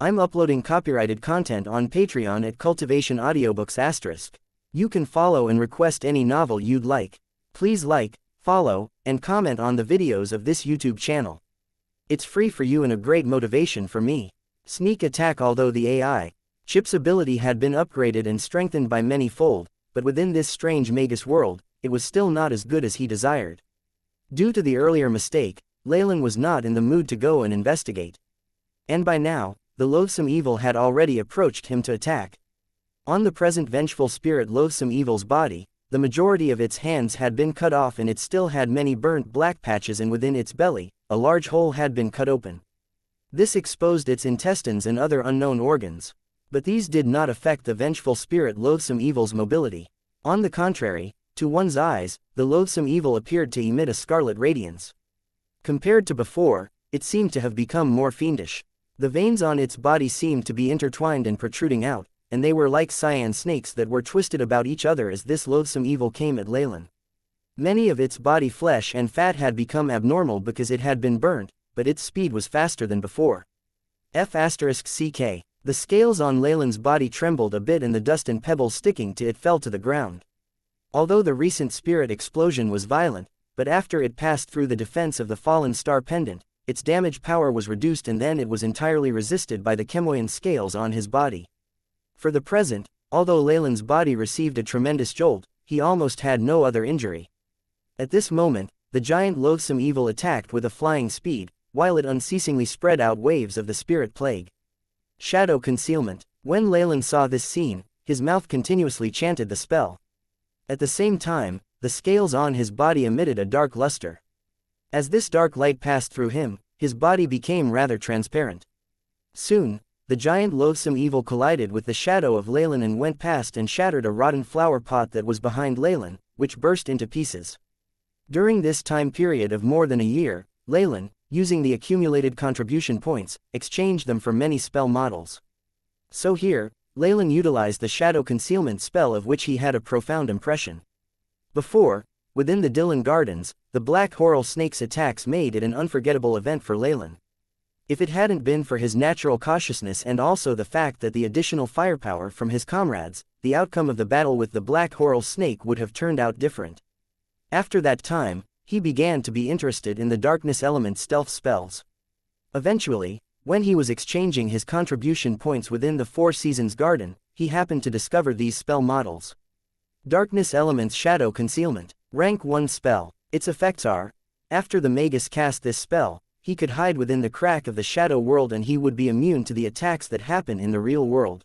I'm uploading copyrighted content on Patreon at Cultivation Audiobooks *. You can follow and request any novel you'd like. Please like, follow, and comment on the videos of this YouTube channel. It's free for you and a great motivation for me. Sneak attack. Although the AI chip's ability had been upgraded and strengthened by many-fold, but within this strange magus world, it was still not as good as he desired. Due to the earlier mistake, Leylin was not in the mood to go and investigate. And by now, the loathsome evil had already approached him to attack. On the present vengeful spirit loathsome evil's body, the majority of its hands had been cut off and it still had many burnt black patches, and within its belly, a large hole had been cut open. This exposed its intestines and other unknown organs. But these did not affect the vengeful spirit loathsome evil's mobility. On the contrary, to one's eyes, the loathsome evil appeared to emit a scarlet radiance. Compared to before, it seemed to have become more fiendish. The veins on its body seemed to be intertwined and protruding out, and they were like cyan snakes that were twisted about each other as this loathsome evil came at Leylin. Many of its body flesh and fat had become abnormal because it had been burnt, but its speed was faster than before. *CK. The scales on Leylin's body trembled a bit and the dust and pebbles sticking to it fell to the ground. Although the recent spirit explosion was violent, but after it passed through the defense of the fallen star pendant, its damage power was reduced and then it was entirely resisted by the chemoyan scales on his body. For the present, although Leylin's body received a tremendous jolt, he almost had no other injury. At this moment, the giant loathsome evil attacked with a flying speed, while it unceasingly spread out waves of the spirit plague. Shadow concealment. When Leylin saw this scene, his mouth continuously chanted the spell. At the same time, the scales on his body emitted a dark luster. As this dark light passed through him, his body became rather transparent. Soon, the giant loathsome evil collided with the shadow of Leylin and went past and shattered a rotten flower pot that was behind Leylin, which burst into pieces. During this time period of more than a year, Leylin, using the accumulated contribution points, exchanged them for many spell models. So here, Leylin utilized the shadow concealment spell of which he had a profound impression. Before, within the Dylan Gardens, the black horror snake's attacks made it an unforgettable event for Leylin. If it hadn't been for his natural cautiousness and also the fact that the additional firepower from his comrades, the outcome of the battle with the black horror snake would have turned out different. After that time, he began to be interested in the darkness element stealth spells. Eventually, when he was exchanging his contribution points within the Four Seasons Garden, he happened to discover these spell models. Darkness Element's Shadow Concealment. Rank 1 spell. Its effects are: after the magus cast this spell, he could hide within the crack of the shadow world and he would be immune to the attacks that happen in the real world.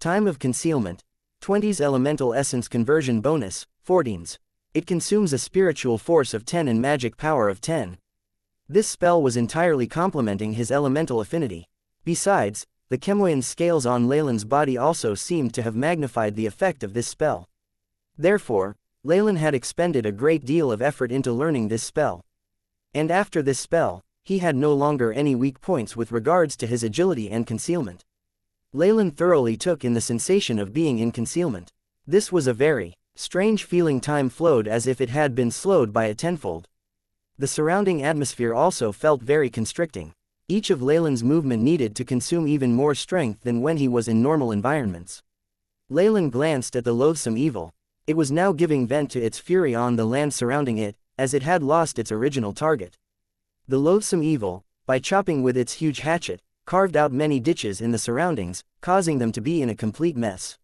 Time of concealment. 20's elemental essence conversion bonus, 14's. It consumes a spiritual force of 10 and magic power of 10. This spell was entirely complementing his elemental affinity. Besides, the chemoyan scales on Leylin's body also seemed to have magnified the effect of this spell. Therefore, Leylin had expended a great deal of effort into learning this spell. And after this spell, he had no longer any weak points with regards to his agility and concealment. Leylin thoroughly took in the sensation of being in concealment. This was a very strange feeling. Time flowed as if it had been slowed by a tenfold. The surrounding atmosphere also felt very constricting. Each of Leylin's movement needed to consume even more strength than when he was in normal environments. Leylin glanced at the loathsome evil. It was now giving vent to its fury on the land surrounding it, as it had lost its original target. The loathsome evil, by chopping with its huge hatchet, carved out many ditches in the surroundings, causing them to be in a complete mess.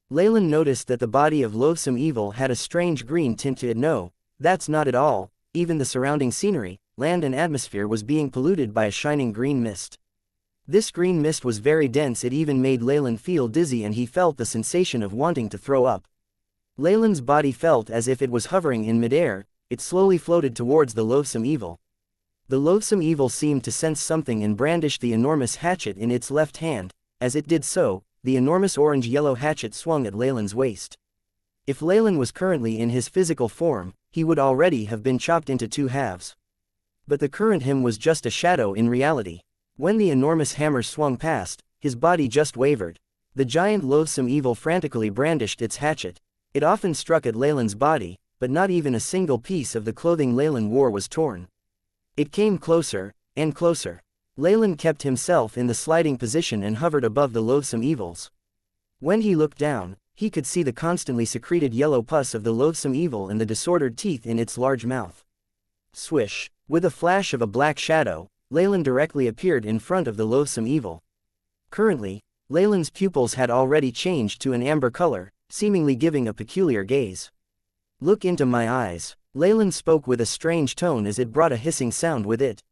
Leylin noticed that the body of loathsome evil had a strange green tint to it. No, that's not at all. Even the surrounding scenery, land and atmosphere was being polluted by a shining green mist. This green mist was very dense. It even made Leylin feel dizzy and he felt the sensation of wanting to throw up. Leylin's body felt as if it was hovering in midair. It slowly floated towards the loathsome evil. The loathsome evil seemed to sense something and brandished the enormous hatchet in its left hand. As it did so, the enormous orange-yellow hatchet swung at Leylin's waist. If Leylin was currently in his physical form, he would already have been chopped into two halves. But the current him was just a shadow in reality. When the enormous hammer swung past, his body just wavered. The giant loathsome evil frantically brandished its hatchet. It often struck at Leylin's body, but not even a single piece of the clothing Leylin wore was torn. It came closer, and closer. Leylin kept himself in the sliding position and hovered above the loathsome evils. When he looked down, he could see the constantly secreted yellow pus of the loathsome evil and the disordered teeth in its large mouth. Swish! With a flash of a black shadow, Leylin directly appeared in front of the loathsome evil. Currently, Leylin's pupils had already changed to an amber color, seemingly giving a peculiar gaze. "Look into my eyes," Leylin spoke with a strange tone as it brought a hissing sound with it.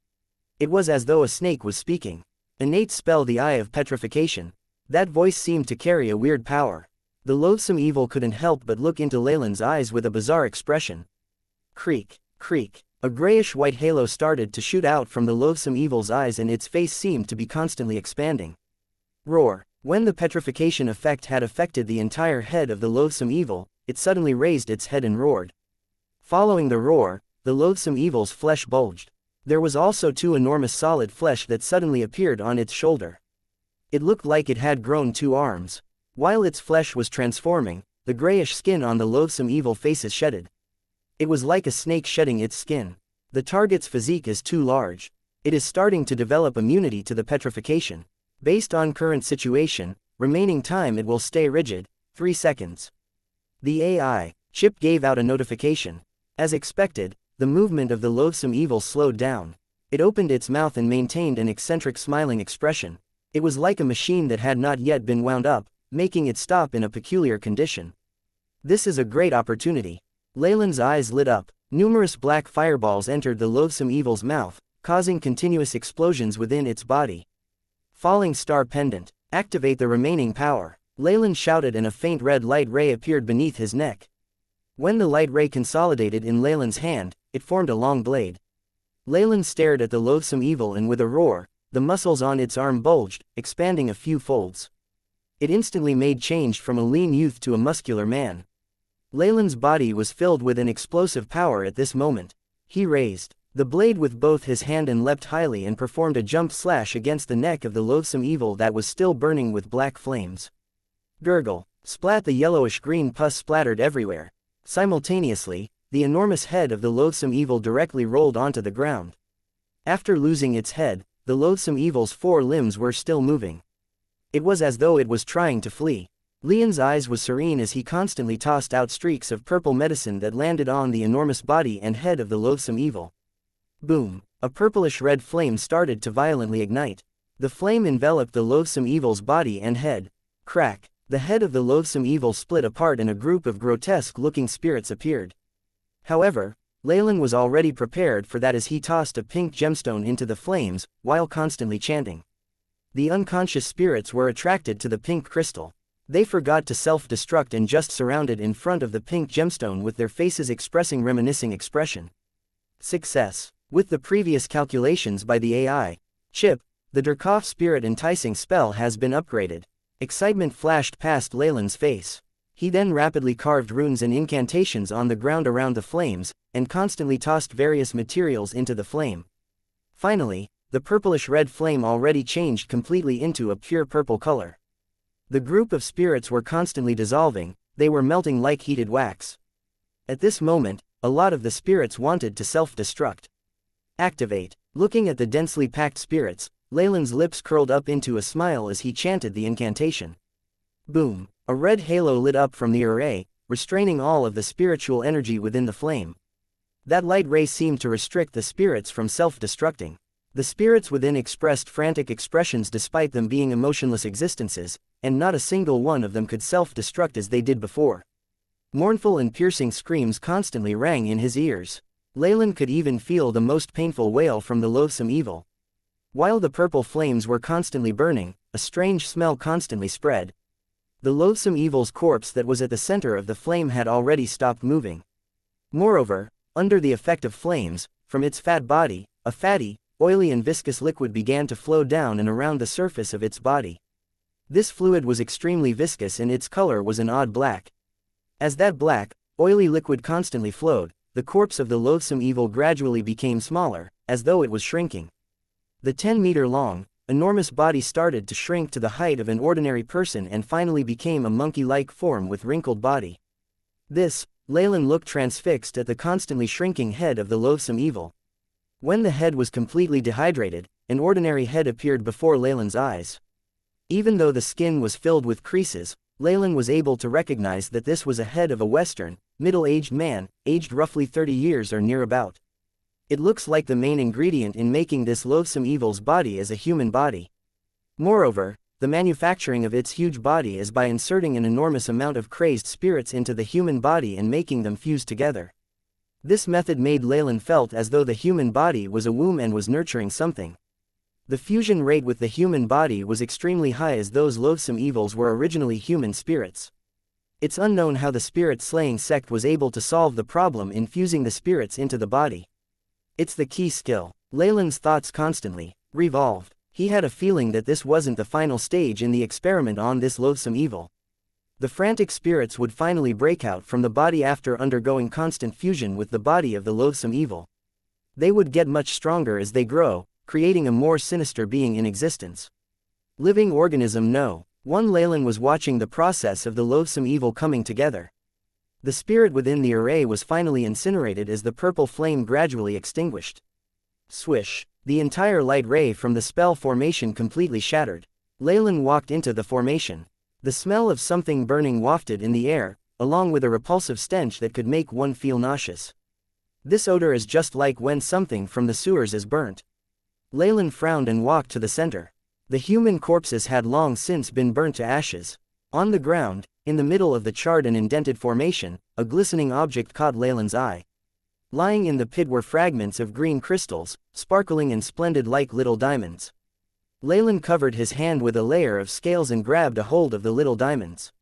It was as though a snake was speaking. Innate spell, the Eye of Petrification. That voice seemed to carry a weird power. The loathsome evil couldn't help but look into Leylin's eyes with a bizarre expression. Creak, creak. A grayish-white halo started to shoot out from the loathsome evil's eyes and its face seemed to be constantly expanding. Roar. When the petrification effect had affected the entire head of the loathsome evil, it suddenly raised its head and roared. Following the roar, the loathsome evil's flesh bulged. There was also two enormous solid flesh that suddenly appeared on its shoulder. It looked like it had grown 2 arms. While its flesh was transforming, the grayish skin on the loathsome evil faces shedded. It was like a snake shedding its skin. The target's physique is too large. It is starting to develop immunity to the petrification. Based on current situation, remaining time it will stay rigid, 3 seconds. The AI chip gave out a notification. As expected, the movement of the loathsome evil slowed down. It opened its mouth and maintained an eccentric smiling expression. It was like a machine that had not yet been wound up, making it stop in a peculiar condition. This is a great opportunity. Leylin's eyes lit up. Numerous black fireballs entered the loathsome evil's mouth, causing continuous explosions within its body. Falling Star Pendant. Activate the remaining power. Leylin shouted and a faint red light ray appeared beneath his neck. When the light ray consolidated in Leylin's hand, it formed a long blade. Leylin stared at the loathsome evil and with a roar, the muscles on its arm bulged, expanding a few folds. It instantly made change from a lean youth to a muscular man. Leylin's body was filled with an explosive power at this moment. He raised the blade with both his hand and leapt highly and performed a jump slash against the neck of the loathsome evil that was still burning with black flames. Gurgle. Splat. The yellowish-green pus splattered everywhere. Simultaneously, the enormous head of the loathsome evil directly rolled onto the ground. After losing its head, the loathsome evil's 4 limbs were still moving. It was as though it was trying to flee. Leon's eyes was serene as he constantly tossed out streaks of purple medicine that landed on the enormous body and head of the loathsome evil. Boom! A purplish-red flame started to violently ignite. The flame enveloped the loathsome evil's body and head. Crack! The head of the loathsome evil split apart and a group of grotesque-looking spirits appeared. However, Leylin was already prepared for that as he tossed a pink gemstone into the flames, while constantly chanting. The unconscious spirits were attracted to the pink crystal. They forgot to self-destruct and just surrounded in front of the pink gemstone with their faces expressing reminiscing expression. Success. With the previous calculations by the AI chip, the Durkov spirit enticing spell has been upgraded. Excitement flashed past Leylin's face. He then rapidly carved runes and incantations on the ground around the flames, and constantly tossed various materials into the flame. Finally, the purplish-red flame already changed completely into a pure purple color. The group of spirits were constantly dissolving, they were melting like heated wax. At this moment, a lot of the spirits wanted to self-destruct. Activate. Looking at the densely packed spirits, Leylin's lips curled up into a smile as he chanted the incantation. Boom! A red halo lit up from the array, restraining all of the spiritual energy within the flame. That light ray seemed to restrict the spirits from self-destructing. The spirits within expressed frantic expressions despite them being emotionless existences, and not a single one of them could self-destruct as they did before. Mournful and piercing screams constantly rang in his ears. Leylin could even feel the most painful wail from the loathsome evil. While the purple flames were constantly burning, a strange smell constantly spread. The loathsome evil's corpse that was at the center of the flame had already stopped moving. Moreover, under the effect of flames, from its fat body, a fatty, oily and viscous liquid began to flow down and around the surface of its body. This fluid was extremely viscous and its color was an odd black. As that black, oily liquid constantly flowed, the corpse of the loathsome evil gradually became smaller, as though it was shrinking. The 10-meter-long, enormous body started to shrink to the height of an ordinary person and finally became a monkey-like form with wrinkled body. This, Leylin looked transfixed at the constantly shrinking head of the loathsome evil. When the head was completely dehydrated, an ordinary head appeared before Leylin's eyes. Even though the skin was filled with creases, Leylin was able to recognize that this was a head of a Western, middle-aged man, aged roughly 30 years or near about. It looks like the main ingredient in making this loathsome evil's body is a human body. Moreover, the manufacturing of its huge body is by inserting an enormous amount of crazed spirits into the human body and making them fuse together. This method made Leylin felt as though the human body was a womb and was nurturing something. The fusion rate with the human body was extremely high as those loathsome evils were originally human spirits. It's unknown how the spirit-slaying sect was able to solve the problem in fusing the spirits into the body. It's the key skill. Leylin's thoughts constantly revolved. He had a feeling that this wasn't the final stage in the experiment on this loathsome evil. The frantic spirits would finally break out from the body after undergoing constant fusion with the body of the loathsome evil. They would get much stronger as they grow, creating a more sinister being in existence. Living organism no. One Leylin was watching the process of the loathsome evil coming together. The spirit within the array was finally incinerated as the purple flame gradually extinguished. Swish! The entire light ray from the spell formation completely shattered. Leylin walked into the formation. The smell of something burning wafted in the air, along with a repulsive stench that could make one feel nauseous. This odor is just like when something from the sewers is burnt. Leylin frowned and walked to the center. The human corpses had long since been burnt to ashes. On the ground, in the middle of the charred and indented formation, a glistening object caught Leylin's eye. Lying in the pit were fragments of green crystals, sparkling and splendid like little diamonds. Leylin covered his hand with a layer of scales and grabbed a hold of the little diamonds.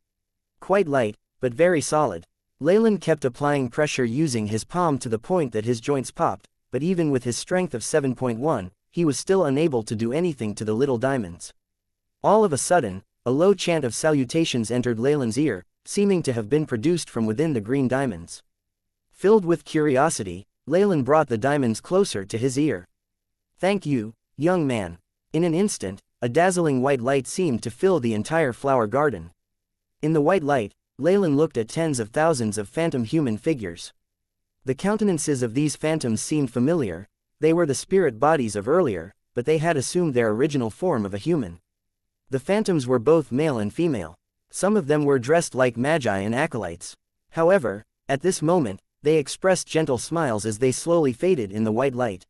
Quite light, but very solid. Leylin kept applying pressure using his palm to the point that his joints popped, but even with his strength of 7.1, he was still unable to do anything to the little diamonds. All of a sudden, a low chant of salutations entered Leylin's ear, seeming to have been produced from within the green diamonds. Filled with curiosity, Leylin brought the diamonds closer to his ear. "Thank you, young man." In an instant, a dazzling white light seemed to fill the entire flower garden. In the white light, Leylin looked at tens of thousands of phantom human figures. The countenances of these phantoms seemed familiar. They were the spirit bodies of earlier, but they had assumed their original form of a human. The phantoms were both male and female. Some of them were dressed like magi and acolytes. However, at this moment, they expressed gentle smiles as they slowly faded in the white light.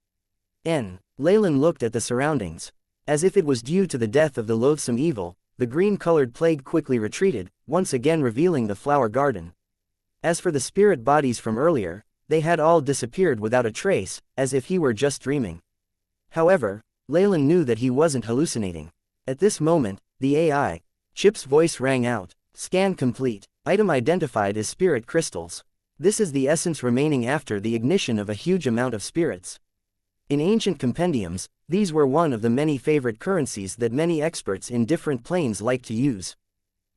Leylin looked at the surroundings. As if it was due to the death of the loathsome evil, the green-colored plague quickly retreated, once again revealing the flower garden. As for the spirit bodies from earlier, they had all disappeared without a trace, as if he were just dreaming. However, Leylin knew that he wasn't hallucinating. At this moment, the AI chip's voice rang out. "Scan complete. Item identified as spirit crystals. This is the essence remaining after the ignition of a huge amount of spirits." In ancient compendiums, these were one of the many favorite currencies that many experts in different planes like to use.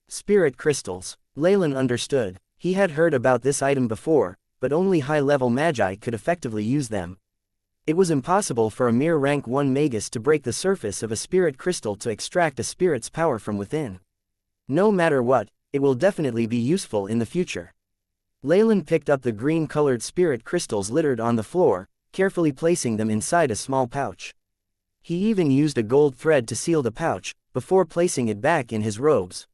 Spirit crystals. Leylin understood. He had heard about this item before, but only high-level magi could effectively use them. It was impossible for a mere rank 1 magus to break the surface of a spirit crystal to extract a spirit's power from within. No matter what, it will definitely be useful in the future. Leylin picked up the green-colored spirit crystals littered on the floor, carefully placing them inside a small pouch. He even used a gold thread to seal the pouch, before placing it back in his robes.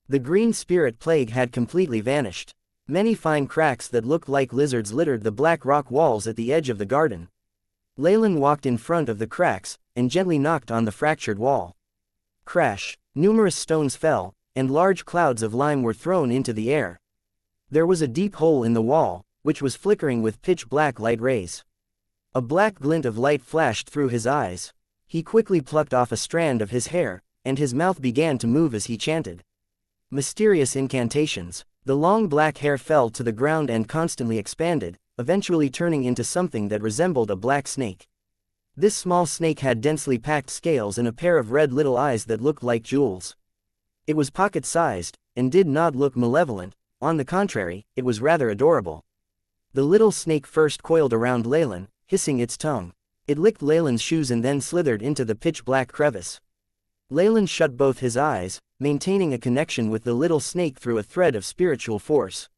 The green spirit plague had completely vanished. Many fine cracks that looked like lizards littered the black rock walls at the edge of the garden. Leylin walked in front of the cracks, and gently knocked on the fractured wall. Crash! Numerous stones fell, and large clouds of lime were thrown into the air. There was a deep hole in the wall, which was flickering with pitch-black light rays. A black glint of light flashed through his eyes. He quickly plucked off a strand of his hair, and his mouth began to move as he chanted mysterious incantations. The long black hair fell to the ground and constantly expanded, eventually turning into something that resembled a black snake. This small snake had densely packed scales and a pair of red little eyes that looked like jewels. It was pocket-sized, and did not look malevolent. On the contrary, it was rather adorable. The little snake first coiled around Leylin, hissing its tongue. It licked Leylin's shoes and then slithered into the pitch-black crevice. Leylin shut both his eyes, maintaining a connection with the little snake through a thread of spiritual force.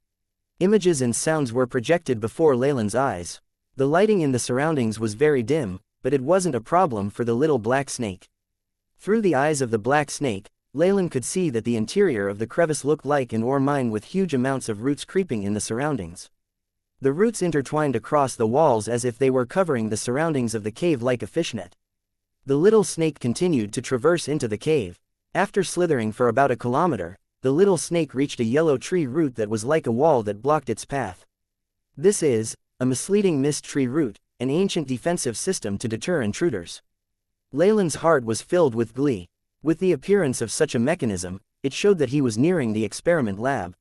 Images and sounds were projected before Leylin's eyes. The lighting in the surroundings was very dim, but it wasn't a problem for the little black snake. Through the eyes of the black snake, Leylin could see that the interior of the crevice looked like an ore mine with huge amounts of roots creeping in the surroundings. The roots intertwined across the walls as if they were covering the surroundings of the cave like a fishnet. The little snake continued to traverse into the cave. After slithering for about a kilometer, the little snake reached a yellow tree root that was like a wall that blocked its path. This is a misleading mist tree root, an ancient defensive system to deter intruders. Leylin's heart was filled with glee. With the appearance of such a mechanism, it showed that he was nearing the experiment lab.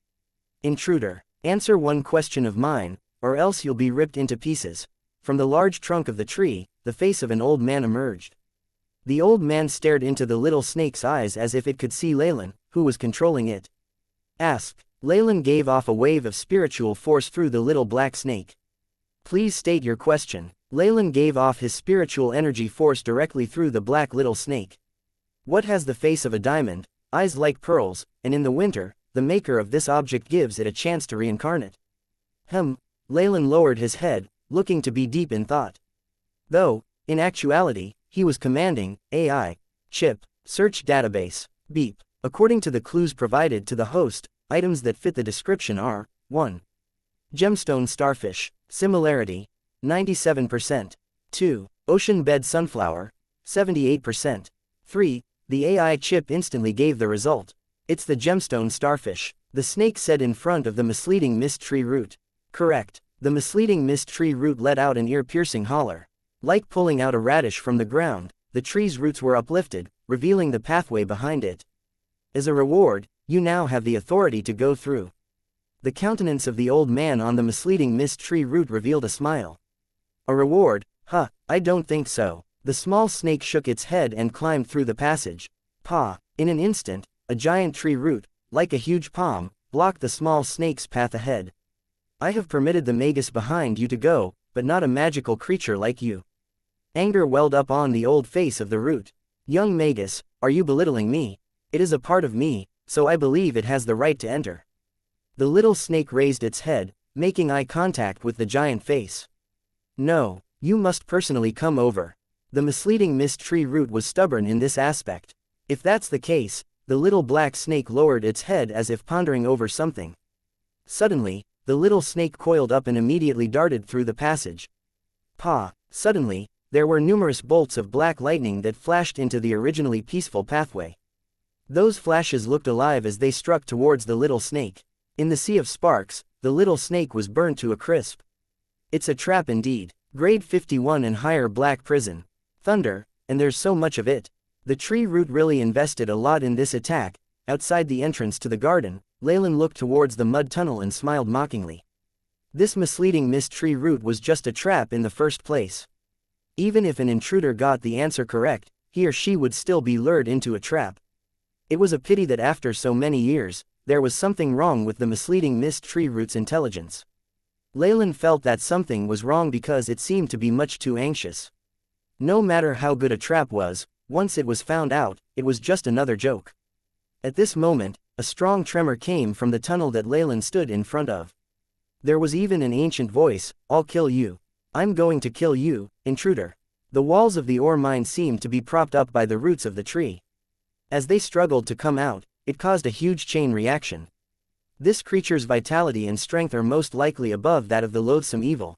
Intruder, answer one question of mine, or else you'll be ripped into pieces. From the large trunk of the tree, the face of an old man emerged. The old man stared into the little snake's eyes as if it could see Leylin, who was controlling it. Ask. Leylin gave off a wave of spiritual force through the little black snake. Please state your question. Leylin gave off his spiritual energy force directly through the black little snake. What has the face of a diamond, eyes like pearls, and in the winter, the maker of this object gives it a chance to reincarnate? Leylin lowered his head, looking to be deep in thought. Though, in actuality, he was commanding, AI, chip, search database, beep. According to the clues provided to the host, items that fit the description are, 1. Gemstone starfish, similarity, 97%. 2. Ocean bed sunflower, 78%. 3. The AI chip instantly gave the result. It's the gemstone starfish, the snake said in front of the misleading mist tree root. Correct. The misleading mist tree root let out an ear-piercing holler. Like pulling out a radish from the ground, the tree's roots were uplifted, revealing the pathway behind it. As a reward, you now have the authority to go through. The countenance of the old man on the misleading mist tree root revealed a smile. A reward? I don't think so. The small snake shook its head and climbed through the passage. In an instant, a giant tree root, like a huge palm, blocked the small snake's path ahead. I have permitted the magus behind you to go, but not a magical creature like you. Anger welled up on the old face of the root. Young magus, are you belittling me? It is a part of me, so I believe it has the right to enter. The little snake raised its head, making eye contact with the giant face. No, you must personally come over. The misleading mist tree root was stubborn in this aspect. If that's the case, the little black snake lowered its head as if pondering over something. Suddenly, the little snake coiled up and immediately darted through the passage. Suddenly, there were numerous bolts of black lightning that flashed into the originally peaceful pathway. Those flashes looked alive as they struck towards the little snake. In the sea of sparks, the little snake was burned to a crisp. It's a trap indeed. Grade 51 and higher black prison. Thunder, and there's so much of it. The tree root really invested a lot in this attack. Outside the entrance to the garden, Leylin looked towards the mud tunnel and smiled mockingly. This misleading mist tree root was just a trap in the first place. Even if an intruder got the answer correct, he or she would still be lured into a trap. It was a pity that after so many years, there was something wrong with the misleading mist tree root's intelligence. Leylin felt that something was wrong because it seemed to be much too anxious. No matter how good a trap was, once it was found out, it was just another joke. At this moment, a strong tremor came from the tunnel that Leylin stood in front of. There was even an ancient voice, "I'll kill you. I'm going to kill you, intruder." The walls of the ore mine seemed to be propped up by the roots of the tree. As they struggled to come out, it caused a huge chain reaction. This creature's vitality and strength are most likely above that of the loathsome evil.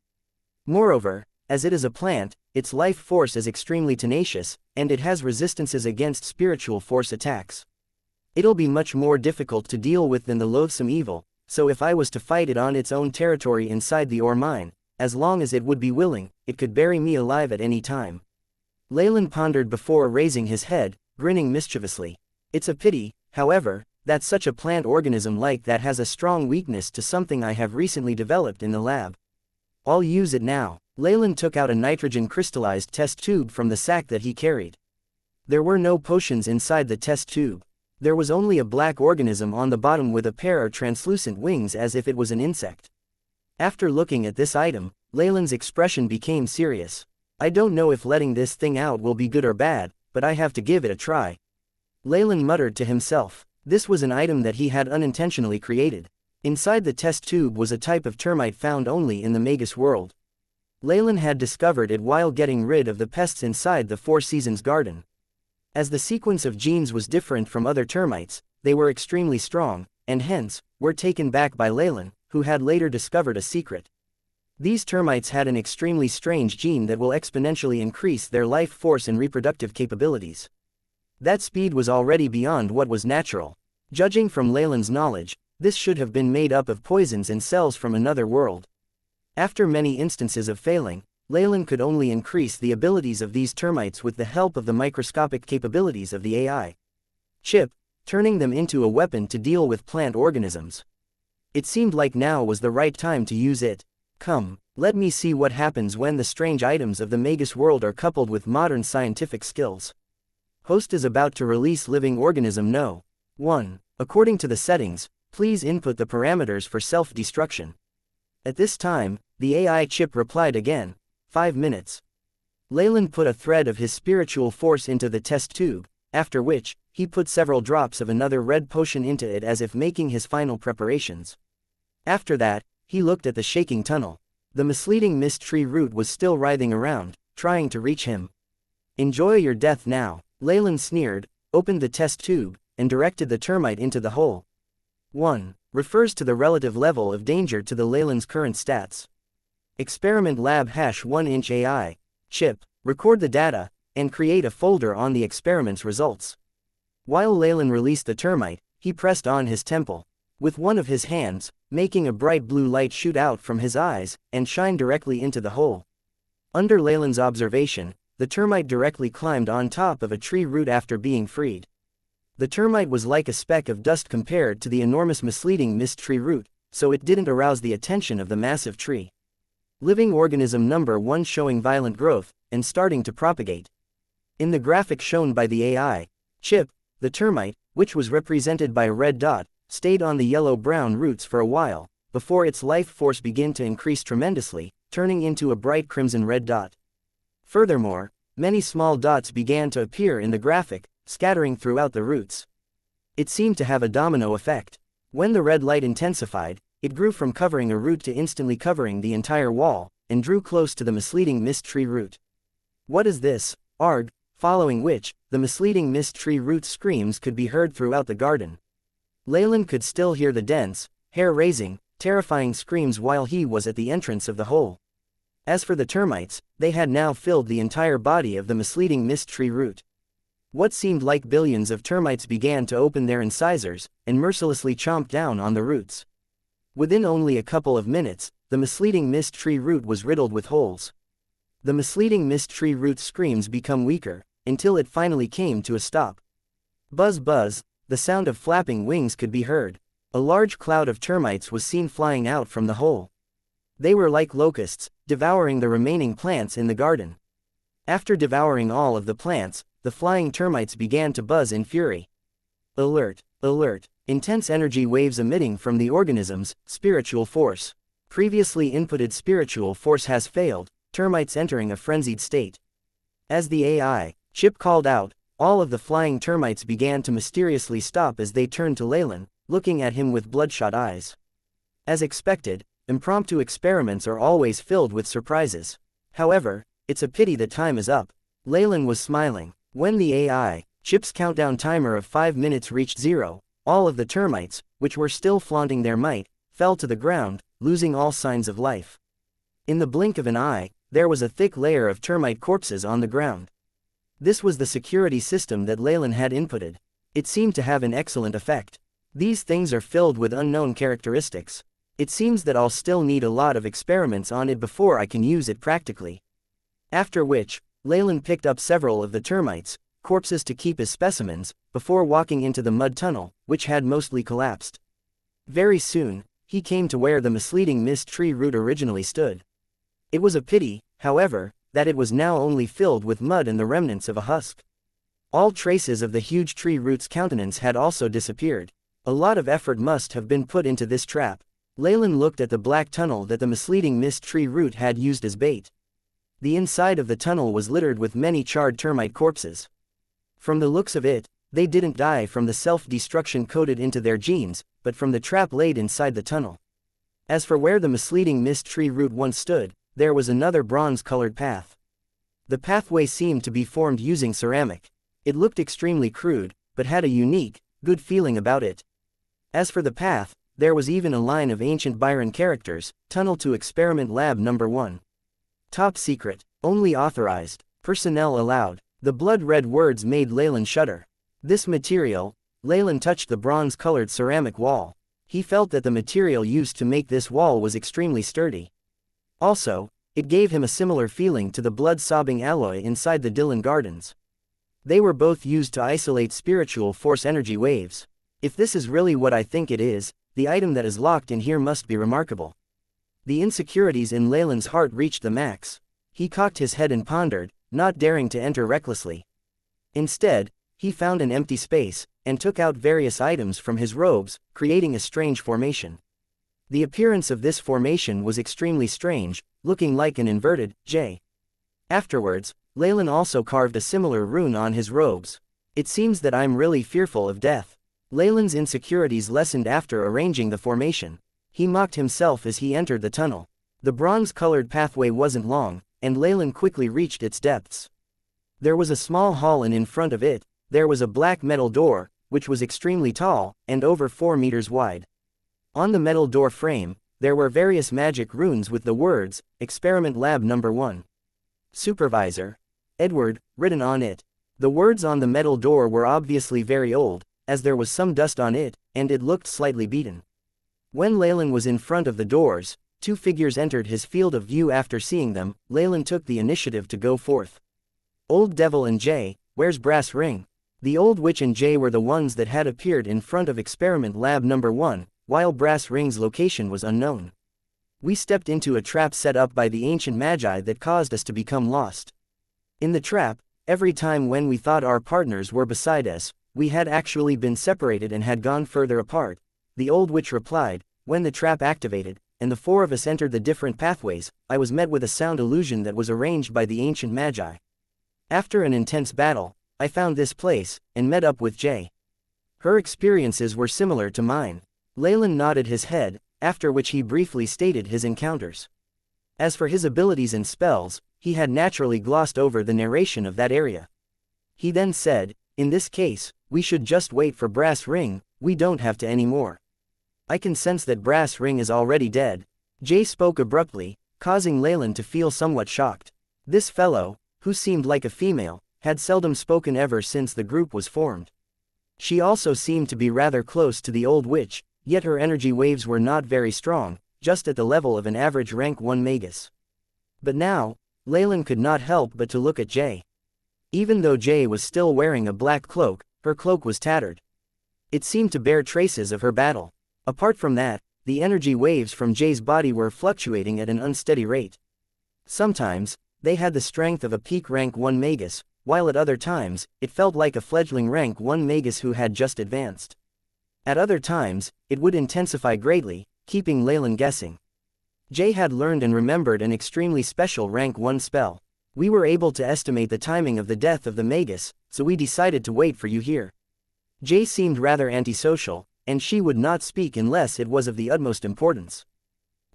Moreover, as it is a plant, its life force is extremely tenacious, and it has resistances against spiritual force attacks. It'll be much more difficult to deal with than the loathsome evil, so if I was to fight it on its own territory inside the ore mine, as long as it would be willing, it could bury me alive at any time. Leylin pondered before raising his head, grinning mischievously. It's a pity, however, that such a plant organism like that has a strong weakness to something I have recently developed in the lab. I'll use it now. Leylin took out a nitrogen crystallized test tube from the sack that he carried. There were no potions inside the test tube. There was only a black organism on the bottom with a pair of translucent wings as if it was an insect. After looking at this item, Leylin's expression became serious. I don't know if letting this thing out will be good or bad, but I have to give it a try. Leylin muttered to himself. This was an item that he had unintentionally created. Inside the test tube was a type of termite found only in the magus world. Leylin had discovered it while getting rid of the pests inside the Four Seasons garden. As the sequence of genes was different from other termites, they were extremely strong, and hence, were taken back by Leylin, who had later discovered a secret. These termites had an extremely strange gene that will exponentially increase their life force and reproductive capabilities. That speed was already beyond what was natural. Judging from Leylin's knowledge, this should have been made up of poisons and cells from another world. After many instances of failing, Leylin could only increase the abilities of these termites with the help of the microscopic capabilities of the AI chip, turning them into a weapon to deal with plant organisms. It seemed like now was the right time to use it. Come, let me see what happens when the strange items of the Magus world are coupled with modern scientific skills. Host is about to release living organism No. 1. According to the settings, please input the parameters for self-destruction. At this time, the AI chip replied again, 5 minutes. Leylin put a thread of his spiritual force into the test tube, after which, he put several drops of another red potion into it as if making his final preparations. After that, he looked at the shaking tunnel. The misleading mist tree root was still writhing around, trying to reach him. Enjoy your death now, Leylin sneered, opened the test tube, and directed the termite into the hole. 1. Refers to the relative level of danger to the Leylin's current stats. Experiment Lab #1-inch AI chip, record the data, and create a folder on the experiment's results. While Leylin released the termite, he pressed on his temple. With one of his hands, making a bright blue light shoot out from his eyes, and shine directly into the hole. Under Leylin's observation, the termite directly climbed on top of a tree root after being freed. The termite was like a speck of dust compared to the enormous misleading mist tree root, so it didn't arouse the attention of the massive tree. Living organism number 1 showing violent growth, and starting to propagate. In the graphic shown by the AI chip, the termite, which was represented by a red dot, stayed on the yellow-brown roots for a while, before its life force began to increase tremendously, turning into a bright crimson-red dot. Furthermore, many small dots began to appear in the graphic, scattering throughout the roots. It seemed to have a domino effect. When the red light intensified, it grew from covering a root to instantly covering the entire wall, and drew close to the misleading mist tree root. What is this? Arg, following which, the misleading mist tree root's screams could be heard throughout the garden. Leylin could still hear the dense, hair-raising, terrifying screams while he was at the entrance of the hole. As for the termites, they had now filled the entire body of the misleading mist tree root. What seemed like billions of termites began to open their incisors, and mercilessly chomp down on the roots. Within only a couple of minutes, the misleading mist tree root was riddled with holes. The misleading mist tree root's screams become weaker, until it finally came to a stop. Buzz buzz, the sound of flapping wings could be heard. A large cloud of termites was seen flying out from the hole. They were like locusts, devouring the remaining plants in the garden. After devouring all of the plants, the flying termites began to buzz in fury. Alert! Alert! Intense energy waves emitting from the organism's spiritual force. Previously inputted spiritual force has failed, termites entering a frenzied state. As the AI chip called out, all of the flying termites began to mysteriously stop as they turned to Leylin, looking at him with bloodshot eyes. As expected, impromptu experiments are always filled with surprises. However, it's a pity that time is up. Leylin was smiling. When the AI chip's countdown timer of 5 minutes reached 0, all of the termites, which were still flaunting their might, fell to the ground, losing all signs of life. In the blink of an eye, there was a thick layer of termite corpses on the ground. This was the security system that Leylin had inputted. It seemed to have an excellent effect. These things are filled with unknown characteristics. It seems that I'll still need a lot of experiments on it before I can use it practically. After which, Leylin picked up several of the termites' corpses to keep as specimens, before walking into the mud tunnel, which had mostly collapsed. Very soon, he came to where the misleading mist tree root originally stood. It was a pity, however, that it was now only filled with mud and the remnants of a husk. All traces of the huge tree root's countenance had also disappeared. A lot of effort must have been put into this trap. Leylin looked at the black tunnel that the misleading mist tree root had used as bait. The inside of the tunnel was littered with many charred termite corpses. From the looks of it, they didn't die from the self-destruction coded into their genes, but from the trap laid inside the tunnel. As for where the misleading mist tree root once stood, there was another bronze-colored path. The pathway seemed to be formed using ceramic. It looked extremely crude, but had a unique, good feeling about it. As for the path, there was even a line of ancient Byron characters, Tunnel to Experiment Lab No. 1. Top secret, only authorized, personnel allowed. The blood-red words made Leylin shudder. This material, Leylin touched the bronze-colored ceramic wall. He felt that the material used to make this wall was extremely sturdy. Also, it gave him a similar feeling to the blood-sobbing alloy inside the Dylan Gardens. They were both used to isolate spiritual force energy waves. If this is really what I think it is, the item that is locked in here must be remarkable. The insecurities in Leylin's heart reached the max. He cocked his head and pondered, not daring to enter recklessly. Instead, he found an empty space, and took out various items from his robes, creating a strange formation. The appearance of this formation was extremely strange, looking like an inverted J. Afterwards, Leylin also carved a similar rune on his robes. It seems that I'm really fearful of death. Leylin's insecurities lessened after arranging the formation. He mocked himself as he entered the tunnel. The bronze-colored pathway wasn't long, and Leylin quickly reached its depths. There was a small hall, and in front of it, there was a black metal door, which was extremely tall, and over 4 meters wide. On the metal door frame, there were various magic runes with the words, Experiment Lab No. 1. Supervisor. Edward, written on it. The words on the metal door were obviously very old, as there was some dust on it, and it looked slightly beaten. When Leylin was in front of the doors, 2 figures entered his field of view. After seeing them, Leylin took the initiative to go forth. Old Devil and Jay, where's Brass Ring? The Old Witch and Jay were the ones that had appeared in front of Experiment Lab No. 1, while Brass Ring's location was unknown. We stepped into a trap set up by the ancient magi that caused us to become lost. In the trap, every time when we thought our partners were beside us, we had actually been separated and had gone further apart, the Old Witch replied. When the trap activated, and the 4 of us entered the different pathways, I was met with a sound illusion that was arranged by the ancient magi. After an intense battle, I found this place, and met up with Jay. Her experiences were similar to mine. Leylin nodded his head, after which he briefly stated his encounters. As for his abilities and spells, he had naturally glossed over the narration of that area. He then said, in this case, we should just wait for Brass Ring, we don't have to anymore. I can sense that Brass Ring is already dead. Jay spoke abruptly, causing Leylin to feel somewhat shocked. This fellow, who seemed like a female, had seldom spoken ever since the group was formed. She also seemed to be rather close to the Old Witch, yet her energy waves were not very strong, just at the level of an average rank 1 magus. But now, Leylin could not help but to look at Jay. Even though Jay was still wearing a black cloak, her cloak was tattered. It seemed to bear traces of her battle. Apart from that, the energy waves from Jay's body were fluctuating at an unsteady rate. Sometimes, they had the strength of a peak rank 1 magus, while at other times, it felt like a fledgling rank 1 magus who had just advanced. At other times, it would intensify greatly, keeping Leylin guessing. Jay had learned and remembered an extremely special rank 1 spell. We were able to estimate the timing of the death of the magus, so we decided to wait for you here. Jay seemed rather antisocial, and she would not speak unless it was of the utmost importance.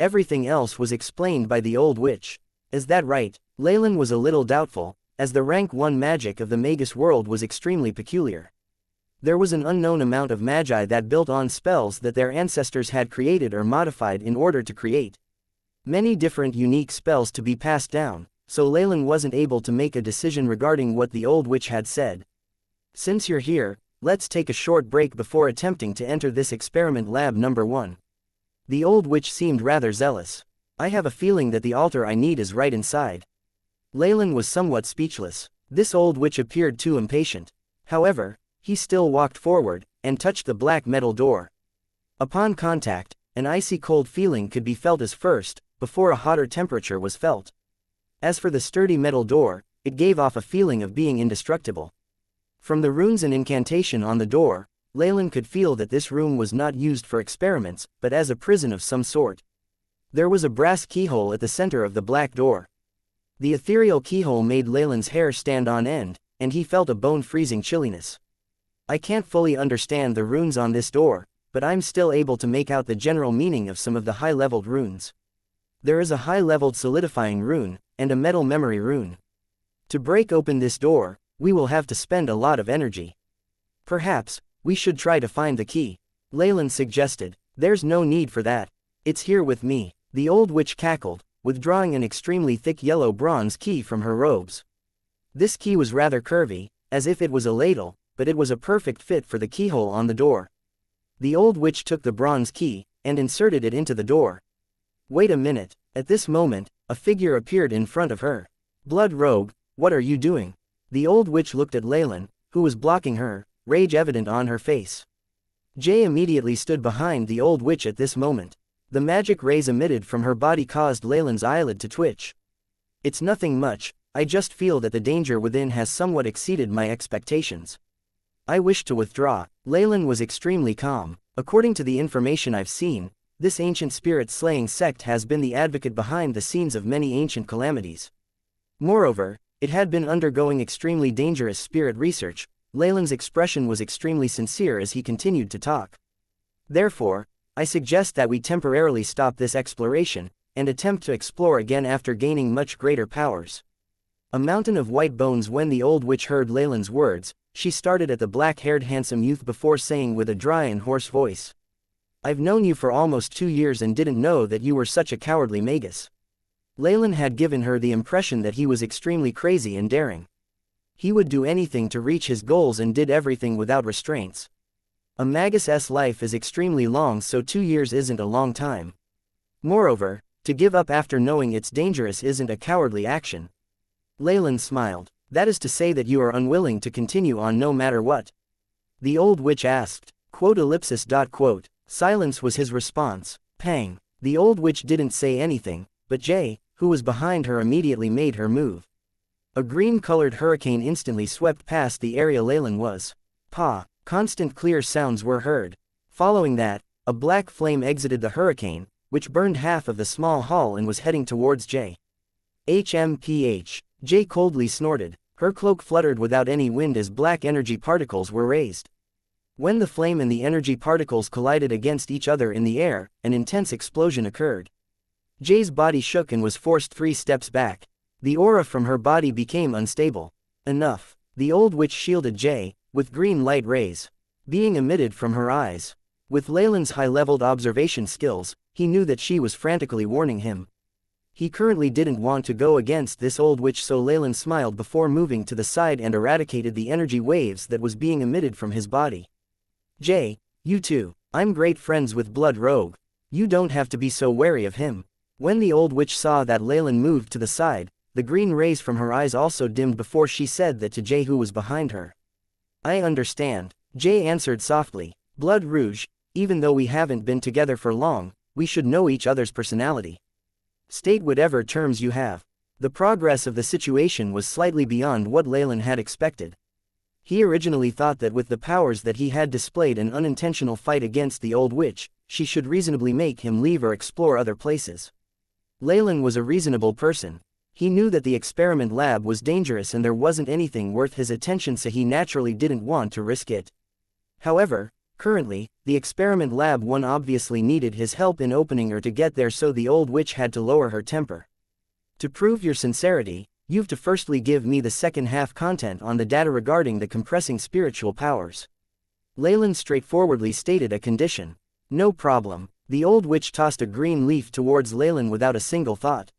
Everything else was explained by the Old Witch. Is that right? Leylin was a little doubtful, as the rank 1 magic of the magus world was extremely peculiar. There was an unknown amount of magi that built on spells that their ancestors had created or modified in order to create many different unique spells to be passed down, so Leylin wasn't able to make a decision regarding what the Old Witch had said. Since you're here, let's take a short break before attempting to enter this Experiment Lab No. 1. The Old Witch seemed rather zealous. I have a feeling that the altar I need is right inside. Leylin was somewhat speechless. This Old Witch appeared too impatient. However, he still walked forward, and touched the black metal door. Upon contact, an icy cold feeling could be felt as first, before a hotter temperature was felt. As for the sturdy metal door, it gave off a feeling of being indestructible. From the runes and incantation on the door, Leylin could feel that this room was not used for experiments, but as a prison of some sort. There was a brass keyhole at the center of the black door. The ethereal keyhole made Leylin's hair stand on end, and he felt a bone-freezing chilliness. I can't fully understand the runes on this door, but I'm still able to make out the general meaning of some of the high-leveled runes. There is a high-leveled solidifying rune, and a metal memory rune. To break open this door, we will have to spend a lot of energy. Perhaps, we should try to find the key, Leylin suggested. There's no need for that. It's here with me, the old witch cackled, withdrawing an extremely thick yellow bronze key from her robes. This key was rather curvy, as if it was a ladle, but it was a perfect fit for the keyhole on the door. The old witch took the bronze key, and inserted it into the door. Wait a minute. At this moment, a figure appeared in front of her. Blood rogue, what are you doing? The old witch looked at Leylin, who was blocking her, rage evident on her face. Jay immediately stood behind the old witch at this moment. The magic rays emitted from her body caused Leylin's eyelid to twitch. It's nothing much, I just feel that the danger within has somewhat exceeded my expectations. I wish to withdraw. Leylin was extremely calm. According to the information I've seen, this ancient spirit-slaying sect has been the advocate behind the scenes of many ancient calamities. Moreover, it had been undergoing extremely dangerous spirit research. Leylin's expression was extremely sincere as he continued to talk. Therefore, I suggest that we temporarily stop this exploration, and attempt to explore again after gaining much greater powers. A mountain of white bones. When the old witch heard Leylin's words, she started at the black-haired handsome youth before saying with a dry and hoarse voice. I've known you for almost 2 years and didn't know that you were such a cowardly magus. Leylin had given her the impression that he was extremely crazy and daring. He would do anything to reach his goals and did everything without restraints. A magus's life is extremely long, so 2 years isn't a long time. Moreover, to give up after knowing it's dangerous isn't a cowardly action. Leylin smiled. That is to say that you are unwilling to continue on no matter what? The old witch asked. Quote. Silence was his response. Pang. The old witch didn't say anything, but Jay, who was behind her, immediately made her move. A green-colored hurricane instantly swept past the area Leylin was. Pa. Constant clear sounds were heard. Following that, a black flame exited the hurricane, which burned half of the small hall and was heading towards Jay. HMPH. Jay coldly snorted. Her cloak fluttered without any wind as black energy particles were raised. When the flame and the energy particles collided against each other in the air, an intense explosion occurred. Jay's body shook and was forced 3 steps back. The aura from her body became unstable. Enough. The old witch shielded Jay, with green light rays being emitted from her eyes. With Leylin's high-leveled observation skills, he knew that she was frantically warning him. He currently didn't want to go against this old witch, so Leylin smiled before moving to the side and eradicated the energy waves that was being emitted from his body. Jay, you too. I'm great friends with Blood Rogue. You don't have to be so wary of him. When the old witch saw that Leylin moved to the side, the green rays from her eyes also dimmed before she said that to Jay, who was behind her. I understand. Jay answered softly. Blood Rouge, even though we haven't been together for long, we should know each other's personality. State whatever terms you have. The progress of the situation was slightly beyond what Leylin had expected. He originally thought that with the powers that he had displayed an unintentional fight against the old witch, she should reasonably make him leave or explore other places. Leylin was a reasonable person. He knew that the experiment lab was dangerous and there wasn't anything worth his attention, so he naturally didn't want to risk it. However, currently, the experiment lab one obviously needed his help in opening her to get there, so the old witch had to lower her temper. To prove your sincerity, you've to firstly give me the second half content on the data regarding the compressing spiritual powers. Leylin straightforwardly stated a condition. No problem. The old witch tossed a green leaf towards Leylin without a single thought.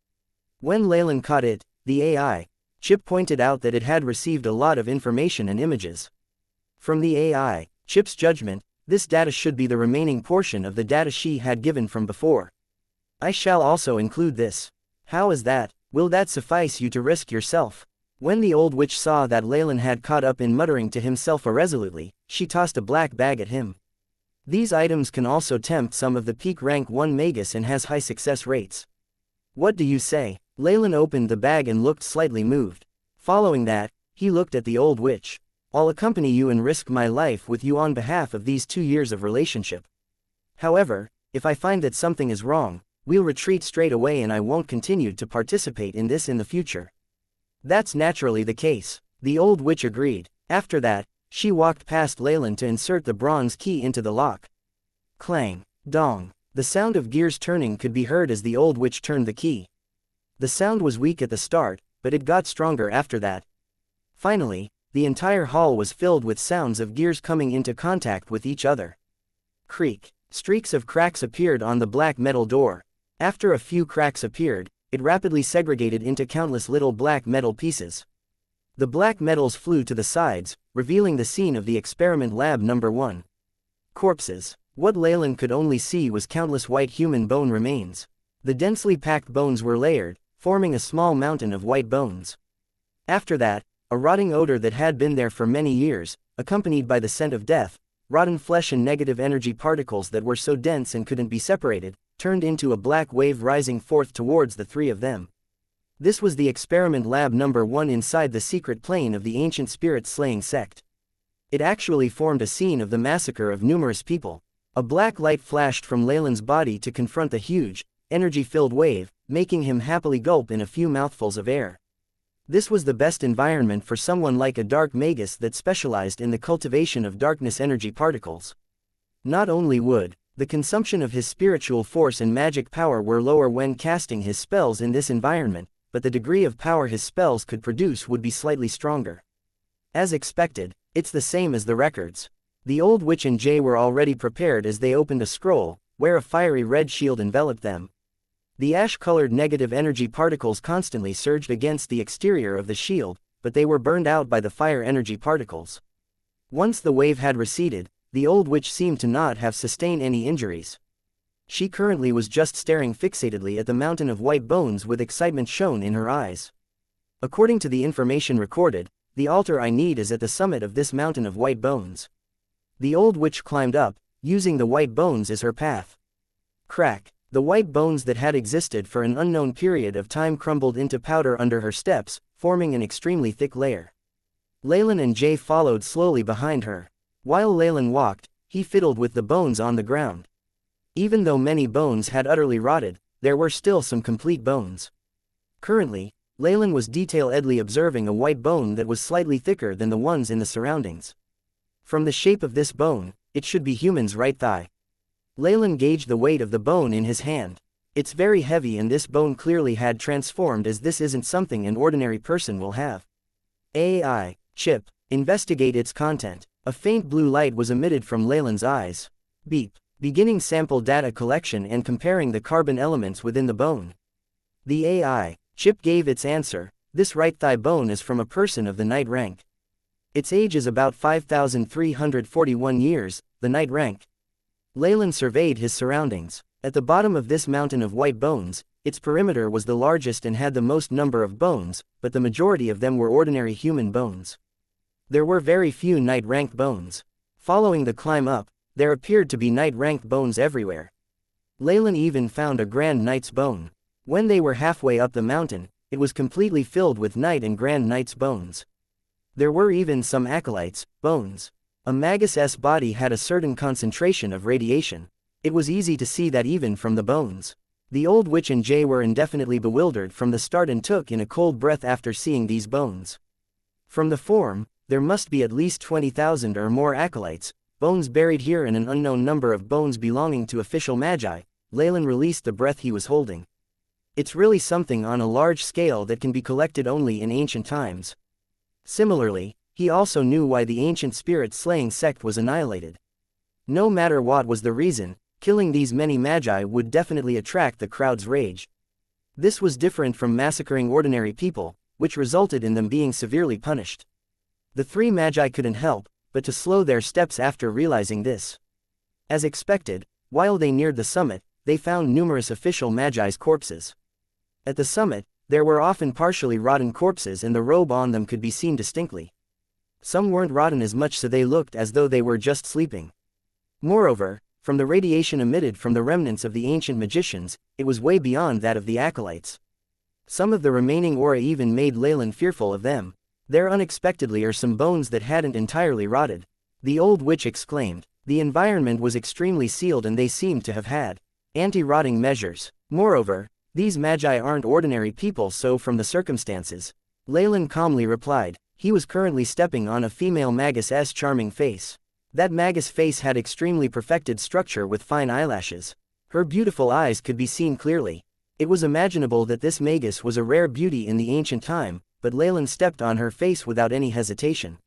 When Leylin caught it, the AI chip pointed out that it had received a lot of information and images. From the AI chip's judgment, this data should be the remaining portion of the data she had given from before. I shall also include this. How is that? Will that suffice you to risk yourself? When the old witch saw that Leylin had caught up in muttering to himself irresolutely, she tossed a black bag at him. These items can also tempt some of the peak rank 1 magus and has high success rates. What do you say? Leylin opened the bag and looked slightly moved. Following that, he looked at the old witch. I'll accompany you and risk my life with you on behalf of these 2 years of relationship. However, if I find that something is wrong, we'll retreat straight away and I won't continue to participate in this in the future. That's naturally the case. The old witch agreed. After that, she walked past Leylin to insert the bronze key into the lock. Clang. Dong. The sound of gears turning could be heard as the old witch turned the key. The sound was weak at the start, but it got stronger after that. Finally, the entire hall was filled with sounds of gears coming into contact with each other. Creak. Streaks of cracks appeared on the black metal door. After a few cracks appeared, it rapidly segregated into countless little black metal pieces. The black metals flew to the sides, revealing the scene of the experiment lab number 1. Corpses. What Leylin could only see was countless white human bone remains. The densely packed bones were layered, forming a small mountain of white bones. After that, a rotting odor that had been there for many years, accompanied by the scent of death, rotten flesh and negative energy particles that were so dense and couldn't be separated, turned into a black wave rising forth towards the three of them. This was the experiment lab number 1 inside the secret plane of the ancient spirit-slaying sect. It actually formed a scene of the massacre of numerous people. A black light flashed from Leylin's body to confront the huge, energy-filled wave, making him happily gulp in a few mouthfuls of air. This was the best environment for someone like a dark magus that specialized in the cultivation of darkness energy particles. Not only would the consumption of his spiritual force and magic power were lower when casting his spells in this environment, but the degree of power his spells could produce would be slightly stronger. As expected, it's the same as the records. The old witch and Jay were already prepared as they opened a scroll, where a fiery red shield enveloped them. The ash-colored negative energy particles constantly surged against the exterior of the shield, but they were burned out by the fire energy particles. Once the wave had receded, the old witch seemed to not have sustained any injuries. She currently was just staring fixatedly at the mountain of white bones with excitement shown in her eyes. According to the information recorded, the altar I need is at the summit of this mountain of white bones. The old witch climbed up, using the white bones as her path. Crack. The white bones that had existed for an unknown period of time crumbled into powder under her steps, forming an extremely thick layer. Leylin and Jay followed slowly behind her. While Leylin walked, he fiddled with the bones on the ground. Even though many bones had utterly rotted, there were still some complete bones. Currently, Leylin was detailedly observing a white bone that was slightly thicker than the ones in the surroundings. From the shape of this bone, it should be human's right thigh. Leylin gauged the weight of the bone in his hand. It's very heavy and this bone clearly had transformed, as this isn't something an ordinary person will have. AI. Chip. Investigate its content. A faint blue light was emitted from Leylin's eyes. Beep. Beginning sample data collection and comparing the carbon elements within the bone. The AI. Chip gave its answer. This right thigh bone is from a person of the knight rank. Its age is about 5,341 years, the knight rank. Leylin surveyed his surroundings. At the bottom of this mountain of white bones, its perimeter was the largest and had the most number of bones, but the majority of them were ordinary human bones. There were very few knight-ranked bones. Following the climb up, there appeared to be knight-ranked bones everywhere. Leylin even found a Grand Knight's bone. When they were halfway up the mountain, it was completely filled with Knight and Grand Knight's bones. There were even some acolytes' bones. A magus's body had a certain concentration of radiation. It was easy to see that even from the bones. The old witch and Jay were indefinitely bewildered from the start and took in a cold breath after seeing these bones. From the form, there must be at least 20,000 or more acolytes, bones buried here and an unknown number of bones belonging to official magi. Leylin released the breath he was holding. It's really something on a large scale that can be collected only in ancient times. Similarly, he also knew why the ancient spirit-slaying sect was annihilated. No matter what was the reason, killing these many magi would definitely attract the crowd's rage. This was different from massacring ordinary people, which resulted in them being severely punished. The three magi couldn't help but to slow their steps after realizing this. As expected, while they neared the summit, they found numerous official magi's corpses. At the summit, there were often partially rotten corpses and the robe on them could be seen distinctly. Some weren't rotten as much, so they looked as though they were just sleeping. Moreover, from the radiation emitted from the remnants of the ancient magicians, it was way beyond that of the acolytes. Some of the remaining aura even made Leylin fearful of them. There unexpectedly are some bones that hadn't entirely rotted. The old witch exclaimed. The environment was extremely sealed and they seemed to have had anti-rotting measures. Moreover, these magi aren't ordinary people, so from the circumstances, Leylin calmly replied. He was currently stepping on a female magus's charming face. That magus face had extremely perfected structure with fine eyelashes. Her beautiful eyes could be seen clearly. It was imaginable that this magus was a rare beauty in the ancient time, but Leylin stepped on her face without any hesitation.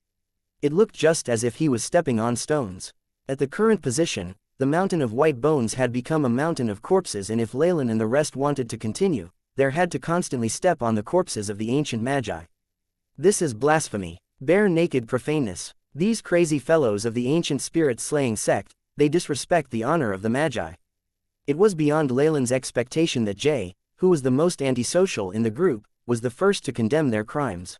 It looked just as if he was stepping on stones. At the current position, the mountain of white bones had become a mountain of corpses, and if Leylin and the rest wanted to continue, they had to constantly step on the corpses of the ancient magi. This is blasphemy. Bare naked profaneness. These crazy fellows of the ancient spirit-slaying sect, they disrespect the honor of the magi. It was beyond Leylin's expectation that Jay, who was the most antisocial in the group, was the first to condemn their crimes.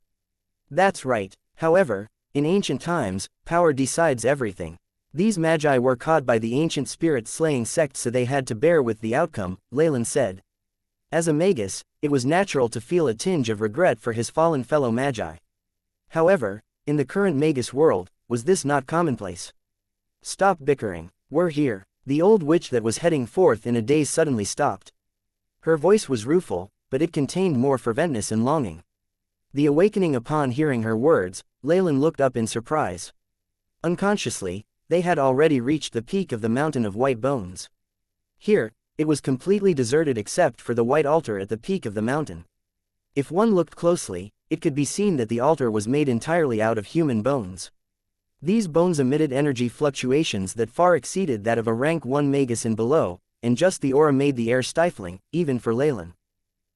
That's right. However, in ancient times, power decides everything. These magi were caught by the ancient spirit-slaying sect, so they had to bear with the outcome, Leylin said. As a magus, it was natural to feel a tinge of regret for his fallen fellow magi. However, in the current magus world, was this not commonplace? Stop bickering. We're here. The old witch that was heading forth in a daze suddenly stopped. Her voice was rueful, but it contained more ferventness and longing. The awakening upon hearing her words, Leylin looked up in surprise. Unconsciously, they had already reached the peak of the mountain of white bones. Here, it was completely deserted except for the white altar at the peak of the mountain. If one looked closely, it could be seen that the altar was made entirely out of human bones. These bones emitted energy fluctuations that far exceeded that of a rank 1 magus and below, and just the aura made the air stifling, even for Leylin.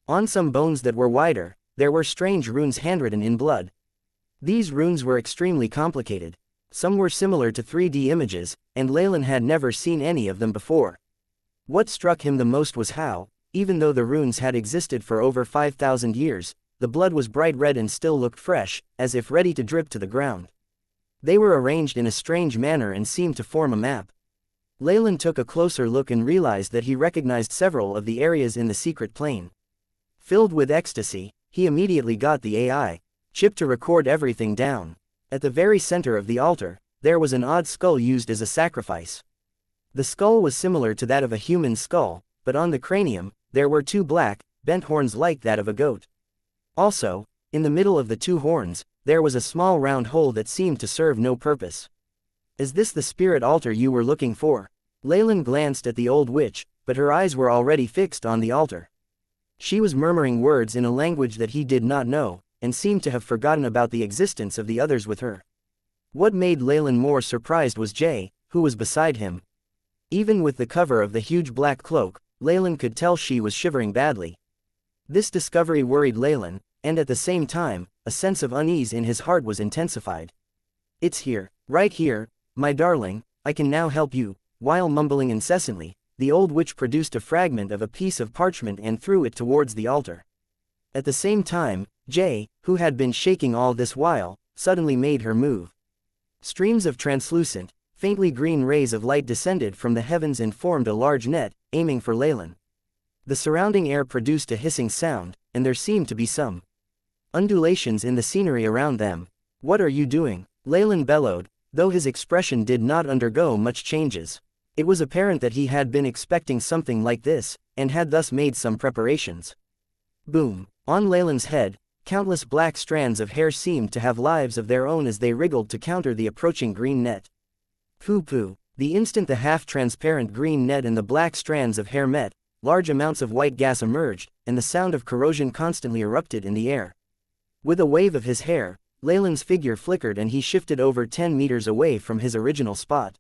On some bones that were wider, there were strange runes handwritten in blood. These runes were extremely complicated. Some were similar to 3D images, and Leylin had never seen any of them before. What struck him the most was how, even though the runes had existed for over 5,000 years, the blood was bright red and still looked fresh, as if ready to drip to the ground. They were arranged in a strange manner and seemed to form a map. Leylin took a closer look and realized that he recognized several of the areas in the secret plane. Filled with ecstasy, he immediately got the AI chip to record everything down. At the very center of the altar, there was an odd skull used as a sacrifice. The skull was similar to that of a human skull, but on the cranium, there were two black, bent horns like that of a goat. Also, in the middle of the two horns, there was a small round hole that seemed to serve no purpose. Is this the spirit altar you were looking for? Leylin glanced at the old witch, but her eyes were already fixed on the altar. She was murmuring words in a language that he did not know, and seemed to have forgotten about the existence of the others with her. What made Leylin more surprised was Jay, who was beside him. Even with the cover of the huge black cloak, Leylin could tell she was shivering badly. This discovery worried Leylin, and at the same time, a sense of unease in his heart was intensified. It's here, right here, my darling, I can now help you. While mumbling incessantly, the old witch produced a fragment of a piece of parchment and threw it towards the altar. At the same time, Jay, who had been shaking all this while, suddenly made her move. Streams of translucent, faintly green rays of light descended from the heavens and formed a large net, aiming for Leylin. The surrounding air produced a hissing sound, and there seemed to be some undulations in the scenery around them. What are you doing? Leylin bellowed, though his expression did not undergo much changes. It was apparent that he had been expecting something like this, and had thus made some preparations. Boom! On Leylin's head, countless black strands of hair seemed to have lives of their own as they wriggled to counter the approaching green net. Pooh-pooh! The instant the half-transparent green net and the black strands of hair met, large amounts of white gas emerged, and the sound of corrosion constantly erupted in the air. With a wave of his hair, Leylin's figure flickered and he shifted over 10 meters away from his original spot.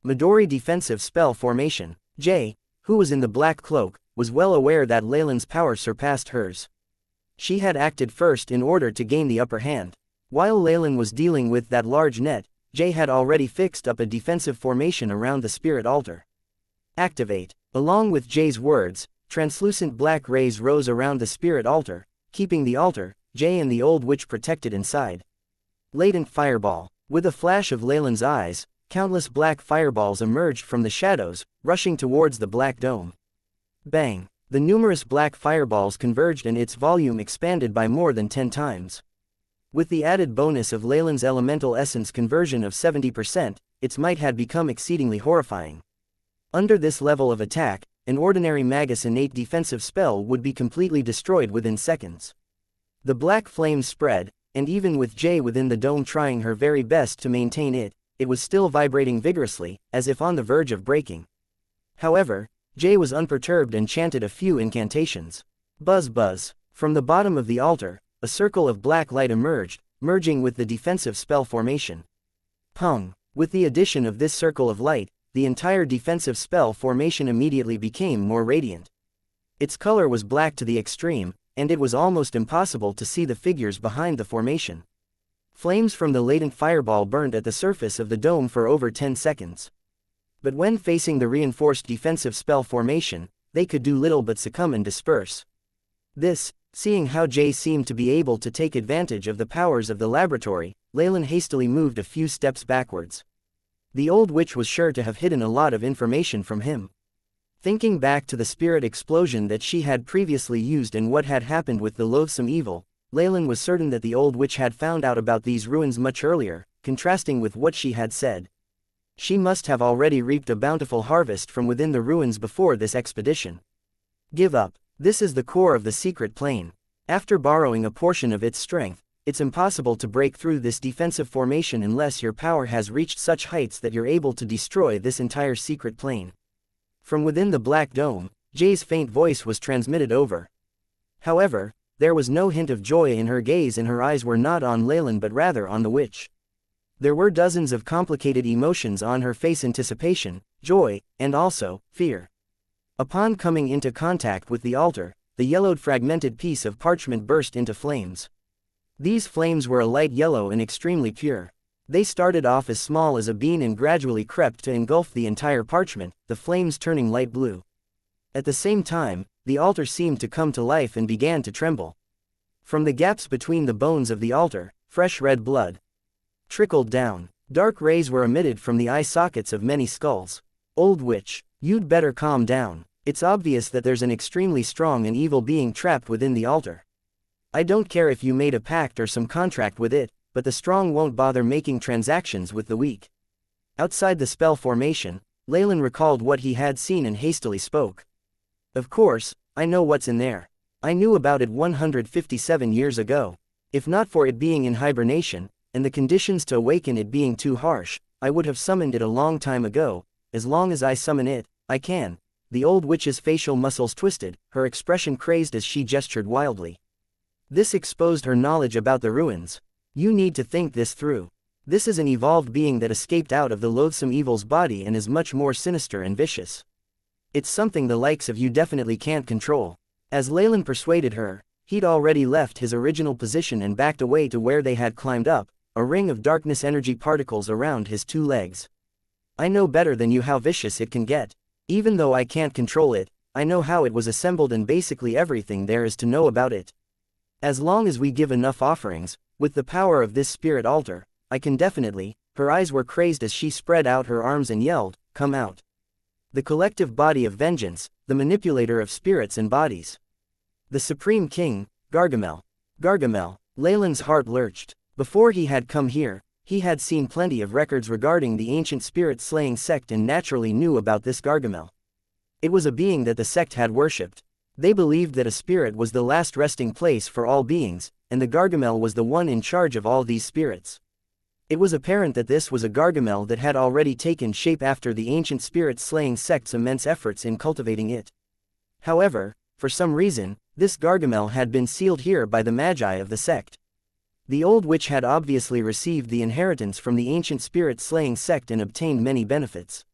Midori defensive spell formation. Jay, who was in the black cloak, was well aware that Leylin's power surpassed hers. She had acted first in order to gain the upper hand. While Leylin was dealing with that large net, Jay had already fixed up a defensive formation around the spirit altar. Activate. Along with Jay's words, translucent black rays rose around the spirit altar, keeping the altar, Jay and the old witch protected inside. Latent fireball. With a flash of Leylin's eyes, countless black fireballs emerged from the shadows, rushing towards the black dome. Bang! The numerous black fireballs converged and its volume expanded by more than 10 times. With the added bonus of Leylin's elemental essence conversion of 70%, its might had become exceedingly horrifying. Under this level of attack, an ordinary magus innate defensive spell would be completely destroyed within seconds. The black flames spread, and even with Jay within the dome trying her very best to maintain it, it was still vibrating vigorously, as if on the verge of breaking. However, Jay was unperturbed and chanted a few incantations. Buzz buzz. From the bottom of the altar, a circle of black light emerged, merging with the defensive spell formation. Pung. With the addition of this circle of light, the entire defensive spell formation immediately became more radiant. Its color was black to the extreme, and it was almost impossible to see the figures behind the formation. Flames from the latent fireball burned at the surface of the dome for over 10 seconds. But when facing the reinforced defensive spell formation, they could do little but succumb and disperse. This, seeing how Jay seemed to be able to take advantage of the powers of the laboratory, Leylin hastily moved a few steps backwards. The old witch was sure to have hidden a lot of information from him. Thinking back to the spirit explosion that she had previously used and what had happened with the loathsome evil, Leylin was certain that the old witch had found out about these ruins much earlier, contrasting with what she had said. She must have already reaped a bountiful harvest from within the ruins before this expedition. Give up. This is the core of the secret plane. After borrowing a portion of its strength, it's impossible to break through this defensive formation unless your power has reached such heights that you're able to destroy this entire secret plane. From within the black dome, Jay's faint voice was transmitted over. However, there was no hint of joy in her gaze, and her eyes were not on Leylin but rather on the witch. There were dozens of complicated emotions on her face: anticipation, joy, and also fear. Upon coming into contact with the altar, the yellowed fragmented piece of parchment burst into flames. These flames were a light yellow and extremely pure. They started off as small as a bean and gradually crept to engulf the entire parchment, the flames turning light blue. At the same time, the altar seemed to come to life and began to tremble. From the gaps between the bones of the altar, fresh red blood trickled down. Dark rays were emitted from the eye sockets of many skulls. Old witch, you'd better calm down. It's obvious that there's an extremely strong and evil being trapped within the altar. I don't care if you made a pact or some contract with it, but the strong won't bother making transactions with the weak. Outside the spell formation, Leylin recalled what he had seen and hastily spoke. Of course, I know what's in there. I knew about it 157 years ago. If not for it being in hibernation, and the conditions to awaken it being too harsh, I would have summoned it a long time ago. As long as I summon it, I can. The old witch's facial muscles twisted, her expression crazed as she gestured wildly. This exposed her knowledge about the ruins. You need to think this through. This is an evolved being that escaped out of the loathsome evil's body and is much more sinister and vicious. It's something the likes of you definitely can't control. As Leylin persuaded her, he'd already left his original position and backed away to where they had climbed up, a ring of darkness energy particles around his two legs. I know better than you how vicious it can get. Even though I can't control it, I know how it was assembled and basically everything there is to know about it. As long as we give enough offerings, with the power of this spirit altar, I can definitely. Her eyes were crazed as she spread out her arms and yelled, "Come out." The collective body of vengeance, the manipulator of spirits and bodies. The Supreme King, Gargamel. Gargamel. Leylin's heart lurched. Before he had come here, he had seen plenty of records regarding the ancient spirit-slaying sect and naturally knew about this Gargamel. It was a being that the sect had worshipped. They believed that a spirit was the last resting place for all beings, and the Gargamel was the one in charge of all these spirits. It was apparent that this was a Gargamel that had already taken shape after the ancient spirit-slaying sect's immense efforts in cultivating it. However, for some reason, this Gargamel had been sealed here by the magi of the sect. The old witch had obviously received the inheritance from the ancient spirit-slaying sect and obtained many benefits.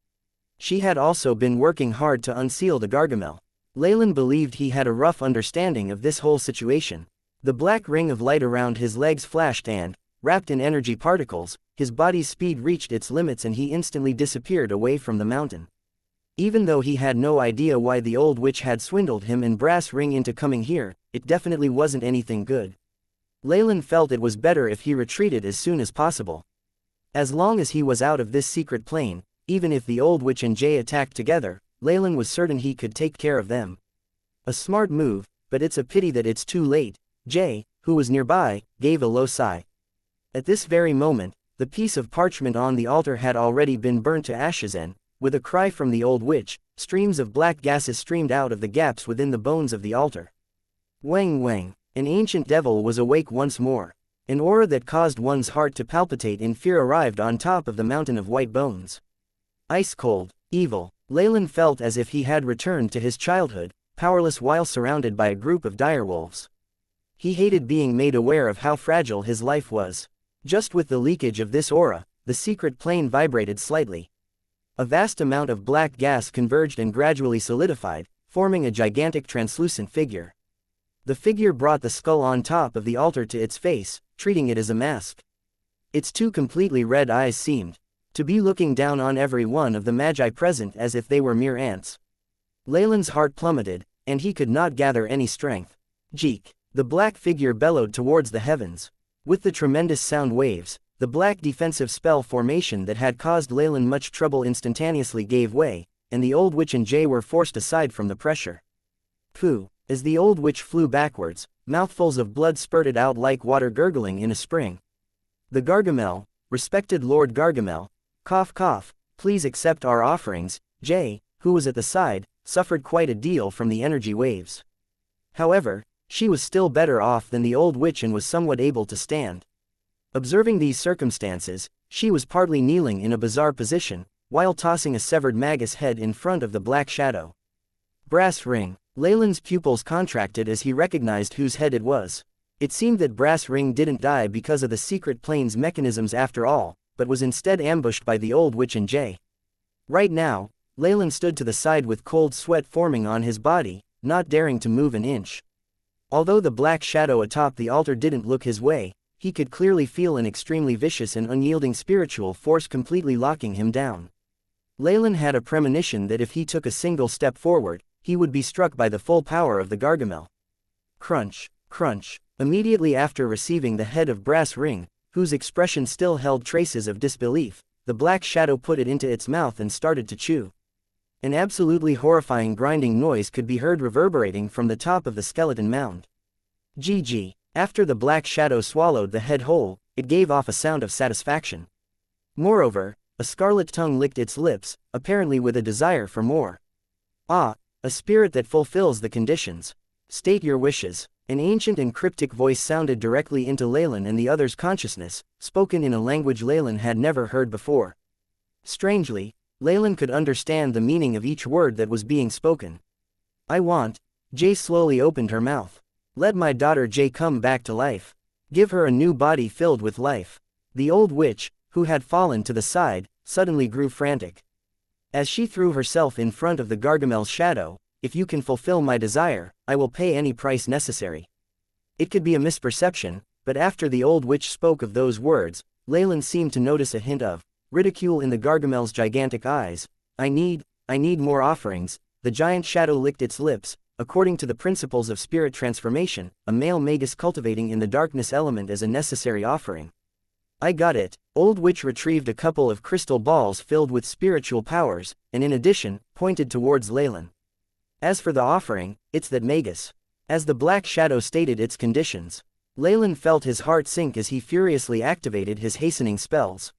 She had also been working hard to unseal the Gargamel. Leylin believed he had a rough understanding of this whole situation. The black ring of light around his legs flashed and, wrapped in energy particles, his body's speed reached its limits and he instantly disappeared away from the mountain. Even though he had no idea why the old witch had swindled him and brass ring into coming here, it definitely wasn't anything good. Leylin felt it was better if he retreated as soon as possible. As long as he was out of this secret plane, even if the old witch and Jay attacked together, Leylin was certain he could take care of them. A smart move, but it's a pity that it's too late. Jay, who was nearby, gave a low sigh. At this very moment, the piece of parchment on the altar had already been burnt to ashes and, with a cry from the old witch, streams of black gases streamed out of the gaps within the bones of the altar. Wang wang. An ancient devil was awake once more. An aura that caused one's heart to palpitate in fear arrived on top of the mountain of white bones. Ice cold, evil, Leylin felt as if he had returned to his childhood, powerless while surrounded by a group of direwolves. He hated being made aware of how fragile his life was. Just with the leakage of this aura, the secret plane vibrated slightly. A vast amount of black gas converged and gradually solidified, forming a gigantic translucent figure. The figure brought the skull on top of the altar to its face, treating it as a mask. Its two completely red eyes seemed to be looking down on every one of the magi present as if they were mere ants. Leylin's heart plummeted, and he could not gather any strength. Jeek! The black figure bellowed towards the heavens. With the tremendous sound waves, the black defensive spell formation that had caused Leylin much trouble instantaneously gave way, and the old witch and Jay were forced aside from the pressure. Pooh! As the old witch flew backwards, mouthfuls of blood spurted out like water gurgling in a spring. The Gargamel, respected Lord Gargamel, cough cough, please accept our offerings. Jay, who was at the side, suffered quite a deal from the energy waves. However, she was still better off than the old witch and was somewhat able to stand. Observing these circumstances, she was partly kneeling in a bizarre position, while tossing a severed magus head in front of the black shadow. Brass ring. Leylin's pupils contracted as he recognized whose head it was. It seemed that Brass Ring didn't die because of the secret plane's mechanisms after all, but was instead ambushed by the old witch and Jay. Right now, Leylin stood to the side with cold sweat forming on his body, not daring to move an inch. Although the black shadow atop the altar didn't look his way, he could clearly feel an extremely vicious and unyielding spiritual force completely locking him down. Leylin had a premonition that if he took a single step forward, he would be struck by the full power of the Gargamel. Crunch, crunch. Immediately after receiving the head of Brass Ring, whose expression still held traces of disbelief, the black shadow put it into its mouth and started to chew. An absolutely horrifying grinding noise could be heard reverberating from the top of the skeleton mound. GG. After the black shadow swallowed the head whole, it gave off a sound of satisfaction. Moreover, a scarlet tongue licked its lips, apparently with a desire for more. Ah! A spirit that fulfills the conditions. State your wishes. An ancient and cryptic voice sounded directly into Leylin and the other's consciousness, spoken in a language Leylin had never heard before. Strangely, Leylin could understand the meaning of each word that was being spoken. I want. Jay slowly opened her mouth. Let my daughter Jay come back to life. Give her a new body filled with life. The old witch, who had fallen to the side, suddenly grew frantic. As she threw herself in front of the Gargamel's shadow, if you can fulfill my desire, I will pay any price necessary. It could be a misperception, but after the old witch spoke of those words, Leylin seemed to notice a hint of ridicule in the Gargamel's gigantic eyes. I need more offerings. The giant shadow licked its lips. According to the principles of spirit transformation, a male magus cultivating in the darkness element as a necessary offering. I got it. Old witch retrieved a couple of crystal balls filled with spiritual powers, and in addition, pointed towards Leylin. As for the offering, it's that magus. As the black shadow stated its conditions, Leylin felt his heart sink as he furiously activated his hastening spells.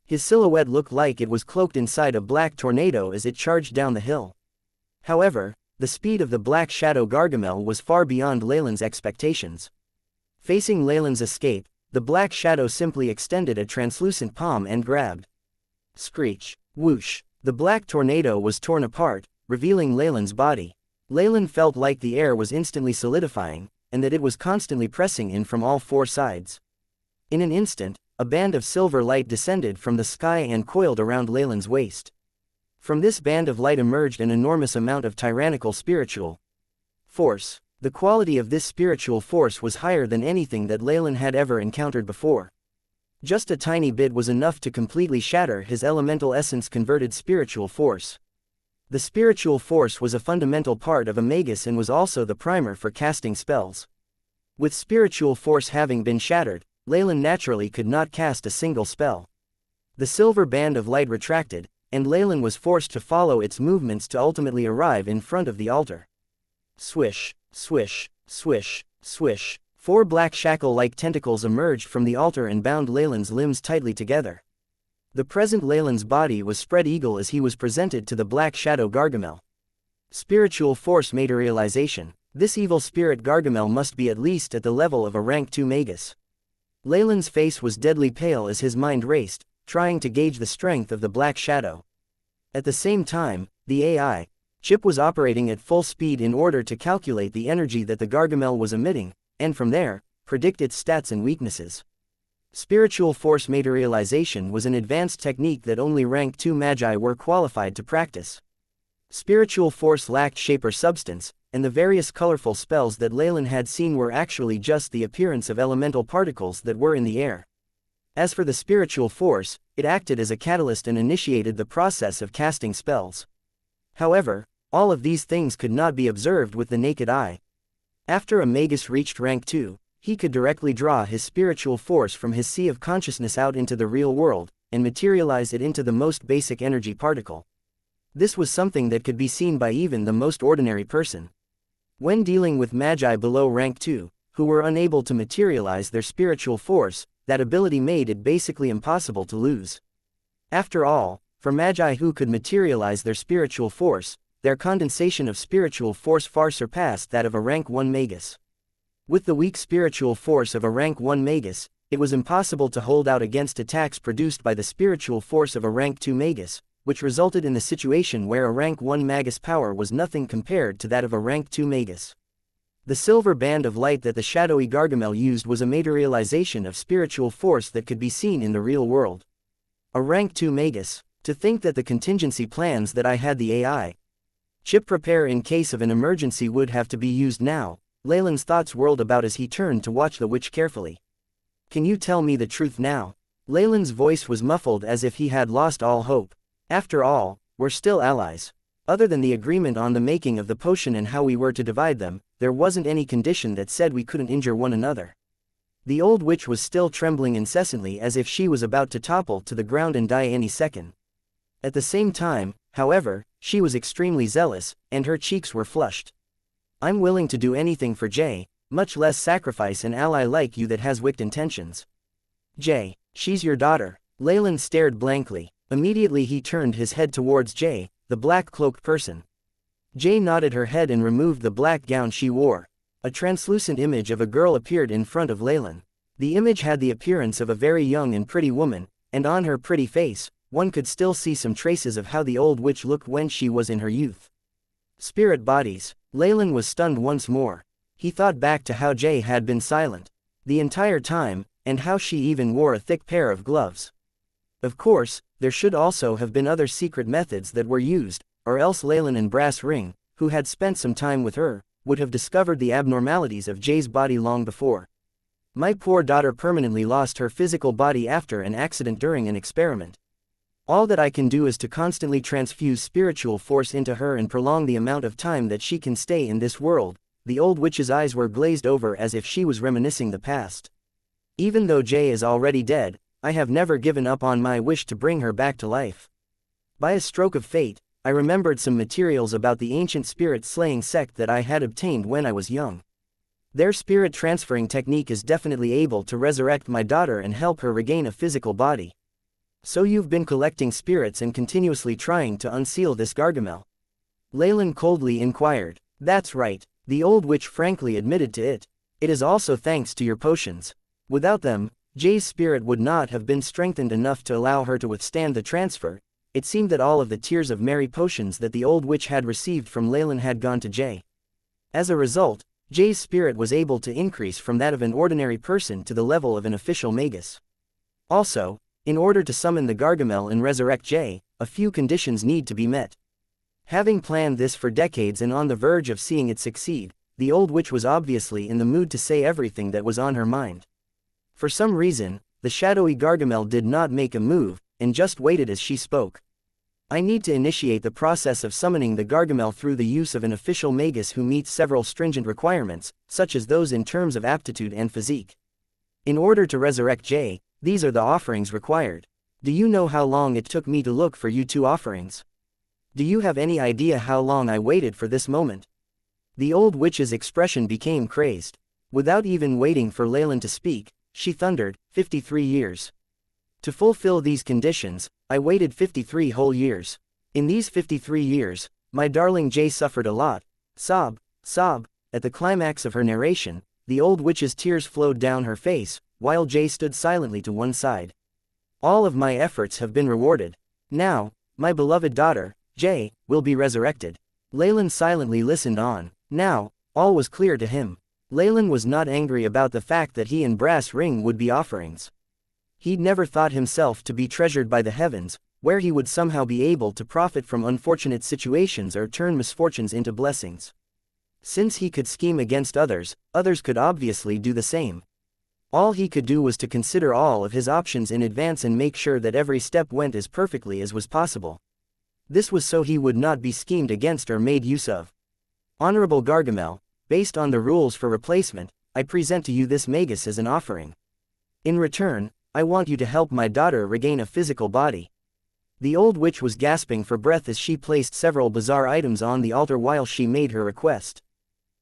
His silhouette looked like it was cloaked inside a black tornado as it charged down the hill. However, the speed of the black shadow Gargamel was far beyond Leylin's expectations. Facing Leylin's escape, the black shadow simply extended a translucent palm and grabbed. Screech. Whoosh. The black tornado was torn apart, revealing Leylin's body. Leylin felt like the air was instantly solidifying, and that it was constantly pressing in from all four sides. In an instant, a band of silver light descended from the sky and coiled around Leylin's waist. From this band of light emerged an enormous amount of tyrannical spiritual force. The quality of this spiritual force was higher than anything that Leylin had ever encountered before. Just a tiny bit was enough to completely shatter his elemental essence converted spiritual force. The spiritual force was a fundamental part of a magus and was also the primer for casting spells. With spiritual force having been shattered, Leylin naturally could not cast a single spell. The silver band of light retracted, and Leylin was forced to follow its movements to ultimately arrive in front of the altar. Swish. Swish, swish, swish. 4 black shackle-like tentacles emerged from the altar and bound Leylin's limbs tightly together. The present Leylin's body was spread eagle as he was presented to the black shadow Gargamel. Spiritual force made a realization. This evil spirit Gargamel must be at least at the level of a rank 2 magus. Leylin's face was deadly pale as his mind raced, trying to gauge the strength of the black shadow. At the same time, the AI chip was operating at full speed in order to calculate the energy that the Gargamel was emitting, and from there, predict its stats and weaknesses. Spiritual force materialization was an advanced technique that only rank 2 magi were qualified to practice. Spiritual force lacked shape or substance, and the various colorful spells that Leylin had seen were actually just the appearance of elemental particles that were in the air. As for the spiritual force, it acted as a catalyst and initiated the process of casting spells. However, all of these things could not be observed with the naked eye. After a magus reached rank 2, he could directly draw his spiritual force from his sea of consciousness out into the real world, and materialize it into the most basic energy particle. This was something that could be seen by even the most ordinary person. When dealing with magi below rank 2, who were unable to materialize their spiritual force, that ability made it basically impossible to lose. After all, for magi who could materialize their spiritual force, their condensation of spiritual force far surpassed that of a rank 1 magus. With the weak spiritual force of a rank 1 magus, it was impossible to hold out against attacks produced by the spiritual force of a rank 2 magus, which resulted in the situation where a rank 1 magus power was nothing compared to that of a rank 2 magus. The silver band of light that the shadowy Gargamel used was a materialization of spiritual force that could be seen in the real world. A rank 2 magus, to think that the contingency plans that I had the AI chip prepare in case of an emergency would have to be used now. Leylin's thoughts whirled about as he turned to watch the witch carefully. Can you tell me the truth now? Leylin's voice was muffled as if he had lost all hope. After all, we're still allies. Other than the agreement on the making of the potion and how we were to divide them, there wasn't any condition that said we couldn't injure one another. The old witch was still trembling incessantly as if she was about to topple to the ground and die any second. At the same time, however, she was extremely zealous, and her cheeks were flushed. I'm willing to do anything for Jay, much less sacrifice an ally like you that has wicked intentions. Jay, she's your daughter. Leylin stared blankly. Immediately he turned his head towards Jay, the black-cloaked person. Jay nodded her head and removed the black gown she wore. A translucent image of a girl appeared in front of Leylin. The image had the appearance of a very young and pretty woman, and on her pretty face, one could still see some traces of how the old witch looked when she was in her youth. Spirit bodies. Leylin was stunned once more. He thought back to how Jay had been silent the entire time, and how she even wore a thick pair of gloves. Of course, there should also have been other secret methods that were used, or else Leylin and Brass Ring, who had spent some time with her, would have discovered the abnormalities of Jay's body long before. My poor daughter permanently lost her physical body after an accident during an experiment. All that I can do is to constantly transfuse spiritual force into her and prolong the amount of time that she can stay in this world. The old witch's eyes were glazed over as if she was reminiscing the past. Even though Jay is already dead, I have never given up on my wish to bring her back to life. By a stroke of fate, I remembered some materials about the ancient spirit-slaying sect that I had obtained when I was young. Their spirit-transferring technique is definitely able to resurrect my daughter and help her regain a physical body. So you've been collecting spirits and continuously trying to unseal this Gargamel? Leylin coldly inquired. That's right, the old witch frankly admitted to it. It is also thanks to your potions. Without them, Jay's spirit would not have been strengthened enough to allow her to withstand the transfer. It seemed that all of the Tears of Mary potions that the old witch had received from Leylin had gone to Jay. As a result, Jay's spirit was able to increase from that of an ordinary person to the level of an official magus. Also, in order to summon the Gargamel and resurrect Jay, a few conditions need to be met. Having planned this for decades and on the verge of seeing it succeed, the old witch was obviously in the mood to say everything that was on her mind. For some reason, the shadowy Gargamel did not make a move, and just waited as she spoke. I need to initiate the process of summoning the Gargamel through the use of an official magus who meets several stringent requirements, such as those in terms of aptitude and physique. In order to resurrect Jay, these are the offerings required. Do you know how long it took me to look for you 2 offerings? Do you have any idea how long I waited for this moment? The old witch's expression became crazed. Without even waiting for Leylin to speak, she thundered, 53 years. To fulfill these conditions, I waited 53 whole years. In these 53 years, my darling Jay suffered a lot. Sob, sob. At the climax of her narration, the old witch's tears flowed down her face, while Jay stood silently to one side. All of my efforts have been rewarded. Now, my beloved daughter, Jay, will be resurrected. Leylin silently listened on. Now, all was clear to him. Leylin was not angry about the fact that he and Brass Ring would be offerings. He'd never thought himself to be treasured by the heavens, where he would somehow be able to profit from unfortunate situations or turn misfortunes into blessings. Since he could scheme against others, others could obviously do the same. All he could do was to consider all of his options in advance and make sure that every step went as perfectly as was possible. This was so he would not be schemed against or made use of. Honorable Gargamel, based on the rules for replacement, I present to you this magus as an offering. In return, I want you to help my daughter regain a physical body. The old witch was gasping for breath as she placed several bizarre items on the altar while she made her request.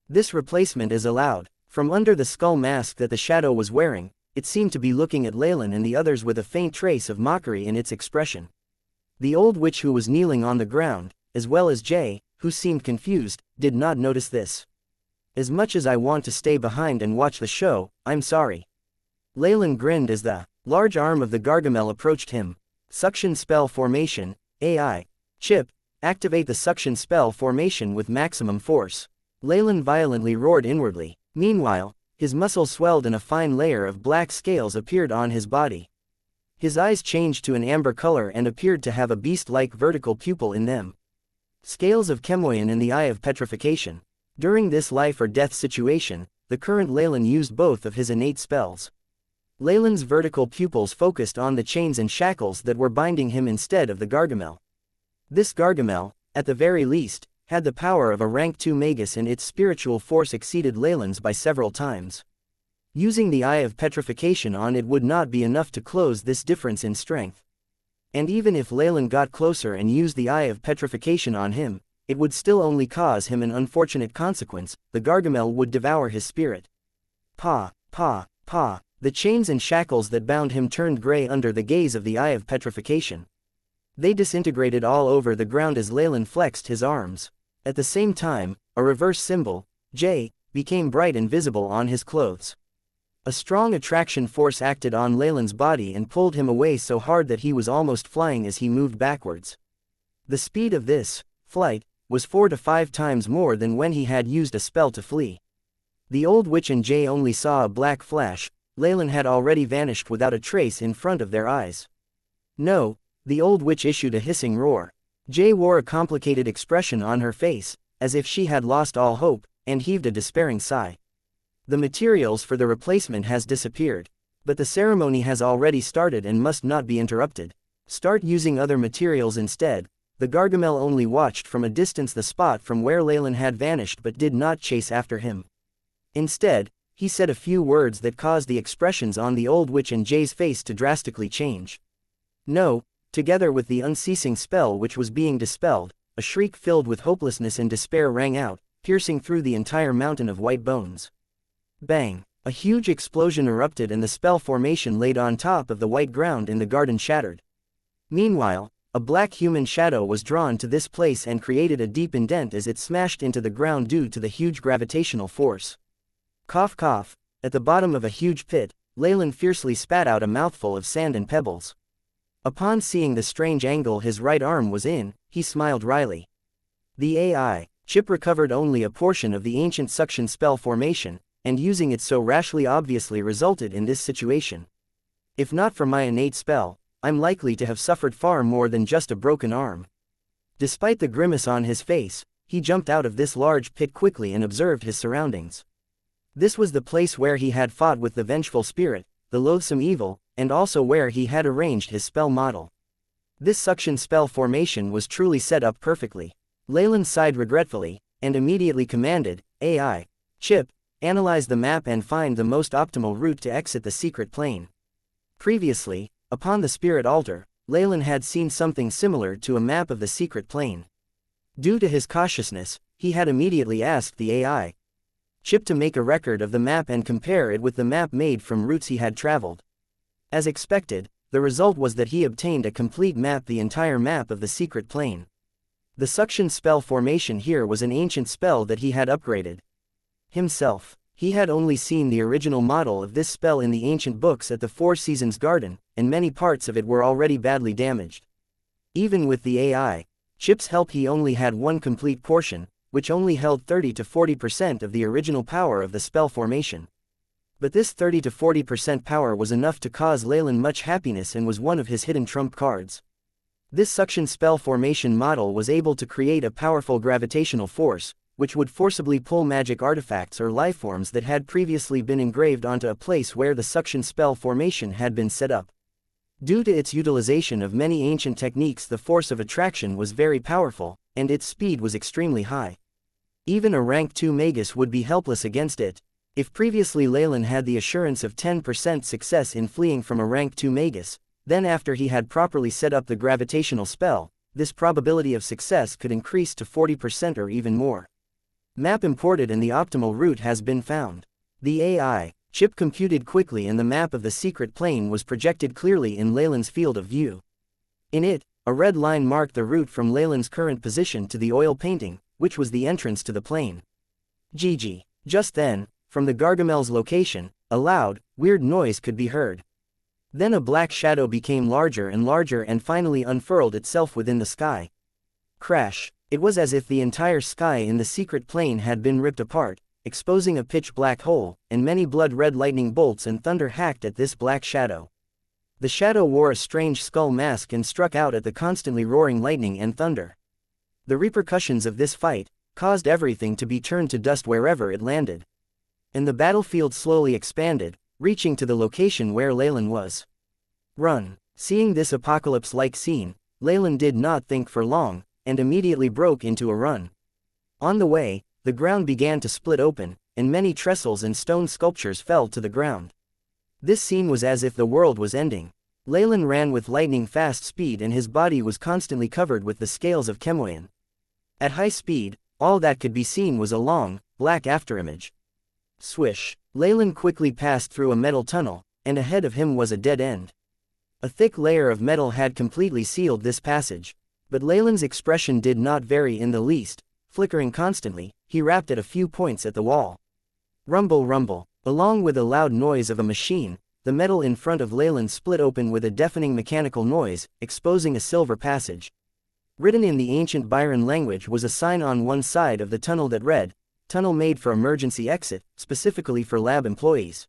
This replacement is allowed. From under the skull mask that the shadow was wearing, it seemed to be looking at Leylin and the others with a faint trace of mockery in its expression. The old witch who was kneeling on the ground, as well as Jay, who seemed confused, did not notice this. As much as I want to stay behind and watch the show, I'm sorry. Leylin grinned as the large arm of the Gargamel approached him. Suction spell formation, AI. Chip, activate the suction spell formation with maximum force. Leylin violently roared inwardly. Meanwhile, his muscles swelled and a fine layer of black scales appeared on his body. His eyes changed to an amber color and appeared to have a beast-like vertical pupil in them. Scales of Chemoyan in the eye of petrification. During this life or death situation, the current Leylin used both of his innate spells. Leylin's vertical pupils focused on the chains and shackles that were binding him instead of the Gargamel. This Gargamel, at the very least, had the power of a rank 2 magus and its spiritual force exceeded Leylin's by several times. Using the Eye of Petrification on it would not be enough to close this difference in strength. And even if Leylin got closer and used the Eye of Petrification on him, it would still only cause him an unfortunate consequence: the Gargamel would devour his spirit. Pa, pa, pa. The chains and shackles that bound him turned gray under the gaze of the Eye of Petrification. They disintegrated all over the ground as Leylin flexed his arms. At the same time, a reverse symbol, J, became bright and visible on his clothes. A strong attraction force acted on Leylin's body and pulled him away so hard that he was almost flying as he moved backwards. The speed of this flight was 4 to 5 times more than when he had used a spell to flee. The old witch and Jay only saw a black flash. Leylin had already vanished without a trace in front of their eyes. No, the old witch issued a hissing roar. Jay wore a complicated expression on her face, as if she had lost all hope, and heaved a despairing sigh. The materials for the replacement has disappeared. But the ceremony has already started and must not be interrupted. Start using other materials instead. The Gargamel only watched from a distance the spot from where Leylin had vanished but did not chase after him. Instead, he said a few words that caused the expressions on the old witch and Jay's face to drastically change. No, together with the unceasing spell which was being dispelled, a shriek filled with hopelessness and despair rang out, piercing through the entire mountain of white bones. Bang! A huge explosion erupted and the spell formation laid on top of the white ground in the garden shattered. Meanwhile, a black human shadow was drawn to this place and created a deep indent as it smashed into the ground due to the huge gravitational force. Cough cough, at the bottom of a huge pit, Leylin fiercely spat out a mouthful of sand and pebbles. Upon seeing the strange angle his right arm was in, he smiled wryly. The AI chip recovered only a portion of the ancient suction spell formation, and using it so rashly obviously resulted in this situation. If not for my innate spell, I'm likely to have suffered far more than just a broken arm. Despite the grimace on his face, he jumped out of this large pit quickly and observed his surroundings. This was the place where he had fought with the vengeful spirit, the loathsome evil, and also where he had arranged his spell model. This suction spell formation was truly set up perfectly. Leylin sighed regretfully, and immediately commanded, AI, chip, analyze the map and find the most optimal route to exit the secret plane. Previously, upon the spirit altar, Leylin had seen something similar to a map of the secret plane. Due to his cautiousness, he had immediately asked the AI chip to make a record of the map and compare it with the map made from routes he had traveled. As expected, the result was that he obtained a complete map, the entire map of the secret plane. The suction spell formation here was an ancient spell that he had upgraded. Himself, he had only seen the original model of this spell in the ancient books at the Four Seasons Garden, and many parts of it were already badly damaged. Even with the AI Chip's help he only had one complete portion, which only held 30 to 40% of the original power of the spell formation. But this 30 to 40% power was enough to cause Leylin much happiness and was one of his hidden trump cards. This suction spell formation model was able to create a powerful gravitational force, which would forcibly pull magic artifacts or lifeforms that had previously been engraved onto a place where the suction spell formation had been set up. Due to its utilization of many ancient techniques, the force of attraction was very powerful, and its speed was extremely high. Even a rank 2 magus would be helpless against it. If previously Leylin had the assurance of 10% success in fleeing from a rank 2 magus, then after he had properly set up the gravitational spell, this probability of success could increase to 40% or even more. Map imported and the optimal route has been found. The AI chip computed quickly and the map of the secret plane was projected clearly in Leylin's field of view. In it, a red line marked the route from Leylin's current position to the oil painting, which was the entrance to the plane. GG. Just then, from the Gargamel's location, a loud, weird noise could be heard. Then a black shadow became larger and finally unfurled itself within the sky. Crash. It was as if the entire sky in the secret plane had been ripped apart, exposing a pitch-black hole, and many blood-red lightning bolts and thunder hacked at this black shadow. The shadow wore a strange skull mask and struck out at the constantly roaring lightning and thunder. The repercussions of this fight caused everything to be turned to dust wherever it landed. And the battlefield slowly expanded, reaching to the location where Leylin was. Run. Seeing this apocalypse-like scene, Leylin did not think for long, and immediately broke into a run. On the way, the ground began to split open, and many trestles and stone sculptures fell to the ground. This scene was as if the world was ending. Leylin ran with lightning-fast speed and his body was constantly covered with the scales of Chemoyan. At high speed, all that could be seen was a long, black afterimage. Swish. Leylin quickly passed through a metal tunnel, and ahead of him was a dead end. A thick layer of metal had completely sealed this passage. But Leylin's expression did not vary in the least, flickering constantly. He rapped at a few points at the wall. Rumble rumble. Along with a loud noise of a machine, the metal in front of Leylin split open with a deafening mechanical noise, exposing a silver passage. Written in the ancient Byron language was a sign on one side of the tunnel that read, "Tunnel made for emergency exit, specifically for lab employees."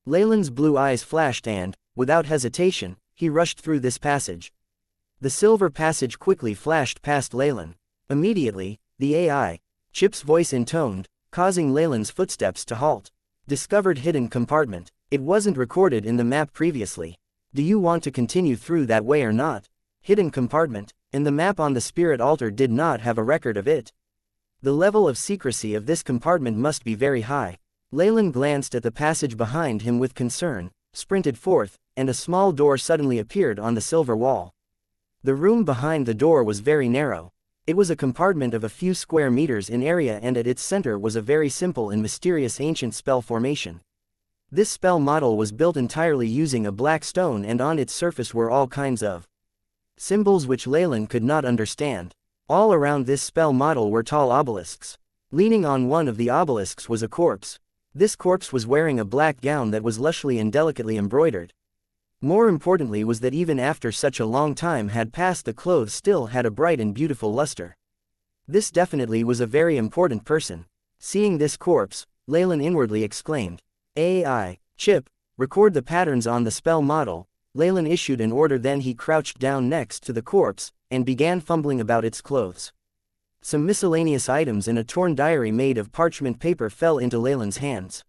Leylin's blue eyes flashed and, without hesitation, he rushed through this passage. The silver passage quickly flashed past Leylin. Immediately, the AI chip's voice intoned, causing Leylin's footsteps to halt. Discovered hidden compartment. It wasn't recorded in the map previously. Do you want to continue through that way or not? Hidden compartment, and the map on the spirit altar did not have a record of it. The level of secrecy of this compartment must be very high. Leylin glanced at the passage behind him with concern, sprinted forth, and a small door suddenly appeared on the silver wall. The room behind the door was very narrow. It was a compartment of a few square meters in area and at its center was a very simple and mysterious ancient spell formation. This spell model was built entirely using a black stone and on its surface were all kinds of symbols which Leylin could not understand. All around this spell model were tall obelisks. Leaning on one of the obelisks was a corpse. This corpse was wearing a black gown that was lushly and delicately embroidered. More importantly was that even after such a long time had passed, the clothes still had a bright and beautiful luster. This definitely was a very important person. Seeing this corpse, Leylin inwardly exclaimed, "AI, chip, record the patterns on the spell model." Leylin issued an order, then he crouched down next to the corpse, and began fumbling about its clothes. Some miscellaneous items and a torn diary made of parchment paper fell into Leylin's hands.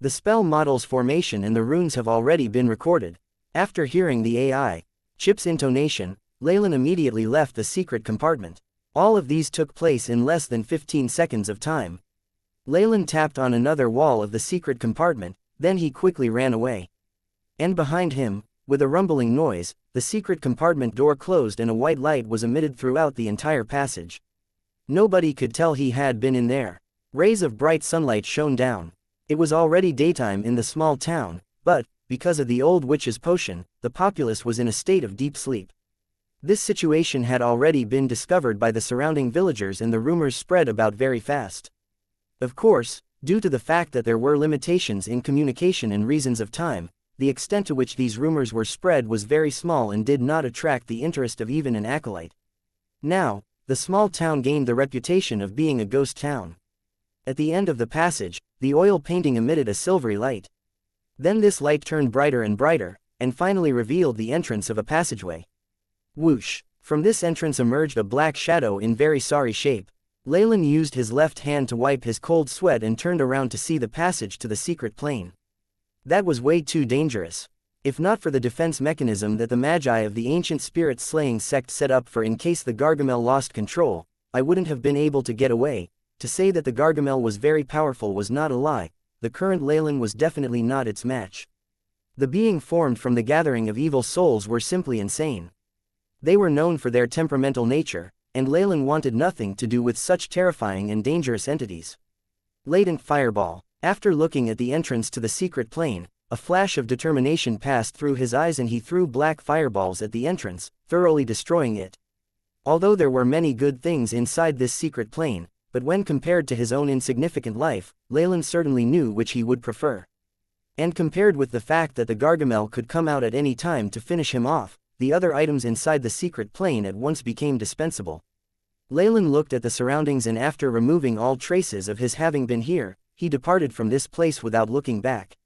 The spell model's formation and the runes have already been recorded. After hearing the AI chip's intonation, Leylin immediately left the secret compartment. All of these took place in less than 15 seconds of time. Leylin tapped on another wall of the secret compartment, then he quickly ran away. And behind him, with a rumbling noise, the secret compartment door closed and a white light was emitted throughout the entire passage. Nobody could tell he had been in there. Rays of bright sunlight shone down. It was already daytime in the small town, but, because of the old witch's potion, the populace was in a state of deep sleep. This situation had already been discovered by the surrounding villagers and the rumors spread about very fast. Of course, due to the fact that there were limitations in communication and reasons of time, the extent to which these rumors were spread was very small and did not attract the interest of even an acolyte. Now, the small town gained the reputation of being a ghost town. At the end of the passage, the oil painting emitted a silvery light. Then this light turned brighter and brighter, and finally revealed the entrance of a passageway. Whoosh! From this entrance emerged a black shadow in very sorry shape. Leylin used his left hand to wipe his cold sweat and turned around to see the passage to the secret plane. That was way too dangerous. If not for the defense mechanism that the Magi of the ancient spirit-slaying sect set up for in case the Gargamel lost control, I wouldn't have been able to get away. To say that the Gargamel was very powerful was not a lie. The current Leylin was definitely not its match. The being formed from the gathering of evil souls were simply insane. They were known for their temperamental nature, and Leylin wanted nothing to do with such terrifying and dangerous entities. Latent Fireball. After looking at the entrance to the secret plane, a flash of determination passed through his eyes and he threw black fireballs at the entrance, thoroughly destroying it. Although there were many good things inside this secret plane, but when compared to his own insignificant life, Leylin certainly knew which he would prefer. And compared with the fact that the Gargamel could come out at any time to finish him off, the other items inside the secret plane at once became dispensable. Leylin looked at the surroundings and after removing all traces of his having been here, he departed from this place without looking back.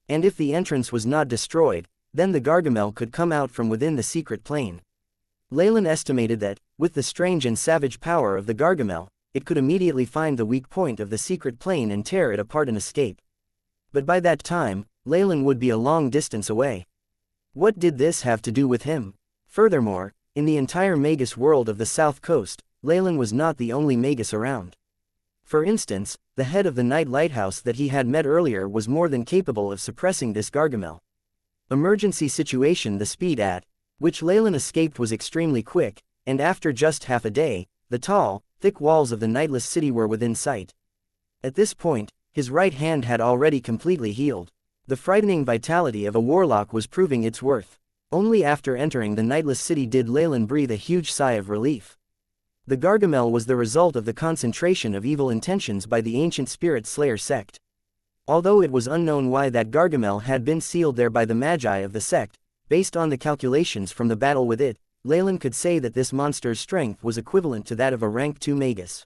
And if the entrance was not destroyed, then the Gargamel could come out from within the secret plane. Leylin estimated that, with the strange and savage power of the Gargamel, it could immediately find the weak point of the secret plane and tear it apart and escape. But by that time, Leylin would be a long distance away. What did this have to do with him? Furthermore, in the entire Magus world of the South Coast, Leylin was not the only Magus around. For instance, the head of the night lighthouse that he had met earlier was more than capable of suppressing this Gargamel. Emergency situation. The speed at which Leylin escaped was extremely quick, and after just half a day, the tall, thick walls of the nightless city were within sight. At this point, his right hand had already completely healed. The frightening vitality of a warlock was proving its worth. Only after entering the nightless city did Leylin breathe a huge sigh of relief. The Gargamel was the result of the concentration of evil intentions by the ancient spirit slayer sect. Although it was unknown why that Gargamel had been sealed there by the Magi of the sect, based on the calculations from the battle with it, Leylin could say that this monster's strength was equivalent to that of a rank 2 Magus.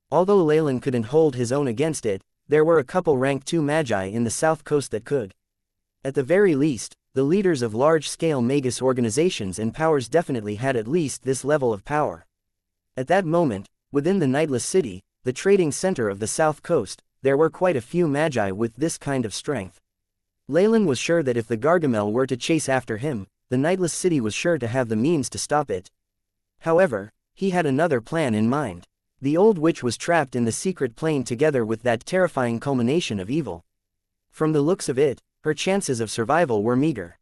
Although Leylin couldn't hold his own against it, there were a couple rank 2 Magi in the South Coast that could. At the very least, the leaders of large-scale Magus organizations and powers definitely had at least this level of power. At that moment, within the Nightless City, the trading center of the South Coast, there were quite a few Magi with this kind of strength. Leylin was sure that if the Gargamel were to chase after him, the Nightless City was sure to have the means to stop it. However, he had another plan in mind. The old witch was trapped in the secret plane together with that terrifying culmination of evil. From the looks of it, her chances of survival were meager.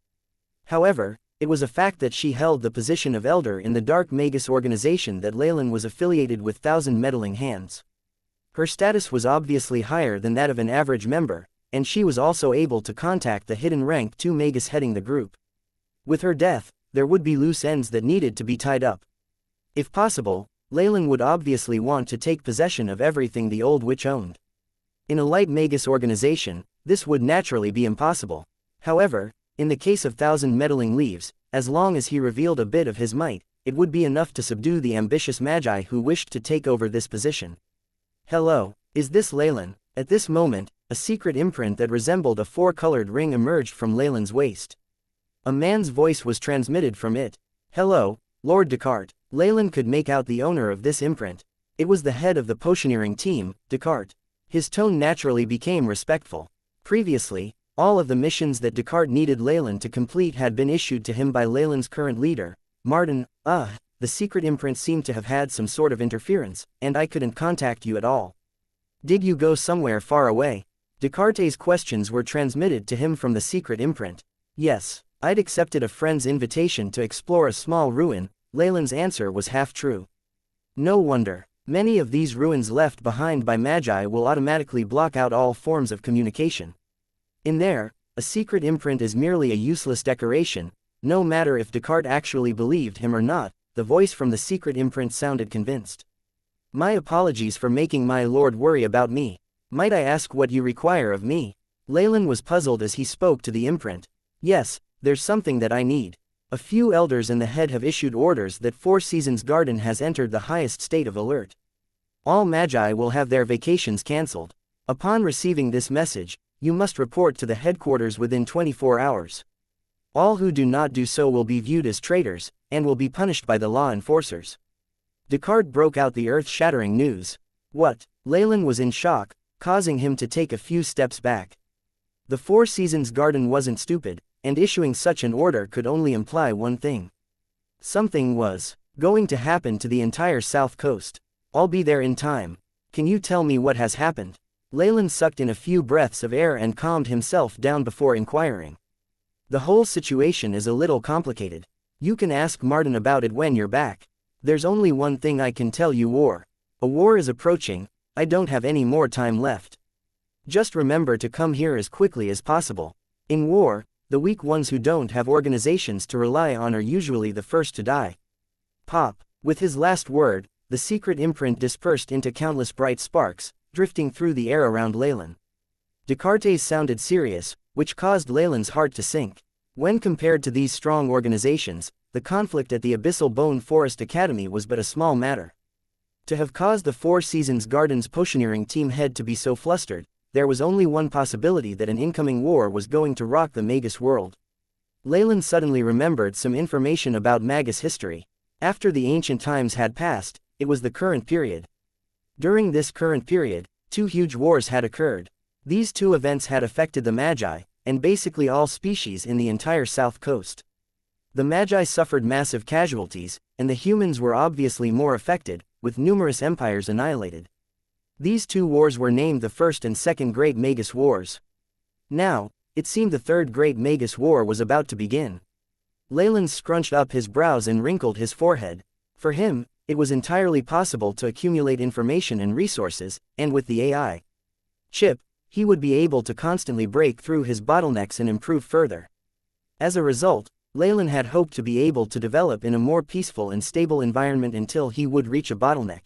However, it was a fact that she held the position of elder in the Dark Magus organization that Leylin was affiliated with 1,000 Meddling Hands. Her status was obviously higher than that of an average member, and she was also able to contact the hidden rank 2 Magus heading the group. With her death, there would be loose ends that needed to be tied up. If possible, Leylin would obviously want to take possession of everything the old witch owned. In a light Magus organization, this would naturally be impossible. However, in the case of 1,000 Meddling Leaves, as long as he revealed a bit of his might, it would be enough to subdue the ambitious Magi who wished to take over this position. Hello, is this Leylin? At this moment, a secret imprint that resembled a 4-colored ring emerged from Leylin's waist. A man's voice was transmitted from it. Hello, Lord Descartes. Leylin could make out the owner of this imprint. It was the head of the potioneering team, Descartes. His tone naturally became respectful. Previously, all of the missions that Descartes needed Leylin to complete had been issued to him by Leylin's current leader, Martin. The secret imprint seemed to have had some sort of interference, and I couldn't contact you at all. Did you go somewhere far away? Descartes' questions were transmitted to him from the secret imprint. Yes, I'd accepted a friend's invitation to explore a small ruin. Leylin's answer was half true. No wonder. Many of these ruins left behind by Magi will automatically block out all forms of communication. In there, a secret imprint is merely a useless decoration. No matter if Descartes actually believed him or not, the voice from the secret imprint sounded convinced. My apologies for making my lord worry about me. Might I ask what you require of me? Leylin was puzzled as he spoke to the imprint. Yes, there's something that I need. A few elders and the head have issued orders that Four Seasons Garden has entered the highest state of alert. All magi will have their vacations cancelled. Upon receiving this message, you must report to the headquarters within 24 hours. All who do not do so will be viewed as traitors, and will be punished by the law enforcers. Descartes broke out the earth-shattering news. What? Leylin was in shock, causing him to take a few steps back. The Four Seasons Garden wasn't stupid, and issuing such an order could only imply one thing. Something was going to happen to the entire south coast. I'll be there in time. Can you tell me what has happened? Leylin sucked in a few breaths of air and calmed himself down before inquiring. The whole situation is a little complicated. You can ask Martin about it when you're back. There's only one thing I can tell you: war. A war is approaching. I don't have any more time left. Just remember to come here as quickly as possible. In war, the weak ones who don't have organizations to rely on are usually the first to die. Pop. With his last word, the secret imprint dispersed into countless bright sparks, drifting through the air around Leylin. Descartes sounded serious, which caused Leylin's heart to sink. When compared to these strong organizations, the conflict at the Abyssal Bone Forest Academy was but a small matter. To have caused the Four Seasons Garden's potioneering team head to be so flustered, there was only one possibility: that an incoming war was going to rock the Magus world. Leylin suddenly remembered some information about Magus history. After the ancient times had passed, it was the current period. During this current period, two huge wars had occurred. These two events had affected the Magi, and basically all species in the entire south coast. The Magi suffered massive casualties, and the humans were obviously more affected, with numerous empires annihilated. These two wars were named the First and Second Great Magus Wars. Now, it seemed the Third Great Magus War was about to begin. Leylin scrunched up his brows and wrinkled his forehead. For him, it was entirely possible to accumulate information and resources, and with the AI chip, he would be able to constantly break through his bottlenecks and improve further. As a result, Leylin had hoped to be able to develop in a more peaceful and stable environment until he would reach a bottleneck.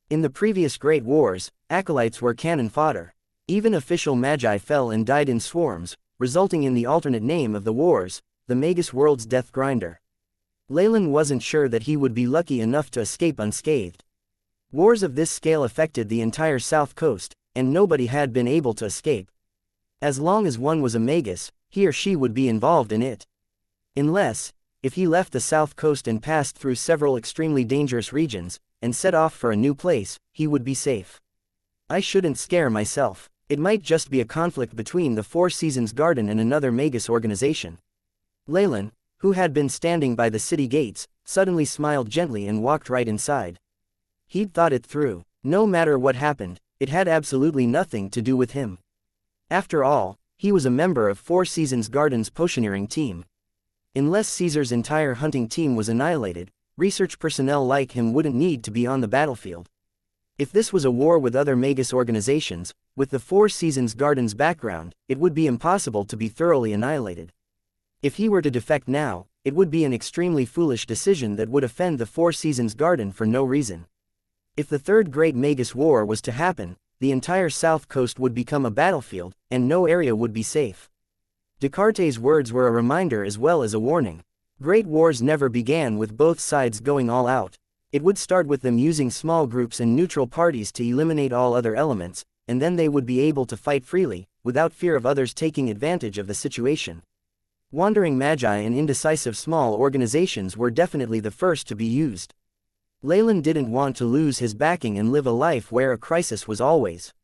In the previous Great Wars, acolytes were cannon fodder. Even official magi fell and died in swarms, resulting in the alternate name of the wars, the Magus World's Death Grinder. Leylin wasn't sure that he would be lucky enough to escape unscathed. Wars of this scale affected the entire south coast, and nobody had been able to escape. As long as one was a Magus, he or she would be involved in it. Unless, if he left the south coast and passed through several extremely dangerous regions, and set off for a new place, he would be safe. I shouldn't scare myself. It might just be a conflict between the Four Seasons Garden and another Magus organization. Leylin, who had been standing by the city gates, suddenly smiled gently and walked right inside. He'd thought it through. No matter what happened, it had absolutely nothing to do with him. After all, he was a member of Four Seasons Garden's potioneering team. Unless Caesar's entire hunting team was annihilated, research personnel like him wouldn't need to be on the battlefield. If this was a war with other Magus organizations, with the Four Seasons Garden's background, it would be impossible to be thoroughly annihilated. If he were to defect now, it would be an extremely foolish decision that would offend the Four Seasons Garden for no reason. If the Third Great Magus War was to happen, the entire south coast would become a battlefield, and no area would be safe. Descartes' words were a reminder as well as a warning. Great wars never began with both sides going all out. It would start with them using small groups and neutral parties to eliminate all other elements, and then they would be able to fight freely, without fear of others taking advantage of the situation. Wandering magi and indecisive small organizations were definitely the first to be used. Leylin didn't want to lose his backing and live a life where a crisis was always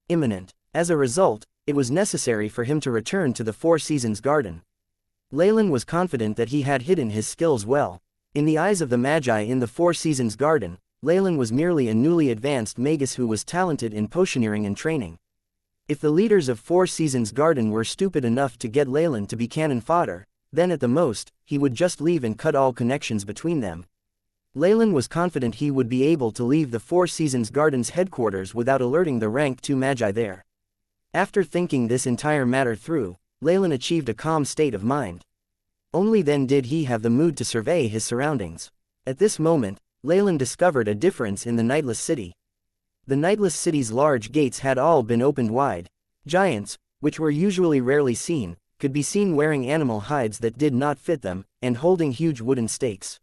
imminent. As a result, it was necessary for him to return to the Four Seasons Garden. Leylin was confident that he had hidden his skills well. In the eyes of the Magi in the Four Seasons Garden, Leylin was merely a newly advanced magus who was talented in potioneering and training. If the leaders of Four Seasons Garden were stupid enough to get Leylin to be cannon fodder, then at the most, he would just leave and cut all connections between them. Leylin was confident he would be able to leave the Four Seasons Garden's headquarters without alerting the rank 2 Magi there. After thinking this entire matter through, Leylin achieved a calm state of mind. Only then did he have the mood to survey his surroundings. At this moment, Leylin discovered a difference in the Nightless City. The Nightless City's large gates had all been opened wide. Giants, which were usually rarely seen, could be seen wearing animal hides that did not fit them, and holding huge wooden stakes.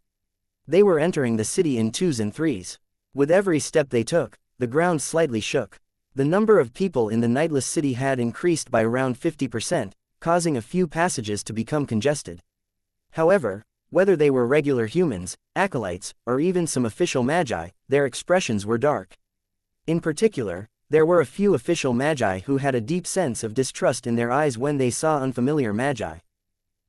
They were entering the city in twos and threes. With every step they took, the ground slightly shook. The number of people in the nightless city had increased by around 50%, causing a few passages to become congested. However, whether they were regular humans, acolytes, or even some official magi, their expressions were dark. In particular, there were a few official magi who had a deep sense of distrust in their eyes when they saw unfamiliar magi.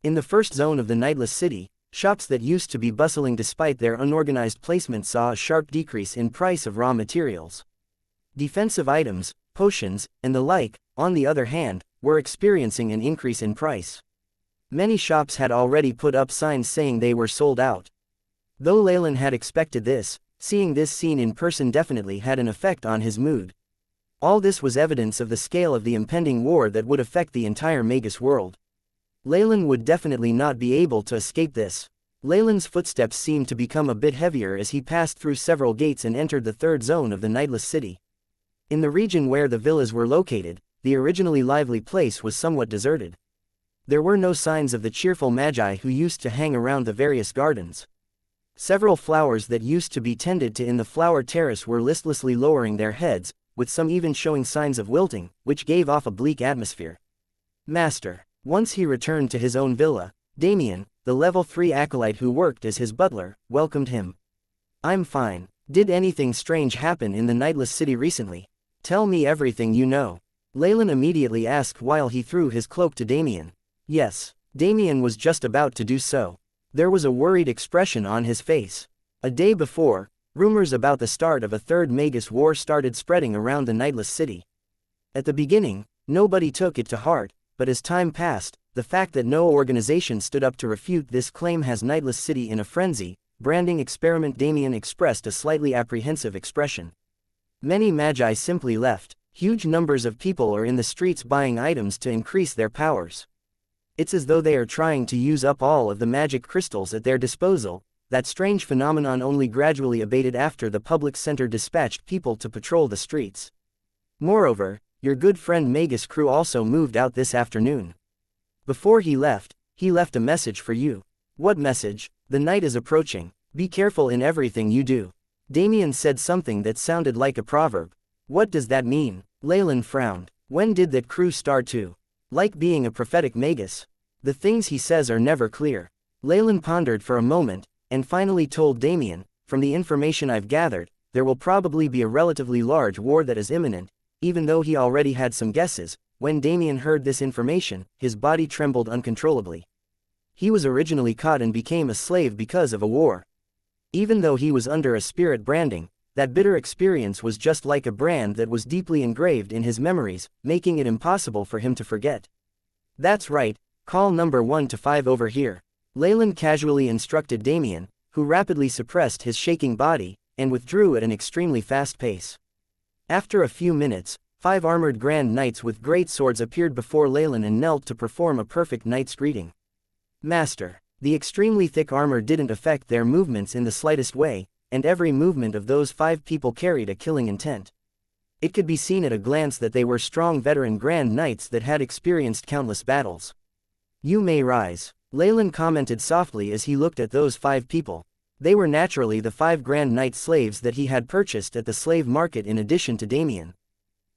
In the first zone of the nightless city, shops that used to be bustling despite their unorganized placement saw a sharp decrease in price of raw materials. Defensive items, potions, and the like, on the other hand, were experiencing an increase in price. Many shops had already put up signs saying they were sold out. Though Leylin had expected this, seeing this scene in person definitely had an effect on his mood. All this was evidence of the scale of the impending war that would affect the entire Magus world. Leylin would definitely not be able to escape this. Leylin's footsteps seemed to become a bit heavier as he passed through several gates and entered the third zone of the nightless city. In the region where the villas were located, the originally lively place was somewhat deserted. There were no signs of the cheerful magi who used to hang around the various gardens. Several flowers that used to be tended to in the flower terrace were listlessly lowering their heads, with some even showing signs of wilting, which gave off a bleak atmosphere. Master. Once he returned to his own villa, Damien, the level 3 acolyte who worked as his butler, welcomed him. I'm fine. Did anything strange happen in the nightless city recently? Tell me everything you know. Leylin immediately asked while he threw his cloak to Damien. Yes. Damien was just about to do so. There was a worried expression on his face. A day before, rumors about the start of a third Magus war started spreading around the nightless city. At the beginning, nobody took it to heart, but as time passed, the fact that no organization stood up to refute this claim has nightless city in a frenzy. Branding experiment. Damien expressed a slightly apprehensive expression. Many magi simply left. Huge numbers of people are in the streets buying items to increase their powers. It's as though they are trying to use up all of the magic crystals at their disposal. That strange phenomenon only gradually abated after the public center dispatched people to patrol the streets. Moreover, your good friend Magus Crew also moved out this afternoon. Before he left a message for you. What message? The night is approaching. Be careful in everything you do. Damien said something that sounded like a proverb. What does that mean? Leylin frowned. When did that crew start to? Like being a prophetic magus. The things he says are never clear. Leylin pondered for a moment, and finally told Damien, from the information I've gathered, there will probably be a relatively large war that is imminent. Even though he already had some guesses, when Damien heard this information, his body trembled uncontrollably. He was originally caught and became a slave because of a war. Even though he was under a spirit branding, that bitter experience was just like a brand that was deeply engraved in his memories, making it impossible for him to forget. That's right, call number 1 to 5 over here. Leylin casually instructed Damien, who rapidly suppressed his shaking body, and withdrew at an extremely fast pace. After a few minutes, 5 armored grand knights with great swords appeared before Leylin and knelt to perform a perfect knight's greeting. Master. The extremely thick armor didn't affect their movements in the slightest way, and every movement of those 5 people carried a killing intent. It could be seen at a glance that they were strong veteran grand knights that had experienced countless battles. You may rise. Leylin commented softly as he looked at those 5 people. They were naturally the 5 grand knight slaves that he had purchased at the slave market in addition to Damien.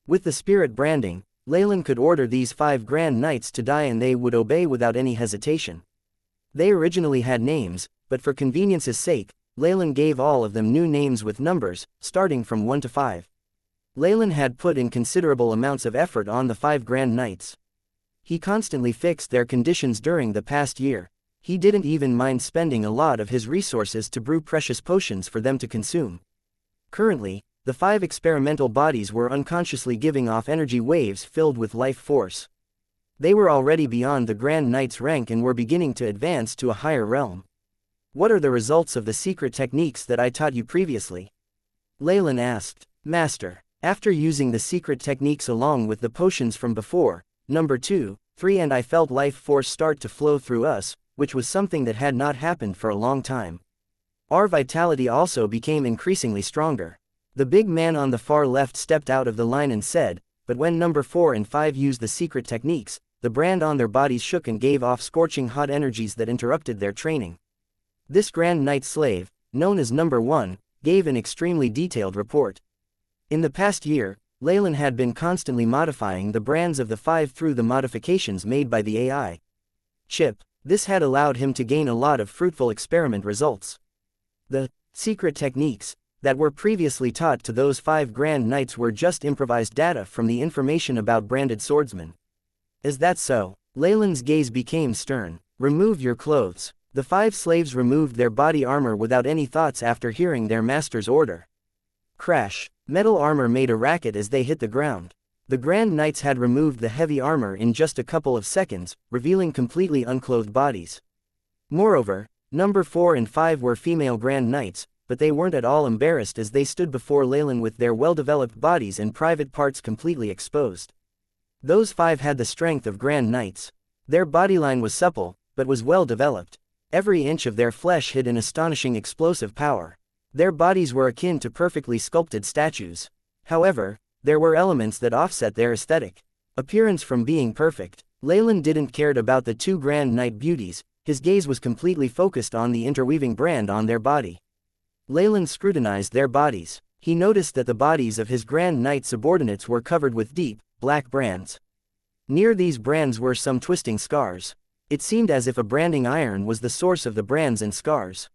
With the spirit branding, Leylin could order these 5 grand knights to die and they would obey without any hesitation. They originally had names, but for convenience's sake, Leylin gave all of them new names with numbers, starting from 1 to 5. Leylin had put in considerable amounts of effort on the 5 grand knights. He constantly fixed their conditions during the past year. He didn't even mind spending a lot of his resources to brew precious potions for them to consume. Currently, the 5 experimental bodies were unconsciously giving off energy waves filled with life force. They were already beyond the Grand Knight's rank and were beginning to advance to a higher realm. What are the results of the secret techniques that I taught you previously? Leylin asked. Master, after using the secret techniques along with the potions from before, number 2, 3 and I felt life force start to flow through us, which was something that had not happened for a long time. Our vitality also became increasingly stronger. The big man on the far left stepped out of the line and said, but when number 4 and 5 used the secret techniques, the the brand on their bodies shook and gave off scorching hot energies that interrupted their training. This Grand Knight slave, known as Number 1, gave an extremely detailed report. In the past year, Leylin had been constantly modifying the brands of the 5 through the modifications made by the AI chip. This had allowed him to gain a lot of fruitful experiment results. The secret techniques that were previously taught to those 5 Grand Knights were just improvised data from the information about branded swordsmen. Is that so? Leylin's gaze became stern. Remove your clothes. The 5 slaves removed their body armor without any thoughts after hearing their master's order. Crash. Metal armor made a racket as they hit the ground. The Grand Knights had removed the heavy armor in just a couple of seconds, revealing completely unclothed bodies. Moreover, Number 4 and 5 were female Grand Knights, but they weren't at all embarrassed as they stood before Leylin with their well-developed bodies and private parts completely exposed. Those 5 had the strength of Grand Knights. Their bodyline was supple, but was well developed. Every inch of their flesh hid an astonishing explosive power. Their bodies were akin to perfectly sculpted statues. However, there were elements that offset their aesthetic appearance from being perfect. Leylin didn't care about the 2 Grand Knight beauties, his gaze was completely focused on the interweaving brand on their body. Leylin scrutinized their bodies. He noticed that the bodies of his Grand Knight subordinates were covered with deep, black brands. Near these brands were some twisting scars. It seemed as if a branding iron was the source of the brands and scars.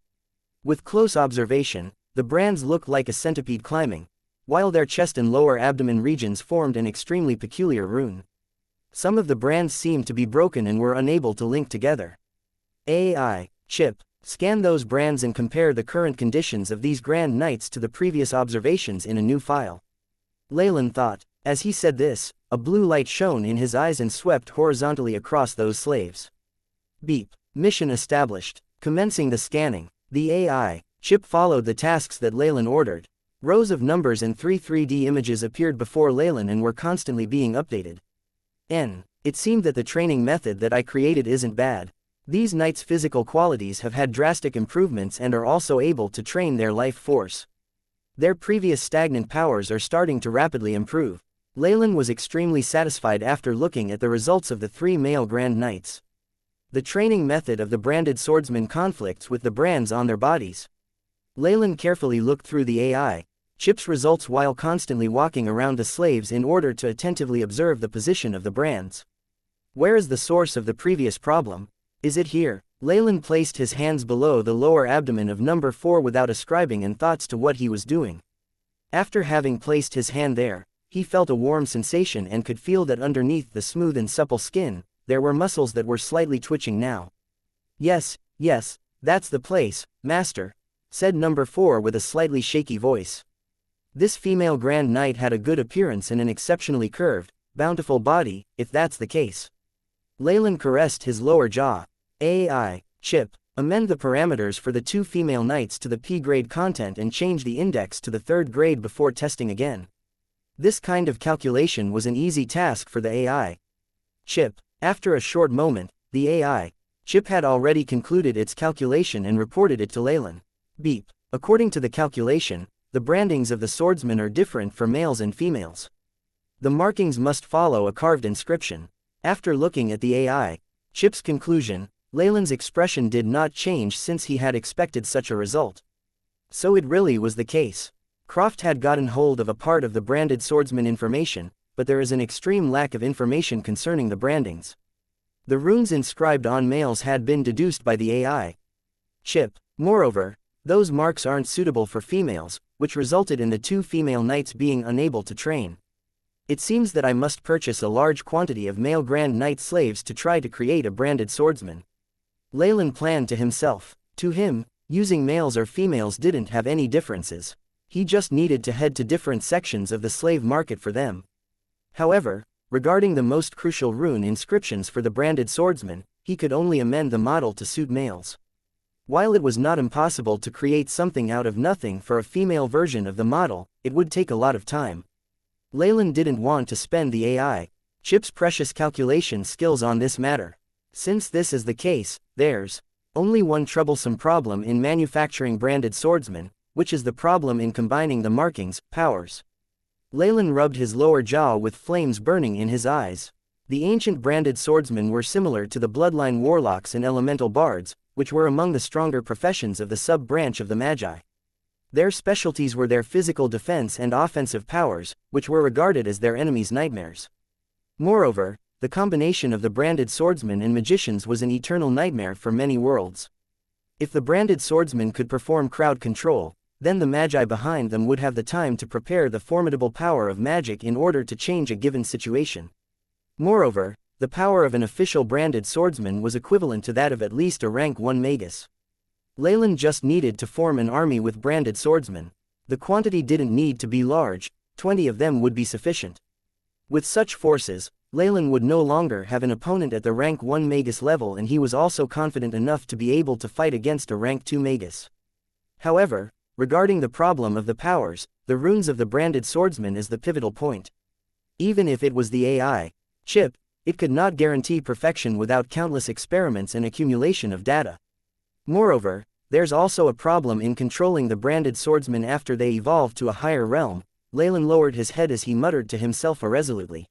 With close observation, the brands looked like a centipede climbing, while their chest and lower abdomen regions formed an extremely peculiar rune. Some of the brands seemed to be broken and were unable to link together. AI chip, scan those brands and compare the current conditions of these Grand Knights to the previous observations in a new file. Leylin thought. As he said this, a blue light shone in his eyes and swept horizontally across those slaves. Beep. Mission established. Commencing the scanning. The AI chip followed the tasks that Leylin ordered. Rows of numbers and 3D images appeared before Leylin and were constantly being updated. It seemed that the training method that I created isn't bad. These knights' physical qualities have had drastic improvements and are also able to train their life force. Their previous stagnant powers are starting to rapidly improve. Leylin was extremely satisfied after looking at the results of the 3 male Grand Knights. The training method of the branded swordsmen conflicts with the brands on their bodies. Leylin carefully looked through the AI chip's results while constantly walking around the slaves in order to attentively observe the position of the brands. Where is the source of the previous problem? Is it here? Leylin placed his hands below the lower abdomen of Number 4 without ascribing any thoughts to what he was doing. After having placed his hand there, he felt a warm sensation and could feel that underneath the smooth and supple skin, there were muscles that were slightly twitching now. Yes, that's the place, Master, said Number 4 with a slightly shaky voice. This female Grand Knight had a good appearance and an exceptionally curved, bountiful body, if that's the case. Leylin caressed his lower jaw. AI chip, amend the parameters for the 2 female knights to the P grade content and change the index to the 3rd grade before testing again. This kind of calculation was an easy task for the AI chip. After a short moment, the AI chip had already concluded its calculation and reported it to Leylin. Beep. According to the calculation, the brandings of the swordsmen are different for males and females. The markings must follow a carved inscription. After looking at the AI chip's conclusion, Leylin's expression did not change since he had expected such a result. So it really was the case. Croft had gotten hold of a part of the branded swordsman information, but there is an extreme lack of information concerning the brandings. The runes inscribed on males had been deduced by the AI chip. Moreover, those marks aren't suitable for females, which resulted in the 2 female knights being unable to train. It seems that I must purchase a large quantity of male Grand Knight slaves to try to create a branded swordsman. Leylin planned to himself. To him, using males or females didn't have any differences. He just needed to head to different sections of the slave market for them. However, regarding the most crucial rune inscriptions for the branded swordsman, he could only amend the model to suit males. While it was not impossible to create something out of nothing for a female version of the model, it would take a lot of time. Leylin didn't want to spend the AI chip's precious calculation skills on this matter. Since this is the case, there's only one troublesome problem in manufacturing branded swordsmen, which is the problem in combining the markings, powers. Leylin rubbed his lower jaw with flames burning in his eyes. The ancient branded swordsmen were similar to the bloodline warlocks and elemental bards, which were among the stronger professions of the sub-branch of the Magi. Their specialties were their physical defense and offensive powers, which were regarded as their enemies' nightmares. Moreover, the combination of the branded swordsmen and magicians was an eternal nightmare for many worlds. If the branded swordsmen could perform crowd control, then the Magi behind them would have the time to prepare the formidable power of magic in order to change a given situation. Moreover, the power of an official branded swordsman was equivalent to that of at least a rank 1 magus. Leylin just needed to form an army with branded swordsmen. The quantity didn't need to be large, 20 of them would be sufficient. With such forces, Leylin would no longer have an opponent at the rank 1 magus level, and he was also confident enough to be able to fight against a rank 2 magus. However, regarding the problem of the powers, the runes of the branded swordsman is the pivotal point. Even if it was the AI chip, it could not guarantee perfection without countless experiments and accumulation of data. Moreover, there's also a problem in controlling the branded swordsmen after they evolved to a higher realm. Leylin lowered his head as he muttered to himself irresolutely.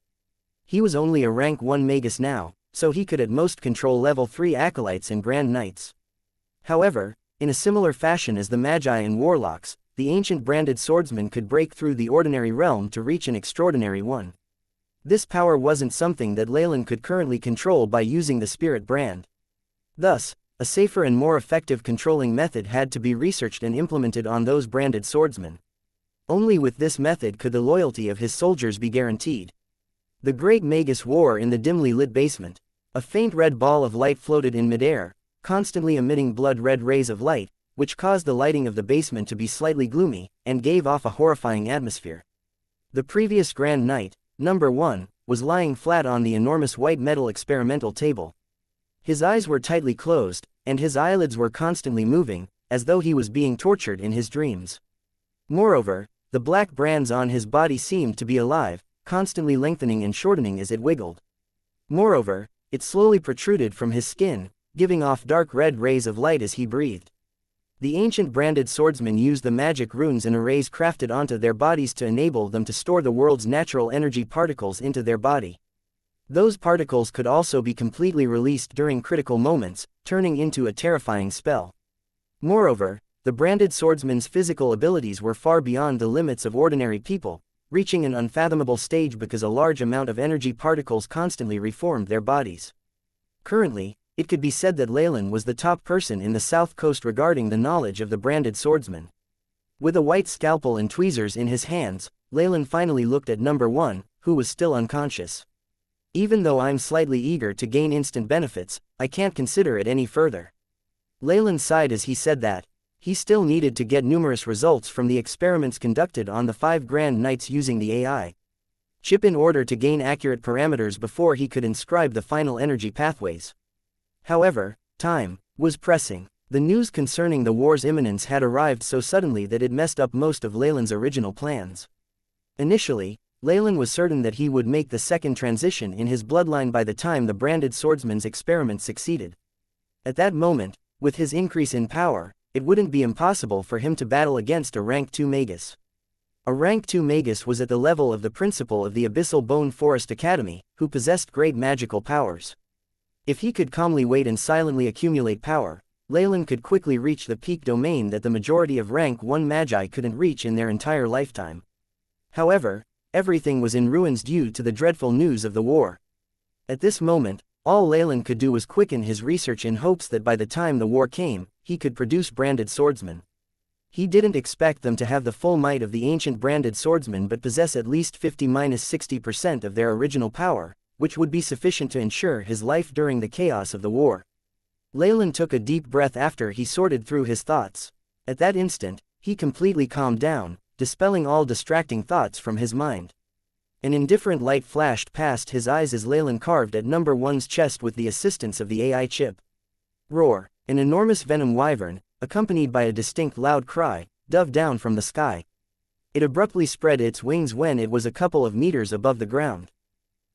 He was only a rank 1 magus now, so he could at most control level 3 acolytes and grand knights. However, in a similar fashion as the Magi and warlocks, the ancient branded swordsman could break through the ordinary realm to reach an extraordinary one. This power wasn't something that Leylin could currently control by using the spirit brand. Thus, a safer and more effective controlling method had to be researched and implemented on those branded swordsmen. Only with this method could the loyalty of his soldiers be guaranteed. The great magus wore in the dimly lit basement. A faint red ball of light floated in midair, constantly emitting blood-red rays of light, which caused the lighting of the basement to be slightly gloomy, and gave off a horrifying atmosphere. The previous Grand Knight, number 1, was lying flat on the enormous white metal experimental table. His eyes were tightly closed, and his eyelids were constantly moving, as though he was being tortured in his dreams. Moreover, the black brands on his body seemed to be alive, constantly lengthening and shortening as it wiggled. Moreover, it slowly protruded from his skin, giving off dark red rays of light as he breathed. The ancient branded swordsmen used the magic runes and arrays crafted onto their bodies to enable them to store the world's natural energy particles into their body. Those particles could also be completely released during critical moments, turning into a terrifying spell. Moreover, the branded swordsman's physical abilities were far beyond the limits of ordinary people, reaching an unfathomable stage because a large amount of energy particles constantly reformed their bodies. Currently, it could be said that Leylin was the top person in the South Coast regarding the knowledge of the branded swordsman. With a white scalpel and tweezers in his hands, Leylin finally looked at number 1, who was still unconscious. Even though I'm slightly eager to gain instant benefits, I can't consider it any further. Leylin sighed as he said that. He still needed to get numerous results from the experiments conducted on the 5 Grand Knights using the AI chip in order to gain accurate parameters before he could inscribe the final energy pathways. However, time was pressing. The news concerning the war's imminence had arrived so suddenly that it messed up most of Leylin's original plans. Initially, Leylin was certain that he would make the second transition in his bloodline by the time the branded swordsman's experiment succeeded. At that moment, with his increase in power, it wouldn't be impossible for him to battle against a rank 2 magus. A rank 2 magus was at the level of the principal of the Abyssal Bone Forest Academy, who possessed great magical powers. If he could calmly wait and silently accumulate power, Leylin could quickly reach the peak domain that the majority of rank 1 magi couldn't reach in their entire lifetime. However, everything was in ruins due to the dreadful news of the war. At this moment, all Leylin could do was quicken his research in hopes that by the time the war came, he could produce branded swordsmen. He didn't expect them to have the full might of the ancient branded swordsmen but possess at least 50–60% of their original power, which would be sufficient to ensure his life during the chaos of the war. Leylin took a deep breath after he sorted through his thoughts. At that instant, he completely calmed down, dispelling all distracting thoughts from his mind. An indifferent light flashed past his eyes as Leylin carved at number 1's chest with the assistance of the AI chip. Roar! An enormous venom wyvern, accompanied by a distinct loud cry, dove down from the sky. It abruptly spread its wings when it was a couple of meters above the ground.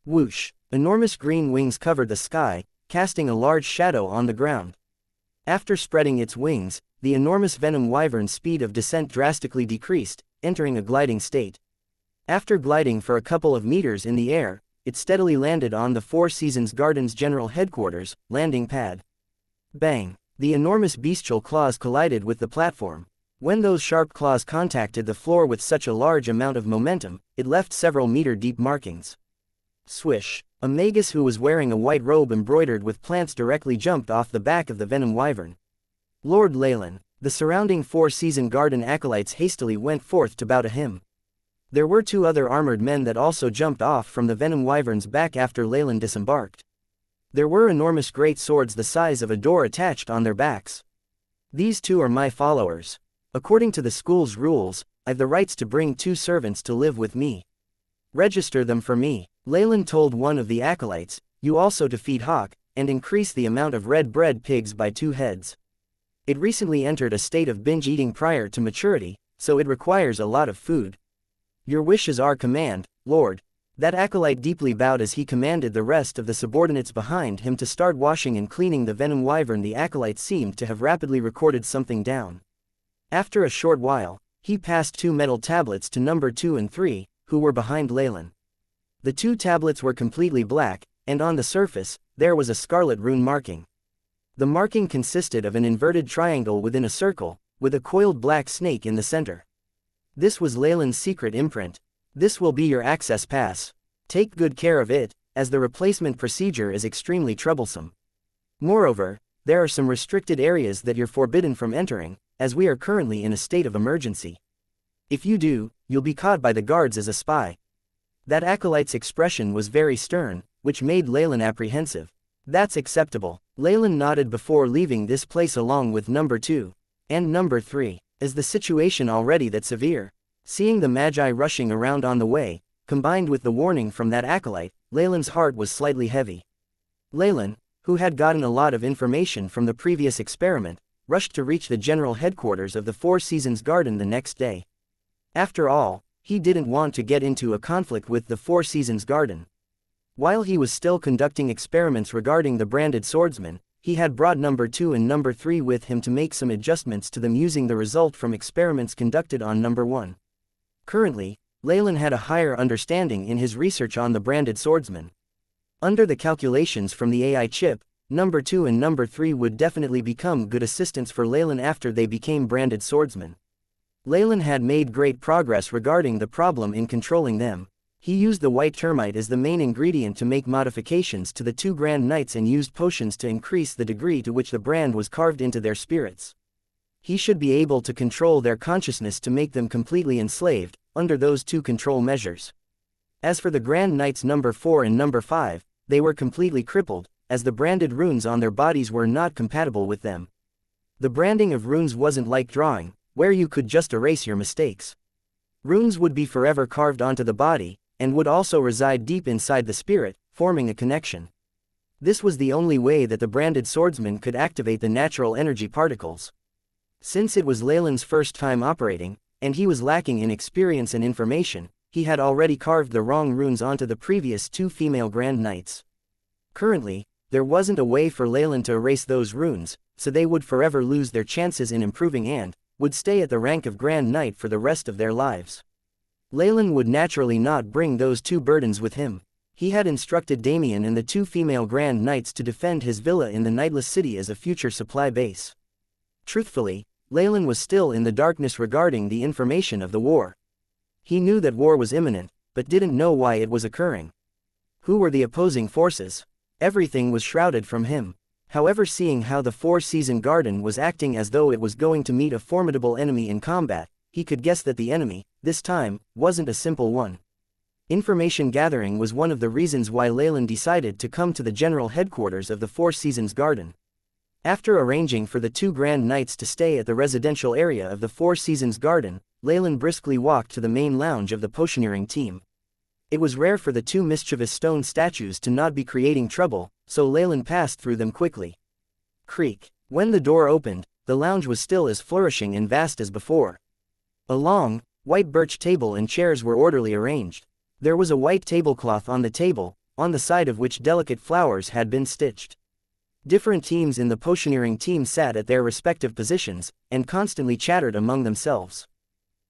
Whoosh! Enormous green wings covered the sky, casting a large shadow on the ground. After spreading its wings, the enormous venom wyvern's speed of descent drastically decreased, entering a gliding state. After gliding for a couple of meters in the air, it steadily landed on the Four Seasons Garden's general headquarters, landing pad. Bang! The enormous bestial claws collided with the platform. When those sharp claws contacted the floor with such a large amount of momentum, it left several meter-deep markings. Swish! A magus who was wearing a white robe embroidered with plants directly jumped off the back of the venom wyvern. Lord Leylin. The surrounding Four-Season Garden acolytes hastily went forth to bow to him. There were 2 other armored men that also jumped off from the venom wyvern's back after Leylin disembarked. There were enormous great swords the size of a door attached on their backs. These 2 are my followers. According to the school's rules, I've the rights to bring 2 servants to live with me. Register them for me. Leylin told one of the acolytes, you also to feed Hawk, and increase the amount of red-bred pigs by 2 heads. It recently entered a state of binge-eating prior to maturity, so it requires a lot of food. Your wish is our command, Lord. That acolyte deeply bowed as he commanded the rest of the subordinates behind him to start washing and cleaning the venom wyvern. The acolyte seemed to have rapidly recorded something down. After a short while, he passed 2 metal tablets to number 2 and 3, who were behind Leylin. The 2 tablets were completely black, and on the surface, there was a scarlet rune marking. The marking consisted of an inverted triangle within a circle, with a coiled black snake in the center. This was Leylin's secret imprint. This will be your access pass. Take good care of it, as the replacement procedure is extremely troublesome. Moreover, there are some restricted areas that you're forbidden from entering, as we are currently in a state of emergency. If you do, you'll be caught by the guards as a spy. That acolyte's expression was very stern, which made Leylin apprehensive. That's acceptable. Leylin nodded before leaving this place along with number 2. And number 3. Is the situation already that severe? Seeing the magi rushing around on the way, combined with the warning from that acolyte, Leylin's heart was slightly heavy. Leylin, who had gotten a lot of information from the previous experiment, rushed to reach the general headquarters of the Four Seasons Garden the next day. After all, he didn't want to get into a conflict with the Four Seasons Garden. While he was still conducting experiments regarding the branded swordsman, he had brought number 2 and number 3 with him to make some adjustments to them using the result from experiments conducted on number 1. Currently, Leylin had a higher understanding in his research on the branded swordsman. Under the calculations from the AI chip, number 2 and number 3 would definitely become good assistants for Leylin after they became branded swordsmen. Leylin had made great progress regarding the problem in controlling them. He used the white termite as the main ingredient to make modifications to the 2 Grand Knights and used potions to increase the degree to which the brand was carved into their spirits. He should be able to control their consciousness to make them completely enslaved, under those 2 control measures. As for the Grand Knights number 4 and number 5, they were completely crippled, as the branded runes on their bodies were not compatible with them. The branding of runes wasn't like drawing, where you could just erase your mistakes. Runes would be forever carved onto the body, and would also reside deep inside the spirit, forming a connection. This was the only way that the branded swordsman could activate the natural energy particles. Since it was Leylin's first time operating, and he was lacking in experience and information, he had already carved the wrong runes onto the previous 2 female Grand Knights. Currently, there wasn't a way for Leylin to erase those runes, so they would forever lose their chances in improving and would stay at the rank of Grand Knight for the rest of their lives. Leylin would naturally not bring those 2 burdens with him. He had instructed Damien and the 2 female Grand Knights to defend his villa in the Nightless City as a future supply base. Truthfully, Leylin was still in the darkness regarding the information of the war. He knew that war was imminent, but didn't know why it was occurring. Who were the opposing forces? Everything was shrouded from him. However, seeing how the Four Season Garden was acting as though it was going to meet a formidable enemy in combat, he could guess that the enemy, this time, wasn't a simple one. Information gathering was one of the reasons why Leylin decided to come to the general headquarters of the Four Seasons Garden. After arranging for the 2 Grand Knights to stay at the residential area of the Four Seasons Garden, Leylin briskly walked to the main lounge of the potioneering team. It was rare for the 2 mischievous stone statues to not be creating trouble, so Leylin passed through them quickly. Creak. When the door opened, the lounge was still as flourishing and vast as before. A long, white birch table and chairs were orderly arranged. There was a white tablecloth on the table, on the side of which delicate flowers had been stitched. Different teams in the potioneering team sat at their respective positions, and constantly chattered among themselves.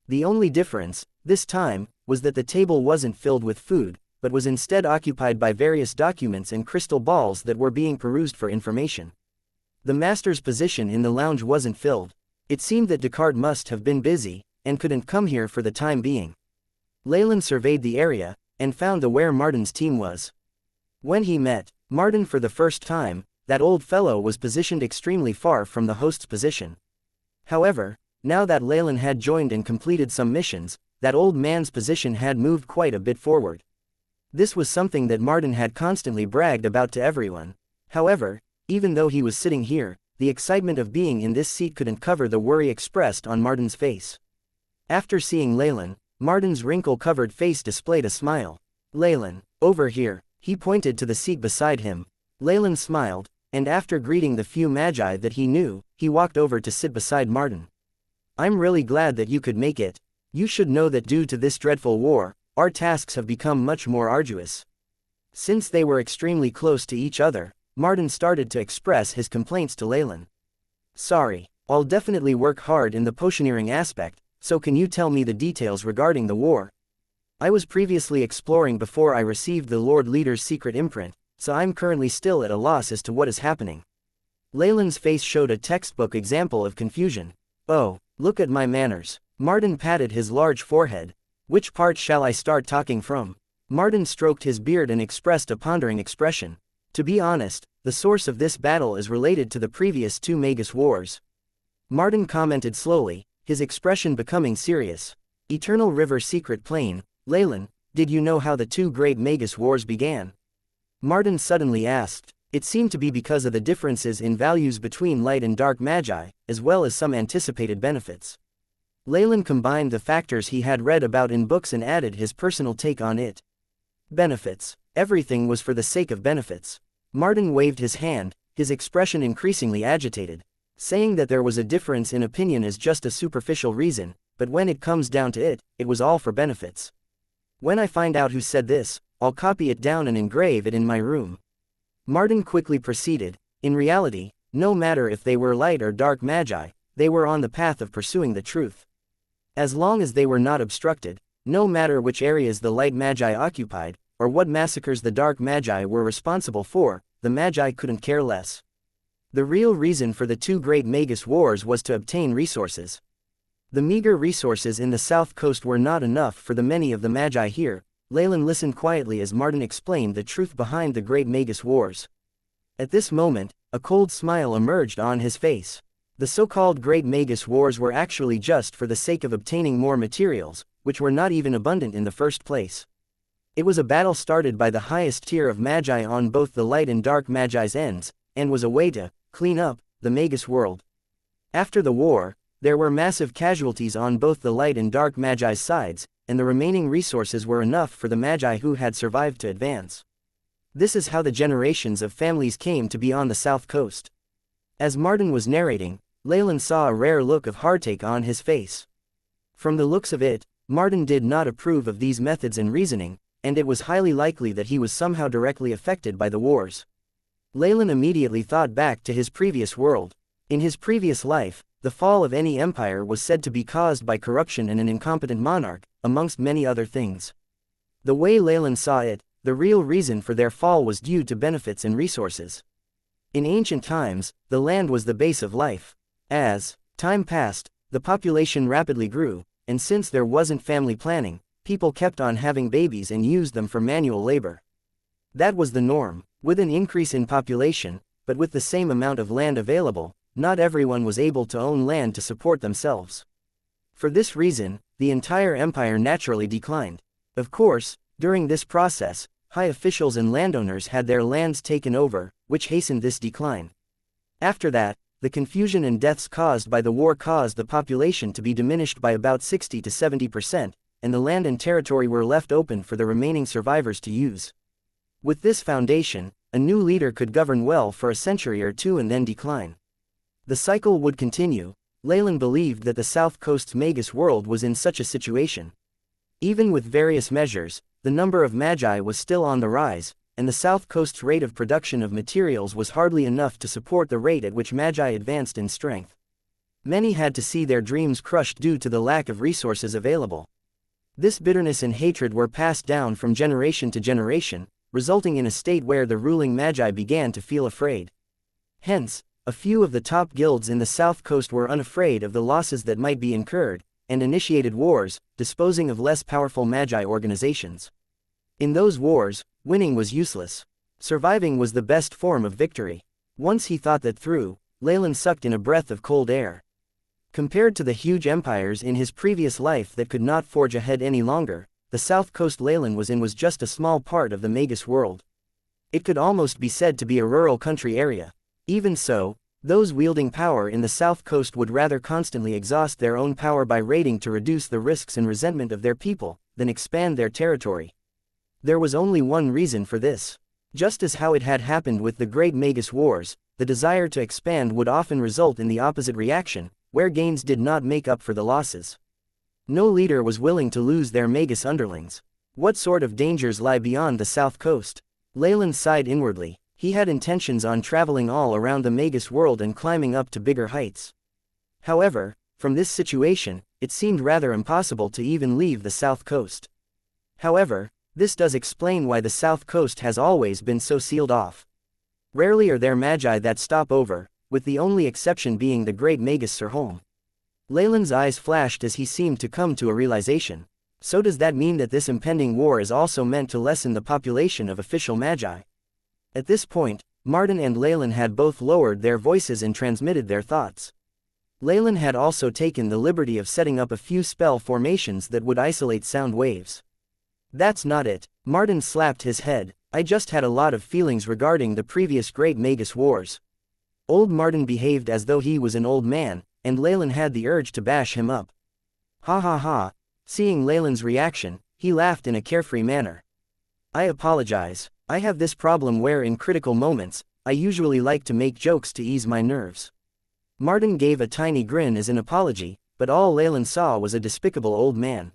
The only difference, this time, was that the table wasn't filled with food, but was instead occupied by various documents and crystal balls that were being perused for information. The master's position in the lounge wasn't filled. It seemed that Descartes must have been busy, and couldn't come here for the time being. Leylin surveyed the area, and found where Martin's team was. When he met Martin for the first time, that old fellow was positioned extremely far from the host's position. However, now that Leylin had joined and completed some missions, that old man's position had moved quite a bit forward. This was something that Martin had constantly bragged about to everyone. However, even though he was sitting here, the excitement of being in this seat couldn't cover the worry expressed on Martin's face. After seeing Leylin, Martin's wrinkle-covered face displayed a smile. "Leylin, over here." He pointed to the seat beside him. Leylin smiled, and after greeting the few magi that he knew, he walked over to sit beside Martin. "I'm really glad that you could make it. You should know that due to this dreadful war, our tasks have become much more arduous." Since they were extremely close to each other, Martin started to express his complaints to Leylin. "Sorry, I'll definitely work hard in the potioneering aspect, so can you tell me the details regarding the war? I was previously exploring before I received the Lord Leader's secret imprint, so I'm currently still at a loss as to what is happening." Leylin's face showed a textbook example of confusion. "Oh, look at my manners." Martin patted his large forehead. "Which part shall I start talking from?" Martin stroked his beard and expressed a pondering expression. "To be honest, the source of this battle is related to the previous two Magus wars." Martin commented slowly, his expression becoming serious. "Eternal River Secret Plane, Leylin, did you know how the two great Magus wars began?" Martin suddenly asked. It seemed to be because of the differences in values between light and dark magi, as well as some anticipated benefits. Leylin combined the factors he had read about in books and added his personal take on it. Benefits. Everything was for the sake of benefits. Martin waved his hand, his expression increasingly agitated. Saying that there was a difference in opinion is just a superficial reason, but when it comes down to it, it was all for benefits. When I find out who said this, I'll copy it down and engrave it in my room. Martin quickly proceeded. In reality, no matter if they were light or dark magi, they were on the path of pursuing the truth. As long as they were not obstructed, no matter which areas the light magi occupied, or what massacres the dark magi were responsible for, the magi couldn't care less. The real reason for the two great Magus wars was to obtain resources. The meager resources in the south coast were not enough for the many of the magi here. Leylin listened quietly as Martin explained the truth behind the great Magus wars. At this moment, a cold smile emerged on his face. The so-called great Magus wars were actually just for the sake of obtaining more materials, which were not even abundant in the first place. It was a battle started by the highest tier of magi on both the light and dark magi's ends, and was a way to clean up the Magus world. After the war, there were massive casualties on both the light and dark magi's sides, and the remaining resources were enough for the magi who had survived to advance. This is how the generations of families came to be on the south coast. As Martin was narrating, Leylin saw a rare look of heartache on his face. From the looks of it, Martin did not approve of these methods and reasoning, and it was highly likely that he was somehow directly affected by the wars. Leylin immediately thought back to his previous world. In his previous life, the fall of any empire was said to be caused by corruption and an incompetent monarch, amongst many other things. The way Leylin saw it, the real reason for their fall was due to benefits and resources. In ancient times, the land was the base of life. As time passed, the population rapidly grew, and since there wasn't family planning, people kept on having babies and used them for manual labor. That was the norm. With an increase in population, but with the same amount of land available, not everyone was able to own land to support themselves. For this reason, the entire empire naturally declined. Of course, during this process, high officials and landowners had their lands taken over, which hastened this decline. After that, the confusion and deaths caused by the war caused the population to be diminished by about 60 to 70%, and the land and territory were left open for the remaining survivors to use. With this foundation, a new leader could govern well for a century or two and then decline. The cycle would continue. Leylin believed that the South Coast's Magus world was in such a situation. Even with various measures, the number of magi was still on the rise, and the South Coast's rate of production of materials was hardly enough to support the rate at which magi advanced in strength. Many had to see their dreams crushed due to the lack of resources available. This bitterness and hatred were passed down from generation to generation, resulting in a state where the ruling magi began to feel afraid. Hence, a few of the top guilds in the South Coast were unafraid of the losses that might be incurred, and initiated wars, disposing of less powerful magi organizations. In those wars, winning was useless. Surviving was the best form of victory. Once he thought that through, Leylin sucked in a breath of cold air. Compared to the huge empires in his previous life that could not forge ahead any longer, the South Coast Leylin was in was just a small part of the Magus world. It could almost be said to be a rural country area. Even so, those wielding power in the South Coast would rather constantly exhaust their own power by raiding to reduce the risks and resentment of their people, than expand their territory. There was only one reason for this. Just as how it had happened with the Great Magus Wars, the desire to expand would often result in the opposite reaction, where gains did not make up for the losses. No leader was willing to lose their Magus underlings. What sort of dangers lie beyond the South Coast? Leylin sighed inwardly. He had intentions on traveling all around the Magus world and climbing up to bigger heights. However, from this situation, it seemed rather impossible to even leave the South Coast. However, this does explain why the South Coast has always been so sealed off. Rarely are there magi that stop over, with the only exception being the Great Magus Sirholm. Leylin's eyes flashed as he seemed to come to a realization. So does that mean that this impending war is also meant to lessen the population of official magi? At this point, Martin and Leylin had both lowered their voices and transmitted their thoughts. Leylin had also taken the liberty of setting up a few spell formations that would isolate sound waves. That's not it. Martin slapped his head. I just had a lot of feelings regarding the previous Great Magus Wars. Old Martin behaved as though he was an old man, and Leylin had the urge to bash him up. Ha ha ha. Seeing Leylin's reaction, he laughed in a carefree manner. I apologize. I have this problem where in critical moments, I usually like to make jokes to ease my nerves. Martin gave a tiny grin as an apology, but all Leylin saw was a despicable old man.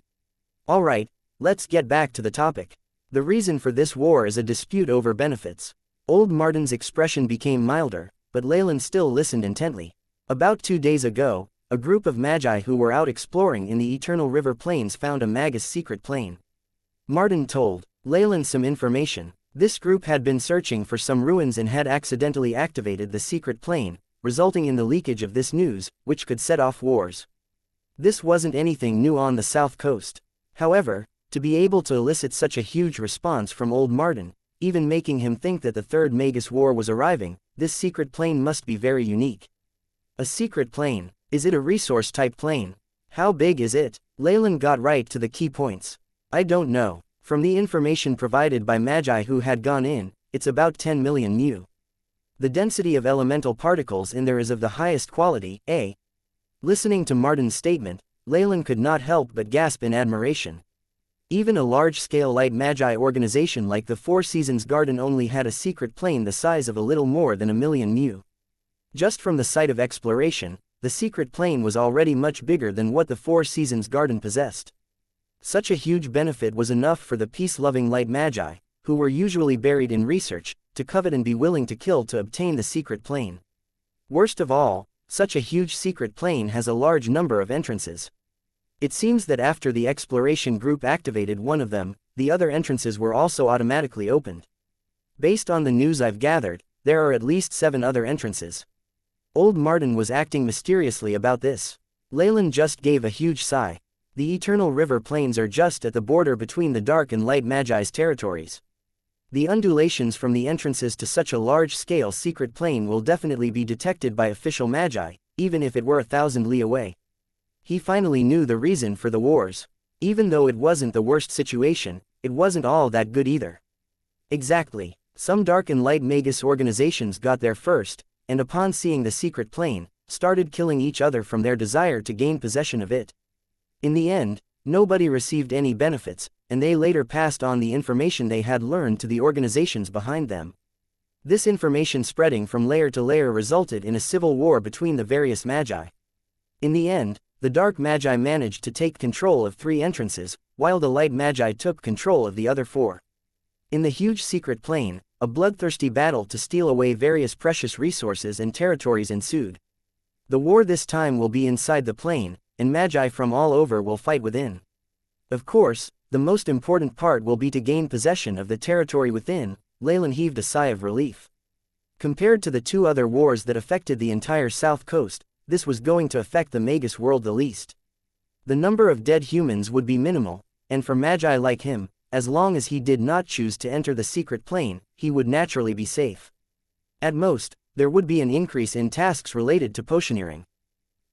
Alright, let's get back to the topic. The reason for this war is a dispute over benefits. Old Martin's expression became milder, but Leylin still listened intently. About 2 days ago, a group of magi who were out exploring in the Eternal River Plains found a Magus secret plane. Martin told Leylin some information. This group had been searching for some ruins and had accidentally activated the secret plane, resulting in the leakage of this news, which could set off wars. This wasn't anything new on the South Coast. However, to be able to elicit such a huge response from old Martin, even making him think that the Third Magus War was arriving, this secret plane must be very unique. A secret plane. Is it a resource-type plane? How big is it? Leylin got right to the key points. I don't know. From the information provided by magi who had gone in, it's about 10 million mu. The density of elemental particles in there is of the highest quality, A. Listening to Martin's statement, Leylin could not help but gasp in admiration. Even a large-scale light magi organization like the Four Seasons Garden only had a secret plane the size of a little more than 1 million mu. Just from the site of exploration, the secret plane was already much bigger than what the Four Seasons Garden possessed. Such a huge benefit was enough for the peace-loving light magi, who were usually buried in research, to covet and be willing to kill to obtain the secret plane. Worst of all, such a huge secret plane has a large number of entrances. It seems that after the exploration group activated one of them, the other entrances were also automatically opened. Based on the news I've gathered, there are at least 7 other entrances. Old Martin was acting mysteriously about this. Leylin just gave a huge sigh. The Eternal River Plains are just at the border between the Dark and Light Magi's territories. The undulations from the entrances to such a large-scale secret plane will definitely be detected by official magi, even if it were 1,000 li away. He finally knew the reason for the wars. Even though it wasn't the worst situation, it wasn't all that good either. Exactly. Some Dark and Light Magus organizations got there first, and upon seeing the secret plane, started killing each other from their desire to gain possession of it. In the end, nobody received any benefits, and they later passed on the information they had learned to the organizations behind them. This information spreading from layer to layer resulted in a civil war between the various magi. In the end, the Dark Magi managed to take control of 3 entrances, while the Light Magi took control of the other 4. In the huge secret plane, a bloodthirsty battle to steal away various precious resources and territories ensued. The war this time will be inside the plane, and magi from all over will fight within. Of course, the most important part will be to gain possession of the territory within. Leylin heaved a sigh of relief. Compared to the 2 other wars that affected the entire south coast, this was going to affect the Magus world the least. The number of dead humans would be minimal, and for magi like him, as long as he did not choose to enter the secret plane, he would naturally be safe. At most, there would be an increase in tasks related to potioneering.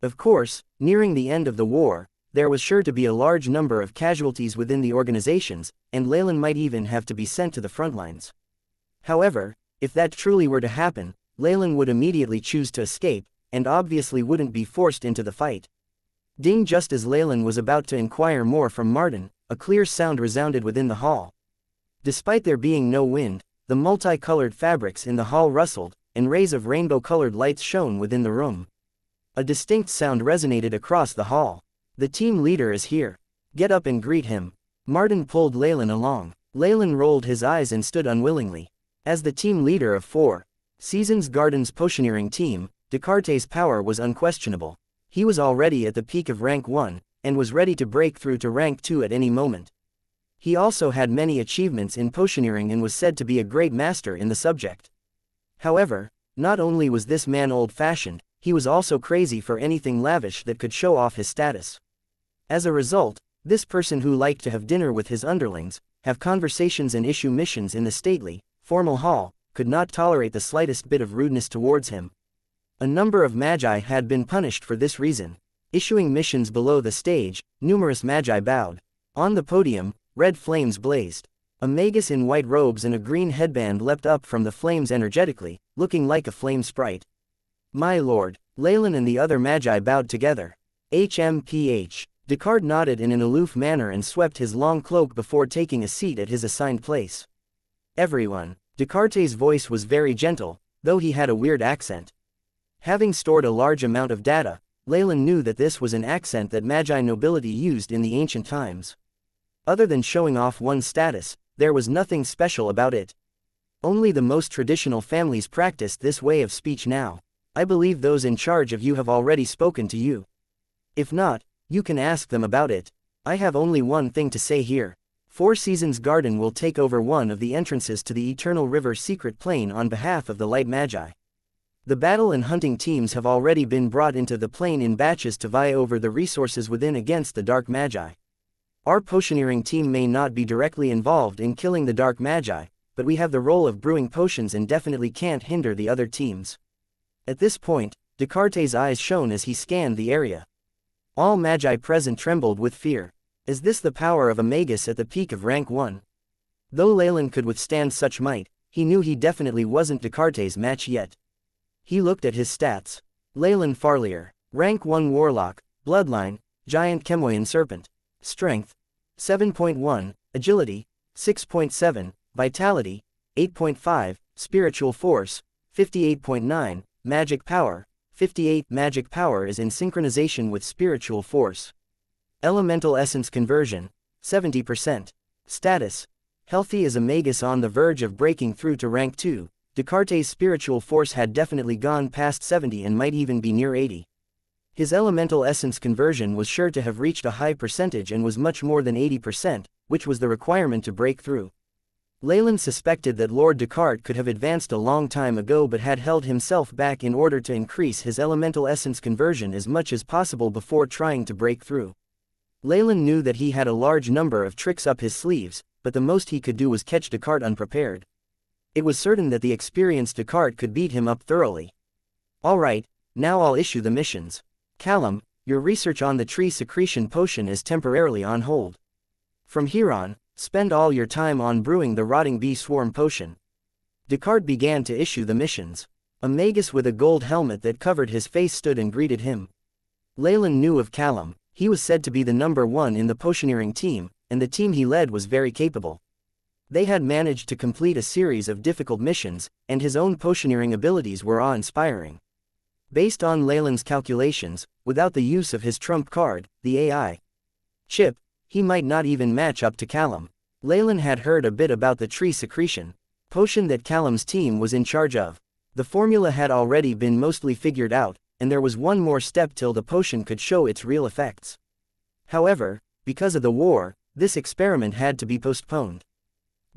Of course, nearing the end of the war, there was sure to be a large number of casualties within the organizations, and Leylin might even have to be sent to the front lines. However, if that truly were to happen, Leylin would immediately choose to escape, and obviously wouldn't be forced into the fight. Ding! Just as Leylin was about to inquire more from Martin, a clear sound resounded within the hall. Despite there being no wind, the multicolored fabrics in the hall rustled, and rays of rainbow-colored lights shone within the room. A distinct sound resonated across the hall. The team leader is here. Get up and greet him. Martin pulled Leylin along. Leylin rolled his eyes and stood unwillingly. As the team leader of 4 Seasons Garden's potioneering team, Descartes' power was unquestionable. He was already at the peak of rank 1, and was ready to break through to rank 2 at any moment. He also had many achievements in potioneering and was said to be a great master in the subject. However, not only was this man old-fashioned, he was also crazy for anything lavish that could show off his status. As a result, this person who liked to have dinner with his underlings, have conversations and issue missions in the stately, formal hall, could not tolerate the slightest bit of rudeness towards him. A number of magi had been punished for this reason. Issuing missions below the stage, numerous magi bowed. On the podium, red flames blazed. A magus in white robes and a green headband leapt up from the flames energetically, looking like a flame sprite. My lord, Leylin and the other magi bowed together. HMPH. Descartes nodded in an aloof manner and swept his long cloak before taking a seat at his assigned place. Everyone. Descartes' voice was very gentle, though he had a weird accent. Having stored a large amount of data, Leylin knew that this was an accent that magi nobility used in the ancient times. Other than showing off one's status, there was nothing special about it. Only the most traditional families practiced this way of speech now. I believe those in charge of you have already spoken to you. If not, you can ask them about it. I have only one thing to say here. 4 Seasons Garden will take over one of the entrances to the Eternal River secret plane on behalf of the Light Magi. The battle and hunting teams have already been brought into the plane in batches to vie over the resources within against the Dark Magi. Our potioneering team may not be directly involved in killing the Dark Magi, but we have the role of brewing potions and definitely can't hinder the other teams. At this point, Descartes' eyes shone as he scanned the area. All magi present trembled with fear. Is this the power of a magus at the peak of rank 1? Though Leylin could withstand such might, he knew he definitely wasn't Descartes' match yet. He looked at his stats. Leylin Farlier, rank 1 warlock, bloodline, giant Chemoian serpent. Strength, 7.1, agility, 6.7, vitality, 8.5, spiritual force, 58.9, magic power, 58. Magic power is in synchronization with spiritual force. Elemental essence conversion, 70%. Status, healthy as a magus on the verge of breaking through to rank 2. Descartes' spiritual force had definitely gone past 70 and might even be near 80. His elemental essence conversion was sure to have reached a high percentage and was much more than 80%, which was the requirement to break through. Leylin suspected that Lord Descartes could have advanced a long time ago but had held himself back in order to increase his elemental essence conversion as much as possible before trying to break through. Leylin knew that he had a large number of tricks up his sleeves, but the most he could do was catch Descartes unprepared. It was certain that the experienced Descartes could beat him up thoroughly. Alright, now I'll issue the missions. Callum, your research on the tree secretion potion is temporarily on hold. From here on, spend all your time on brewing the rotting bee swarm potion. Descartes began to issue the missions. A magus with a gold helmet that covered his face stood and greeted him. Leylin knew of Callum. He was said to be the number 1 in the potioneering team, and the team he led was very capable. They had managed to complete a series of difficult missions, and his own potioneering abilities were awe-inspiring. Based on Leylin's calculations, without the use of his trump card, the AI chip, he might not even match up to Callum. Leylin had heard a bit about the tree secretion potion that Callum's team was in charge of. The formula had already been mostly figured out, and there was one more step till the potion could show its real effects. However, because of the war, This experiment had to be postponed.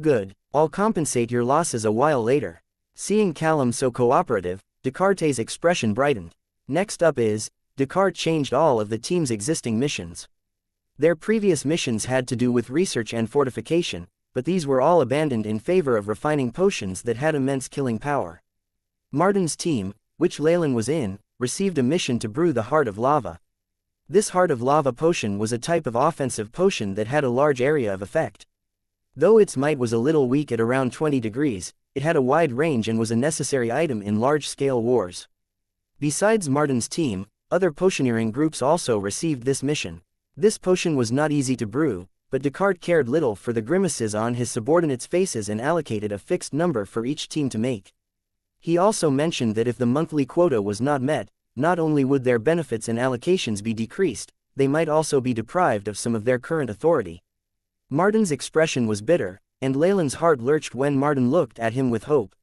Good, I'll compensate your losses a while later. Seeing Callum so cooperative, Descartes' expression brightened. Next up is, Descartes changed all of the team's existing missions. Their previous missions had to do with research and fortification, but these were all abandoned in favor of refining potions that had immense killing power. Martin's team, which Leylin was in, received a mission to brew the Heart of Lava. This Heart of Lava potion was a type of offensive potion that had a large area of effect. Though its might was a little weak at around 20 degrees, it had a wide range and was a necessary item in large-scale wars. Besides Martin's team, other potioneering groups also received this mission. This potion was not easy to brew, but Descartes cared little for the grimaces on his subordinates' faces and allocated a fixed number for each team to make. He also mentioned that if the monthly quota was not met, not only would their benefits and allocations be decreased, they might also be deprived of some of their current authority. Martin's expression was bitter, and Leylin's heart lurched when Martin looked at him with hope.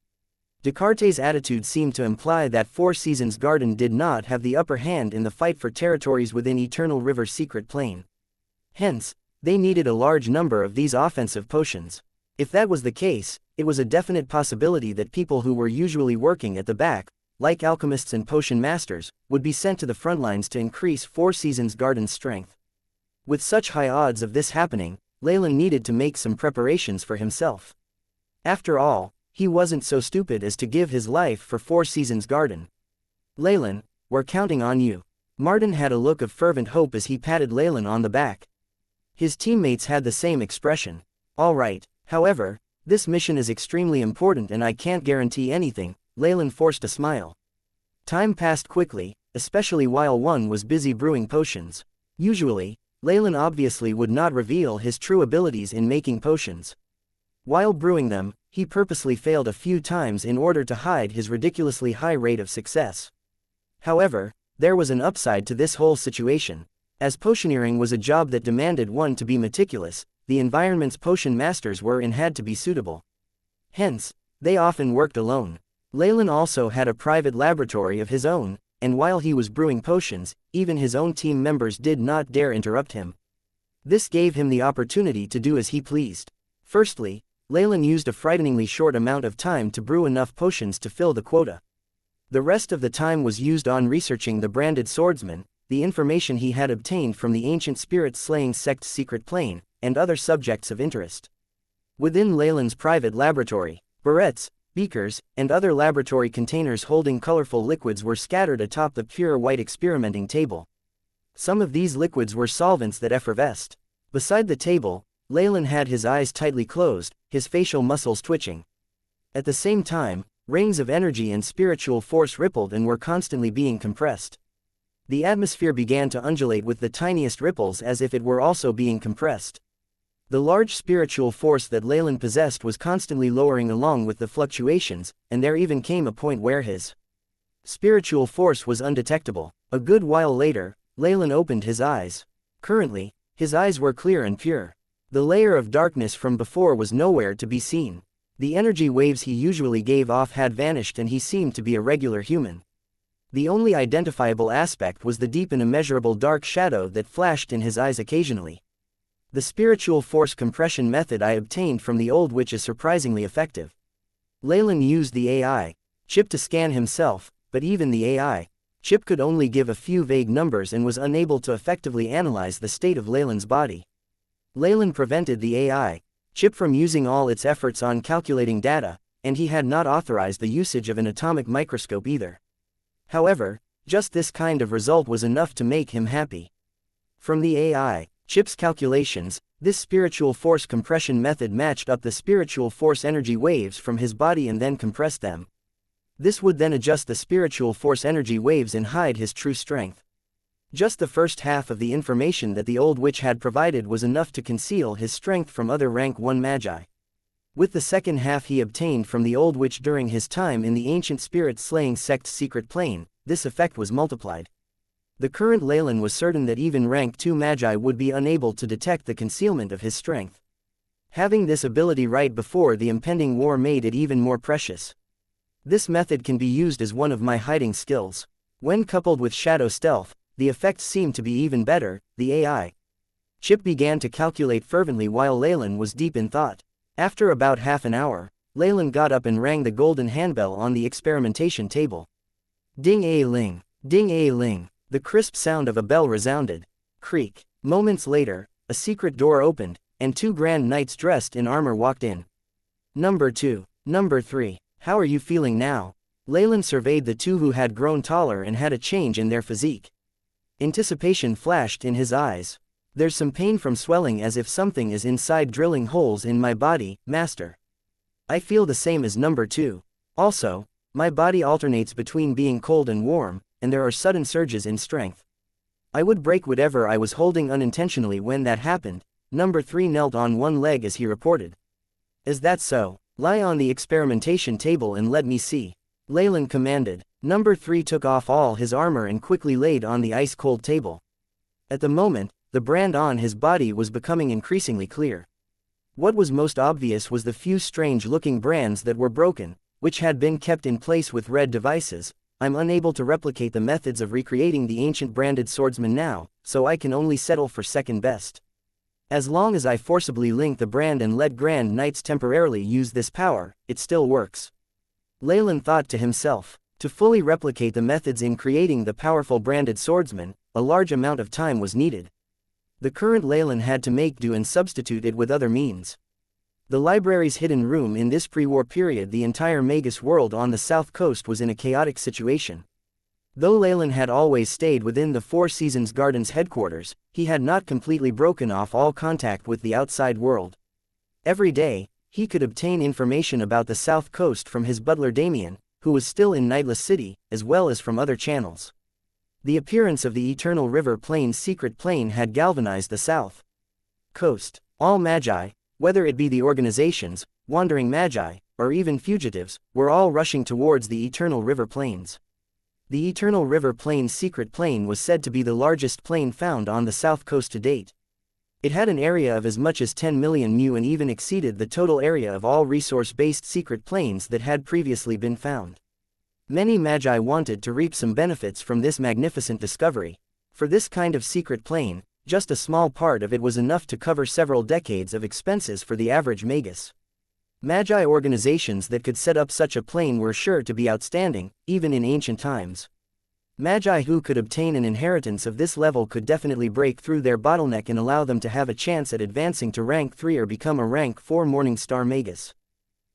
Descartes' attitude seemed to imply that Four Seasons Garden did not have the upper hand in the fight for territories within Eternal River's secret plane. Hence, they needed a large number of these offensive potions. If that was the case, it was a definite possibility that people who were usually working at the back, like alchemists and potion masters, would be sent to the front lines to increase Four Seasons Garden's strength. With such high odds of this happening, Leylin needed to make some preparations for himself. After all, he wasn't so stupid as to give his life for Four Seasons Garden. Leylin, we're counting on you. Martin had a look of fervent hope as he patted Leylin on the back. His teammates had the same expression. All right, however, this mission is extremely important and I can't guarantee anything. Leylin forced a smile. Time passed quickly, especially while one was busy brewing potions. Usually, Leylin obviously would not reveal his true abilities in making potions. While brewing them, he purposely failed a few times in order to hide his ridiculously high rate of success. However, there was an upside to this whole situation. As potioneering was a job that demanded one to be meticulous, the environments potion masters were in had to be suitable. Hence, they often worked alone. Leylin also had a private laboratory of his own, and while he was brewing potions, even his own team members did not dare interrupt him. This gave him the opportunity to do as he pleased. Firstly, Leylin used a frighteningly short amount of time to brew enough potions to fill the quota. The rest of the time was used on researching the branded swordsman, the information he had obtained from the ancient spirit-slaying sect's secret plane, and other subjects of interest. Within Leylin's private laboratory, barrettes, beakers, and other laboratory containers holding colorful liquids were scattered atop the pure white experimenting table. Some of these liquids were solvents that effervesced. Beside the table, Leylin had his eyes tightly closed, his facial muscles twitching. At the same time, rings of energy and spiritual force rippled and were constantly being compressed. The atmosphere began to undulate with the tiniest ripples as if it were also being compressed. The large spiritual force that Leylin possessed was constantly lowering along with the fluctuations, and there even came a point where his spiritual force was undetectable. A good while later, Leylin opened his eyes. Currently, his eyes were clear and pure. The layer of darkness from before was nowhere to be seen. The energy waves he usually gave off had vanished and he seemed to be a regular human. The only identifiable aspect was the deep and immeasurable dark shadow that flashed in his eyes occasionally. The spiritual force compression method I obtained from the old witch is surprisingly effective. Leylin used the AI chip to scan himself, but even the AI chip could only give a few vague numbers and was unable to effectively analyze the state of Leylin's body. Leylin prevented the AI chip from using all its efforts on calculating data, and he had not authorized the usage of an atomic microscope either. However, just this kind of result was enough to make him happy. From the AI chip's calculations, this spiritual force compression method matched up the spiritual force energy waves from his body and then compressed them. This would then adjust the spiritual force energy waves and hide his true strength. Just the first half of the information that the old witch had provided was enough to conceal his strength from other rank 1 magi. With the second half he obtained from the old witch during his time in the ancient spirit-slaying sect's secret plane, this effect was multiplied. The current Leylin was certain that even rank 2 magi would be unable to detect the concealment of his strength. Having this ability right before the impending war made it even more precious. This method can be used as one of my hiding skills. When coupled with shadow stealth, the effects seem to be even better. The AI Chip began to calculate fervently while Leylin was deep in thought. After about half an hour, Leylin got up and rang the golden handbell on the experimentation table. Ding-a-ling, ding-a-ling, the crisp sound of a bell resounded. Creak. Moments later, a secret door opened, and 2 grand knights dressed in armor walked in. Number 2. Number 3. How are you feeling now? Leylin surveyed the 2 who had grown taller and had a change in their physique. Anticipation flashed in his eyes. There's some pain from swelling as if something is inside drilling holes in my body, master. I feel the same as number 2. Also, my body alternates between being cold and warm, and there are sudden surges in strength. I would break whatever I was holding unintentionally when that happened. Number 3 knelt on one leg as he reported. Is that so? Lie on the experimentation table and let me see. Leylin commanded. Number 3 took off all his armor and quickly laid on the ice-cold table. At the moment, the brand on his body was becoming increasingly clear. What was most obvious was the few strange-looking brands that were broken, which had been kept in place with red devices. I'm unable to replicate the methods of recreating the ancient branded swordsman now, so I can only settle for second best. As long as I forcibly link the brand and let Grand Knights temporarily use this power, it still works. Leylin thought to himself. To fully replicate the methods in creating the powerful branded swordsman, a large amount of time was needed. The current Leylin had to make do and substitute it with other means. The library's hidden room in this pre-war period, the entire Magus world on the south coast was in a chaotic situation. Though Leylin had always stayed within the Four Seasons Gardens headquarters, he had not completely broken off all contact with the outside world. Every day, he could obtain information about the south coast from his butler Damien, who was still in Nightless City, as well as from other channels. The appearance of the Eternal River Plain's secret plane had galvanized the south coast. All magi, whether it be the organizations, wandering magi, or even fugitives, were all rushing towards the Eternal River Plains. The Eternal River Plain's secret plane was said to be the largest plane found on the south coast to date. It had an area of as much as 10 million mu and even exceeded the total area of all resource-based secret planes that had previously been found. Many magi wanted to reap some benefits from this magnificent discovery. For this kind of secret plane, just a small part of it was enough to cover several decades of expenses for the average magus. Magi organizations that could set up such a plane were sure to be outstanding, even in ancient times. Magi who could obtain an inheritance of this level could definitely break through their bottleneck and allow them to have a chance at advancing to rank 3 or become a rank 4 Morningstar magus.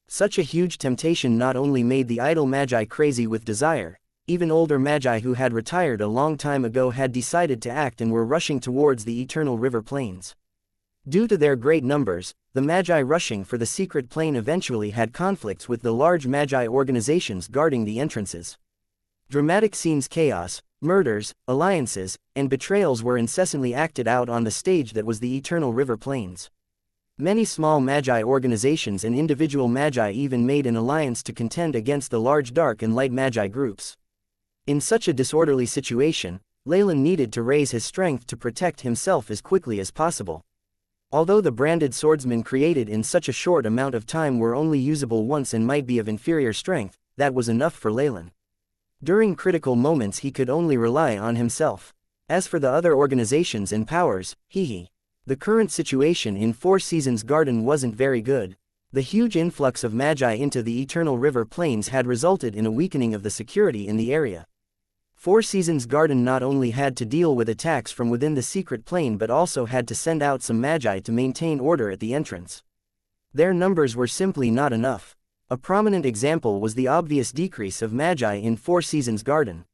Such a huge temptation not only made the idle magi crazy with desire, even older magi who had retired a long time ago had decided to act and were rushing towards the Eternal River Plains. Due to their great numbers, the magi rushing for the secret plane eventually had conflicts with the large magi organizations guarding the entrances. Dramatic scenes, chaos, murders, alliances, and betrayals were incessantly acted out on the stage that was the Eternal River Plains. Many small magi organizations and individual magi even made an alliance to contend against the large dark and light magi groups. In such a disorderly situation, Leylin needed to raise his strength to protect himself as quickly as possible. Although the branded swordsmen created in such a short amount of time were only usable once and might be of inferior strength, that was enough for Leylin. During critical moments he could only rely on himself. As for the other organizations and powers, the current situation in Four Seasons Garden wasn't very good. The huge influx of magi into the Eternal River Plains had resulted in a weakening of the security in the area. Four Seasons Garden not only had to deal with attacks from within the secret plane but also had to send out some magi to maintain order at the entrance. Their numbers were simply not enough. A prominent example was the obvious decrease of magi in Four Seasons Garden.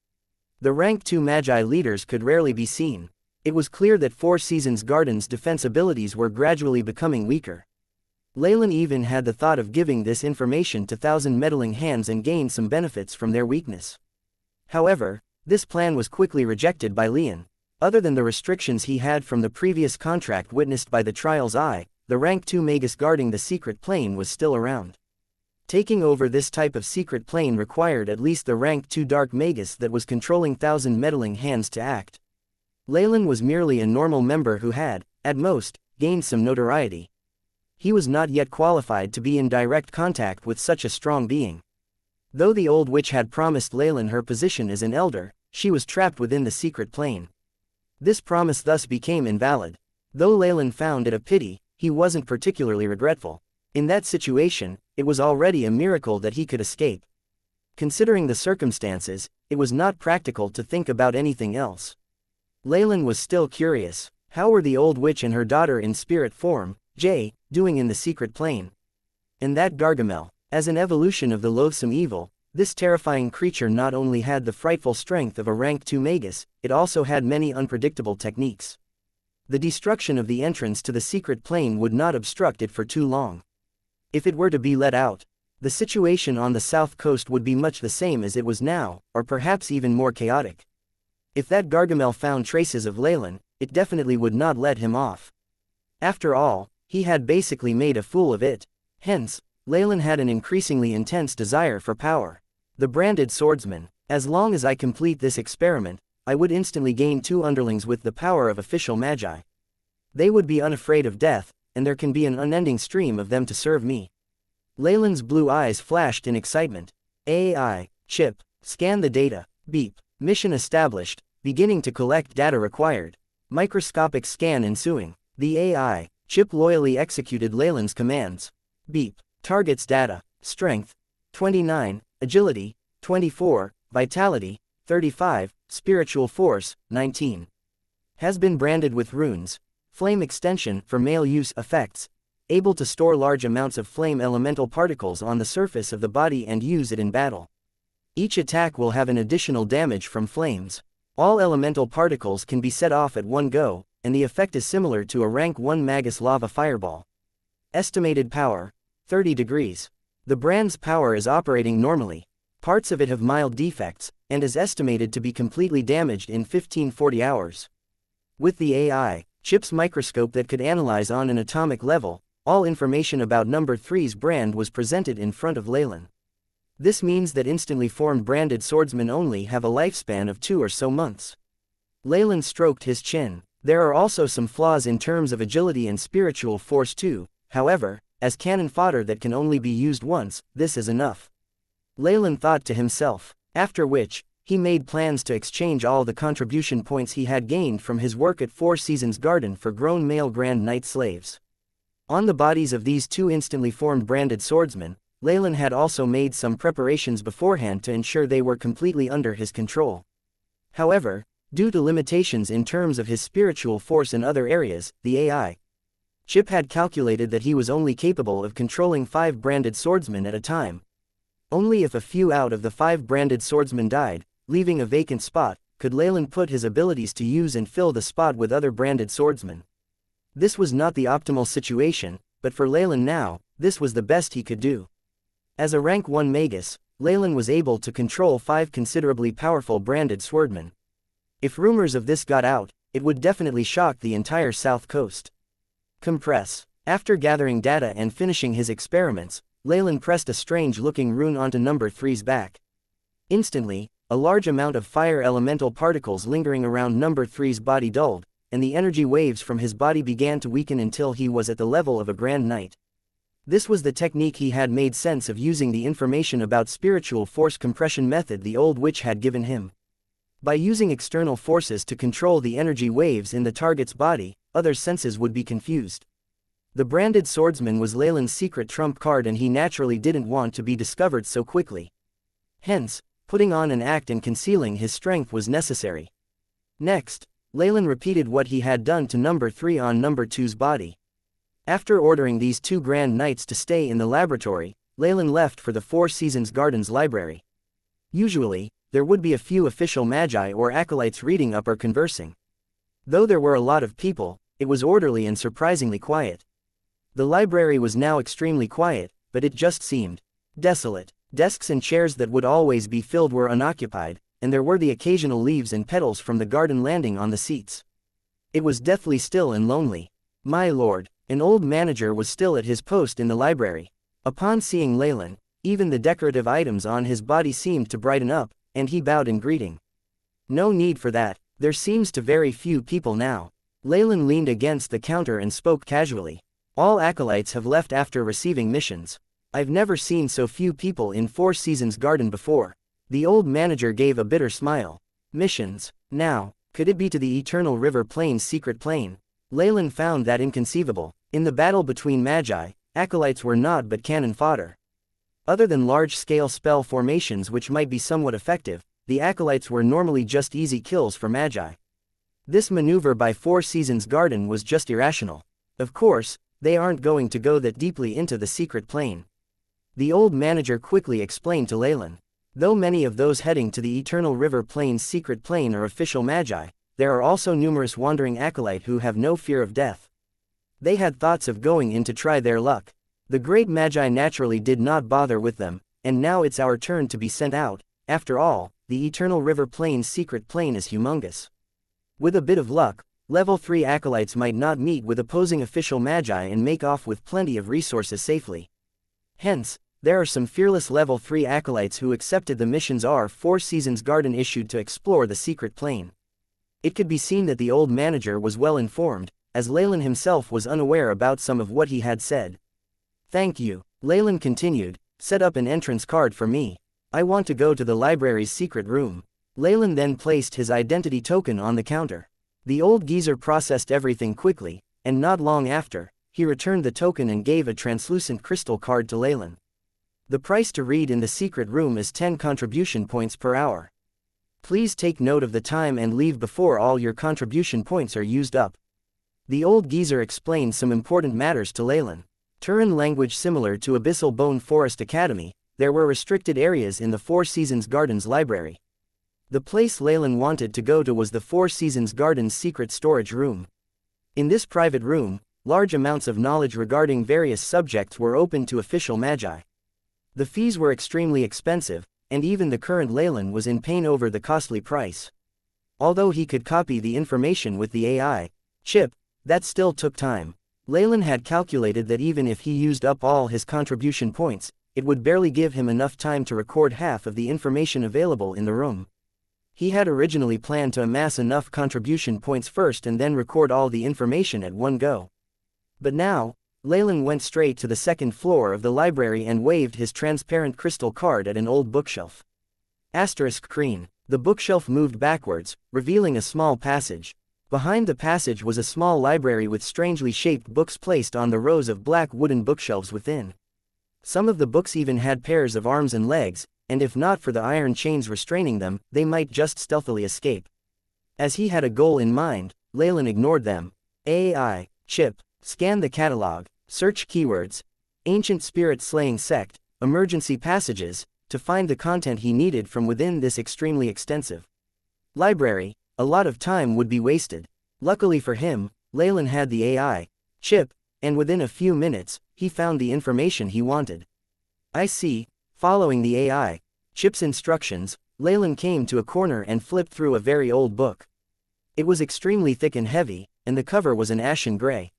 The rank 2 magi leaders could rarely be seen. It was clear that Four Seasons Garden's defense abilities were gradually becoming weaker. Leylin even had the thought of giving this information to 1,000 meddling hands and gain some benefits from their weakness. However, this plan was quickly rejected by Leylin. Other than the restrictions he had from the previous contract witnessed by the Trial's Eye, the rank 2 magus guarding the secret plane was still around. Taking over this type of secret plane required at least the rank 2 dark magus that was controlling 1,000 meddling hands to act. Leylin was merely a normal member who had, at most, gained some notoriety. He was not yet qualified to be in direct contact with such a strong being. Though the old witch had promised Leylin her position as an elder, she was trapped within the secret plane. This promise thus became invalid. Though Leylin found it a pity, he wasn't particularly regretful. In that situation, it was already a miracle that he could escape. Considering the circumstances, it was not practical to think about anything else. Leylin was still curious. How were the old witch and her daughter in spirit form, Jay, doing in the secret plane? And that Gargamel, as an evolution of the loathsome evil, this terrifying creature not only had the frightful strength of a rank 2 magus, it also had many unpredictable techniques. The destruction of the entrance to the secret plane would not obstruct it for too long. If it were to be let out, the situation on the south coast would be much the same as it was now, or perhaps even more chaotic. If that Gargamel found traces of Leylin, it definitely would not let him off. After all, he had basically made a fool of it. Hence, Leylin had an increasingly intense desire for power. The branded swordsman. As long as I complete this experiment, I would instantly gain 2 underlings with the power of official magi. They would be unafraid of death, and there can be an unending stream of them to serve me. Leylin's blue eyes flashed in excitement. AI, chip, scan the data, beep, mission established, beginning to collect data required. Microscopic scan ensuing. The AI, chip loyally executed Leylin's commands. Beep, target's data, strength, 29, agility, 24, vitality, 35, spiritual force, 19. Has been branded with runes. Flame extension for male use effects. Able to store large amounts of flame elemental particles on the surface of the body and use it in battle. Each attack will have an additional damage from flames. All elemental particles can be set off at one go, and the effect is similar to a rank 1 magus lava fireball. Estimated power, 30 degrees. The brand's power is operating normally. Parts of it have mild defects, and is estimated to be completely damaged in 15-40 hours. With the AI, chip's microscope that could analyze on an atomic level, all information about number 3's brand was presented in front of Leylin. This means that instantly formed branded swordsmen only have a lifespan of 2 or so months. Leylin stroked his chin. There are also some flaws in terms of agility and spiritual force too, however, as cannon fodder that can only be used once, this is enough. Leylin thought to himself, after which, he made plans to exchange all the contribution points he had gained from his work at 4 Seasons Garden for grown male Grand Knight slaves. On the bodies of these 2 instantly formed branded swordsmen, Leylin had also made some preparations beforehand to ensure they were completely under his control. However, due to limitations in terms of his spiritual force in other areas, the AI chip had calculated that he was only capable of controlling 5 branded swordsmen at a time. Only if a few out of the 5 branded swordsmen died, leaving a vacant spot, could Leylin put his abilities to use and fill the spot with other branded swordsmen. This was not the optimal situation, but for Leylin now, this was the best he could do. As a rank 1 magus, Leylin was able to control 5 considerably powerful branded swordmen. If rumors of this got out, it would definitely shock the entire south coast. Compress. After gathering data and finishing his experiments, Leylin pressed a strange-looking rune onto number 3's back. Instantly, a large amount of fire elemental particles lingering around number 3's body dulled, and the energy waves from his body began to weaken until he was at the level of a Grand Knight. This was the technique he had made sense of using the information about spiritual force compression method the old witch had given him. By using external forces to control the energy waves in the target's body, other senses would be confused. The branded swordsman was Leylin's secret trump card and he naturally didn't want to be discovered so quickly. Hence, putting on an act and concealing his strength was necessary. Next, Leylin repeated what he had done to number 3 on number 2's body. After ordering these 2 Grand Knights to stay in the laboratory, Leylin left for the 4 Seasons Gardens library. Usually, there would be a few official magi or acolytes reading up or conversing. Though there were a lot of people, it was orderly and surprisingly quiet. The library was now extremely quiet, but it just seemed desolate. Desks and chairs that would always be filled were unoccupied, and there were the occasional leaves and petals from the garden landing on the seats. It was deathly still and lonely. My lord, an old manager was still at his post in the library. Upon seeing Leylin, even the decorative items on his body seemed to brighten up, and he bowed in greeting. No need for that, there seems to very few people now. Leylin leaned against the counter and spoke casually. All acolytes have left after receiving missions. I've never seen so few people in 4 Seasons Garden before. The old manager gave a bitter smile. Missions, now, could it be to the Eternal River Plain's secret plane? Leylin found that inconceivable. In the battle between magi, acolytes were not but cannon fodder. Other than large-scale spell formations which might be somewhat effective, the acolytes were normally just easy kills for magi. This maneuver by Four Seasons Garden was just irrational. Of course, they aren't going to go that deeply into the secret plane. The old manager quickly explained to Leylin. Though many of those heading to the Eternal River Plane's secret plane are official magi, there are also numerous wandering acolyte who have no fear of death. They had thoughts of going in to try their luck. The great magi naturally did not bother with them, and now it's our turn to be sent out. After all, the Eternal River Plane's secret plane is humongous. With a bit of luck, level 3 acolytes might not meet with opposing official magi and make off with plenty of resources safely. Hence, there are some fearless level 3 acolytes who accepted the missions Four Seasons Garden issued to explore the secret plane. It could be seen that the old manager was well informed, as Leylin himself was unaware about some of what he had said. "Thank you," Leylin continued, "set up an entrance card for me. I want to go to the library's secret room." Leylin then placed his identity token on the counter. The old geezer processed everything quickly, and not long after, he returned the token and gave a translucent crystal card to Leylin. The price to read in the secret room is 10 contribution points per hour. Please take note of the time and leave before all your contribution points are used up. The old geezer explained some important matters to Leylin. Turan language similar to Abyssal Bone Forest Academy, there were restricted areas in the Four Seasons Gardens library. The place Leylin wanted to go to was the Four Seasons Gardens secret storage room. In this private room, large amounts of knowledge regarding various subjects were open to official magi. The fees were extremely expensive, and even the current Leylin was in pain over the costly price. Although he could copy the information with the AI chip, that still took time. Leylin had calculated that even if he used up all his contribution points, it would barely give him enough time to record half of the information available in the room. He had originally planned to amass enough contribution points first and then record all the information at one go. But now, Leylin went straight to the second floor of the library and waved his transparent crystal card at an old bookshelf. *Creen. The bookshelf moved backwards, revealing a small passage. Behind the passage was a small library with strangely shaped books placed on the rows of black wooden bookshelves within. Some of the books even had pairs of arms and legs, and if not for the iron chains restraining them, they might just stealthily escape. As he had a goal in mind, Leylin ignored them. AI chip. Scan the catalog, search keywords, ancient spirit slaying sect, emergency passages, to find the content he needed from within this extremely extensive library. A lot of time would be wasted. Luckily for him, Leylin had the AI chip, and within a few minutes, he found the information he wanted. I see. Following the AI chip's instructions, Leylin came to a corner and flipped through a very old book. It was extremely thick and heavy, and the cover was an ashen gray.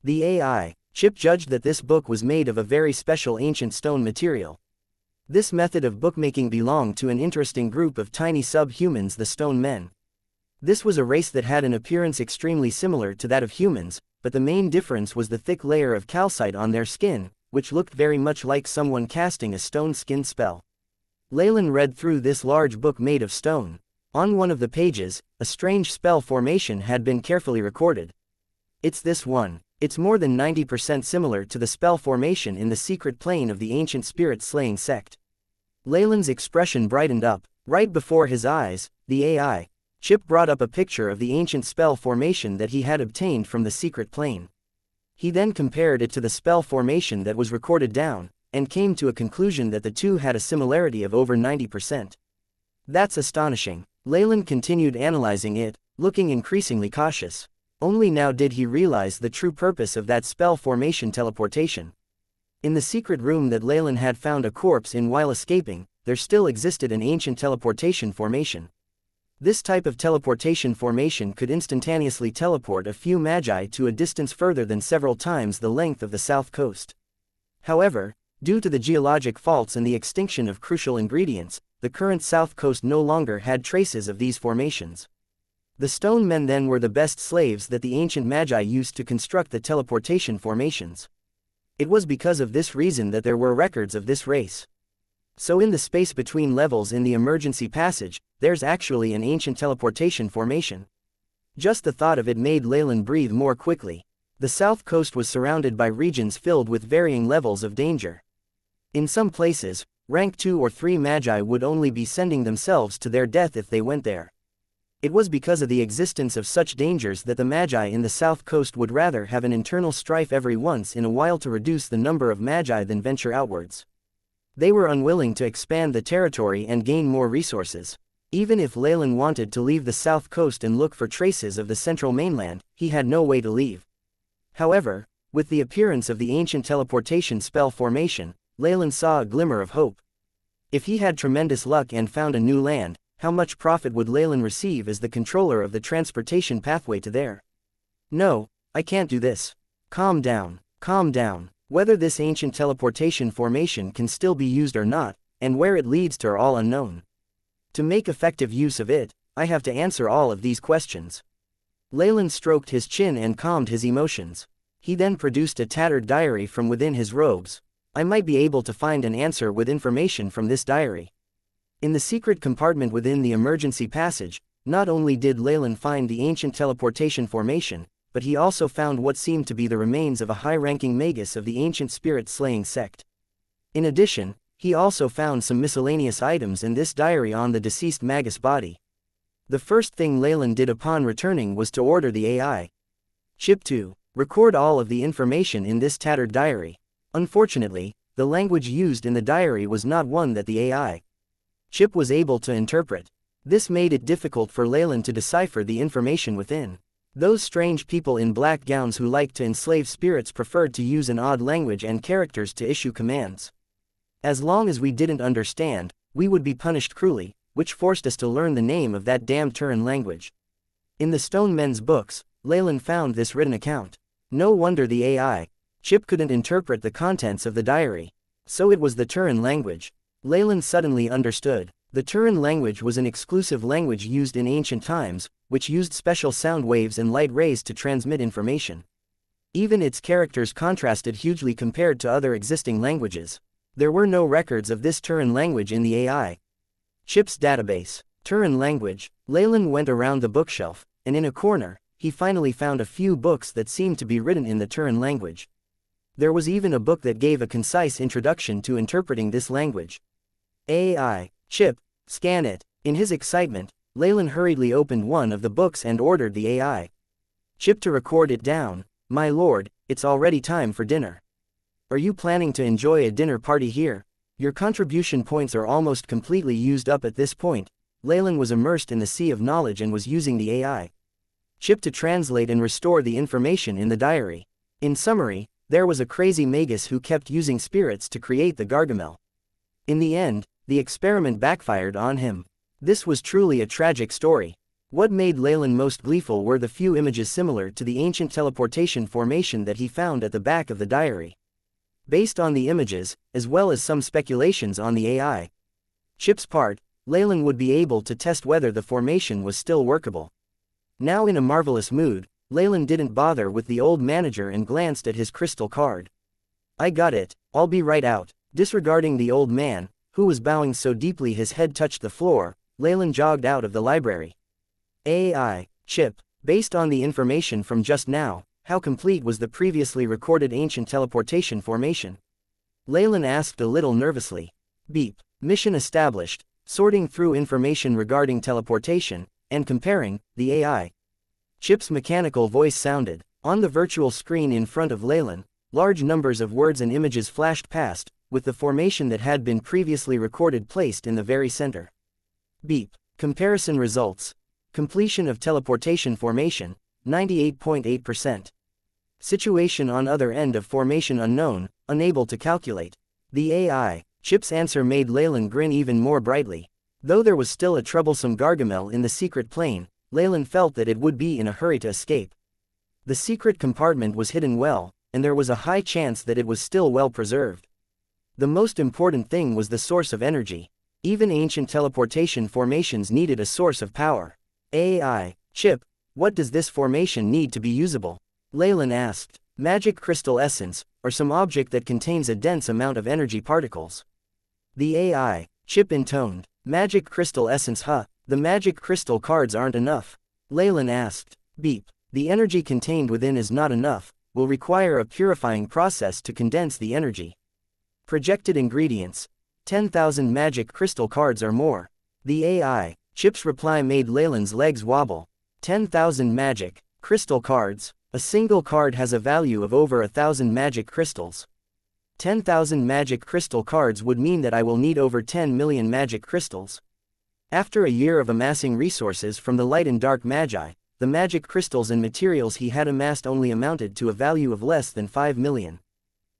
The AI chip judged that this book was made of a very special ancient stone material. This method of bookmaking belonged to an interesting group of tiny sub-humans, the Stone Men. This was a race that had an appearance extremely similar to that of humans, but the main difference was the thick layer of calcite on their skin, which looked very much like someone casting a stone skin spell. Leylin read through this large book made of stone. On one of the pages, a strange spell formation had been carefully recorded. It's this one. It's more than 90% similar to the spell formation in the secret plane of the ancient spirit-slaying sect. Leylin's expression brightened up. Right before his eyes, the AI chip brought up a picture of the ancient spell formation that he had obtained from the secret plane. He then compared it to the spell formation that was recorded down, and came to a conclusion that the two had a similarity of over 90%. That's astonishing. Leylin continued analyzing it, looking increasingly cautious. Only now did he realize the true purpose of that spell formation teleportation. In the secret room that Leylin had found a corpse in while escaping, there still existed an ancient teleportation formation. This type of teleportation formation could instantaneously teleport a few magi to a distance further than several times the length of the south coast. However, due to the geologic faults and the extinction of crucial ingredients, the current south coast no longer had traces of these formations. The Stone Men then were the best slaves that the ancient magi used to construct the teleportation formations. It was because of this reason that there were records of this race. So in the space between levels in the emergency passage, there's actually an ancient teleportation formation. Just the thought of it made Leylin breathe more quickly. The south coast was surrounded by regions filled with varying levels of danger. In some places, rank 2 or 3 magi would only be sending themselves to their death if they went there. It was because of the existence of such dangers that the magi in the south coast would rather have an internal strife every once in a while to reduce the number of magi than venture outwards. They were unwilling to expand the territory and gain more resources. Even if Leylin wanted to leave the south coast and look for traces of the central mainland, he had no way to leave. However, with the appearance of the ancient teleportation spell formation, Leylin saw a glimmer of hope. If he had tremendous luck and found a new land, how much profit would Leylin receive as the controller of the transportation pathway to there? No, I can't do this. Calm down, calm down. Whether this ancient teleportation formation can still be used or not, and where it leads to are all unknown. To make effective use of it, I have to answer all of these questions. Leylin stroked his chin and calmed his emotions. He then produced a tattered diary from within his robes. I might be able to find an answer with information from this diary. In the secret compartment within the emergency passage, not only did Leylin find the ancient teleportation formation, but he also found what seemed to be the remains of a high-ranking magus of the ancient spirit-slaying sect. In addition, he also found some miscellaneous items in this diary on the deceased magus body. The first thing Leylin did upon returning was to order the AI chip to record all of the information in this tattered diary. Unfortunately, the language used in the diary was not one that the AI chip was able to interpret. This made it difficult for Leylin to decipher the information within. Those strange people in black gowns who liked to enslave spirits preferred to use an odd language and characters to issue commands. As long as we didn't understand, we would be punished cruelly, which forced us to learn the name of that damned Turin language. In the stone men's books, Leylin found this written account. No wonder the AI chip couldn't interpret the contents of the diary. So it was the Turin language. Leylin suddenly understood. The Turin language was an exclusive language used in ancient times, which used special sound waves and light rays to transmit information. Even its characters contrasted hugely compared to other existing languages. There were no records of this Turin language in the AI chip's database. Turin language. Leylin went around the bookshelf, and in a corner, he finally found a few books that seemed to be written in the Turin language. There was even a book that gave a concise introduction to interpreting this language. AI chip, scan it. In his excitement, Leylin hurriedly opened one of the books and ordered the AI chip to record it down. My lord, it's already time for dinner. Are you planning to enjoy a dinner party here? Your contribution points are almost completely used up at this point. Leylin was immersed in the sea of knowledge and was using the AI chip to translate and restore the information in the diary. In summary, there was a crazy magus who kept using spirits to create the Gargamel. In the end, the experiment backfired on him. This was truly a tragic story. What made Leylin most gleeful were the few images similar to the ancient teleportation formation that he found at the back of the diary. Based on the images, as well as some speculations on the AI chip's part, Leylin would be able to test whether the formation was still workable. Now in a marvelous mood, Leylin didn't bother with the old manager and glanced at his crystal card. I got it, I'll be right out. Disregarding the old man, who was bowing so deeply his head touched the floor, Leylin jogged out of the library. AI chip. Based on the information from just now, how complete was the previously recorded ancient teleportation formation? Leylin asked a little nervously. Beep. Mission established. Sorting through information regarding teleportation, and comparing, the AI chip's mechanical voice sounded. On the virtual screen in front of Leylin, large numbers of words and images flashed past, with the formation that had been previously recorded placed in the very center. Beep. Comparison results. Completion of teleportation formation, 98.8%. Situation on other end of formation unknown, unable to calculate. The AI chip's answer made Leylin grin even more brightly. Though there was still a troublesome Gargamel in the secret plane, Leylin felt that it would be in a hurry to escape. The secret compartment was hidden well, and there was a high chance that it was still well preserved. The most important thing was the source of energy. Even ancient teleportation formations needed a source of power. AI chip, what does this formation need to be usable? Leylin asked. Magic crystal essence, or some object that contains a dense amount of energy particles. The AI chip intoned. Magic crystal essence, huh? The magic crystal cards aren't enough. Leylin asked. Beep. The energy contained within is not enough, will require a purifying process to condense the energy. Projected ingredients. 10,000 magic crystal cards or more. The AI chip's reply made Leylin's legs wobble. 10,000 magic crystal cards. A single card has a value of over 1,000 magic crystals. 10,000 magic crystal cards would mean that I will need over 10 million magic crystals. After a year of amassing resources from the light and dark magi, the magic crystals and materials he had amassed only amounted to a value of less than 5 million.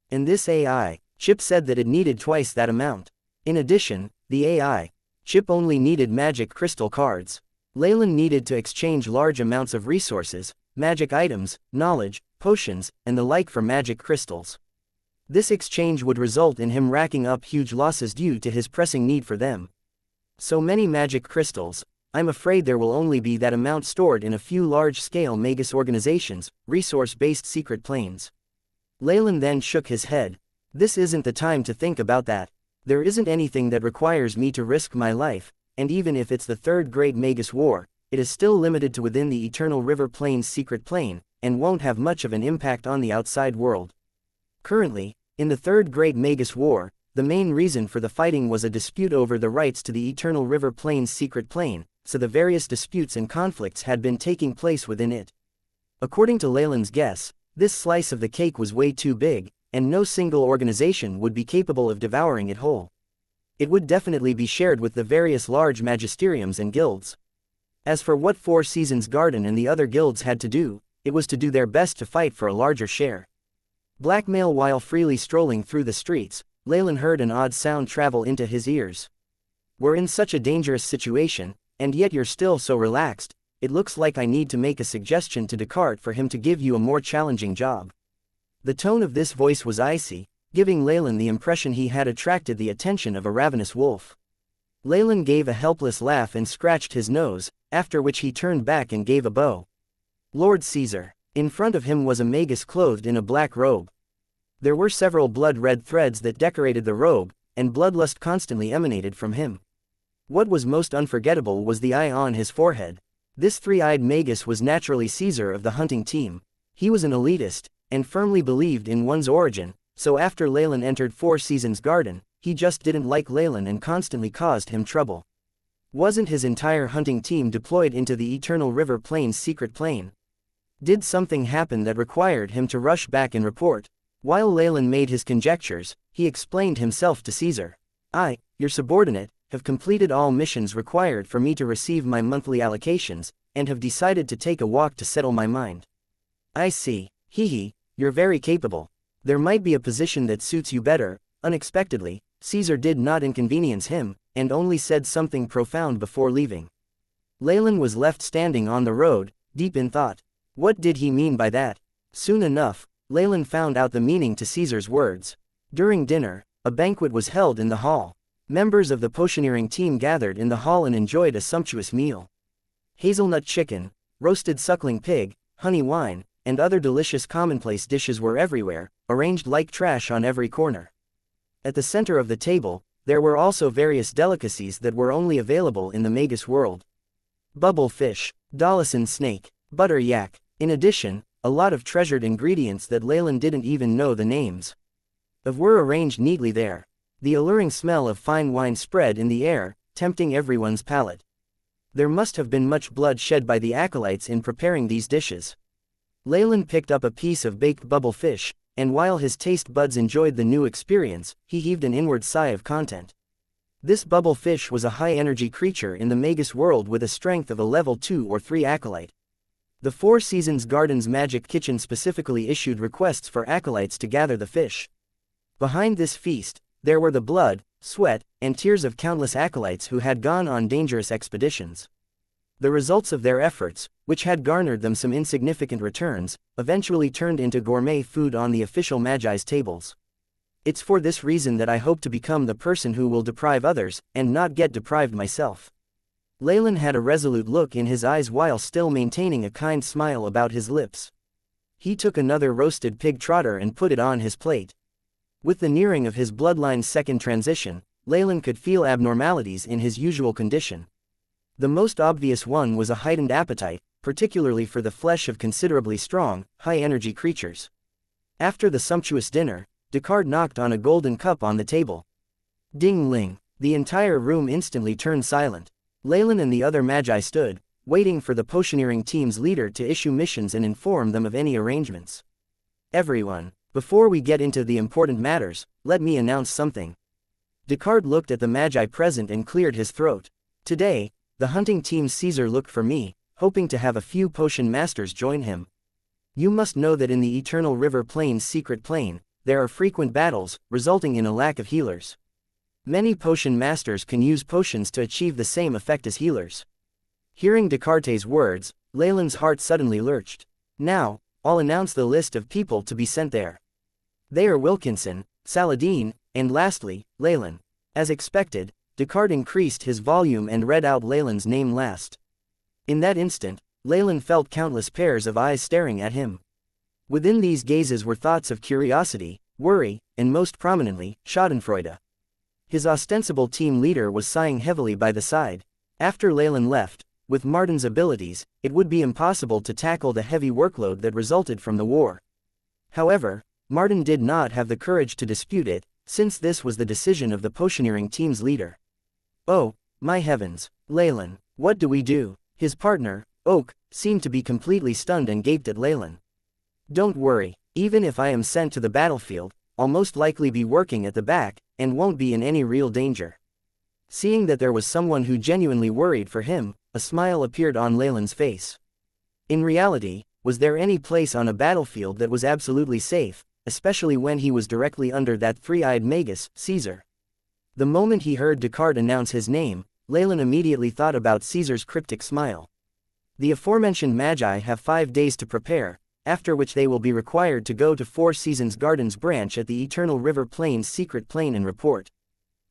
And this AI chip said that it needed twice that amount. In addition, the AI chip only needed magic crystal cards. Leylin needed to exchange large amounts of resources, magic items, knowledge, potions, and the like for magic crystals. This exchange would result in him racking up huge losses due to his pressing need for them. So many magic crystals, I'm afraid there will only be that amount stored in a few large-scale Magus organizations, resource-based secret planes. Leylin then shook his head. This isn't the time to think about that. There isn't anything that requires me to risk my life, and even if it's the Third Great Magus War, it is still limited to within the Eternal River Plains secret plane, and won't have much of an impact on the outside world. Currently, in the Third Great Magus War, the main reason for the fighting was a dispute over the rights to the Eternal River Plains secret plane, so the various disputes and conflicts had been taking place within it. According to Leylin's guess, this slice of the cake was way too big, and no single organization would be capable of devouring it whole. It would definitely be shared with the various large magisteriums and guilds. As for what Four Seasons Garden and the other guilds had to do, it was to do their best to fight for a larger share. Blackmail. While freely strolling through the streets, Leylin heard an odd sound travel into his ears. We're in such a dangerous situation, and yet you're still so relaxed. It looks like I need to make a suggestion to Descartes for him to give you a more challenging job. The tone of this voice was icy, giving Leylin the impression he had attracted the attention of a ravenous wolf. Leylin gave a helpless laugh and scratched his nose, after which he turned back and gave a bow. Lord Caesar. In front of him was a magus clothed in a black robe. There were several blood-red threads that decorated the robe, and bloodlust constantly emanated from him. What was most unforgettable was the eye on his forehead. This three-eyed magus was naturally Caesar of the hunting team. He was an elitist, and firmly believed in one's origin, so after Leylin entered Four Seasons Garden, he just didn't like Leylin and constantly caused him trouble. Wasn't his entire hunting team deployed into the Eternal River Plains secret plane? Did something happen that required him to rush back and report? While Leylin made his conjectures, he explained himself to Caesar. I, your subordinate, have completed all missions required for me to receive my monthly allocations, and have decided to take a walk to settle my mind. I see. Hee, you're very capable. There might be a position that suits you better. Unexpectedly, Caesar did not inconvenience him, and only said something profound before leaving. Leylin was left standing on the road, deep in thought. What did he mean by that? Soon enough, Leylin found out the meaning to Caesar's words. During dinner, a banquet was held in the hall. Members of the potioneering team gathered in the hall and enjoyed a sumptuous meal. Hazelnut chicken, roasted suckling pig, honey wine, and other delicious commonplace dishes were everywhere, arranged like trash on every corner. At the center of the table, there were also various delicacies that were only available in the Magus world. Bubble fish, Dawson snake, butter yak. In addition, a lot of treasured ingredients that Leylin didn't even know the names of were arranged neatly there. The alluring smell of fine wine spread in the air, tempting everyone's palate. There must have been much blood shed by the acolytes in preparing these dishes. Leylin picked up a piece of baked bubble fish, and while his taste buds enjoyed the new experience, he heaved an inward sigh of content. This bubble fish was a high-energy creature in the Magus world with a strength of a level 2 or 3 acolyte. The Four Seasons Garden's magic kitchen specifically issued requests for acolytes to gather the fish. Behind this feast, there were the blood, sweat, and tears of countless acolytes who had gone on dangerous expeditions. The results of their efforts, which had garnered them some insignificant returns, eventually turned into gourmet food on the official Magi's tables. It's for this reason that I hope to become the person who will deprive others, and not get deprived myself. Leylin had a resolute look in his eyes while still maintaining a kind smile about his lips. He took another roasted pig trotter and put it on his plate. With the nearing of his bloodline's second transition, Leylin could feel abnormalities in his usual condition. The most obvious one was a heightened appetite, particularly for the flesh of considerably strong, high-energy creatures. After the sumptuous dinner, Descartes knocked on a golden cup on the table. Ding-ling! The entire room instantly turned silent. Leylin and the other magi stood, waiting for the potioneering team's leader to issue missions and inform them of any arrangements. Everyone, before we get into the important matters, let me announce something. Descartes looked at the magi present and cleared his throat. Today, the hunting team's Caesar looked for me, hoping to have a few potion masters join him. You must know that in the Eternal River Plain's secret plane, there are frequent battles, resulting in a lack of healers. Many potion masters can use potions to achieve the same effect as healers. Hearing Descartes' words, Leylin's heart suddenly lurched. Now, I'll announce the list of people to be sent there. They are Wilkinson, Saladin, and lastly, Leylin. As expected, Descartes increased his volume and read out Leylin's name last. In that instant, Leylin felt countless pairs of eyes staring at him. Within these gazes were thoughts of curiosity, worry, and most prominently, schadenfreude. His ostensible team leader was sighing heavily by the side. After Leylin left, with Martin's abilities, it would be impossible to tackle the heavy workload that resulted from the war. However, Martin did not have the courage to dispute it, since this was the decision of the potioneering team's leader. Oh, my heavens, Leylin, what do we do? His partner, Oak, seemed to be completely stunned and gaped at Leylin. Don't worry, even if I am sent to the battlefield, I'll most likely be working at the back, and won't be in any real danger. Seeing that there was someone who genuinely worried for him, a smile appeared on Leylin's face. In reality, was there any place on a battlefield that was absolutely safe, especially when he was directly under that three-eyed magus, Caesar? The moment he heard Descartes announce his name, Leylin immediately thought about Caesar's cryptic smile. The aforementioned magi have 5 days to prepare, after which they will be required to go to Four Seasons Gardens branch at the Eternal River Plain's secret plane and report.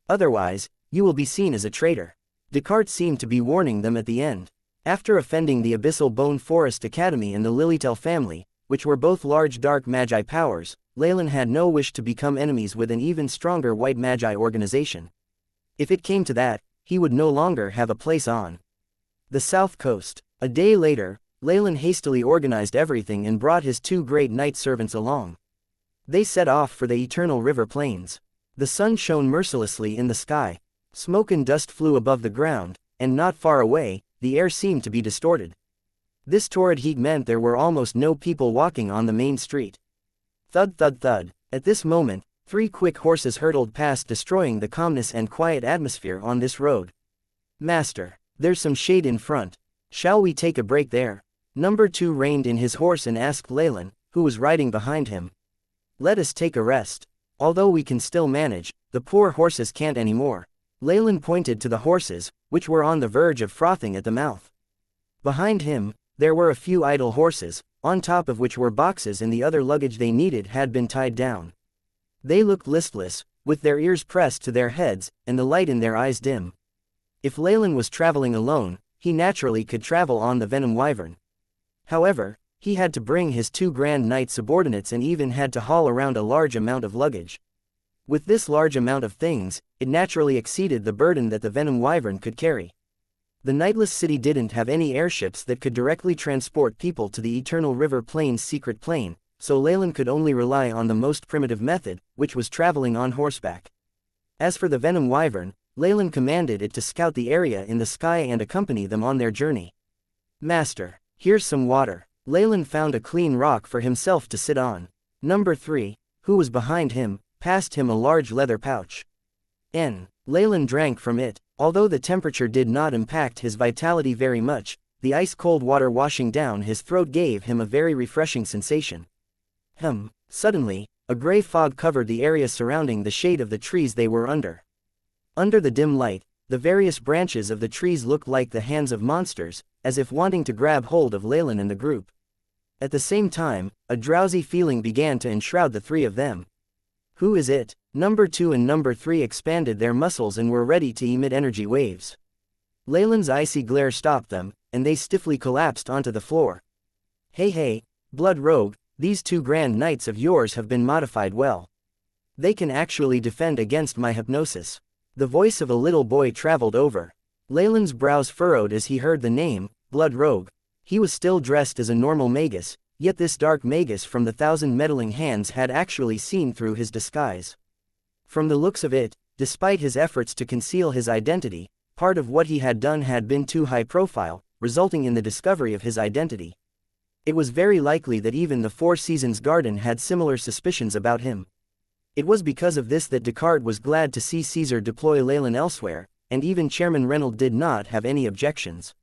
Otherwise, you will be seen as a traitor. Descartes seemed to be warning them at the end. After offending the Abyssal Bone Forest Academy and the Lilitel family, which were both large dark magi powers, Leylin had no wish to become enemies with an even stronger white magi organization. If it came to that, he would no longer have a place on the south coast. A day later, Leylin hastily organized everything and brought his 2 great knight servants along. They set off for the Eternal River Plains. The sun shone mercilessly in the sky. Smoke and dust flew above the ground, and not far away, the air seemed to be distorted. This torrid heat meant there were almost no people walking on the main street. Thud thud thud. At this moment, 3 quick horses hurtled past, destroying the calmness and quiet atmosphere on this road. Master, there's some shade in front. Shall we take a break there? Number 2 reined in his horse and asked Leylin, who was riding behind him. Let us take a rest. Although we can still manage, the poor horses can't anymore. Leylin pointed to the horses, which were on the verge of frothing at the mouth. Behind him, there were a few idle horses, on top of which were boxes and the other luggage they needed had been tied down. They looked listless, with their ears pressed to their heads, and the light in their eyes dim. If Leylin was traveling alone, he naturally could travel on the Venom Wyvern. However, he had to bring his 2 Grand Knight subordinates and even had to haul around a large amount of luggage. With this large amount of things, it naturally exceeded the burden that the Venom Wyvern could carry. The Nightless City didn't have any airships that could directly transport people to the Eternal River Plain's secret plane, so Leylin could only rely on the most primitive method, which was traveling on horseback. As for the Venom Wyvern, Leylin commanded it to scout the area in the sky and accompany them on their journey. Master, here's some water. Leylin found a clean rock for himself to sit on. Number 3, who was behind him, passed him a large leather pouch. Leylin drank from it. Although the temperature did not impact his vitality very much, the ice-cold water washing down his throat gave him a very refreshing sensation. Suddenly, a gray fog covered the area surrounding the shade of the trees they were under. Under the dim light, the various branches of the trees looked like the hands of monsters, as if wanting to grab hold of Leylin and the group. At the same time, a drowsy feeling began to enshroud the 3 of them. Who is it? Number 2 and Number 3 expanded their muscles and were ready to emit energy waves. Leylin's icy glare stopped them, and they stiffly collapsed onto the floor. Hey, Blood Rogue, these 2 Grand Knights of yours have been modified well. They can actually defend against my hypnosis. The voice of a little boy traveled over. Leylin's brows furrowed as he heard the name, Blood Rogue. He was still dressed as a normal magus, yet this dark magus from the 1,000 meddling hands had actually seen through his disguise. From the looks of it, despite his efforts to conceal his identity, part of what he had done had been too high profile, resulting in the discovery of his identity. It was very likely that even the Four Seasons Garden had similar suspicions about him. It was because of this that Descartes was glad to see Caesar deploy Leylin elsewhere, and even Chairman Reynolds did not have any objections.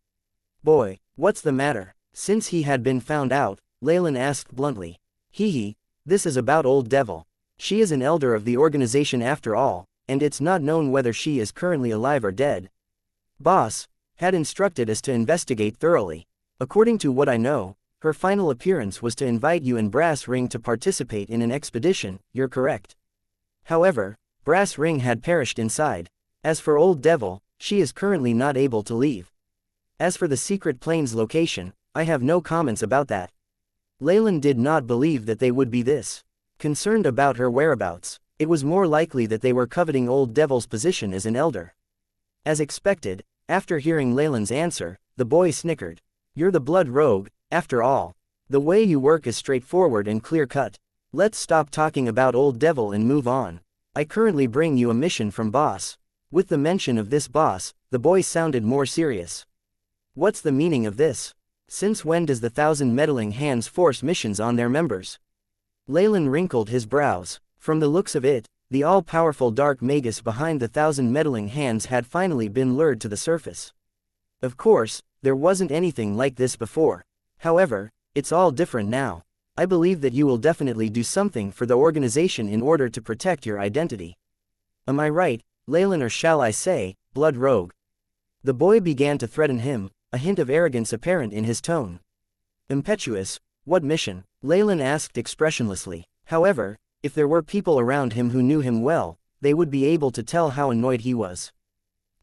"Boy, what's the matter?" Since he had been found out, Leylin asked bluntly. "Hee, this is about Old Devil. She is an elder of the organization after all, and it's not known whether she is currently alive or dead. Boss had instructed us to investigate thoroughly. According to what I know, her final appearance was to invite you and Brass Ring to participate in an expedition. You're correct. However, Brass Ring had perished inside. As for Old Devil, she is currently not able to leave. As for the secret plane's location, I have no comments about that." Leylin did not believe that they would be this concerned about her whereabouts. It was more likely that they were coveting Old Devil's position as an elder. As expected, after hearing Leylin's answer, the boy snickered. "You're the blood rogue, after all. The way you work is straightforward and clear-cut. Let's stop talking about Old Devil and move on. I currently bring you a mission from Boss." With the mention of this boss, the boy sounded more serious. "What's the meaning of this? Since when does the 1,000 meddling hands force missions on their members?" Leylin wrinkled his brows. From the looks of it, the all-powerful dark magus behind the 1,000 meddling hands had finally been lured to the surface. Of course, there wasn't anything like this before. However, it's all different now. I believe that you will definitely do something for the organization in order to protect your identity. Am I right, Leylin, or shall I say, blood rogue? The boy began to threaten him, a hint of arrogance apparent in his tone. Impetuous, what mission? Leylin asked expressionlessly. However, if there were people around him who knew him well, they would be able to tell how annoyed he was.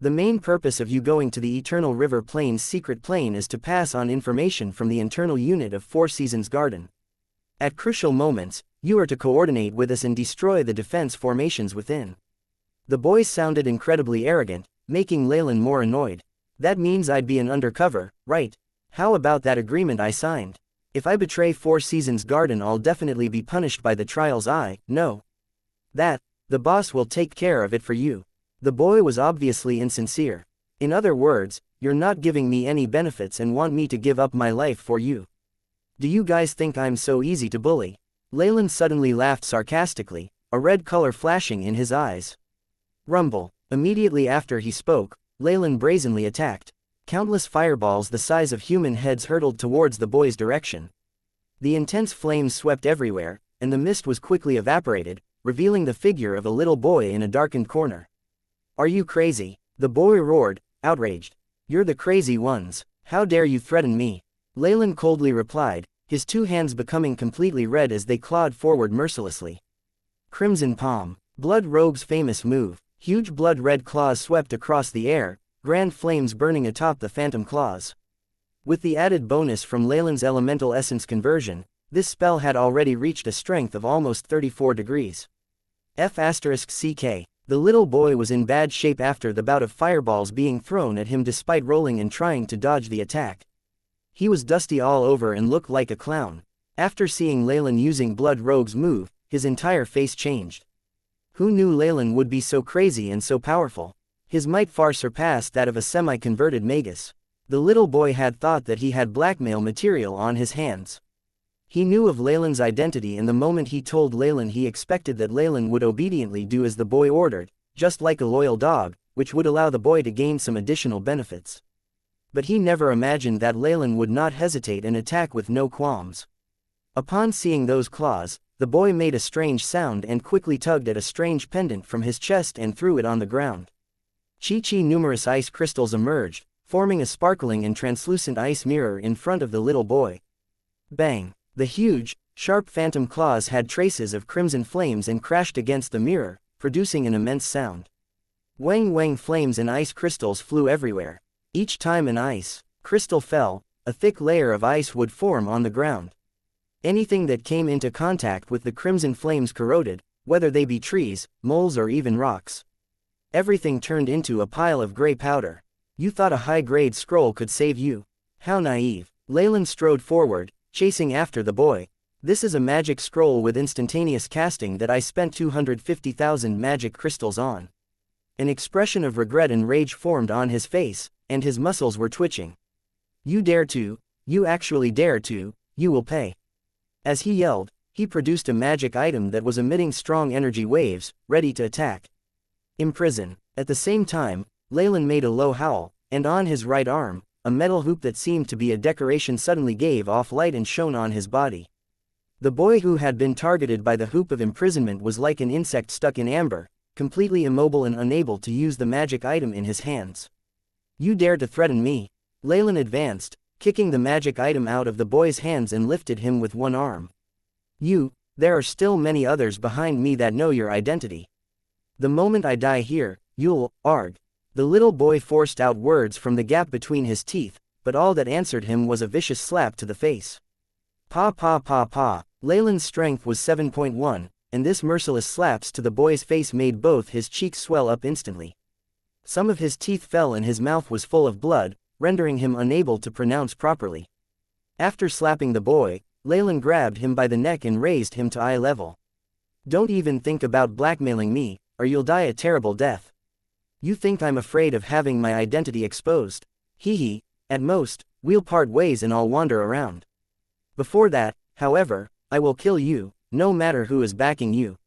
The main purpose of you going to the Eternal River Plane's secret plane is to pass on information from the internal unit of Four Seasons Garden. At crucial moments, you are to coordinate with us and destroy the defense formations within. The boy sounded incredibly arrogant, making Leylin more annoyed. That means I'd be an undercover, right? How about that agreement I signed? If I betray Four Seasons Garden, I'll definitely be punished by the trials I know. That, the boss will take care of it for you. The boy was obviously insincere. In other words, you're not giving me any benefits and want me to give up my life for you. Do you guys think I'm so easy to bully? Leylin suddenly laughed sarcastically, a red color flashing in his eyes. Rumble. Immediately after he spoke, Leylin brazenly attacked. Countless fireballs the size of human heads hurtled towards the boy's direction. The intense flames swept everywhere, and the mist was quickly evaporated, revealing the figure of a little boy in a darkened corner. Are you crazy? The boy roared, outraged. You're the crazy ones. How dare you threaten me? Leylin coldly replied, his two hands becoming completely red as they clawed forward mercilessly. Crimson Palm. Blood Rogue's famous move. Huge blood-red claws swept across the air, grand flames burning atop the phantom claws. With the added bonus from Leylin's elemental essence conversion, this spell had already reached a strength of almost 34 degrees. F***CK. The little boy was in bad shape after the bout of fireballs being thrown at him despite rolling and trying to dodge the attack. He was dusty all over and looked like a clown. After seeing Leylin using Blood Rogue's move, his entire face changed. Who knew Leylin would be so crazy and so powerful? His might far surpassed that of a semi-converted magus. The little boy had thought that he had blackmail material on his hands. He knew of Leylin's identity, and the moment he told Leylin, he expected that Leylin would obediently do as the boy ordered, just like a loyal dog, which would allow the boy to gain some additional benefits. But he never imagined that Leylin would not hesitate and attack with no qualms. Upon seeing those claws, the boy made a strange sound and quickly tugged at a strange pendant from his chest and threw it on the ground. Chi-chi, numerous ice crystals emerged, forming a sparkling and translucent ice mirror in front of the little boy. Bang! The huge, sharp phantom claws had traces of crimson flames and crashed against the mirror, producing an immense sound. Wang wang, flames and ice crystals flew everywhere. Each time an ice crystal fell, a thick layer of ice would form on the ground. Anything that came into contact with the crimson flames corroded, whether they be trees, moles or even rocks. Everything turned into a pile of gray powder. You thought a high-grade scroll could save you? How naive. Leylin strode forward, chasing after the boy. This is a magic scroll with instantaneous casting that I spent 250,000 magic crystals on. An expression of regret and rage formed on his face, and his muscles were twitching. You dare to, you actually dare to, you will pay. As he yelled, he produced a magic item that was emitting strong energy waves, ready to attack. Imprison. At the same time, Leylin made a low howl, and on his right arm, a metal hoop that seemed to be a decoration suddenly gave off light and shone on his body. The boy who had been targeted by the hoop of imprisonment was like an insect stuck in amber, completely immobile and unable to use the magic item in his hands. You dare to threaten me? Leylin advanced, kicking the magic item out of the boy's hands and lifted him with one arm. There are still many others behind me that know your identity. The moment I die here, you'll, arg. The little boy forced out words from the gap between his teeth, but all that answered him was a vicious slap to the face. Pa pa pa pa. Leylin's strength was 7.1, and this merciless slaps to the boy's face made both his cheeks swell up instantly. Some of his teeth fell and his mouth was full of blood, rendering him unable to pronounce properly. After slapping the boy, Leylin grabbed him by the neck and raised him to eye level. Don't even think about blackmailing me, or you'll die a terrible death. You think I'm afraid of having my identity exposed? Hee hee, at most, we'll part ways and I'll wander around. Before that, however, I will kill you, no matter who is backing you.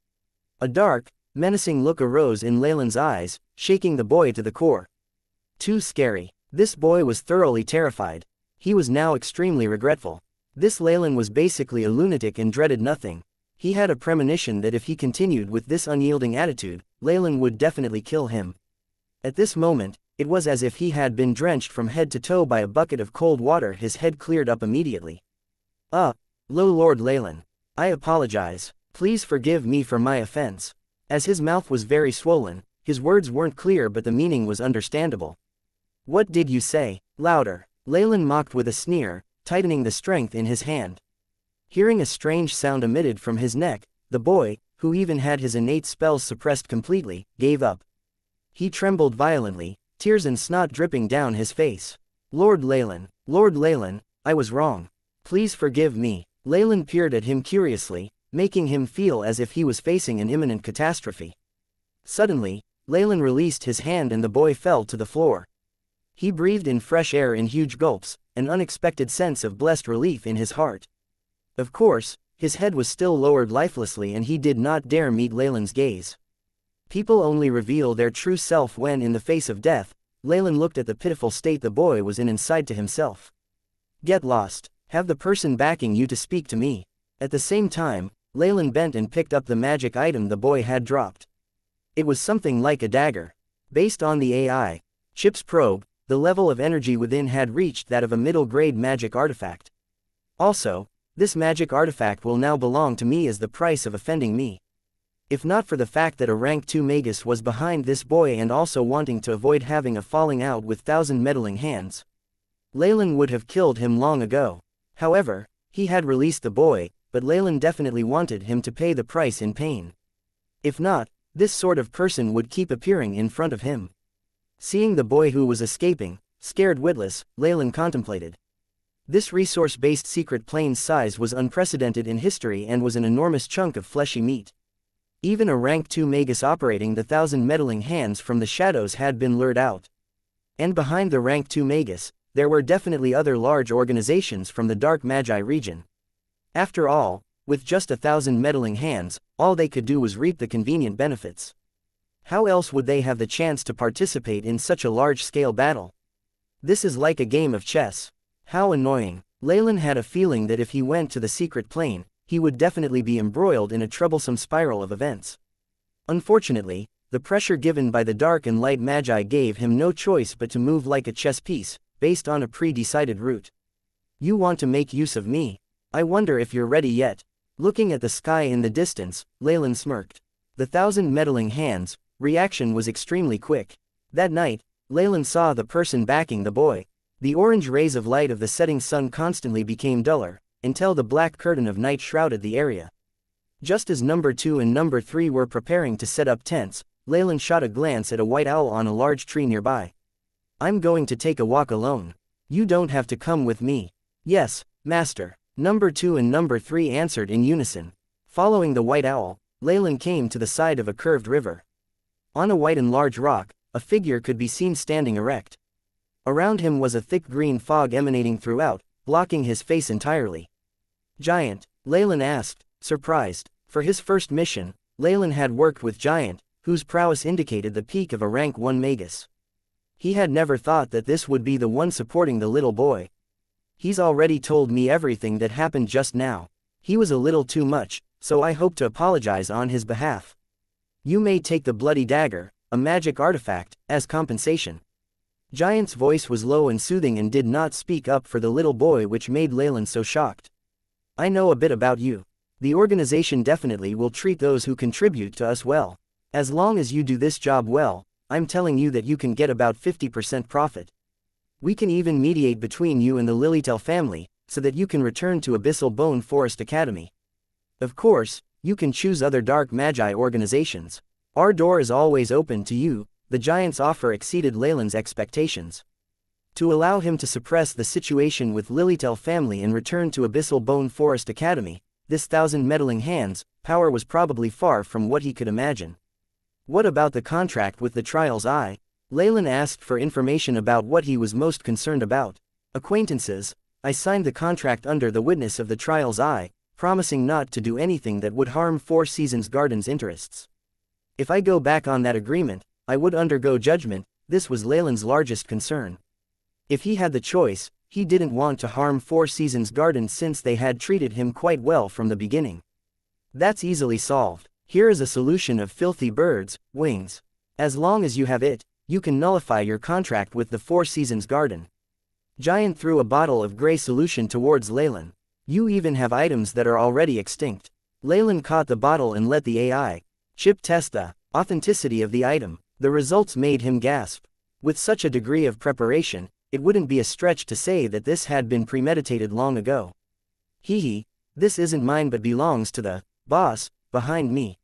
A dark, menacing look arose in Leylin's eyes, shaking the boy to the core. Too scary. This boy was thoroughly terrified. He was now extremely regretful. This Leylin was basically a lunatic and dreaded nothing. He had a premonition that if he continued with this unyielding attitude, Leylin would definitely kill him. At this moment, it was as if he had been drenched from head to toe by a bucket of cold water. His head cleared up immediately. Lord Leylin. I apologize. Please forgive me for my offense. As his mouth was very swollen, his words weren't clear but the meaning was understandable. What did you say? Louder. Leylin mocked with a sneer, tightening the strength in his hand. Hearing a strange sound emitted from his neck, the boy, who even had his innate spells suppressed completely, gave up. He trembled violently, tears and snot dripping down his face. Lord Leylin, I was wrong. Please forgive me. Leylin peered at him curiously, making him feel as if he was facing an imminent catastrophe. Suddenly, Leylin released his hand and the boy fell to the floor. He breathed in fresh air in huge gulps, an unexpected sense of blessed relief in his heart. Of course, his head was still lowered lifelessly and he did not dare meet Leylin's gaze. People only reveal their true self when in the face of death. Leylin looked at the pitiful state the boy was in and sighed to himself. Get lost. Have the person backing you to speak to me. At the same time, Leylin bent and picked up the magic item the boy had dropped. It was something like a dagger. Based on the AI chip's probe, the level of energy within had reached that of a middle-grade magic artifact. Also, this magic artifact will now belong to me as the price of offending me. If not for the fact that a rank 2 magus was behind this boy and also wanting to avoid having a falling out with 1,000 meddling hands, Leylin would have killed him long ago. However, he had released the boy, but Leylin definitely wanted him to pay the price in pain. If not, this sort of person would keep appearing in front of him. Seeing the boy who was escaping, scared witless, Leylin contemplated. This resource-based secret plane's size was unprecedented in history and was an enormous chunk of fleshy meat. Even a rank 2 magus operating the 1,000 meddling hands from the shadows had been lured out. And behind the rank 2 magus, there were definitely other large organizations from the Dark Magi region. After all, with just 1,000 meddling hands, all they could do was reap the convenient benefits. How else would they have the chance to participate in such a large-scale battle? This is like a game of chess. How annoying. Leylin had a feeling that if he went to the secret plane, he would definitely be embroiled in a troublesome spiral of events. Unfortunately, the pressure given by the dark and light magi gave him no choice but to move like a chess piece, based on a pre-decided route. You want to make use of me? I wonder if you're ready yet. Looking at the sky in the distance, Leylin smirked. The 1,000 meddling hands, reaction was extremely quick. That night, Leylin saw the person backing the boy. The orange rays of light of the setting sun constantly became duller, until the black curtain of night shrouded the area. Just as number 2 and number 3 were preparing to set up tents, Leylin shot a glance at a white owl on a large tree nearby. I'm going to take a walk alone. You don't have to come with me. Yes, master. Number 2 and number 3 answered in unison. Following the white owl, Leylin came to the side of a curved river. On a white and large rock, a figure could be seen standing erect. Around him was a thick green fog emanating throughout, blocking his face entirely. Giant, Leylin asked, surprised. For his first mission, Leylin had worked with Giant, whose prowess indicated the peak of a rank 1 magus. He had never thought that this would be the one supporting the little boy. He's already told me everything that happened just now. He was a little too much, so I hope to apologize on his behalf. You may take the bloody dagger, a magic artifact, as compensation. Giant's voice was low and soothing and did not speak up for the little boy, which made Leylin so shocked. I know a bit about you. The organization definitely will treat those who contribute to us well. As long as you do this job well, I'm telling you that you can get about 50% profit. We can even mediate between you and the Lillytel family, so that you can return to Abyssal Bone Forest Academy. Of course, you can choose other dark magi organizations. Our door is always open to you. The giant's offer exceeded Leylin's expectations. To allow him to suppress the situation with Lillytel family and return to Abyssal Bone Forest Academy, this 1,000 meddling hands, power was probably far from what he could imagine. What about the contract with the Trial's Eye? Leylin asked for information about what he was most concerned about. Acquaintances, I signed the contract under the witness of the Trial's Eye, promising not to do anything that would harm Four Seasons Garden's interests. If I go back on that agreement, I would undergo judgment. This was Leylin's largest concern. If he had the choice, he didn't want to harm Four Seasons Garden since they had treated him quite well from the beginning. That's easily solved. Here is a solution of filthy birds' wings. As long as you have it, you can nullify your contract with the Four Seasons Garden. Giant threw a bottle of gray solution towards Leylin. You even have items that are already extinct. Leylin caught the bottle and let the AI chip test the authenticity of the item. The results made him gasp. With such a degree of preparation, it wouldn't be a stretch to say that this had been premeditated long ago. This isn't mine but belongs to the boss behind me.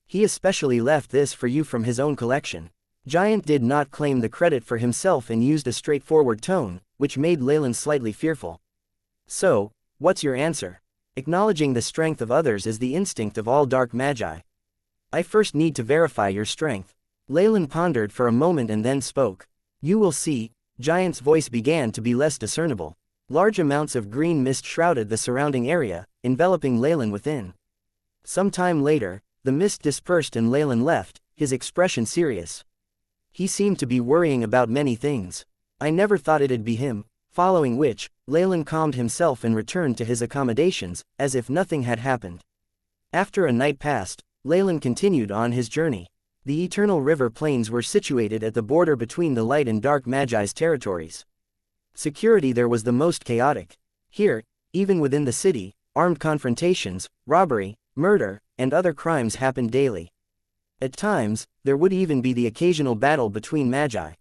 He especially left this for you from his own collection. Giant did not claim the credit for himself and used a straightforward tone, which made Leylin slightly fearful. So, what's your answer? Acknowledging the strength of others is the instinct of all dark magi. I first need to verify your strength. Leylin pondered for a moment and then spoke. You will see. Giant's voice began to be less discernible. Large amounts of green mist shrouded the surrounding area, enveloping Leylin within. Some time later, the mist dispersed and Leylin left, his expression serious. He seemed to be worrying about many things. I never thought it'd be him, following which, Leylin calmed himself and returned to his accommodations, as if nothing had happened. After a night passed, Leylin continued on his journey. The Eternal River Plains were situated at the border between the light and dark magi's territories. Security there was the most chaotic. Here, even within the city, armed confrontations, robbery, murder, and other crimes happened daily. At times, there would even be the occasional battle between magi.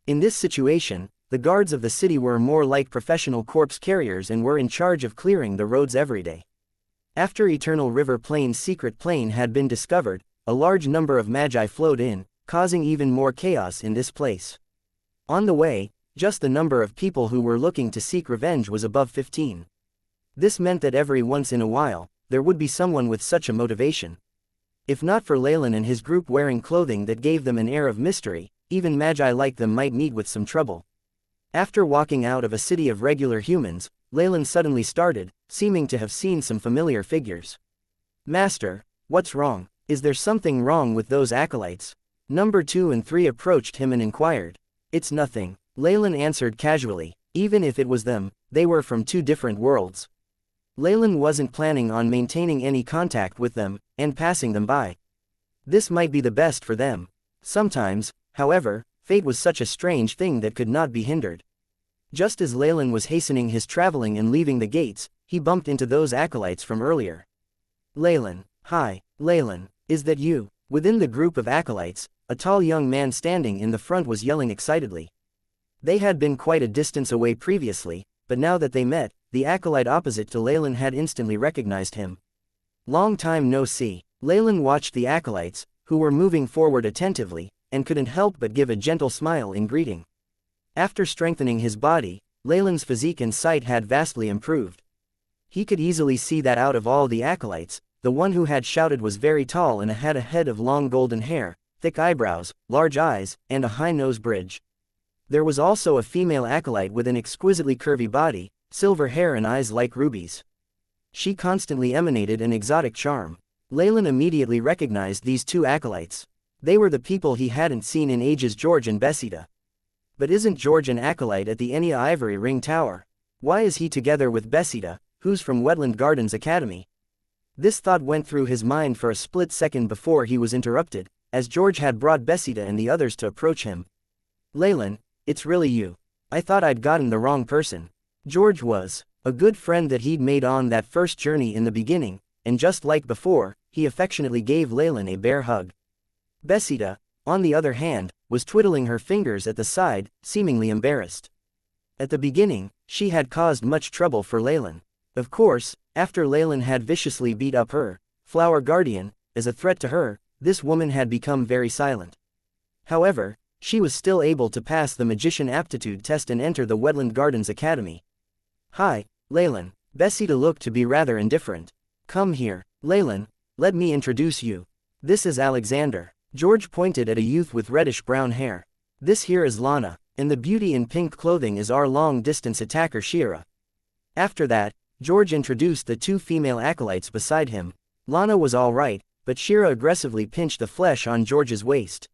In this situation, the guards of the city were more like professional corpse carriers and were in charge of clearing the roads every day. After Eternal River Plains' secret plane had been discovered, a large number of magi flowed in, causing even more chaos in this place. On the way, just the number of people who were looking to seek revenge was above 15. This meant that every once in a while, there would be someone with such a motivation. If not for Leylin and his group wearing clothing that gave them an air of mystery, even magi like them might meet with some trouble. After walking out of a city of regular humans, Leylin suddenly started, seeming to have seen some familiar figures. Master, what's wrong? Is there something wrong with those acolytes? Number 2 and 3 approached him and inquired. It's nothing, Leylin answered casually. Even if it was them, they were from 2 different worlds. Leylin wasn't planning on maintaining any contact with them, and passing them by. This might be the best for them. Sometimes, however, fate was such a strange thing that could not be hindered. Just as Leylin was hastening his traveling and leaving the gates, he bumped into those acolytes from earlier. Leylin. Hi, Leylin, is that you? Within the group of acolytes, a tall young man standing in the front was yelling excitedly. They had been quite a distance away previously, but now that they met, the acolyte opposite to Leylin had instantly recognized him. Long time no see. Leylin watched the acolytes, who were moving forward attentively, and couldn't help but give a gentle smile in greeting. After strengthening his body, Leylin's physique and sight had vastly improved. He could easily see that out of all the acolytes, the one who had shouted was very tall and had a head of long golden hair, thick eyebrows, large eyes, and a high nose bridge. There was also a female acolyte with an exquisitely curvy body, silver hair and eyes like rubies. She constantly emanated an exotic charm. Leylin immediately recognized these two acolytes. They were the people he hadn't seen in ages: George and Bessida. But isn't George an acolyte at the Enia Ivory Ring Tower? Why is he together with Bessida, who's from Wetland Gardens Academy? This thought went through his mind for a split second before he was interrupted, as George had brought Bessida and the others to approach him. Leylin, it's really you. I thought I'd gotten the wrong person. George was a good friend that he'd made on that first journey in the beginning, and just like before, he affectionately gave Leylin a bear hug. Bessida, on the other hand, was twiddling her fingers at the side, seemingly embarrassed. At the beginning, she had caused much trouble for Leylin. Of course, after Leylin had viciously beat up her flower guardian, as a threat to her, this woman had become very silent. However, she was still able to pass the magician aptitude test and enter the Wetland Gardens Academy. Hi, Leylin. Bessida looked to be rather indifferent. Come here, Leylin, let me introduce you. This is Alexander. George pointed at a youth with reddish-brown hair. This here is Lana, and the beauty in pink clothing is our long-distance attacker Shira. After that, George introduced the two female acolytes beside him. Lana was all right, but Shira aggressively pinched the flesh on George's waist.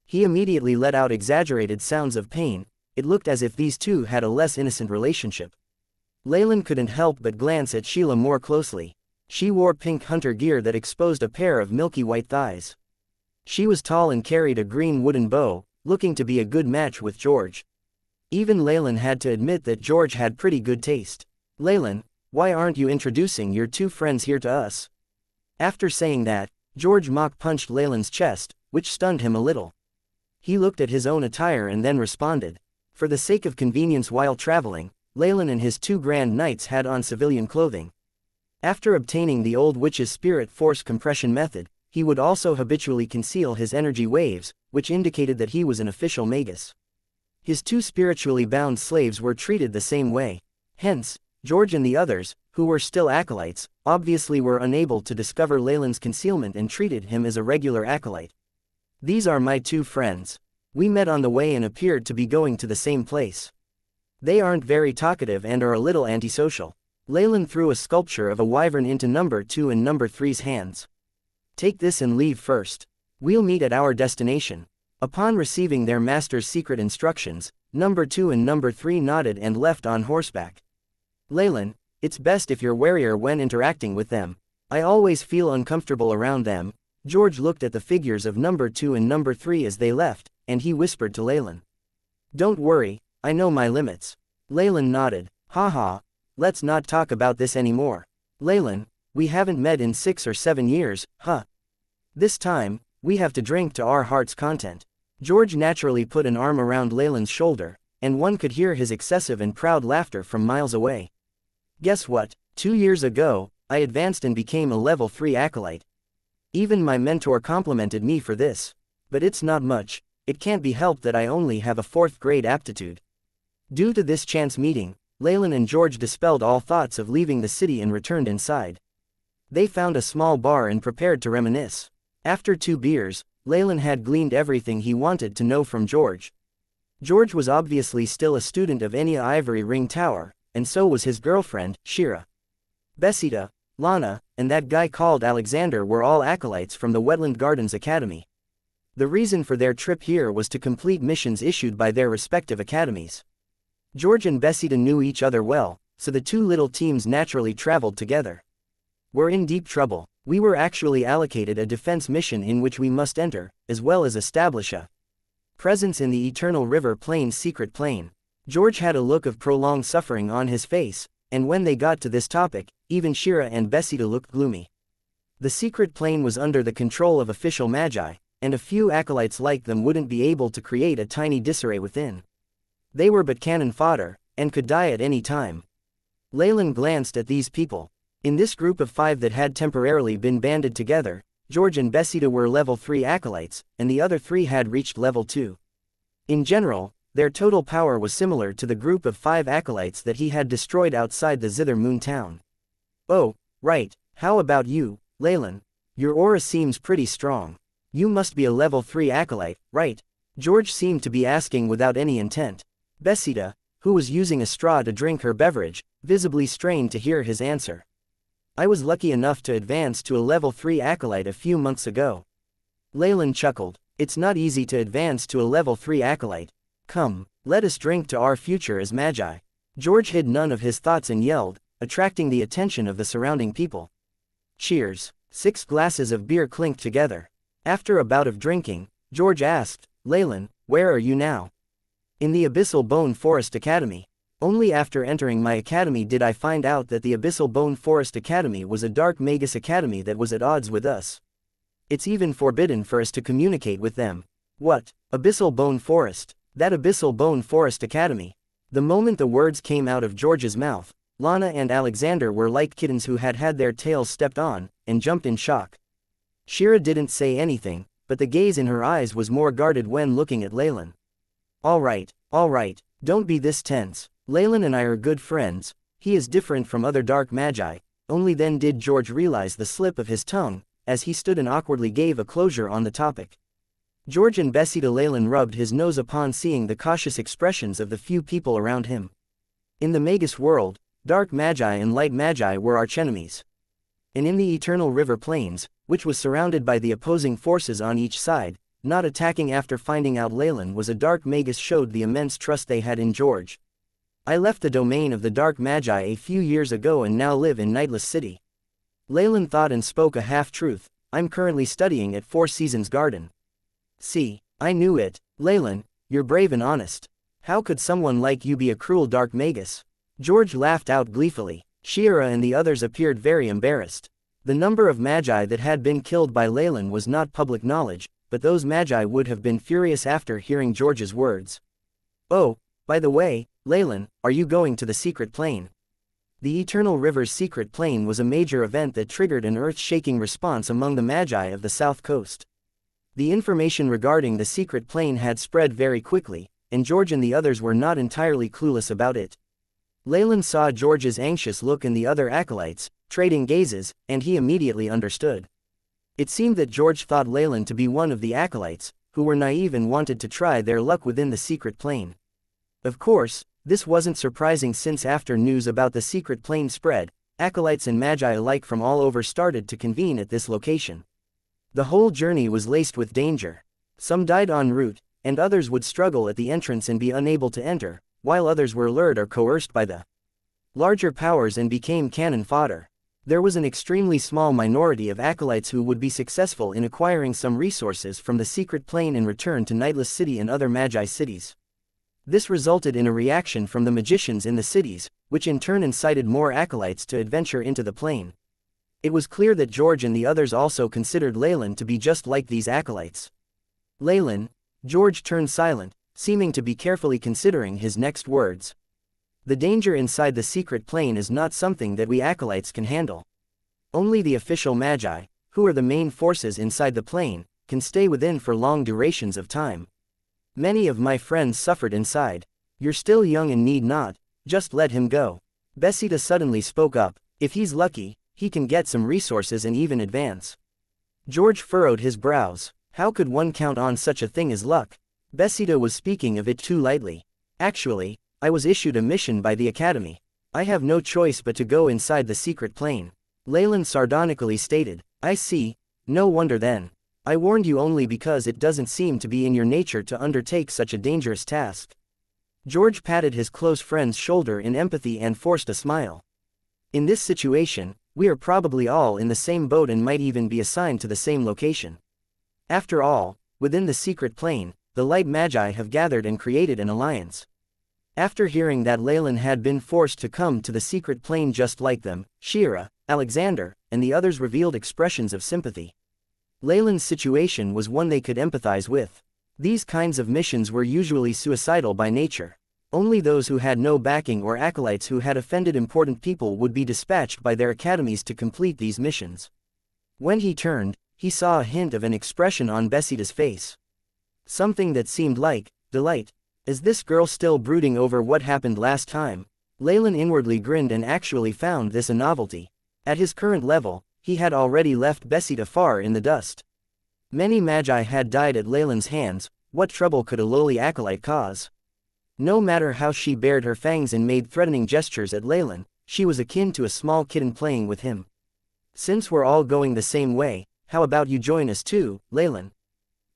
He immediately let out exaggerated sounds of pain. It looked as if these two had a less innocent relationship. Leylin couldn't help but glance at Sheila more closely. She wore pink hunter gear that exposed a pair of milky white thighs. She was tall and carried a green wooden bow, looking to be a good match with George. Even Leylin had to admit that George had pretty good taste. Leylin, why aren't you introducing your two friends here to us? After saying that, George mock-punched Leylin's chest, which stunned him a little. He looked at his own attire and then responded. For the sake of convenience while traveling, Leylin and his two grand knights had on civilian clothing. After obtaining the old witch's spirit force compression method, he would also habitually conceal his energy waves, which indicated that he was an official magus. His two spiritually bound slaves were treated the same way. Hence, George and the others, who were still acolytes, obviously were unable to discover Leylin's concealment and treated him as a regular acolyte. These are my two friends. We met on the way and appeared to be going to the same place. They aren't very talkative and are a little antisocial. Leylin threw a sculpture of a wyvern into number 2 and number 3's hands. Take this and leave first. We'll meet at our destination. Upon receiving their master's secret instructions, number 2 and number 3 nodded and left on horseback. Leylin, it's best if you're warier when interacting with them. I always feel uncomfortable around them. George looked at the figures of number 2 and number 3 as they left, and he whispered to Leylin. Don't worry, I know my limits. Leylin nodded. Haha, let's not talk about this anymore. Leylin, we haven't met in 6 or 7 years, huh? This time, we have to drink to our heart's content. George naturally put an arm around Leylin's shoulder, and one could hear his excessive and proud laughter from miles away. Guess what? 2 years ago, I advanced and became a level 3 acolyte. Even my mentor complimented me for this. But it's not much, it can't be helped that I only have a 4th grade aptitude. Due to this chance meeting, Leylin and George dispelled all thoughts of leaving the city and returned inside. They found a small bar and prepared to reminisce. After 2 beers, Leylin had gleaned everything he wanted to know from George. George was obviously still a student of Enia Ivory Ring Tower, and so was his girlfriend, Shira. Bessida, Lana, and that guy called Alexander were all acolytes from the Wetland Gardens Academy. The reason for their trip here was to complete missions issued by their respective academies. George and Bessida knew each other well, so the two little teams naturally traveled together. We're in deep trouble. We were actually allocated a defense mission in which we must enter, as well as establish a presence in the Eternal River Plain's secret plane. George had a look of prolonged suffering on his face, and when they got to this topic, even Shira and Bessida looked gloomy. The secret plane was under the control of official magi, and a few acolytes like them wouldn't be able to create a tiny disarray within. They were but cannon fodder, and could die at any time. Leylin glanced at these people. In this group of 5 that had temporarily been banded together, George and Bessida were level 3 acolytes, and the other 3 had reached level 2. In general, Their total power was similar to the group of 5 acolytes that he had destroyed outside the Zither Moon town. Oh, right, how about you, Leylin? Your aura seems pretty strong. You must be a level 3 acolyte, right? George seemed to be asking without any intent. Besida, who was using a straw to drink her beverage, visibly strained to hear his answer. I was lucky enough to advance to a level 3 acolyte a few months ago. Leylin chuckled. It's not easy to advance to a level 3 acolyte. Come, let us drink to our future as magi. George hid none of his thoughts and yelled, attracting the attention of the surrounding people. Cheers. 6 glasses of beer clinked together. After a bout of drinking, George asked, Leylin, where are you now? In the Abyssal Bone Forest Academy. Only after entering my academy did I find out that the Abyssal Bone Forest Academy was a dark magus academy that was at odds with us. It's even forbidden for us to communicate with them. What? Abyssal Bone Forest? That Abyssal Bone Forest Academy? The moment the words came out of George's mouth, Lana and Alexander were like kittens who had had their tails stepped on, and jumped in shock. Shira didn't say anything, but the gaze in her eyes was more guarded when looking at Leylin. All right, don't be this tense. Leylin and I are good friends. He is different from other dark magi. Only then did George realize the slip of his tongue, as he stood and awkwardly gave a closure on the topic. George and Besida. Leylin rubbed his nose upon seeing the cautious expressions of the few people around him. In the Magus world, dark magi and light magi were archenemies. And in the Eternal River Plains, which was surrounded by the opposing forces on each side, not attacking after finding out Leylin was a dark magus showed the immense trust they had in George. I left the domain of the dark magi a few years ago and now live in Nightless City. Leylin thought and spoke a half-truth. I'm currently studying at Four Seasons Garden. See, I knew it. Leylin, you're brave and honest. How could someone like you be a cruel dark magus? George laughed out gleefully. Shira and the others appeared very embarrassed. The number of magi that had been killed by Leylin was not public knowledge, but those magi would have been furious after hearing George's words. Oh, by the way, Leylin, are you going to the Secret Plane? The Eternal River's Secret Plane was a major event that triggered an earth-shaking response among the magi of the South Coast. The information regarding the Secret Plane had spread very quickly, and George and the others were not entirely clueless about it. Leylin saw George's anxious look and the other acolytes, trading gazes, and he immediately understood. It seemed that George thought Leylin to be one of the acolytes, who were naive and wanted to try their luck within the Secret Plane. Of course, this wasn't surprising since after news about the Secret Plane spread, acolytes and magi alike from all over started to convene at this location. The whole journey was laced with danger. Some died en route, and others would struggle at the entrance and be unable to enter, while others were lured or coerced by the larger powers and became cannon fodder. There was an extremely small minority of acolytes who would be successful in acquiring some resources from the Secret Plane and return to Nightless City and other magi cities. This resulted in a reaction from the magicians in the cities, which in turn incited more acolytes to adventure into the plane. It was clear that George and the others also considered Leylin to be just like these acolytes. Leylin, George turned silent, seeming to be carefully considering his next words. The danger inside the Secret Plane is not something that we acolytes can handle. Only the official magi, who are the main forces inside the plane, can stay within for long durations of time. Many of my friends suffered inside. You're still young and need not, just let him go. Besida suddenly spoke up. If he's lucky, he can get some resources and even advance. George furrowed his brows. How could one count on such a thing as luck? Besida was speaking of it too lightly. Actually, I was issued a mission by the Academy. I have no choice but to go inside the Secret Plane. Leylin sardonically stated. I see, no wonder then. I warned you only because it doesn't seem to be in your nature to undertake such a dangerous task. George patted his close friend's shoulder in empathy and forced a smile. In this situation, we are probably all in the same boat and might even be assigned to the same location. After all, within the Secret Plane, the Light Magi have gathered and created an alliance. After hearing that Leylin had been forced to come to the Secret Plane just like them, Shira, Alexander, and the others revealed expressions of sympathy. Leylin's situation was one they could empathize with. These kinds of missions were usually suicidal by nature. Only those who had no backing or acolytes who had offended important people would be dispatched by their academies to complete these missions. When he turned, he saw a hint of an expression on Besida's face. Something that seemed like delight. Is this girl still brooding over what happened last time? Leylin inwardly grinned and actually found this a novelty. At his current level, he had already left Betrayal far in the dust. Many magi had died at Leylin's hands. What trouble could a lowly acolyte cause? No matter how she bared her fangs and made threatening gestures at Leylin, she was akin to a small kitten playing with him. Since we're all going the same way, how about you join us too, Leylin?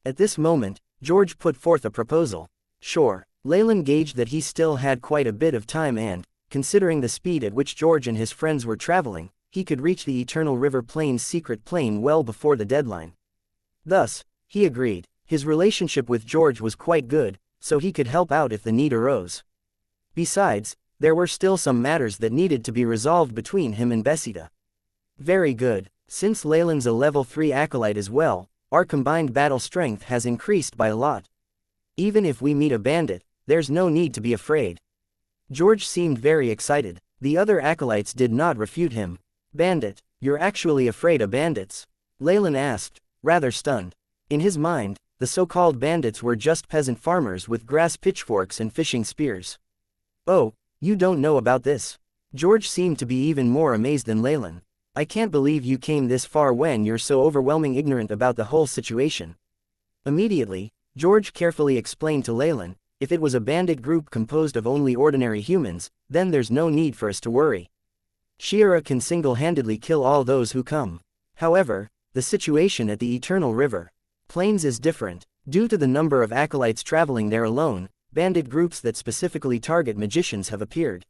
At this moment, George put forth a proposal. Sure, Leylin gauged that he still had quite a bit of time and, considering the speed at which George and his friends were traveling, he could reach the Eternal River Plain's secret plane well before the deadline. Thus, he agreed. His relationship with George was quite good, so he could help out if the need arose. Besides, there were still some matters that needed to be resolved between him and Betrayal. Very good. Since Leylin's a level 3 acolyte as well, our combined battle strength has increased by a lot. Even if we meet a bandit, there's no need to be afraid. George seemed very excited. The other acolytes did not refute him. Bandit, you're actually afraid of bandits? Leylin asked, rather stunned. In his mind, the so-called bandits were just peasant farmers with grass pitchforks and fishing spears. Oh, you don't know about this? George seemed to be even more amazed than Leylin. I can't believe you came this far when you're so overwhelming ignorant about the whole situation. Immediately, George carefully explained to Leylin, if it was a bandit group composed of only ordinary humans, then there's no need for us to worry. Xianxia can single-handedly kill all those who come. However, the situation at the Eternal River Plains is different. Due to the number of acolytes traveling there alone, bandit groups that specifically target magicians have appeared.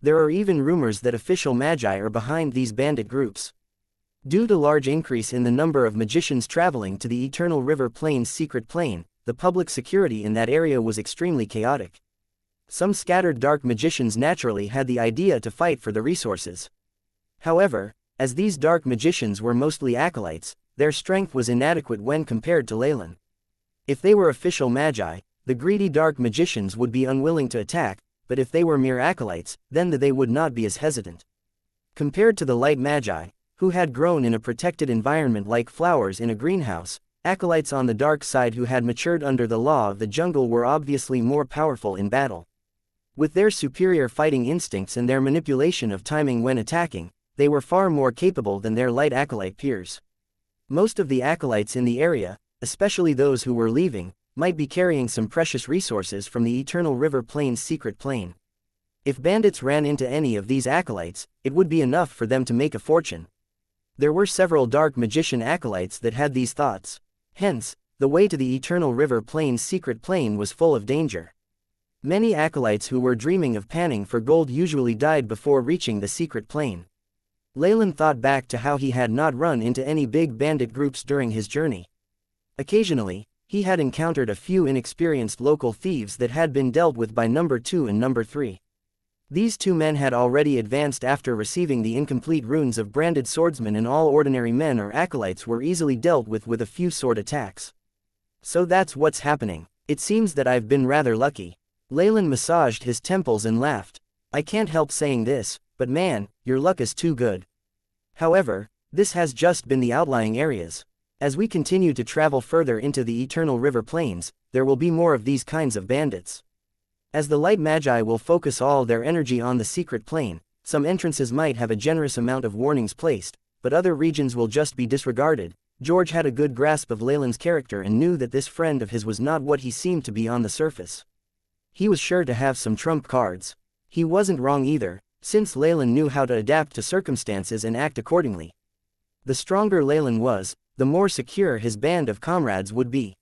There are even rumors that official magi are behind these bandit groups. Due to large increase in the number of magicians traveling to the Eternal River Plain's secret plane, the public security in that area was extremely chaotic. Some scattered dark magicians naturally had the idea to fight for the resources. However, as these dark magicians were mostly acolytes, their strength was inadequate when compared to Leylin. If they were official magi, the greedy dark magicians would be unwilling to attack, but if they were mere acolytes, then they would not be as hesitant. Compared to the light magi, who had grown in a protected environment like flowers in a greenhouse, acolytes on the dark side who had matured under the law of the jungle were obviously more powerful in battle. With their superior fighting instincts and their manipulation of timing when attacking, they were far more capable than their light acolyte peers. Most of the acolytes in the area, especially those who were leaving, might be carrying some precious resources from the Eternal River Plain's secret plane. If bandits ran into any of these acolytes, it would be enough for them to make a fortune. There were several dark magician acolytes that had these thoughts. Hence, the way to the Eternal River Plain's secret plane was full of danger. Many acolytes who were dreaming of panning for gold usually died before reaching the secret plane. Leylin thought back to how he had not run into any big bandit groups during his journey. Occasionally, he had encountered a few inexperienced local thieves that had been dealt with by number 2 and number 3. These two men had already advanced after receiving the incomplete runes of branded swordsmen, and all ordinary men or acolytes were easily dealt with a few sword attacks. So that's what's happening. It seems that I've been rather lucky. Leylin massaged his temples and laughed. I can't help saying this, but man, your luck is too good. However, this has just been the outlying areas. As we continue to travel further into the Eternal River Plains, there will be more of these kinds of bandits. As the light magi will focus all their energy on the secret plane, some entrances might have a generous amount of warnings placed, but other regions will just be disregarded. George had a good grasp of Leylin's character and knew that this friend of his was not what he seemed to be on the surface. He was sure to have some trump cards. He wasn't wrong either, since Leylin knew how to adapt to circumstances and act accordingly. The stronger Leylin was, the more secure his band of comrades would be.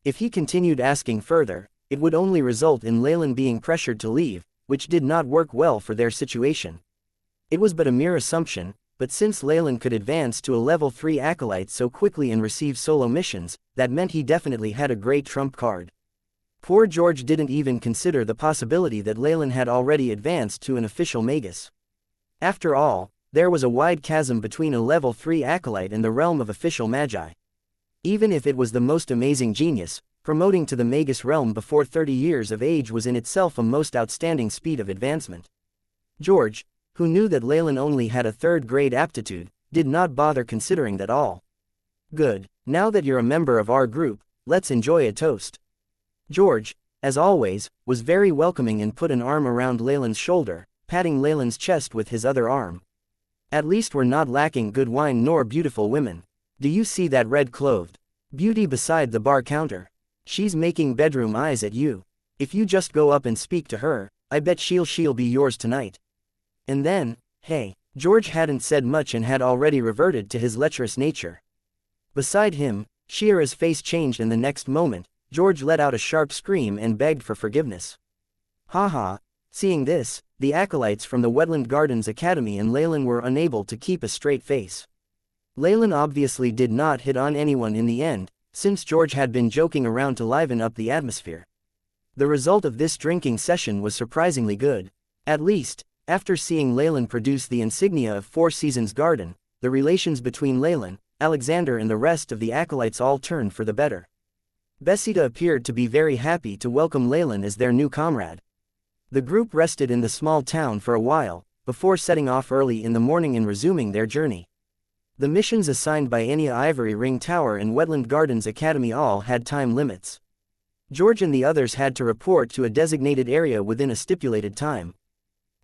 If he continued asking further, it would only result in Leylin being pressured to leave, which did not work well for their situation. It was but a mere assumption, but since Leylin could advance to a level 3 acolyte so quickly and receive solo missions, that meant he definitely had a great trump card. Poor George didn't even consider the possibility that Leylin had already advanced to an official magus. After all, there was a wide chasm between a level 3 acolyte and the realm of official magi. Even if it was the most amazing genius, promoting to the magus realm before 30 years of age was in itself a most outstanding speed of advancement. George, who knew that Leylin only had a 3rd grade aptitude, did not bother considering that all. Good, now that you're a member of our group, let's enjoy a toast. George, as always, was very welcoming and put an arm around Leylin's shoulder, patting Leylin's chest with his other arm. At least we're not lacking good wine nor beautiful women. Do you see that red-clothed beauty beside the bar counter? She's making bedroom eyes at you. If you just go up and speak to her, I bet she'll be yours tonight. And then, hey, George hadn't said much and had already reverted to his lecherous nature. Beside him, Xianxia's face changed and the next moment, George let out a sharp scream and begged for forgiveness. Haha. Seeing this, the acolytes from the Wetland Gardens Academy and Leylin were unable to keep a straight face. Leylin obviously did not hit on anyone in the end, since George had been joking around to liven up the atmosphere. The result of this drinking session was surprisingly good. At least, after seeing Leylin produce the insignia of Four Seasons Garden, the relations between Leylin, Alexander and the rest of the acolytes all turned for the better. Betrayal appeared to be very happy to welcome Leylin as their new comrade. The group rested in the small town for a while, before setting off early in the morning and resuming their journey. The missions assigned by Enya Ivory Ring Tower and Wetland Gardens Academy all had time limits. George and the others had to report to a designated area within a stipulated time.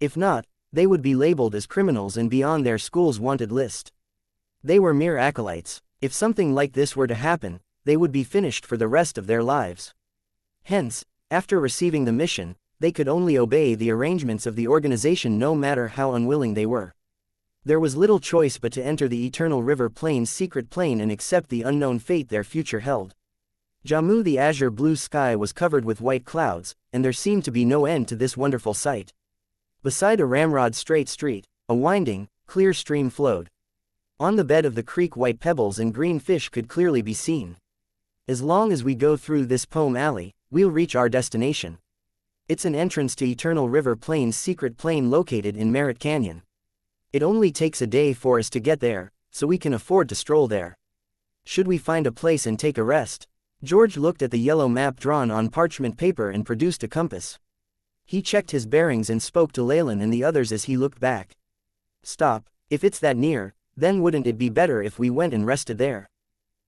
If not, they would be labeled as criminals and be on their school's wanted list. They were mere acolytes. If something like this were to happen, they would be finished for the rest of their lives. Hence, after receiving the mission, they could only obey the arrangements of the organization no matter how unwilling they were. There was little choice but to enter the Eternal River Plain's secret plane and accept the unknown fate their future held. Jammu, the azure blue sky was covered with white clouds, and there seemed to be no end to this wonderful sight. Beside a ramrod straight street, a winding, clear stream flowed. On the bed of the creek white pebbles and green fish could clearly be seen. As long as we go through this poem alley, we'll reach our destination. It's an entrance to Eternal River Plain's secret plane located in Merritt Canyon. It only takes a day for us to get there, so we can afford to stroll there. Should we find a place and take a rest? George looked at the yellow map drawn on parchment paper and produced a compass. He checked his bearings and spoke to Leylin and the others as he looked back. Stop, if it's that near, then wouldn't it be better if we went and rested there?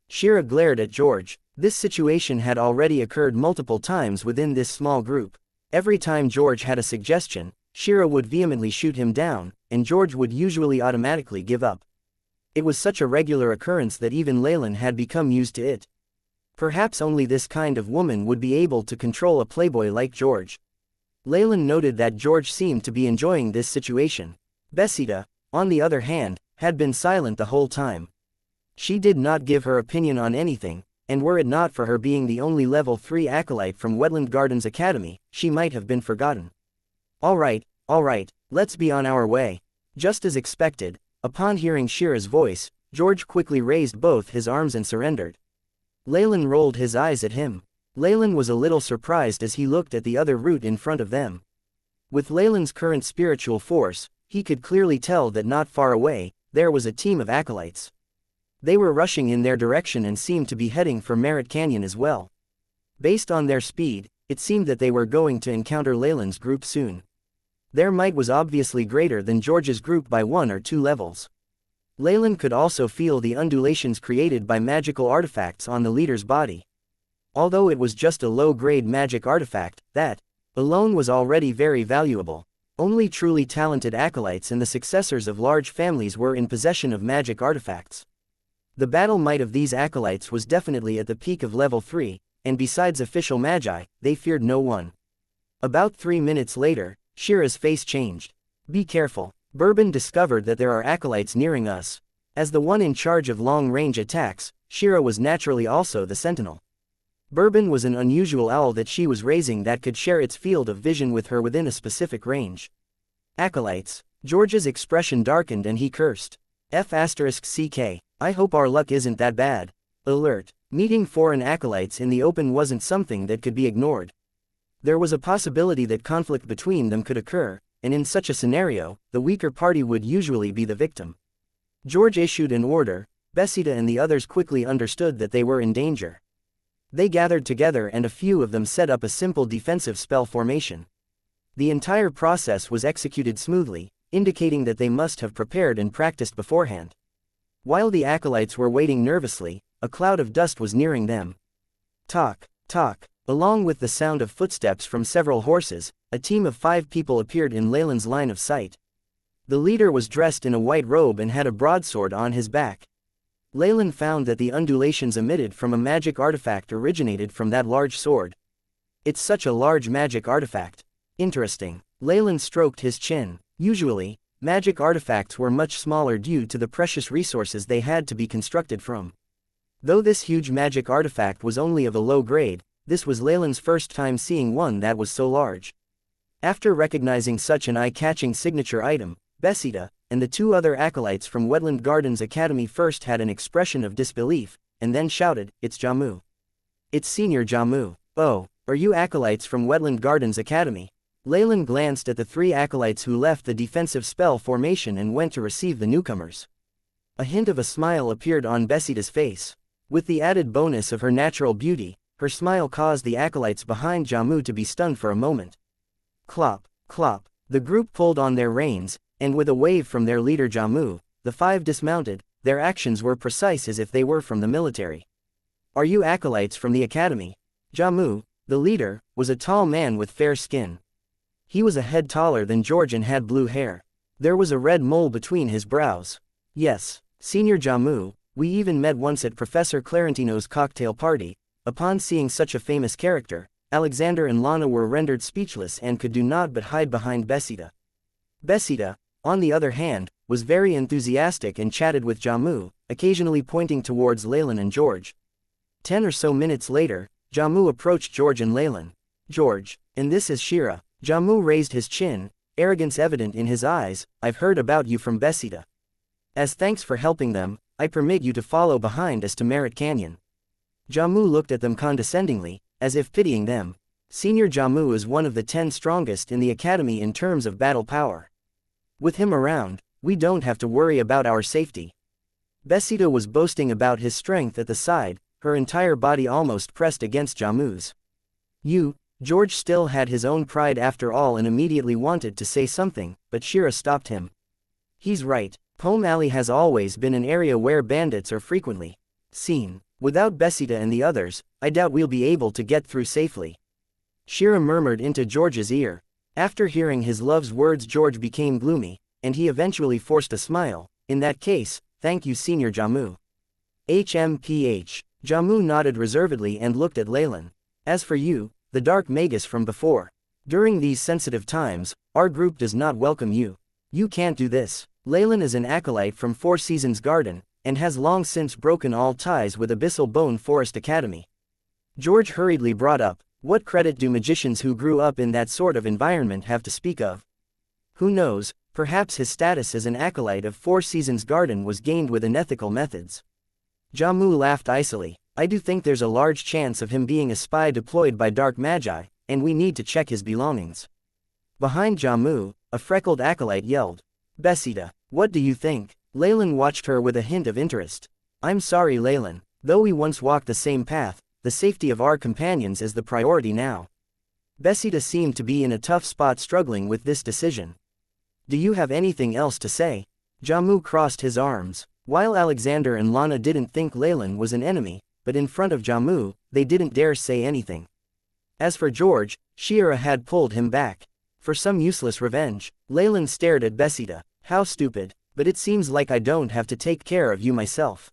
Xianxia glared at George. This situation had already occurred multiple times within this small group. Every time George had a suggestion, Xianxia would vehemently shoot him down, and George would usually automatically give up. It was such a regular occurrence that even Leylin had become used to it. Perhaps only this kind of woman would be able to control a playboy like George. Leylin noted that George seemed to be enjoying this situation. Betrayal, on the other hand, had been silent the whole time. She did not give her opinion on anything, and were it not for her being the only level 3 acolyte from Wetland Gardens Academy, she might have been forgotten. All right, let's be on our way. Just as expected, upon hearing Xianxia's voice, George quickly raised both his arms and surrendered. Leylin rolled his eyes at him. Leylin was a little surprised as he looked at the other route in front of them. With Leylin's current spiritual force, he could clearly tell that not far away, there was a team of acolytes. They were rushing in their direction and seemed to be heading for Merritt Canyon as well. Based on their speed, it seemed that they were going to encounter Leylin's group soon. Their might was obviously greater than George's group by 1 or 2 levels. Leylin could also feel the undulations created by magical artifacts on the leader's body. Although it was just a low-grade magic artifact, that alone was already very valuable. Only truly talented acolytes and the successors of large families were in possession of magic artifacts. The battle might of these acolytes was definitely at the peak of level 3, and besides official magi, they feared no one. About 3 minutes later, Xianxia's face changed. Be careful. Bourbon discovered that there are acolytes nearing us. As the one in charge of long-range attacks, Xianxia was naturally also the sentinel. Bourbon was an unusual owl that she was raising that could share its field of vision with her within a specific range. Acolytes. George's expression darkened and he cursed. F***ck. I hope our luck isn't that bad. Alert. Meeting foreign acolytes in the open wasn't something that could be ignored. There was a possibility that conflict between them could occur, and in such a scenario, the weaker party would usually be the victim. George issued an order. Betrayal and the others quickly understood that they were in danger. They gathered together and a few of them set up a simple defensive spell formation. The entire process was executed smoothly, indicating that they must have prepared and practiced beforehand. While the acolytes were waiting nervously, a cloud of dust was nearing them. Talk. Along with the sound of footsteps from several horses, a team of 5 people appeared in Leylin's line of sight. The leader was dressed in a white robe and had a broadsword on his back. Leylin found that the undulations emitted from a magic artifact originated from that large sword. It's such a large magic artifact. Interesting. Leylin stroked his chin. Usually, magic artifacts were much smaller due to the precious resources they had to be constructed from. Though this huge magic artifact was only of a low grade, this was Leylin's first time seeing one that was so large. After recognizing such an eye-catching signature item, Besida, and the 2 other acolytes from Wetland Gardens Academy first had an expression of disbelief, and then shouted, "It's Jamu. It's Senior Jamu. Oh, are you acolytes from Wetland Gardens Academy?" Leylin glanced at the 3 acolytes who left the defensive spell formation and went to receive the newcomers. A hint of a smile appeared on Besida's face. With the added bonus of her natural beauty, her smile caused the acolytes behind Jamu to be stunned for a moment. Clop, clop. The group pulled on their reins, and with a wave from their leader Jamu, the 5 dismounted. Their actions were precise as if they were from the military. "Are you acolytes from the academy?" Jamu, the leader, was a tall man with fair skin. He was a head taller than George and had blue hair. There was a red mole between his brows. "Yes, Senior Jamu, we even met once at Professor Clarentino's cocktail party." Upon seeing such a famous character, Alexander and Lana were rendered speechless and could do naught but hide behind Besida. Besida, on the other hand, was very enthusiastic and chatted with Jamu, occasionally pointing towards Leylin and George. 10 or so minutes later, Jamu approached George and Leylin. "George, and this is Shira." Jamu raised his chin, arrogance evident in his eyes. "I've heard about you from Besida. As thanks for helping them, I permit you to follow behind us to Merit Canyon." Jamu looked at them condescendingly, as if pitying them. Senior Jamu is one of the 10 strongest in the academy in terms of battle power. With him around, we don't have to worry about our safety. Besida was boasting about his strength at the side, her entire body almost pressed against Jamu's. George still had his own pride after all and immediately wanted to say something, but Shira stopped him. "He's right. Pome Alley has always been an area where bandits are frequently seen. Without Besida and the others, I doubt we'll be able to get through safely." Shira murmured into George's ear. After hearing his love's words, George became gloomy, and he eventually forced a smile. "In that case, thank you, Senior Jamu." "HMPH. Jamu nodded reservedly and looked at Leylin. "As for you, the dark magus from before, during these sensitive times, our group does not welcome you. You can't do this." Leylin is an acolyte from 4 Seasons Garden, and has long since broken all ties with Abyssal Bone Forest Academy. George hurriedly brought up, "What credit do magicians who grew up in that sort of environment have to speak of? Who knows, perhaps his status as an acolyte of 4 Seasons Garden was gained with unethical methods." Jamu laughed icily. "I do think there's a large chance of him being a spy deployed by dark magi, and we need to check his belongings." Behind Jamu, a freckled acolyte yelled, "Besida, what do you think?" Leylin watched her with a hint of interest. "I'm sorry, Leylin, though we once walked the same path, the safety of our companions is the priority now." Besida seemed to be in a tough spot struggling with this decision. "Do you have anything else to say?" Jamu crossed his arms. While Alexander and Lana didn't think Leylin was an enemy, but in front of Jamu, they didn't dare say anything. As for George, Shira had pulled him back. For some useless revenge. Leylin stared at Besida. "How stupid, but it seems like I don't have to take care of you myself."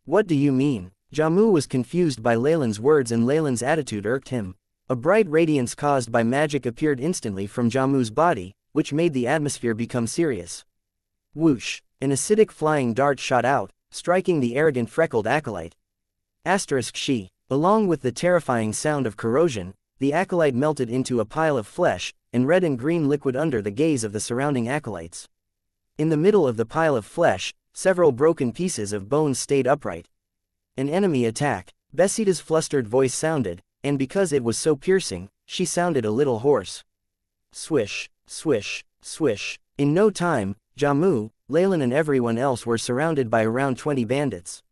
"What do you mean?" Jamu was confused by Leylin's words and Leylin's attitude irked him. A bright radiance caused by magic appeared instantly from Jamu's body, which made the atmosphere become serious. Whoosh! An acidic flying dart shot out, striking the arrogant freckled acolyte. She. Along with the terrifying sound of corrosion, the acolyte melted into a pile of flesh, and red and green liquid under the gaze of the surrounding acolytes. In the middle of the pile of flesh, several broken pieces of bones stayed upright. "An enemy attack," Besida's flustered voice sounded, and because it was so piercing, she sounded a little hoarse. Swish, swish, swish. In no time, Jamu, Leylin and everyone else were surrounded by around 20 bandits.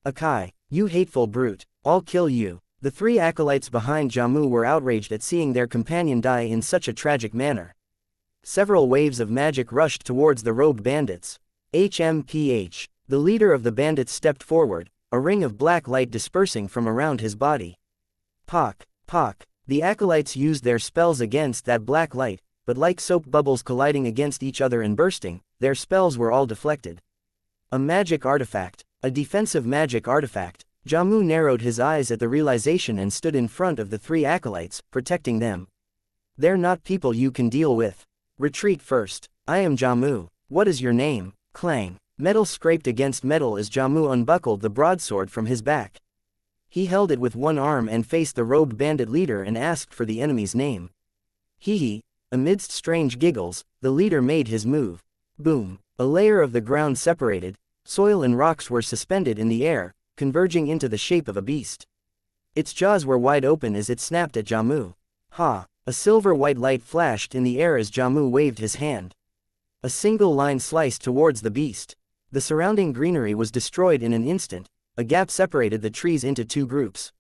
"Akai, you hateful brute, I'll kill you." The 3 acolytes behind Jamu were outraged at seeing their companion die in such a tragic manner. Several waves of magic rushed towards the robed bandits. HMPH. The leader of the bandits stepped forward, a ring of black light dispersing from around his body. Pock, Pock. The acolytes used their spells against that black light, but like soap bubbles colliding against each other and bursting, their spells were all deflected. A magic artifact. A defensive magic artifact. Jamu narrowed his eyes at the realization and stood in front of the 3 acolytes, protecting them. They're not people you can deal with. Retreat first. I am Jamu. What is your name? Clang. Metal scraped against metal as Jamu unbuckled the broadsword from his back. He held it with one arm and faced the robed bandit leader and asked for the enemy's name. Hee. Amidst strange giggles, the leader made his move. Boom. A layer of the ground separated, soil and rocks were suspended in the air, converging into the shape of a beast. Its jaws were wide open as it snapped at Jamu. Ha! A silver-white light flashed in the air as Jamu waved his hand. A single line sliced towards the beast. The surrounding greenery was destroyed in an instant. A gap separated the trees into 2 groups.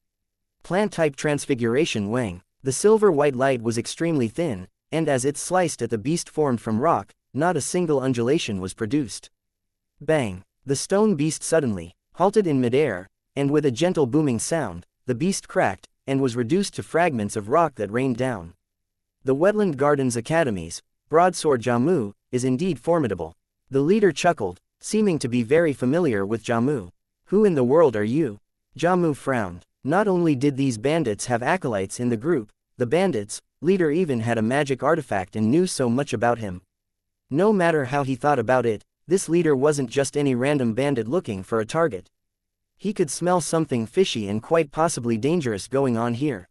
Plant-type transfiguration Wang. The silver-white light was extremely thin, and as it sliced at the beast formed from rock, not a single undulation was produced. Bang! The stone beast suddenly halted in midair, and with a gentle booming sound, the beast cracked, and was reduced to fragments of rock that rained down. The Wetland Gardens Academy's broadsword Jamu is indeed formidable. The leader chuckled, seeming to be very familiar with Jamu. Who in the world are you? Jamu frowned. Not only did these bandits have acolytes in the group, the bandits' leader even had a magic artifact and knew so much about him. No matter how he thought about it, this leader wasn't just any random bandit looking for a target. He could smell something fishy and quite possibly dangerous going on here.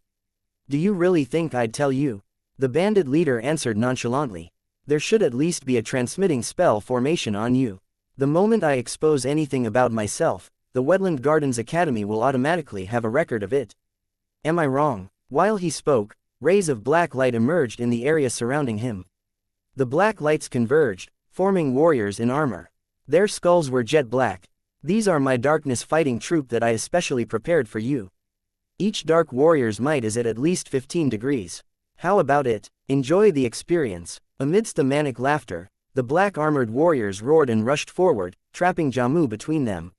Do you really think I'd tell you? The bandit leader answered nonchalantly. There should at least be a transmitting spell formation on you. The moment I expose anything about myself, the Wetland Gardens Academy will automatically have a record of it. Am I wrong? While he spoke, rays of black light emerged in the area surrounding him. The black lights converged, forming warriors in armor. Their skulls were jet black. These are my darkness fighting troop that I especially prepared for you. Each dark warrior's might is at least 15 degrees. How about it? Enjoy the experience. Amidst the manic laughter, the black armored warriors roared and rushed forward, trapping Jamu between them.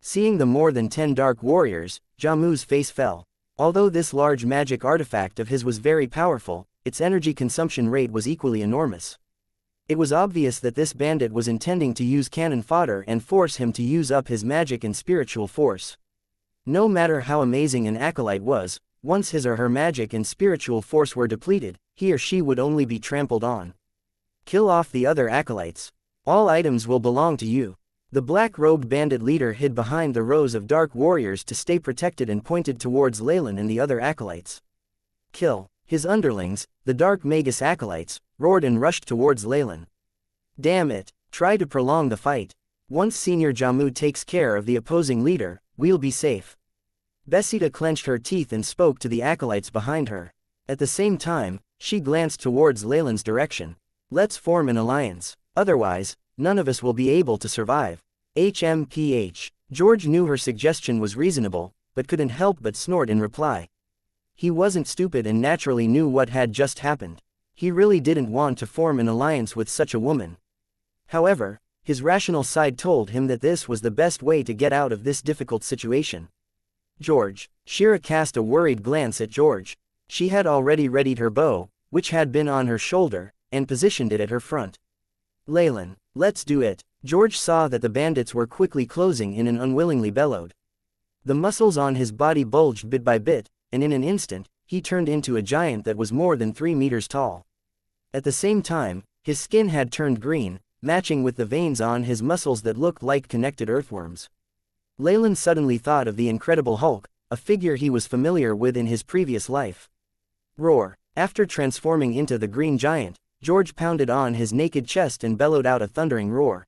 Seeing the more than 10 dark warriors, Jamu's face fell. Although this large magic artifact of his was very powerful, its energy consumption rate was equally enormous. It was obvious that this bandit was intending to use cannon fodder and force him to use up his magic and spiritual force. No matter how amazing an acolyte was, once his or her magic and spiritual force were depleted, he or she would only be trampled on. Kill off the other acolytes. All items will belong to you. The black-robed bandit leader hid behind the rows of dark warriors to stay protected and pointed towards Leylin and the other acolytes. Kill. His underlings, the dark magus acolytes, roared and rushed towards Leylin. Damn it, try to prolong the fight. Once Senior Jamu takes care of the opposing leader, we'll be safe. Besita clenched her teeth and spoke to the acolytes behind her. At the same time, she glanced towards Leylin's direction. Let's form an alliance. Otherwise, none of us will be able to survive. HMPH. George knew her suggestion was reasonable, but couldn't help but snort in reply. He wasn't stupid and naturally knew what had just happened. He really didn't want to form an alliance with such a woman. However, his rational side told him that this was the best way to get out of this difficult situation. George. Shira cast a worried glance at George. She had already readied her bow, which had been on her shoulder, and positioned it at her front. Leylin, let's do it. George saw that the bandits were quickly closing in and unwillingly bellowed. The muscles on his body bulged bit by bit, and in an instant, he turned into a giant that was more than 3 meters tall. At the same time, his skin had turned green, matching with the veins on his muscles that looked like connected earthworms. Leylin suddenly thought of the Incredible Hulk, a figure he was familiar with in his previous life. Roar. After transforming into the green giant, George pounded on his naked chest and bellowed out a thundering roar.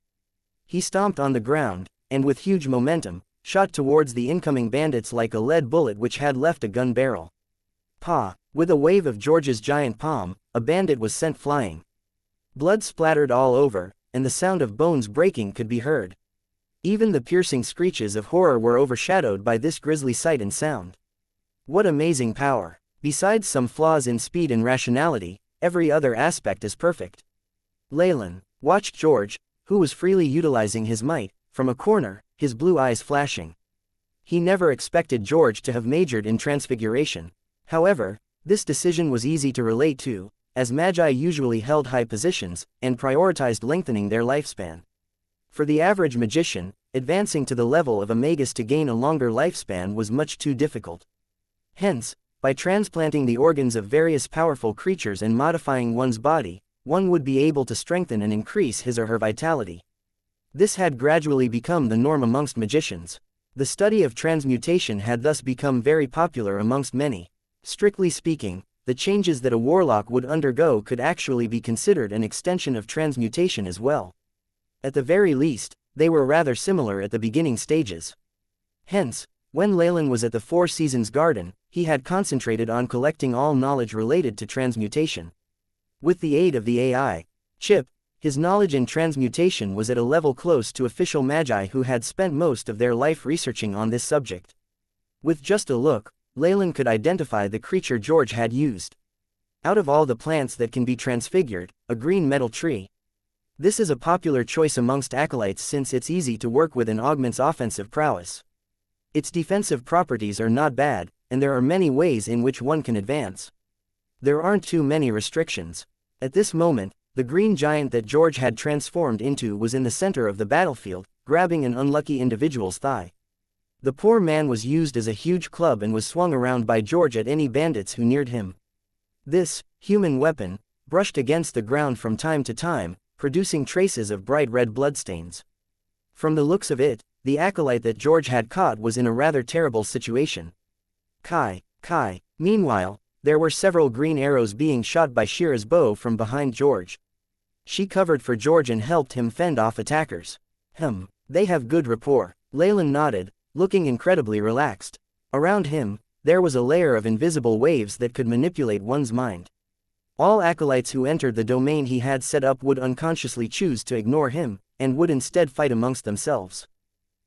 He stomped on the ground, and with huge momentum, shot towards the incoming bandits like a lead bullet which had left a gun barrel. Pa! With a wave of George's giant palm, a bandit was sent flying. Blood splattered all over, and the sound of bones breaking could be heard. Even the piercing screeches of horror were overshadowed by this grisly sight and sound. What amazing power! Besides some flaws in speed and rationality, every other aspect is perfect. Leylin watched George, who was freely utilizing his might, from a corner, his blue eyes flashing. He never expected George to have majored in transfiguration. However, this decision was easy to relate to, as magi usually held high positions, and prioritized lengthening their lifespan. For the average magician, advancing to the level of a magus to gain a longer lifespan was much too difficult. Hence, by transplanting the organs of various powerful creatures and modifying one's body, one would be able to strengthen and increase his or her vitality. This had gradually become the norm amongst magicians. The study of transmutation had thus become very popular amongst many. Strictly speaking, the changes that a warlock would undergo could actually be considered an extension of transmutation as well. At the very least, they were rather similar at the beginning stages. Hence, when Leylin was at the Four Seasons Garden, he had concentrated on collecting all knowledge related to transmutation. With the aid of the AI chip, his knowledge in transmutation was at a level close to official magi who had spent most of their life researching on this subject. With just a look, Leylin could identify the creature George had used. Out of all the plants that can be transfigured, a green metal tree. This is a popular choice amongst acolytes since it's easy to work with and augments offensive prowess. Its defensive properties are not bad, and there are many ways in which one can advance. There aren't too many restrictions. At this moment, the green giant that George had transformed into was in the center of the battlefield, grabbing an unlucky individual's thigh. The poor man was used as a huge club and was swung around by George at any bandits who neared him. This human weapon brushed against the ground from time to time, producing traces of bright red bloodstains. From the looks of it, the acolyte that George had caught was in a rather terrible situation. Kai. Meanwhile, there were several green arrows being shot by Shira's bow from behind George. She covered for George and helped him fend off attackers. They have good rapport. Leylin nodded, looking incredibly relaxed. Around him, there was a layer of invisible waves that could manipulate one's mind. All acolytes who entered the domain he had set up would unconsciously choose to ignore him, and would instead fight amongst themselves.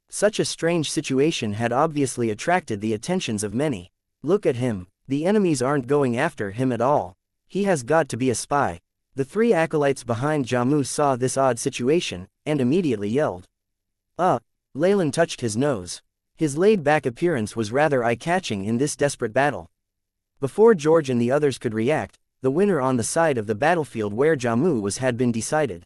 Such a strange situation had obviously attracted the attentions of many. Look at him, the enemies aren't going after him at all. He has got to be a spy. The three acolytes behind Jamu saw this odd situation, and immediately yelled. Leylin touched his nose. His laid-back appearance was rather eye-catching in this desperate battle. Before George and the others could react, the winner on the side of the battlefield where Jamu was had been decided.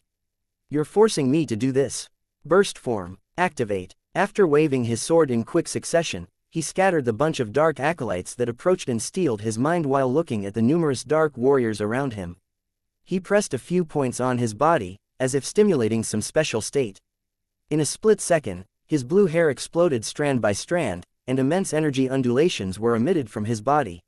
You're forcing me to do this. Burst form, activate. After waving his sword in quick succession, he scattered the bunch of dark acolytes that approached and steeled his mind while looking at the numerous dark warriors around him. He pressed a few points on his body, as if stimulating some special state. In a split second, his blue hair exploded strand by strand, and immense energy undulations were emitted from his body.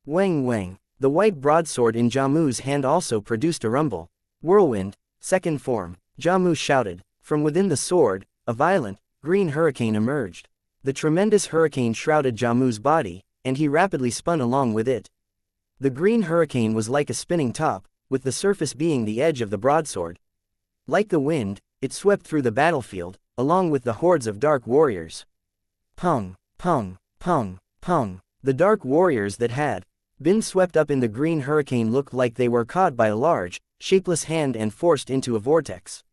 Wang. The white broadsword in Jamu's hand also produced a rumble. Whirlwind, second form. Jamu shouted. From within the sword, a violent, green hurricane emerged. The tremendous hurricane shrouded Jamu's body, and he rapidly spun along with it. The green hurricane was like a spinning top, with the surface being the edge of the broadsword. Like the wind, it swept through the battlefield, along with the hordes of dark warriors. Pung. The dark warriors that had been swept up in the green hurricane looked like they were caught by a large, shapeless hand and forced into a vortex.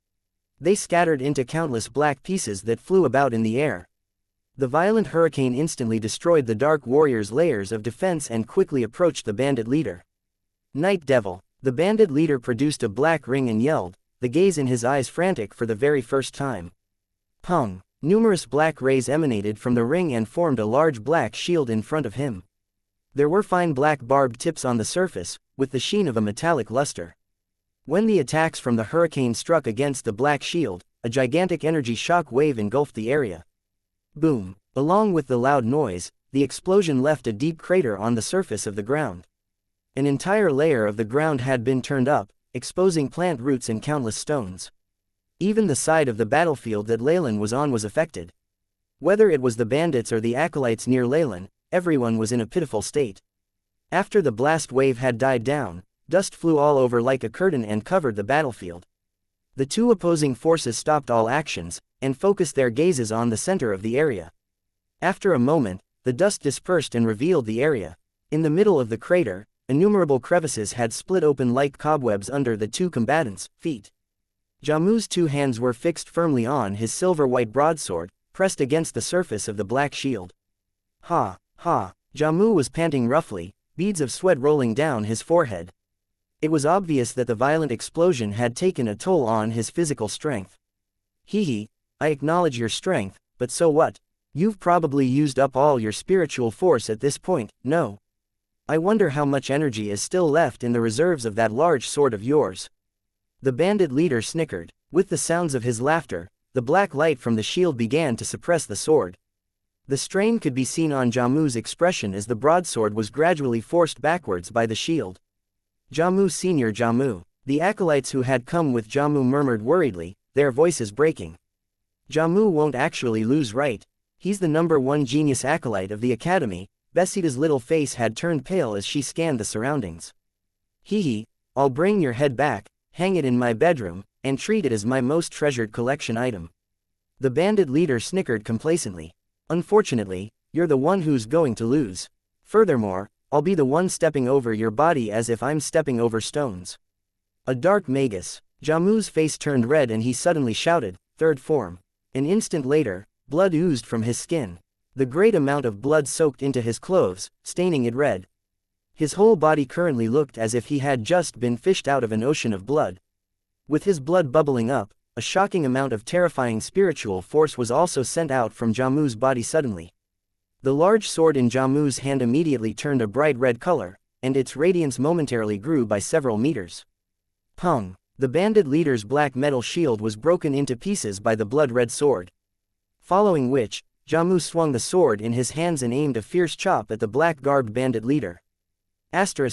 They scattered into countless black pieces that flew about in the air. The violent hurricane instantly destroyed the dark warriors' layers of defense and quickly approached the bandit leader. Night Devil. The bandit leader produced a black ring and yelled, the gaze in his eyes frantic for the very first time. Pung. Numerous black rays emanated from the ring and formed a large black shield in front of him. There were fine black barbed tips on the surface, with the sheen of a metallic luster. When the attacks from the hurricane struck against the black shield, a gigantic energy shock wave engulfed the area. Boom. Along with the loud noise, the explosion left a deep crater on the surface of the ground. An entire layer of the ground had been turned up, exposing plant roots and countless stones. Even the side of the battlefield that Leylin was on was affected. Whether it was the bandits or the acolytes near Leylin, everyone was in a pitiful state. After the blast wave had died down, dust flew all over like a curtain and covered the battlefield. The two opposing forces stopped all actions, and focused their gazes on the center of the area. After a moment, the dust dispersed and revealed the area. In the middle of the crater, innumerable crevices had split open like cobwebs under the two combatants' feet. Jamu's two hands were fixed firmly on his silver-white broadsword, pressed against the surface of the black shield. Jamu was panting roughly, beads of sweat rolling down his forehead. It was obvious that the violent explosion had taken a toll on his physical strength. Hehe, I acknowledge your strength, but so what? You've probably used up all your spiritual force at this point, no? I wonder how much energy is still left in the reserves of that large sword of yours. The bandit leader snickered. With the sounds of his laughter, the black light from the shield began to suppress the sword. The strain could be seen on Jamu's expression as the broadsword was gradually forced backwards by the shield. Jamu Senior Jamu. The acolytes who had come with Jamu murmured worriedly, their voices breaking. Jamu won't actually lose, right? He's the #1 genius acolyte of the academy. Besita's little face had turned pale as she scanned the surroundings. Hehe, I'll bring your head back, hang it in my bedroom, and treat it as my most treasured collection item. The bandit leader snickered complacently. Unfortunately, you're the one who's going to lose. Furthermore, I'll be the one stepping over your body as if I'm stepping over stones. A dark magus. Jamu's face turned red and he suddenly shouted, third form. An instant later, blood oozed from his skin. The great amount of blood soaked into his clothes, staining it red. His whole body currently looked as if he had just been fished out of an ocean of blood. With his blood bubbling up, a shocking amount of terrifying spiritual force was also sent out from Jamu's body suddenly. The large sword in Jamu's hand immediately turned a bright red color, and its radiance momentarily grew by several meters. Pong! The bandit leader's black metal shield was broken into pieces by the blood-red sword. Following which, Jamu swung the sword in his hands and aimed a fierce chop at the black-garbed bandit leader.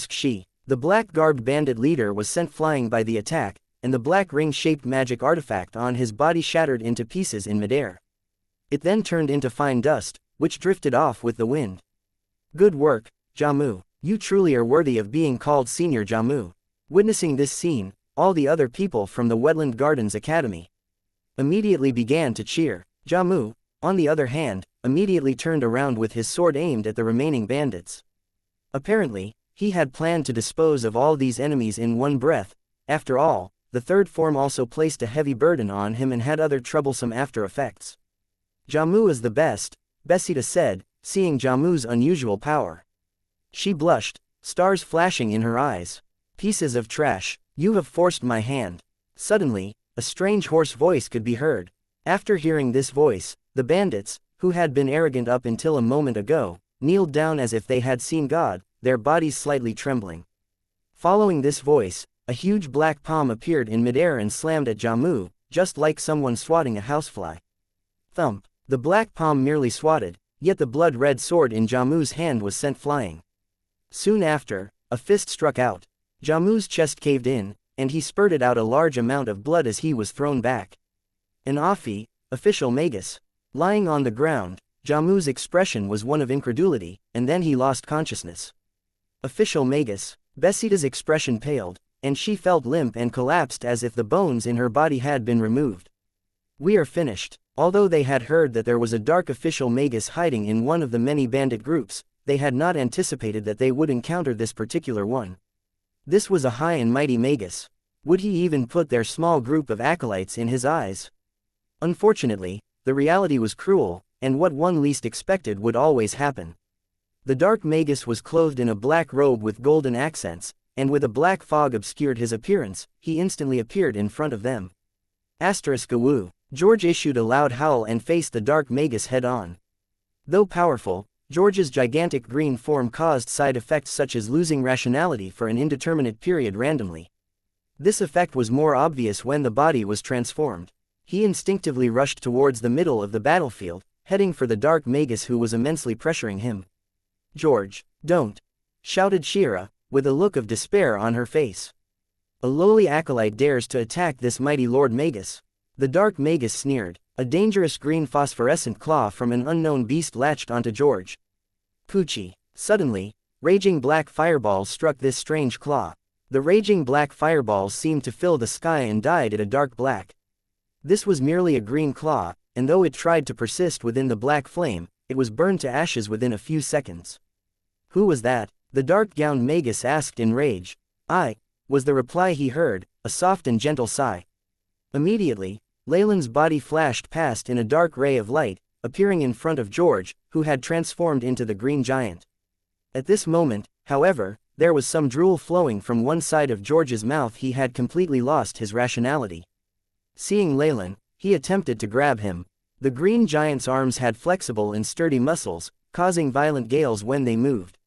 She. The black-garbed bandit leader was sent flying by the attack, and the black ring-shaped magic artifact on his body shattered into pieces in midair. It then turned into fine dust, which drifted off with the wind. Good work, Jamu. You truly are worthy of being called Senior Jamu. Witnessing this scene, all the other people from the Wetland Gardens Academy immediately began to cheer. Jamu, on the other hand, immediately turned around with his sword aimed at the remaining bandits. Apparently, he had planned to dispose of all these enemies in one breath. After all, the third form also placed a heavy burden on him and had other troublesome after effects. Jamu is the best, Besita said, seeing Jamu's unusual power. She blushed, stars flashing in her eyes. Pieces of trash, you have forced my hand. Suddenly, a strange hoarse voice could be heard. After hearing this voice, the bandits, who had been arrogant up until a moment ago, kneeled down as if they had seen God, their bodies slightly trembling. Following this voice, a huge black palm appeared in midair and slammed at Jamu, just like someone swatting a housefly. Thump! The black palm merely swatted, yet the blood-red sword in Jamu's hand was sent flying. Soon after, a fist struck out. Jamu's chest caved in, and he spurted out a large amount of blood as he was thrown back. An Afi, official magus. Lying on the ground, Jamu's expression was one of incredulity, and then he lost consciousness. Official magus. Besita's expression paled, and she felt limp and collapsed as if the bones in her body had been removed. We are finished. Although they had heard that there was a dark official magus hiding in one of the many bandit groups, they had not anticipated that they would encounter this particular one. This was a high and mighty magus. Would he even put their small group of acolytes in his eyes? Unfortunately, the reality was cruel, and what one least expected would always happen. The dark magus was clothed in a black robe with golden accents, and with a black fog obscured his appearance, he instantly appeared in front of them. Woo. George issued a loud howl and faced the dark magus head-on. Though powerful, George's gigantic green form caused side effects such as losing rationality for an indeterminate period randomly. This effect was more obvious when the body was transformed. He instinctively rushed towards the middle of the battlefield, heading for the dark magus who was immensely pressuring him. George, don't! Shouted Shira, with a look of despair on her face. A lowly acolyte dares to attack this mighty Lord Magus. The dark magus sneered. A dangerous green phosphorescent claw from an unknown beast latched onto George. Poochie. Suddenly, raging black fireballs struck this strange claw. The raging black fireballs seemed to fill the sky and dyed it a dark black. This was merely a green claw, and though it tried to persist within the black flame, it was burned to ashes within a few seconds. Who was that? The dark-gowned magus asked in rage. I, was the reply he heard, a soft and gentle sigh. Immediately, Leylin's body flashed past in a dark ray of light, appearing in front of George, who had transformed into the green giant. At this moment, However, there was some drool flowing from one side of George's mouth. He had completely lost his rationality. Seeing Leylin, he attempted to grab him. The green giant's arms had flexible and sturdy muscles, causing violent gales when they moved.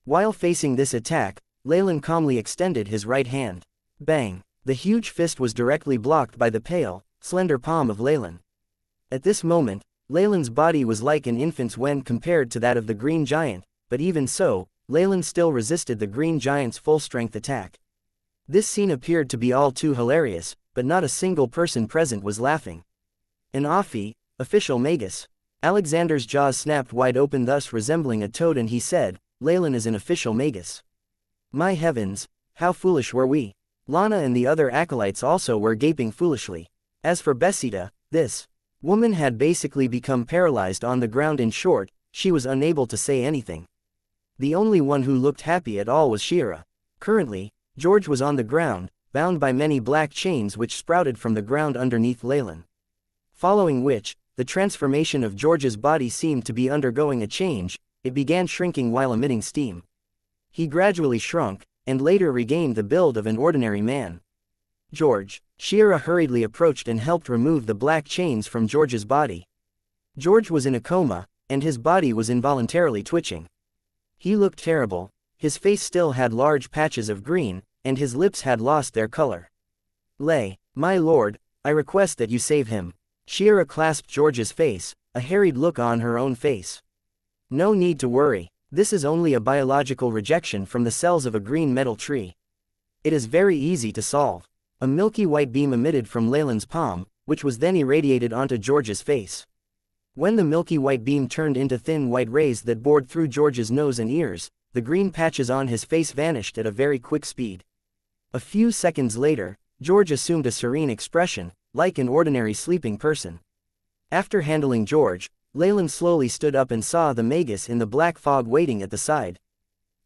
While facing this attack, Leylin calmly extended his right hand. Bang! The huge fist was directly blocked by the pale, slender palm of Leylin. At this moment, Leylin's body was like an infant's when compared to that of the green giant, but even so, Leylin still resisted the green giant's full-strength attack. This scene appeared to be all too hilarious, but not a single person present was laughing. An official magus. Alexander's jaws snapped wide open, thus resembling a toad, and he said, "Leylin is an official magus. My heavens, how foolish were we!" Lana and the other acolytes also were gaping foolishly. As for Besida, this woman had basically become paralyzed on the ground. In short, she was unable to say anything. The only one who looked happy at all was Xianxia. Currently, George was on the ground, bound by many black chains which sprouted from the ground underneath Leylin. Following which, the transformation of George's body seemed to be undergoing a change. It began shrinking while emitting steam. He gradually shrunk, and later regained the build of an ordinary man. Xianxia hurriedly approached and helped remove the black chains from George's body. George was in a coma, and his body was involuntarily twitching. He looked terrible. His face still had large patches of green, and his lips had lost their color. My lord, I request that you save him." Xianxia clasped George's face, a harried look on her own face. "No need to worry. This is only a biological rejection from the cells of a green metal tree. It is very easy to solve." A milky white beam emitted from Leylin's palm, which was then irradiated onto George's face. When the milky white beam turned into thin white rays that bored through George's nose and ears, the green patches on his face vanished at a very quick speed. A few seconds later, George assumed a serene expression, like an ordinary sleeping person. After handling George, Leylin slowly stood up and saw the magus in the black fog waiting at the side.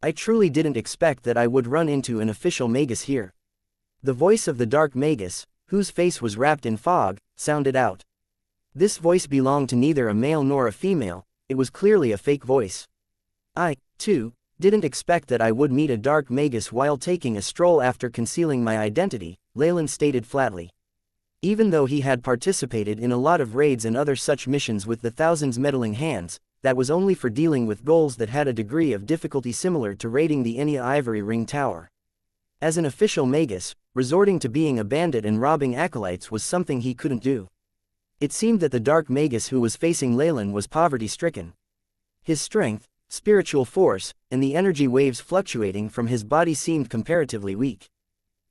"I truly didn't expect that I would run into an official magus here." The voice of the dark magus, whose face was wrapped in fog, sounded out. This voice belonged to neither a male nor a female. It was clearly a fake voice. "I, too, didn't expect that I would meet a dark magus while taking a stroll after concealing my identity," Leylin stated flatly. Even though he had participated in a lot of raids and other such missions with the Thousand's meddling hands, that was only for dealing with goals that had a degree of difficulty similar to raiding the Enya Ivory Ring Tower. As an official magus, resorting to being a bandit and robbing acolytes was something he couldn't do. It seemed that the dark magus who was facing Leylin was poverty-stricken. His strength, spiritual force, and the energy waves fluctuating from his body seemed comparatively weak.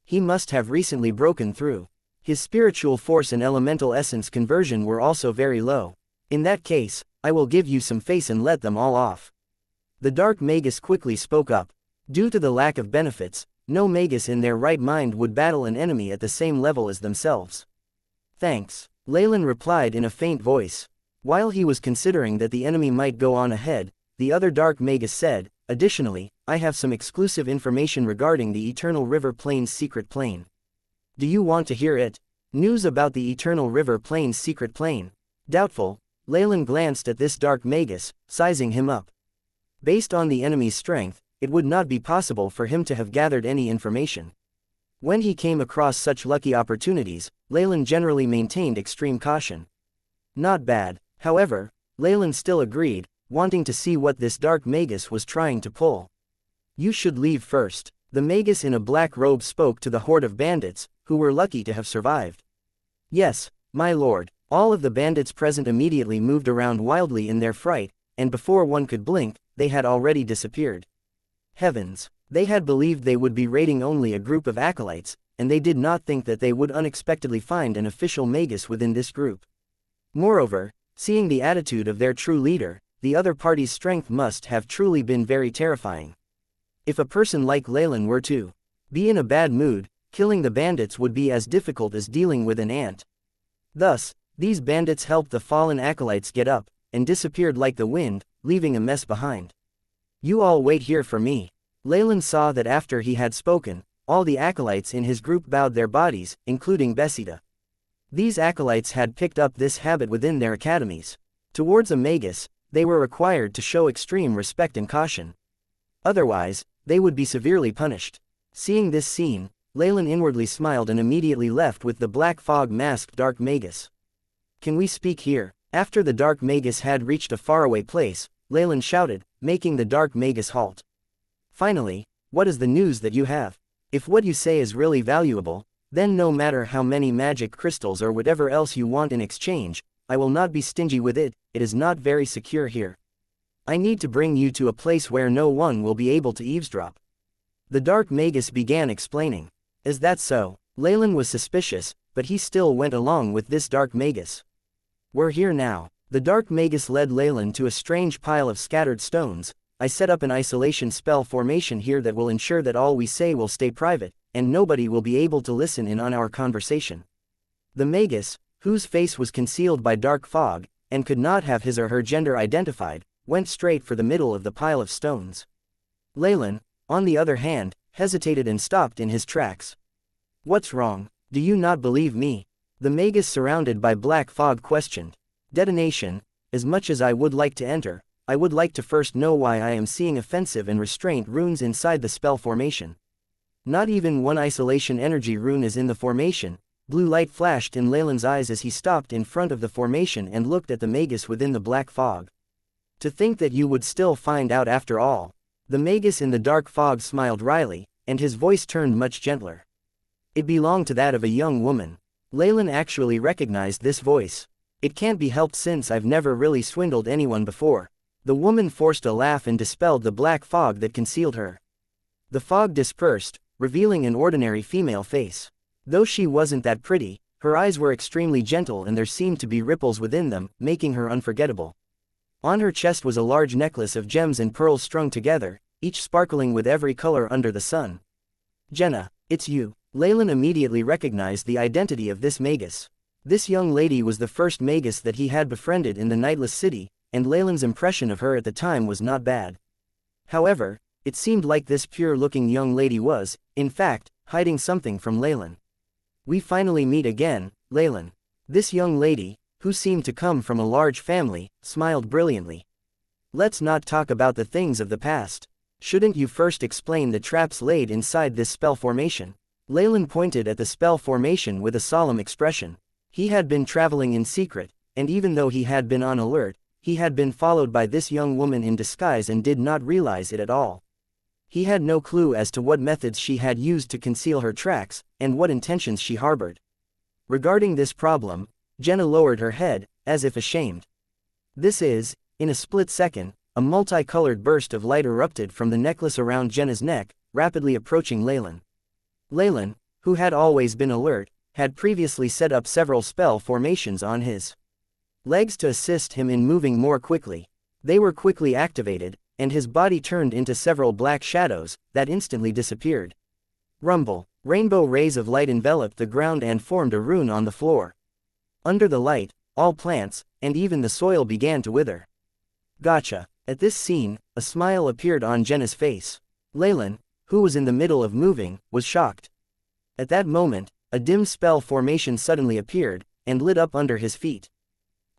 He must have recently broken through. His spiritual force and elemental essence conversion were also very low. "In that case, I will give you some face and let them all off." The dark magus quickly spoke up. Due to the lack of benefits, no magus in their right mind would battle an enemy at the same level as themselves. "Thanks," Leylin replied in a faint voice. While he was considering that the enemy might go on ahead, the other dark magus said, "Additionally, I have some exclusive information regarding the Eternal River Plain's secret plane. Do you want to hear it?" News about the Eternal River Plain's secret plane. Doubtful, Leylin glanced at this dark magus, sizing him up. Based on the enemy's strength, it would not be possible for him to have gathered any information. When he came across such lucky opportunities, Leylin generally maintained extreme caution. Not bad. However, Leylin still agreed, wanting to see what this dark magus was trying to pull. "You should leave first." The magus in a black robe spoke to the horde of bandits, who were lucky to have survived. "Yes, my lord." All of the bandits present immediately moved around wildly in their fright, and before one could blink, they had already disappeared. Heavens! They had believed they would be raiding only a group of acolytes, and they did not think that they would unexpectedly find an official magus within this group. Moreover, seeing the attitude of their true leader, the other party's strength must have truly been very terrifying. If a person like Leylin were to be in a bad mood, killing the bandits would be as difficult as dealing with an ant. Thus, these bandits helped the fallen acolytes get up, and disappeared like the wind, leaving a mess behind. "You all wait here for me." Leylin saw that after he had spoken, all the acolytes in his group bowed their bodies, including Besida. These acolytes had picked up this habit within their academies. Towards a magus, they were required to show extreme respect and caution. Otherwise, they would be severely punished. Seeing this scene, Leylin inwardly smiled and immediately left with the black fog-masked Dark Magus. "Can we speak here?" After the Dark Magus had reached a faraway place, Leylin shouted, making the Dark Magus halt. "Finally, what is the news that you have? If what you say is really valuable, then no matter how many magic crystals or whatever else you want in exchange, I will not be stingy with it. It is not very secure here. I need to bring you to a place where no one will be able to eavesdrop." The Dark Magus began explaining. "Is that so?" Leylin was suspicious, but he still went along with this Dark Magus. "We're here now." The Dark Magus led Leylin to a strange pile of scattered stones. "I set up an isolation spell formation here that will ensure that all we say will stay private, and nobody will be able to listen in on our conversation." The Magus, whose face was concealed by dark fog, and could not have his or her gender identified, went straight for the middle of the pile of stones. Leylin, on the other hand, hesitated and stopped in his tracks. "What's wrong? Do you not believe me?" The Magus surrounded by black fog questioned. "Detonation. As much as I would like to enter, I would like to first know why I am seeing offensive and restraint runes inside the spell formation. Not even one isolation energy rune is in the formation." Blue light flashed in Leylin's eyes as he stopped in front of the formation and looked at the Magus within the black fog. "To think that you would still find out after all." The Magus in the dark fog smiled wryly, and his voice turned much gentler. It belonged to that of a young woman. Leylin actually recognized this voice. "It can't be helped since I've never really swindled anyone before." The woman forced a laugh and dispelled the black fog that concealed her. The fog dispersed, revealing an ordinary female face. Though she wasn't that pretty, her eyes were extremely gentle and there seemed to be ripples within them, making her unforgettable. On her chest was a large necklace of gems and pearls strung together, each sparkling with every color under the sun. "Jenna, it's you." Leylin immediately recognized the identity of this Magus. This young lady was the first Magus that he had befriended in the Nightless City, and Leylin's impression of her at the time was not bad. However, it seemed like this pure-looking young lady was, in fact, hiding something from Leylin. "We finally meet again, Leylin." This young lady, who seemed to come from a large family, smiled brilliantly. "Let's not talk about the things of the past. Shouldn't you first explain the traps laid inside this spell formation?" Leylin pointed at the spell formation with a solemn expression. He had been traveling in secret, and even though he had been on alert, he had been followed by this young woman in disguise and did not realize it at all. He had no clue as to what methods she had used to conceal her tracks, and what intentions she harbored. Regarding this problem, Jenna lowered her head, as if ashamed. This is, in a split second, a multicolored burst of light erupted from the necklace around Jenna's neck, rapidly approaching Leylin. Leylin, who had always been alert, had previously set up several spell formations on his legs to assist him in moving more quickly. They were quickly activated, and his body turned into several black shadows, that instantly disappeared. Rumble. Rainbow rays of light enveloped the ground and formed a rune on the floor. Under the light, all plants, and even the soil began to wither. "Gotcha." At this scene, a smile appeared on Jenna's face. Leylin, who was in the middle of moving, was shocked. At that moment, a dim spell formation suddenly appeared, and lit up under his feet.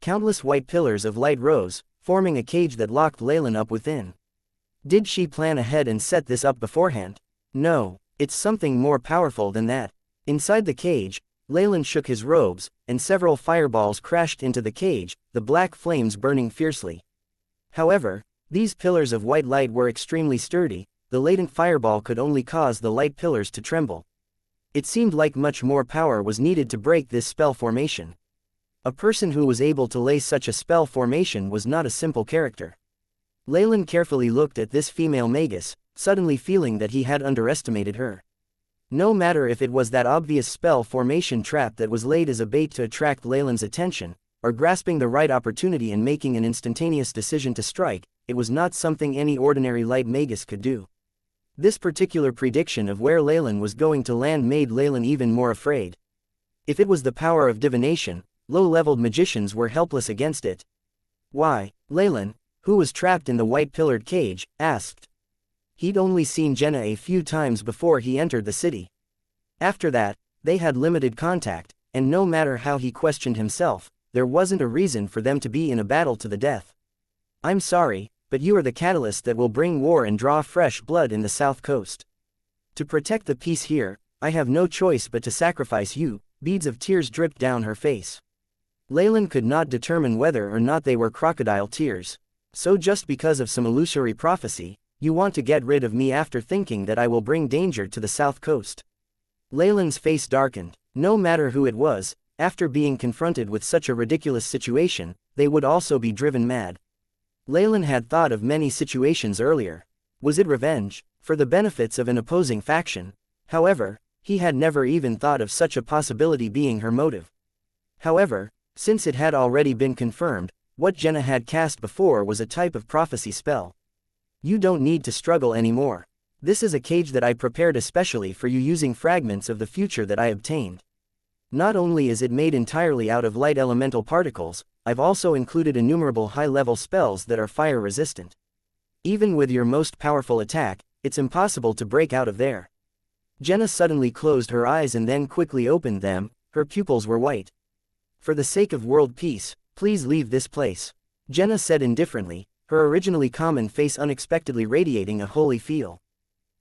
Countless white pillars of light rose, forming a cage that locked Leylin up within. Did she plan ahead and set this up beforehand? No, it's something more powerful than that. Inside the cage, Leylin shook his robes, and several fireballs crashed into the cage, the black flames burning fiercely. However, these pillars of white light were extremely sturdy. The latent fireball could only cause the light pillars to tremble. It seemed like much more power was needed to break this spell formation. A person who was able to lay such a spell formation was not a simple character. Leylin carefully looked at this female Magus, suddenly feeling that he had underestimated her. No matter if it was that obvious spell formation trap that was laid as a bait to attract Leylin's attention, or grasping the right opportunity and making an instantaneous decision to strike, it was not something any ordinary light Magus could do. This particular prediction of where Leylin was going to land made Leylin even more afraid. If it was the power of divination, low-leveled magicians were helpless against it. "Why?" Leylin, who was trapped in the white-pillared cage, asked. He'd only seen Jenna a few times before he entered the city. After that, they had limited contact, and no matter how he questioned himself, there wasn't a reason for them to be in a battle to the death. "I'm sorry, but you are the catalyst that will bring war and draw fresh blood in the South Coast. To protect the peace here, I have no choice but to sacrifice you." Beads of tears dripped down her face. Leylin could not determine whether or not they were crocodile tears. "So just because of some illusory prophecy, you want to get rid of me after thinking that I will bring danger to the South Coast?" Leylin's face darkened. No matter who it was, after being confronted with such a ridiculous situation, they would also be driven mad. Leylin had thought of many situations earlier. Was it revenge, for the benefits of an opposing faction? However, he had never even thought of such a possibility being her motive. However, since it had already been confirmed, what Jenna had cast before was a type of prophecy spell. "You don't need to struggle anymore. This is a cage that I prepared especially for you using fragments of the future that I obtained. Not only is it made entirely out of light elemental particles, I've also included innumerable high-level spells that are fire-resistant. Even with your most powerful attack, it's impossible to break out of there." Jenna suddenly closed her eyes and then quickly opened them. Her pupils were white. "For the sake of world peace, please leave this place," Jenna said indifferently, her originally common face unexpectedly radiating a holy feel.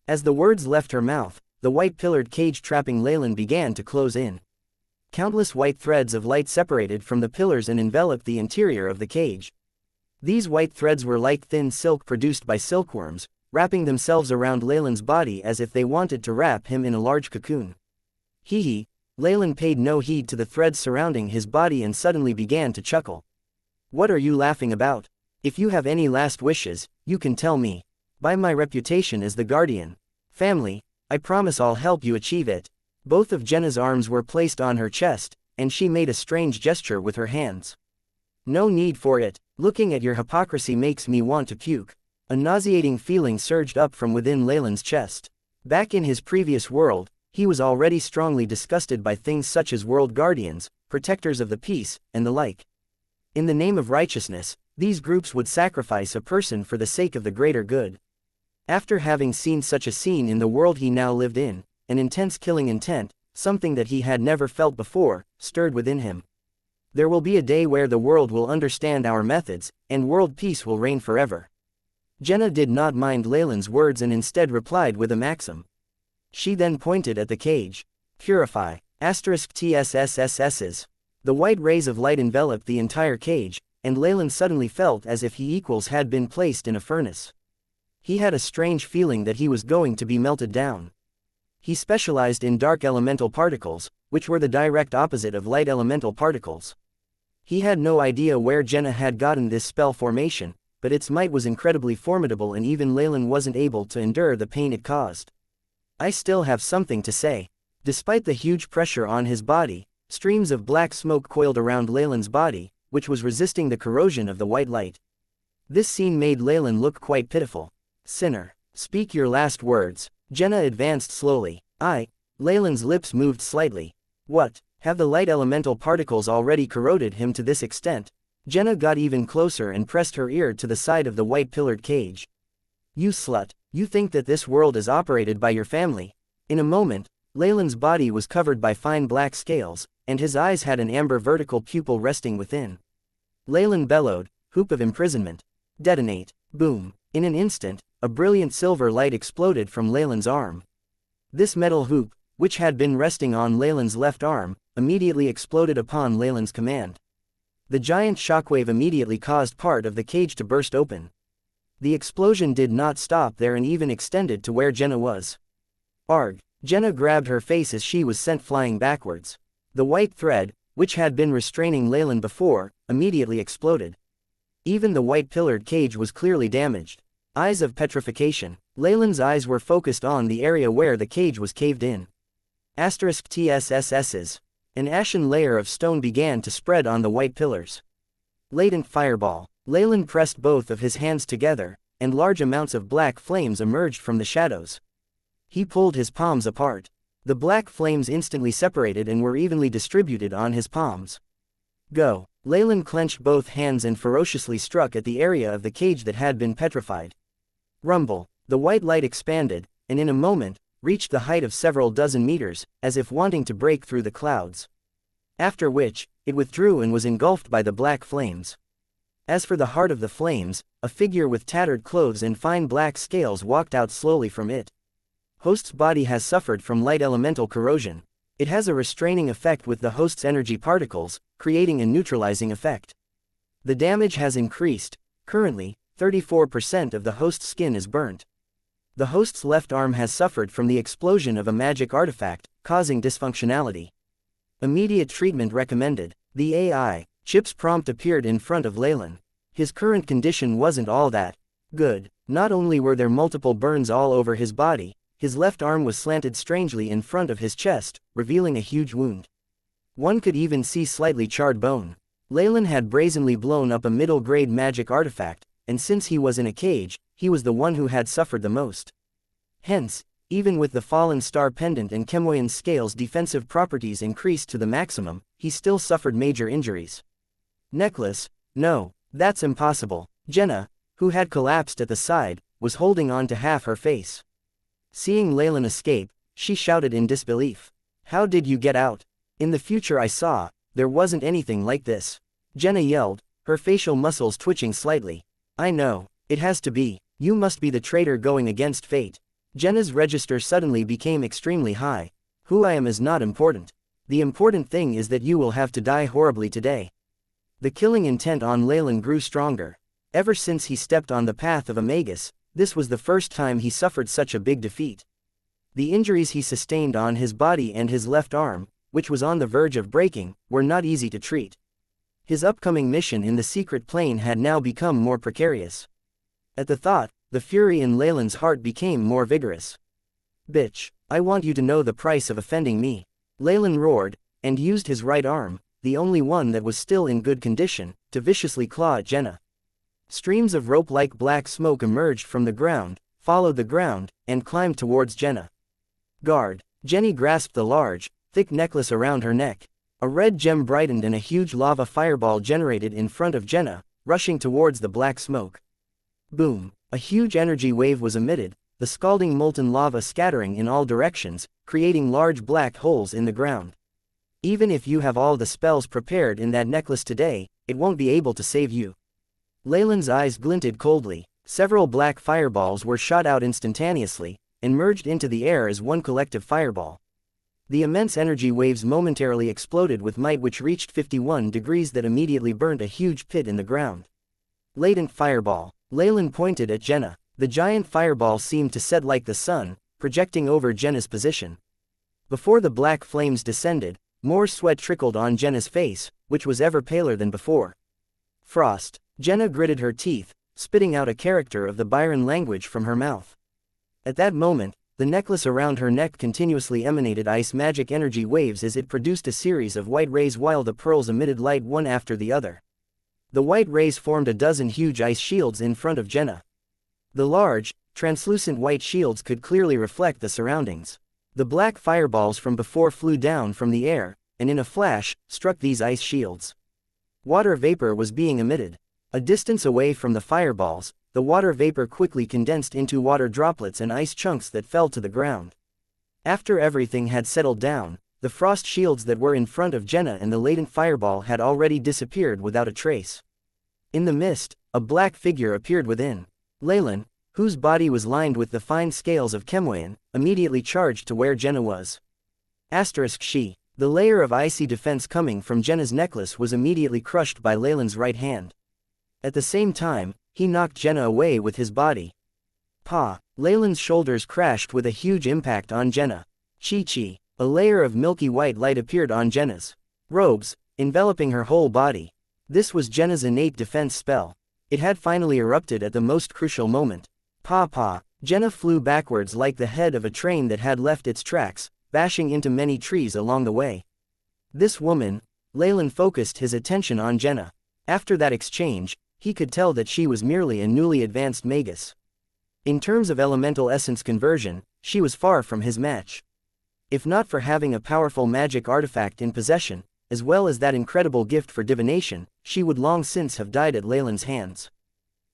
As the words left her mouth, the white-pillared cage trapping Leylin began to close in. Countless white threads of light separated from the pillars and enveloped the interior of the cage. These white threads were like thin silk produced by silkworms, wrapping themselves around Leylin's body as if they wanted to wrap him in a large cocoon. Hee. Leylin paid no heed to the threads surrounding his body and suddenly began to chuckle. "What are you laughing about? If you have any last wishes, you can tell me. By my reputation as the guardian family, I promise I'll help you achieve it." Both of Jenna's arms were placed on her chest, and she made a strange gesture with her hands. "No need for it. Looking at your hypocrisy makes me want to puke." A nauseating feeling surged up from within Leylin's chest. Back in his previous world, he was already strongly disgusted by things such as world guardians, protectors of the peace, and the like. In the name of righteousness, these groups would sacrifice a person for the sake of the greater good. After having seen such a scene in the world he now lived in, an intense killing intent, something that he had never felt before, stirred within him. "There will be a day where the world will understand our methods, and world peace will reign forever." Jenna did not mind Leylin's words and instead replied with a maxim. She then pointed at the cage. "Purify. *TSSSS's. The white rays of light enveloped the entire cage, and Leylin suddenly felt as if he equals had been placed in a furnace. He had a strange feeling that he was going to be melted down. He specialized in dark elemental particles, which were the direct opposite of light elemental particles. He had no idea where Jenna had gotten this spell formation, but its might was incredibly formidable and even Leylin wasn't able to endure the pain it caused. "I still have something to say." Despite the huge pressure on his body, streams of black smoke coiled around Leylin's body, which was resisting the corrosion of the white light. This scene made Leylin look quite pitiful. "Sinner, speak your last words." Jenna advanced slowly. Leylin's lips moved slightly. "What, have the light elemental particles already corroded him to this extent?" Jenna got even closer and pressed her ear to the side of the white-pillared cage. "You slut, you think that this world is operated by your family?" In a moment, Leylin's body was covered by fine black scales, and his eyes had an amber vertical pupil resting within. Leylin bellowed, "Hoop of imprisonment. Detonate." Boom. In an instant, a brilliant silver light exploded from Leylin's arm. This metal hoop, which had been resting on Leylin's left arm, immediately exploded upon Leylin's command. The giant shockwave immediately caused part of the cage to burst open. The explosion did not stop there and even extended to where Jenna was. Arg! Jenna grabbed her face as she was sent flying backwards. The white thread, which had been restraining Leylin before, immediately exploded. Even the white-pillared cage was clearly damaged. Eyes of petrification. Leylin's eyes were focused on the area where the cage was caved in. *TSSS's. An ashen layer of stone began to spread on the white pillars. Latent fireball. Leylin pressed both of his hands together, and large amounts of black flames emerged from the shadows. He pulled his palms apart. The black flames instantly separated and were evenly distributed on his palms. "Go." Leylin clenched both hands and ferociously struck at the area of the cage that had been petrified. Rumble. The white light expanded, and in a moment, reached the height of several dozen meters, as if wanting to break through the clouds. After which, it withdrew and was engulfed by the black flames. As for the heart of the flames, A figure with tattered clothes and fine black scales walked out slowly from it. Host's body has suffered from light elemental corrosion. It has a restraining effect with the host's energy particles, creating a neutralizing effect. The damage has increased. Currently, 34% of the host's skin is burnt. The host's left arm has suffered from the explosion of a magic artifact, causing dysfunctionality. Immediate treatment recommended. The AI chip's prompt appeared in front of Leylin. His current condition wasn't all that good. Not only were there multiple burns all over his body, his left arm was slanted strangely in front of his chest, revealing a huge wound. One could even see slightly charred bone. Leylin had brazenly blown up a middle-grade magic artifact, and since he was in a cage, he was the one who had suffered the most. Hence, even with the fallen star pendant and Chemoyan's scales' defensive properties increased to the maximum, he still suffered major injuries. Necklace? No, that's impossible. Jenna, who had collapsed at the side, was holding on to half her face. Seeing Leylin escape, she shouted in disbelief. How did you get out? In the future I saw, there wasn't anything like this. Jenna yelled, her facial muscles twitching slightly. I know, it has to be. You must be the traitor going against fate. Jenna's register suddenly became extremely high. Who I am is not important. The important thing is that you will have to die horribly today. The killing intent on Leylin grew stronger. Ever since he stepped on the path of a magus, this was the first time he suffered such a big defeat. The injuries he sustained on his body and his left arm, which was on the verge of breaking, were not easy to treat. His upcoming mission in the secret plane had now become more precarious. At the thought, the fury in Leylin's heart became more vigorous. Bitch, I want you to know the price of offending me. Leylin roared, and used his right arm, the only one that was still in good condition, to viciously claw at Jenna. Streams of rope-like black smoke emerged from the ground, followed the ground, and climbed towards Jenna. Guard! Jenny grasped the large, thick necklace around her neck. A red gem brightened and a huge lava fireball generated in front of Jenna, rushing towards the black smoke. Boom! A huge energy wave was emitted, the scalding molten lava scattering in all directions, creating large black holes in the ground. Even if you have all the spells prepared in that necklace today, it won't be able to save you. Leylin's eyes glinted coldly. Several black fireballs were shot out instantaneously, and merged into the air as one collective fireball. The immense energy waves momentarily exploded with might which reached 51 degrees that immediately burnt a huge pit in the ground. Latent fireball. Leylin pointed at Jenna. The giant fireball seemed to set like the sun, projecting over Jenna's position. Before the black flames descended, more sweat trickled on Jenna's face, which was ever paler than before. Frost. Jenna gritted her teeth, spitting out a character of the Byron language from her mouth. At that moment, the necklace around her neck continuously emanated ice magic energy waves as it produced a series of white rays while the pearls emitted light one after the other. The white rays formed a dozen huge ice shields in front of Jenna. The large, translucent white shields could clearly reflect the surroundings. The black fireballs from before flew down from the air, and in a flash, struck these ice shields. Water vapor was being emitted. A distance away from the fireballs, the water vapor quickly condensed into water droplets and ice chunks that fell to the ground. After everything had settled down, the frost shields that were in front of Jenna and the latent fireball had already disappeared without a trace. In the mist, a black figure appeared within. Leylin, whose body was lined with the fine scales of Chemoyan, immediately charged to where Jenna was. She. The layer of icy defense coming from Jenna's necklace was immediately crushed by Leylin's right hand. At the same time, he knocked Jenna away with his body. Pa! Leylin's shoulders crashed with a huge impact on Jenna. Chi. A layer of milky white light appeared on Jenna's robes, enveloping her whole body. This was Jenna's innate defense spell. It had finally erupted at the most crucial moment. Pa! Jenna flew backwards like the head of a train that had left its tracks, bashing into many trees along the way. This woman, Leylin focused his attention on Jenna. After that exchange, he could tell that she was merely a newly advanced magus. In terms of elemental essence conversion, she was far from his match. If not for having a powerful magic artifact in possession, as well as that incredible gift for divination, she would long since have died at Leylin's hands.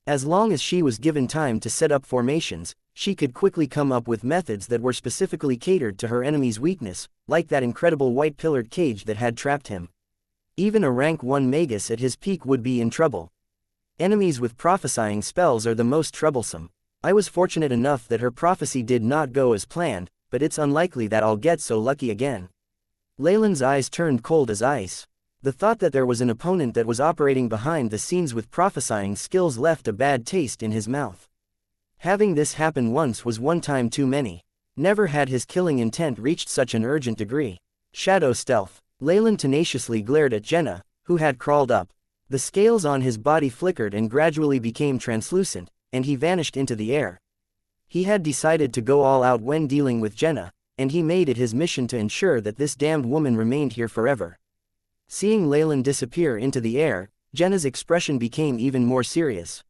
As long as she was given time to set up formations, she could quickly come up with methods that were specifically catered to her enemy's weakness, like that incredible white pillared cage that had trapped him. Even a rank 1 magus at his peak would be in trouble. Enemies with prophesying spells are the most troublesome. I was fortunate enough that her prophecy did not go as planned, but it's unlikely that I'll get so lucky again. Leylin's eyes turned cold as ice. The thought that there was an opponent that was operating behind the scenes with prophesying skills left a bad taste in his mouth. Having this happen once was one time too many. Never had his killing intent reached such an urgent degree. Shadow stealth. Leylin tenaciously glared at Jenna, who had crawled up. The scales on his body flickered and gradually became translucent, and he vanished into the air. He had decided to go all out when dealing with Jenna, and he made it his mission to ensure that this damned woman remained here forever. Seeing Leylin disappear into the air, Jenna's expression became even more serious.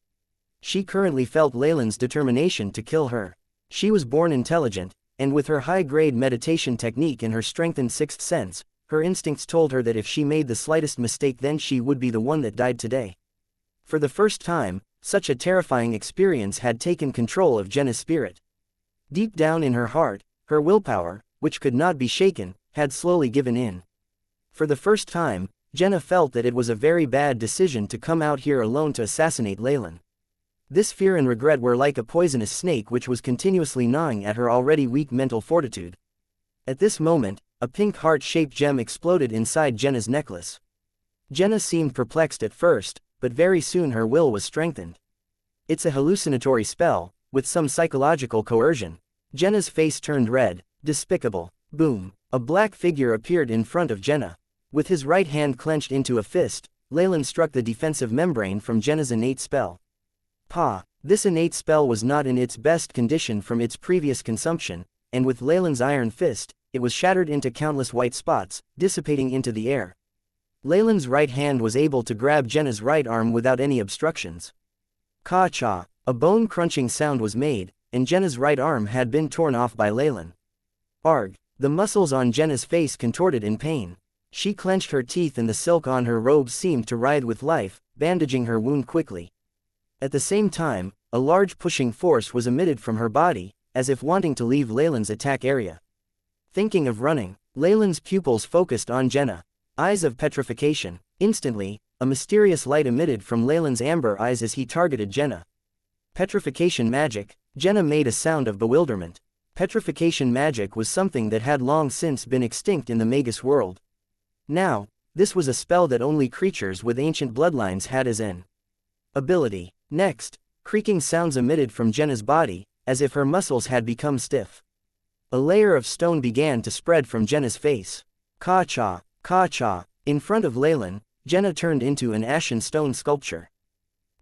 She currently felt Leylin's determination to kill her. She was born intelligent, and with her high-grade meditation technique and her strengthened sixth sense, her instincts told her that if she made the slightest mistake then she would be the one that died today. For the first time, such a terrifying experience had taken control of Jenna's spirit. Deep down in her heart, her willpower, which could not be shaken, had slowly given in. For the first time, Jenna felt that it was a very bad decision to come out here alone to assassinate Leylin. This fear and regret were like a poisonous snake which was continuously gnawing at her already weak mental fortitude. At this moment, a pink heart-shaped gem exploded inside Jenna's necklace. Jenna seemed perplexed at first, but very soon her will was strengthened. It's a hallucinatory spell, with some psychological coercion. Jenna's face turned red. Despicable. Boom. A black figure appeared in front of Jenna. With his right hand clenched into a fist, Leylin struck the defensive membrane from Jenna's innate spell. Pa! This innate spell was not in its best condition from its previous consumption, and with Leylin's iron fist, it was shattered into countless white spots, dissipating into the air. Leylin's right hand was able to grab Jenna's right arm without any obstructions. Ka-cha! A bone-crunching sound was made, and Jenna's right arm had been torn off by Leylin. Arg! The muscles on Jenna's face contorted in pain. She clenched her teeth and the silk on her robe seemed to writhe with life, bandaging her wound quickly. At the same time, a large pushing force was emitted from her body, as if wanting to leave Leylin's attack area. Thinking of running, Leylin's pupils focused on Jenna. Eyes of petrification. Instantly, a mysterious light emitted from Leylin's amber eyes as he targeted Jenna. Petrification magic. Jenna made a sound of bewilderment. Petrification magic was something that had long since been extinct in the Magus world. Now, this was a spell that only creatures with ancient bloodlines had as an ability. Next, creaking sounds emitted from Jenna's body, as if her muscles had become stiff. A layer of stone began to spread from Jenna's face. Ka-cha, ka-cha. In front of Leylin, Jenna turned into an ashen stone sculpture.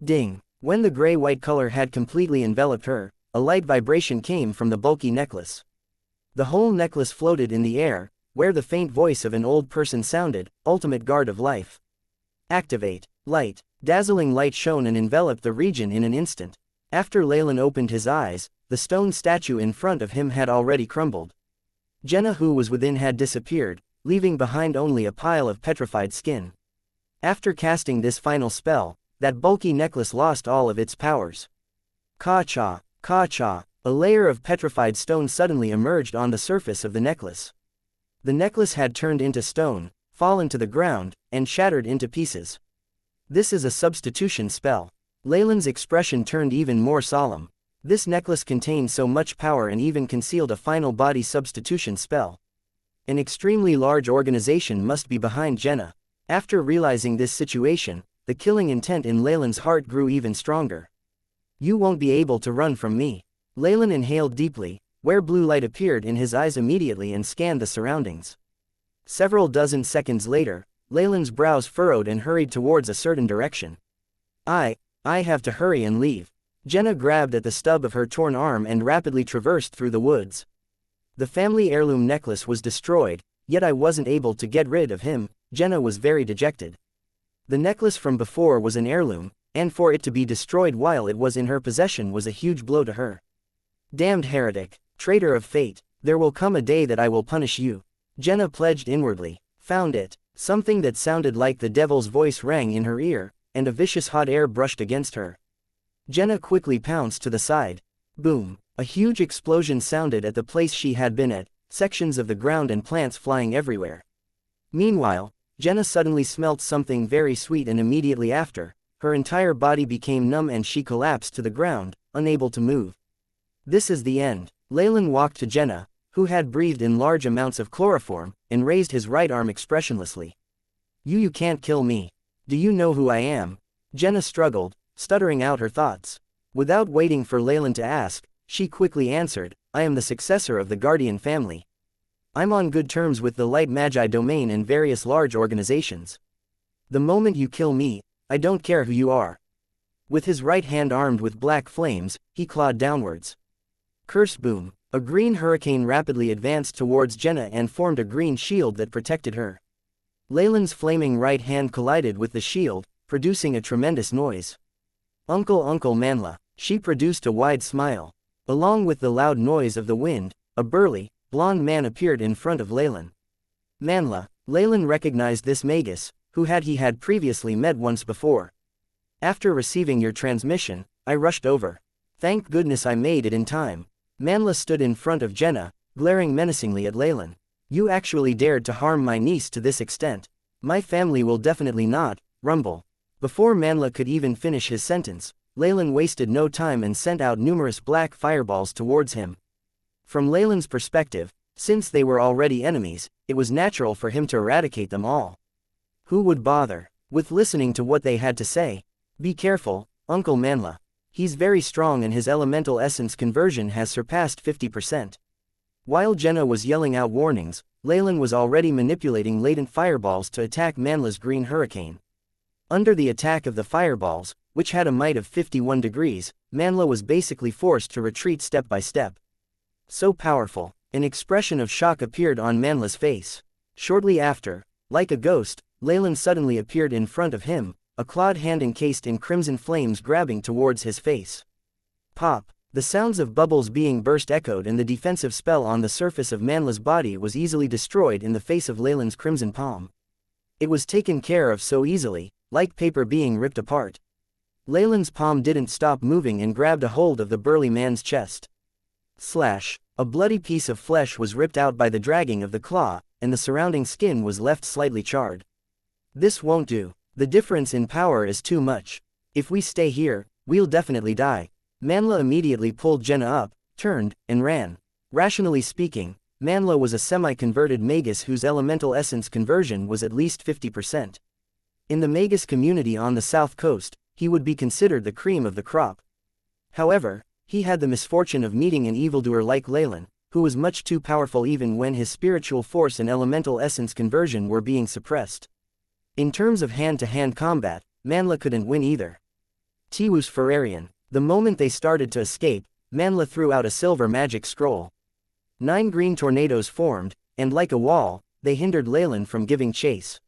Ding! When the gray-white color had completely enveloped her, a light vibration came from the bulky necklace. The whole necklace floated in the air, where the faint voice of an old person sounded, ultimate guard of life. Activate. Light. Dazzling light shone and enveloped the region in an instant. After Leylin opened his eyes, the stone statue in front of him had already crumbled. Jenna who was within had disappeared, leaving behind only a pile of petrified skin. After casting this final spell, that bulky necklace lost all of its powers. Ka-cha, ka-cha. A layer of petrified stone suddenly emerged on the surface of the necklace. The necklace had turned into stone, fallen to the ground, and shattered into pieces. This is a substitution spell. Leylin's expression turned even more solemn. This necklace contained so much power and even concealed a final body substitution spell. An extremely large organization must be behind Jenna. After realizing this situation, the killing intent in Leylin's heart grew even stronger. You won't be able to run from me. Leylin inhaled deeply, where blue light appeared in his eyes immediately and scanned the surroundings. Several dozen seconds later, Leylin's brows furrowed and hurried towards a certain direction. I have to hurry and leave. Jenna grabbed at the stub of her torn arm and rapidly traversed through the woods. The family heirloom necklace was destroyed, yet I wasn't able to get rid of him. Jenna was very dejected. The necklace from before was an heirloom, and for it to be destroyed while it was in her possession was a huge blow to her. Damned heretic, traitor of fate, there will come a day that I will punish you. Jenna pledged inwardly. Found it. Something that sounded like the devil's voice rang in her ear, and a vicious hot air brushed against her. Jenna quickly pounced to the side. Boom! A huge explosion sounded at the place she had been at, sections of the ground and plants flying everywhere. Meanwhile, Jenna suddenly smelt something very sweet and immediately after, her entire body became numb and she collapsed to the ground, unable to move. This is the end. Leylin walked to Jenna, who had breathed in large amounts of chloroform, and raised his right arm expressionlessly. You can't kill me. Do you know who I am? Jenna struggled, stuttering out her thoughts. Without waiting for Leylin to ask, she quickly answered, I am the successor of the Guardian family. I'm on good terms with the Light Magi domain and various large organizations. The moment you kill me, I don't care who you are. With his right hand armed with black flames, he clawed downwards. Curse boom! A green hurricane rapidly advanced towards Jenna and formed a green shield that protected her. Leylin's flaming right hand collided with the shield, producing a tremendous noise. Uncle Manla, she produced a wide smile. Along with the loud noise of the wind, a burly, blond man appeared in front of Leylin. Manla, Leylin recognized this magus, who he had previously met once before. After receiving your transmission, I rushed over. Thank goodness I made it in time. Manla stood in front of Jenna, glaring menacingly at Leylin. You actually dared to harm my niece to this extent. My family will definitely not, rumble. Before Manla could even finish his sentence, Leylin wasted no time and sent out numerous black fireballs towards him. From Leylin's perspective, since they were already enemies, it was natural for him to eradicate them all. Who would bother with listening to what they had to say? Be careful, Uncle Manla. He's very strong and his elemental essence conversion has surpassed 50%. While Jenna was yelling out warnings, Leylin was already manipulating latent fireballs to attack Manla's green hurricane. Under the attack of the fireballs, which had a might of 51 degrees, Manla was basically forced to retreat step by step. So powerful, an expression of shock appeared on Manla's face. Shortly after, like a ghost, Leylin suddenly appeared in front of him, a clawed hand encased in crimson flames grabbing towards his face. Pop! The sounds of bubbles being burst echoed and the defensive spell on the surface of Manla's body was easily destroyed in the face of Leylin's crimson palm. It was taken care of so easily, like paper being ripped apart. Leylin's palm didn't stop moving and grabbed a hold of the burly man's chest. Slash! A bloody piece of flesh was ripped out by the dragging of the claw, and the surrounding skin was left slightly charred. This won't do. The difference in power is too much. If we stay here, we'll definitely die. Manla immediately pulled Jenna up, turned, and ran. Rationally speaking, Manla was a semi-converted magus whose elemental essence conversion was at least 50%. In the magus community on the south coast, he would be considered the cream of the crop. However, he had the misfortune of meeting an evildoer like Leylin, who was much too powerful even when his spiritual force and elemental essence conversion were being suppressed. In terms of hand-to-hand combat, Manla couldn't win either. Tiwus Ferrarian. The moment they started to escape, Manla threw out a silver magic scroll. 9 green tornadoes formed, and like a wall, they hindered Leylin from giving chase.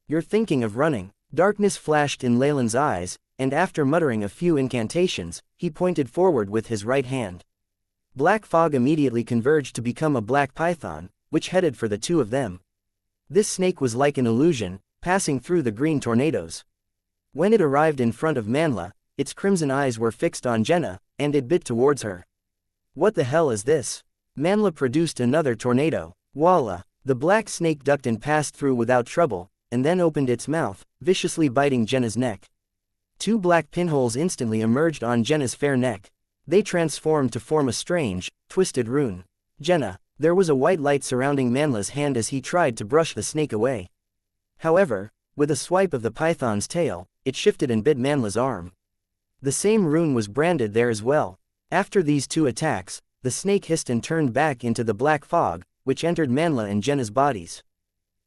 You're thinking of running. Darkness flashed in Leylin's eyes, and after muttering a few incantations, he pointed forward with his right hand. Black fog immediately converged to become a black python, which headed for the two of them. This snake was like an illusion, passing through the green tornadoes. When it arrived in front of Manla, its crimson eyes were fixed on Jenna, and it bit towards her. What the hell is this? Manla produced another tornado. Voila! The black snake ducked and passed through without trouble, and then opened its mouth, viciously biting Jenna's neck. 2 black pinholes instantly emerged on Jenna's fair neck. They transformed to form a strange, twisted rune. Jenna, there was a white light surrounding Manla's hand as he tried to brush the snake away. However, with a swipe of the python's tail, it shifted and bit Manla's arm. The same rune was branded there as well. After these 2 attacks, the snake hissed and turned back into the black fog, which entered Manla and Jenna's bodies.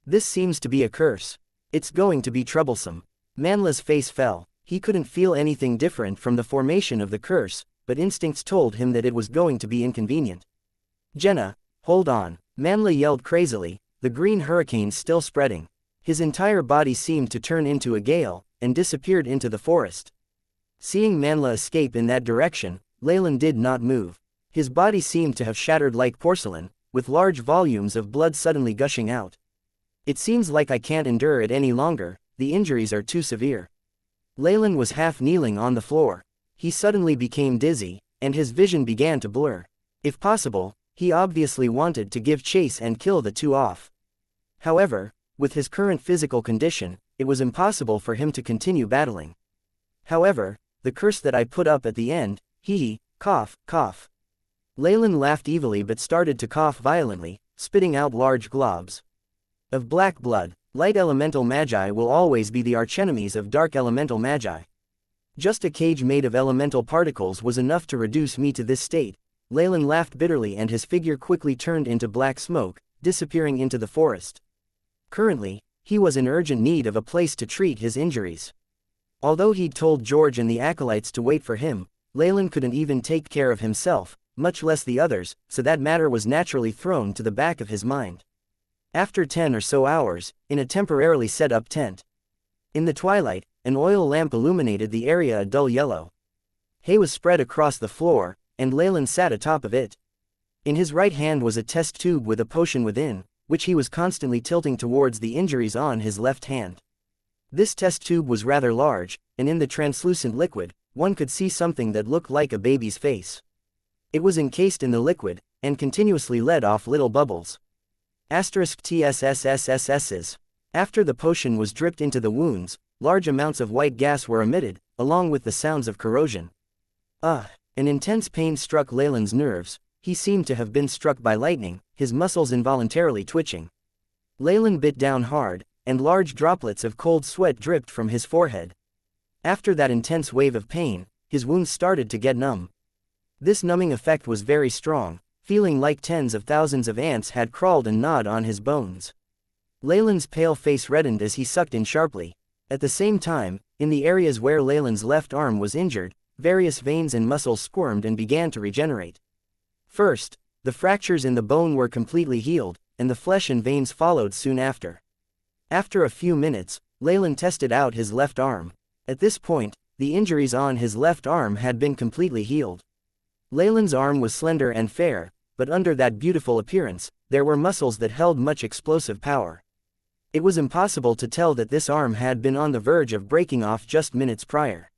This seems to be a curse. It's going to be troublesome. Manla's face fell. He couldn't feel anything different from the formation of the curse, but instincts told him that it was going to be inconvenient. Jenna, hold on. Manla yelled crazily, the green hurricane still spreading. His entire body seemed to turn into a gale, and disappeared into the forest. Seeing Manla escape in that direction, Leylin did not move. His body seemed to have shattered like porcelain, with large volumes of blood suddenly gushing out. It seems like I can't endure it any longer, the injuries are too severe. Leylin was half kneeling on the floor. He suddenly became dizzy, and his vision began to blur. If possible, he obviously wanted to give chase and kill the 2 off. However, with his current physical condition, it was impossible for him to continue battling. However, the curse that I put up at the end, cough, cough. Leylin laughed evilly but started to cough violently, spitting out large globs of black blood. Light elemental magi will always be the archenemies of dark elemental magi. Just a cage made of elemental particles was enough to reduce me to this state. Leylin laughed bitterly and his figure quickly turned into black smoke, disappearing into the forest. Currently, he was in urgent need of a place to treat his injuries. Although he'd told George and the acolytes to wait for him, Leylin couldn't even take care of himself, much less the others, so that matter was naturally thrown to the back of his mind. After 10 or so hours, in a temporarily set-up tent. In the twilight, an oil lamp illuminated the area a dull yellow. Hay was spread across the floor, and Leylin sat atop of it. In his right hand was a test tube with a potion within, which he was constantly tilting towards the injuries on his left hand. This test tube was rather large, and in the translucent liquid, one could see something that looked like a baby's face. It was encased in the liquid, and continuously let off little bubbles. *TSSSSSs. After the potion was dripped into the wounds, large amounts of white gas were emitted, along with the sounds of corrosion. An intense pain struck Leylin's nerves. He seemed to have been struck by lightning, his muscles involuntarily twitching. Leylin bit down hard, and large droplets of cold sweat dripped from his forehead. After that intense wave of pain, his wounds started to get numb. This numbing effect was very strong, feeling like tens of thousands of ants had crawled and gnawed on his bones. Leylin's pale face reddened as he sucked in sharply. At the same time, in the areas where Leylin's left arm was injured, various veins and muscles squirmed and began to regenerate. First, the fractures in the bone were completely healed, and the flesh and veins followed soon after. After a few minutes, Leylin tested out his left arm. At this point, the injuries on his left arm had been completely healed. Leylin's arm was slender and fair, but under that beautiful appearance, there were muscles that held much explosive power. It was impossible to tell that this arm had been on the verge of breaking off just minutes prior.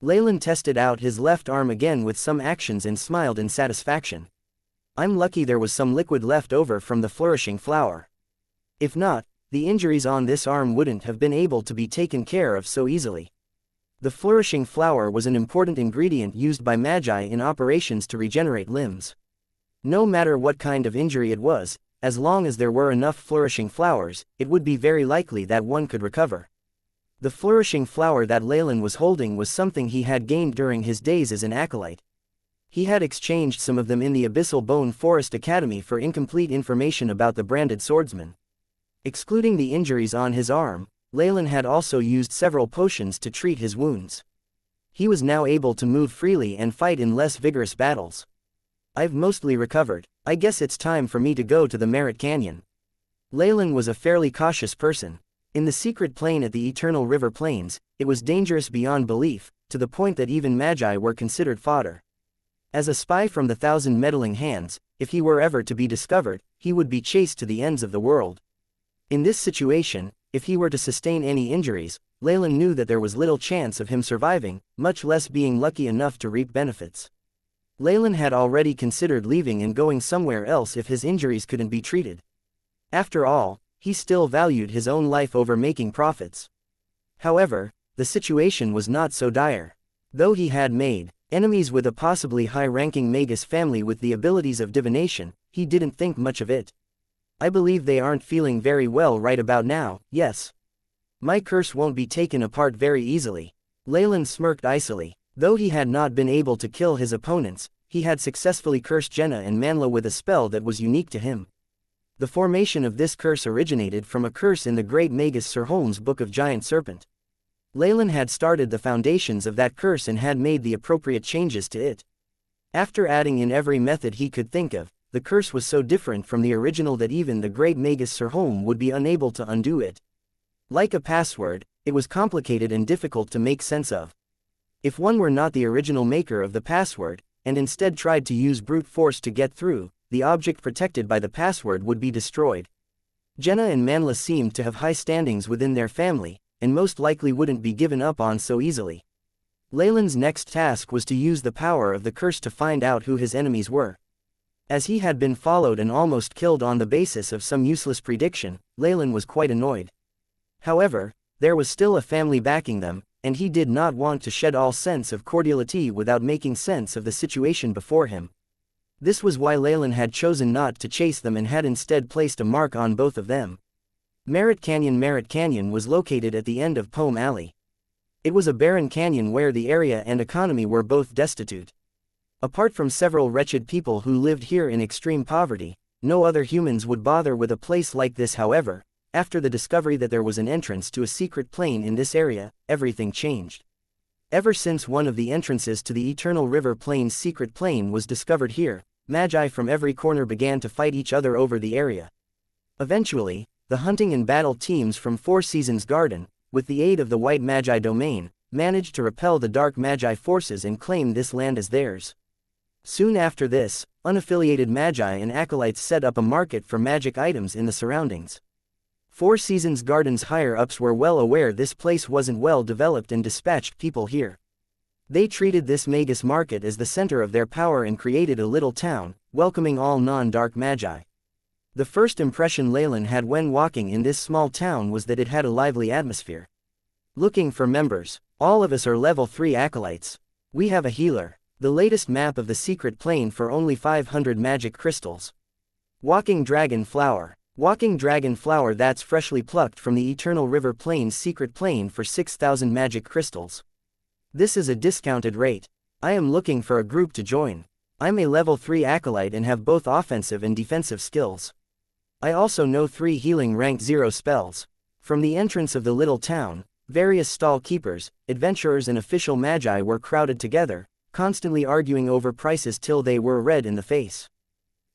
Leylin tested out his left arm again with some actions and smiled in satisfaction. I'm lucky there was some liquid left over from the flourishing flower. If not, the injuries on this arm wouldn't have been able to be taken care of so easily. The flourishing flower was an important ingredient used by magi in operations to regenerate limbs. No matter what kind of injury it was, as long as there were enough flourishing flowers, it would be very likely that one could recover. The flourishing flower that Leylin was holding was something he had gained during his days as an acolyte. He had exchanged some of them in the Abyssal Bone Forest Academy for incomplete information about the branded swordsman. Excluding the injuries on his arm, Leylin had also used several potions to treat his wounds. He was now able to move freely and fight in less vigorous battles. I've mostly recovered. I guess it's time for me to go to the Merit Canyon. Leylin was a fairly cautious person. In the secret plane at the Eternal River Plains, it was dangerous beyond belief, to the point that even magi were considered fodder. As a spy from the Thousand Meddling Hands, if he were ever to be discovered, he would be chased to the ends of the world. In this situation, if he were to sustain any injuries, Leylin knew that there was little chance of him surviving, much less being lucky enough to reap benefits. Leylin had already considered leaving and going somewhere else if his injuries couldn't be treated. After all, he still valued his own life over making profits. However, the situation was not so dire. Though he had made enemies with a possibly high-ranking Magus family with the abilities of divination, he didn't think much of it. I believe they aren't feeling very well right about now, yes. My curse won't be taken apart very easily. Leylin smirked icily. Though he had not been able to kill his opponents, he had successfully cursed Jenna and Manla with a spell that was unique to him. The formation of this curse originated from a curse in the great Magus Sir Holmes' Book of Giant Serpent. Leylin had started the foundations of that curse and had made the appropriate changes to it. After adding in every method he could think of, the curse was so different from the original that even the great Magus Sir Holmes would be unable to undo it. Like a password, it was complicated and difficult to make sense of. If one were not the original maker of the password, and instead tried to use brute force to get through, the object protected by the password would be destroyed. Jenna and Manla seemed to have high standings within their family, and most likely wouldn't be given up on so easily. Leylin's next task was to use the power of the curse to find out who his enemies were. As he had been followed and almost killed on the basis of some useless prediction, Leylin was quite annoyed. However, there was still a family backing them, and he did not want to shed all sense of cordiality without making sense of the situation before him. This was why Leylin had chosen not to chase them and had instead placed a mark on both of them. Merit Canyon was located at the end of Poem Alley. It was a barren canyon where the area and economy were both destitute. Apart from several wretched people who lived here in extreme poverty, no other humans would bother with a place like this. However, after the discovery that there was an entrance to a secret plane in this area, everything changed. Ever since one of the entrances to the Eternal River Plain's secret plane was discovered here, magi from every corner began to fight each other over the area. Eventually, the hunting and battle teams from Four Seasons Garden, with the aid of the White Magi domain, managed to repel the Dark Magi forces and claim this land as theirs. Soon after this, unaffiliated magi and acolytes set up a market for magic items in the surroundings. Four Seasons Garden's higher-ups were well aware this place wasn't well developed and dispatched people here. They treated this magus market as the center of their power and created a little town, welcoming all non-dark magi. The first impression Leylin had when walking in this small town was that it had a lively atmosphere. Looking for members. All of us are level 3 acolytes. We have a healer. The latest map of the secret plane for only 500 magic crystals. Walking Dragon Flower. Walking Dragon Flower that's freshly plucked from the Eternal River Plain's secret plane for 6,000 magic crystals. This is a discounted rate. I am looking for a group to join. I'm a level 3 acolyte and have both offensive and defensive skills. I also know 3 healing rank 0 spells. From the entrance of the little town, various stall keepers, adventurers and official magi were crowded together, constantly arguing over prices till they were red in the face.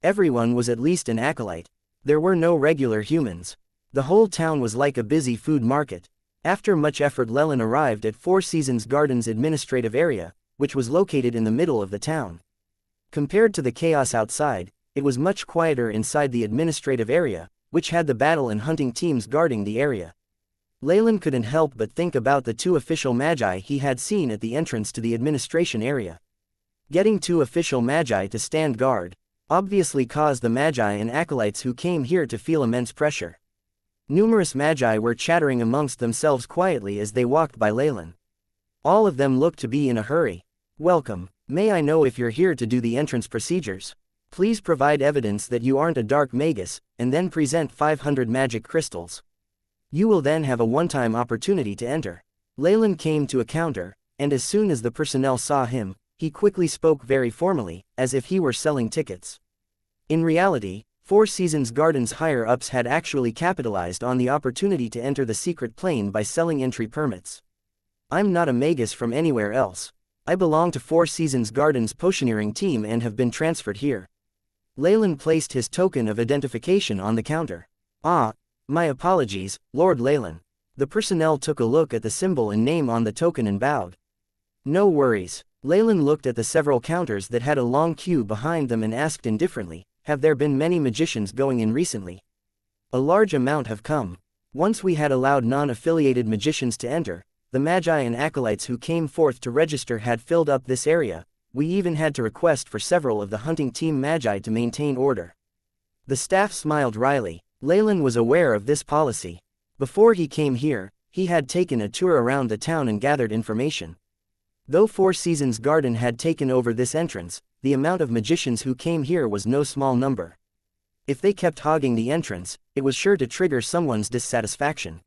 Everyone was at least an acolyte. There were no regular humans. The whole town was like a busy food market. After much effort, Leylin arrived at Four Seasons Garden's administrative area, which was located in the middle of the town. Compared to the chaos outside, it was much quieter inside the administrative area, which had the battle and hunting teams guarding the area. Leylin couldn't help but think about the 2 official magi he had seen at the entrance to the administration area. Getting 2 official magi to stand guard obviously caused the magi and acolytes who came here to feel immense pressure. Numerous magi were chattering amongst themselves quietly as they walked by Leylin. All of them looked to be in a hurry. Welcome. May I know if you're here to do the entrance procedures? Please provide evidence that you aren't a dark magus, and then present 500 magic crystals. You will then have a one-time opportunity to enter. Leylin came to a counter, and as soon as the personnel saw him, he quickly spoke very formally, as if he were selling tickets. In reality, Four Seasons Garden's higher-ups had actually capitalized on the opportunity to enter the secret plane by selling entry permits. I'm not a magus from anywhere else. I belong to Four Seasons Garden's potioneering team and have been transferred here. Leylin placed his token of identification on the counter. Ah, my apologies, Lord Leylin. The personnel took a look at the symbol and name on the token and bowed. No worries. Leylin looked at the several counters that had a long queue behind them and asked indifferently, have there been many magicians going in recently? A large amount have come. Once we had allowed non-affiliated magicians to enter, the magi and acolytes who came forth to register had filled up this area. We even had to request for several of the hunting team magi to maintain order. The staff smiled wryly. Leylin was aware of this policy. Before he came here, he had taken a tour around the town and gathered information. Though Four Seasons Garden had taken over this entrance, the amount of magicians who came here was no small number. If they kept hogging the entrance, it was sure to trigger someone's dissatisfaction.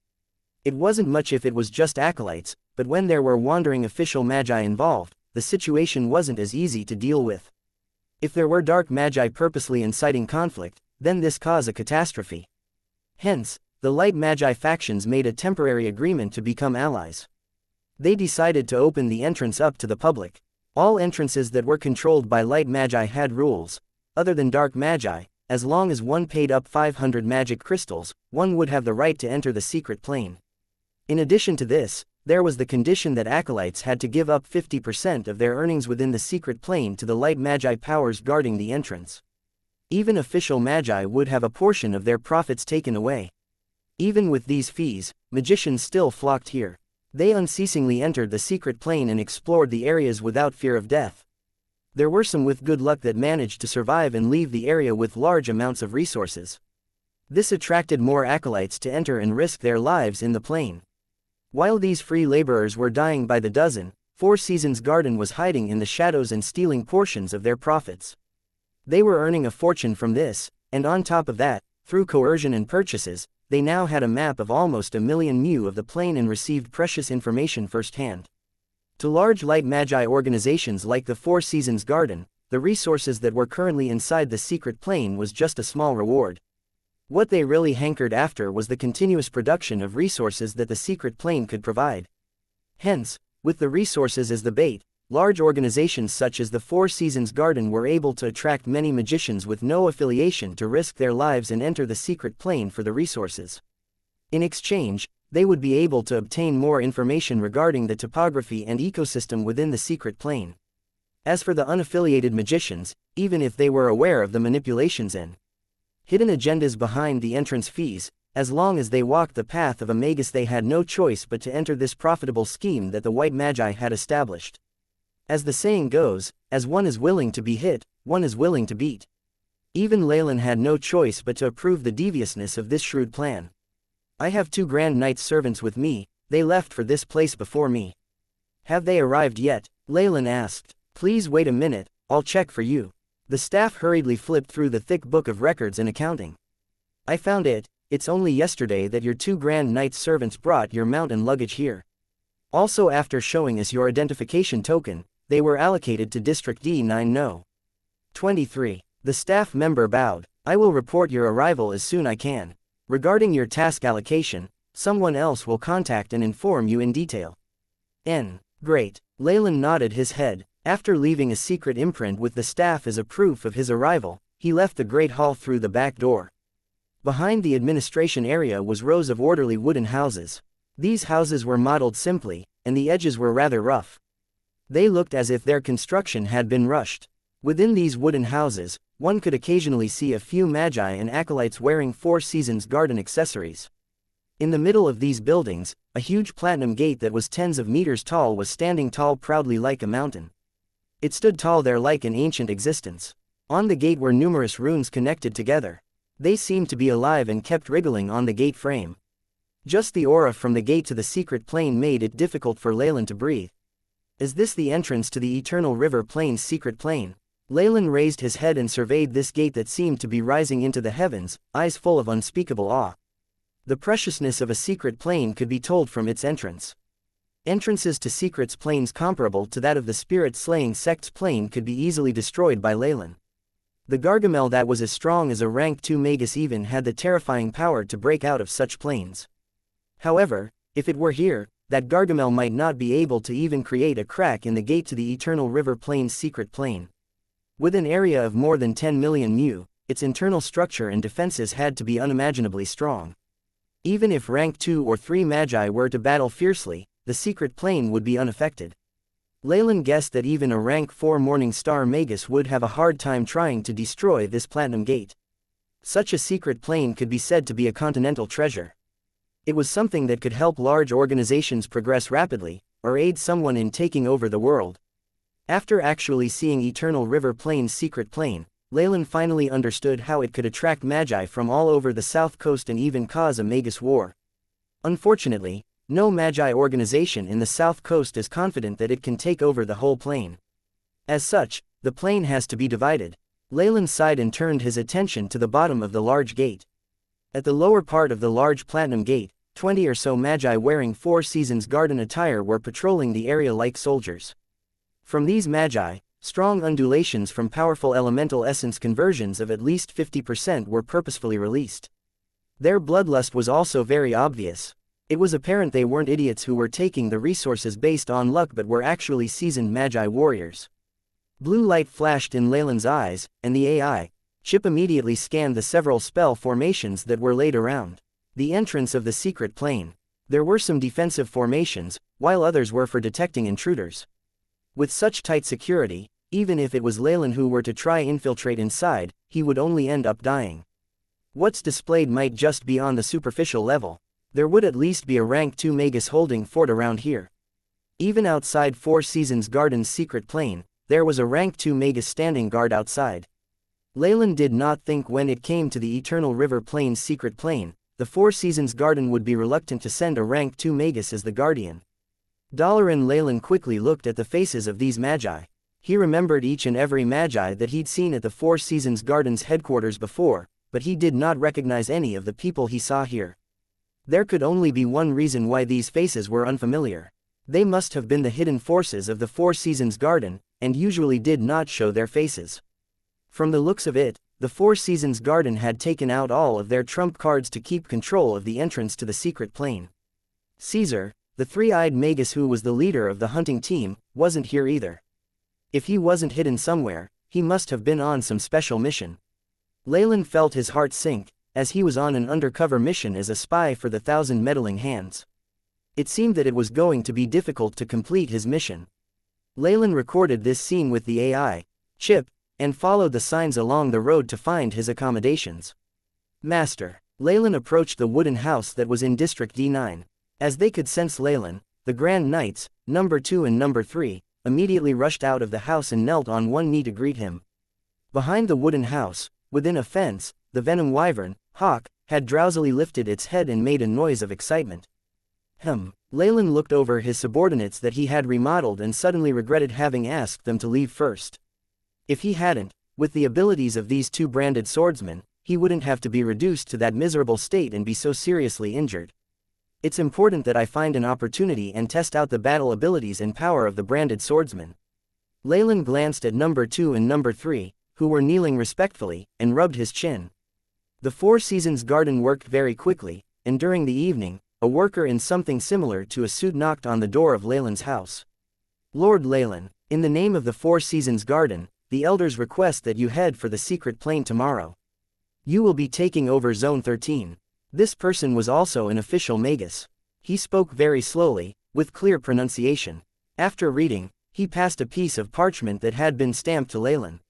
It wasn't much if it was just acolytes, but when there were wandering official magi involved, the situation wasn't as easy to deal with. If there were dark magi purposely inciting conflict, then this caused a catastrophe. Hence, the light magi factions made a temporary agreement to become allies. They decided to open the entrance up to the public. All entrances that were controlled by light magi had rules. Other than dark magi, as long as one paid up 500 magic crystals, one would have the right to enter the secret plane. In addition to this, there was the condition that acolytes had to give up 50% of their earnings within the secret plane to the light magi powers guarding the entrance. Even official magi would have a portion of their profits taken away. Even with these fees, magicians still flocked here. They unceasingly entered the secret plane and explored the areas without fear of death. There were some with good luck that managed to survive and leave the area with large amounts of resources. This attracted more acolytes to enter and risk their lives in the plane. While these free laborers were dying by the dozen, Four Seasons Garden was hiding in the shadows and stealing portions of their profits. They were earning a fortune from this, and on top of that, through coercion and purchases, they now had a map of almost 1,000,000 mu of the plane and received precious information firsthand. To large light magi organizations like the Four Seasons Garden, the resources that were currently inside the secret plane was just a small reward. What they really hankered after was the continuous production of resources that the secret plane could provide. Hence, with the resources as the bait, large organizations such as the Four Seasons Garden were able to attract many magicians with no affiliation to risk their lives and enter the secret plane for the resources. In exchange, they would be able to obtain more information regarding the topography and ecosystem within the secret plane. As for the unaffiliated magicians, even if they were aware of the manipulations and hidden agendas behind the entrance fees, as long as they walked the path of a magus, they had no choice but to enter this profitable scheme that the white magi had established. As the saying goes, as one is willing to be hit, one is willing to beat. Even Leylin had no choice but to approve the deviousness of this shrewd plan. I have 2 Grand Knights servants with me, they left for this place before me. Have they arrived yet? Leylin asked. Please wait a minute, I'll check for you. The staff hurriedly flipped through the thick book of records and accounting. I found it. It's only yesterday that your 2 Grand Knights servants brought your mount and luggage here. Also, after showing us your identification token, they were allocated to District D9 No. 23. The staff member bowed. I will report your arrival as soon as I can. Regarding your task allocation, someone else will contact and inform you in detail. Great. Leylin nodded his head. After leaving a secret imprint with the staff as a proof of his arrival, he left the great hall through the back door. Behind the administration area was rows of orderly wooden houses. These houses were modeled simply, and the edges were rather rough. They looked as if their construction had been rushed. Within these wooden houses, one could occasionally see a few magi and acolytes wearing Four Seasons Garden accessories. In the middle of these buildings, a huge platinum gate that was tens of meters tall was standing tall proudly like a mountain. It stood tall there like an ancient existence. On the gate were numerous runes connected together. They seemed to be alive and kept wriggling on the gate frame. Just the aura from the gate to the secret plane made it difficult for Leylin to breathe. Is this the entrance to the Eternal River Plain's secret plane? Leylin raised his head and surveyed this gate that seemed to be rising into the heavens, eyes full of unspeakable awe. The preciousness of a secret plane could be told from its entrance. Entrances to secrets planes comparable to that of the spirit-slaying sect's plane could be easily destroyed by Leylin. The Gargamel that was as strong as a rank 2 magus even had the terrifying power to break out of such planes. However, if it were here, that Gargamel might not be able to even create a crack in the gate to the Eternal River Plain's secret plane. With an area of more than 10 million mu, its internal structure and defenses had to be unimaginably strong. Even if rank 2 or 3 magi were to battle fiercely, the secret plane would be unaffected. Leylin guessed that even a rank 4 Morning Star magus would have a hard time trying to destroy this platinum gate. Such a secret plane could be said to be a continental treasure. It was something that could help large organizations progress rapidly, or aid someone in taking over the world. After actually seeing Eternal River Plain's secret plane, Leylin finally understood how it could attract magi from all over the south coast and even cause a magus war. Unfortunately, no magi organization in the south coast is confident that it can take over the whole plane. As such, the plane has to be divided. Leylin sighed and turned his attention to the bottom of the large gate. At the lower part of the large platinum gate, 20 or so magi wearing Four Seasons Garden attire were patrolling the area like soldiers. From these magi, strong undulations from powerful elemental essence conversions of at least 50% were purposefully released. Their bloodlust was also very obvious. It was apparent they weren't idiots who were taking the resources based on luck but were actually seasoned magi warriors. Blue light flashed in Leylin's eyes, and the AI chip immediately scanned the several spell formations that were laid around the entrance of the secret plane. There were some defensive formations, while others were for detecting intruders. With such tight security, even if it was Leylin who were to try infiltrate inside, he would only end up dying. What's displayed might just be on the superficial level. There would at least be a rank 2 magus holding fort around here. Even outside Four Seasons Garden's secret plane, there was a rank 2 magus standing guard outside. Leylin did not think when it came to the Eternal River Plain's secret plane, the Four Seasons Garden would be reluctant to send a rank 2 magus as the guardian. And Leylin quickly looked at the faces of these magi. He remembered each and every magi that he'd seen at the Four Seasons Garden's headquarters before, but he did not recognize any of the people he saw here. There could only be one reason why these faces were unfamiliar. They must have been the hidden forces of the Four Seasons Garden, and usually did not show their faces. From the looks of it, the Four Seasons Garden had taken out all of their trump cards to keep control of the entrance to the secret plane. Caesar, the three-eyed magus who was the leader of the hunting team, wasn't here either. If he wasn't hidden somewhere, he must have been on some special mission. Leylin felt his heart sink, as he was on an undercover mission as a spy for the 1,000 meddling hands. It seemed that it was going to be difficult to complete his mission. Leylin recorded this scene with the AI chip, and followed the signs along the road to find his accommodations. Master. Leylin approached the wooden house that was in District D9. As they could sense Leylin, the Grand Knights, number 2 and number 3, immediately rushed out of the house and knelt on one knee to greet him. Behind the wooden house, within a fence, the venom wyvern, Hawk, had drowsily lifted its head and made a noise of excitement. Leylin looked over his subordinates that he had remodeled and suddenly regretted having asked them to leave first. If he hadn't, with the abilities of these two branded swordsmen, he wouldn't have to be reduced to that miserable state and be so seriously injured. It's important that I find an opportunity and test out the battle abilities and power of the branded swordsman. Leylin glanced at number 2 and number 3, who were kneeling respectfully, and rubbed his chin. The Four Seasons Garden worked very quickly, and during the evening, a worker in something similar to a suit knocked on the door of Leylin's house. Lord Leylin, in the name of the Four Seasons Garden, the elders request that you head for the secret plane tomorrow. You will be taking over Zone 13. This person was also an official magus. He spoke very slowly, with clear pronunciation. After reading, he passed a piece of parchment that had been stamped to Leylin.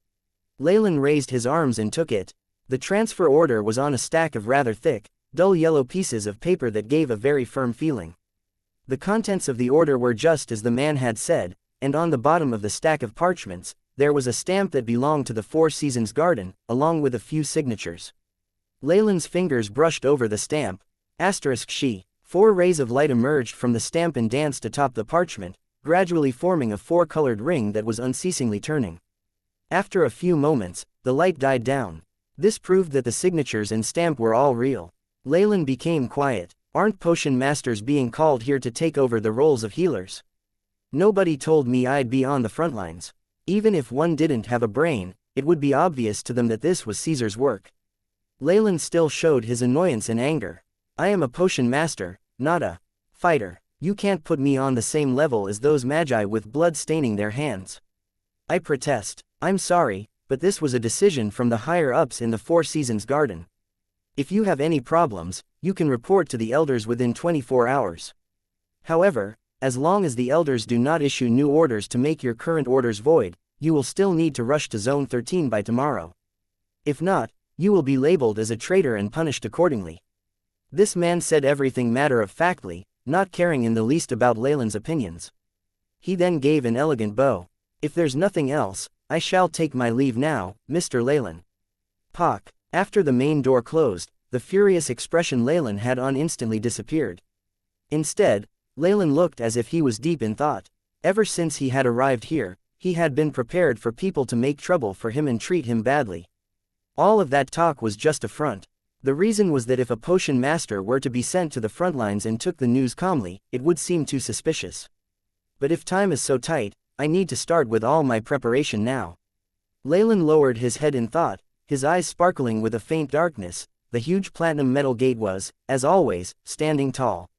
Leylin raised his arms and took it. The transfer order was on a stack of rather thick, dull yellow pieces of paper that gave a very firm feeling. The contents of the order were just as the man had said, and on the bottom of the stack of parchments, there was a stamp that belonged to the Four Seasons Garden, along with a few signatures. Leylin's fingers brushed over the stamp. *she. 4 rays of light emerged from the stamp and danced atop the parchment, gradually forming a 4-colored ring that was unceasingly turning. After a few moments, the light died down. This proved that the signatures and stamp were all real. Leylin became quiet. Aren't potion masters being called here to take over the roles of healers? Nobody told me I'd be on the front lines. Even if one didn't have a brain, it would be obvious to them that this was Caesar's work. Leylin still showed his annoyance and anger. I am a potion master, not a fighter. You can't put me on the same level as those magi with blood staining their hands. I protest. I'm sorry, but this was a decision from the higher-ups in the Four Seasons Garden. If you have any problems, you can report to the elders within 24 hours. However, as long as the elders do not issue new orders to make your current orders void, you will still need to rush to Zone 13 by tomorrow. If not, you will be labeled as a traitor and punished accordingly. This man said everything matter-of-factly, not caring in the least about Leylin's opinions. He then gave an elegant bow. If there's nothing else, I shall take my leave now, Mr. Leylin. Pock. After the main door closed, the furious expression Leylin had on instantly disappeared. Instead, Leylin looked as if he was deep in thought. Ever since he had arrived here, he had been prepared for people to make trouble for him and treat him badly. All of that talk was just a front. The reason was that if a potion master were to be sent to the front lines and took the news calmly, it would seem too suspicious. But if time is so tight, I need to start with all my preparation now. Leylin lowered his head in thought, his eyes sparkling with a faint darkness. The huge platinum metal gate was, as always, standing tall.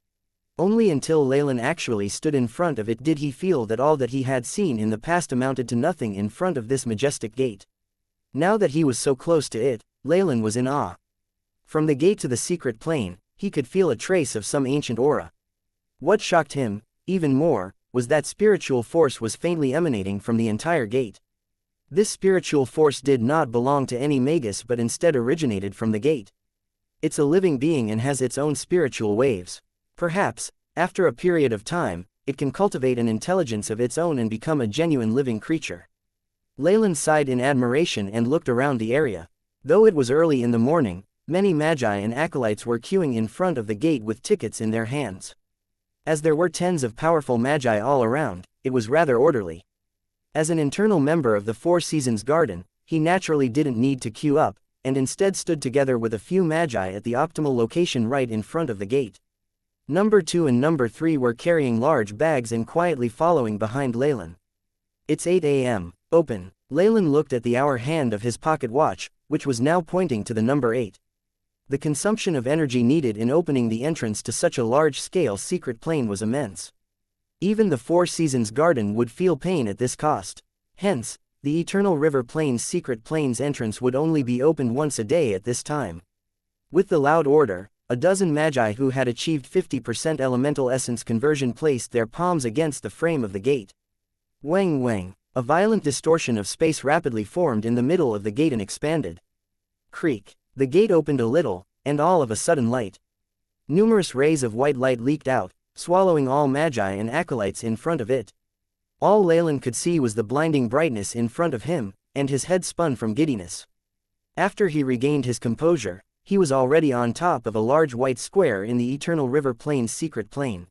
Only until Leylin actually stood in front of it did he feel that all that he had seen in the past amounted to nothing in front of this majestic gate. Now that he was so close to it, Leylin was in awe. From the gate to the secret plane, he could feel a trace of some ancient aura. What shocked him, even more, was that spiritual force was faintly emanating from the entire gate. This spiritual force did not belong to any magus but instead originated from the gate. It's a living being and has its own spiritual waves. Perhaps, after a period of time, it can cultivate an intelligence of its own and become a genuine living creature. Leylin sighed in admiration and looked around the area. Though it was early in the morning, many magi and acolytes were queuing in front of the gate with tickets in their hands. As there were tens of powerful magi all around, it was rather orderly. As an internal member of the Four Seasons Garden, he naturally didn't need to queue up, and instead stood together with a few magi at the optimal location right in front of the gate. Number 2 and Number 3 were carrying large bags and quietly following behind Leylin. It's 8 a.m. Open. Leylin looked at the hour hand of his pocket watch, which was now pointing to the number 8. The consumption of energy needed in opening the entrance to such a large-scale secret plane was immense. Even the Four Seasons Garden would feel pain at this cost. Hence, the Eternal River Plains secret plane's entrance would only be opened once a day at this time. With the loud order, a dozen magi who had achieved 50% elemental essence conversion placed their palms against the frame of the gate. Wang wang, a violent distortion of space rapidly formed in the middle of the gate and expanded. Creak, the gate opened a little, and all of a sudden light. Numerous rays of white light leaked out, swallowing all magi and acolytes in front of it. All Leylin could see was the blinding brightness in front of him, and his head spun from giddiness. After he regained his composure, he was already on top of a large white square in the Eternal River Plains secret plane.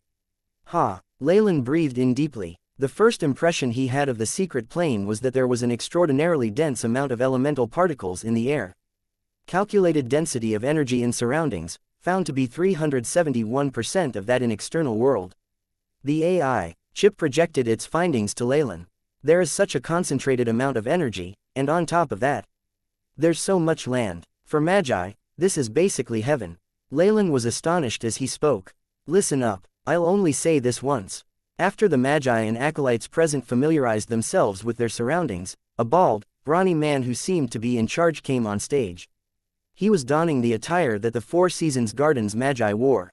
Ha! Leylin breathed in deeply. The first impression he had of the secret plane was that there was an extraordinarily dense amount of elemental particles in the air. Calculated density of energy in surroundings, found to be 371% of that in external world. The AI chip projected its findings to Leylin. There is such a concentrated amount of energy, and on top of that, there's so much land. For magi, this is basically heaven. Leylin was astonished as he spoke. Listen up, I'll only say this once. After the magi and acolytes present familiarized themselves with their surroundings, a bald, brawny man who seemed to be in charge came on stage. He was donning the attire that the Four Seasons Garden's magi wore.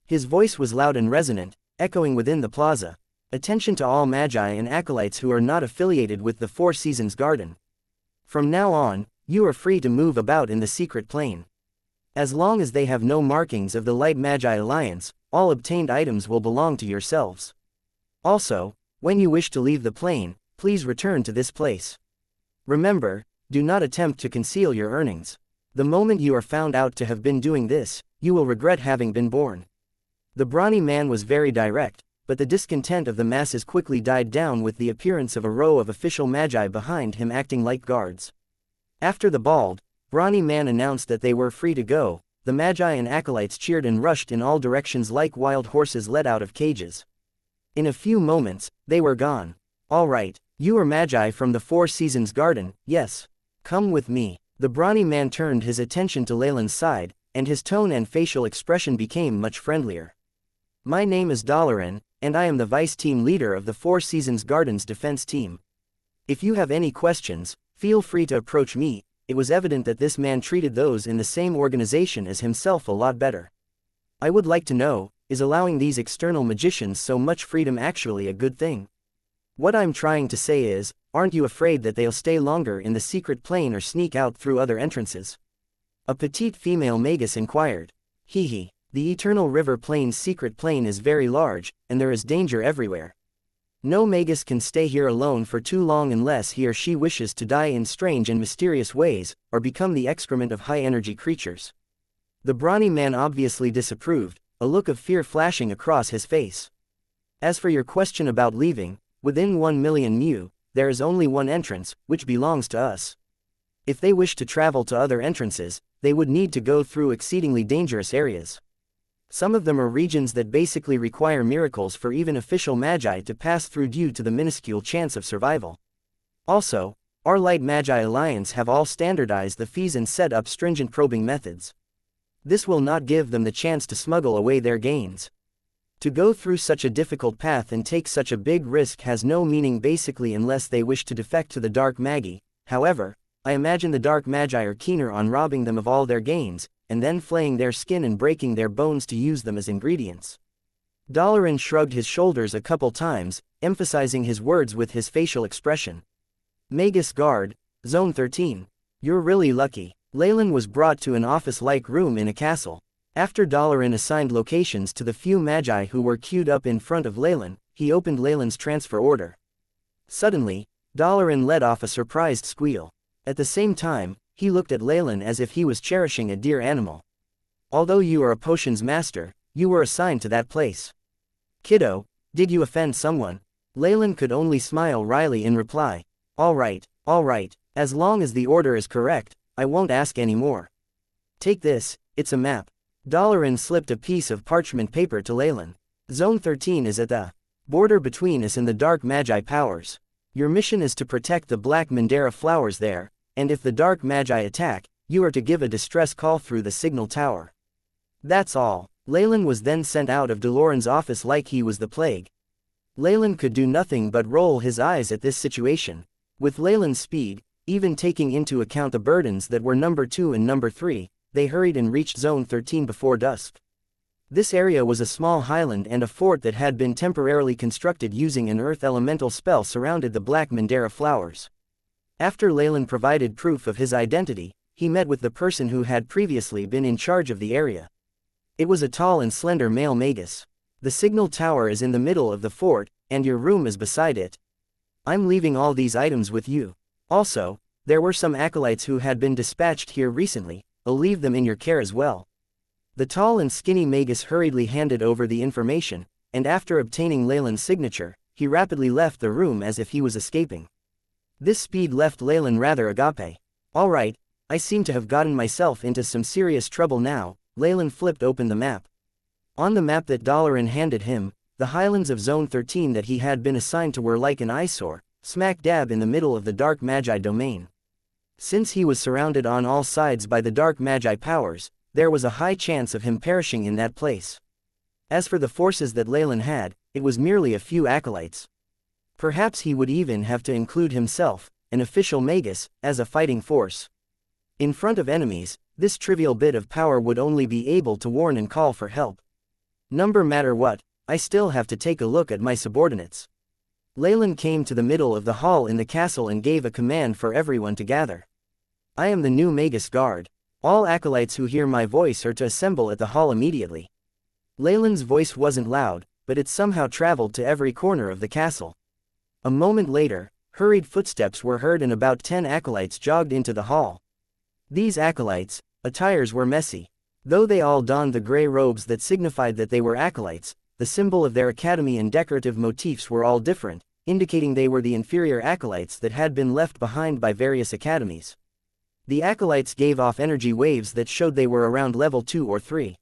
His voice was loud and resonant, echoing within the plaza. Attention to all magi and acolytes who are not affiliated with the Four Seasons Garden. From now on, you are free to move about in the secret plane. As long as they have no markings of the Light Magi Alliance, all obtained items will belong to yourselves. Also, when you wish to leave the plane, please return to this place. Remember, do not attempt to conceal your earnings. The moment you are found out to have been doing this, you will regret having been born. The brawny man was very direct, but the discontent of the masses quickly died down with the appearance of a row of official magi behind him acting like guards. After the bald, brawny man announced that they were free to go, the magi and acolytes cheered and rushed in all directions like wild horses let out of cages. In a few moments, they were gone. All right, you are magi from the Four Seasons Garden, yes? Come with me. The brawny man turned his attention to Leylin's side, and his tone and facial expression became much friendlier. My name is Leylin, and I am the vice team leader of the Four Seasons Garden's defense team. If you have any questions, feel free to approach me. It was evident that this man treated those in the same organization as himself a lot better. I would like to know, is allowing these external magicians so much freedom actually a good thing? What I'm trying to say is, aren't you afraid that they'll stay longer in the secret plane or sneak out through other entrances? A petite female magus inquired. Hee. The Eternal River Plains secret plane is very large, and there is danger everywhere. No magus can stay here alone for too long unless he or she wishes to die in strange and mysterious ways, or become the excrement of high-energy creatures. The brawny man obviously disapproved, a look of fear flashing across his face. As for your question about leaving, within 1 million mu, there is only one entrance, which belongs to us. If they wish to travel to other entrances, they would need to go through exceedingly dangerous areas. Some of them are regions that basically require miracles for even official magi to pass through due to the minuscule chance of survival. Also, our Light Magi Alliance have all standardized the fees and set up stringent probing methods. This will not give them the chance to smuggle away their gains. To go through such a difficult path and take such a big risk has no meaning basically unless they wish to defect to the Dark Magi. However, I imagine the Dark Magi are keener on robbing them of all their gains, and then flaying their skin and breaking their bones to use them as ingredients. Leylin shrugged his shoulders a couple times, emphasizing his words with his facial expression. Magus Guard, Zone 13. You're really lucky. Leylin was brought to an office-like room in a castle. After Leylin assigned locations to the few magi who were queued up in front of Leylin, he opened Leylin's transfer order. Suddenly, Leylin let off a surprised squeal. At the same time, He looked at Leylin as if he was cherishing a dear animal. Although you are a potions master, you were assigned to that place. Kiddo, did you offend someone? Leylin could only smile wryly in reply. All right, as long as the order is correct, I won't ask any more. Take this, it's a map. Dalaran slipped a piece of parchment paper to Leylin. Zone 13 is at the border between us and the Dark Magi powers. Your mission is to protect the Black Mandara flowers there, and if the Dark Magi attack, you are to give a distress call through the signal tower. That's all. Leylin was then sent out of Dalaran's office like he was the plague. Leylin could do nothing but roll his eyes at this situation. With Leylin's speed, even taking into account the burdens that were number 2 and number 3, they hurried and reached Zone 13 before dusk. This area was a small highland, and a fort that had been temporarily constructed using an earth elemental spell surrounded the Black Mandara flowers. After Leylin provided proof of his identity, he met with the person who had previously been in charge of the area. It was a tall and slender male magus. The signal tower is in the middle of the fort, and your room is beside it. I'm leaving all these items with you. Also, there were some acolytes who had been dispatched here recently. I'll leave them in your care as well. The tall and skinny magus hurriedly handed over the information, and after obtaining Leylin's signature, he rapidly left the room as if he was escaping. This speed left Leylin rather agape. All right, I seem to have gotten myself into some serious trouble now. Leylin flipped open the map. On the map that Dalaran handed him, the highlands of Zone 13 that he had been assigned to were like an eyesore, smack dab in the middle of the Dark Magi domain. Since he was surrounded on all sides by the Dark Magi powers, there was a high chance of him perishing in that place. As for the forces that Leylin had, it was merely a few acolytes. Perhaps he would even have to include himself, an official magus, as a fighting force. In front of enemies, this trivial bit of power would only be able to warn and call for help. No matter what, I still have to take a look at my subordinates. Leylin came to the middle of the hall in the castle and gave a command for everyone to gather. I am the new Magus Guard. All acolytes who hear my voice are to assemble at the hall immediately. Leylin's voice wasn't loud, but it somehow traveled to every corner of the castle. A moment later, hurried footsteps were heard and about 10 acolytes jogged into the hall. These acolytes' attires were messy. Though they all donned the gray robes that signified that they were acolytes, the symbol of their academy and decorative motifs were all different, indicating they were the inferior acolytes that had been left behind by various academies. The acolytes gave off energy waves that showed they were around level 2 or 3.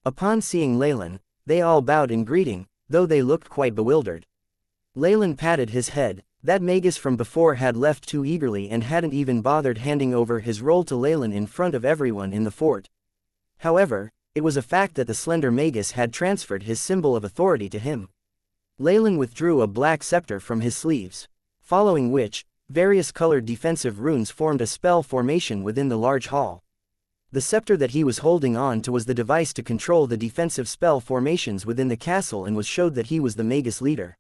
Upon seeing Leylin, they all bowed in greeting, though they looked quite bewildered. Leylin patted his head. That magus from before had left too eagerly and hadn't even bothered handing over his role to Leylin in front of everyone in the fort. However, it was a fact that the slender magus had transferred his symbol of authority to him. Leylin withdrew a black scepter from his sleeves, following which, various colored defensive runes formed a spell formation within the large hall. The scepter that he was holding on to was the device to control the defensive spell formations within the castle and showed that he was the magus leader.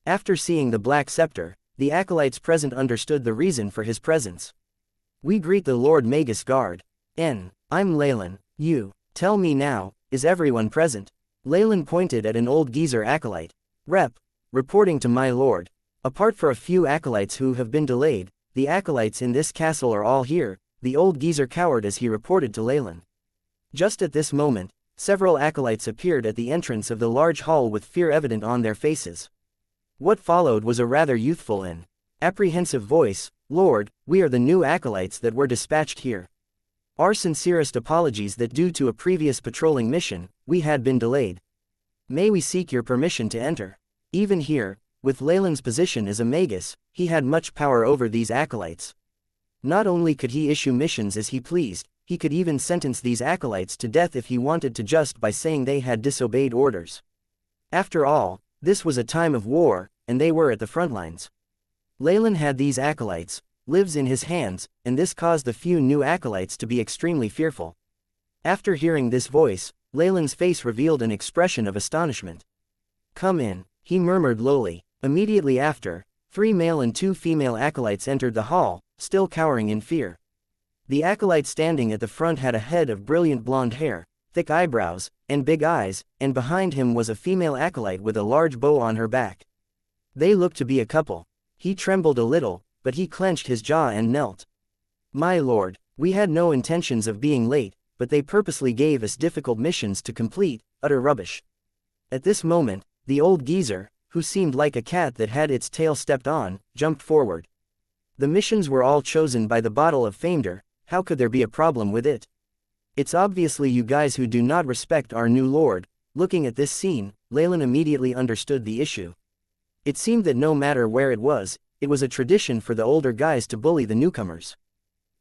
After seeing the black scepter, the acolytes present understood the reason for his presence. We greet the Lord Magus Guard. I'm Leylin. Tell me now, is everyone present? Leylin pointed at an old geezer acolyte. Reporting to my lord. Apart from a few acolytes who have been delayed, the acolytes in this castle are all here, the old geezer cowered as he reported to Leylin. Just at this moment, several acolytes appeared at the entrance of the large hall with fear evident on their faces. What followed was a rather youthful and apprehensive voice. Lord, we are the new acolytes that were dispatched here. Our sincerest apologies that due to a previous patrolling mission, we had been delayed. May we seek your permission to enter? Even here, with Leylin's position as a magus, he had much power over these acolytes. Not only could he issue missions as he pleased, he could even sentence these acolytes to death if he wanted to just by saying they had disobeyed orders. After all, this was a time of war, and they were at the front lines. Leylin had these acolytes, lives in his hands, and this caused the few new acolytes to be extremely fearful. After hearing this voice, Leylin's face revealed an expression of astonishment. Come in, he murmured lowly. Immediately after, 3 male and 2 female acolytes entered the hall, still cowering in fear. The acolyte standing at the front had a head of brilliant blonde hair, thick eyebrows, and big eyes, and behind him was a female acolyte with a large bow on her back. They looked to be a couple. He trembled a little, but he clenched his jaw and knelt. My lord, We had no intentions of being late, but they purposely gave us difficult missions to complete, utter rubbish. At this moment, the old geezer, who seemed like a cat that had its tail stepped on, jumped forward. The missions were all chosen by the bottle of Famer, how could there be a problem with it? It's obviously you guys who do not respect our new lord. Looking at this scene, Leylin immediately understood the issue. It seemed that no matter where it was a tradition for the older guys to bully the newcomers.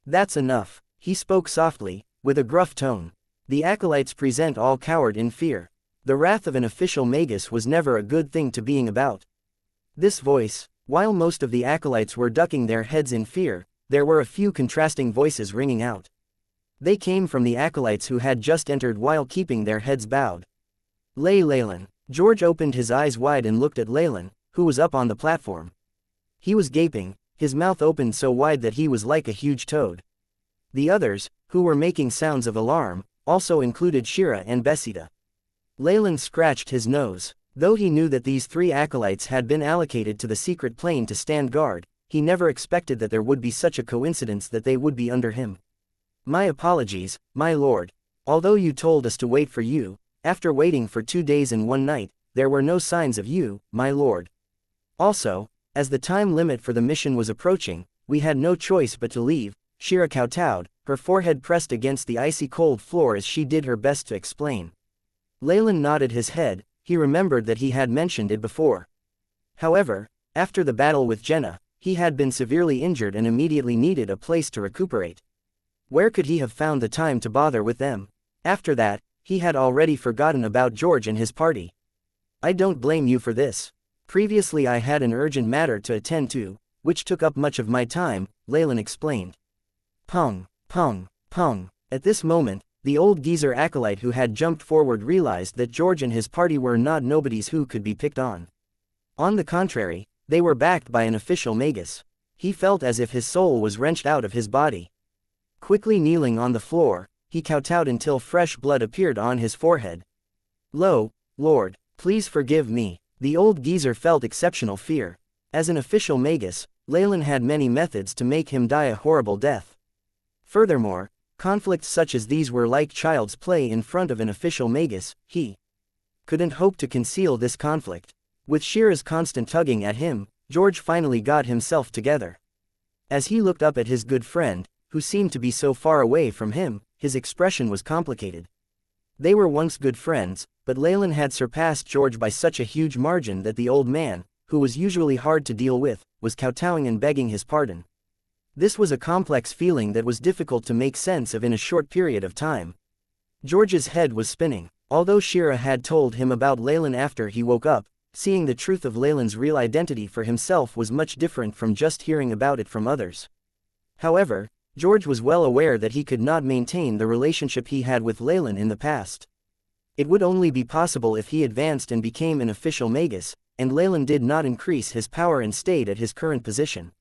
That's enough, he spoke softly, with a gruff tone. The acolytes present all cowered in fear. The wrath of an official magus was never a good thing to being about. This voice, while most of the acolytes were ducking their heads in fear, there were a few contrasting voices ringing out. They came from the acolytes who had just entered while keeping their heads bowed. Leylin. George opened his eyes wide and looked at Leylin, who was up on the platform. He was gaping, his mouth opened so wide that he was like a huge toad. The others, who were making sounds of alarm, also included Xianxia and Besida. Leylin scratched his nose. Though he knew that these 3 acolytes had been allocated to the secret plane to stand guard, he never expected that there would be such a coincidence that they would be under him. My apologies, my lord. Although you told us to wait for you, after waiting for 2 days and 1 night, there were no signs of you, my lord. Also, as the time limit for the mission was approaching, we had no choice but to leave. Xianxia kowtowed, her forehead pressed against the icy cold floor as she did her best to explain. Leylin nodded his head, he remembered that he had mentioned it before. However, after the battle with Jenna, he had been severely injured and immediately needed a place to recuperate. Where could he have found the time to bother with them? After that, he had already forgotten about George and his party. I don't blame you for this. Previously I had an urgent matter to attend to, which took up much of my time, Leylin explained. Pong, pong, pong. At this moment, the old geezer acolyte who had jumped forward realized that George and his party were not nobodies who could be picked on. On the contrary, they were backed by an official magus. He felt as if his soul was wrenched out of his body. Quickly kneeling on the floor, he kowtowed until fresh blood appeared on his forehead. Lo, Lord, please forgive me. The old geezer felt exceptional fear. As an official magus, Leylin had many methods to make him die a horrible death. Furthermore, conflicts such as these were like child's play in front of an official magus. He couldn't hope to conceal this conflict. With Xianxia's constant tugging at him, George finally got himself together. As he looked up at his good friend, who seemed to be so far away from him, his expression was complicated. They were once good friends, but Leylin had surpassed George by such a huge margin that the old man, who was usually hard to deal with, was kowtowing and begging his pardon. This was a complex feeling that was difficult to make sense of in a short period of time. George's head was spinning. Although Xianxia had told him about Leylin after he woke up, seeing the truth of Leylin's real identity for himself was much different from just hearing about it from others. However, George was well aware that he could not maintain the relationship he had with Leylin in the past. It would only be possible if he advanced and became an official magus, and Leylin did not increase his power and stayed at his current position.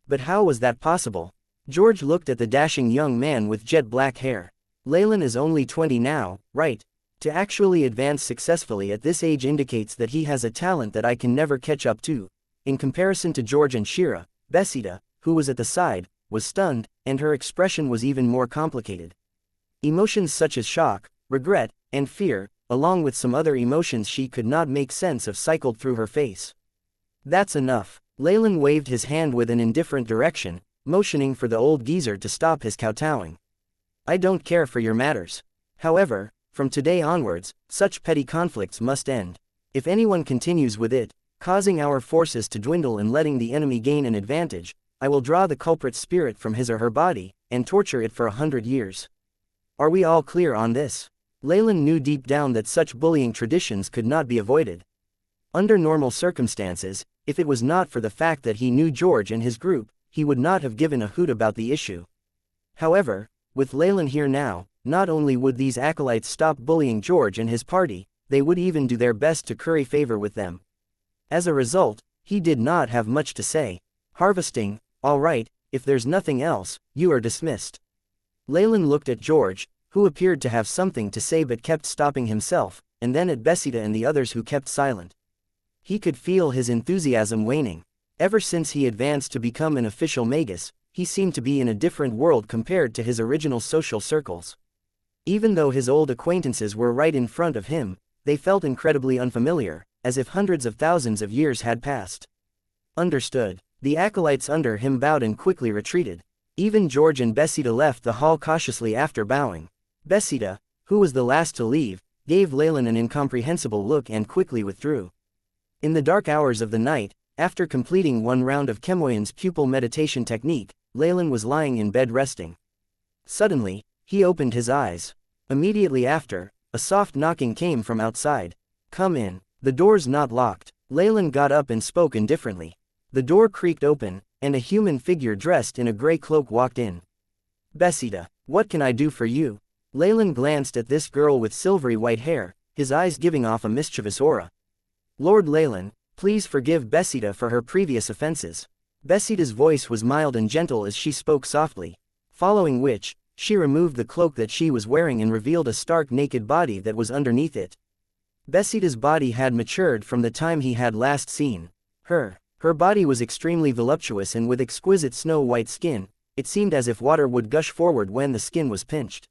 But how was that possible? George looked at the dashing young man with jet black hair. Leylin is only 20 now, right? To actually advance successfully at this age indicates that he has a talent that I can never catch up to. In comparison to George and Xianxia, Besida, who was at the side, was stunned, and her expression was even more complicated. Emotions such as shock, regret, and fear, along with some other emotions she could not make sense of, cycled through her face. That's enough. Leylin waved his hand with an indifferent direction, motioning for the old geezer to stop his kowtowing. I don't care for your matters. However, from today onwards, such petty conflicts must end. If anyone continues with it, causing our forces to dwindle and letting the enemy gain an advantage, I will draw the culprit's spirit from his or her body, and torture it for 100 years. Are we all clear on this? Leylin knew deep down that such bullying traditions could not be avoided. Under normal circumstances, if it was not for the fact that he knew George and his group, he would not have given a hoot about the issue. However, with Leylin here now, not only would these acolytes stop bullying George and his party, they would even do their best to curry favor with them. As a result, he did not have much to say. Harvesting, all right, if there's nothing else, you are dismissed. Leylin looked at George, who appeared to have something to say but kept stopping himself, and then at Besida and the others who kept silent. He could feel his enthusiasm waning. Ever since he advanced to become an official magus, he seemed to be in a different world compared to his original social circles. Even though his old acquaintances were right in front of him, they felt incredibly unfamiliar, as if hundreds of thousands of years had passed. Understood. The acolytes under him bowed and quickly retreated. Even George and Bessida left the hall cautiously after bowing. Bessida, who was the last to leave, gave Leylin an incomprehensible look and quickly withdrew. In the dark hours of the night, after completing one round of Kemoyan's pupil meditation technique, Leylin was lying in bed resting. Suddenly, he opened his eyes. Immediately after, a soft knocking came from outside. "Come in." "The door's not locked." Leylin got up and spoke indifferently. The door creaked open, and a human figure dressed in a gray cloak walked in. "Bessida, what can I do for you?" Leylin glanced at this girl with silvery white hair, his eyes giving off a mischievous aura. "Lord Leylin, please forgive Bessida for her previous offenses." Bessida's voice was mild and gentle as she spoke softly. Following which, she removed the cloak that she was wearing and revealed a stark naked body that was underneath it. Bessida's body had matured from the time he had last seen her. Her body was extremely voluptuous and with exquisite snow-white skin. It seemed as if water would gush forward when the skin was pinched.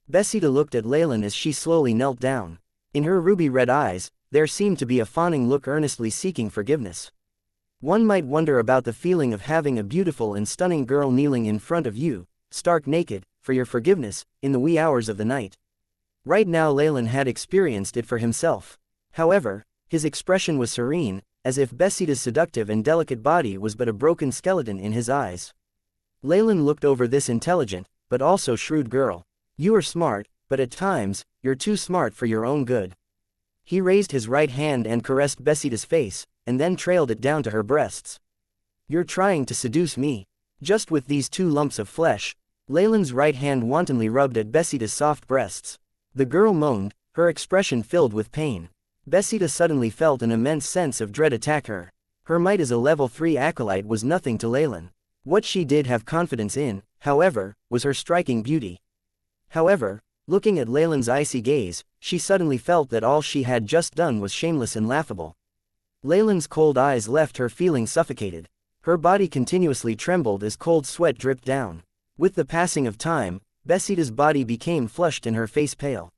Bessida looked at Leylin as she slowly knelt down. In her ruby-red eyes, there seemed to be a fawning look earnestly seeking forgiveness. One might wonder about the feeling of having a beautiful and stunning girl kneeling in front of you, stark naked, for your forgiveness, in the wee hours of the night. Right now Leylin had experienced it for himself. However, his expression was serene, as if Bessida's seductive and delicate body was but a broken skeleton in his eyes. Leylin looked over this intelligent, but also shrewd girl. "You are smart, but at times, you're too smart for your own good." He raised his right hand and caressed Bessida's face, and then trailed it down to her breasts. "You're trying to seduce me. Just with these two lumps of flesh." Leylin's right hand wantonly rubbed at Bessida's soft breasts. The girl moaned, her expression filled with pain. Bessida suddenly felt an immense sense of dread attack her. Her might as a level 3 acolyte was nothing to Leylin. What she did have confidence in, however, was her striking beauty. However, looking at Leylin's icy gaze, she suddenly felt that all she had just done was shameless and laughable. Leylin's cold eyes left her feeling suffocated. Her body continuously trembled as cold sweat dripped down. With the passing of time, Bessida's body became flushed and her face pale.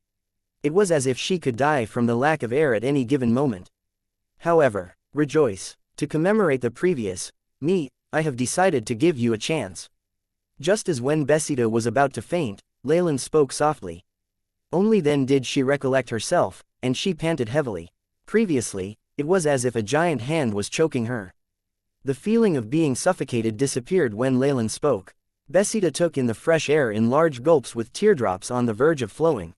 It was as if she could die from the lack of air at any given moment. However, rejoice. To commemorate the previous me, I have decided to give you a chance. Just as when Bessida was about to faint, Leylin spoke softly. Only then did she recollect herself, and she panted heavily. Previously, it was as if a giant hand was choking her. The feeling of being suffocated disappeared when Leylin spoke. Bessida took in the fresh air in large gulps with teardrops on the verge of flowing.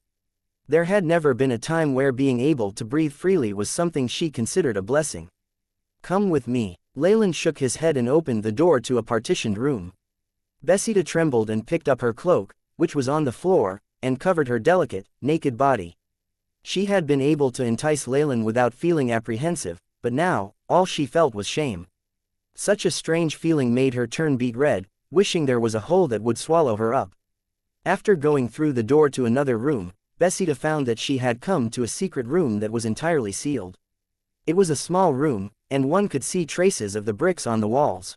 There had never been a time where being able to breathe freely was something she considered a blessing. "Come with me." Leylin shook his head and opened the door to a partitioned room. Bessida trembled and picked up her cloak, which was on the floor, and covered her delicate, naked body. She had been able to entice Leylin without feeling apprehensive, but now, all she felt was shame. Such a strange feeling made her turn beet red, wishing there was a hole that would swallow her up. After going through the door to another room, Bessida found that she had come to a secret room that was entirely sealed. It was a small room, and one could see traces of the bricks on the walls.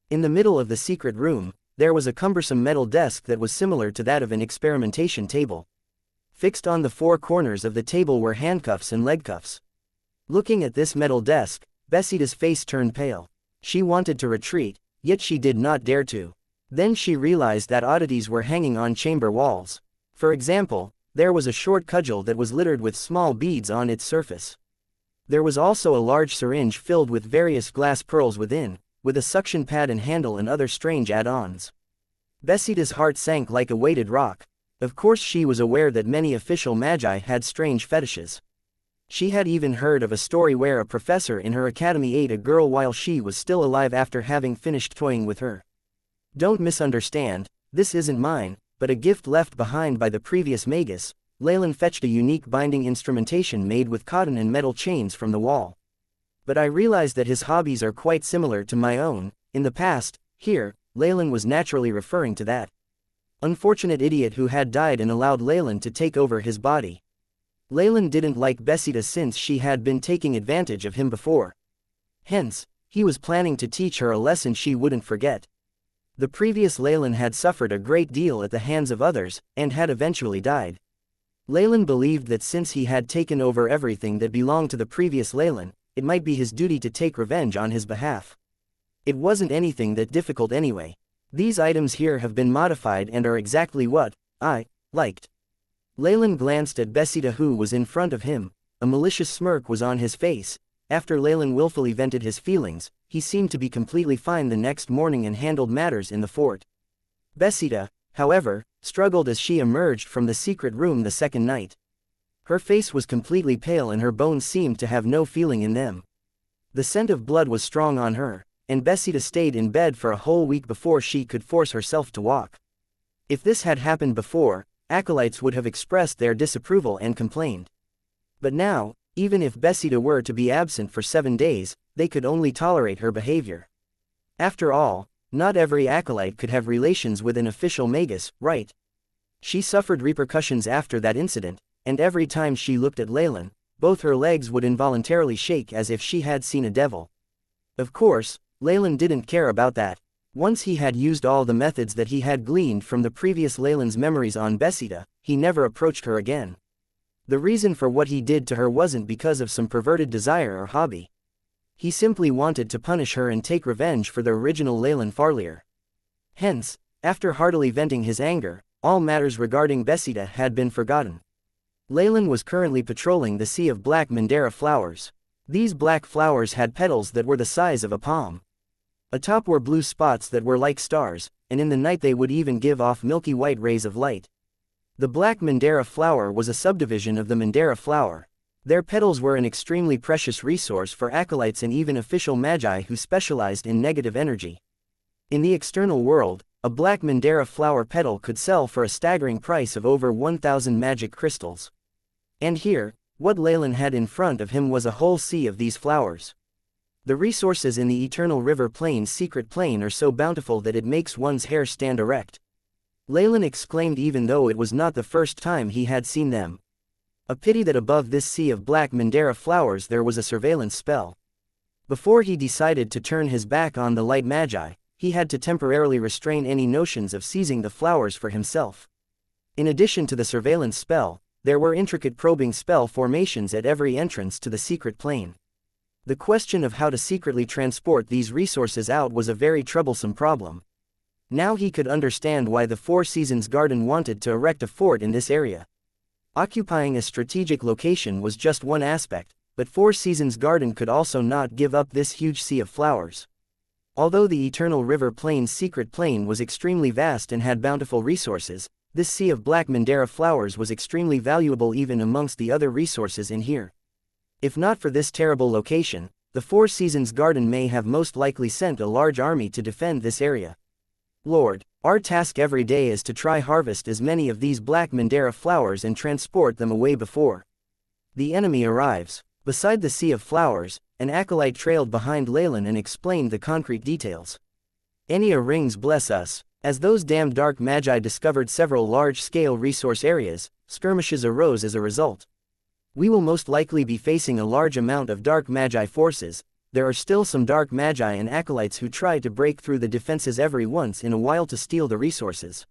In the middle of the secret room, there was a cumbersome metal desk that was similar to that of an experimentation table. Fixed on the four corners of the table were handcuffs and leg cuffs. Looking at this metal desk, Bessida's face turned pale. She wanted to retreat, yet she did not dare to. Then she realized that oddities were hanging on chamber walls. For example, there was a short cudgel that was littered with small beads on its surface. There was also a large syringe filled with various glass pearls within, with a suction pad and handle and other strange add-ons. Bessida's heart sank like a weighted rock. Of course she was aware that many official magi had strange fetishes. She had even heard of a story where a professor in her academy ate a girl while she was still alive after having finished toying with her. Don't misunderstand, this isn't mine, but a gift left behind by the previous magus. Leylin fetched a unique binding instrumentation made with cotton and metal chains from the wall. But I realized that his hobbies are quite similar to my own. In the past, here, Leylin was naturally referring to that unfortunate idiot who had died and allowed Leylin to take over his body. Leylin didn't like Bessida since she had been taking advantage of him before. Hence, he was planning to teach her a lesson she wouldn't forget. The previous Leylin had suffered a great deal at the hands of others, and had eventually died. Leylin believed that since he had taken over everything that belonged to the previous Leylin, it might be his duty to take revenge on his behalf. It wasn't anything that difficult anyway. These items here have been modified and are exactly what I liked. Leylin glanced at Besida, who was in front of him. A malicious smirk was on his face. After Leylin willfully vented his feelings, he seemed to be completely fine the next morning and handled matters in the fort. Besida, however, struggled as she emerged from the secret room the second night. Her face was completely pale and her bones seemed to have no feeling in them. The scent of blood was strong on her, and Besida stayed in bed for a whole week before she could force herself to walk. If this had happened before, acolytes would have expressed their disapproval and complained. But now, even if Besida were to be absent for 7 days, they could only tolerate her behavior. After all, not every acolyte could have relations with an official magus, right? She suffered repercussions after that incident, and every time she looked at Leylin, both her legs would involuntarily shake as if she had seen a devil. Of course, Leylin didn't care about that. Once he had used all the methods that he had gleaned from the previous Leylin's memories on Besida, he never approached her again. The reason for what he did to her wasn't because of some perverted desire or hobby. He simply wanted to punish her and take revenge for the original Leylin Farlier. Hence, after heartily venting his anger, all matters regarding Besida had been forgotten. Leylin was currently patrolling the sea of black Mandara flowers. These black flowers had petals that were the size of a palm. Atop were blue spots that were like stars, and in the night they would even give off milky white rays of light. The black Mandara flower was a subdivision of the Mandara flower. Their petals were an extremely precious resource for acolytes and even official magi who specialized in negative energy. In the external world, a black Mandara flower petal could sell for a staggering price of over 1,000 magic crystals. And here, what Leylin had in front of him was a whole sea of these flowers. The resources in the Eternal River Plain's secret plane are so bountiful that it makes one's hair stand erect. Leylin exclaimed, even though it was not the first time he had seen them. A pity that above this sea of black Mandara flowers there was a surveillance spell. Before he decided to turn his back on the light magi, he had to temporarily restrain any notions of seizing the flowers for himself. In addition to the surveillance spell, there were intricate probing spell formations at every entrance to the secret plane. The question of how to secretly transport these resources out was a very troublesome problem. Now he could understand why the Four Seasons Garden wanted to erect a fort in this area. Occupying a strategic location was just one aspect, but Four Seasons Garden could also not give up this huge sea of flowers. Although the Eternal River Plain's secret plane was extremely vast and had bountiful resources, this sea of black Mandara flowers was extremely valuable even amongst the other resources in here. If not for this terrible location, the Four Seasons Garden may have most likely sent a large army to defend this area. Lord, our task every day is to try harvest as many of these black Mandara flowers and transport them away before the enemy arrives. Beside the sea of flowers, an acolyte trailed behind Leylin and explained the concrete details. Enya rings bless us. As those damned dark magi discovered several large-scale resource areas, skirmishes arose as a result. We will most likely be facing a large amount of dark magi forces. There are still some dark magi and acolytes who try to break through the defenses every once in a while to steal the resources.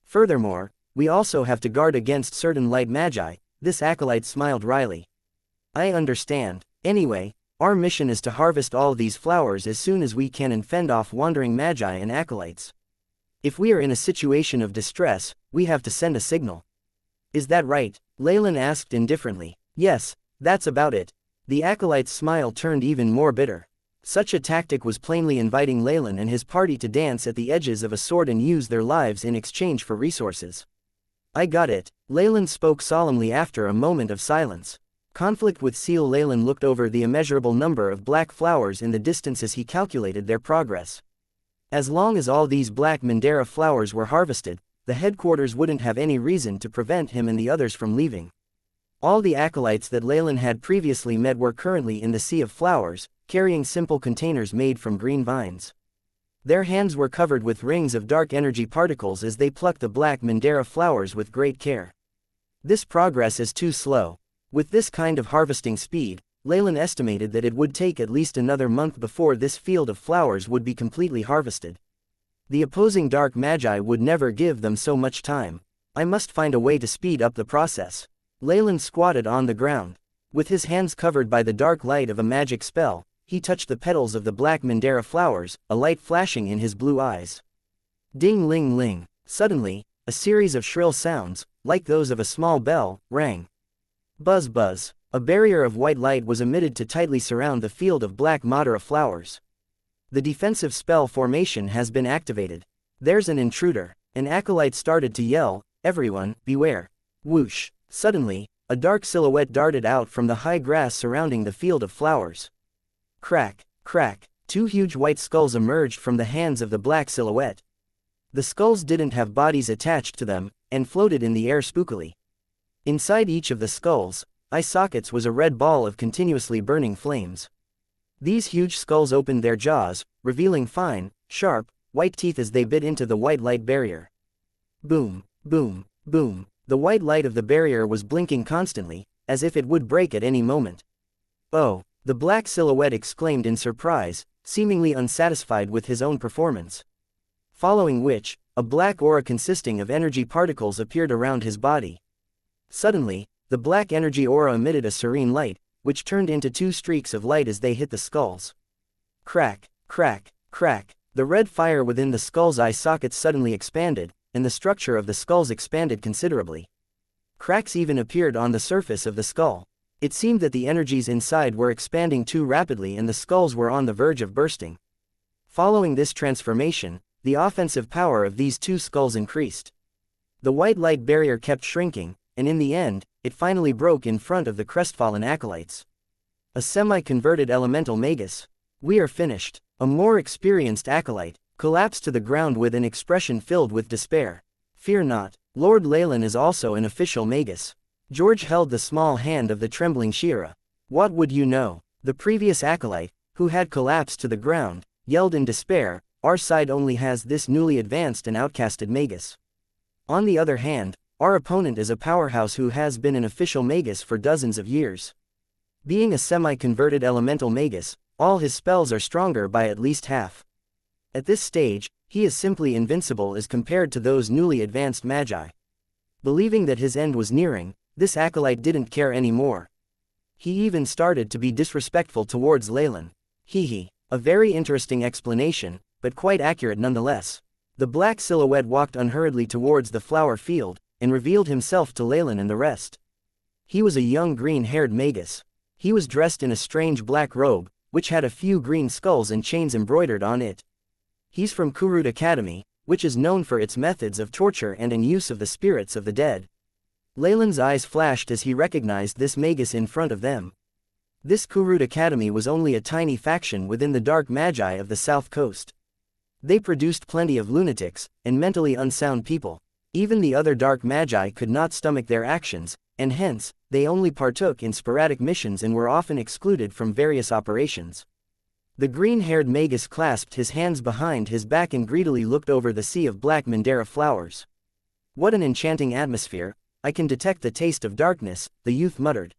Furthermore, we also have to guard against certain light magi. This acolyte smiled wryly. I understand. Anyway, our mission is to harvest all these flowers as soon as we can and fend off wandering magi and acolytes. If we are in a situation of distress, we have to send a signal. Is that right? Leylin asked indifferently. Yes, that's about it. The acolyte's smile turned even more bitter. Such a tactic was plainly inviting Leylin and his party to dance at the edges of a sword and use their lives in exchange for resources. I got it. Leylin spoke solemnly after a moment of silence. Conflict with Seal. Leylin looked over the immeasurable number of black flowers in the distance as he calculated their progress. As long as all these black Mandara flowers were harvested, the headquarters wouldn't have any reason to prevent him and the others from leaving. All the acolytes that Leylin had previously met were currently in the sea of flowers, carrying simple containers made from green vines. Their hands were covered with rings of dark energy particles as they plucked the black Mandara flowers with great care. This progress is too slow. With this kind of harvesting speed, Leylin estimated that it would take at least another month before this field of flowers would be completely harvested. The opposing dark magi would never give them so much time. I must find a way to speed up the process. Leylin squatted on the ground. With his hands covered by the dark light of a magic spell, he touched the petals of the black Mandara flowers, a light flashing in his blue eyes. Ding ling ling. Suddenly, a series of shrill sounds, like those of a small bell, rang. Buzz buzz. A barrier of white light was emitted to tightly surround the field of black Madara flowers. The defensive spell formation has been activated. There's an intruder. An acolyte started to yell, "Everyone, beware." Whoosh. Suddenly, a dark silhouette darted out from the high grass surrounding the field of flowers. Crack, crack. Two huge white skulls emerged from the hands of the black silhouette. The skulls didn't have bodies attached to them, and floated in the air spookily. Inside each of the skulls, eye sockets was a red ball of continuously burning flames. These huge skulls opened their jaws, revealing fine, sharp, white teeth as they bit into the white light barrier. Boom, boom, boom. The white light of the barrier was blinking constantly, as if it would break at any moment. "Oh!" the black silhouette exclaimed in surprise, seemingly unsatisfied with his own performance. Following which, a black aura consisting of energy particles appeared around his body. Suddenly, the black energy aura emitted a serene light, which turned into two streaks of light as they hit the skulls. Crack, crack, crack. The red fire within the skull's eye sockets suddenly expanded, and the structure of the skulls expanded considerably. Cracks even appeared on the surface of the skull. It seemed that the energies inside were expanding too rapidly and the skulls were on the verge of bursting. Following this transformation, the offensive power of these two skulls increased. The white light barrier kept shrinking, and in the end, it finally broke in front of the crestfallen acolytes. A semi-converted elemental magus. "We are finished." A more experienced acolyte collapsed to the ground with an expression filled with despair. "Fear not, Lord Leylin is also an official magus." George held the small hand of the trembling xianxia. "What would you know?" The previous acolyte, who had collapsed to the ground, yelled in despair, "Our side only has this newly advanced and outcasted magus. On the other hand, our opponent is a powerhouse who has been an official magus for dozens of years. Being a semi-converted elemental magus, all his spells are stronger by at least half. At this stage, he is simply invincible as compared to those newly advanced magi." Believing that his end was nearing, this acolyte didn't care anymore. He even started to be disrespectful towards Leylin. Hee. A very interesting explanation, but quite accurate nonetheless. The black silhouette walked unhurriedly towards the flower field, and revealed himself to Leylin and the rest. He was a young green-haired magus. He was dressed in a strange black robe, which had a few green skulls and chains embroidered on it. He's from Kurut Academy, which is known for its methods of torture and in use of the spirits of the dead. Leylin's eyes flashed as he recognized this magus in front of them. This Kurut Academy was only a tiny faction within the dark magi of the south coast. They produced plenty of lunatics, and mentally unsound people. Even the other dark magi could not stomach their actions, and hence, they only partook in sporadic missions and were often excluded from various operations. The green-haired magus clasped his hands behind his back and greedily looked over the sea of black Mandara flowers. "What an enchanting atmosphere, I can detect the taste of darkness," the youth muttered.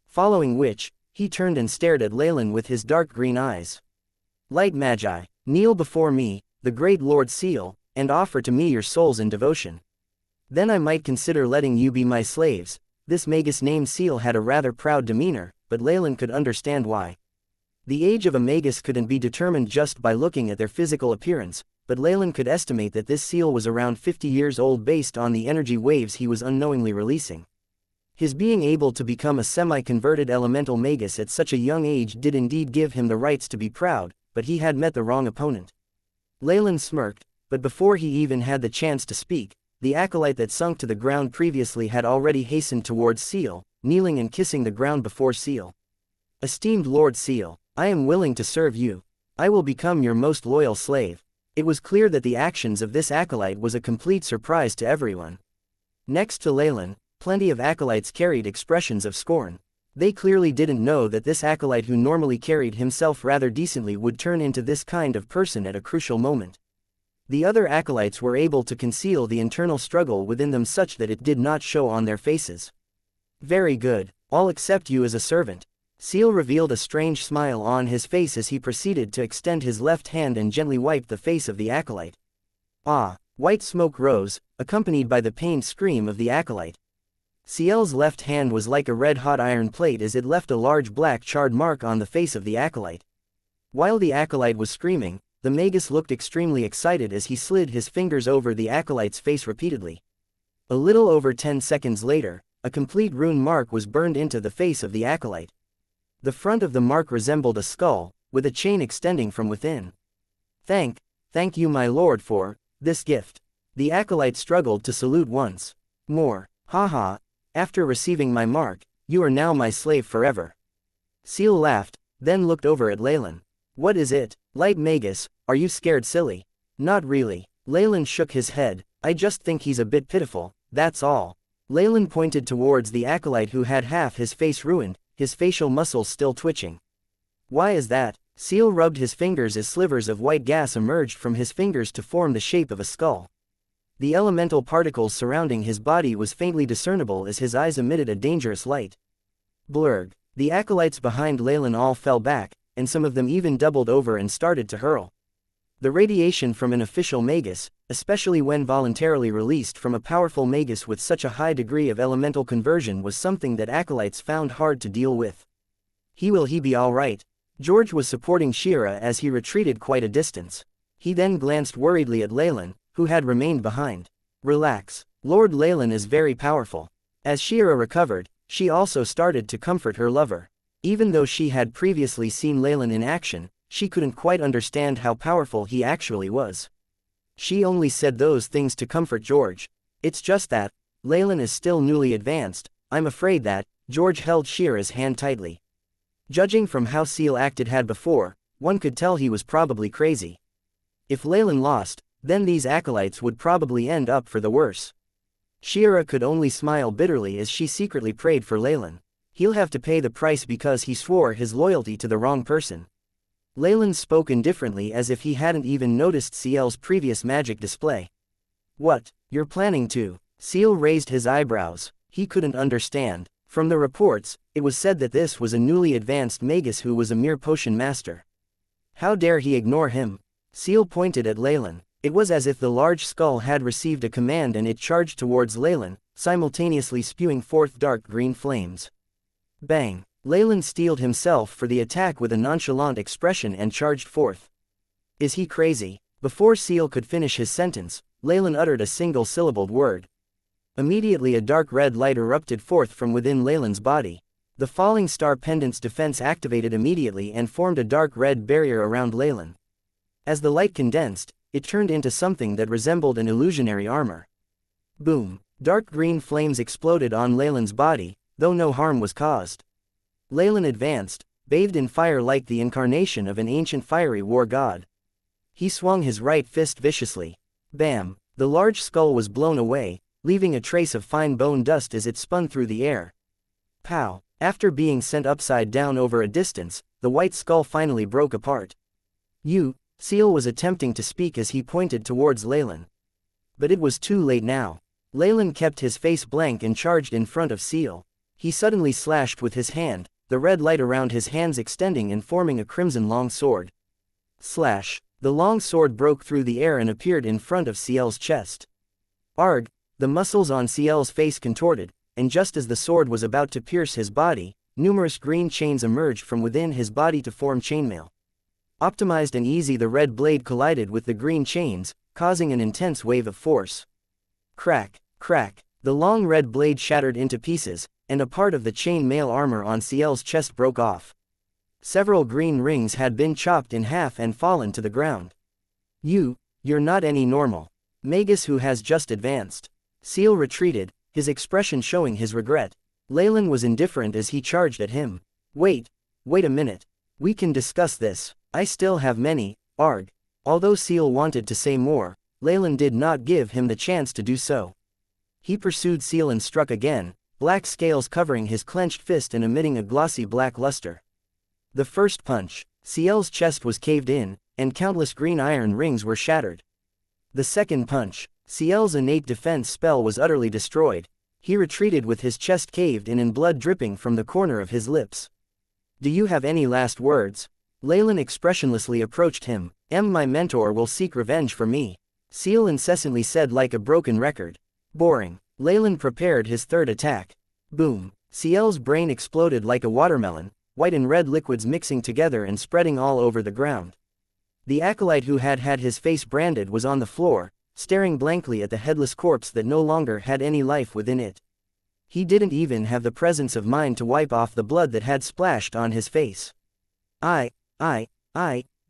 Following which, he turned and stared at Leylin with his dark green eyes. "Light magi, kneel before me, the great Lord Seal, and offer to me your souls in devotion. Then I might consider letting you be my slaves." This magus named Seal had a rather proud demeanor, but Leylin could understand why. The age of a magus couldn't be determined just by looking at their physical appearance, but Leylin could estimate that this seal was around 50 years old based on the energy waves he was unknowingly releasing. His being able to become a semi-converted elemental magus at such a young age did indeed give him the rights to be proud, but he had met the wrong opponent. Leylin smirked, but before he even had the chance to speak, the acolyte that sunk to the ground previously had already hastened towards Seal, kneeling and kissing the ground before Seal. "Esteemed Lord Seal, I am willing to serve you. I will become your most loyal slave." It was clear that the actions of this acolyte was a complete surprise to everyone. Next to Leylin, plenty of acolytes carried expressions of scorn. They clearly didn't know that this acolyte who normally carried himself rather decently would turn into this kind of person at a crucial moment. The other acolytes were able to conceal the internal struggle within them such that it did not show on their faces. "Very good, I'll accept you as a servant." Seal revealed a strange smile on his face as he proceeded to extend his left hand and gently wiped the face of the acolyte. Ah! White smoke rose, accompanied by the pained scream of the acolyte. Ciel's left hand was like a red-hot iron plate as it left a large black charred mark on the face of the acolyte. While the acolyte was screaming, the magus looked extremely excited as he slid his fingers over the acolyte's face repeatedly. A little over 10 seconds later, a complete rune mark was burned into the face of the acolyte. The front of the mark resembled a skull, with a chain extending from within. Thank you my lord for this gift. The acolyte struggled to salute once more. Haha, after receiving my mark, you are now my slave forever. Ciel laughed, then looked over at Leylin. What is it, light magus, are you scared silly? Not really. Leylin shook his head, I just think he's a bit pitiful, that's all. Leylin pointed towards the acolyte who had half his face ruined, his facial muscles still twitching. Why is that? Ciel rubbed his fingers as slivers of white gas emerged from his fingers to form the shape of a skull. The elemental particles surrounding his body was faintly discernible as his eyes emitted a dangerous light. Blurg. The acolytes behind Leylin all fell back, and some of them even doubled over and started to hurl. The radiation from an official magus, especially when voluntarily released from a powerful magus with such a high degree of elemental conversion, was something that acolytes found hard to deal with. Will he be alright? George was supporting Shira as he retreated quite a distance. He then glanced worriedly at Leylin, who had remained behind. Relax. Lord Leylin is very powerful. As Shira recovered, she also started to comfort her lover. Even though she had previously seen Leylin in action, she couldn't quite understand how powerful he actually was. She only said those things to comfort George. It's just that, Leylin is still newly advanced, I'm afraid that. George held Shira's hand tightly. Judging from how Ciel acted had before, one could tell he was probably crazy. If Leylin lost, then these acolytes would probably end up for the worse. Shira could only smile bitterly as she secretly prayed for Leylin. He'll have to pay the price because he swore his loyalty to the wrong person. Leylin spoke indifferently as if he hadn't even noticed Ciel's previous magic display. What, you're planning to? Ciel raised his eyebrows. He couldn't understand. From the reports, it was said that this was a newly advanced magus who was a mere potion master. How dare he ignore him? Ciel pointed at Leylin. It was as if the large skull had received a command and it charged towards Leylin, simultaneously spewing forth dark green flames. Bang! Leylin steeled himself for the attack with a nonchalant expression and charged forth. Is he crazy? Before Ciel could finish his sentence, Leylin uttered a single-syllabled word. Immediately a dark red light erupted forth from within Leylin's body. The falling star pendant's defense activated immediately and formed a dark red barrier around Leylin. As the light condensed, it turned into something that resembled an illusionary armor. Boom! Dark green flames exploded on Leylin's body, though no harm was caused. Leylin advanced, bathed in fire like the incarnation of an ancient fiery war god. He swung his right fist viciously. Bam! The large skull was blown away, leaving a trace of fine bone dust as it spun through the air. Pow! After being sent upside down over a distance, the white skull finally broke apart. Ciel was attempting to speak as he pointed towards Leylin. But it was too late now. Leylin kept his face blank and charged in front of Ciel. He suddenly slashed with his hand, the red light around his hands extending and forming a crimson long sword. Slash! The long sword broke through the air and appeared in front of Ciel's chest. Arg! The muscles on Ciel's face contorted, and just as the sword was about to pierce his body, numerous green chains emerged from within his body to form chainmail. Optimized and easy, the red blade collided with the green chains, causing an intense wave of force. Crack! Crack! The long red blade shattered into pieces, and a part of the chain mail armor on Ciel's chest broke off. Several green rings had been chopped in half and fallen to the ground. You're not any normal magus who has just advanced. Ciel retreated, his expression showing his regret. Leylin was indifferent as he charged at him. Wait a minute. We can discuss this. I still have many, arg. Although Ciel wanted to say more, Leylin did not give him the chance to do so. He pursued Ciel and struck again, black scales covering his clenched fist and emitting a glossy black luster. The first punch, Ciel's chest was caved in, and countless green iron rings were shattered. The second punch, Ciel's innate defense spell was utterly destroyed. He retreated with his chest caved in and blood dripping from the corner of his lips. Do you have any last words? Leylin expressionlessly approached him. My mentor will seek revenge for me. Seal incessantly said like a broken record. Boring. Leylin prepared his third attack. Boom. Ciel's brain exploded like a watermelon, white and red liquids mixing together and spreading all over the ground. The acolyte who had had his face branded was on the floor, staring blankly at the headless corpse that no longer had any life within it. He didn't even have the presence of mind to wipe off the blood that had splashed on his face.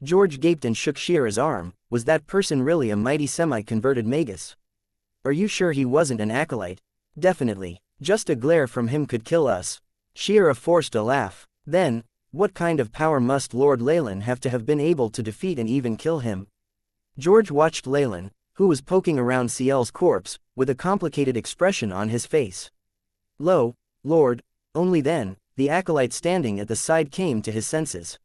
George gaped and shook Shira's arm. Was that person really a mighty semi-converted magus? Are you sure he wasn't an acolyte? Definitely. Just a glare from him could kill us. Shira forced a laugh. Then, what kind of power must Lord Leylin have to have been able to defeat and even kill him? George watched Leylin, who was poking around Ciel's corpse, with a complicated expression on his face. Lo, Lord. Only then, the acolyte standing at the side came to his senses.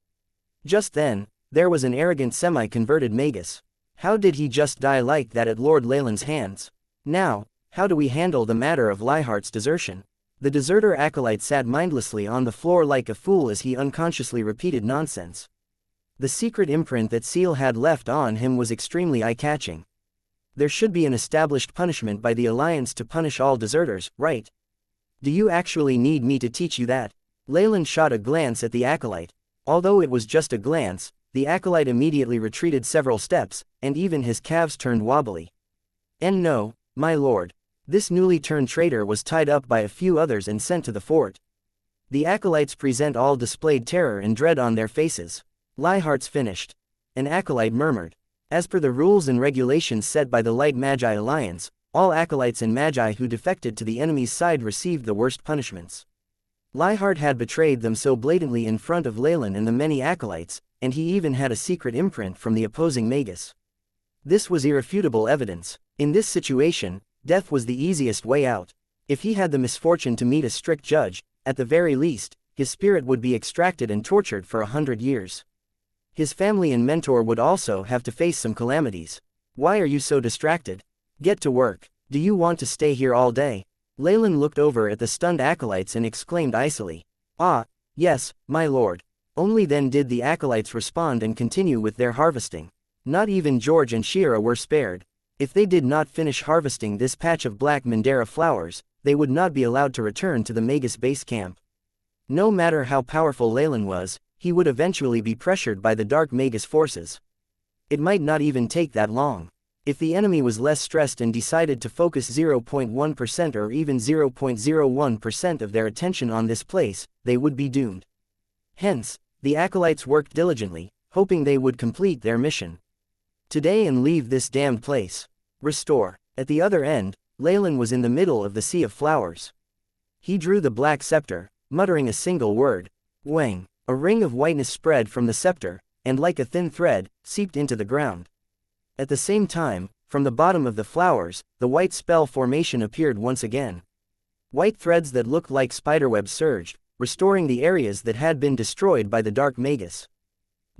Just then, there was an arrogant semi-converted magus. How did he just die like that at Lord Leylin's hands? Now, how do we handle the matter of Leihart's desertion? The deserter acolyte sat mindlessly on the floor like a fool as he unconsciously repeated nonsense. The secret imprint that Seal had left on him was extremely eye-catching. There should be an established punishment by the Alliance to punish all deserters, right? Do you actually need me to teach you that? Leylin shot a glance at the acolyte. Although it was just a glance, the acolyte immediately retreated several steps, and even his calves turned wobbly. And no, my lord. This newly turned traitor was tied up by a few others and sent to the fort. The acolytes present all displayed terror and dread on their faces. Leihart's finished. An acolyte murmured. As per the rules and regulations set by the Light Magi Alliance, all acolytes and magi who defected to the enemy's side received the worst punishments. Leihart had betrayed them so blatantly in front of Leylin and the many acolytes, and he even had a secret imprint from the opposing magus. This was irrefutable evidence. In this situation, death was the easiest way out. If he had the misfortune to meet a strict judge, at the very least, his spirit would be extracted and tortured for 100 years. His family and mentor would also have to face some calamities. Why are you so distracted? Get to work. Do you want to stay here all day? Leylin looked over at the stunned acolytes and exclaimed icily. Ah, yes, my lord. Only then did the acolytes respond and continue with their harvesting. Not even George and Shira were spared. If they did not finish harvesting this patch of black Mandara flowers, they would not be allowed to return to the Magus base camp. No matter how powerful Leylin was, he would eventually be pressured by the Dark Magus forces. It might not even take that long. If the enemy was less stressed and decided to focus 0.1% or even 0.01% of their attention on this place, they would be doomed. Hence, the acolytes worked diligently, hoping they would complete their mission today and leave this damned place. Restore. At the other end, Leylin was in the middle of the sea of flowers. He drew the black scepter, muttering a single word. Wang. A ring of whiteness spread from the scepter, and like a thin thread, seeped into the ground. At the same time, from the bottom of the flowers, the white spell formation appeared once again. White threads that looked like spiderwebs surged, restoring the areas that had been destroyed by the Dark Magus.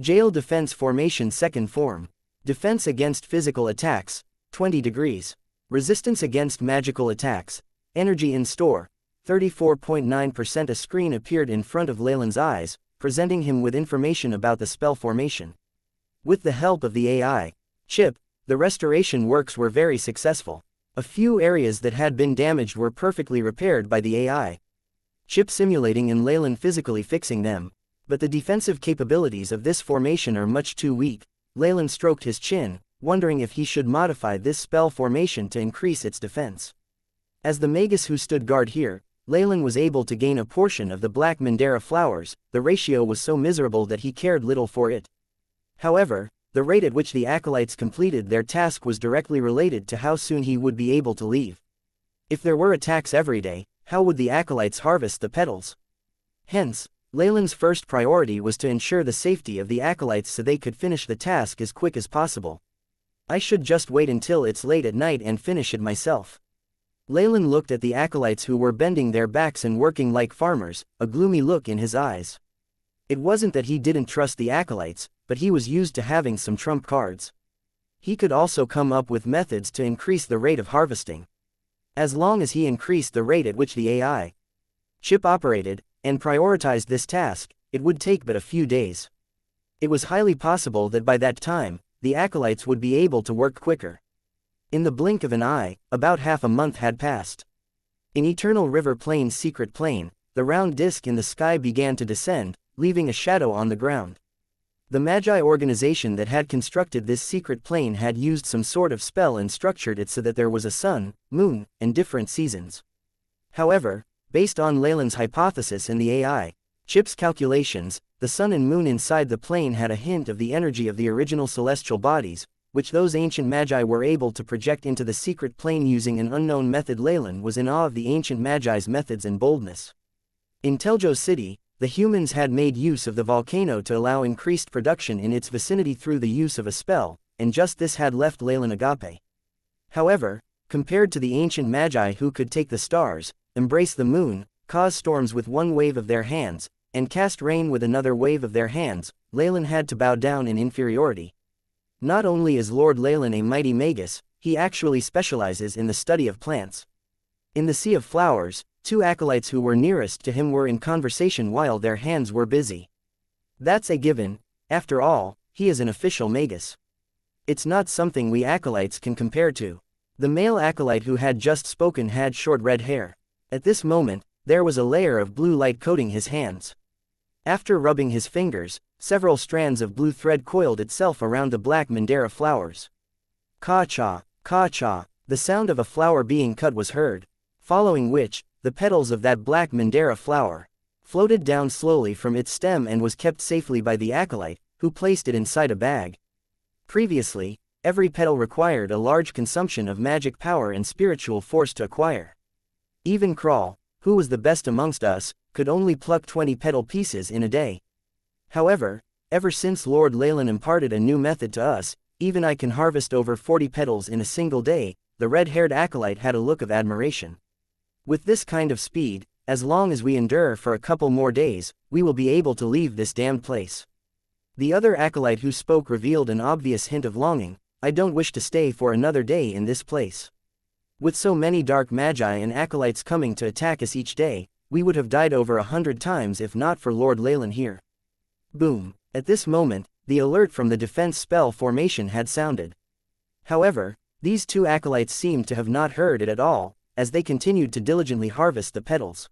Jail Defense Formation Second Form. Defense against physical attacks, 20 degrees. Resistance against magical attacks. Energy in store, 34.9%. A screen appeared in front of Leylin's eyes, presenting him with information about the spell formation. With the help of the AI chip, the restoration works were very successful. A few areas that had been damaged were perfectly repaired by the AI chip simulating and Leylin physically fixing them. But the defensive capabilities of this formation are much too weak. Leylin stroked his chin, wondering if he should modify this spell formation to increase its defense. As the magus who stood guard here, Leylin was able to gain a portion of the black Mandara flowers. The ratio was so miserable that he cared little for it. However, the rate at which the acolytes completed their task was directly related to how soon he would be able to leave. If there were attacks every day, how would the acolytes harvest the petals? Hence, Leylin's first priority was to ensure the safety of the acolytes so they could finish the task as quick as possible. I should just wait until it's late at night and finish it myself. Leylin looked at the acolytes who were bending their backs and working like farmers, a gloomy look in his eyes. It wasn't that he didn't trust the acolytes, but he was used to having some trump cards. He could also come up with methods to increase the rate of harvesting. As long as he increased the rate at which the AI chip operated, and prioritized this task, it would take but a few days. It was highly possible that by that time, the acolytes would be able to work quicker. In the blink of an eye, about half a month had passed. In Eternal River Plain's secret plane, the round disk in the sky began to descend, leaving a shadow on the ground. The Magi organization that had constructed this secret plane had used some sort of spell and structured it so that there was a sun, moon, and different seasons. However, based on Leylin's hypothesis and the AI chip's calculations, the sun and moon inside the plane had a hint of the energy of the original celestial bodies, which those ancient Magi were able to project into the secret plane using an unknown method. Leylin was in awe of the ancient Magi's methods and boldness. In Teljo City, the humans had made use of the volcano to allow increased production in its vicinity through the use of a spell, and just this had left Leylin agape. However, compared to the ancient Magi who could take the stars, embrace the moon, cause storms with one wave of their hands, and cast rain with another wave of their hands, Leylin had to bow down in inferiority. Not only is Lord Leylin a mighty magus, he actually specializes in the study of plants. In the Sea of Flowers, two acolytes who were nearest to him were in conversation while their hands were busy. That's a given, after all, he is an official magus. It's not something we acolytes can compare to. The male acolyte who had just spoken had short red hair. At this moment, there was a layer of blue light coating his hands. After rubbing his fingers, several strands of blue thread coiled itself around the black Mandara flowers. Ka-cha, ka-cha, the sound of a flower being cut was heard, following which, the petals of that black Mandara flower floated down slowly from its stem and was kept safely by the acolyte, who placed it inside a bag. Previously, every petal required a large consumption of magic power and spiritual force to acquire. Even Kral, who was the best amongst us, could only pluck 20 petal pieces in a day. However, ever since Lord Leylin imparted a new method to us, even I can harvest over 40 petals in a single day. The red-haired acolyte had a look of admiration. With this kind of speed, as long as we endure for a couple more days, we will be able to leave this damned place. The other acolyte who spoke revealed an obvious hint of longing. I don't wish to stay for another day in this place. With so many dark magi and acolytes coming to attack us each day, we would have died over 100 times if not for Lord Leylin here. Boom. At this moment, the alert from the defense spell formation had sounded. However, these two acolytes seemed to have not heard it at all, as they continued to diligently harvest the petals.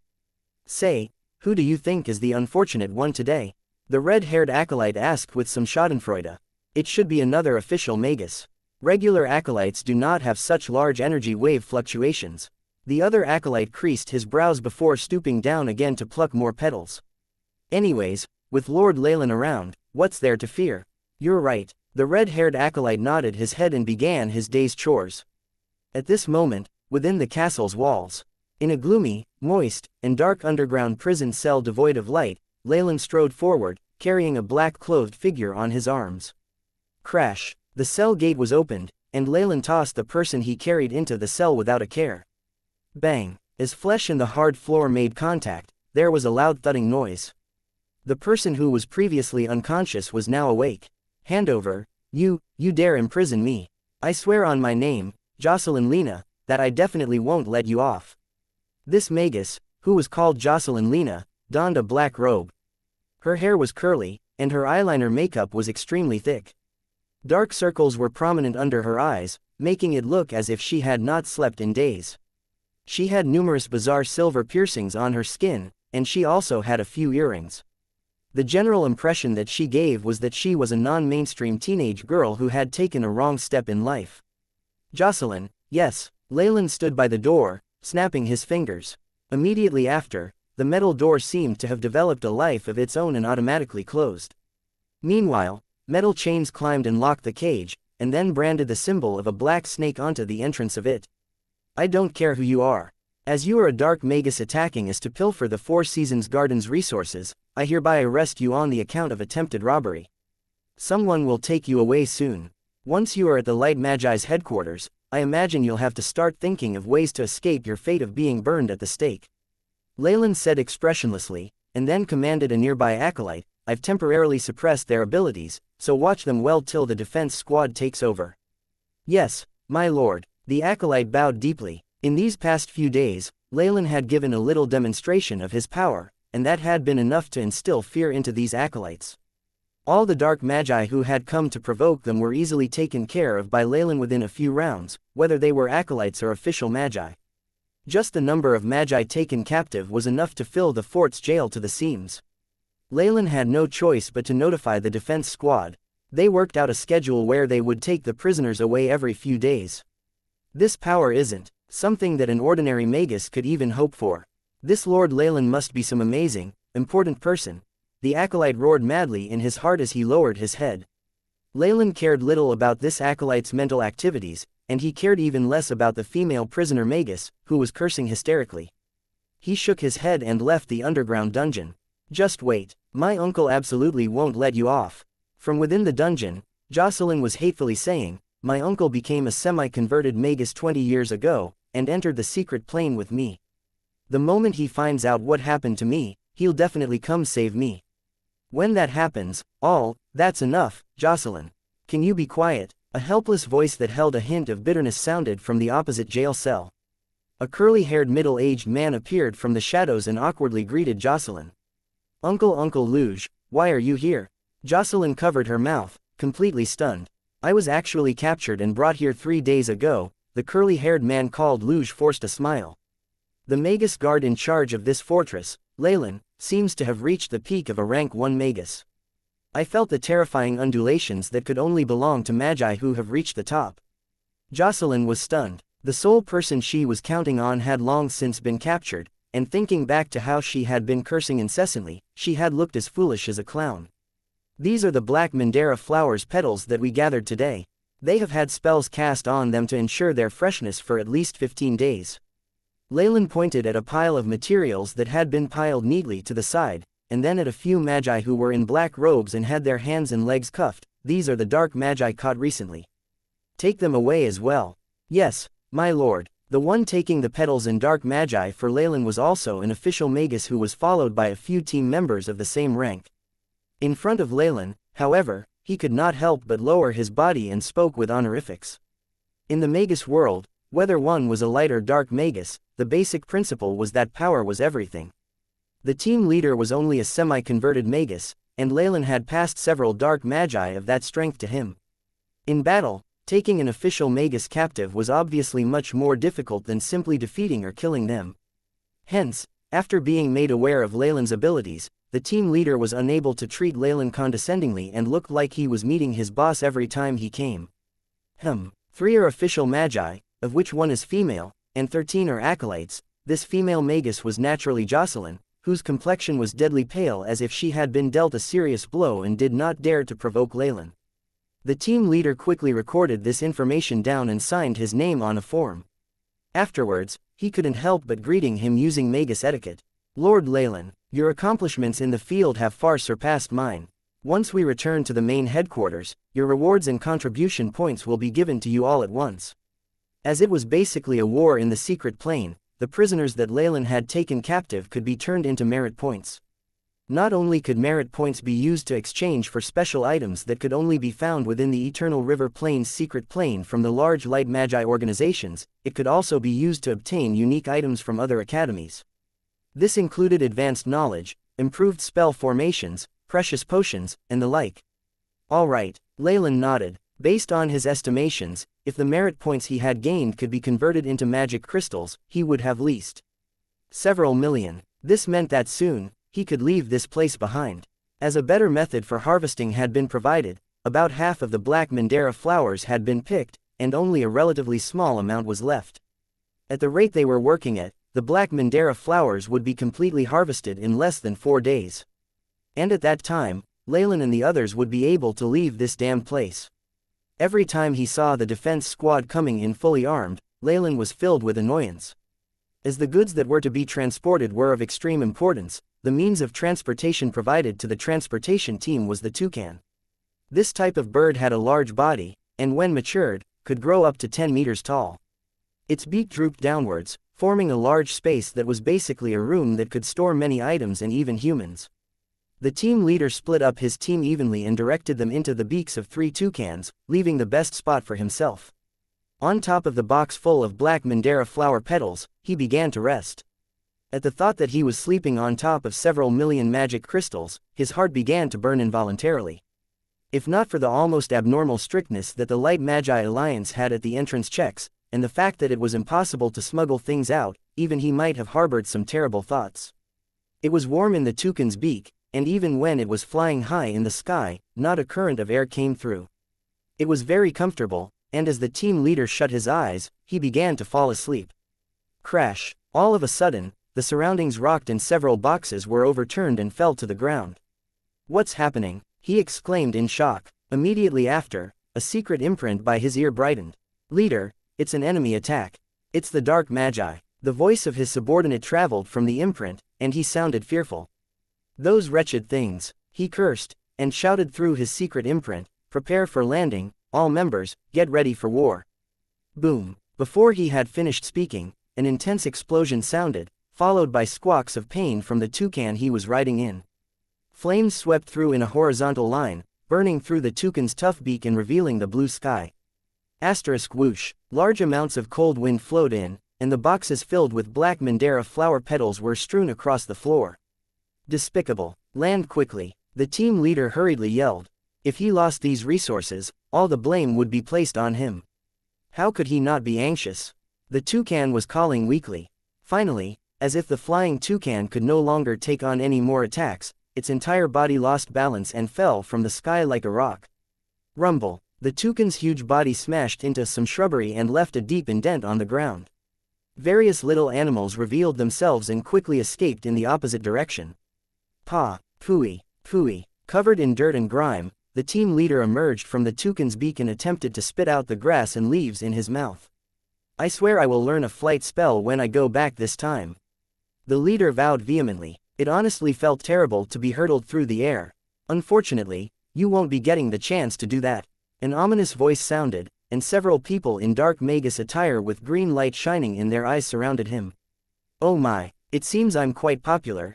Say, who do you think is the unfortunate one today? The red-haired acolyte asked with some schadenfreude. It should be another official magus. Regular acolytes do not have such large energy wave fluctuations. The other acolyte creased his brows before stooping down again to pluck more petals. Anyways, with Lord Leylin around, what's there to fear? You're right. The red-haired acolyte nodded his head and began his day's chores. At this moment, within the castle's walls, in a gloomy, moist, and dark underground prison cell devoid of light, Leylin strode forward, carrying a black-clothed figure on his arms. Crash! The cell gate was opened, and Leylin tossed the person he carried into the cell without a care. Bang! As flesh and the hard floor made contact, there was a loud thudding noise. The person who was previously unconscious was now awake. Hand over, you dare imprison me. I swear on my name, Jocelyn Lena, that I definitely won't let you off. This magus, who was called Jocelyn Lena, donned a black robe. Her hair was curly, and her eyeliner makeup was extremely thick. Dark circles were prominent under her eyes, making it look as if she had not slept in days. She had numerous bizarre silver piercings on her skin, and she also had a few earrings. The general impression that she gave was that she was a non-mainstream teenage girl who had taken a wrong step in life. Jocelyn, yes. Leylin stood by the door, snapping his fingers. Immediately after, the metal door seemed to have developed a life of its own and automatically closed. Meanwhile, metal chains climbed and locked the cage, and then branded the symbol of a black snake onto the entrance of it. I don't care who you are. As you are a dark magus attacking us to pilfer the Four Seasons Garden's resources, I hereby arrest you on the account of attempted robbery. Someone will take you away soon. Once you are at the Light Magi's headquarters, I imagine you'll have to start thinking of ways to escape your fate of being burned at the stake. Leylin said expressionlessly, and then commanded a nearby acolyte, I've temporarily suppressed their abilities, so watch them well till the defense squad takes over. Yes, my lord. The acolyte bowed deeply. In these past few days, Leylin had given a little demonstration of his power, and that had been enough to instill fear into these acolytes. All the dark magi who had come to provoke them were easily taken care of by Leylin within a few rounds, whether they were acolytes or official magi. Just the number of magi taken captive was enough to fill the fort's jail to the seams. Leylin had no choice but to notify the defense squad. They worked out a schedule where they would take the prisoners away every few days. This power isn't something that an ordinary magus could even hope for. This Lord Leylin must be some amazing, important person. The acolyte roared madly in his heart as he lowered his head. Leylin cared little about this acolyte's mental activities, and he cared even less about the female prisoner magus, who was cursing hysterically. He shook his head and left the underground dungeon. Just wait, my uncle absolutely won't let you off. From within the dungeon, Jocelyn was hatefully saying, my uncle became a semi-converted magus 20 years ago, and entered the secret plane with me. The moment he finds out what happened to me, he'll definitely come save me. When that happens, that's enough, Jocelyn. Can you be quiet? A helpless voice that held a hint of bitterness sounded from the opposite jail cell. A curly-haired middle-aged man appeared from the shadows and awkwardly greeted Jocelyn. Uncle Luge, why are you here? Jocelyn covered her mouth, completely stunned. I was actually captured and brought here 3 days ago, the curly-haired man called Luge forced a smile. The magus guard in charge of this fortress, Leylin, seems to have reached the peak of a rank 1 magus. I felt the terrifying undulations that could only belong to magi who have reached the top. Jocelyn was stunned. The sole person she was counting on had long since been captured, and thinking back to how she had been cursing incessantly, she had looked as foolish as a clown. These are the black Mandara flowers petals that we gathered today. They have had spells cast on them to ensure their freshness for at least 15 days. Leylin pointed at a pile of materials that had been piled neatly to the side, and then at a few magi who were in black robes and had their hands and legs cuffed. These are the dark magi caught recently. Take them away as well. Yes, my lord. The one taking the petals and dark magi for Leylin was also an official magus who was followed by a few team members of the same rank. In front of Leylin, however, he could not help but lower his body and spoke with honorifics. In the magus world, whether one was a light or dark magus, the basic principle was that power was everything. The team leader was only a semi-converted magus, and Leylin had passed several dark magi of that strength to him. In battle, taking an official magus captive was obviously much more difficult than simply defeating or killing them. Hence, after being made aware of Leylin's abilities, the team leader was unable to treat Leylin condescendingly and looked like he was meeting his boss every time he came. 3 are official magi, of which 1 is female, and 13 are acolytes. This female magus was naturally Jocelyn, whose complexion was deadly pale as if she had been dealt a serious blow and did not dare to provoke Leylin. The team leader quickly recorded this information down and signed his name on a form. Afterwards, he couldn't help but greeting him using magus etiquette. Lord Leylin, your accomplishments in the field have far surpassed mine. Once we return to the main headquarters, your rewards and contribution points will be given to you all at once. As it was basically a war in the secret plane, the prisoners that Leylin had taken captive could be turned into merit points. Not only could merit points be used to exchange for special items that could only be found within the Eternal River Plains secret plane from the large light magi organizations, it could also be used to obtain unique items from other academies. This included advanced knowledge, improved spell formations, precious potions, and the like. Alright, Leylin nodded. Based on his estimations, if the merit points he had gained could be converted into magic crystals, he would have leased several million. This meant that soon, he could leave this place behind. As a better method for harvesting had been provided, about half of the black Mandara flowers had been picked, and only a relatively small amount was left. At the rate they were working at, the black Mandara flowers would be completely harvested in less than 4 days. And at that time, Leylin and the others would be able to leave this damned place. Every time he saw the defense squad coming in fully armed, Leylin was filled with annoyance. As the goods that were to be transported were of extreme importance, the means of transportation provided to the transportation team was the toucan. This type of bird had a large body, and when matured, could grow up to 10 meters tall. Its beak drooped downwards, forming a large space that was basically a room that could store many items and even humans. The team leader split up his team evenly and directed them into the beaks of 3 toucans, leaving the best spot for himself. On top of the box full of black Mandara flower petals, he began to rest. At the thought that he was sleeping on top of several million magic crystals, his heart began to burn involuntarily. If not for the almost abnormal strictness that the Light Magi Alliance had at the entrance checks, and the fact that it was impossible to smuggle things out, even he might have harbored some terrible thoughts. It was warm in the toucan's beak, and even when it was flying high in the sky, not a current of air came through. It was very comfortable, and as the team leader shut his eyes, he began to fall asleep. Crash! All of a sudden, the surroundings rocked and several boxes were overturned and fell to the ground. "What's happening?" he exclaimed in shock. Immediately after, a secret imprint by his ear brightened. "Leader, it's an enemy attack. It's the Dark Magi." The voice of his subordinate traveled from the imprint, and he sounded fearful. "Those wretched things," he cursed, and shouted through his secret imprint, "Prepare for landing, all members, get ready for war." Boom! Before he had finished speaking, an intense explosion sounded, followed by squawks of pain from the toucan he was riding in. Flames swept through in a horizontal line, burning through the toucan's tough beak and revealing the blue sky. Asterisk whoosh! Large amounts of cold wind flowed in, and the boxes filled with black Mandara flower petals were strewn across the floor. "Despicable! Land quickly!" the team leader hurriedly yelled. If he lost these resources, all the blame would be placed on him. How could he not be anxious? The toucan was calling weakly. Finally, as if the flying toucan could no longer take on any more attacks, its entire body lost balance and fell from the sky like a rock. Rumble! The toucan's huge body smashed into some shrubbery and left a deep indent on the ground. Various little animals revealed themselves and quickly escaped in the opposite direction. Pa! Phooey! Phooey! Covered in dirt and grime, the team leader emerged from the toucan's beak and attempted to spit out the grass and leaves in his mouth. "I swear I will learn a flight spell when I go back this time," the leader vowed vehemently. It honestly felt terrible to be hurtled through the air. "Unfortunately, you won't be getting the chance to do that." An ominous voice sounded, and several people in dark magus attire with green light shining in their eyes surrounded him. "Oh my, it seems I'm quite popular,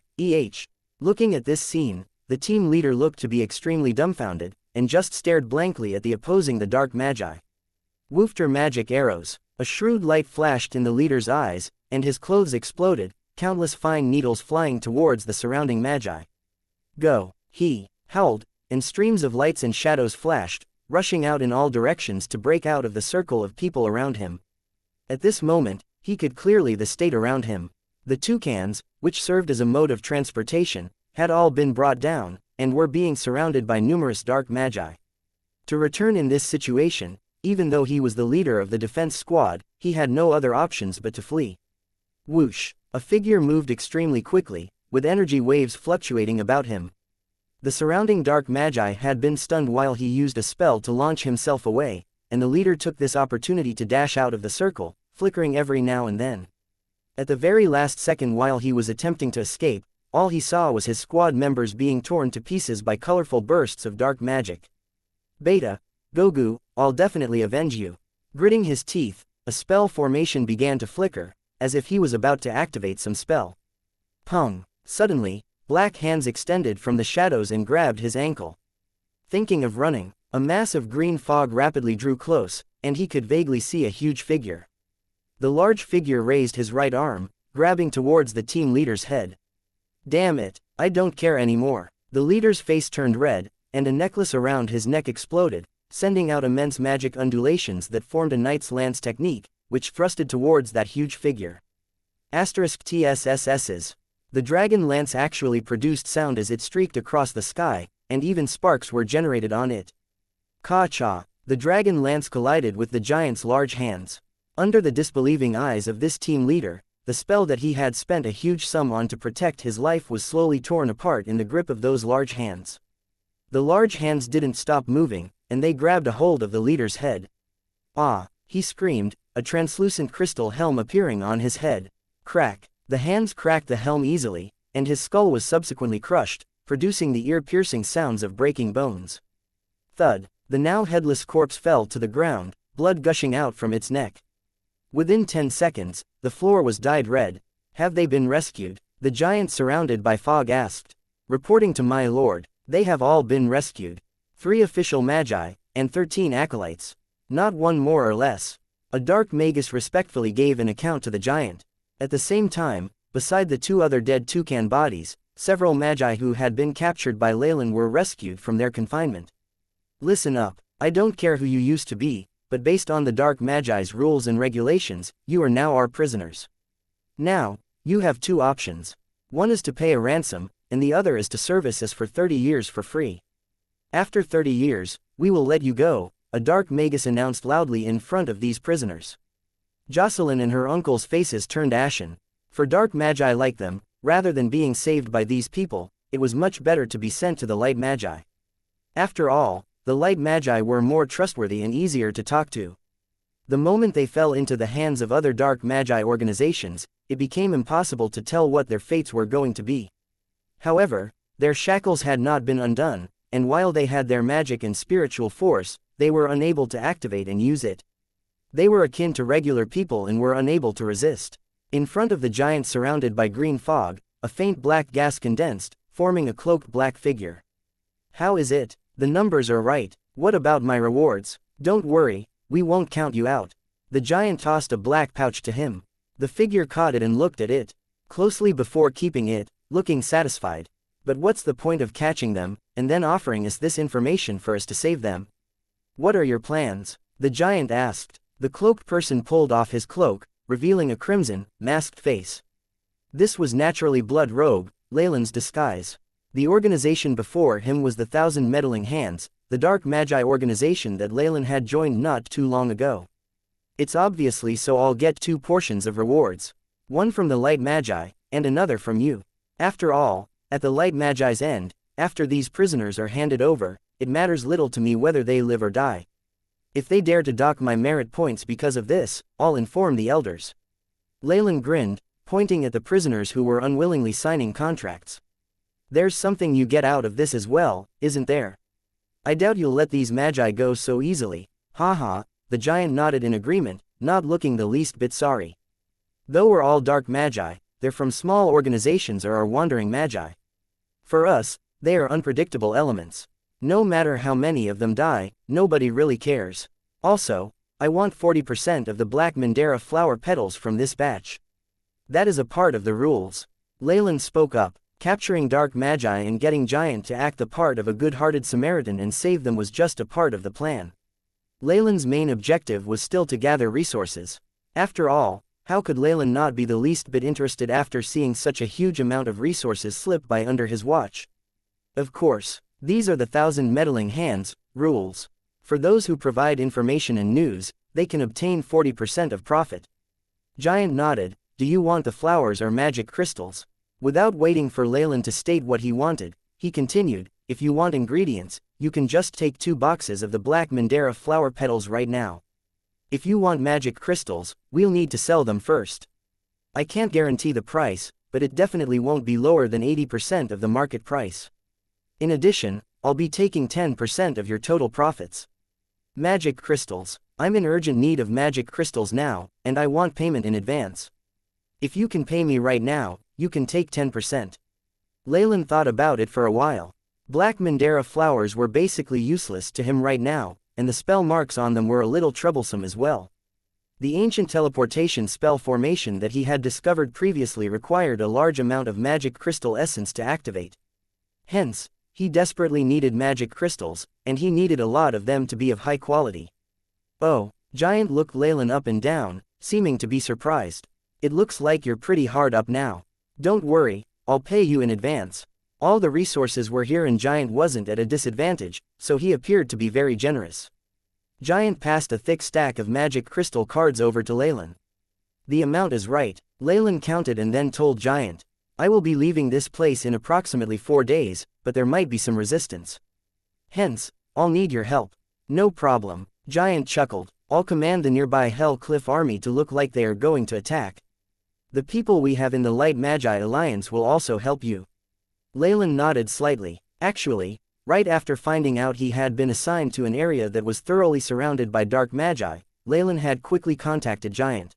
Looking at this scene, the team leader looked to be extremely dumbfounded, and just stared blankly at the opposing the Dark Magi. Woofter magic arrows! A shrewd light flashed in the leader's eyes, and his clothes exploded, countless fine needles flying towards the surrounding Magi. "Go!" he howled, and streams of lights and shadows flashed, rushing out in all directions to break out of the circle of people around him. At this moment, he could clearly the state around him. The toucans, which served as a mode of transportation, had all been brought down, and were being surrounded by numerous Dark Magi. To return in this situation, even though he was the leader of the defense squad, he had no other options but to flee. Whoosh! A figure moved extremely quickly, with energy waves fluctuating about him. The surrounding Dark Magi had been stunned while he used a spell to launch himself away, and the leader took this opportunity to dash out of the circle, flickering every now and then. At the very last second while he was attempting to escape, all he saw was his squad members being torn to pieces by colorful bursts of dark magic. "Beta, Gogu, I'll definitely avenge you." Gritting his teeth, a spell formation began to flicker, as if he was about to activate some spell. Pong! Suddenly, black hands extended from the shadows and grabbed his ankle. Thinking of running, a mass of green fog rapidly drew close, and he could vaguely see a huge figure. The large figure raised his right arm, grabbing towards the team leader's head. "Damn it, I don't care anymore." The leader's face turned red, and a necklace around his neck exploded, sending out immense magic undulations that formed a knight's lance technique, which thrusted towards that huge figure. *TSSS's. The dragon lance actually produced sound as it streaked across the sky, and even sparks were generated on it. Ka-cha! The dragon lance collided with the giant's large hands. Under the disbelieving eyes of this team leader, the spell that he had spent a huge sum on to protect his life was slowly torn apart in the grip of those large hands. The large hands didn't stop moving, and they grabbed a hold of the leader's head. "Ah!" he screamed, a translucent crystal helm appearing on his head. Crack! The hands cracked the helm easily, and his skull was subsequently crushed, producing the ear-piercing sounds of breaking bones. Thud! The now headless corpse fell to the ground, blood gushing out from its neck. Within 10 seconds, the floor was dyed red. "Have they been rescued?" the giant surrounded by fog asked. "Reporting to my lord, they have all been rescued. 3 official magi, and 13 acolytes. Not one more or less." A dark magus respectfully gave an account to the giant. At the same time, beside the 2 other dead toucan bodies, several magi who had been captured by Leylin were rescued from their confinement. Listen up, I don't care who you used to be, but based on the Dark Magi's rules and regulations, you are now our prisoners. Now, you have two options. One is to pay a ransom, and the other is to service us for 30 years for free. After 30 years, we will let you go, a dark magus announced loudly in front of these prisoners. Jocelyn and her uncle's faces turned ashen. For dark magi like them, rather than being saved by these people, it was much better to be sent to the light magi. After all, the light magi were more trustworthy and easier to talk to. The moment they fell into the hands of other dark magi organizations, it became impossible to tell what their fates were going to be. However, their shackles had not been undone, and while they had their magic and spiritual force, they were unable to activate and use it. They were akin to regular people and were unable to resist. In front of the giant surrounded by green fog, a faint black gas condensed, forming a cloaked black figure. How is it? The numbers are right. What about my rewards? Don't worry, we won't count you out. The giant tossed a black pouch to him. The figure caught it and looked at it closely before keeping it, looking satisfied. But what's the point of catching them, and then offering us this information for us to save them? What are your plans? The giant asked. The cloaked person pulled off his cloak, revealing a crimson, masked face. This was naturally Blood Robe, Leylin's disguise. The organization before him was the Thousand Meddling Hands, the Dark Magi organization that Leylin had joined not too long ago. It's obviously so I'll get two portions of rewards. One from the Light Magi, and another from you. After all, at the Light Magi's end, after these prisoners are handed over, it matters little to me whether they live or die. If they dare to dock my merit points because of this, I'll inform the elders. Leylin grinned, pointing at the prisoners who were unwillingly signing contracts. There's something you get out of this as well, isn't there? I doubt you'll let these magi go so easily. Haha, the giant nodded in agreement, not looking the least bit sorry. Though we're all dark magi, they're from small organizations or are wandering magi. For us, they are unpredictable elements. No matter how many of them die, nobody really cares. Also, I want 40% of the black Mandara flower petals from this batch. That is a part of the rules. Leylin spoke up. Capturing dark magi and getting Giant to act the part of a good-hearted Samaritan and save them was just a part of the plan. Leylin's main objective was still to gather resources. After all, how could Leylin not be the least bit interested after seeing such a huge amount of resources slip by under his watch? Of course, these are the Thousand Meddling Hands rules. For those who provide information and news, they can obtain 40% of profit. Giant nodded. Do you want the flowers or magic crystals? Without waiting for Leylin to state what he wanted, he continued, if you want ingredients, you can just take 2 boxes of the black Mandara flower petals right now. If you want magic crystals, we'll need to sell them first. I can't guarantee the price, but it definitely won't be lower than 80% of the market price. In addition, I'll be taking 10% of your total profits. Magic crystals. I'm in urgent need of magic crystals now, and I want payment in advance. If you can pay me right now, you can take 10%. Leylin thought about it for a while. Black Mandara flowers were basically useless to him right now, and the spell marks on them were a little troublesome as well. The ancient teleportation spell formation that he had discovered previously required a large amount of magic crystal essence to activate. Hence, he desperately needed magic crystals, and he needed a lot of them to be of high quality. Oh, Giant looked Leylin up and down, seeming to be surprised. It looks like you're pretty hard up now. Don't worry, I'll pay you in advance. All the resources were here and Giant wasn't at a disadvantage, so he appeared to be very generous. Giant passed a thick stack of magic crystal cards over to Leylin. The amount is right. Leylin counted and then told Giant. I will be leaving this place in approximately 4 days, but there might be some resistance. Hence, I'll need your help. No problem. Giant chuckled. I'll command the nearby Hell Cliff army to look like they are going to attack. The people we have in the Light Magi Alliance will also help you. Leylin nodded slightly. Actually, right after finding out he had been assigned to an area that was thoroughly surrounded by dark magi, Leylin had quickly contacted Giant.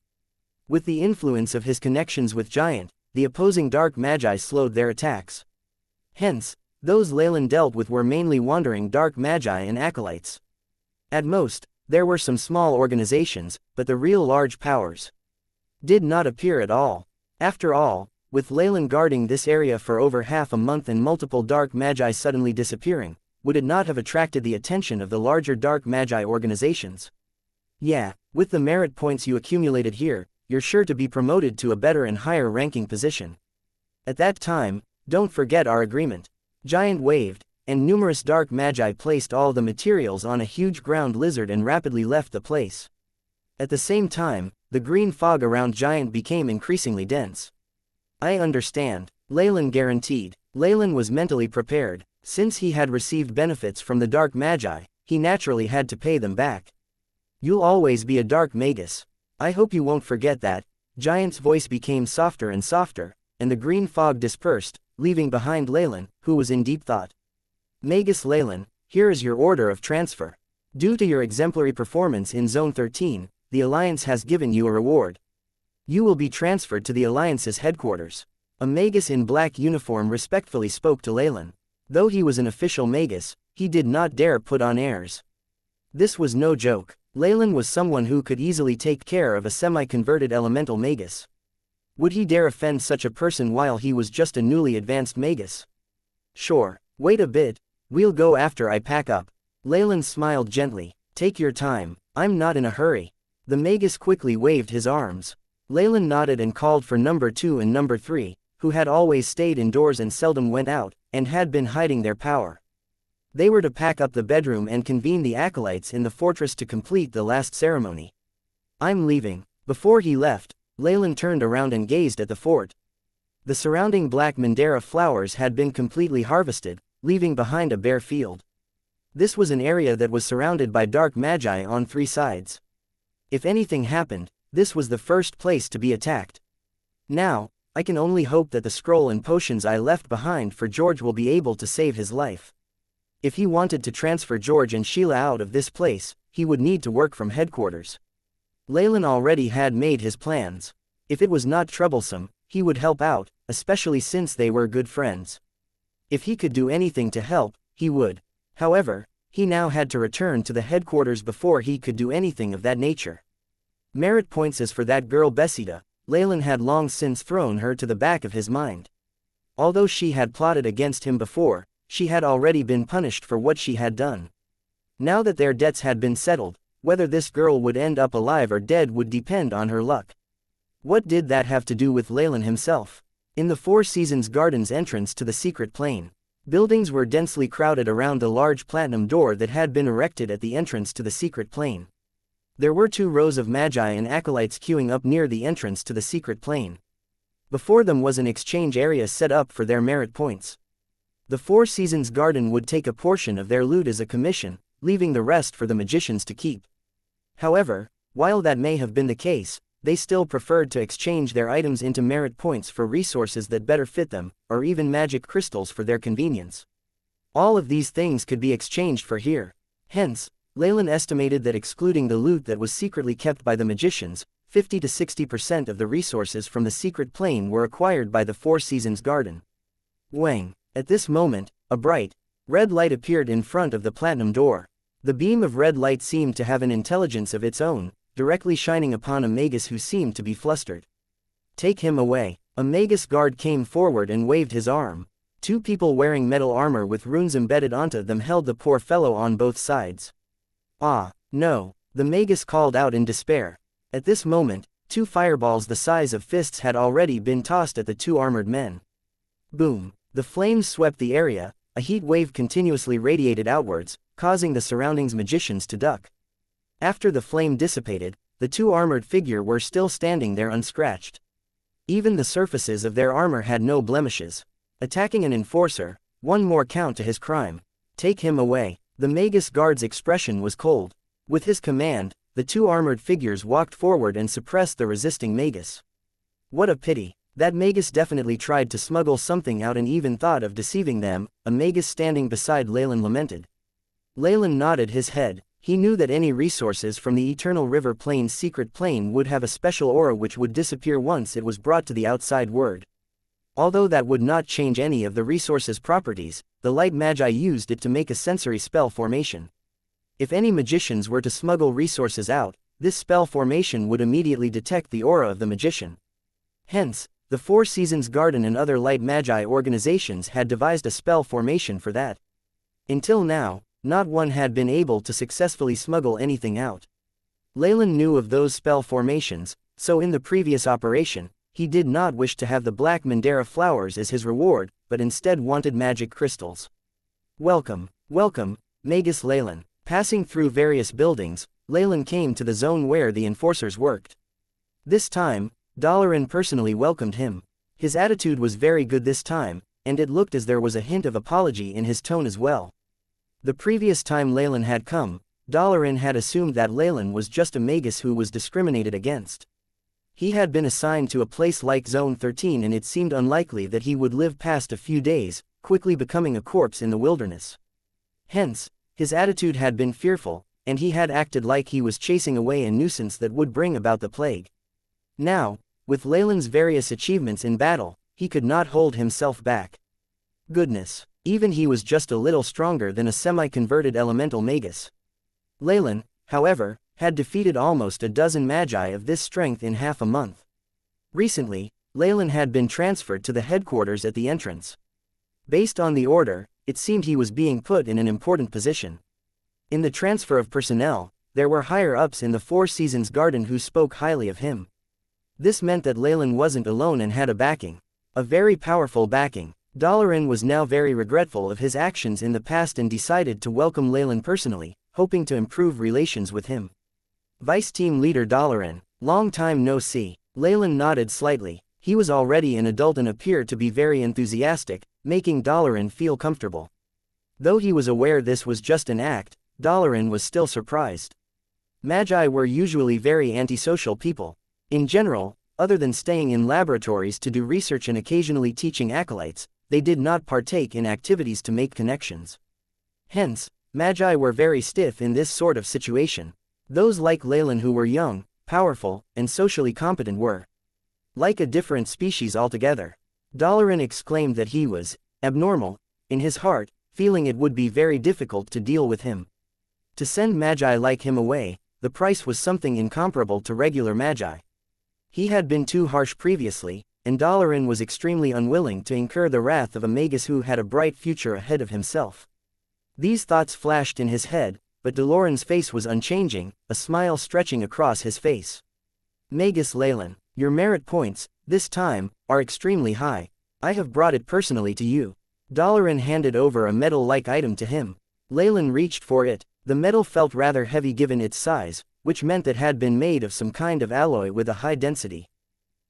With the influence of his connections with Giant, the opposing dark magi slowed their attacks. Hence, those Leylin dealt with were mainly wandering dark magi and acolytes. At most, there were some small organizations, but the real large powers did not appear at all. After all, with Leylin guarding this area for over half a month and multiple dark magi suddenly disappearing, would it not have attracted the attention of the larger dark magi organizations? Yeah, with the merit points you accumulated here, you're sure to be promoted to a better and higher ranking position. At that time, don't forget our agreement. Giant waved, and numerous dark magi placed all the materials on a huge ground lizard and rapidly left the place. At the same time, the green fog around Giant became increasingly dense. I understand, Leylin guaranteed. Leylin was mentally prepared. Since he had received benefits from the dark magi, he naturally had to pay them back. You'll always be a dark magus. I hope you won't forget that. Giant's voice became softer and softer, and the green fog dispersed, leaving behind Leylin, who was in deep thought. Magus Leylin, here is your order of transfer. Due to your exemplary performance in Zone 13, the Alliance has given you a reward. You will be transferred to the Alliance's headquarters. A magus in black uniform respectfully spoke to Leylin. Though he was an official magus, he did not dare put on airs. This was no joke. Leylin was someone who could easily take care of a semi-converted elemental magus. Would he dare offend such a person while he was just a newly advanced magus? Sure, wait a bit, we'll go after I pack up. Leylin smiled gently. Take your time, I'm not in a hurry. The magus quickly waved his arms. Leylin nodded and called for number 2 and number 3, who had always stayed indoors and seldom went out, and had been hiding their power. They were to pack up the bedroom and convene the acolytes in the fortress to complete the last ceremony. I'm leaving. Before he left, Leylin turned around and gazed at the fort. The surrounding black Mandara flowers had been completely harvested, leaving behind a bare field. This was an area that was surrounded by dark magi on 3 sides. If anything happened, this was the first place to be attacked. Now, I can only hope that the scroll and potions I left behind for George will be able to save his life. If he wanted to transfer George and Sheila out of this place, he would need to work from headquarters. Leylin already had made his plans. If it was not troublesome, he would help out, especially since they were good friends. If he could do anything to help, he would. However, he now had to return to the headquarters before he could do anything of that nature. Merit points as for that girl Besida, Leylin had long since thrown her to the back of his mind. Although she had plotted against him before, she had already been punished for what she had done. Now that their debts had been settled, whether this girl would end up alive or dead would depend on her luck. What did that have to do with Leylin himself? In the Four Seasons Gardens entrance to the secret plane, buildings were densely crowded around the large platinum door that had been erected at the entrance to the secret plane. There were 2 rows of magi and acolytes queuing up near the entrance to the secret plane. Before them was an exchange area set up for their merit points. The Four Seasons Garden would take a portion of their loot as a commission, leaving the rest for the magicians to keep. However, while that may have been the case, they still preferred to exchange their items into merit points for resources that better fit them, or even magic crystals for their convenience. All of these things could be exchanged for here. Hence, Leylin estimated that excluding the loot that was secretly kept by the magicians, 50 to 60% of the resources from the secret plane were acquired by the Four Seasons Garden. Wang. At this moment, a bright, red light appeared in front of the platinum door. The beam of red light seemed to have an intelligence of its own, directly shining upon a magus who seemed to be flustered. Take him away. A magus guard came forward and waved his arm. 2 people wearing metal armor with runes embedded onto them held the poor fellow on both sides. Ah, no, the magus called out in despair. At this moment, 2 fireballs the size of fists had already been tossed at the 2 armored men. Boom. The flames swept the area, a heat wave continuously radiated outwards, causing the surroundings magicians to duck. After the flame dissipated, the 2 armored figures were still standing there unscratched. Even the surfaces of their armor had no blemishes. Attacking an enforcer, 1 more count to his crime. Take him away. The magus guard's expression was cold. With his command, the 2 armored figures walked forward and suppressed the resisting magus. What a pity. That magus definitely tried to smuggle something out and even thought of deceiving them, a magus standing beside Leylin lamented. Leylin nodded his head. He knew that any resources from the Eternal River Plain's secret plane would have a special aura which would disappear once it was brought to the outside world. Although that would not change any of the resource's properties, the light magi used it to make a sensory spell formation. If any magicians were to smuggle resources out, this spell formation would immediately detect the aura of the magician. Hence, the Four Seasons Garden and other light magi organizations had devised a spell formation for that. Until now, not one had been able to successfully smuggle anything out. Leylin knew of those spell formations, so in the previous operation, he did not wish to have the black Mandara flowers as his reward, but instead wanted magic crystals. Welcome, welcome, Magus Leylin. Passing through various buildings, Leylin came to the zone where the enforcers worked. This time, Dalaran personally welcomed him. His attitude was very good this time, and it looked as there was a hint of apology in his tone as well. The previous time Leylin had come, Dalaran had assumed that Leylin was just a magus who was discriminated against. He had been assigned to a place like Zone 13 and it seemed unlikely that he would live past a few days, quickly becoming a corpse in the wilderness. Hence, his attitude had been fearful, and he had acted like he was chasing away a nuisance that would bring about the plague. Now, with Leylin's various achievements in battle, he could not hold himself back. Goodness, even he was just a little stronger than a semi-converted elemental magus. Leylin, however, had defeated almost a dozen magi of this strength in half a month. Recently, Leylin had been transferred to the headquarters at the entrance. Based on the order, it seemed he was being put in an important position. In the transfer of personnel, there were higher-ups in the Four Seasons Garden who spoke highly of him. This meant that Leylin wasn't alone and had a backing. A very powerful backing. Dalaran was now very regretful of his actions in the past and decided to welcome Leylin personally, hoping to improve relations with him. Vice Team Leader Dalaran, long time no see. Leylin nodded slightly. He was already an adult and appeared to be very enthusiastic, making Dalaran feel comfortable. Though he was aware this was just an act, Dalaran was still surprised. Magi were usually very antisocial people. In general, other than staying in laboratories to do research and occasionally teaching acolytes, they did not partake in activities to make connections. Hence, Magi were very stiff in this sort of situation. Those like Leylin who were young, powerful, and socially competent were like a different species altogether. Dalaran exclaimed that he was abnormal, in his heart, feeling it would be very difficult to deal with him. To send Magi like him away, the price was something incomparable to regular Magi. He had been too harsh previously, and Dalaran was extremely unwilling to incur the wrath of a magus who had a bright future ahead of himself. These thoughts flashed in his head, but Dalaran's face was unchanging, a smile stretching across his face. Magus Leylin, your merit points, this time, are extremely high. I have brought it personally to you. Dalaran handed over a metal-like item to him. Leylin reached for it. The metal felt rather heavy given its size, which meant it had been made of some kind of alloy with a high density.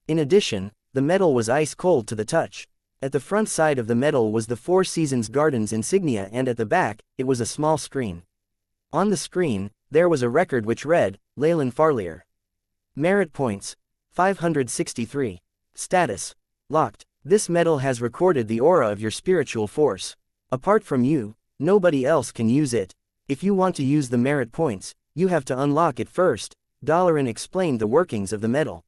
In addition, the metal was ice cold to the touch. At the front side of the metal was the Four Seasons Garden's insignia and at the back, it was a small screen. On the screen, there was a record which read, Leylin Farlier. Merit points, 563. Status, locked. This metal has recorded the aura of your spiritual force. Apart from you, nobody else can use it. If you want to use the merit points, you have to unlock it first. Dalaran explained the workings of the metal.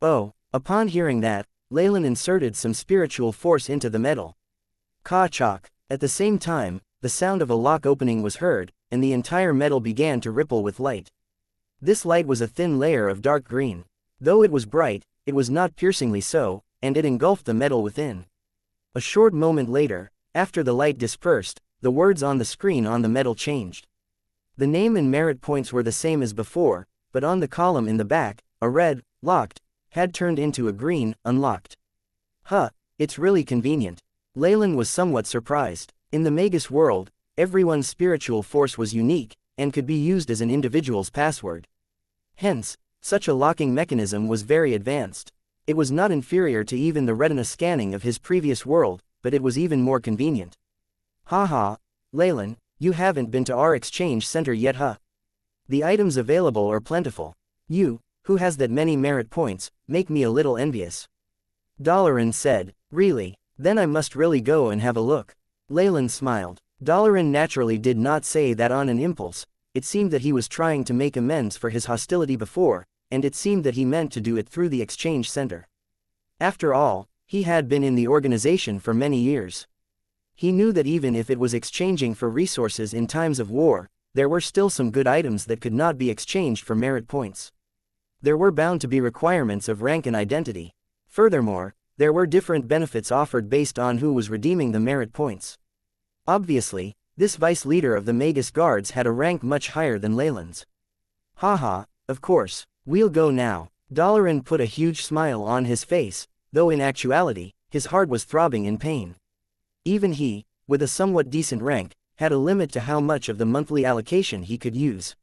Oh, upon hearing that, Leylin inserted some spiritual force into the metal. Ka-chok. At the same time, the sound of a lock opening was heard, and the entire metal began to ripple with light. This light was a thin layer of dark green. Though it was bright, it was not piercingly so, and it engulfed the metal within. A short moment later, after the light dispersed, the words on the screen on the metal changed. The name and merit points were the same as before, but on the column in the back, a red, locked, had turned into a green, unlocked. Huh, it's really convenient. Leylin was somewhat surprised. In the Magus world, everyone's spiritual force was unique, and could be used as an individual's password. Hence, such a locking mechanism was very advanced. It was not inferior to even the retina scanning of his previous world, but it was even more convenient. Haha, Leylin, you haven't been to our exchange center yet, huh? The items available are plentiful. You, who has that many merit points, make me a little envious. Dalaran said, really, then I must really go and have a look. Leylin smiled. Dalaran naturally did not say that on an impulse. It seemed that he was trying to make amends for his hostility before, and it seemed that he meant to do it through the exchange center. After all, he had been in the organization for many years. He knew that even if it was exchanging for resources in times of war, there were still some good items that could not be exchanged for merit points. There were bound to be requirements of rank and identity. Furthermore, there were different benefits offered based on who was redeeming the merit points. Obviously, This vice leader of the Magus Guards had a rank much higher than Leylin's. Haha, of course, we'll go now. Dalaran put a huge smile on his face, though in actuality, his heart was throbbing in pain. Even he, with a somewhat decent rank, had a limit to how much of the monthly allocation he could use.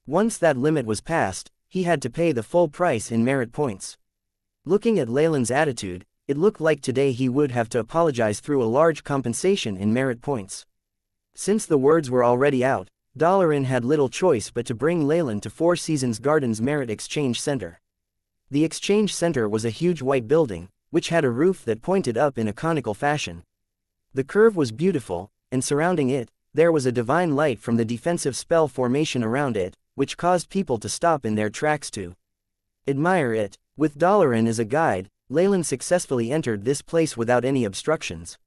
Once that limit was passed, he had to pay the full price in merit points. Looking at Leylin's attitude, it looked like today he would have to apologize through a large compensation in merit points. Since the words were already out, Dalaran had little choice but to bring Leylin to Four Seasons Gardens Merit Exchange Center. The exchange center was a huge white building, which had a roof that pointed up in a conical fashion. The curve was beautiful, and surrounding it, there was a divine light from the defensive spell formation around it, which caused people to stop in their tracks to admire it. With Dalaran as a guide, Leylin successfully entered this place without any obstructions.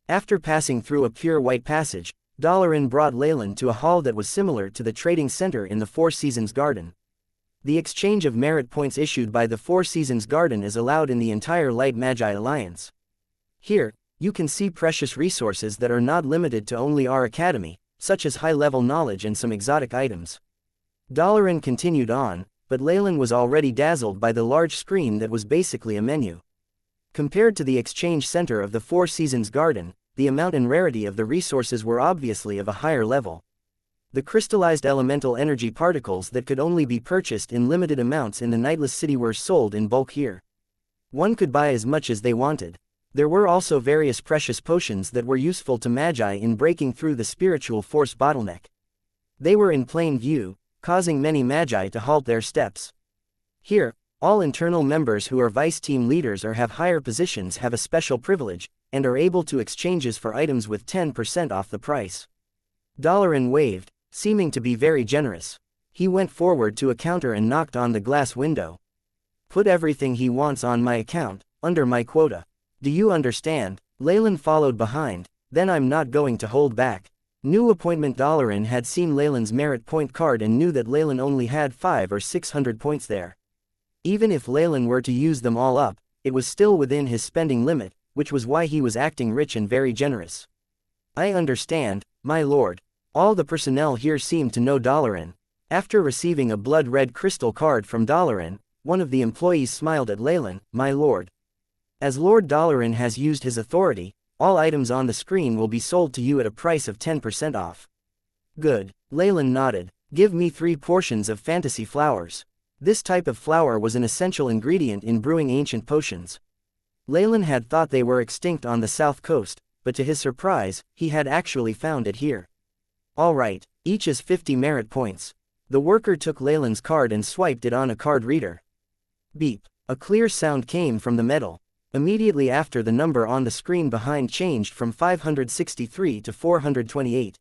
After passing through a pure white passage, Dalaran brought Leylin to a hall that was similar to the trading center in the Four Seasons Garden. The exchange of merit points issued by the Four Seasons Garden is allowed in the entire Light Magi Alliance. Here, you can see precious resources that are not limited to only our academy, such as high-level knowledge and some exotic items. Dalaran continued on, but Leylin was already dazzled by the large screen that was basically a menu. Compared to the exchange center of the Four Seasons Garden, the amount and rarity of the resources were obviously of a higher level. The crystallized elemental energy particles that could only be purchased in limited amounts in the Nightless City were sold in bulk here. One could buy as much as they wanted. There were also various precious potions that were useful to Magi in breaking through the spiritual force bottleneck. They were in plain view, causing many Magi to halt their steps. Here, all internal members who are vice team leaders or have higher positions have a special privilege, and are able to exchanges for items with 10% off the price. Dalaran waved, seeming to be very generous. He went forward to a counter and knocked on the glass window. Put everything he wants on my account, under my quota. Do you understand? Leylin followed behind. Then I'm not going to hold back. New appointment. Dalaran had seen Leylin's merit point card and knew that Leylin only had 500 or 600 points there. Even if Leylin were to use them all up, it was still within his spending limit, which was why he was acting rich and very generous. I understand, my lord. All the personnel here seemed to know Dalaran. After receiving a blood-red crystal card from Dalaran, one of the employees smiled at Leylin. My lord. As Lord Dalaran has used his authority, all items on the screen will be sold to you at a price of 10% off. Good. Leylin nodded. Give me 3 portions of fantasy flowers. This type of flower was an essential ingredient in brewing ancient potions. Leylin had thought they were extinct on the south coast, but to his surprise, he had actually found it here. All right, each is 50 merit points. The worker took Leylin's card and swiped it on a card reader. Beep. A clear sound came from the metal. Immediately after, the number on the screen behind changed from 563 to 428.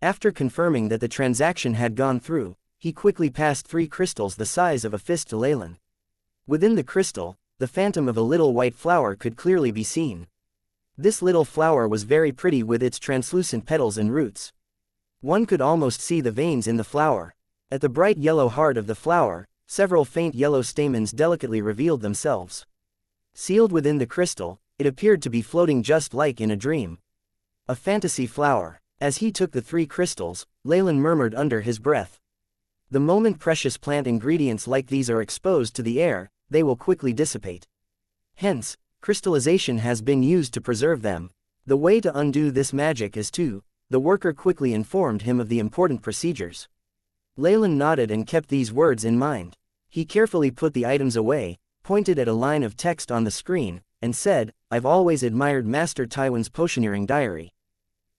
After confirming that the transaction had gone through, he quickly passed 3 crystals the size of a fist to Leylin. Within the crystal, the phantom of a little white flower could clearly be seen. This little flower was very pretty with its translucent petals and roots. One could almost see the veins in the flower. At the bright yellow heart of the flower, several faint yellow stamens delicately revealed themselves. Sealed within the crystal, it appeared to be floating just like in a dream. A fantasy flower. As he took the 3 crystals, Leylin murmured under his breath. The moment precious plant ingredients like these are exposed to the air, they will quickly dissipate. Hence, crystallization has been used to preserve them. The way to undo this magic is to... The worker quickly informed him of the important procedures. Leylin nodded and kept these words in mind. He carefully put the items away, pointed at a line of text on the screen, and said, I've always admired Master Tywin's potioneering diary.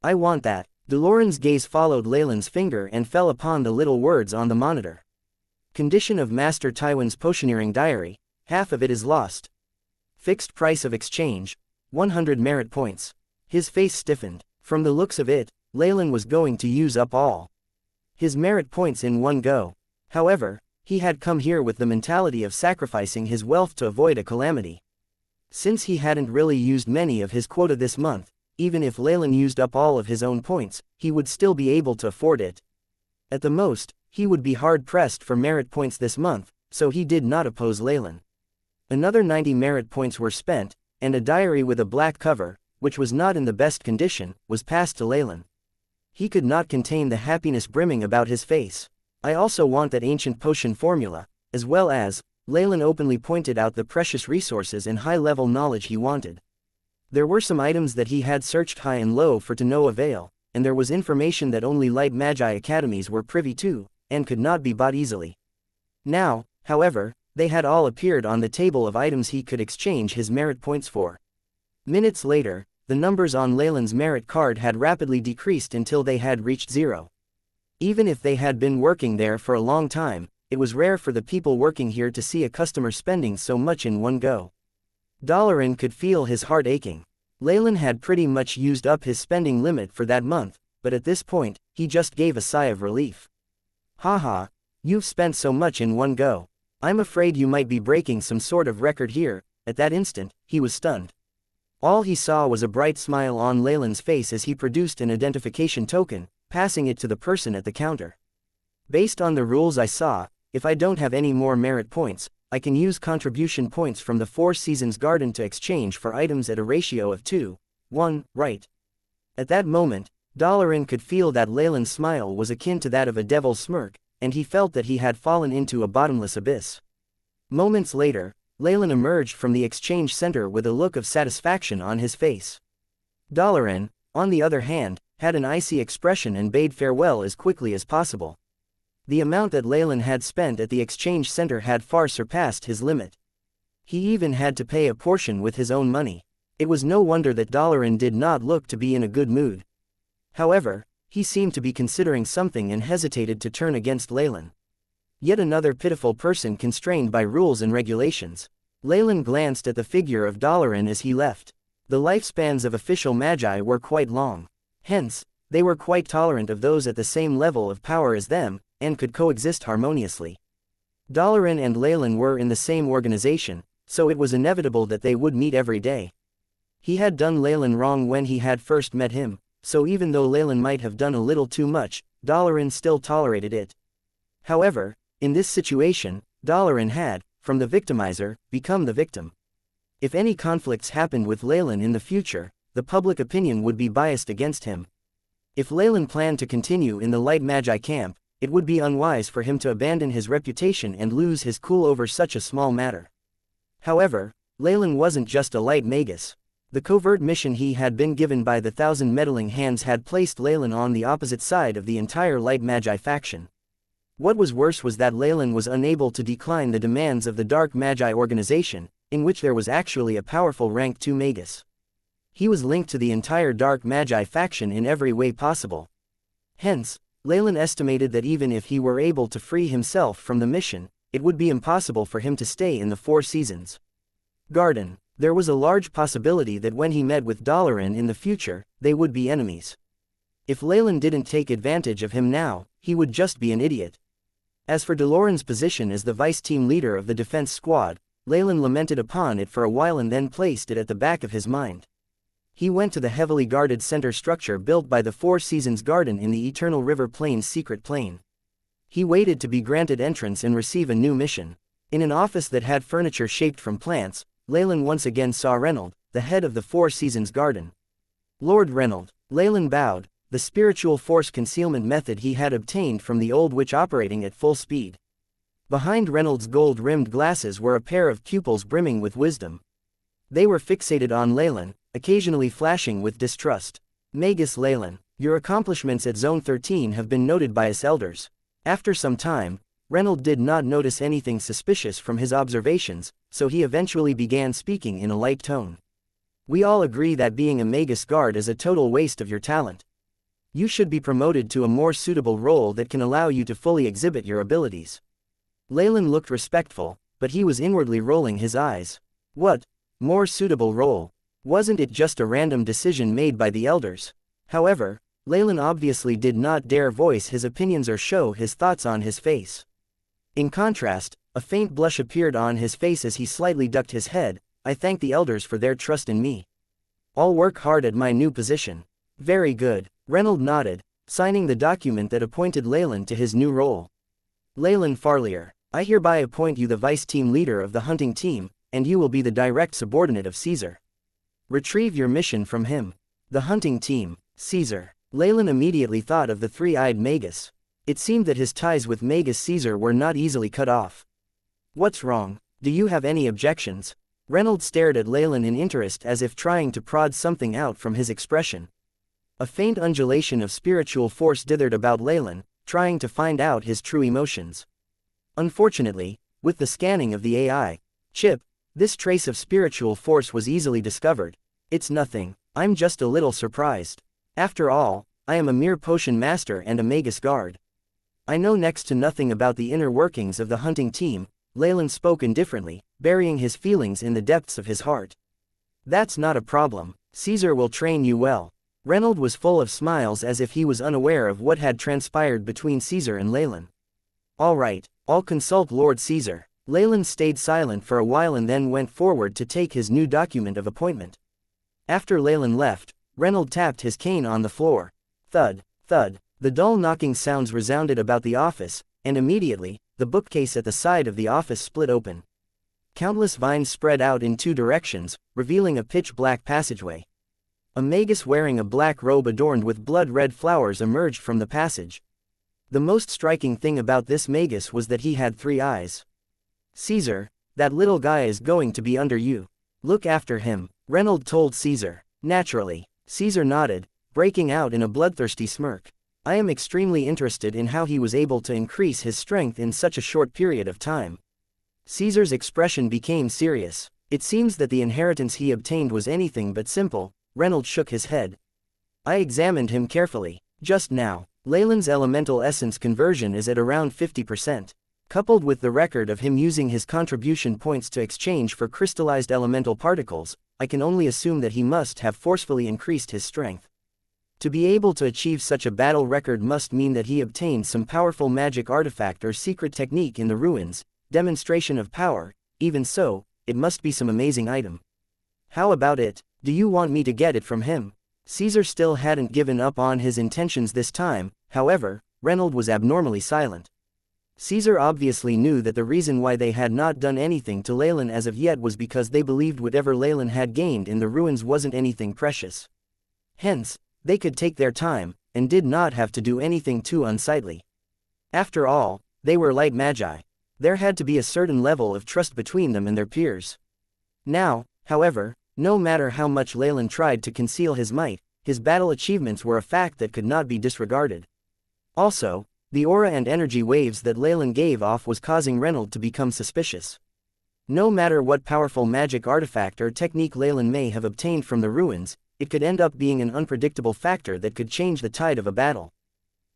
I want that. Dalaran's gaze followed Leylin's finger and fell upon the little words on the monitor. Condition of Master Tywin's potioneering diary, half of it is lost. Fixed price of exchange, 100 merit points. His face stiffened. From the looks of it, Leylin was going to use up all his merit points in one go. However, he had come here with the mentality of sacrificing his wealth to avoid a calamity. Since he hadn't really used many of his quota this month, even if Leylin used up all of his own points, he would still be able to afford it. At the most, he would be hard-pressed for merit points this month, so he did not oppose Leylin. Another 90 merit points were spent, and a diary with a black cover, which was not in the best condition, was passed to Leylin. He could not contain the happiness brimming about his face. I also want that ancient potion formula, as well as, Leylin openly pointed out the precious resources and high-level knowledge he wanted. There were some items that he had searched high and low for to no avail, and there was information that only light magi academies were privy to, and could not be bought easily. Now, however, they had all appeared on the table of items he could exchange his merit points for. Minutes later, the numbers on Leylin's merit card had rapidly decreased until they had reached 0. Even if they had been working there for a long time, it was rare for the people working here to see a customer spending so much in one go. Leylin could feel his heart aching. Leylin had pretty much used up his spending limit for that month, but at this point, he just gave a sigh of relief. Haha, you've spent so much in one go. I'm afraid you might be breaking some sort of record here. At that instant, he was stunned. All he saw was a bright smile on Leylin's face as he produced an identification token, passing it to the person at the counter. Based on the rules I saw, if I don't have any more merit points, I can use contribution points from the Four Seasons Garden to exchange for items at a ratio of 2:1, right? At that moment, Leylin could feel that Leylin's smile was akin to that of a devil's smirk, and he felt that he had fallen into a bottomless abyss. Moments later, Leylin emerged from the exchange center with a look of satisfaction on his face. Leylin, on the other hand, had an icy expression and bade farewell as quickly as possible. The amount that Leylin had spent at the exchange center had far surpassed his limit. He even had to pay a portion with his own money. It was no wonder that Leylin did not look to be in a good mood. However, he seemed to be considering something and hesitated to turn against Leylin. Yet another pitiful person constrained by rules and regulations. Leylin glanced at the figure of Leylin as he left. The lifespans of official magi were quite long. Hence, they were quite tolerant of those at the same level of power as them, and could coexist harmoniously. Leylin and Leylin were in the same organization, so it was inevitable that they would meet every day. He had done Leylin wrong when he had first met him, so even though Leylin might have done a little too much, Leylin still tolerated it. However, in this situation, Leylin had, from the victimizer, become the victim. If any conflicts happened with Leylin in the future, the public opinion would be biased against him. If Leylin planned to continue in the light magi camp, it would be unwise for him to abandon his reputation and lose his cool over such a small matter. However, Leylin wasn't just a light magus. The covert mission he had been given by the Thousand Meddling Hands had placed Leylin on the opposite side of the entire light magi faction. What was worse was that Leylin was unable to decline the demands of the Dark Magi organization, in which there was actually a powerful rank 2 magus. He was linked to the entire Dark Magi faction in every way possible. Hence, Leylin estimated that even if he were able to free himself from the mission, it would be impossible for him to stay in the Four Seasons Garden. There was a large possibility that when he met with Leylin in the future, they would be enemies. If Leylin didn't take advantage of him now, he would just be an idiot. As for Leyllin's position as the vice-team leader of the defense squad, Leylin lamented upon it for a while and then placed it at the back of his mind. He went to the heavily guarded center structure built by the Four Seasons Garden in the Eternal River Plain's secret plane. He waited to be granted entrance and receive a new mission. In an office that had furniture shaped from plants, Leylin once again saw Reynold, the head of the Four Seasons Garden. Lord Reynold. Leylin bowed, the spiritual force concealment method he had obtained from the old witch operating at full speed. Behind Reynold's gold-rimmed glasses were a pair of pupils brimming with wisdom. They were fixated on Leylin, occasionally flashing with distrust. Magus Leylin, your accomplishments at Zone 13 have been noted by us elders. After some time, Reynold did not notice anything suspicious from his observations, so he eventually began speaking in a light tone. We all agree that being a Magus guard is a total waste of your talent. You should be promoted to a more suitable role that can allow you to fully exhibit your abilities. Leylin looked respectful, but he was inwardly rolling his eyes. What? More suitable role? Wasn't it just a random decision made by the elders? However, Leylin obviously did not dare voice his opinions or show his thoughts on his face. In contrast, a faint blush appeared on his face as he slightly ducked his head. I thank the elders for their trust in me. I'll work hard at my new position. Very good. Reynold nodded, signing the document that appointed Leylin to his new role. Leylin Farlier, I hereby appoint you the vice-team leader of the hunting team, and you will be the direct subordinate of Caesar. Retrieve your mission from him. The hunting team, Caesar. Leylin immediately thought of the three-eyed Magus. It seemed that his ties with Magus Caesar were not easily cut off. What's wrong? Do you have any objections? Reynolds stared at Leylin in interest as if trying to prod something out from his expression. A faint undulation of spiritual force dithered about Leylin, trying to find out his true emotions. Unfortunately, with the scanning of the AI chip, this trace of spiritual force was easily discovered. It's nothing, I'm just a little surprised. After all, I am a mere potion master and a Magus guard. I know next to nothing about the inner workings of the hunting team. Leylin spoke indifferently, burying his feelings in the depths of his heart. That's not a problem, Caesar will train you well. Reynolds was full of smiles as if he was unaware of what had transpired between Caesar and Leylin. All right, I'll consult Lord Caesar. Leylin stayed silent for a while and then went forward to take his new document of appointment. After Leylin left, Reynolds tapped his cane on the floor. Thud, thud, the dull knocking sounds resounded about the office, and immediately, the bookcase at the side of the office split open. Countless vines spread out in two directions, revealing a pitch-black passageway. A Magus wearing a black robe adorned with blood-red flowers emerged from the passage. The most striking thing about this Magus was that he had 3 eyes. Caesar, that little guy is going to be under you. Look after him, Reynolds told Caesar. Naturally, Caesar nodded, breaking out in a bloodthirsty smirk. I am extremely interested in how he was able to increase his strength in such a short period of time. Caesar's expression became serious. It seems that the inheritance he obtained was anything but simple. Reynolds shook his head. I examined him carefully. Just now, Leylin's elemental essence conversion is at around 50%. Coupled with the record of him using his contribution points to exchange for crystallized elemental particles, I can only assume that he must have forcefully increased his strength. To be able to achieve such a battle record must mean that he obtained some powerful magic artifact or secret technique in the ruins, demonstration of power. Even so, it must be some amazing item. How about it? Do you want me to get it from him? Caesar still hadn't given up on his intentions this time. However, Reynolds was abnormally silent. Caesar obviously knew that the reason why they had not done anything to Leylin as of yet was because they believed whatever Leylin had gained in the ruins wasn't anything precious. Hence, they could take their time, and did not have to do anything too unsightly. After all, they were light magi. There had to be a certain level of trust between them and their peers. Now, however, no matter how much Leylin tried to conceal his might, his battle achievements were a fact that could not be disregarded. Also, the aura and energy waves that Leylin gave off was causing Reynolds to become suspicious. No matter what powerful magic artifact or technique Leylin may have obtained from the ruins, it could end up being an unpredictable factor that could change the tide of a battle.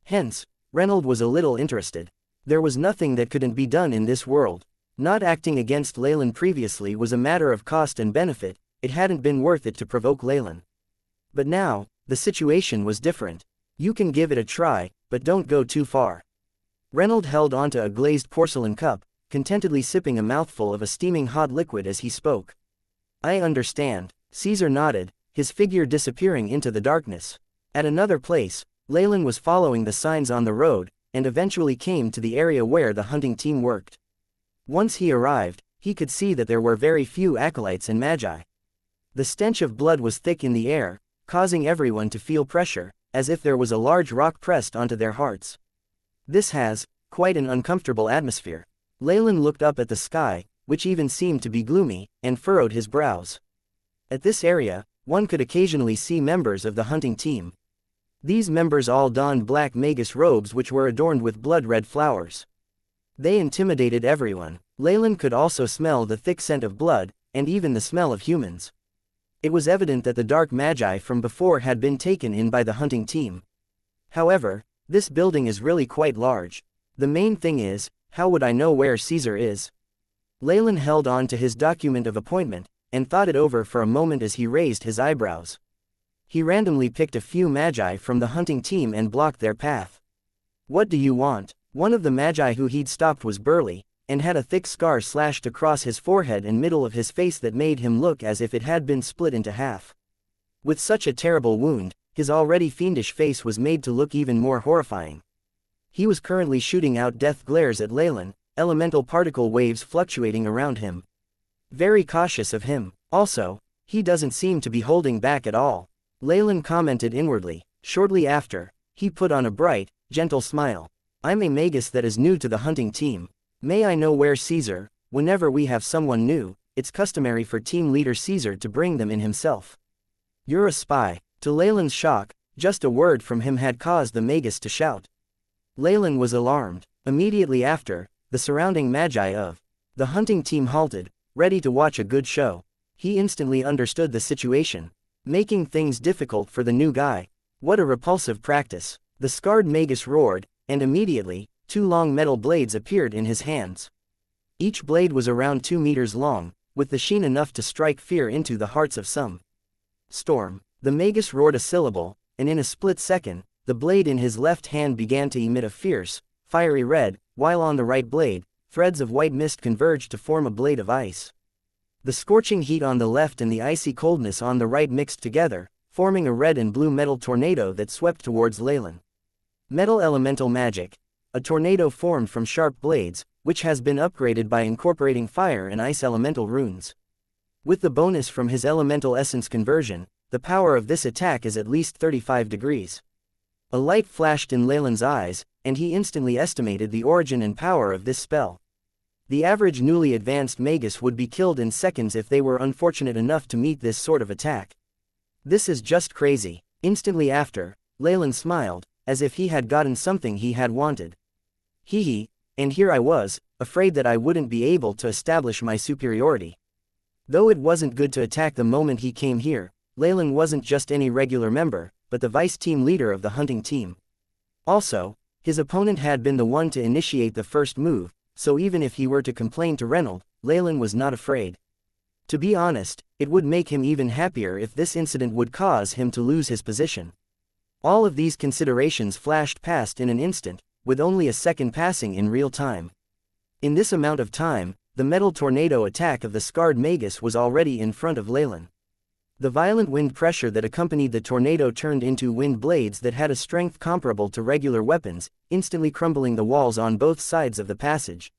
Hence, Reynolds was a little interested. There was nothing that couldn't be done in this world. Not acting against Leylin previously was a matter of cost and benefit. It hadn't been worth it to provoke Leylin. But now, the situation was different. You can give it a try, but don't go too far. Reynolds held onto a glazed porcelain cup, contentedly sipping a mouthful of a steaming hot liquid as he spoke. I understand. Caesar nodded, his figure disappearing into the darkness. At another place, Leylin was following the signs on the road, and eventually came to the area where the hunting team worked. Once he arrived, he could see that there were very few acolytes and magi. The stench of blood was thick in the air, causing everyone to feel pressure, as if there was a large rock pressed onto their hearts. This has quite an uncomfortable atmosphere. Leylin looked up at the sky, which even seemed to be gloomy, and furrowed his brows. At this area, one could occasionally see members of the hunting team. These members all donned black Magus robes which were adorned with blood-red flowers. They intimidated everyone. Leylin could also smell the thick scent of blood, and even the smell of humans. It was evident that the dark magi from before had been taken in by the hunting team. However, this building is really quite large. The main thing is, how would I know where Caesar is? Leylin held on to his document of appointment, and thought it over for a moment as he raised his eyebrows. He randomly picked a few magi from the hunting team and blocked their path. What do you want? One of the magi who he'd stopped was burly, and had a thick scar slashed across his forehead and middle of his face that made him look as if it had been split into half. With such a terrible wound, his already fiendish face was made to look even more horrifying. He was currently shooting out death glares at Leylin, elemental particle waves fluctuating around him. Very cautious of him. Also, he doesn't seem to be holding back at all. Leylin commented inwardly. Shortly after, he put on a bright, gentle smile. I'm a magus that is new to the hunting team. May I know where Caesar? Whenever we have someone new, it's customary for team leader Caesar to bring them in himself. You're a spy. To Leylin's shock, just a word from him had caused the magus to shout. Leylin was alarmed. Immediately after, the surrounding magi of the hunting team halted, ready to watch a good show. He instantly understood the situation, making things difficult for the new guy. What a repulsive practice. The scarred magus roared, and immediately, 2 long metal blades appeared in his hands. Each blade was around 2 meters long, with the sheen enough to strike fear into the hearts of some. Storm. The magus roared a syllable, and in a split second, the blade in his left hand began to emit a fierce, fiery red, while on the right blade, threads of white mist converged to form a blade of ice. The scorching heat on the left and the icy coldness on the right mixed together, forming a red and blue metal tornado that swept towards Leylin. Metal elemental magic. A tornado formed from sharp blades, which has been upgraded by incorporating fire and ice elemental runes. With the bonus from his elemental essence conversion, the power of this attack is at least 35 degrees. A light flashed in Leylin's eyes, and he instantly estimated the origin and power of this spell. The average newly advanced magus would be killed in seconds if they were unfortunate enough to meet this sort of attack. This is just crazy. Instantly after, Leylin smiled, as if he had gotten something he had wanted. Hee, and here I was, afraid that I wouldn't be able to establish my superiority. Though it wasn't good to attack the moment he came here, Leylin wasn't just any regular member, but the vice team leader of the hunting team. Also, his opponent had been the one to initiate the first move, so even if he were to complain to Reynolds, Leylin was not afraid. To be honest, it would make him even happier if this incident would cause him to lose his position. All of these considerations flashed past in an instant, with only a second passing in real time. In this amount of time, the metal tornado attack of the scarred magus was already in front of Leylin. The violent wind pressure that accompanied the tornado turned into wind blades that had a strength comparable to regular weapons, instantly crumbling the walls on both sides of the passage.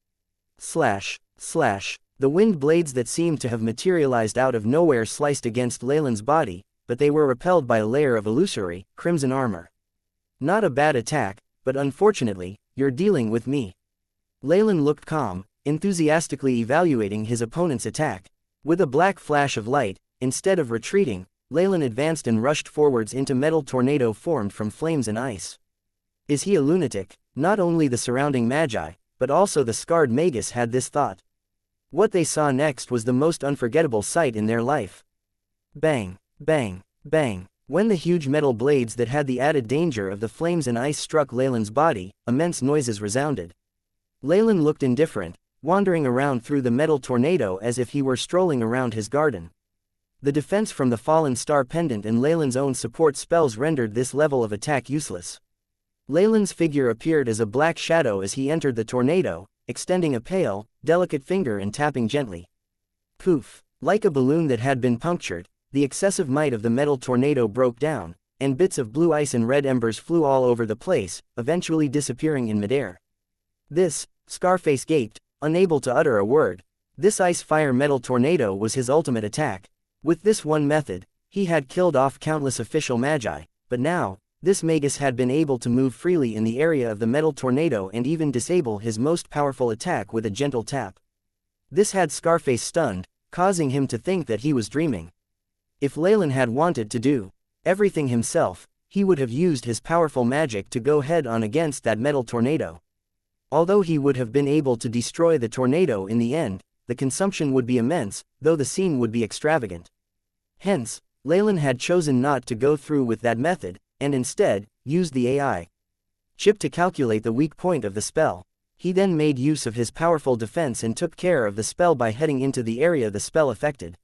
Slash, slash. The wind blades that seemed to have materialized out of nowhere sliced against Leylin's body, but they were repelled by a layer of illusory, crimson armor. Not a bad attack, but unfortunately, you're dealing with me. Leylin looked calm, enthusiastically evaluating his opponent's attack. With a black flash of light, instead of retreating, Leylin advanced and rushed forwards into metal tornado formed from flames and ice. Is he a lunatic? Not only the surrounding magi, but also the scarred magus had this thought. What they saw next was the most unforgettable sight in their life. Bang, bang, bang. When the huge metal blades that had the added danger of the flames and ice struck Leylin's body, immense noises resounded. Leylin looked indifferent, wandering around through the metal tornado as if he were strolling around his garden. The defense from the fallen star pendant and Leylin's own support spells rendered this level of attack useless. Leylin's figure appeared as a black shadow as he entered the tornado, extending a pale, delicate finger and tapping gently. Poof! Like a balloon that had been punctured, the excessive might of the metal tornado broke down, and bits of blue ice and red embers flew all over the place, eventually disappearing in midair. This, Scarface gaped, unable to utter a word. This ice-fire metal tornado was his ultimate attack. With this one method, he had killed off countless official magi, but now, this magus had been able to move freely in the area of the metal tornado and even disable his most powerful attack with a gentle tap. This had Scarface stunned, causing him to think that he was dreaming. If Leylin had wanted to do everything himself, he would have used his powerful magic to go head-on against that metal tornado. Although he would have been able to destroy the tornado in the end, the consumption would be immense, though the scene would be extravagant. Hence, Leylin had chosen not to go through with that method, and instead, used the AI chip to calculate the weak point of the spell. He then made use of his powerful defense and took care of the spell by heading into the area the spell affected.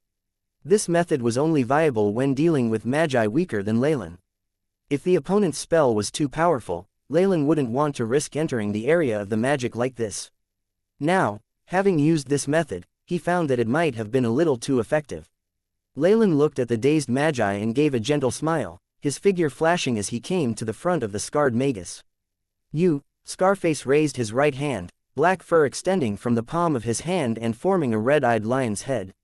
This method was only viable when dealing with magi weaker than Leylin. If the opponent's spell was too powerful, Leylin wouldn't want to risk entering the area of the magic like this. Now, having used this method, he found that it might have been a little too effective. Leylin looked at the dazed magi and gave a gentle smile, his figure flashing as he came to the front of the scarred magus. You, Scarface raised his right hand, black fur extending from the palm of his hand and forming a red-eyed lion's head.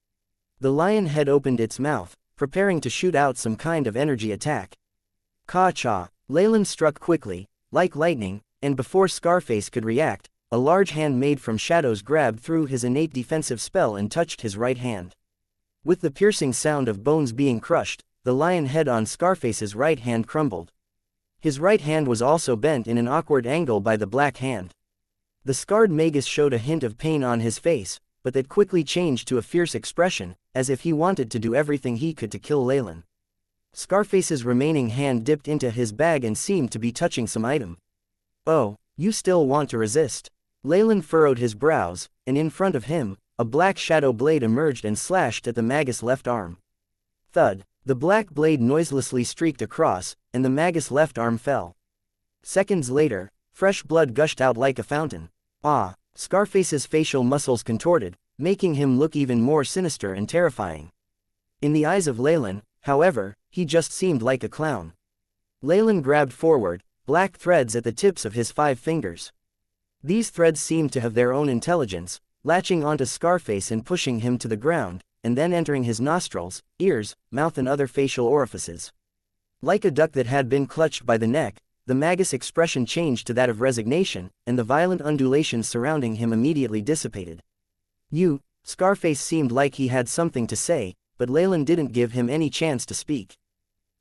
The lion head opened its mouth, preparing to shoot out some kind of energy attack. Ka-cha! Leylin struck quickly, like lightning, and before Scarface could react, a large hand made from shadows grabbed through his innate defensive spell and touched his right hand. With the piercing sound of bones being crushed, the lion head on Scarface's right hand crumbled. His right hand was also bent in an awkward angle by the black hand. The scarred magus showed a hint of pain on his face, but that quickly changed to a fierce expression, as if he wanted to do everything he could to kill Leylin. Scarface's remaining hand dipped into his bag and seemed to be touching some item. Oh, you still want to resist? Leylin furrowed his brows, and in front of him, a black shadow blade emerged and slashed at the magus' left arm. Thud! The black blade noiselessly streaked across, and the magus' left arm fell. Seconds later, fresh blood gushed out like a fountain. Ah! Scarface's facial muscles contorted, making him look even more sinister and terrifying. In the eyes of Leylin, however, he just seemed like a clown. Leylin grabbed forward, black threads at the tips of his 5 fingers. These threads seemed to have their own intelligence, latching onto Scarface and pushing him to the ground, and then entering his nostrils, ears, mouth and other facial orifices. Like a duck that had been clutched by the neck, the magus' expression changed to that of resignation, and the violent undulations surrounding him immediately dissipated. You, Scarface seemed like he had something to say, but Leylin didn't give him any chance to speak.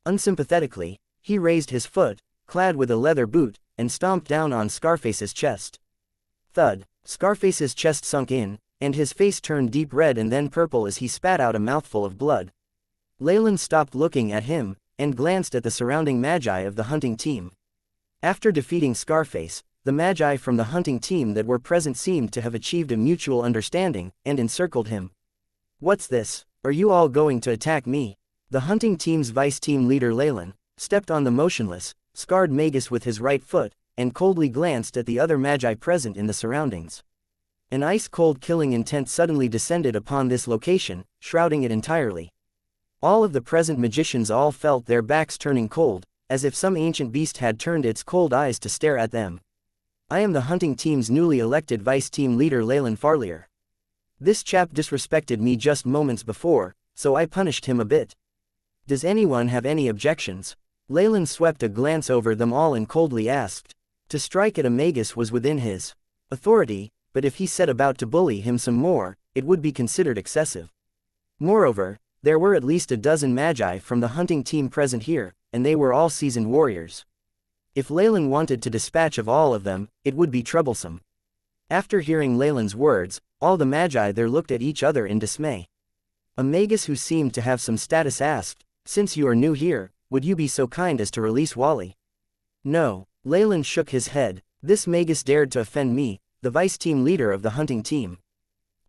Unsympathetically, he raised his foot, clad with a leather boot, and stomped down on Scarface's chest. Thud! Scarface's chest sunk in, and his face turned deep red and then purple as he spat out a mouthful of blood. Leylin stopped looking at him, and glanced at the surrounding magi of the hunting team. After defeating Scarface, the magi from the hunting team that were present seemed to have achieved a mutual understanding, and encircled him. What's this? Are you all going to attack me? The hunting team's vice-team leader Leylin stepped on the motionless, scarred magus with his right foot, and coldly glanced at the other magi present in the surroundings. An ice-cold killing intent suddenly descended upon this location, shrouding it entirely. All of the present magicians all felt their backs turning cold, as if some ancient beast had turned its cold eyes to stare at them. I am the hunting team's newly elected vice-team leader Leylin Farlier. This chap disrespected me just moments before, so I punished him a bit. Does anyone have any objections? Leylin swept a glance over them all and coldly asked. To strike at a magus was within his authority, but if he set about to bully him some more, it would be considered excessive. Moreover, there were at least a dozen magi from the hunting team present here, and they were all seasoned warriors. If Leylin wanted to dispatch of all of them, it would be troublesome. After hearing Leylin's words, all the magi there looked at each other in dismay. A magus who seemed to have some status asked, "Since you are new here, would you be so kind as to release Wally?" No, Leylin shook his head. This magus dared to offend me, the vice-team leader of the hunting team.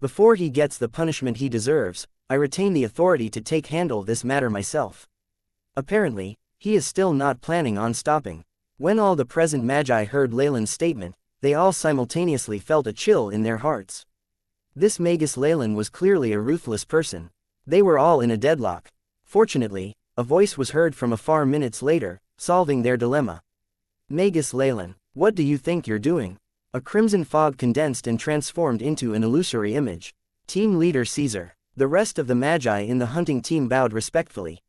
Before he gets the punishment he deserves, I retain the authority to handle this matter myself. Apparently, he is still not planning on stopping. When all the present magi heard Leylin's statement, they all simultaneously felt a chill in their hearts. This magus Leylin was clearly a ruthless person. They were all in a deadlock. Fortunately, a voice was heard from afar minutes later, solving their dilemma. Magus Leylin, what do you think you're doing? A crimson fog condensed and transformed into an illusory image. Team leader Caesar. The rest of the magi in the hunting team bowed respectfully.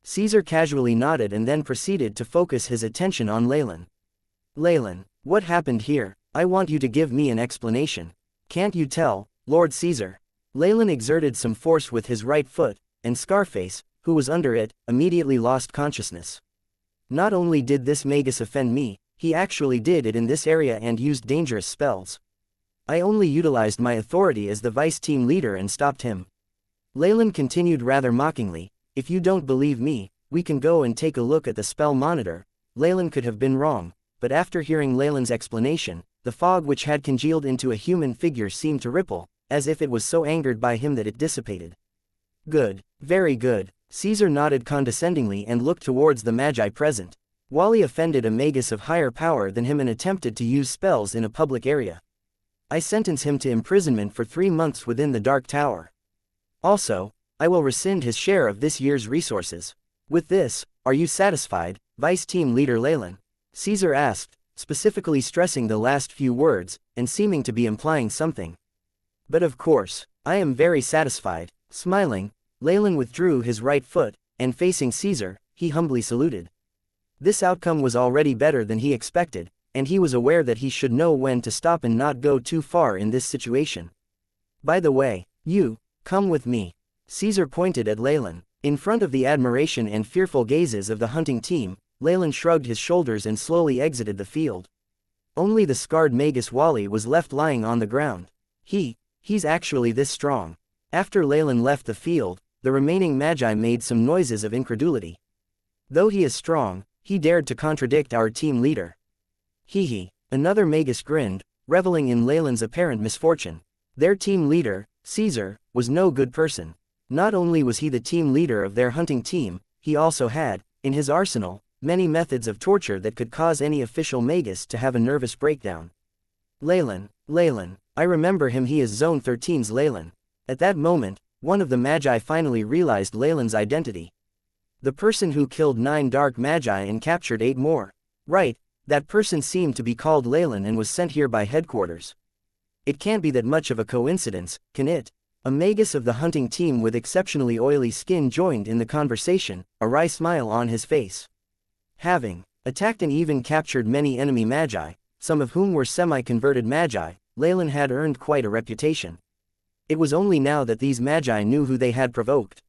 Caesar casually nodded and then proceeded to focus his attention on Leylin. Leylin, what happened here? I want you to give me an explanation. Can't you tell, Lord Caesar? Leylin exerted some force with his right foot, and Scarface, who was under it, immediately lost consciousness. Not only did this magus offend me, he actually did it in this area and used dangerous spells. I only utilized my authority as the vice-team leader and stopped him. Leylin continued rather mockingly, if you don't believe me, we can go and take a look at the spell monitor. Leylin could have been wrong, but after hearing Leylin's explanation, the fog which had congealed into a human figure seemed to ripple, as if it was so angered by him that it dissipated. Good, very good. Caesar nodded condescendingly and looked towards the magi present. Wally offended a magus of higher power than him and attempted to use spells in a public area. I sentence him to imprisonment for 3 months within the Dark Tower. Also, I will rescind his share of this year's resources. With this, are you satisfied, Vice-Team Leader Leylin? Caesar asked, specifically stressing the last few words, and seeming to be implying something. But of course, I am very satisfied. Smiling, Leylin withdrew his right foot, and facing Caesar, he humbly saluted. This outcome was already better than he expected, and he was aware that he should know when to stop and not go too far in this situation. By the way, you, come with me. Caesar pointed at Leylin. In front of the admiration and fearful gazes of the hunting team, Leylin shrugged his shoulders and slowly exited the field. Only the scarred magus Wally was left lying on the ground. He's actually this strong. After Leylin left the field, the remaining magi made some noises of incredulity. Though he is strong, he dared to contradict our team leader. Another magus grinned, reveling in Leylin's apparent misfortune. Their team leader, Caesar, was no good person. Not only was he the team leader of their hunting team, he also had, in his arsenal, many methods of torture that could cause any official magus to have a nervous breakdown. Leylin, I remember him, he is Zone 13's Leylin. At that moment, one of the magi finally realized Leylin's identity. The person who killed 9 dark magi and captured 8 more. Right, that person seemed to be called Leylin and was sent here by headquarters. It can't be that much of a coincidence, can it? A magus of the hunting team with exceptionally oily skin joined in the conversation, a wry smile on his face. Having attacked and even captured many enemy magi, some of whom were semi-converted magi, Leylin had earned quite a reputation. It was only now that these magi knew who they had provoked.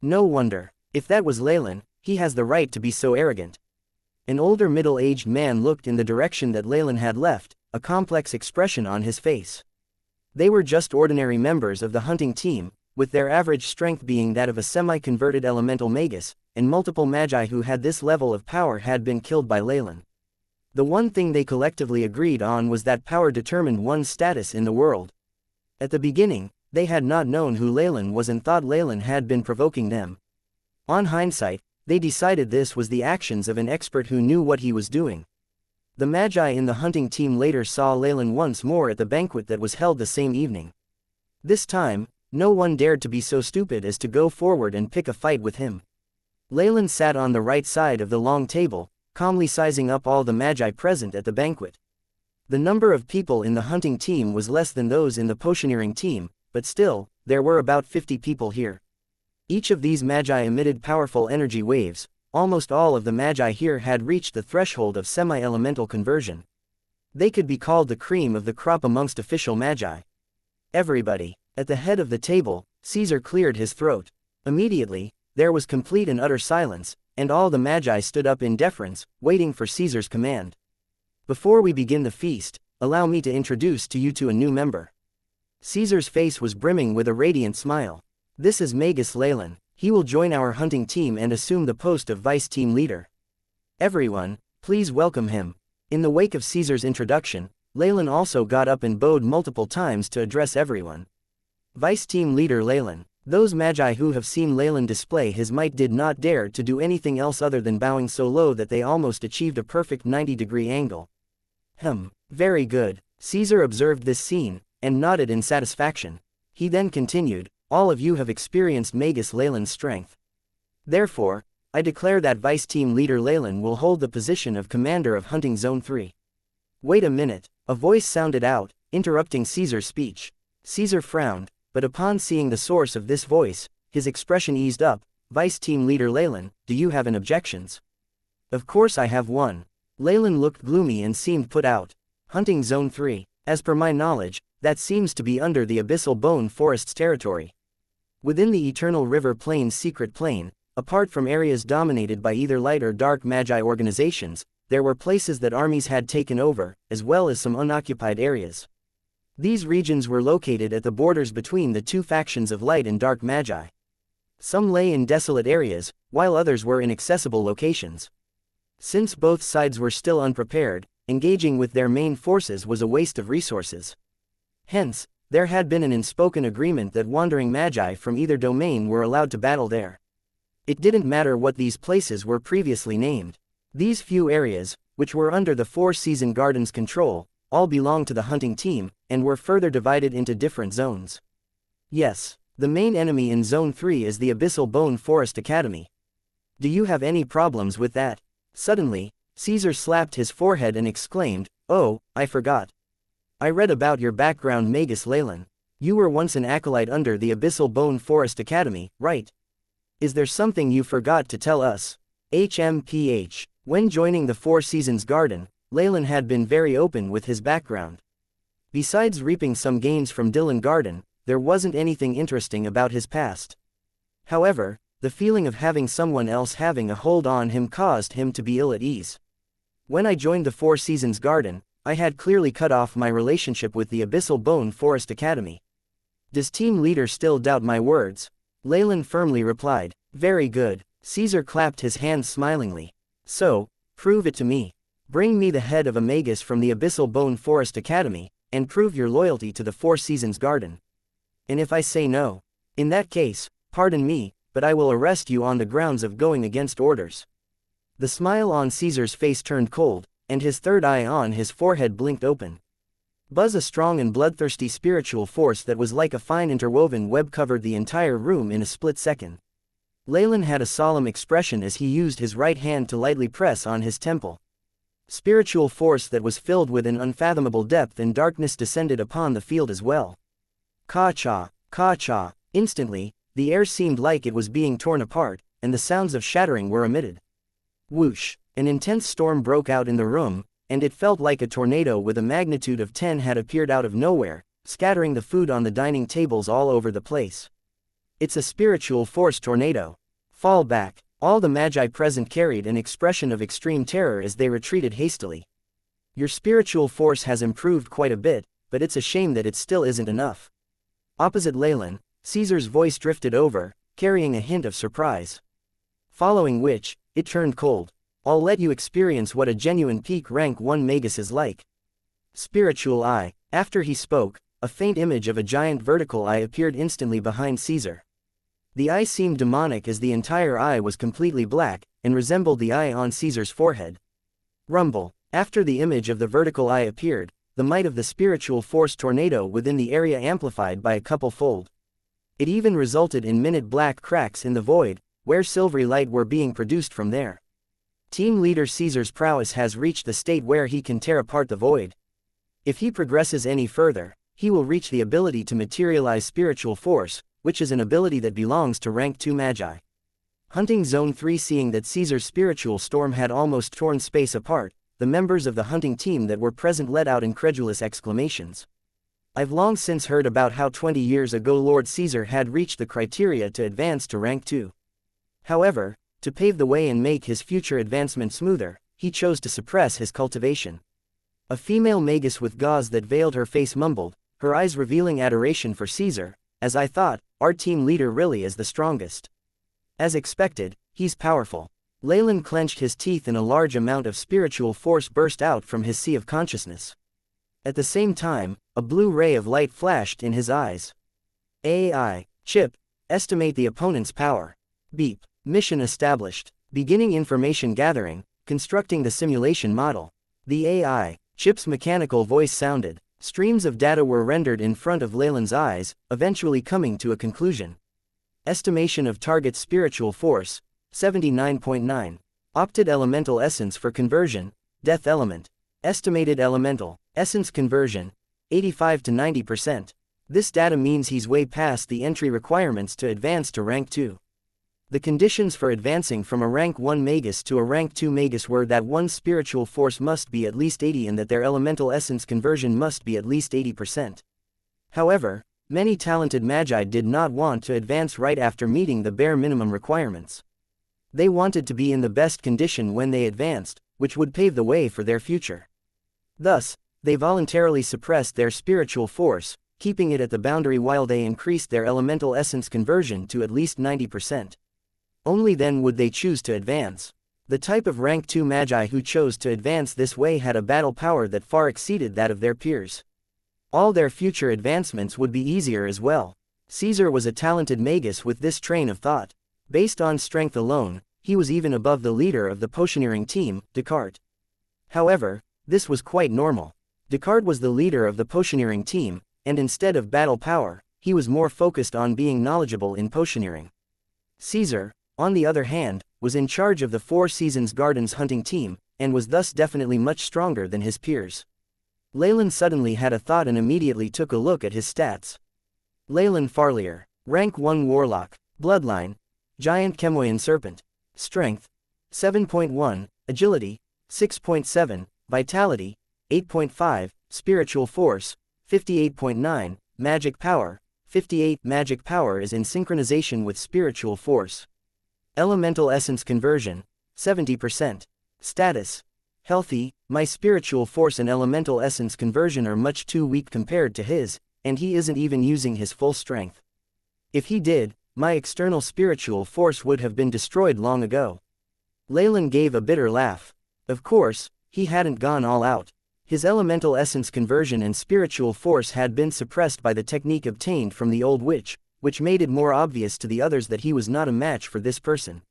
No wonder, if that was Leylin, he has the right to be so arrogant. An older middle-aged man looked in the direction that Leylin had left, a complex expression on his face. They were just ordinary members of the hunting team, with their average strength being that of a semi-converted elemental magus, and multiple magi who had this level of power had been killed by Leylin. The one thing they collectively agreed on was that power determined one's status in the world. At the beginning, they had not known who Leylin was and thought Leylin had been provoking them. On hindsight, they decided this was the actions of an expert who knew what he was doing. The magi in the hunting team later saw Leylin once more at the banquet that was held the same evening. This time, no one dared to be so stupid as to go forward and pick a fight with him. Leylin sat on the right side of the long table, calmly sizing up all the magi present at the banquet. The number of people in the hunting team was less than those in the potioneering team, but still, there were about 50 people here. Each of these magi emitted powerful energy waves. Almost all of the magi here had reached the threshold of semi-elemental conversion. They could be called the cream of the crop amongst official magi. Everybody. At the head of the table, Caesar cleared his throat. Immediately, there was complete and utter silence, and all the magi stood up in deference, waiting for Caesar's command. Before we begin the feast, allow me to introduce to you a new member. Caesar's face was brimming with a radiant smile. This is Magus Leylin. He will join our hunting team and assume the post of vice team leader. Everyone, please welcome him. In the wake of Caesar's introduction, Leylin also got up and bowed multiple times to address everyone. Vice team leader Leylin. Those magi who have seen Leylin display his might did not dare to do anything else other than bowing so low that they almost achieved a perfect 90-degree angle. Very good. Caesar observed this scene, and nodded in satisfaction. He then continued, all of you have experienced Magus Leylin's strength. Therefore, I declare that Vice Team Leader Leylin will hold the position of Commander of Hunting Zone 3. Wait a minute, a voice sounded out, interrupting Caesar's speech. Caesar frowned, but upon seeing the source of this voice, his expression eased up. Vice Team Leader Leylin, do you have any objections? Of course I have one. Leylin looked gloomy and seemed put out. Hunting Zone 3, as per my knowledge, that seems to be under the Abyssal Bone Forest's territory. Within the Eternal River Plain's secret plane, apart from areas dominated by either light or dark magi organizations, there were places that armies had taken over, as well as some unoccupied areas. These regions were located at the borders between the two factions of light and dark magi. Some lay in desolate areas, while others were in accessible locations. Since both sides were still unprepared, engaging with their main forces was a waste of resources. Hence, there had been an unspoken agreement that wandering magi from either domain were allowed to battle there. It didn't matter what these places were previously named. These few areas, which were under the Four Season Gardens' control, all belonged to the hunting team, and were further divided into different zones. Yes, the main enemy in Zone 3 is the Abyssal Bone Forest Academy. Do you have any problems with that? Suddenly, Caesar slapped his forehead and exclaimed, oh, I forgot. I read about your background, Magus Leylin. You were once an acolyte under the Abyssal Bone Forest Academy, right? Is there something you forgot to tell us? HMPH. When joining the Four Seasons Garden, Leylin had been very open with his background. Besides reaping some gains from Dylan Garden, there wasn't anything interesting about his past. However, the feeling of having someone else having a hold on him caused him to be ill at ease. When I joined the Four Seasons Garden, I had clearly cut off my relationship with the Abyssal Bone Forest Academy. Does team leader still doubt my words? Leylin firmly replied. Very good. Caesar clapped his hands smilingly. So, prove it to me. Bring me the head of a magus from the Abyssal Bone Forest Academy, and prove your loyalty to the Four Seasons Garden. And if I say no? In that case, pardon me, but I will arrest you on the grounds of going against orders. The smile on Caesar's face turned cold, and his third eye on his forehead blinked open. Buzz, a strong and bloodthirsty spiritual force that was like a fine interwoven web, covered the entire room in a split second. Leylin had a solemn expression as he used his right hand to lightly press on his temple. Spiritual force that was filled with an unfathomable depth and darkness descended upon the field as well. Ka-cha, ka-cha. Instantly, the air seemed like it was being torn apart, and the sounds of shattering were emitted. Whoosh! An intense storm broke out in the room, and it felt like a tornado with a magnitude of 10 had appeared out of nowhere, scattering the food on the dining tables all over the place. It's a spiritual force tornado. Fall back. All the magi present carried an expression of extreme terror as they retreated hastily. Your spiritual force has improved quite a bit, but it's a shame that it still isn't enough. Opposite Leylin, Caesar's voice drifted over, carrying a hint of surprise. Following which, it turned cold. I'll let you experience what a genuine peak rank 1 magus is like. Spiritual eye. After he spoke, a faint image of a giant vertical eye appeared instantly behind Caesar. The eye seemed demonic as the entire eye was completely black, and resembled the eye on Caesar's forehead. Rumble. After the image of the vertical eye appeared, the might of the spiritual force tornado within the area amplified by a couple-fold. It even resulted in minute black cracks in the void, where silvery light were being produced from there. Team leader Caesar's prowess has reached the state where he can tear apart the void. If he progresses any further, he will reach the ability to materialize spiritual force, which is an ability that belongs to rank 2 magi. Hunting Zone 3. Seeing that Caesar's spiritual storm had almost torn space apart, the members of the hunting team that were present let out incredulous exclamations. I've long since heard about how 20 years ago Lord Caesar had reached the criteria to advance to rank 2. However, to pave the way and make his future advancement smoother, he chose to suppress his cultivation. A female magus with gauze that veiled her face mumbled, her eyes revealing adoration for Caesar. As I thought, our team leader really is the strongest. As expected, he's powerful. Leylin clenched his teeth and a large amount of spiritual force burst out from his sea of consciousness. At the same time, a blue ray of light flashed in his eyes. AI. Chip. Estimate the opponent's power. Beep. Mission established. Beginning information gathering, constructing the simulation model. The AI. Chip's mechanical voice sounded. Streams of data were rendered in front of Leylin's eyes, eventually coming to a conclusion. Estimation of target's spiritual force, 79.9. Opted elemental essence for conversion, death element. Estimated elemental essence conversion, 85 to 90%. This data means he's way past the entry requirements to advance to rank 2. The conditions for advancing from a rank 1 magus to a rank 2 magus were that one's spiritual force must be at least 80 and that their elemental essence conversion must be at least 80%. However, many talented magi did not want to advance right after meeting the bare minimum requirements. They wanted to be in the best condition when they advanced, which would pave the way for their future. Thus, they voluntarily suppressed their spiritual force, keeping it at the boundary while they increased their elemental essence conversion to at least 90%. Only then would they choose to advance. The type of rank 2 magi who chose to advance this way had a battle power that far exceeded that of their peers. All their future advancements would be easier as well. Caesar was a talented magus with this train of thought. Based on strength alone, he was even above the leader of the potioneering team, Descartes. However, this was quite normal. Descartes was the leader of the potioneering team, and instead of battle power, he was more focused on being knowledgeable in potioneering. Caesar, on the other hand, was in charge of the Four Seasons Garden's hunting team, and was thus definitely much stronger than his peers. Leylin suddenly had a thought and immediately took a look at his stats. Leylin Farlier, rank 1 warlock, bloodline, giant Chemoian serpent, strength, 7.1, agility, 6.7, vitality, 8.5, spiritual force, 58.9, magic power, 58. Magic power is in synchronization with spiritual force. Elemental essence conversion, 70%. Status, healthy. My spiritual force and elemental essence conversion are much too weak compared to his, and he isn't even using his full strength. If he did, my external spiritual force would have been destroyed long ago. Leylin gave a bitter laugh. Of course, he hadn't gone all out. His elemental essence conversion and spiritual force had been suppressed by the technique obtained from the old witch, which made it more obvious to the others that he was not a match for this person.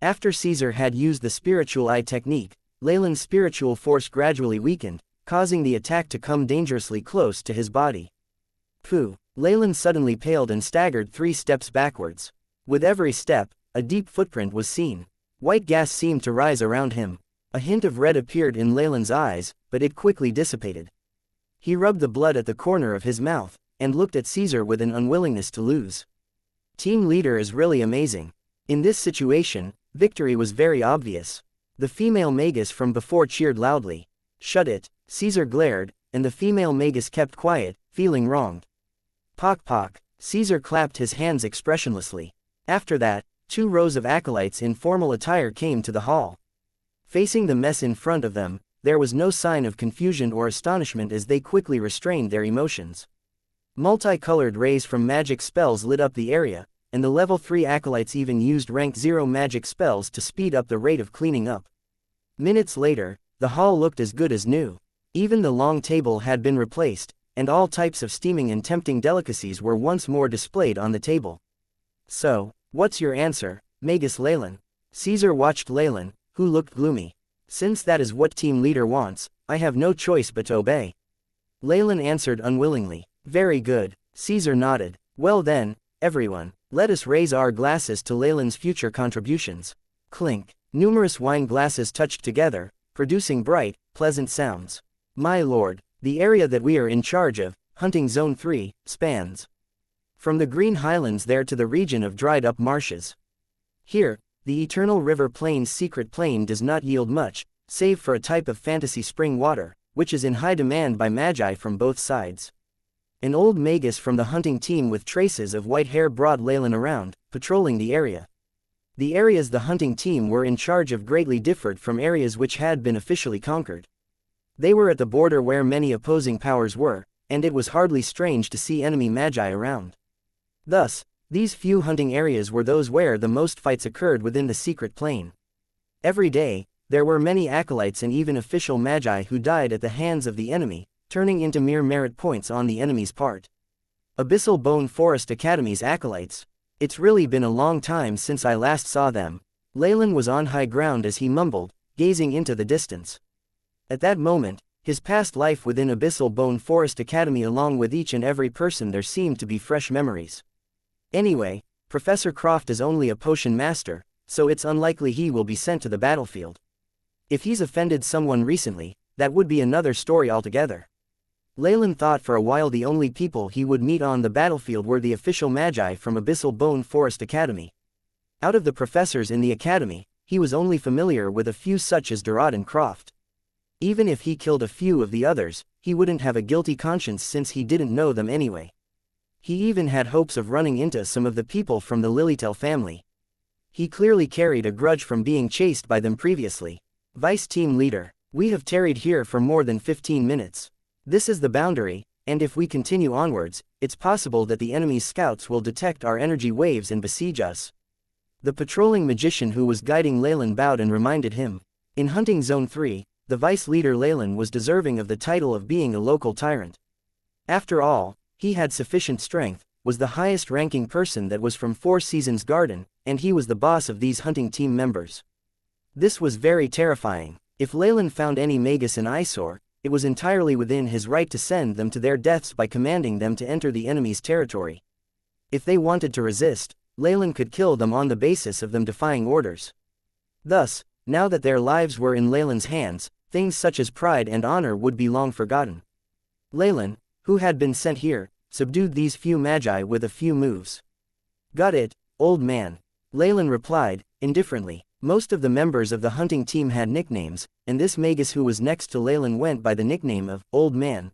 After Caesar had used the spiritual eye technique, Leylin's spiritual force gradually weakened, causing the attack to come dangerously close to his body. Pooh! Leylin suddenly paled and staggered 3 steps backwards. With every step, a deep footprint was seen. White gas seemed to rise around him. A hint of red appeared in Leylin's eyes, but it quickly dissipated. He rubbed the blood at the corner of his mouth, and looked at Caesar with an unwillingness to lose. Team leader is really amazing. In this situation, victory was very obvious. The female magus from before cheered loudly. Shut it, Caesar glared, and the female magus kept quiet, feeling wronged. Pock pock, Caesar clapped his hands expressionlessly. After that, 2 rows of acolytes in formal attire came to the hall. Facing the mess in front of them, there was no sign of confusion or astonishment as they quickly restrained their emotions. Multicolored rays from magic spells lit up the area, and the level 3 acolytes even used rank 0 magic spells to speed up the rate of cleaning up. Minutes later, the hall looked as good as new. Even the long table had been replaced, and all types of steaming and tempting delicacies were once more displayed on the table. So, what's your answer, Magus Leylin? Caesar watched Leylin, who looked gloomy. Since that is what team leader wants, I have no choice but to obey. Leylin answered unwillingly. Very good, Caesar nodded. Well then, everyone, let us raise our glasses to Leylin's future contributions. Clink. Numerous wine glasses touched together, producing bright, pleasant sounds. My lord, the area that we are in charge of, Hunting Zone 3, spans from the Green Highlands there to the region of dried-up marshes. Here, the Eternal River Plain's secret plain does not yield much, save for a type of fantasy spring water, which is in high demand by magi from both sides. An old magus from the hunting team with traces of white hair brought Leylin around, patrolling the area. The areas the hunting team were in charge of greatly differed from areas which had been officially conquered. They were at the border where many opposing powers were, and it was hardly strange to see enemy magi around. Thus, these few hunting areas were those where the most fights occurred within the secret plain. Every day, there were many acolytes and even official magi who died at the hands of the enemy, turning into mere merit points on the enemy's part. Abyssal Bone Forest Academy's acolytes. It's really been a long time since I last saw them. Leylin was on high ground as he mumbled, gazing into the distance. At that moment, his past life within Abyssal Bone Forest Academy along with each and every person there seemed to be fresh memories. Anyway, Professor Croft is only a potion master, so it's unlikely he will be sent to the battlefield. If he's offended someone recently, that would be another story altogether. Leylin thought for a while the only people he would meet on the battlefield were the official magi from Abyssal Bone Forest Academy. Out of the professors in the academy, he was only familiar with a few such as Durrott and Croft. Even if he killed a few of the others, he wouldn't have a guilty conscience since he didn't know them anyway. He even had hopes of running into some of the people from the Lilytail family. He clearly carried a grudge from being chased by them previously. Vice Team Leader, we have tarried here for more than 15 minutes. This is the boundary, and if we continue onwards, it's possible that the enemy's scouts will detect our energy waves and besiege us. The patrolling magician who was guiding Leylin bowed and reminded him. In Hunting Zone 3, the vice leader Leylin was deserving of the title of being a local tyrant. After all, he had sufficient strength, was the highest ranking person that was from Four Seasons Garden, and he was the boss of these hunting team members. This was very terrifying. If Leylin found any magus in eyesore, it was entirely within his right to send them to their deaths by commanding them to enter the enemy's territory. If they wanted to resist, Leylin could kill them on the basis of them defying orders. Thus, now that their lives were in Leylin's hands, things such as pride and honor would be long forgotten. Leylin, who had been sent here, subdued these few magi with a few moves. Got it, old man. Leylin replied, indifferently. Most of the members of the hunting team had nicknames, and this magus who was next to Leylin went by the nickname of Old Man.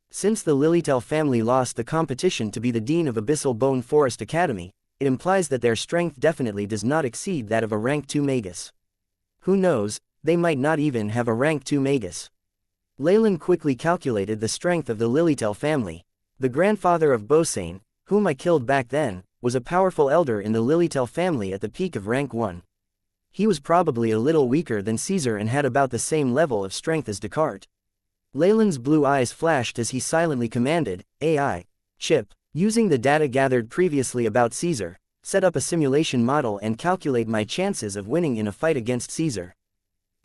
Since the Lilitel family lost the competition to be the dean of Abyssal Bone Forest Academy, it implies that their strength definitely does not exceed that of a rank 2 magus. Who knows, they might not even have a rank 2 magus. Leylin quickly calculated the strength of the Lilitel family. The grandfather of Bosane, whom I killed back then, was a powerful elder in the Lilitel family at the peak of rank 1. He was probably a little weaker than Caesar and had about the same level of strength as Descartes. Leylin's blue eyes flashed as he silently commanded, AI, chip, using the data gathered previously about Caesar, set up a simulation model and calculate my chances of winning in a fight against Caesar.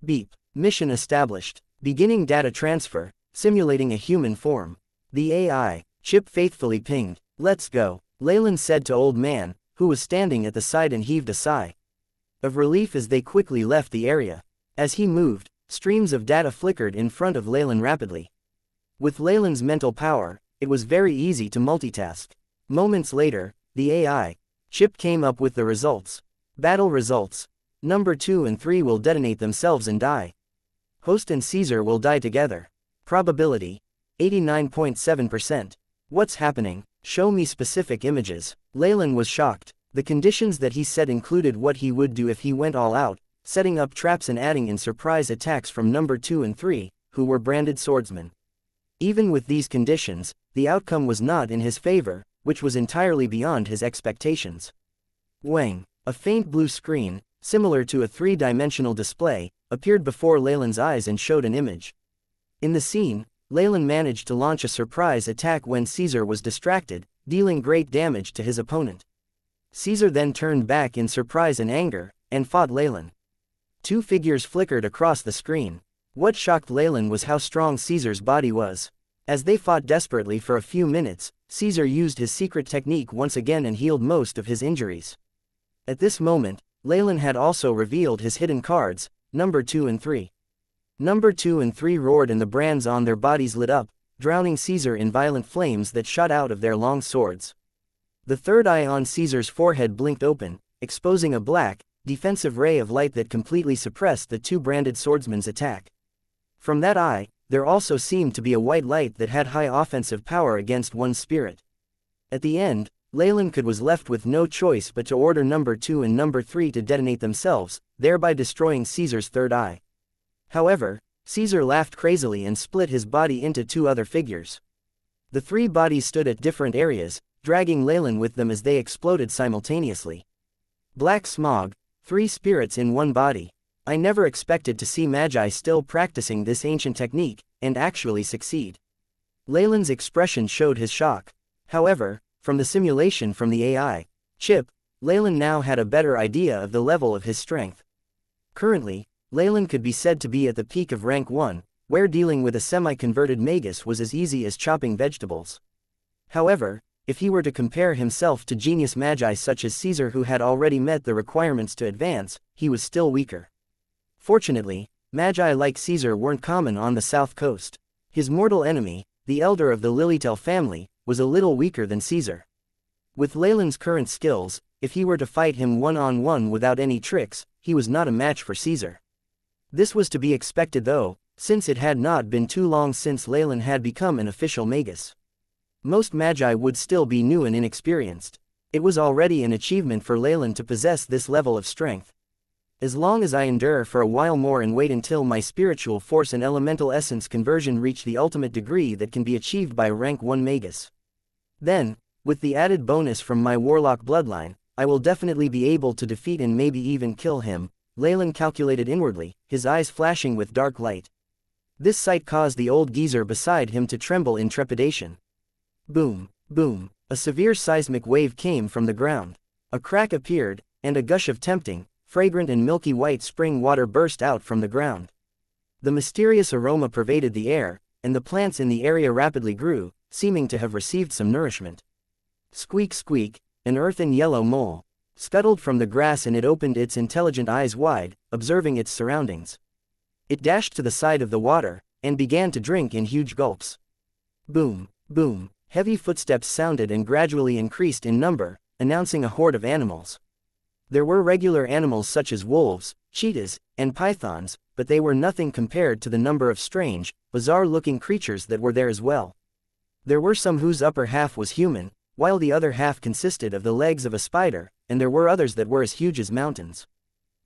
Beep. Mission established. Beginning data transfer, simulating a human form. The AI chip faithfully pinged. Let's go, Leylin said to Old Man, who was standing at the side, and heaved a sigh of relief as they quickly left the area. As he moved, streams of data flickered in front of Leylin rapidly. With Leylin's mental power, it was very easy to multitask. Moments later, the AI chip came up with the results. Battle results. Number 2 and 3 will detonate themselves and die. Host and Caesar will die together. Probability 89.7%. What's happening? Show me specific images. Leylin was shocked. The conditions that he set included what he would do if he went all out, setting up traps and adding in surprise attacks from number 2 and 3, who were branded swordsmen. Even with these conditions, the outcome was not in his favor, which was entirely beyond his expectations. Wang. A faint blue screen, similar to a 3-dimensional display, appeared before Leylin's eyes and showed an image. In the scene, Leylin managed to launch a surprise attack when Caesar was distracted, dealing great damage to his opponent. Caesar then turned back in surprise and anger, and fought Leylin. 2 figures flickered across the screen. What shocked Leylin was how strong Caesar's body was. As they fought desperately for a few minutes, Caesar used his secret technique once again and healed most of his injuries. At this moment, Leylin had also revealed his hidden cards, number 2 and 3. Number 2 and 3 roared and the brands on their bodies lit up, drowning Caesar in violent flames that shot out of their long swords. The third eye on Caesar's forehead blinked open, exposing a black, defensive ray of light that completely suppressed the 2 branded swordsmen's attack. From that eye, there also seemed to be a white light that had high offensive power against one's spirit. At the end, Leylin was left with no choice but to order number 2 and number 3 to detonate themselves, thereby destroying Caesar's third eye. However, Caesar laughed crazily and split his body into 2 other figures. The 3 bodies stood at different areas, dragging Leylin with them as they exploded simultaneously. Black smog, 3 spirits in 1 body. I never expected to see Magi still practicing this ancient technique, and actually succeed. Leylin's expression showed his shock. However, from the simulation from the AI chip, Leylin now had a better idea of the level of his strength. Currently, Leylin could be said to be at the peak of rank 1, where dealing with a semi-converted magus was as easy as chopping vegetables. However, if he were to compare himself to genius magi such as Caesar who had already met the requirements to advance, he was still weaker. Fortunately, magi like Caesar weren't common on the south coast. His mortal enemy, the elder of the Lilitel family, was a little weaker than Caesar. With Leylin's current skills, if he were to fight him one-on-one without any tricks, he was not a match for Caesar. This was to be expected though, since it had not been too long since Leylin had become an official magus. Most magi would still be new and inexperienced. It was already an achievement for Leylin to possess this level of strength. As long as I endure for a while more and wait until my spiritual force and elemental essence conversion reach the ultimate degree that can be achieved by rank 1 magus. Then, with the added bonus from my warlock bloodline, I will definitely be able to defeat and maybe even kill him, Leylin calculated inwardly, his eyes flashing with dark light. This sight caused the old geezer beside him to tremble in trepidation. Boom, boom, a severe seismic wave came from the ground. A crack appeared, and a gush of tempting, fragrant and milky white spring water burst out from the ground. The mysterious aroma pervaded the air, and the plants in the area rapidly grew, seeming to have received some nourishment. Squeak squeak, an earthen yellow mole scuttled from the grass and it opened its intelligent eyes wide, observing its surroundings. It dashed to the side of the water, and began to drink in huge gulps. Boom, boom, heavy footsteps sounded and gradually increased in number, announcing a horde of animals. There were regular animals such as wolves, cheetahs, and pythons, but they were nothing compared to the number of strange, bizarre-looking creatures that were there as well. There were some whose upper half was human, while the other half consisted of the legs of a spider, and there were others that were as huge as mountains.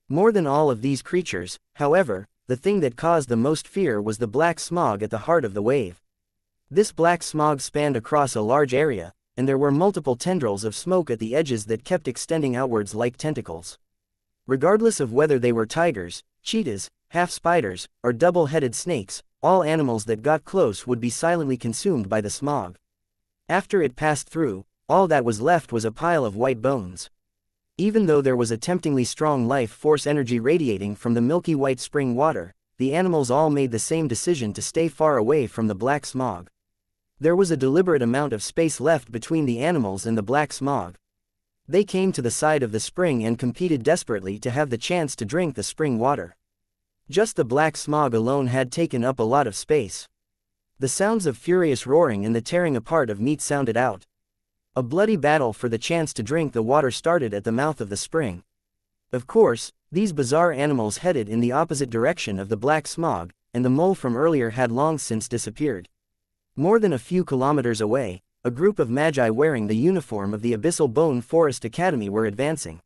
More than all of these creatures, however, the thing that caused the most fear was the black smog at the heart of the wave. This black smog spanned across a large area, and there were multiple tendrils of smoke at the edges that kept extending outwards like tentacles. Regardless of whether they were tigers, cheetahs, half-spiders, or double-headed snakes, all animals that got close would be silently consumed by the smog. After it passed through, all that was left was a pile of white bones. Even though there was a temptingly strong life force energy radiating from the milky white spring water, the animals all made the same decision to stay far away from the black smog. There was a deliberate amount of space left between the animals and the black smog. They came to the side of the spring and competed desperately to have the chance to drink the spring water. Just the black smog alone had taken up a lot of space. The sounds of furious roaring and the tearing apart of meat sounded out. A bloody battle for the chance to drink the water started at the mouth of the spring. Of course, these bizarre animals headed in the opposite direction of the black smog, and the mole from earlier had long since disappeared. More than a few kilometers away, a group of magi wearing the uniform of the Abyssal Bone Forest Academy were advancing.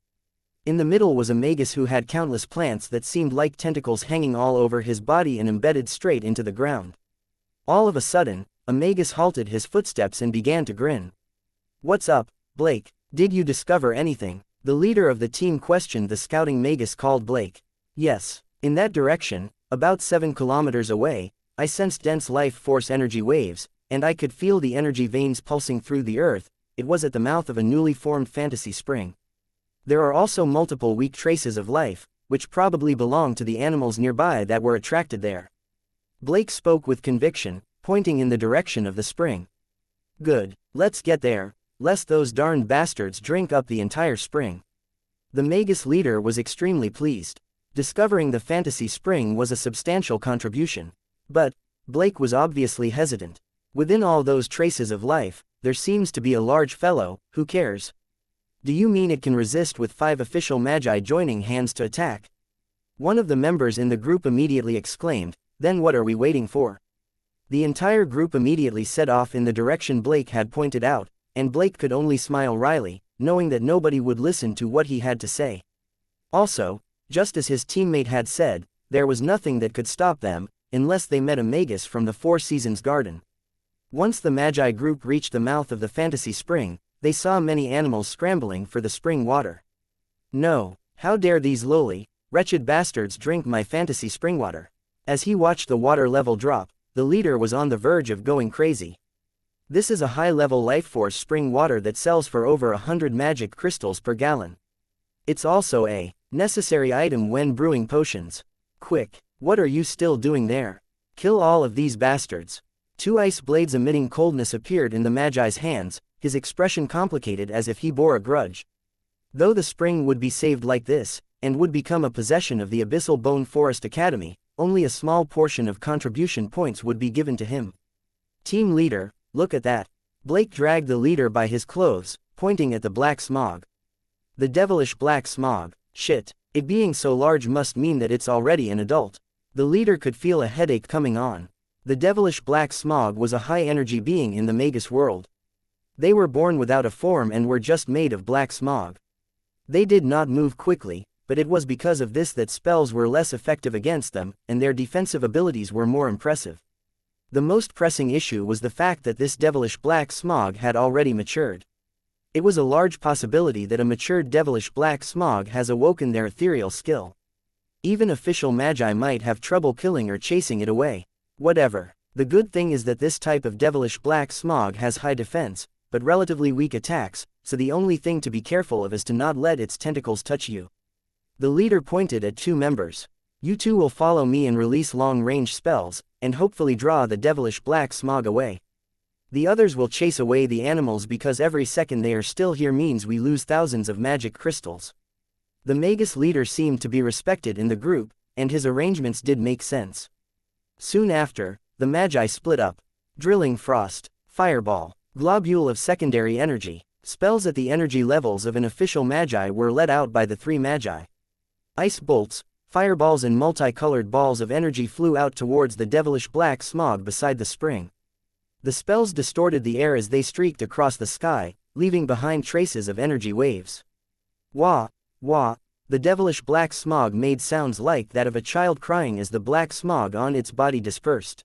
In the middle was a magus who had countless plants that seemed like tentacles hanging all over his body and embedded straight into the ground. All of a sudden, a magus halted his footsteps and began to grin. "What's up, Blake? Did you discover anything?" The leader of the team questioned the scouting magus called Blake. "Yes. In that direction, about 7 kilometers away, I sensed dense life force energy waves, and I could feel the energy veins pulsing through the earth. It was at the mouth of a newly formed fantasy spring. There are also multiple weak traces of life, which probably belong to the animals nearby that were attracted there." Blake spoke with conviction, pointing in the direction of the spring. "Good, let's get there, lest those darned bastards drink up the entire spring." The magus leader was extremely pleased. Discovering the fantasy spring was a substantial contribution. But Blake was obviously hesitant. Within all those traces of life, there seems to be a large fellow. Who cares? "Do you mean it can resist with 5 official magi joining hands to attack?" One of the members in the group immediately exclaimed, "Then what are we waiting for?" The entire group immediately set off in the direction Blake had pointed out, and Blake could only smile wryly, knowing that nobody would listen to what he had to say. Also, just as his teammate had said, there was nothing that could stop them, unless they met a magus from the Four Seasons Garden. Once the Magi group reached the mouth of the fantasy spring, they saw many animals scrambling for the spring water. "No, how dare these lowly, wretched bastards drink my fantasy spring water?" As he watched the water level drop, the leader was on the verge of going crazy. This is a high-level life force spring water that sells for over 100 magic crystals per gallon. It's also a necessary item when brewing potions. "Quick, what are you still doing there? Kill all of these bastards." 2 ice blades emitting coldness appeared in the Magi's hands, his expression complicated as if he bore a grudge. Though the spring would be saved like this, and would become a possession of the Abyssal Bone Forest Academy, only a small portion of contribution points would be given to him. "Team leader, look at that." Blake dragged the leader by his clothes, pointing at the black smog. "The devilish black smog. Shit, it being so large must mean that it's already an adult." The leader could feel a headache coming on. The devilish black smog was a high-energy being in the magus world. They were born without a form and were just made of black smog. They did not move quickly, but it was because of this that spells were less effective against them, and their defensive abilities were more impressive. The most pressing issue was the fact that this devilish black smog had already matured. It was a large possibility that a matured devilish black smog has awoken their ethereal skill. Even official magi might have trouble killing or chasing it away. Whatever. The good thing is that this type of devilish black smog has high defense, but relatively weak attacks, so the only thing to be careful of is to not let its tentacles touch you. The leader pointed at 2 members. "You 2 will follow me and release long-range spells, and hopefully draw the devilish black smog away. The others will chase away the animals because every second they are still here means we lose thousands of magic crystals." The magus leader seemed to be respected in the group, and his arrangements did make sense. Soon after, the Magi split up. Drilling Frost, Fireball, Globule of Secondary Energy, Spells at the energy levels of an official magi were let out by the 3 magi. Ice bolts, fireballs and multicolored balls of energy flew out towards the devilish black smog beside the spring. The spells distorted the air as they streaked across the sky, leaving behind traces of energy waves. Wah, wah, the devilish black smog made sounds like that of a child crying as the black smog on its body dispersed.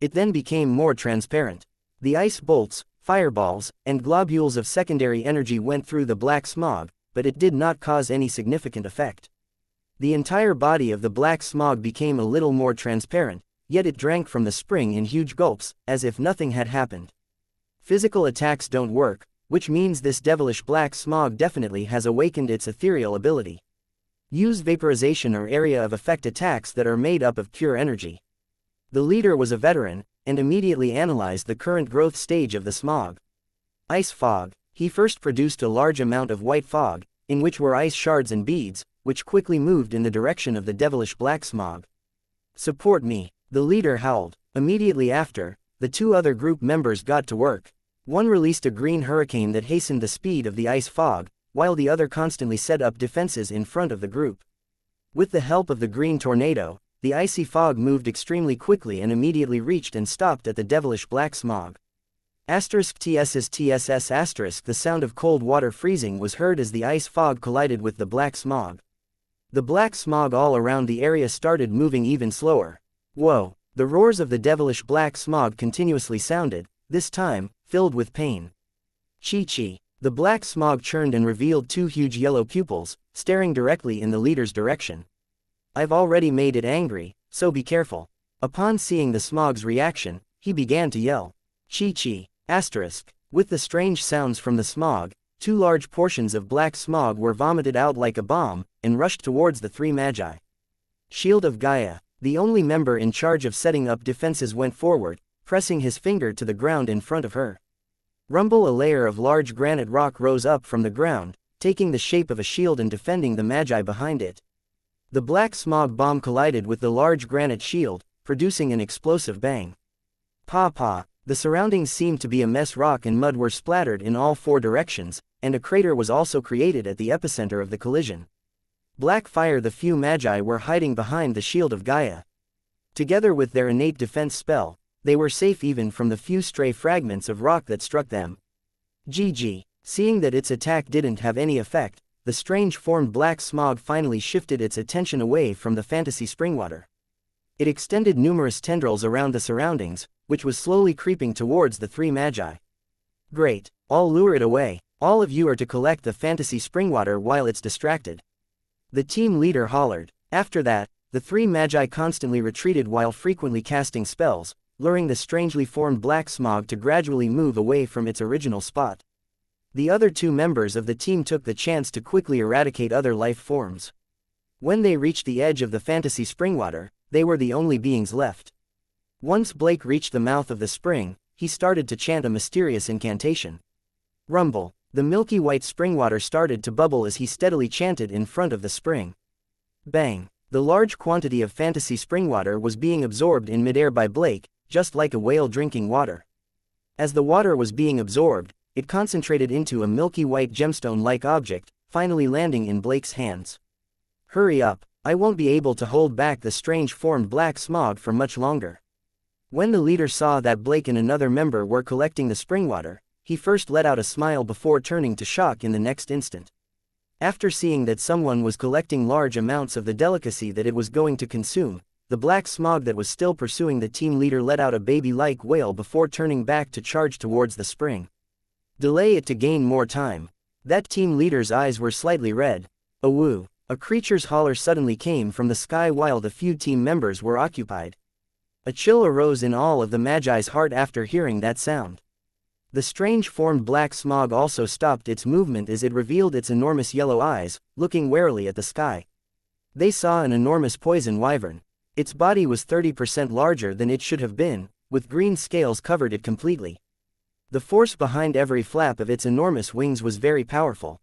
It then became more transparent. The ice bolts, fireballs, and globules of secondary energy went through the black smog, but it did not cause any significant effect. The entire body of the black smog became a little more transparent, yet it drank from the spring in huge gulps, as if nothing had happened. Physical attacks don't work, which means this devilish black smog definitely has awakened its ethereal ability. Use vaporization or area of effect attacks that are made up of pure energy. The leader was a veteran, and immediately analyzed the current growth stage of the smog. Ice fog. He first produced a large amount of white fog, in which were ice shards and beads, which quickly moved in the direction of the devilish black smog. Support me, the leader howled. Immediately after, the 2 other group members got to work. One released a green hurricane that hastened the speed of the ice fog, while the other constantly set up defenses in front of the group. With the help of the green tornado, the icy fog moved extremely quickly and immediately reached and stopped at the devilish black smog. *TSS*. The sound of cold water freezing was heard as the ice fog collided with the black smog. The black smog all around the area started moving even slower. Whoa! The roars of the devilish black smog continuously sounded, this time, filled with pain. Chi-chi! The black smog churned and revealed 2 huge yellow pupils, staring directly in the leader's direction. I've already made it angry, so be careful. Upon seeing the smog's reaction, he began to yell. Chi-chi! With the strange sounds from the smog, 2 large portions of black smog were vomited out like a bomb, and rushed towards the 3 magi. Shield of Gaia. The only member in charge of setting up defenses went forward, pressing his finger to the ground in front of her. Rumble. A layer of large granite rock rose up from the ground, taking the shape of a shield and defending the magi behind it. The black smog bomb collided with the large granite shield, producing an explosive bang. Pa. The surroundings seemed to be a mess. Rock and mud were splattered in all 4 directions, and a crater was also created at the epicenter of the collision. Black fire. The few magi were hiding behind the shield of Gaia. Together with their innate defense spell, they were safe even from the few stray fragments of rock that struck them. GG. Seeing that its attack didn't have any effect, the strange formed black smog finally shifted its attention away from the fantasy springwater. It extended numerous tendrils around the surroundings, which was slowly creeping towards the 3 magi. Great, I'll lure it away. All of you are to collect the fantasy springwater while it's distracted. The team leader hollered. After that, the 3 magi constantly retreated while frequently casting spells, luring the strangely formed black smog to gradually move away from its original spot. The other 2 members of the team took the chance to quickly eradicate other life forms. When they reached the edge of the fantasy springwater, they were the only beings left. Once Blake reached the mouth of the spring, he started to chant a mysterious incantation. Rumble. The milky white springwater started to bubble as he steadily chanted in front of the spring. Bang. The large quantity of fantasy springwater was being absorbed in midair by Blake, just like a whale drinking water. As the water was being absorbed, it concentrated into a milky white gemstone-like object, finally landing in Blake's hands. Hurry up, I won't be able to hold back the strange formed black smog for much longer. When the leader saw that Blake and another member were collecting the springwater, he first let out a smile before turning to shock in the next instant. After seeing that someone was collecting large amounts of the delicacy that it was going to consume, the black smog that was still pursuing the team leader let out a baby-like wail before turning back to charge towards the spring. Delay it to gain more time. That team leader's eyes were slightly red. Awoo! A creature's holler suddenly came from the sky while the few team members were occupied. A chill arose in all of the Magi's heart after hearing that sound. The strange formed black smog also stopped its movement as it revealed its enormous yellow eyes, looking warily at the sky. They saw an enormous poison wyvern. Its body was 30% larger than it should have been, with green scales covered it completely. The force behind every flap of its enormous wings was very powerful.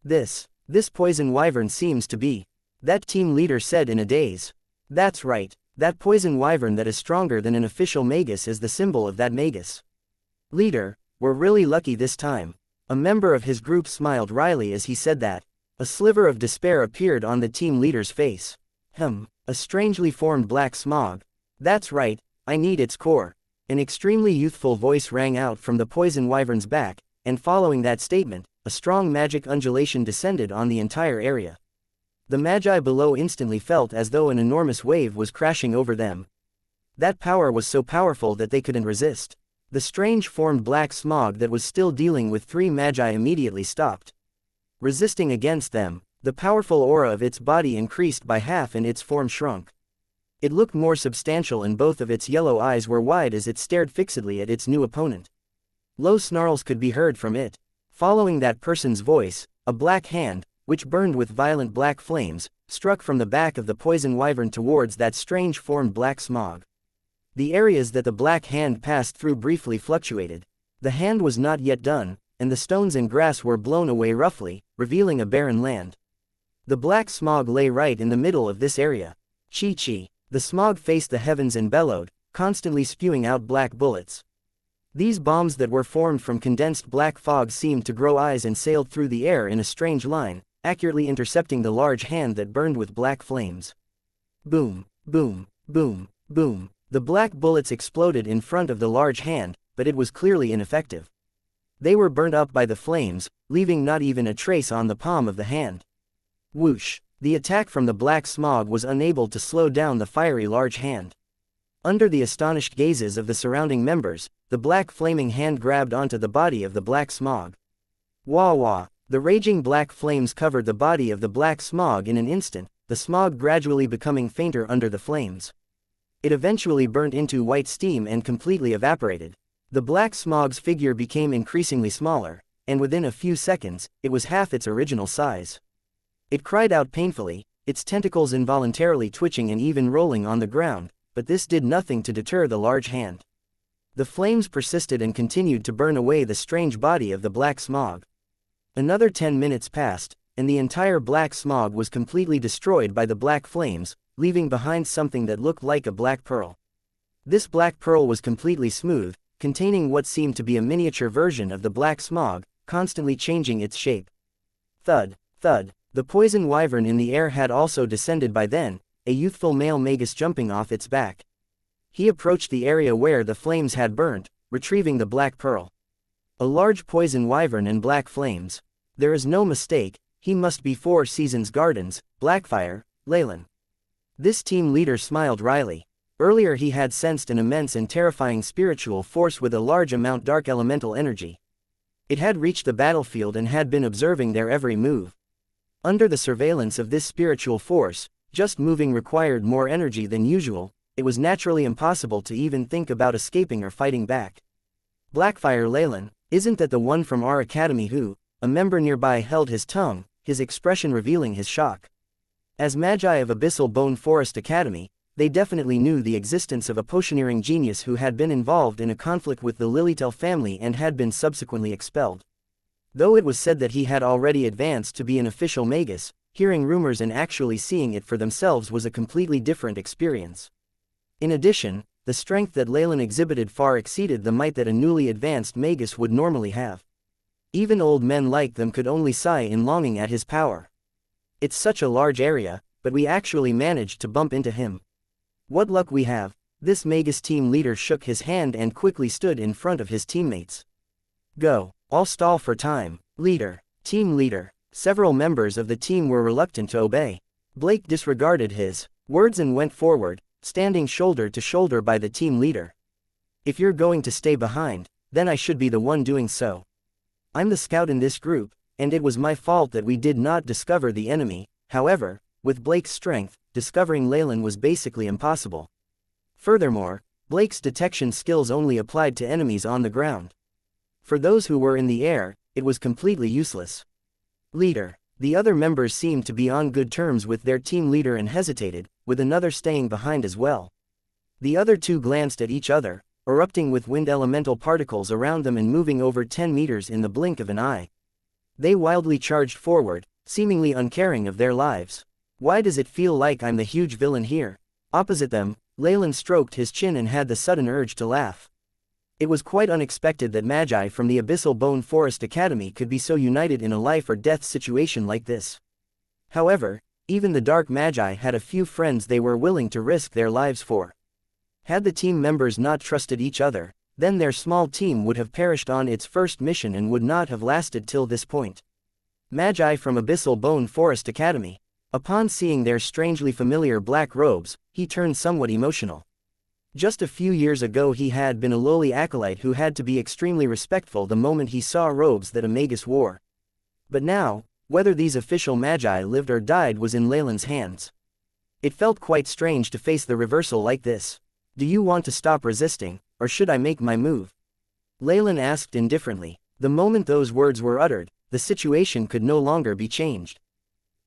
This poison wyvern seems to be, that team leader said in a daze. That's right, that poison wyvern that is stronger than an official magus is the symbol of that magus. Leader, we're really lucky this time. A member of his group smiled wryly as he said that. A sliver of despair appeared on the team leader's face. A strangely formed black smog. That's right, I need its core. An extremely youthful voice rang out from the poison wyvern's back, and following that statement, a strong magic undulation descended on the entire area. The magi below instantly felt as though an enormous wave was crashing over them. That power was so powerful that they couldn't resist. The strange formed black smog that was still dealing with 3 magi immediately stopped. Resisting against them, the powerful aura of its body increased by half and its form shrunk. It looked more substantial and both of its yellow eyes were wide as it stared fixedly at its new opponent. Low snarls could be heard from it. Following that person's voice, a black hand, which burned with violent black flames, struck from the back of the poison wyvern towards that strange formed black smog. The areas that the black hand passed through briefly fluctuated. The hand was not yet done, and the stones and grass were blown away roughly, revealing a barren land. The black smog lay right in the middle of this area. Chi-chi. The smog faced the heavens and bellowed, constantly spewing out black bullets. These bombs that were formed from condensed black fog seemed to grow eyes and sailed through the air in a strange line, accurately intercepting the large hand that burned with black flames. Boom, boom, boom, boom. The black bullets exploded in front of the large hand, but it was clearly ineffective. They were burnt up by the flames, leaving not even a trace on the palm of the hand. Whoosh! The attack from the black smog was unable to slow down the fiery large hand. Under the astonished gazes of the surrounding members, the black flaming hand grabbed onto the body of the black smog. Wah wah! The raging black flames covered the body of the black smog in an instant, the smog gradually becoming fainter under the flames. It eventually burnt into white steam and completely evaporated. The black smog's figure became increasingly smaller, and within a few seconds, it was half its original size. It cried out painfully, its tentacles involuntarily twitching and even rolling on the ground, but this did nothing to deter the large hand. The flames persisted and continued to burn away the strange body of the black smog. Another 10 minutes passed, and the entire black smog was completely destroyed by the black flames, leaving behind something that looked like a black pearl. This black pearl was completely smooth, containing what seemed to be a miniature version of the black smog, constantly changing its shape. Thud, thud. The poison wyvern in the air had also descended by then, a youthful male magus jumping off its back. He approached the area where the flames had burnt, retrieving the black pearl. A large poison wyvern and black flames. There is no mistake, he must be 4 Seasons Gardens, Blackfire, Leylin. This team leader smiled wryly. Earlier he had sensed an immense and terrifying spiritual force with a large amount dark elemental energy. It had reached the battlefield and had been observing their every move. Under the surveillance of this spiritual force, just moving required more energy than usual. It was naturally impossible to even think about escaping or fighting back. Blackfire Leylin, isn't that the one from our academy who? A member nearby held his tongue, his expression revealing his shock. As magi of Abyssal Bone Forest Academy, they definitely knew the existence of a potioneering genius who had been involved in a conflict with the Lilitel family and had been subsequently expelled. Though it was said that he had already advanced to be an official magus, hearing rumors and actually seeing it for themselves was a completely different experience. In addition, the strength that Leylin exhibited far exceeded the might that a newly advanced magus would normally have. Even old men like them could only sigh in longing at his power. It's such a large area, but we actually managed to bump into him. What luck we have. This magus team leader shook his hand and quickly stood in front of his teammates. Go. All stall for time. Leader. Team leader. Several members of the team were reluctant to obey. Blake disregarded his words and went forward, standing shoulder to shoulder by the team leader. If you're going to stay behind, then I should be the one doing so. I'm the scout in this group, and it was my fault that we did not discover the enemy. However, with Blake's strength, discovering Leylin was basically impossible. Furthermore, Blake's detection skills only applied to enemies on the ground. For those who were in the air, it was completely useless. Leader. The other members seemed to be on good terms with their team leader and hesitated, with another staying behind as well. The other two glanced at each other, erupting with wind elemental particles around them and moving over 10 meters in the blink of an eye. They wildly charged forward, seemingly uncaring of their lives. Why does it feel like I'm the huge villain here? Opposite them, Leylin stroked his chin and had the sudden urge to laugh. It was quite unexpected that magi from the Abyssal Bone Forest Academy could be so united in a life-or-death situation like this. However, even the Dark Magi had a few friends they were willing to risk their lives for. Had the team members not trusted each other, then their small team would have perished on its first mission and would not have lasted till this point. Magi from Abyssal Bone Forest Academy. Upon seeing their strangely familiar black robes, he turned somewhat emotional. Just a few years ago he had been a lowly acolyte who had to be extremely respectful the moment he saw robes that a magus wore. But now, whether these official magi lived or died was in Leylin's hands. It felt quite strange to face the reversal like this. "Do you want to stop resisting, or should I make my move?" Leylin asked indifferently. The moment those words were uttered, the situation could no longer be changed.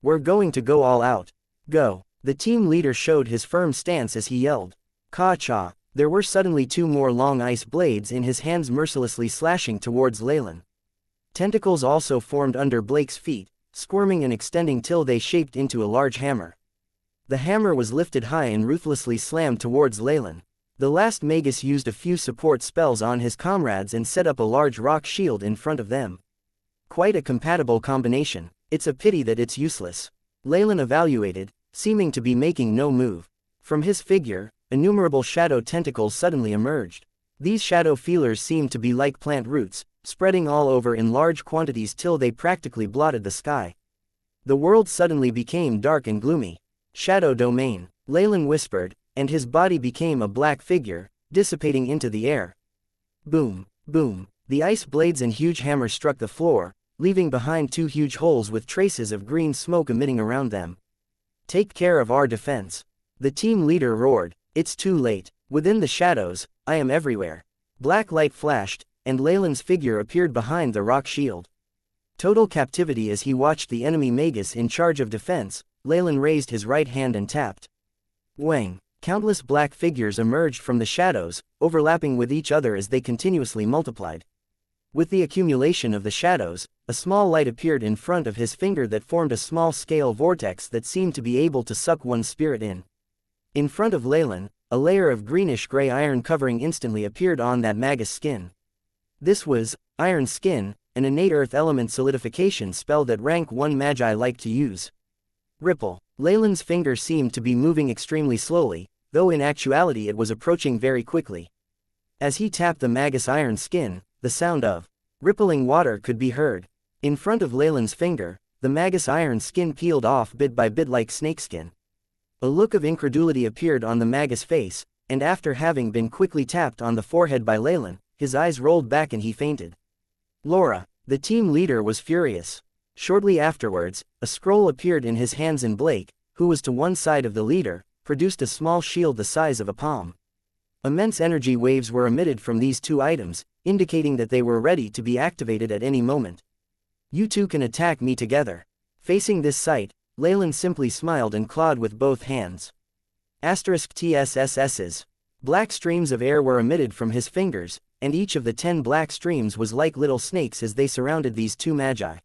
"We're going to go all out. Go." The team leader showed his firm stance as he yelled. Ka-cha! There were suddenly two more long ice blades in his hands mercilessly slashing towards Leylin. Tentacles also formed under Blake's feet, squirming and extending till they shaped into a large hammer. The hammer was lifted high and ruthlessly slammed towards Leylin. The last magus used a few support spells on his comrades and set up a large rock shield in front of them. Quite a compatible combination. It's a pity that it's useless. Leylin evaluated, seeming to be making no move. From his figure, innumerable shadow tentacles suddenly emerged. These shadow feelers seemed to be like plant roots, spreading all over in large quantities till they practically blotted the sky. The world suddenly became dark and gloomy. "Shadow domain," Leylin whispered, and his body became a black figure, dissipating into the air. Boom, boom. The ice blades and huge hammer struck the floor, leaving behind two huge holes with traces of green smoke emitting around them. "Take care of our defense." The team leader roared. "It's too late. Within the shadows, I am everywhere." Black light flashed, and Leylin's figure appeared behind the rock shield. Total captivity as he watched the enemy magus in charge of defense. Leylin raised his right hand and tapped. Wang! Countless black figures emerged from the shadows, overlapping with each other as they continuously multiplied. With the accumulation of the shadows, a small light appeared in front of his finger that formed a small-scale vortex that seemed to be able to suck one's spirit in. In front of Leylin, a layer of greenish-gray iron covering instantly appeared on that magus skin. This was Iron Skin, an innate earth element solidification spell that rank 1 magi like to use. Ripple. Leylin's finger seemed to be moving extremely slowly, though in actuality it was approaching very quickly. As he tapped the magus iron skin, the sound of rippling water could be heard. In front of Leylin's finger, the magus iron skin peeled off bit by bit like snakeskin. A look of incredulity appeared on the magus face, and after having been quickly tapped on the forehead by Leylin, his eyes rolled back and he fainted. Laura, the team leader, was furious. Shortly afterwards, a scroll appeared in his hands and Blake, who was to one side of the leader, produced a small shield the size of a palm. Immense energy waves were emitted from these two items, indicating that they were ready to be activated at any moment. "You two can attack me together." Facing this sight, Leylin simply smiled and clawed with both hands. *TSSS's. Black streams of air were emitted from his fingers, and each of the 10 black streams was like little snakes as they surrounded these two magi.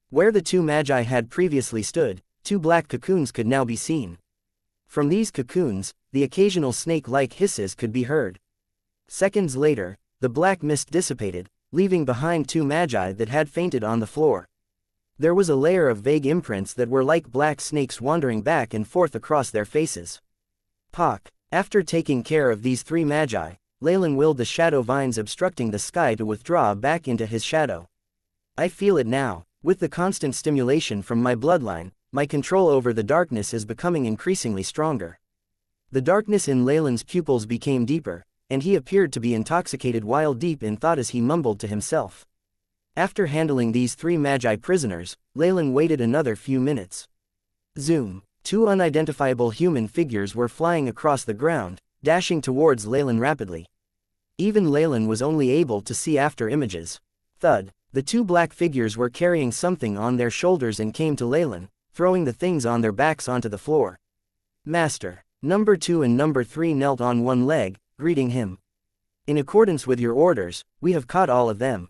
Where the two magi had previously stood, 2 black cocoons could now be seen. From these cocoons, the occasional snake-like hisses could be heard. Seconds later, the black mist dissipated, leaving behind 2 magi that had fainted on the floor. There was a layer of vague imprints that were like black snakes wandering back and forth across their faces. Pock. After taking care of these 3 magi, Leylin willed the shadow vines obstructing the sky to withdraw back into his shadow. "I feel it now. With the constant stimulation from my bloodline, my control over the darkness is becoming increasingly stronger." The darkness in Leylin's pupils became deeper, and he appeared to be intoxicated while deep in thought as he mumbled to himself. After handling these 3 magi prisoners, Leylin waited another few minutes. Zoom. 2 unidentifiable human figures were flying across the ground, dashing towards Leylin rapidly. Even Leylin was only able to see after images. Thud. The 2 black figures were carrying something on their shoulders and came to Leylin, throwing the things on their backs onto the floor. "Master." Number 2 and Number 3 knelt on one leg, greeting him. "In accordance with your orders, we have caught all of them.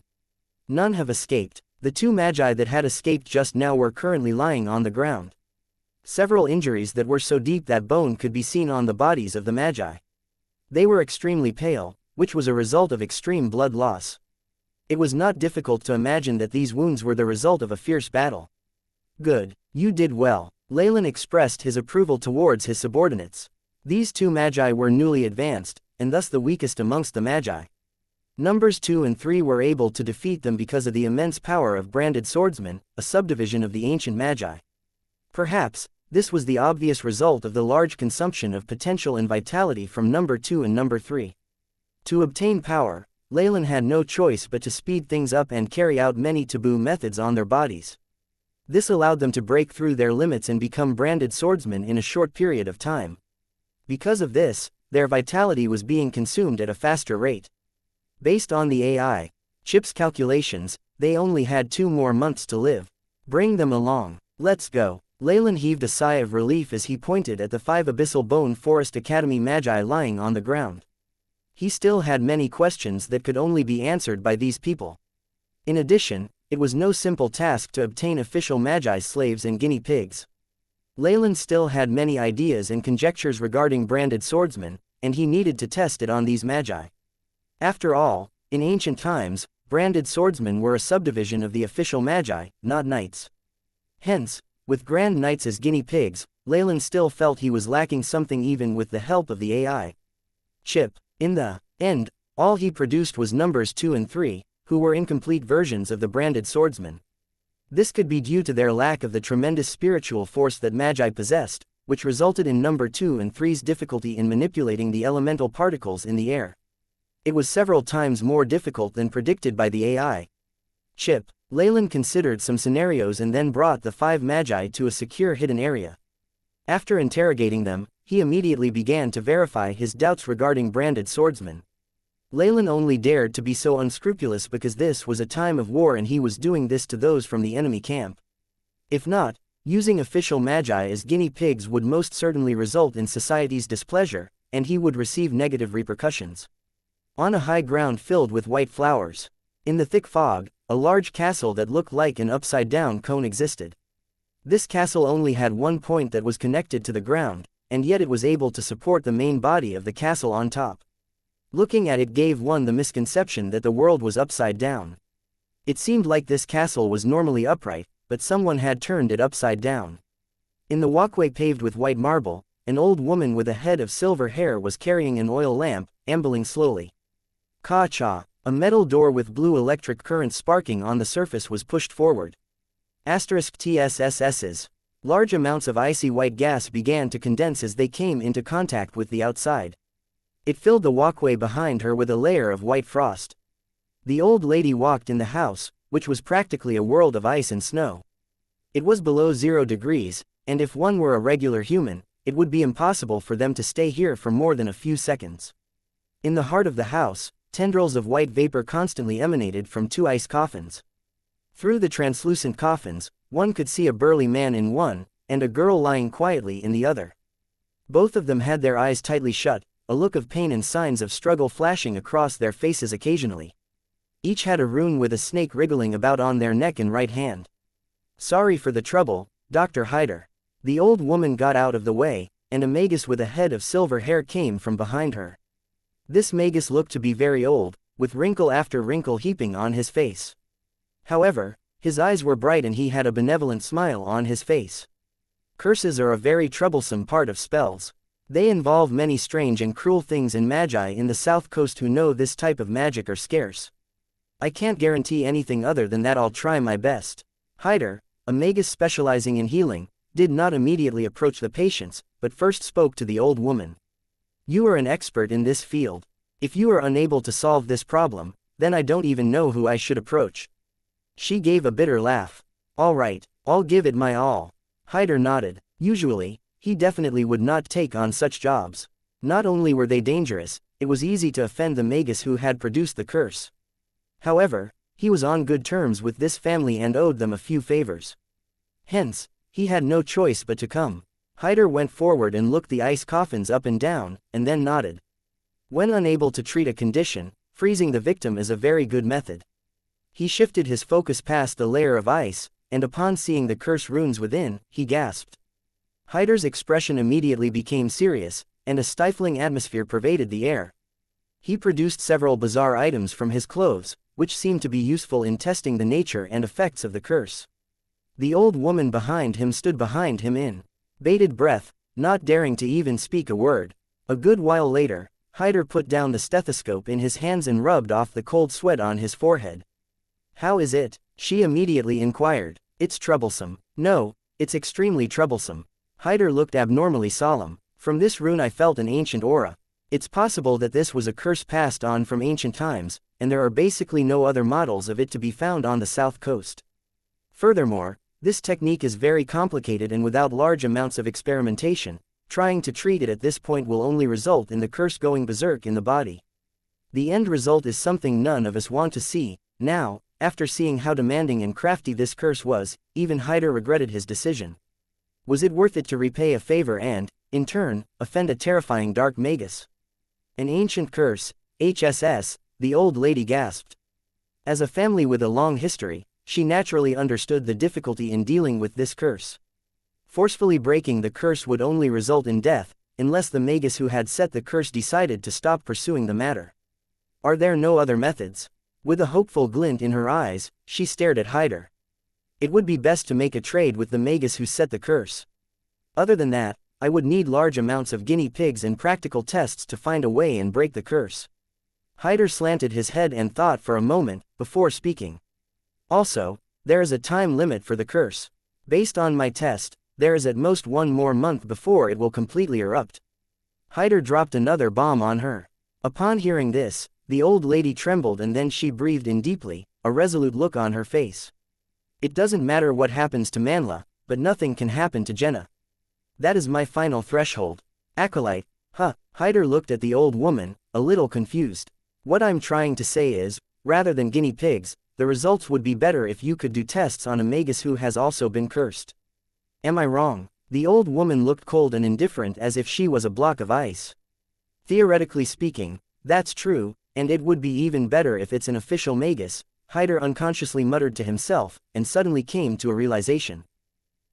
None have escaped." The 2 magi that had escaped just now were currently lying on the ground. Several injuries that were so deep that bone could be seen on the bodies of the magi. They were extremely pale, which was a result of extreme blood loss. It was not difficult to imagine that these wounds were the result of a fierce battle. Good, you did well. Leylin expressed his approval towards his subordinates. These two magi were newly advanced, and thus the weakest amongst the magi. Numbers 2 and 3 were able to defeat them because of the immense power of branded swordsmen, a subdivision of the ancient magi. Perhaps, this was the obvious result of the large consumption of potential and vitality from number 2 and number 3. To obtain power, Leylin had no choice but to speed things up and carry out many taboo methods on their bodies. This allowed them to break through their limits and become branded swordsmen in a short period of time. Because of this, their vitality was being consumed at a faster rate. Based on the AI chip's calculations, they only had 2 more months to live. Bring them along. Let's go. Leylin heaved a sigh of relief as he pointed at the 5 Abyssal Bone Forest Academy magi lying on the ground. He still had many questions that could only be answered by these people. In addition, it was no simple task to obtain official magi slaves and guinea pigs. Leylin still had many ideas and conjectures regarding branded swordsmen, and he needed to test it on these magi. After all, in ancient times, branded swordsmen were a subdivision of the official magi, not knights. Hence, with grand knights as guinea pigs, Leylin still felt he was lacking something even with the help of the AI chip. In the end, all he produced was numbers 2 and 3, who were incomplete versions of the branded swordsmen. This could be due to their lack of the tremendous spiritual force that magi possessed, which resulted in number 2 and 3's difficulty in manipulating the elemental particles in the air. It was several times more difficult than predicted by the AI chip. Leylin considered some scenarios and then brought the 5 magi to a secure hidden area. After interrogating them, he immediately began to verify his doubts regarding branded swordsmen. Leylin only dared to be so unscrupulous because this was a time of war and he was doing this to those from the enemy camp. If not, using official magi as guinea pigs would most certainly result in society's displeasure, and he would receive negative repercussions. On a high ground filled with white flowers, in the thick fog, a large castle that looked like an upside-down cone existed. This castle only had one point that was connected to the ground, and yet it was able to support the main body of the castle on top. Looking at it gave one the misconception that the world was upside down. It seemed like this castle was normally upright, but someone had turned it upside down. In the walkway paved with white marble, an old woman with a head of silver hair was carrying an oil lamp, ambling slowly. Ka-cha, a metal door with blue electric current sparking on the surface was pushed forward. *TSSS's. Large amounts of icy white gas began to condense as they came into contact with the outside. It filled the walkway behind her with a layer of white frost. The old lady walked in the house, which was practically a world of ice and snow. It was below 0 degrees, and if one were a regular human, it would be impossible for them to stay here for more than a few seconds. In the heart of the house, tendrils of white vapor constantly emanated from 2 ice coffins. Through the translucent coffins, one could see a burly man in one, and a girl lying quietly in the other. Both of them had their eyes tightly shut, a look of pain and signs of struggle flashing across their faces occasionally. Each had a rune with a snake wriggling about on their neck and right hand. "Sorry for the trouble, Dr. Hyder." The old woman got out of the way, and a magus with a head of silver hair came from behind her. This magus looked to be very old, with wrinkle after wrinkle heaping on his face. However, his eyes were bright and he had a benevolent smile on his face. Curses are a very troublesome part of spells. They involve many strange and cruel things, and magi in the south coast who know this type of magic are scarce. I can't guarantee anything other than that I'll try my best. Hyder, a magus specializing in healing, did not immediately approach the patients, but first spoke to the old woman. "You are an expert in this field. If you are unable to solve this problem, then I don't even know who I should approach." She gave a bitter laugh. "All right, I'll give it my all." Hyder nodded. Usually, he definitely would not take on such jobs. Not only were they dangerous, it was easy to offend the magus who had produced the curse. However, he was on good terms with this family and owed them a few favors. Hence, he had no choice but to come. Hyder went forward and looked the ice coffins up and down, and then nodded. When unable to treat a condition, freezing the victim is a very good method. He shifted his focus past the layer of ice, and upon seeing the curse runes within, he gasped. Hyder's expression immediately became serious, and a stifling atmosphere pervaded the air. He produced several bizarre items from his clothes, which seemed to be useful in testing the nature and effects of the curse. The old woman behind him stood behind him in bated breath, not daring to even speak a word. A good while later, Hyder put down the stethoscope in his hands and rubbed off the cold sweat on his forehead. "How is it?" she immediately inquired. "It's troublesome." "No, it's extremely troublesome." Hyder looked abnormally solemn. "From this rune I felt an ancient aura. It's possible that this was a curse passed on from ancient times, and there are basically no other models of it to be found on the south coast. Furthermore, this technique is very complicated and without large amounts of experimentation. Trying to treat it at this point will only result in the curse going berserk in the body. The end result is something none of us want to see." Now, after seeing how demanding and crafty this curse was, even Hyder regretted his decision. Was it worth it to repay a favor and, in turn, offend a terrifying dark magus? An ancient curse, HSS, the old lady gasped. As a family with a long history, she naturally understood the difficulty in dealing with this curse. Forcefully breaking the curse would only result in death, unless the magus who had set the curse decided to stop pursuing the matter. Are there no other methods? With a hopeful glint in her eyes, she stared at Hyder. It would be best to make a trade with the magus who set the curse. Other than that, I would need large amounts of guinea pigs and practical tests to find a way and break the curse. Hyder slanted his head and thought for a moment, before speaking. Also, there is a time limit for the curse. Based on my test, there is at most one more month before it will completely erupt. Hyder dropped another bomb on her. Upon hearing this, the old lady trembled and then she breathed in deeply, a resolute look on her face. "It doesn't matter what happens to Manla, but nothing can happen to Jenna. That is my final threshold." "Acolyte, huh?" Hyder looked at the old woman, a little confused. "What I'm trying to say is, rather than guinea pigs, the results would be better if you could do tests on a magus who has also been cursed. Am I wrong?" The old woman looked cold and indifferent as if she was a block of ice. "Theoretically speaking, that's true, and it would be even better if it's an official magus," Hyder unconsciously muttered to himself, and suddenly came to a realization.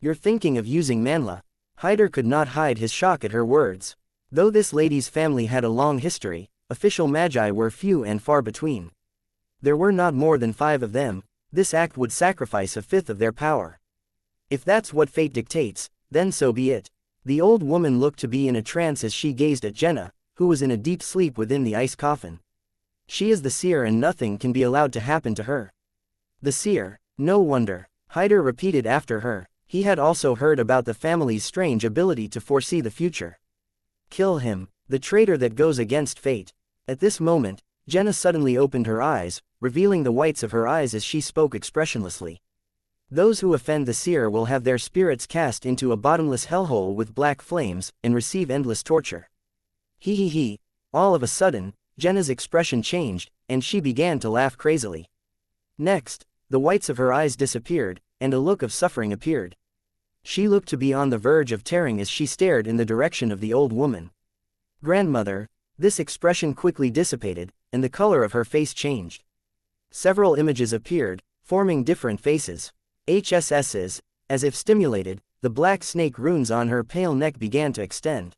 "You're thinking of using Manla." Hyder could not hide his shock at her words. Though this lady's family had a long history, official magi were few and far between. There were not more than 5 of them. This act would sacrifice a fifth of their power. If that's what fate dictates, then so be it. The old woman looked to be in a trance as she gazed at Jenna, who was in a deep sleep within the ice coffin. She is the seer and nothing can be allowed to happen to her. The seer, no wonder. Hyder repeated after her. He had also heard about the family's strange ability to foresee the future. "Kill him, the traitor that goes against fate." At this moment, Jenna suddenly opened her eyes, revealing the whites of her eyes as she spoke expressionlessly. "Those who offend the seer will have their spirits cast into a bottomless hellhole with black flames, and receive endless torture." He. All of a sudden, Jenna's expression changed, and she began to laugh crazily. Next, the whites of her eyes disappeared, and a look of suffering appeared. She looked to be on the verge of tearing as she stared in the direction of the old woman. "Grandmother." This expression quickly dissipated, and the color of her face changed. Several images appeared, forming different faces. HSS's, as if stimulated, the black snake runes on her pale neck began to extend.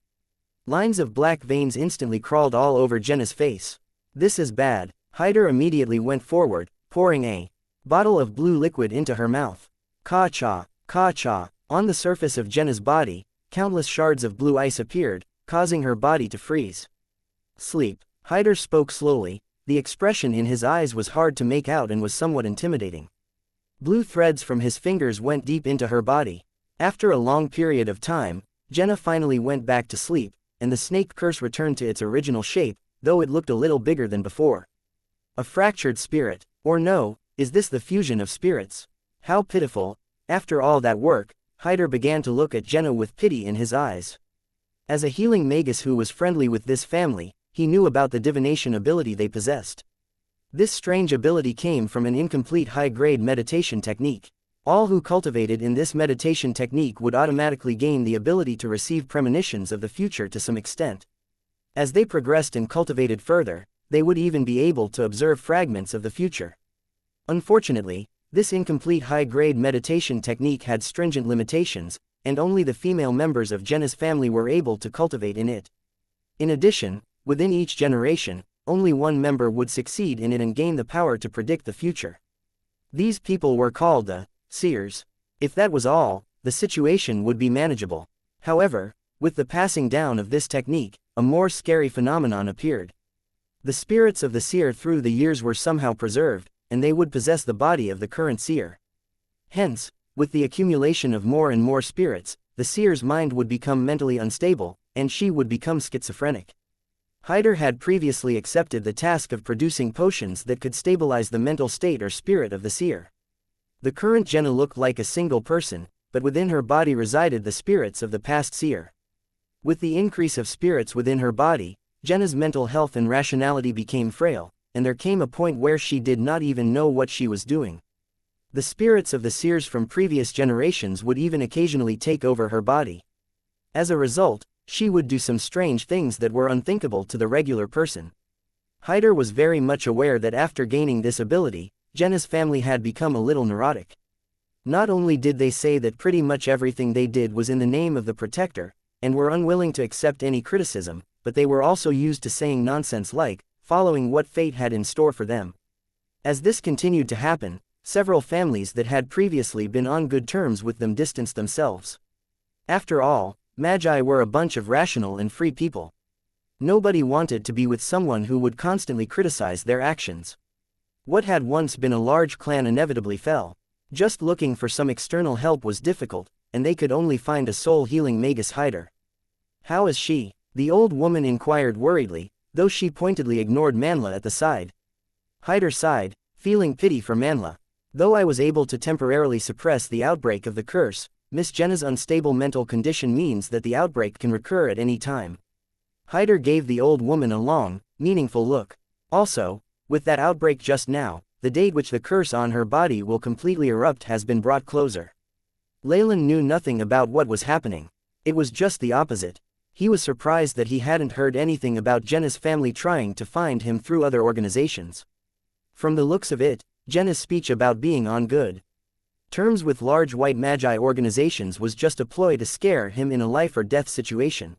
Lines of black veins instantly crawled all over Jenna's face. "This is bad." Hyder immediately went forward, pouring a bottle of blue liquid into her mouth. Ka-cha, ka-cha. On the surface of Jenna's body, countless shards of blue ice appeared, causing her body to freeze. "Sleep." Hyder spoke slowly. The expression in his eyes was hard to make out and was somewhat intimidating. Blue threads from his fingers went deep into her body. After a long period of time, Jenna finally went back to sleep, and the snake curse returned to its original shape, though it looked a little bigger than before. A fractured spirit, or no, is this the fusion of spirits? How pitiful. After all that work, Hyder began to look at Jenna with pity in his eyes. As a healing magus who was friendly with this family, he knew about the divination ability they possessed. This strange ability came from an incomplete high-grade meditation technique. All who cultivated in this meditation technique would automatically gain the ability to receive premonitions of the future to some extent. As they progressed and cultivated further, they would even be able to observe fragments of the future. Unfortunately, this incomplete high-grade meditation technique had stringent limitations, and only the female members of Jenna's family were able to cultivate in it. In addition, within each generation, only one member would succeed in it and gain the power to predict the future. These people were called the seers. If that was all, the situation would be manageable. However, with the passing down of this technique, a more scary phenomenon appeared. The spirits of the seer through the years were somehow preserved, and they would possess the body of the current seer. Hence, with the accumulation of more and more spirits, the seer's mind would become mentally unstable, and she would become schizophrenic. Hyder had previously accepted the task of producing potions that could stabilize the mental state or spirit of the seer. The current Jenna looked like a single person, but within her body resided the spirits of the past seer. With the increase of spirits within her body, Jenna's mental health and rationality became frail, and there came a point where she did not even know what she was doing. The spirits of the seers from previous generations would even occasionally take over her body. As a result, she would do some strange things that were unthinkable to the regular person. Hyder was very much aware that after gaining this ability, Jenna's family had become a little neurotic. Not only did they say that pretty much everything they did was in the name of the protector, and were unwilling to accept any criticism, but they were also used to saying nonsense like, following what fate had in store for them. As this continued to happen, several families that had previously been on good terms with them distanced themselves. After all, Magi were a bunch of rational and free people. Nobody wanted to be with someone who would constantly criticize their actions. What had once been a large clan inevitably fell. Just looking for some external help was difficult, and they could only find a soul-healing magus Hyder. "How is she?" the old woman inquired worriedly, though she pointedly ignored Manla at the side. Hyder sighed, feeling pity for Manla. "Though I was able to temporarily suppress the outbreak of the curse, Miss Jenna's unstable mental condition means that the outbreak can recur at any time." Hyder gave the old woman a long, meaningful look. "Also, with that outbreak just now, the date which the curse on her body will completely erupt has been brought closer." Leylin knew nothing about what was happening. It was just the opposite. He was surprised that he hadn't heard anything about Jenna's family trying to find him through other organizations. From the looks of it, Jenna's speech about being on good terms with large white magi organizations was just a ploy to scare him in a life-or-death situation.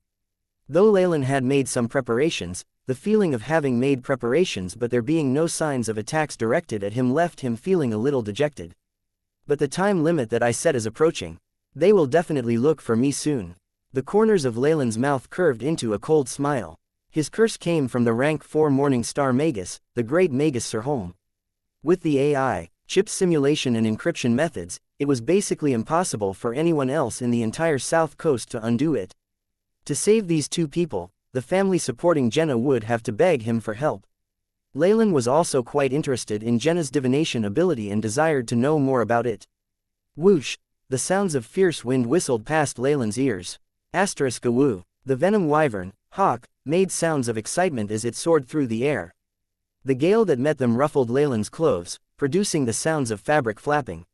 Though Leylin had made some preparations, the feeling of having made preparations but there being no signs of attacks directed at him left him feeling a little dejected. "But the time limit that I set is approaching. They will definitely look for me soon." The corners of Leylin's mouth curved into a cold smile. His curse came from the rank 4 Morning Star Magus, the great Magus Sirholm. With the AI, chip simulation and encryption methods, it was basically impossible for anyone else in the entire South Coast to undo it. To save these two people, the family supporting Jenna would have to beg him for help. Leylin was also quite interested in Jenna's divination ability and desired to know more about it. Whoosh! The sounds of fierce wind whistled past Leylin's ears. *woo. The venom wyvern, hawk, made sounds of excitement as it soared through the air. The gale that met them ruffled Leylin's clothes, producing the sounds of fabric flapping.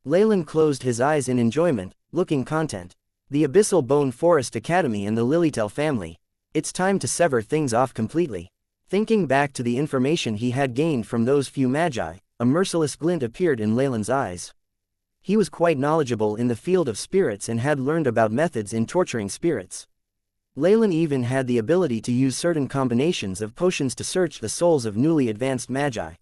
Leylin closed his eyes in enjoyment, looking content. The Abyssal Bone Forest Academy and the Lilitel family. It's time to sever things off completely. Thinking back to the information he had gained from those few magi, a merciless glint appeared in Leylin's eyes. He was quite knowledgeable in the field of spirits and had learned about methods in torturing spirits. Leylin even had the ability to use certain combinations of potions to search the souls of newly advanced magi.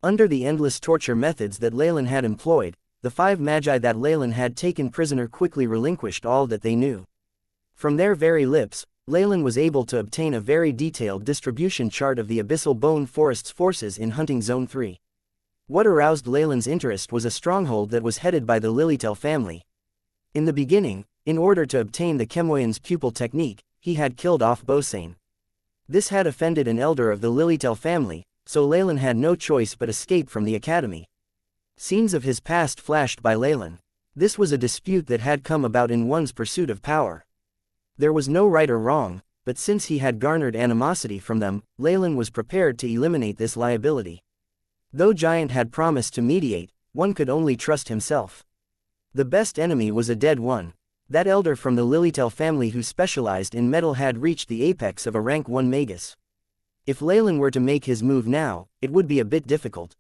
Under the endless torture methods that Leylin had employed, the 5 magi that Leylin had taken prisoner quickly relinquished all that they knew. From their very lips, Leylin was able to obtain a very detailed distribution chart of the Abyssal Bone Forest's forces in Hunting Zone 3. What aroused Leylin's interest was a stronghold that was headed by the Lilitel family. In the beginning, in order to obtain the Chemoyan's pupil technique, he had killed off Bosane. This had offended an elder of the Lilitel family, so Leylin had no choice but escape from the academy. Scenes of his past flashed by Leylin. This was a dispute that had come about in one's pursuit of power. There was no right or wrong, but since he had garnered animosity from them, Leylin was prepared to eliminate this liability. Though Giant had promised to mediate, one could only trust himself. The best enemy was a dead one. That elder from the Lilitel family who specialized in metal had reached the apex of a rank 1 magus. If Leylin were to make his move now, it would be a bit difficult.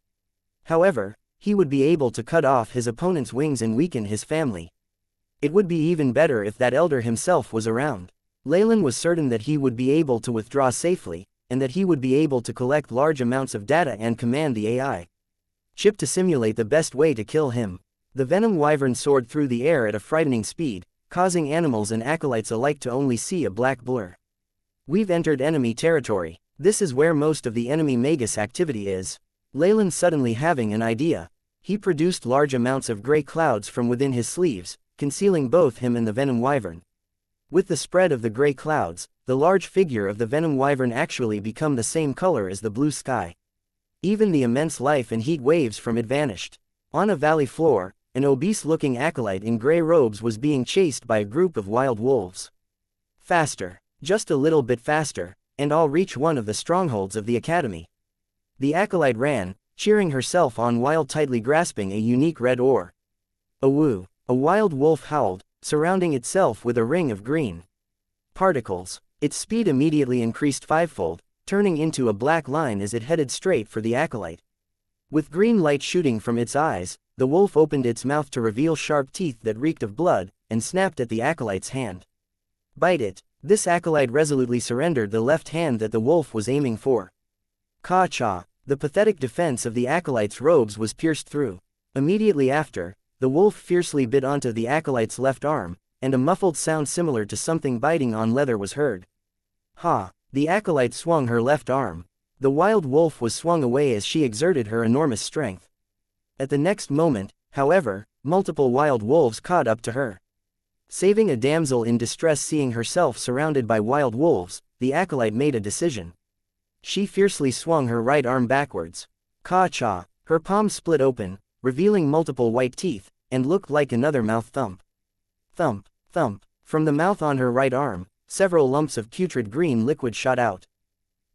However, he would be able to cut off his opponent's wings and weaken his family. It would be even better if that elder himself was around. Leylin was certain that he would be able to withdraw safely, and that he would be able to collect large amounts of data and command the AI chip to simulate the best way to kill him. The venom wyvern soared through the air at a frightening speed, causing animals and acolytes alike to only see a black blur. We've entered enemy territory. This is where most of the enemy magus activity is. Leylin suddenly having an idea. He produced large amounts of gray clouds from within his sleeves, concealing both him and the venom wyvern. With the spread of the gray clouds, the large figure of the venom wyvern actually became the same color as the blue sky. Even the immense life and heat waves from it vanished. On a valley floor, an obese-looking acolyte in gray robes was being chased by a group of wild wolves. Faster, just a little bit faster, and I'll reach one of the strongholds of the academy. The acolyte ran, cheering herself on while tightly grasping a unique red ore. Awoo! A wild wolf howled, surrounding itself with a ring of green particles. Its speed immediately increased fivefold, turning into a black line as it headed straight for the acolyte. With green light shooting from its eyes, the wolf opened its mouth to reveal sharp teeth that reeked of blood, and snapped at the acolyte's hand. Bite it! This acolyte resolutely surrendered the left hand that the wolf was aiming for. Ka-cha! The pathetic defense of the acolyte's robes was pierced through. Immediately after, the wolf fiercely bit onto the acolyte's left arm, and a muffled sound similar to something biting on leather was heard. Ha! The acolyte swung her left arm. The wild wolf was swung away as she exerted her enormous strength. At the next moment, however, multiple wild wolves caught up to her. Saving a damsel in distress seeing herself surrounded by wild wolves, the acolyte made a decision. She fiercely swung her right arm backwards. Ka-cha! Her palm split open, revealing multiple white teeth, and looked like another mouth thump. Thump, thump. From the mouth on her right arm, several lumps of putrid green liquid shot out.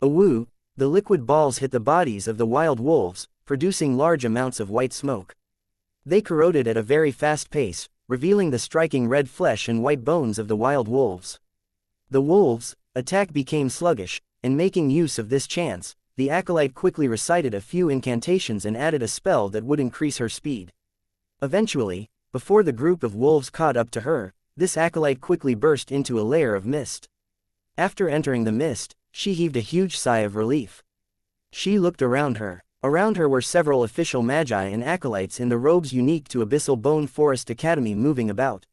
Awoo! The liquid balls hit the bodies of the wild wolves, producing large amounts of white smoke. They corroded at a very fast pace, revealing the striking red flesh and white bones of the wild wolves. The wolves' attack became sluggish, and making use of this chance, the acolyte quickly recited a few incantations and added a spell that would increase her speed. Eventually, before the group of wolves caught up to her, this acolyte quickly burst into a layer of mist. After entering the mist, she heaved a huge sigh of relief. She looked around her. Around her were several official magi and acolytes in the robes unique to Abyssal Bone Forest Academy moving about.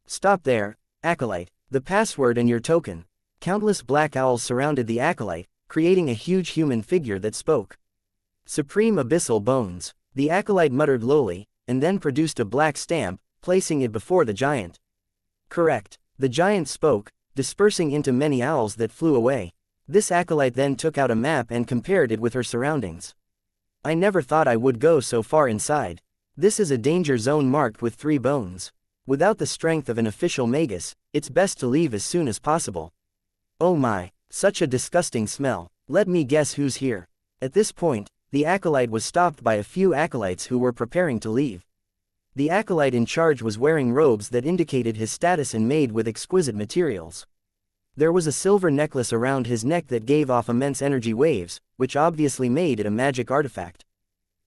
Stop there, acolyte. The password and your token. Countless black owls surrounded the acolyte, creating a huge human figure that spoke. Supreme Abyssal Bones. The acolyte muttered lowly, and then produced a black stamp, placing it before the giant. Correct. The giant spoke, dispersing into many owls that flew away. This acolyte then took out a map and compared it with her surroundings. I never thought I would go so far inside. This is a danger zone marked with 3 bones. Without the strength of an official magus, it's best to leave as soon as possible. Oh my, such a disgusting smell. Let me guess who's here. At this point, the acolyte was stopped by a few acolytes who were preparing to leave. The acolyte in charge was wearing robes that indicated his status and made with exquisite materials. There was a silver necklace around his neck that gave off immense energy waves, which obviously made it a magic artifact.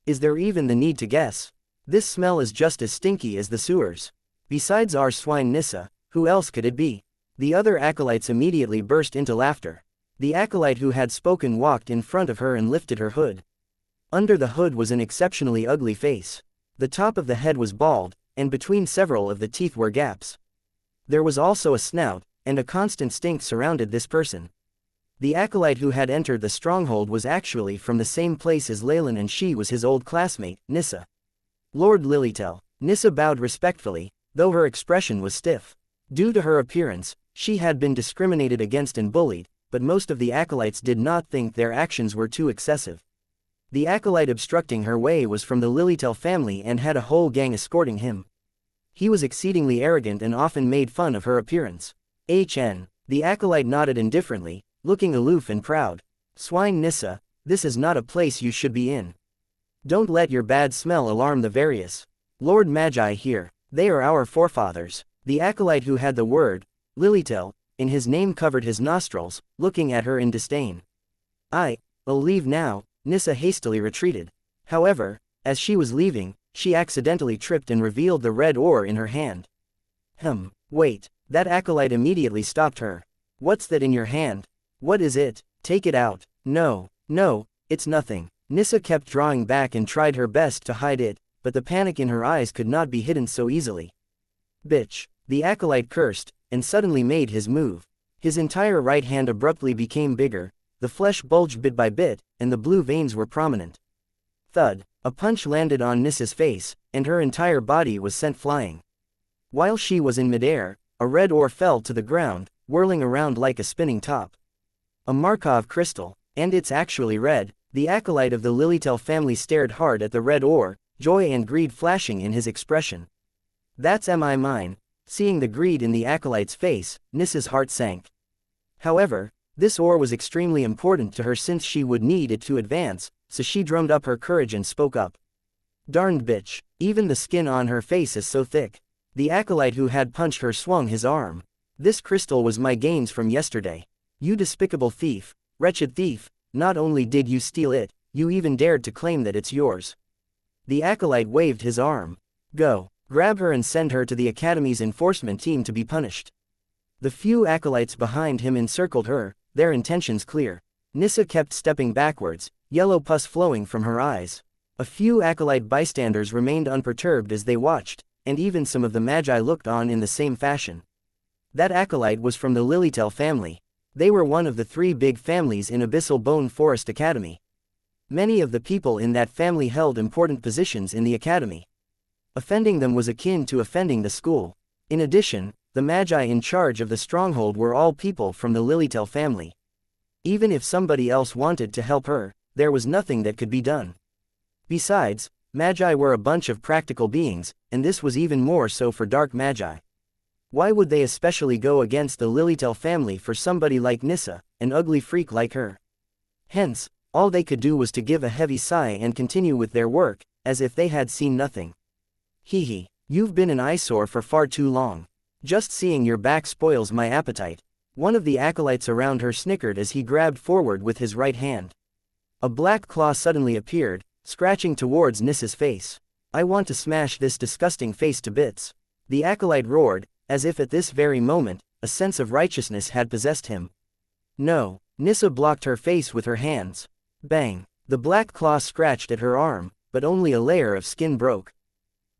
Is there even the need to guess? This smell is just as stinky as the sewers. Besides our swine Nissa, who else could it be? The other acolytes immediately burst into laughter. The acolyte who had spoken walked in front of her and lifted her hood. Under the hood was an exceptionally ugly face. The top of the head was bald, and between several of the teeth were gaps. There was also a snout, and a constant stink surrounded this person. The acolyte who had entered the stronghold was actually from the same place as Leylin, and she was his old classmate, Nissa. Lord Lilitel. Nissa bowed respectfully, though her expression was stiff. Due to her appearance, she had been discriminated against and bullied, but most of the acolytes did not think their actions were too excessive. The acolyte obstructing her way was from the Lilitel family and had a whole gang escorting him. He was exceedingly arrogant and often made fun of her appearance. HN. The acolyte nodded indifferently, looking aloof and proud. Swine Nissa, this is not a place you should be in. Don't let your bad smell alarm the various. Lord Magi here, they are our forefathers. The acolyte who had the word, Lilitel, in his name covered his nostrils, looking at her in disdain. I'll leave now. Nissa hastily retreated. However, as she was leaving, she accidentally tripped and revealed the red ore in her hand. Wait. That acolyte immediately stopped her. What's that in your hand? What is it? Take it out. No, no, it's nothing. Nissa kept drawing back and tried her best to hide it, but the panic in her eyes could not be hidden so easily. Bitch. The acolyte cursed, and suddenly made his move. His entire right hand abruptly became bigger, the flesh bulged bit by bit, and the blue veins were prominent. Thud. A punch landed on Nissa's face, and her entire body was sent flying. While she was in midair, a red ore fell to the ground, whirling around like a spinning top. A Markov crystal, and it's actually red. The acolyte of the Lilitel family stared hard at the red ore, joy and greed flashing in his expression. That's mine. Seeing the greed in the acolyte's face, Nissa's heart sank. However, this ore was extremely important to her since she would need it to advance, so she drummed up her courage and spoke up. Darned bitch, even the skin on her face is so thick. The acolyte who had punched her swung his arm. This crystal was my gains from yesterday. You despicable thief, wretched thief, not only did you steal it, you even dared to claim that it's yours. The acolyte waved his arm. Go. Grab her and send her to the Academy's enforcement team to be punished. The few acolytes behind him encircled her, their intentions clear. Nissa kept stepping backwards, yellow pus flowing from her eyes. A few acolyte bystanders remained unperturbed as they watched, and even some of the magi looked on in the same fashion. That acolyte was from the Lilitel family. They were one of the 3 big families in Abyssal Bone Forest Academy. Many of the people in that family held important positions in the academy. Offending them was akin to offending the school. In addition, the magi in charge of the stronghold were all people from the Lilitel family. Even if somebody else wanted to help her, there was nothing that could be done. Besides, magi were a bunch of practical beings, and this was even more so for dark magi. Why would they especially go against the Lilitel family for somebody like Nissa, an ugly freak like her? Hence, all they could do was to give a heavy sigh and continue with their work, as if they had seen nothing. Hee, you've been an eyesore for far too long. Just seeing your back spoils my appetite. One of the acolytes around her snickered as he grabbed forward with his right hand. A black claw suddenly appeared, scratching towards Nissa's face. I want to smash this disgusting face to bits. The acolyte roared, as if at this very moment, a sense of righteousness had possessed him. No, Nissa blocked her face with her hands. Bang! The black claw scratched at her arm, but only a layer of skin broke.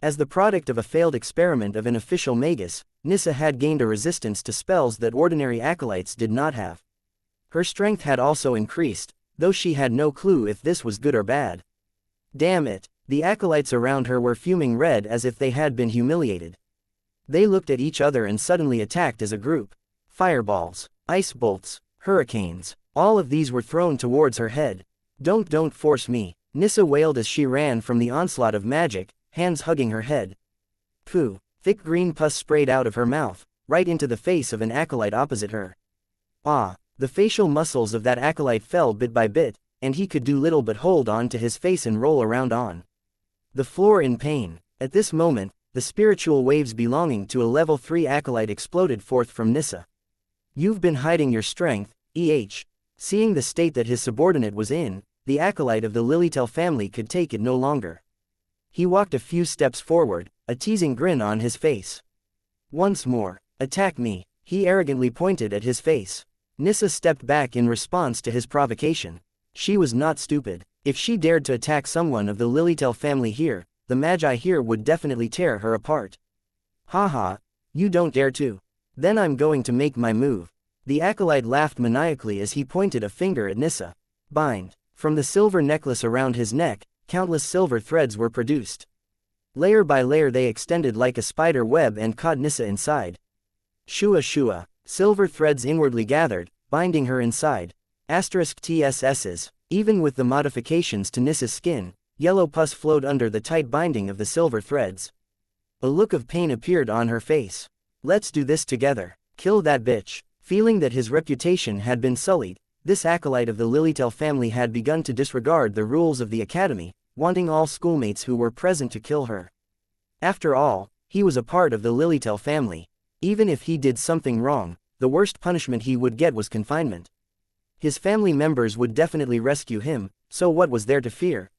As the product of a failed experiment of an official magus, Nissa had gained a resistance to spells that ordinary acolytes did not have. Her strength had also increased, though she had no clue if this was good or bad. Damn it, the acolytes around her were fuming red as if they had been humiliated. They looked at each other and suddenly attacked as a group. Fireballs, ice bolts, hurricanes, all of these were thrown towards her head. Don't force me, Nissa wailed as she ran from the onslaught of magic, hands hugging her head. Pooh, thick green pus sprayed out of her mouth, right into the face of an acolyte opposite her. Ah, the facial muscles of that acolyte fell bit by bit, and he could do little but hold on to his face and roll around on the floor in pain. At this moment, the spiritual waves belonging to a level 3 acolyte exploded forth from Nissa. You've been hiding your strength, Seeing the state that his subordinate was in, the acolyte of the Lilitel family could take it no longer. He walked a few steps forward, a teasing grin on his face. Once more, attack me, he arrogantly pointed at his face. Nissa stepped back in response to his provocation. She was not stupid. If she dared to attack someone of the Lilitel family here, the magi here would definitely tear her apart. Haha, you don't dare to. Then I'm going to make my move. The acolyte laughed maniacally as he pointed a finger at Nissa. Bind. From the silver necklace around his neck, countless silver threads were produced. Layer by layer they extended like a spider web and caught Nissa inside. Shua, silver threads inwardly gathered, binding her inside. *TSS's, even with the modifications to Nissa's skin, yellow pus flowed under the tight binding of the silver threads. A look of pain appeared on her face. Let's do this together. Kill that bitch. Feeling that his reputation had been sullied, this acolyte of the Lilitel family had begun to disregard the rules of the academy, wanting all schoolmates who were present to kill her. After all, he was a part of the Lilitel family. Even if he did something wrong, the worst punishment he would get was confinement. His family members would definitely rescue him, so what was there to fear?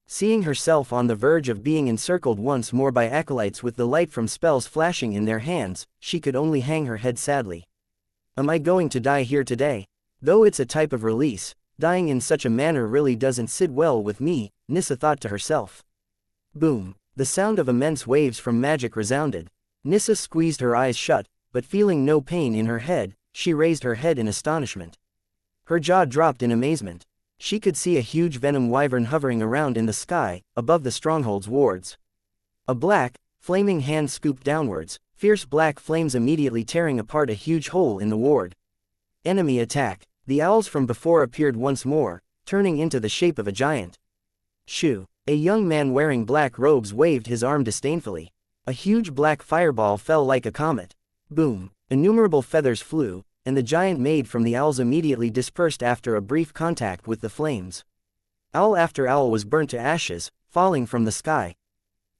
Seeing herself on the verge of being encircled once more by acolytes with the light from spells flashing in their hands, she could only hang her head sadly. Am I going to die here today? Though it's a type of release, dying in such a manner really doesn't sit well with me, Nissa thought to herself. Boom. The sound of immense waves from magic resounded. Nissa squeezed her eyes shut, but feeling no pain in her head, she raised her head in astonishment. Her jaw dropped in amazement. She could see a huge venom wyvern hovering around in the sky, above the stronghold's wards. A black, flaming hand scooped downwards, fierce black flames immediately tearing apart a huge hole in the ward. Enemy attack. The owls from before appeared once more, turning into the shape of a giant. Shoo. A young man wearing black robes waved his arm disdainfully. A huge black fireball fell like a comet. Boom. Innumerable feathers flew, and the giant made from the owls immediately dispersed after a brief contact with the flames. Owl after owl was burnt to ashes, falling from the sky.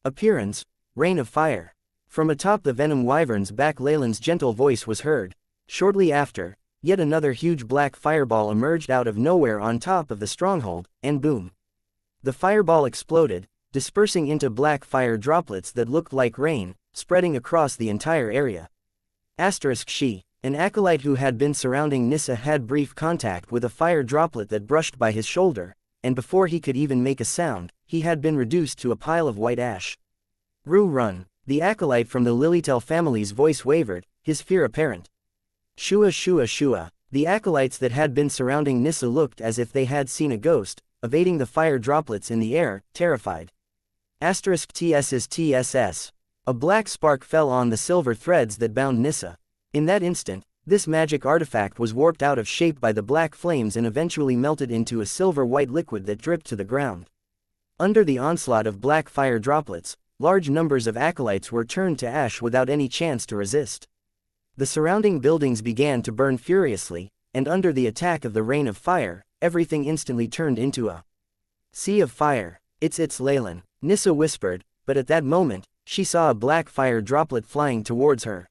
Appearance: Rain of Fire. From atop the venom wyvern's back Leylin's gentle voice was heard. Shortly after, yet another huge black fireball emerged out of nowhere on top of the stronghold, and boom. The fireball exploded, dispersing into black fire droplets that looked like rain, spreading across the entire area. She, an acolyte who had been surrounding Nissa, had brief contact with a fire droplet that brushed by his shoulder, and before he could even make a sound, he had been reduced to a pile of white ash. Run. The acolyte from the Lilitel family's voice wavered, his fear apparent. Shua. The acolytes that had been surrounding Nissa looked as if they had seen a ghost, evading the fire droplets in the air, terrified. TSS. A black spark fell on the silver threads that bound Nissa. In that instant, this magic artifact was warped out of shape by the black flames and eventually melted into a silver-white liquid that dripped to the ground. Under the onslaught of black fire droplets, large numbers of acolytes were turned to ash without any chance to resist. The surrounding buildings began to burn furiously, and under the attack of the rain of fire, everything instantly turned into a sea of fire. It's Leylin, Nissa whispered, but at that moment, she saw a black fire droplet flying towards her.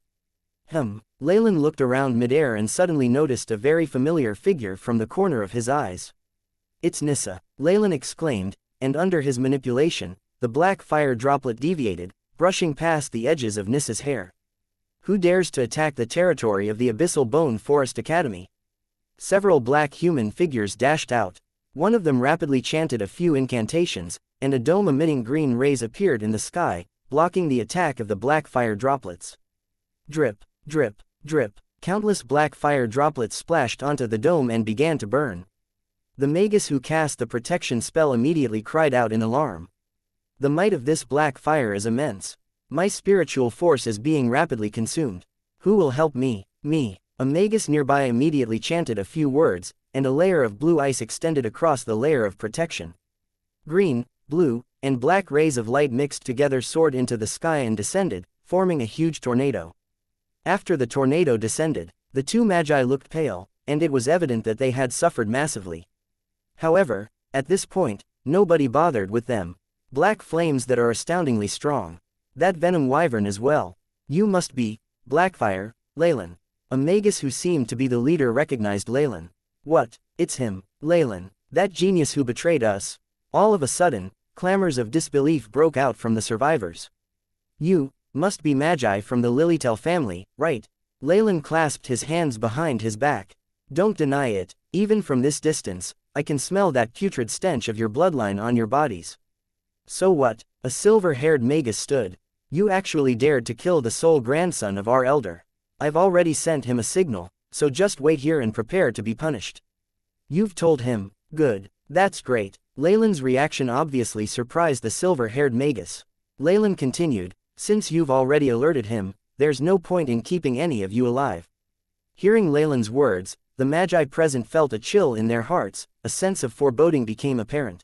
Leylin looked around midair and suddenly noticed a very familiar figure from the corner of his eyes. It's Nissa, Leylin exclaimed, and under his manipulation, the black fire droplet deviated, brushing past the edges of Nissa's hair. Who dares to attack the territory of the Abyssal Bone Forest Academy? Several black human figures dashed out. One of them rapidly chanted a few incantations, and a dome emitting green rays appeared in the sky, blocking the attack of the black fire droplets. Drip, drip, drip. Countless black fire droplets splashed onto the dome and began to burn. The magus who cast the protection spell immediately cried out in alarm. The might of this black fire is immense. My spiritual force is being rapidly consumed. Who will help me? Me. A magus nearby immediately chanted a few words, and a layer of blue ice extended across the layer of protection. Green, blue, and black rays of light mixed together soared into the sky and descended, forming a huge tornado. After the tornado descended, the two magi looked pale, and it was evident that they had suffered massively. However, at this point, nobody bothered with them. Black flames that are astoundingly strong. That venom wyvern as well. You must be Blackfire, Leylin. A magus who seemed to be the leader recognized Leylin. What? It's him, Leylin, that genius who betrayed us. All of a sudden, clamors of disbelief broke out from the survivors. You must be magi from the Lilitel family, right? Leylin clasped his hands behind his back. Don't deny it. Even from this distance, I can smell that putrid stench of your bloodline on your bodies. So what? A silver-haired magus stood. You actually dared to kill the sole grandson of our elder. I've already sent him a signal, so just wait here and prepare to be punished. You've told him. Good. That's great. Leylin's reaction obviously surprised the silver-haired magus. Leylin continued, since you've already alerted him, there's no point in keeping any of you alive. Hearing Leylin's words, the magi present felt a chill in their hearts, a sense of foreboding became apparent.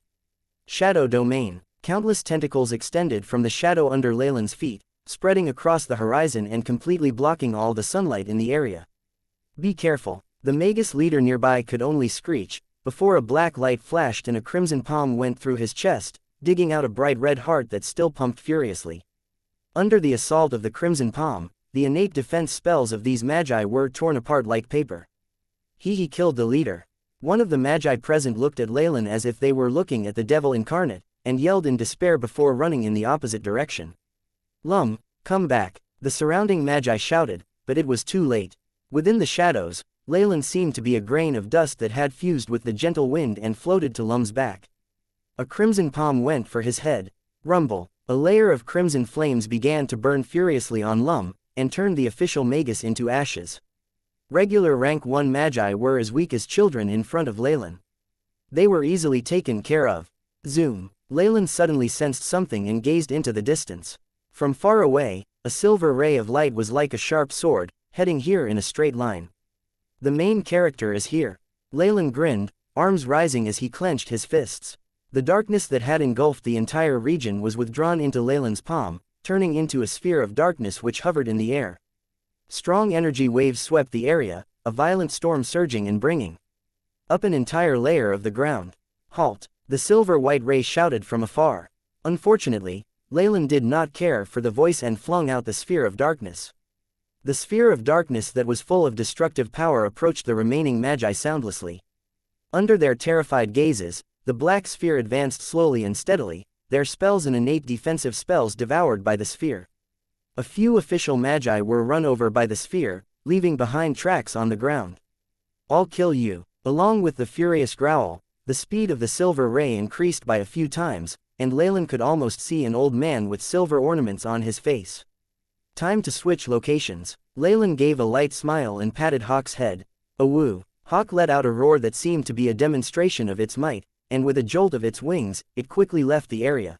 Shadow Domain. Countless tentacles extended from the shadow under Leylin's feet, spreading across the horizon and completely blocking all the sunlight in the area. Be careful. The magus leader nearby could only screech, before a black light flashed and a crimson palm went through his chest, digging out a bright red heart that still pumped furiously. Under the assault of the crimson palm, the innate defense spells of these magi were torn apart like paper. He killed the leader. One of the magi present looked at Leylin as if they were looking at the devil incarnate, and yelled in despair before running in the opposite direction. Come back. The surrounding magi shouted, but it was too late. Within the shadows, Leylin seemed to be a grain of dust that had fused with the gentle wind and floated to Lum's back. A crimson palm went for his head. Rumble. A layer of crimson flames began to burn furiously on Lum, and turned the official magus into ashes. Regular rank 1 magi were as weak as children in front of Leylin. They were easily taken care of. Zoom. Leylin suddenly sensed something and gazed into the distance. From far away, a silver ray of light was like a sharp sword, heading here in a straight line. The main character is here. Leylin grinned, arms rising as he clenched his fists. The darkness that had engulfed the entire region was withdrawn into Leylin's palm, turning into a sphere of darkness which hovered in the air. Strong energy waves swept the area, a violent storm surging and bringing up an entire layer of the ground. Halt! The silver-white ray shouted from afar. Unfortunately, Leylin did not care for the voice and flung out the sphere of darkness. The sphere of darkness that was full of destructive power approached the remaining magi soundlessly. Under their terrified gazes, the black sphere advanced slowly and steadily, their spells and innate defensive spells devoured by the sphere. A few official magi were run over by the sphere, leaving behind tracks on the ground. "I'll kill you." Along with the furious growl, the speed of the silver ray increased by a few times, and Leylin could almost see an old man with silver ornaments on his face. Time to switch locations. Leylin gave a light smile and patted Hawk's head. "Awoo." Hawk let out a roar that seemed to be a demonstration of its might, and with a jolt of its wings, it quickly left the area.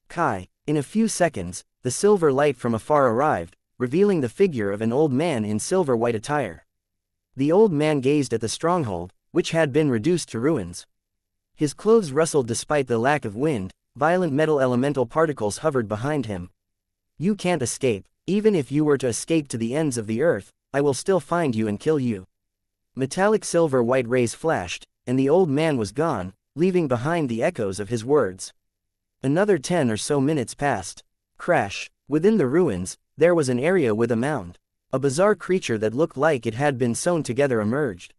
Kai. In a few seconds, the silver light from afar arrived, revealing the figure of an old man in silver-white attire. The old man gazed at the stronghold, which had been reduced to ruins. His clothes rustled despite the lack of wind, violent metal elemental particles hovered behind him. "You can't escape. Even if you were to escape to the ends of the earth, I will still find you and kill you." Metallic silver-white rays flashed, and the old man was gone, leaving behind the echoes of his words. Another 10 or so minutes passed. Crash. Within the ruins, there was an area with a mound. A bizarre creature that looked like it had been sewn together emerged.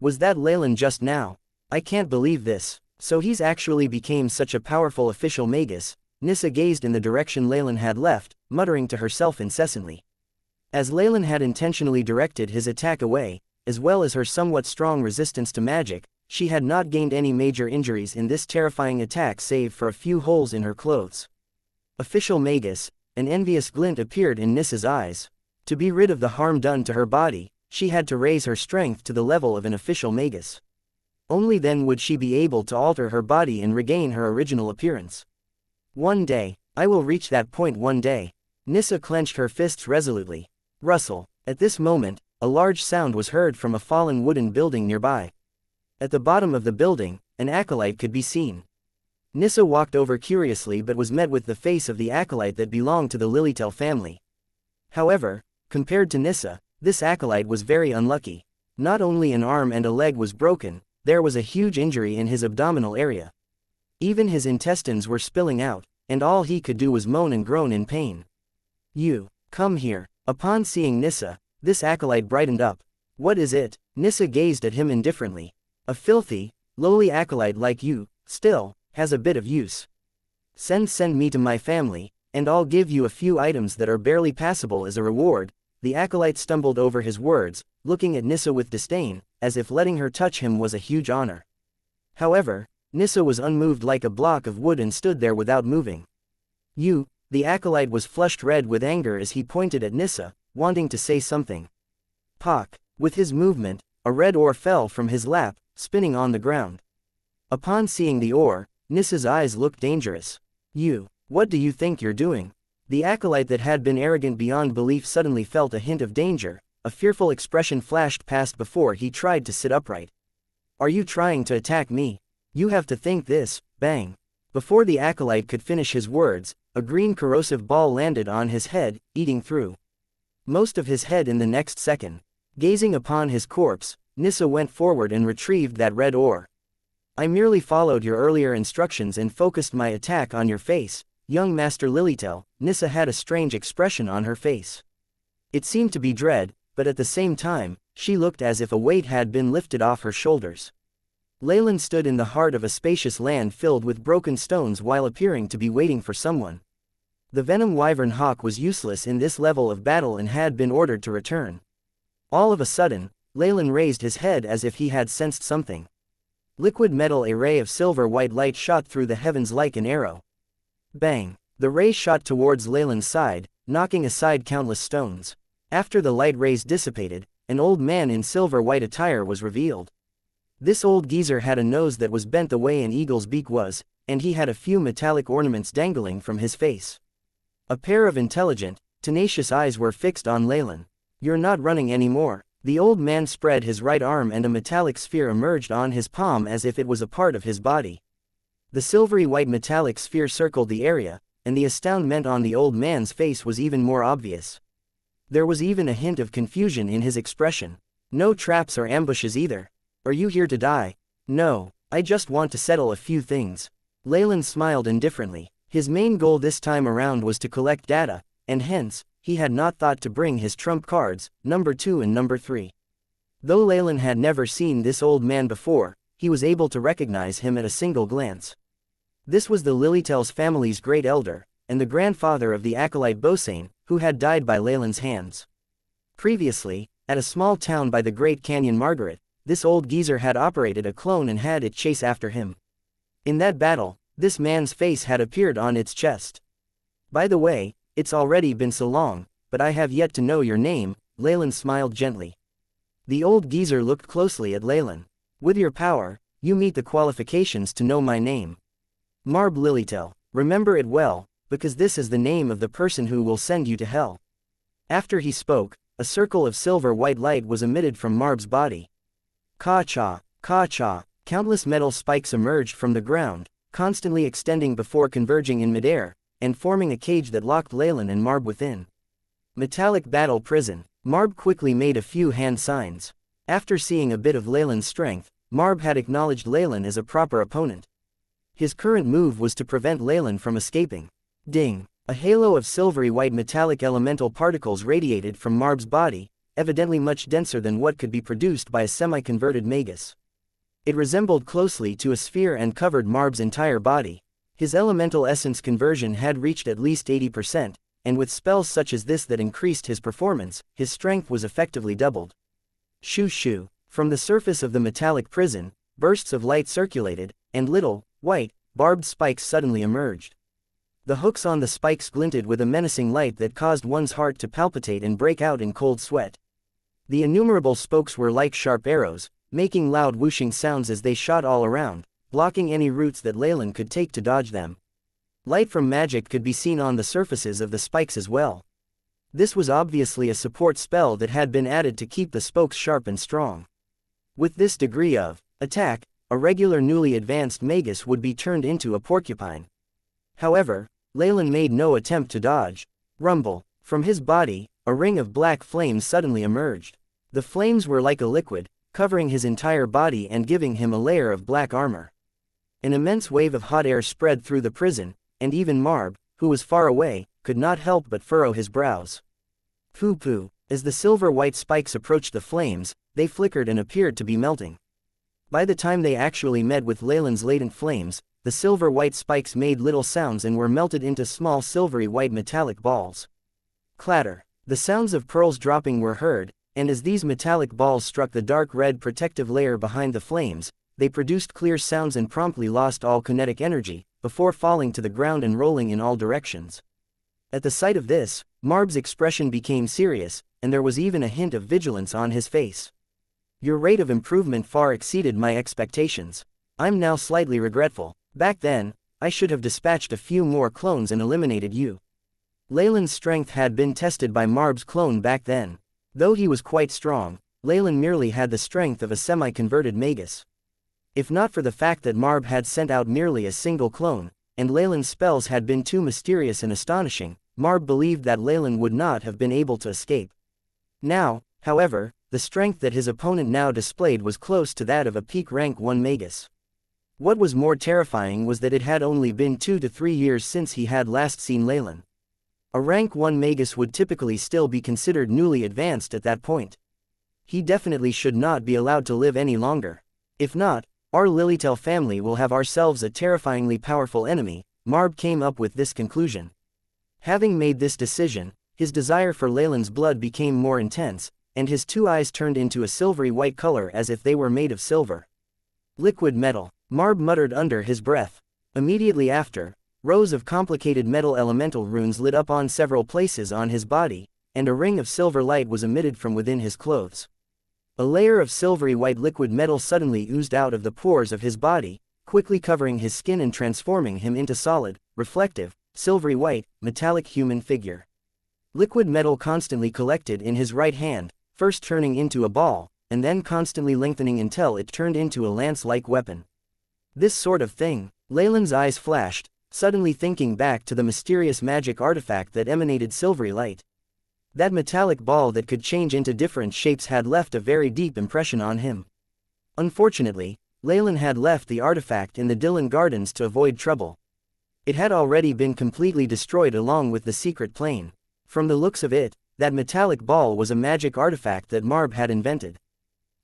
Was that Leylin just now? I can't believe this. So he's actually became such a powerful official magus. Nissa gazed in the direction Leylin had left, muttering to herself incessantly. As Leylin had intentionally directed his attack away, as well as her somewhat strong resistance to magic, she had not gained any major injuries in this terrifying attack save for a few holes in her clothes. Official magus. An envious glint appeared in Nissa's eyes. To be rid of the harm done to her body, she had to raise her strength to the level of an official magus. Only then would she be able to alter her body and regain her original appearance. One day, I will reach that point one day. Nissa clenched her fists resolutely. Rustle. At this moment, a large sound was heard from a fallen wooden building nearby. At the bottom of the building, an acolyte could be seen. Nissa walked over curiously but was met with the face of the acolyte that belonged to the Lilitel family. However, compared to Nissa, this acolyte was very unlucky. Not only an arm and a leg was broken, there was a huge injury in his abdominal area. Even his intestines were spilling out, and all he could do was moan and groan in pain. "You, come here." Upon seeing Nissa, this acolyte brightened up. "What is it?" Nissa gazed at him indifferently. "A filthy, lowly acolyte like you, still, has a bit of use. Send me to my family, and I'll give you a few items that are barely passable as a reward." The acolyte stumbled over his words, looking at Nissa with disdain, as if letting her touch him was a huge honor. However, Nissa was unmoved like a block of wood and stood there without moving. "You," the acolyte was flushed red with anger as he pointed at Nissa, wanting to say something. Pock. With his movement, a red ore fell from his lap, spinning on the ground. Upon seeing the ore, Nissa's eyes looked dangerous. "You, what do you think you're doing?" The acolyte that had been arrogant beyond belief suddenly felt a hint of danger. A fearful expression flashed past before he tried to sit upright. "Are you trying to attack me? You have to think this." Bang. Before the acolyte could finish his words, a green corrosive ball landed on his head, eating through most of his head in the next second. Gazing upon his corpse, Nissa went forward and retrieved that red ore. "I merely followed your earlier instructions and focused my attack on your face, young Master Lilitel." Nissa had a strange expression on her face. It seemed to be dread, but at the same time, she looked as if a weight had been lifted off her shoulders. Leylin stood in the heart of a spacious land filled with broken stones while appearing to be waiting for someone. The Venom Wyvern Hawk was useless in this level of battle and had been ordered to return. All of a sudden, Leylin raised his head as if he had sensed something. Liquid metal, a ray of silver-white light shot through the heavens like an arrow. Bang! The ray shot towards Leylin's side, knocking aside countless stones. After the light rays dissipated, an old man in silver-white attire was revealed. This old geezer had a nose that was bent the way an eagle's beak was, and he had a few metallic ornaments dangling from his face. A pair of intelligent, tenacious eyes were fixed on Leylin. "You're not running anymore." The old man spread his right arm and a metallic sphere emerged on his palm as if it was a part of his body. The silvery white metallic sphere circled the area, and the astoundment on the old man's face was even more obvious. There was even a hint of confusion in his expression. "No traps or ambushes either. Are you here to die?" "No, I just want to settle a few things." Leylin smiled indifferently. His main goal this time around was to collect data, and hence, he had not thought to bring his trump cards, number 2 and number 3. Though Leylin had never seen this old man before, he was able to recognize him at a single glance. This was the Lilitel's family's great elder, and the grandfather of the acolyte Bosane, who had died by Leylin's hands. Previously, at a small town by the Great Canyon Margaret, this old geezer had operated a clone and had it chase after him. In that battle, this man's face had appeared on its chest. "By the way, it's already been so long, but I have yet to know your name," Leylin smiled gently. The old geezer looked closely at Leylin. "With your power, you meet the qualifications to know my name. Marb Lilitel. Remember it well, because this is the name of the person who will send you to hell." After he spoke, a circle of silver-white light was emitted from Marb's body. Ka-cha, ka-cha, countless metal spikes emerged from the ground, constantly extending before converging in midair, and forming a cage that locked Leylin and Marb within. Metallic battle prison. Marb quickly made a few hand signs. After seeing a bit of Leylin's strength, Marb had acknowledged Leylin as a proper opponent. His current move was to prevent Leylin from escaping. Ding! A halo of silvery white metallic elemental particles radiated from Marb's body, evidently much denser than what could be produced by a semi-converted magus. It resembled closely to a sphere and covered Marb's entire body. His elemental essence conversion had reached at least 80%, and with spells such as this that increased his performance, his strength was effectively doubled. Shoo shoo! From the surface of the metallic prison, bursts of light circulated, and little, white, barbed spikes suddenly emerged. The hooks on the spikes glinted with a menacing light that caused one's heart to palpitate and break out in cold sweat. The innumerable spokes were like sharp arrows, making loud whooshing sounds as they shot all around, blocking any routes that Leylin could take to dodge them. Light from magic could be seen on the surfaces of the spikes as well. This was obviously a support spell that had been added to keep the spokes sharp and strong. With this degree of attack, a regular newly advanced magus would be turned into a porcupine. However, Leylin made no attempt to dodge. Rumble! From his body, a ring of black flames suddenly emerged. The flames were like a liquid, covering his entire body and giving him a layer of black armor. An immense wave of hot air spread through the prison, and even Marb, who was far away, could not help but furrow his brows. Pooh-pooh! As the silver-white spikes approached the flames, they flickered and appeared to be melting. By the time they actually met with Leylin's latent flames, the silver-white spikes made little sounds and were melted into small silvery white metallic balls. Clatter! The sounds of pearls dropping were heard, and as these metallic balls struck the dark red protective layer behind the flames, they produced clear sounds and promptly lost all kinetic energy, before falling to the ground and rolling in all directions. At the sight of this, Marb's expression became serious, and there was even a hint of vigilance on his face. "Your rate of improvement far exceeded my expectations. I'm now slightly regretful. Back then, I should have dispatched a few more clones and eliminated you." Leylin's strength had been tested by Marb's clone back then. Though he was quite strong, Leylin merely had the strength of a semi-converted magus. If not for the fact that Marb had sent out merely a single clone, and Leylin's spells had been too mysterious and astonishing, Marb believed that Leylin would not have been able to escape. Now, however, the strength that his opponent now displayed was close to that of a peak rank 1 magus. What was more terrifying was that it had only been 2 to 3 years since he had last seen Leylin. A rank 1 magus would typically still be considered newly advanced at that point. He definitely should not be allowed to live any longer. If not, our Lilitel family will have ourselves a terrifyingly powerful enemy. Marb came up with this conclusion. Having made this decision, his desire for Leylin's blood became more intense, and his two eyes turned into a silvery white color as if they were made of silver. Liquid metal, Marb muttered under his breath. Immediately after, rows of complicated metal elemental runes lit up on several places on his body, and a ring of silver light was emitted from within his clothes. A layer of silvery white liquid metal suddenly oozed out of the pores of his body, quickly covering his skin and transforming him into solid, reflective, silvery white, metallic human figure. Liquid metal constantly collected in his right hand, first turning into a ball, and then constantly lengthening until it turned into a lance-like weapon. This sort of thing, Leylin's eyes flashed, suddenly thinking back to the mysterious magic artifact that emanated silvery light. That metallic ball that could change into different shapes had left a very deep impression on him. Unfortunately, Leylin had left the artifact in the Dylan Gardens to avoid trouble. It had already been completely destroyed along with the secret plane. From the looks of it, that metallic ball was a magic artifact that Marb had invented.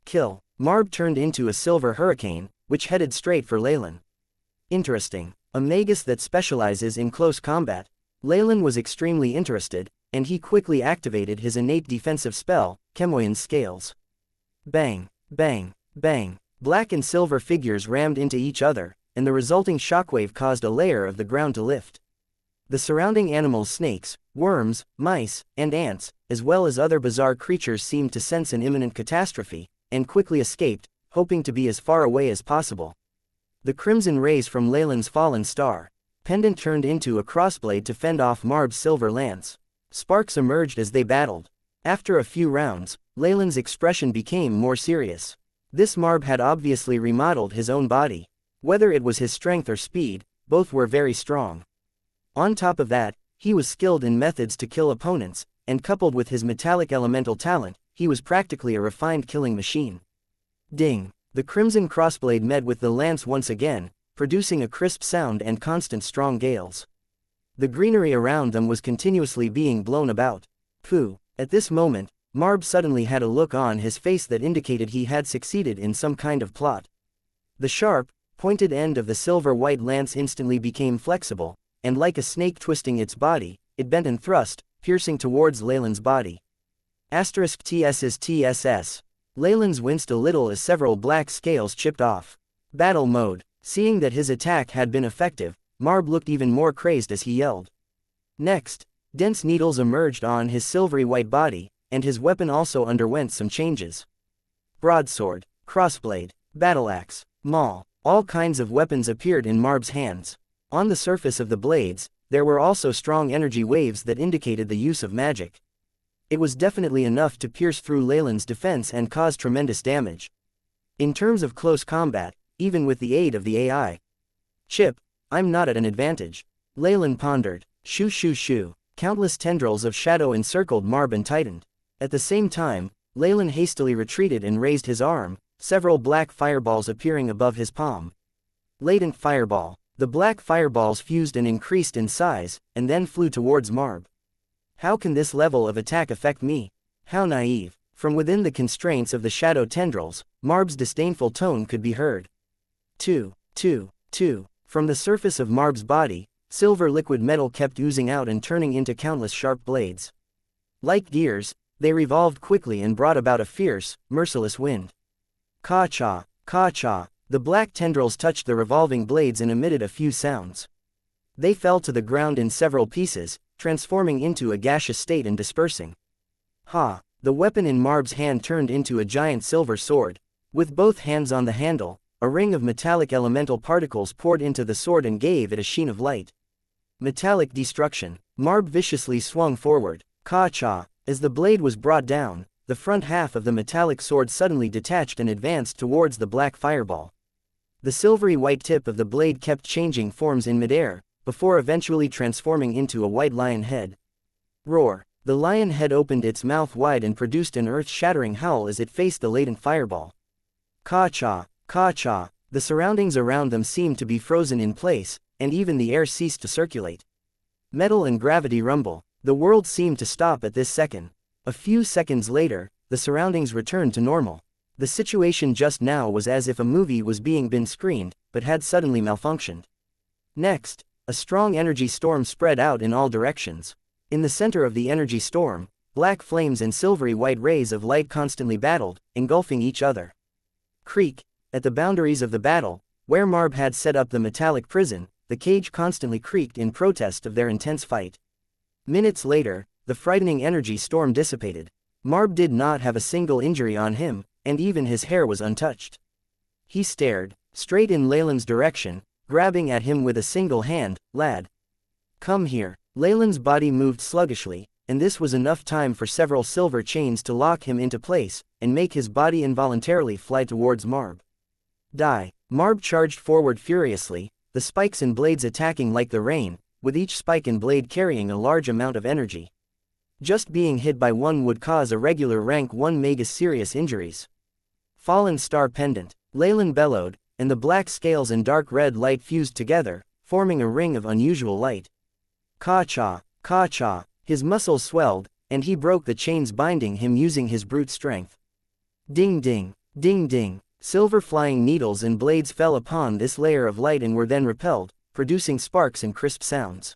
Kill. Marb turned into a silver hurricane, which headed straight for Leylin. Interesting. A magus that specializes in close combat. Leylin was extremely interested, and he quickly activated his innate defensive spell, Chemoyan's Scales. Bang, bang, bang. Black and silver figures rammed into each other, and the resulting shockwave caused a layer of the ground to lift. The surrounding animals, snakes, worms, mice, and ants, as well as other bizarre creatures, seemed to sense an imminent catastrophe, and quickly escaped, hoping to be as far away as possible. The crimson rays from Leylin's fallen star pendant turned into a crossblade to fend off Marb's silver lance. Sparks emerged as they battled. After a few rounds, Leylin's expression became more serious. This Marb had obviously remodeled his own body. Whether it was his strength or speed, both were very strong. On top of that, he was skilled in methods to kill opponents, and coupled with his metallic elemental talent, he was practically a refined killing machine. Ding! The crimson crossblade met with the lance once again, producing a crisp sound and constant strong gales. The greenery around them was continuously being blown about. Pooh! At this moment, Marb suddenly had a look on his face that indicated he had succeeded in some kind of plot. The sharp, pointed end of the silver-white lance instantly became flexible, and like a snake twisting its body, it bent and thrust, piercing towards Leylin's body. *TSS. Leylin's winced a little as several black scales chipped off. Battle mode. Seeing that his attack had been effective, Marb looked even more crazed as he yelled. Next, dense needles emerged on his silvery white body, and his weapon also underwent some changes. Broadsword, crossblade, battleaxe, maul, all kinds of weapons appeared in Marb's hands. On the surface of the blades, there were also strong energy waves that indicated the use of magic. It was definitely enough to pierce through Leylin's defense and cause tremendous damage. In terms of close combat, even with the aid of the AI chip, I'm not at an advantage. Leylin pondered. Shoo shoo shoo. Countless tendrils of shadow encircled Marb and tightened. At the same time, Leylin hastily retreated and raised his arm, several black fireballs appearing above his palm. Latent fireball. The black fireballs fused and increased in size, and then flew towards Marb. How can this level of attack affect me? How naive. From within the constraints of the shadow tendrils, Marb's disdainful tone could be heard. Two. From the surface of Marb's body, silver liquid metal kept oozing out and turning into countless sharp blades. Like gears, they revolved quickly and brought about a fierce, merciless wind. Ka-cha, ka-cha. The black tendrils touched the revolving blades and emitted a few sounds. They fell to the ground in several pieces, transforming into a gaseous state and dispersing. Ha! The weapon in Marb's hand turned into a giant silver sword. With both hands on the handle, a ring of metallic elemental particles poured into the sword and gave it a sheen of light. Metallic destruction. Marb viciously swung forward. Ka-cha! As the blade was brought down, the front half of the metallic sword suddenly detached and advanced towards the black fireball. The silvery white tip of the blade kept changing forms in midair, before eventually transforming into a white lion head. Roar! The lion head opened its mouth wide and produced an earth-shattering howl as it faced the latent fireball. Ka-cha! Ka-cha! The surroundings around them seemed to be frozen in place, and even the air ceased to circulate. Metal and gravity rumble. The world seemed to stop at this second. A few seconds later, the surroundings returned to normal. The situation just now was as if a movie was being screened, but had suddenly malfunctioned. Next, a strong energy storm spread out in all directions. In the center of the energy storm, black flames and silvery white rays of light constantly battled, engulfing each other. Creak. At the boundaries of the battle, where Marb had set up the metallic prison, the cage constantly creaked in protest of their intense fight. Minutes later, the frightening energy storm dissipated. Marb did not have a single injury on him, and even his hair was untouched. He stared, straight in Leylin's direction, grabbing at him with a single hand. "Lad. Come here." Leylin's body moved sluggishly, and this was enough time for several silver chains to lock him into place, and make his body involuntarily fly towards Marb. Die. Marb charged forward furiously, the spikes and blades attacking like the rain, with each spike and blade carrying a large amount of energy. Just being hit by one would cause a regular rank 1 mega serious injuries. Fallen Star Pendant. Leylin bellowed, and the black scales and dark red light fused together, forming a ring of unusual light. Ka-cha, ka-cha. His muscles swelled, and he broke the chains binding him using his brute strength. Ding ding, ding ding. Silver flying needles and blades fell upon this layer of light and were then repelled, producing sparks and crisp sounds.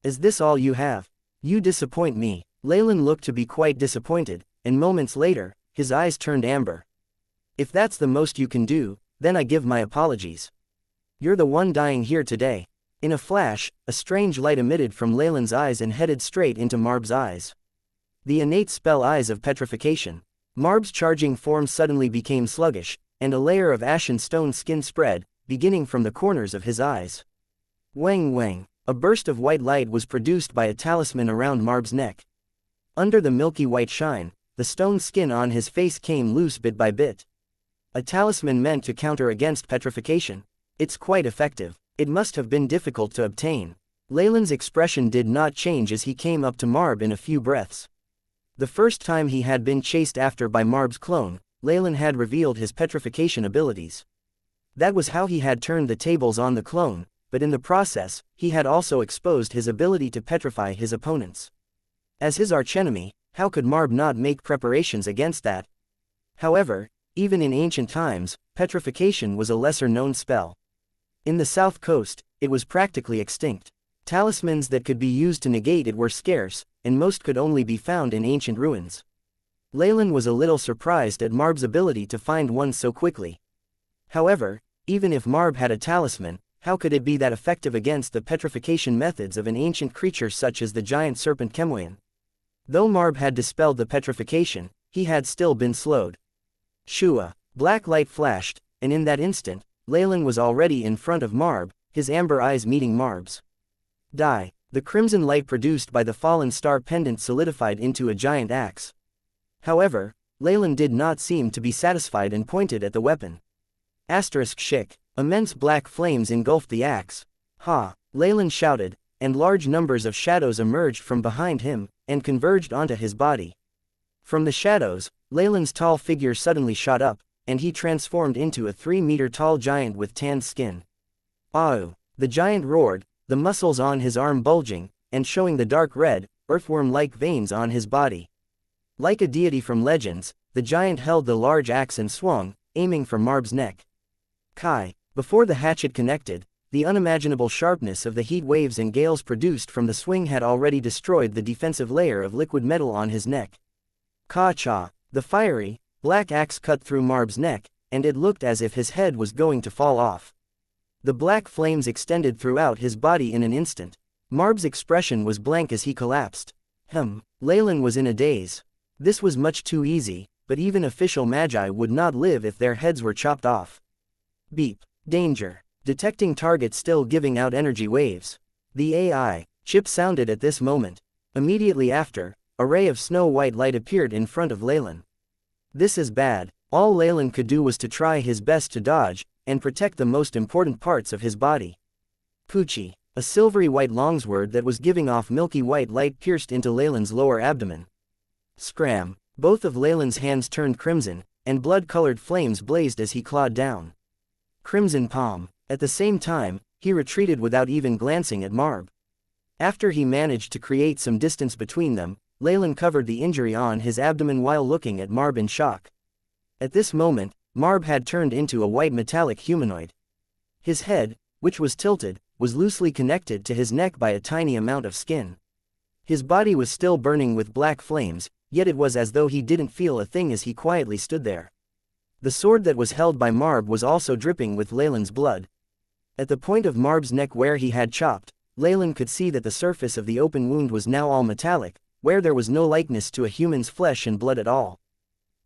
"Is this all you have? You disappoint me." Leylin looked to be quite disappointed, and moments later, his eyes turned amber. "If that's the most you can do, then I give my apologies. You're the one dying here today." In a flash, a strange light emitted from Leylin's eyes and headed straight into Marb's eyes. The innate spell Eyes of Petrification. Marb's charging form suddenly became sluggish, and a layer of ashen stone skin spread, beginning from the corners of his eyes. Wang wang. A burst of white light was produced by a talisman around Marb's neck. Under the milky white shine, the stone skin on his face came loose bit by bit. A talisman meant to counter against petrification. It's quite effective. It must have been difficult to obtain. Leylin's expression did not change as he came up to Marb in a few breaths. The first time he had been chased after by Marb's clone, Leylin had revealed his petrification abilities. That was how he had turned the tables on the clone, but in the process, he had also exposed his ability to petrify his opponents. As his archenemy, how could Marb not make preparations against that? However, even in ancient times, petrification was a lesser-known spell. In the south coast, it was practically extinct. Talismans that could be used to negate it were scarce, and most could only be found in ancient ruins. Leylin was a little surprised at Marb's ability to find one so quickly. However, even if Marb had a talisman, how could it be that effective against the petrification methods of an ancient creature such as the giant serpent Kemoyan? Though Marb had dispelled the petrification, he had still been slowed. Shua. Black light flashed, and in that instant, Leylin was already in front of Marb, his amber eyes meeting Marb's. Die. The crimson light produced by the fallen star pendant solidified into a giant axe. However, Leylin did not seem to be satisfied and pointed at the weapon. Shik. Immense black flames engulfed the axe. Ha! Leylin shouted, and large numbers of shadows emerged from behind him, and converged onto his body. From the shadows, Leylin's tall figure suddenly shot up, and he transformed into a 3-meter-tall giant with tanned skin. Au! The giant roared, the muscles on his arm bulging, and showing the dark red, earthworm-like veins on his body. Like a deity from legends, the giant held the large axe and swung, aiming for Marb's neck. Kai. Before the hatchet connected, the unimaginable sharpness of the heat waves and gales produced from the swing had already destroyed the defensive layer of liquid metal on his neck. Ka-cha. The fiery, black axe cut through Marb's neck, and it looked as if his head was going to fall off. The black flames extended throughout his body in an instant. Marb's expression was blank as he collapsed. Leylin was in a daze. This was much too easy, but even official magi would not live if their heads were chopped off. Beep. Danger. Detecting target still giving out energy waves. The AI chip sounded at this moment. Immediately after, a ray of snow-white light appeared in front of Leylin. This is bad. All Leylin could do was to try his best to dodge, and protect the most important parts of his body. Poochie. A silvery white longsword that was giving off milky white light pierced into Leylin's lower abdomen. Scram. Both of Leylin's hands turned crimson, and blood-colored flames blazed as he clawed down. Crimson palm. At the same time, he retreated without even glancing at Marb. After he managed to create some distance between them, Leylin covered the injury on his abdomen while looking at Marb in shock. At this moment, Marb had turned into a white metallic humanoid. His head, which was tilted, was loosely connected to his neck by a tiny amount of skin. His body was still burning with black flames, yet it was as though he didn't feel a thing as he quietly stood there. The sword that was held by Marb was also dripping with Leylin's blood. At the point of Marb's neck where he had chopped, Leylin could see that the surface of the open wound was now all metallic, where there was no likeness to a human's flesh and blood at all.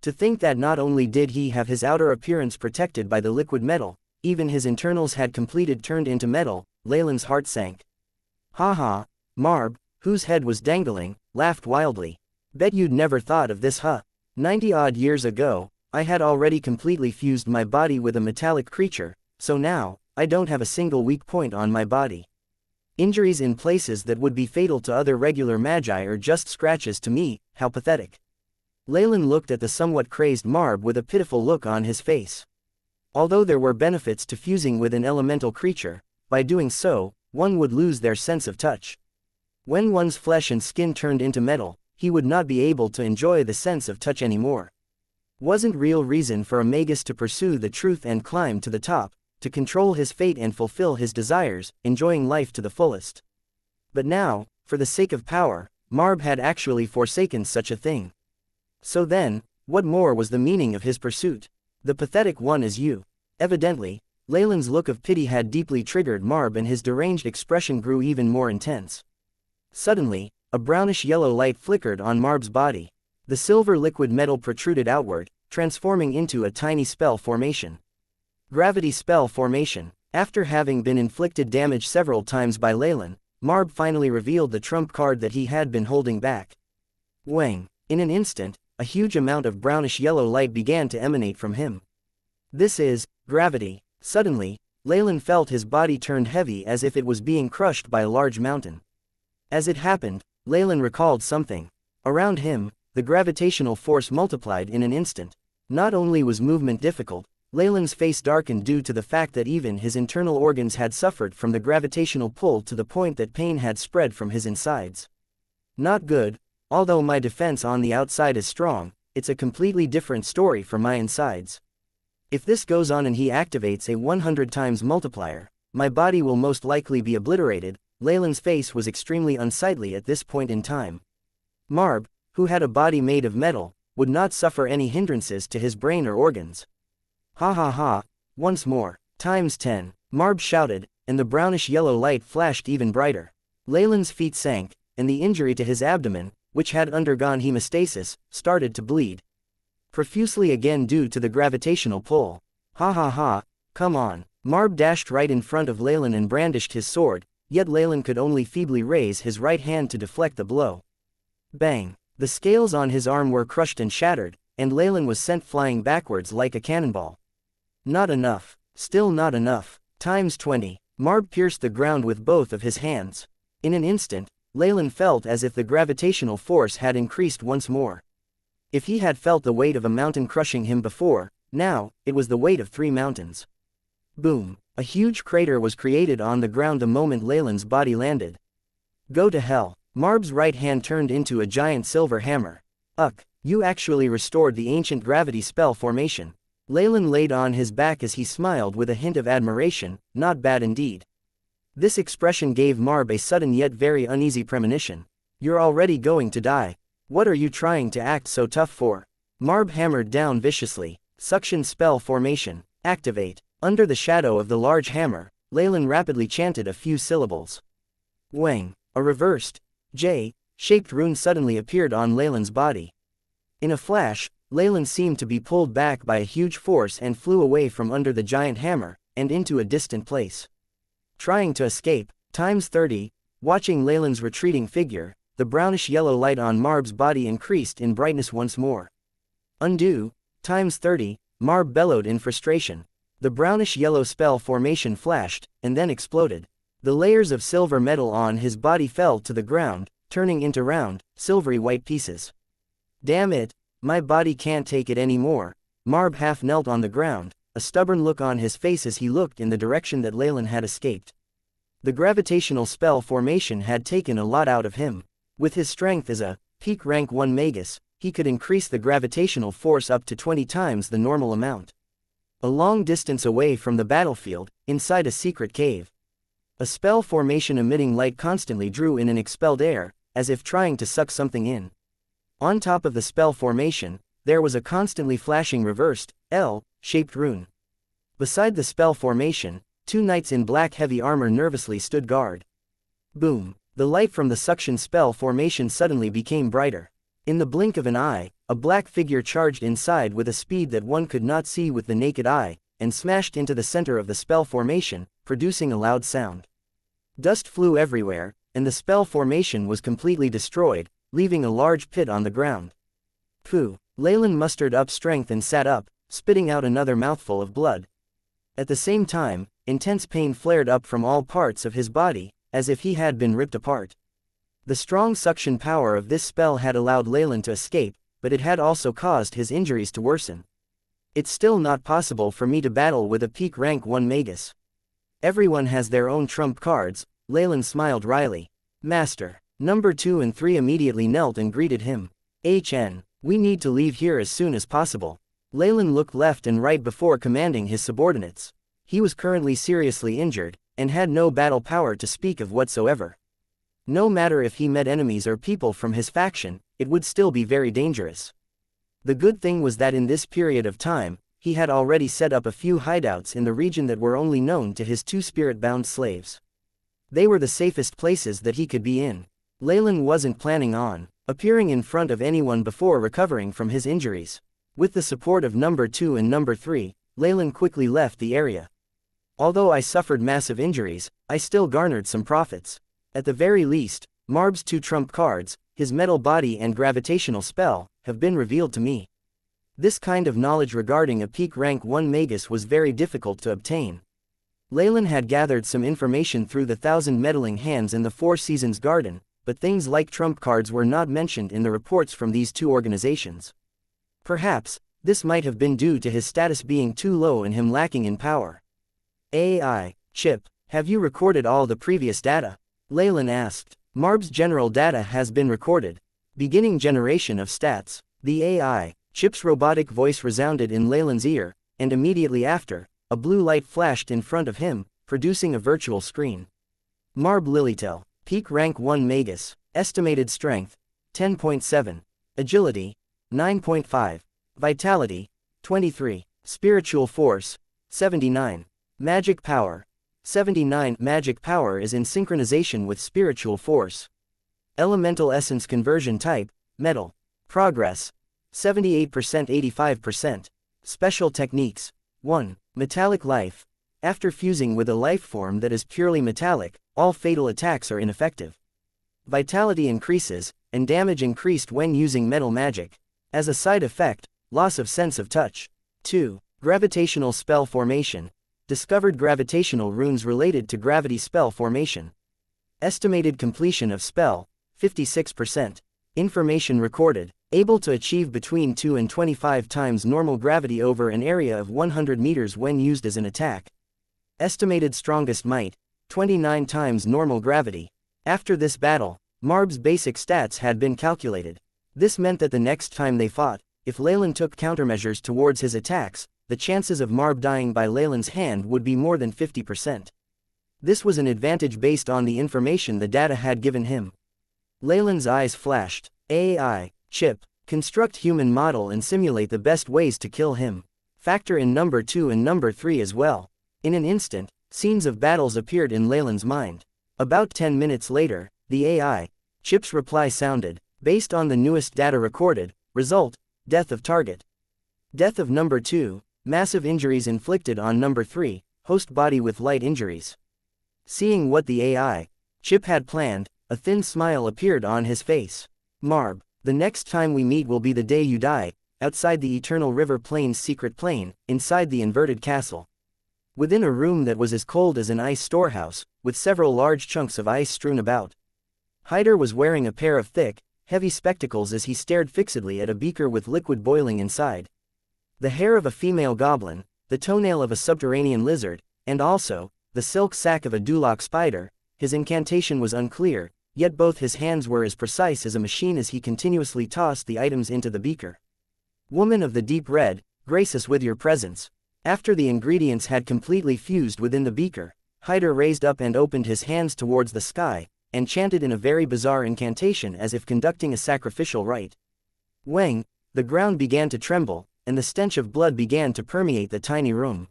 To think that not only did he have his outer appearance protected by the liquid metal, even his internals had completely turned into metal, Leylin's heart sank. Ha ha, Marb, whose head was dangling, laughed wildly. Bet you'd never thought of this, huh? 90-odd years ago, I had already completely fused my body with a metallic creature, so now, I don't have a single weak point on my body. Injuries in places that would be fatal to other regular magi are just scratches to me, how pathetic. Leylin looked at the somewhat crazed Marb with a pitiful look on his face. Although there were benefits to fusing with an elemental creature, by doing so, one would lose their sense of touch. When one's flesh and skin turned into metal, he would not be able to enjoy the sense of touch anymore. Wasn't real reason for a magus to pursue the truth and climb to the top, to control his fate and fulfill his desires, enjoying life to the fullest. But now, for the sake of power, Marb had actually forsaken such a thing. So then, what more was the meaning of his pursuit? The pathetic one is you. Evidently, Leylin's look of pity had deeply triggered Marb and his deranged expression grew even more intense. Suddenly, a brownish-yellow light flickered on Marb's body. The silver liquid metal protruded outward, transforming into a tiny spell formation. Gravity spell formation. After having been inflicted damage several times by Leylin, Marb finally revealed the trump card that he had been holding back. Wang. In an instant, a huge amount of brownish-yellow light began to emanate from him. This is gravity. Suddenly, Leylin felt his body turned heavy as if it was being crushed by a large mountain. As it happened, Leylin recalled something. Around him, the gravitational force multiplied in an instant. Not only was movement difficult, Leylin's face darkened due to the fact that even his internal organs had suffered from the gravitational pull to the point that pain had spread from his insides. Not good. Although my defense on the outside is strong, it's a completely different story for my insides. If this goes on and he activates a 100 times multiplier, my body will most likely be obliterated. Leylin's face was extremely unsightly at this point in time. Marb, who had a body made of metal, would not suffer any hindrances to his brain or organs. Ha ha ha, once more, times 10, Marb shouted, and the brownish-yellow light flashed even brighter. Leylin's feet sank, and the injury to his abdomen, which had undergone hemostasis, started to bleed profusely again due to the gravitational pull. Ha ha ha, come on. Marb dashed right in front of Leylin and brandished his sword, yet Leylin could only feebly raise his right hand to deflect the blow. Bang! The scales on his arm were crushed and shattered, and Leylin was sent flying backwards like a cannonball. Not enough. Still not enough. Times 20. Marb pierced the ground with both of his hands. In an instant, Leylin felt as if the gravitational force had increased once more. If he had felt the weight of a mountain crushing him before, now, it was the weight of 3 mountains. Boom! A huge crater was created on the ground the moment Leylin's body landed. Go to hell. Marb's right hand turned into a giant silver hammer. You actually restored the ancient gravity spell formation. Leylin laid on his back as he smiled with a hint of admiration. Not bad indeed. This expression gave Marb a sudden yet very uneasy premonition. You're already going to die. What are you trying to act so tough for? Marb hammered down viciously. Suction spell formation. Activate. Under the shadow of the large hammer, Leylin rapidly chanted a few syllables. Wang. A reversed J-shaped rune suddenly appeared on Leylin's body. In a flash, Leylin seemed to be pulled back by a huge force and flew away from under the giant hammer, and into a distant place. Trying to escape, times 30, watching Leylin's retreating figure, the brownish-yellow light on Marb's body increased in brightness once more. Undo, times 30, Marb bellowed in frustration. The brownish-yellow spell formation flashed, and then exploded. The layers of silver metal on his body fell to the ground, turning into round, silvery white pieces. Damn it, my body can't take it anymore. Marb half knelt on the ground, a stubborn look on his face as he looked in the direction that Leylin had escaped. The gravitational spell formation had taken a lot out of him. With his strength as a peak rank 1 magus, he could increase the gravitational force up to 20 times the normal amount. A long distance away from the battlefield, inside a secret cave. A spell formation emitting light constantly drew in and expelled air, as if trying to suck something in. On top of the spell formation, there was a constantly flashing reversed, L-shaped rune. Beside the spell formation, 2 knights in black heavy armor nervously stood guard. Boom! The light from the suction spell formation suddenly became brighter. In the blink of an eye, a black figure charged inside with a speed that one could not see with the naked eye, and smashed into the center of the spell formation, producing a loud sound. Dust flew everywhere, and the spell formation was completely destroyed, leaving a large pit on the ground. Phew! Leylin mustered up strength and sat up, spitting out another mouthful of blood. At the same time, intense pain flared up from all parts of his body, as if he had been ripped apart. The strong suction power of this spell had allowed Leylin to escape, but it had also caused his injuries to worsen. It's still not possible for me to battle with a peak rank 1 magus. Everyone has their own trump cards, Leylin smiled wryly. Master. Number 2 and 3 immediately knelt and greeted him. HN. We need to leave here as soon as possible. Leylin looked left and right before commanding his subordinates. He was currently seriously injured, and had no battle power to speak of whatsoever. No matter if he met enemies or people from his faction, it would still be very dangerous. The good thing was that in this period of time, he had already set up a few hideouts in the region that were only known to his 2 spirit-bound slaves. They were the safest places that he could be in. Leylin wasn't planning on appearing in front of anyone before recovering from his injuries. With the support of number 2 and number 3, Leylin quickly left the area. Although I suffered massive injuries, I still garnered some profits. At the very least, Marb's 2 trump cards, his metal body and gravitational spell, have been revealed to me. This kind of knowledge regarding a peak rank 1 magus was very difficult to obtain. Leylin had gathered some information through the 1,000 meddling hands in the Four Seasons Garden, but things like trump cards were not mentioned in the reports from these 2 organizations. Perhaps, this might have been due to his status being too low and him lacking in power. AI, Chip, have you recorded all the previous data? Leylin asked. Marb's general data has been recorded. Beginning generation of stats. The AI, Chip's robotic voice resounded in Leylin's ear, and immediately after, a blue light flashed in front of him, producing a virtual screen. Marb Lilytel, peak rank 1 magus, estimated strength, 10.7, agility, 9.5, vitality, 23, spiritual force, 79, magic power, 79. Magic power is in synchronization with spiritual force. Elemental essence conversion type, metal. Progress, 78%, 85%. Special techniques. 1. Metallic life. After fusing with a life form that is purely metallic, all fatal attacks are ineffective. Vitality increases, and damage increased when using metal magic. As a side effect, loss of sense of touch. 2. Gravitational spell formation. Discovered gravitational runes related to gravity spell formation. Estimated completion of spell, 56%. Information recorded. Able to achieve between 2 and 25 times normal gravity over an area of 100 meters when used as an attack. Estimated strongest might, 29 times normal gravity. After this battle, Marb's basic stats had been calculated. This meant that the next time they fought, if Leylin took countermeasures towards his attacks, the chances of Marb dying by Leylin's hand would be more than 50%. This was an advantage based on the information the data had given him. Leylin's eyes flashed. AI, Chip, construct human model and simulate the best ways to kill him. Factor in number 2 and number 3 as well. In an instant, scenes of battles appeared in Leylin's mind. About 10 minutes later, the AI, Chip's reply sounded, based on the newest data recorded, result, death of target. Death of number 2, massive injuries inflicted on number 3, host body with light injuries. Seeing what the AI, Chip had planned, a thin smile appeared on his face. Marb, the next time we meet will be the day you die, outside the Eternal River Plain's secret plane, inside the inverted castle. Within a room that was as cold as an ice storehouse, with several large chunks of ice strewn about. Hyder was wearing a pair of thick, heavy spectacles as he stared fixedly at a beaker with liquid boiling inside. The hair of a female goblin, the toenail of a subterranean lizard, and also, the silk sack of a dulok spider. His incantation was unclear, yet both his hands were as precise as a machine as he continuously tossed the items into the beaker. Woman of the deep red, grace us with your presence. After the ingredients had completely fused within the beaker, Hyder raised up and opened his hands towards the sky, and chanted in a very bizarre incantation as if conducting a sacrificial rite. Wang, the ground began to tremble, and the stench of blood began to permeate the tiny room.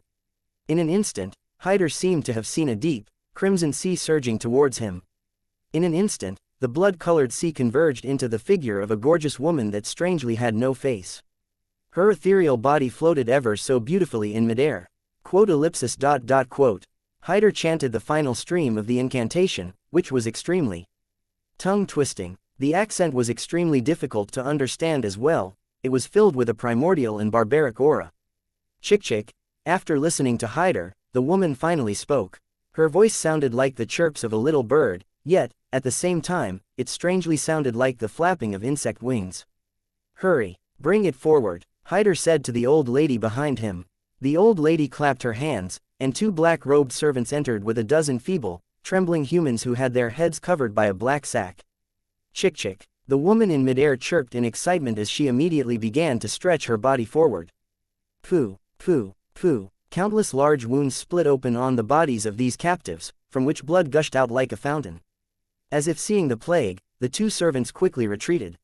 In an instant, Hyder seemed to have seen a deep, crimson sea surging towards him. In an instant, the blood-colored sea converged into the figure of a gorgeous woman that strangely had no face. Her ethereal body floated ever so beautifully in midair. Hyder chanted the final stream of the incantation, which was extremely tongue-twisting. The accent was extremely difficult to understand as well. It was filled with a primordial and barbaric aura. Chick. After listening to Hyder, the woman finally spoke. Her voice sounded like the chirps of a little bird, yet, at the same time, it strangely sounded like the flapping of insect wings. Hurry, bring it forward, Hyder said to the old lady behind him. The old lady clapped her hands, and two black-robed servants entered with a dozen feeble, trembling humans who had their heads covered by a black sack. Chick. The woman in midair chirped in excitement as she immediately began to stretch her body forward. Pooh. Countless large wounds split open on the bodies of these captives, from which blood gushed out like a fountain. As if seeing the plague, the two servants quickly retreated.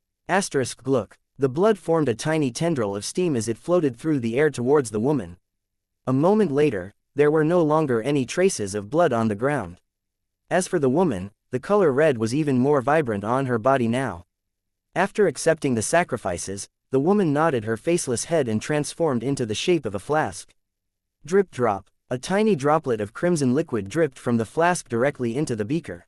Look. The blood formed a tiny tendril of steam as it floated through the air towards the woman. A moment later, there were no longer any traces of blood on the ground. As for the woman, the color red was even more vibrant on her body now. After accepting the sacrifices, the woman nodded her faceless head and transformed into the shape of a flask. Drip drop, a tiny droplet of crimson liquid dripped from the flask directly into the beaker.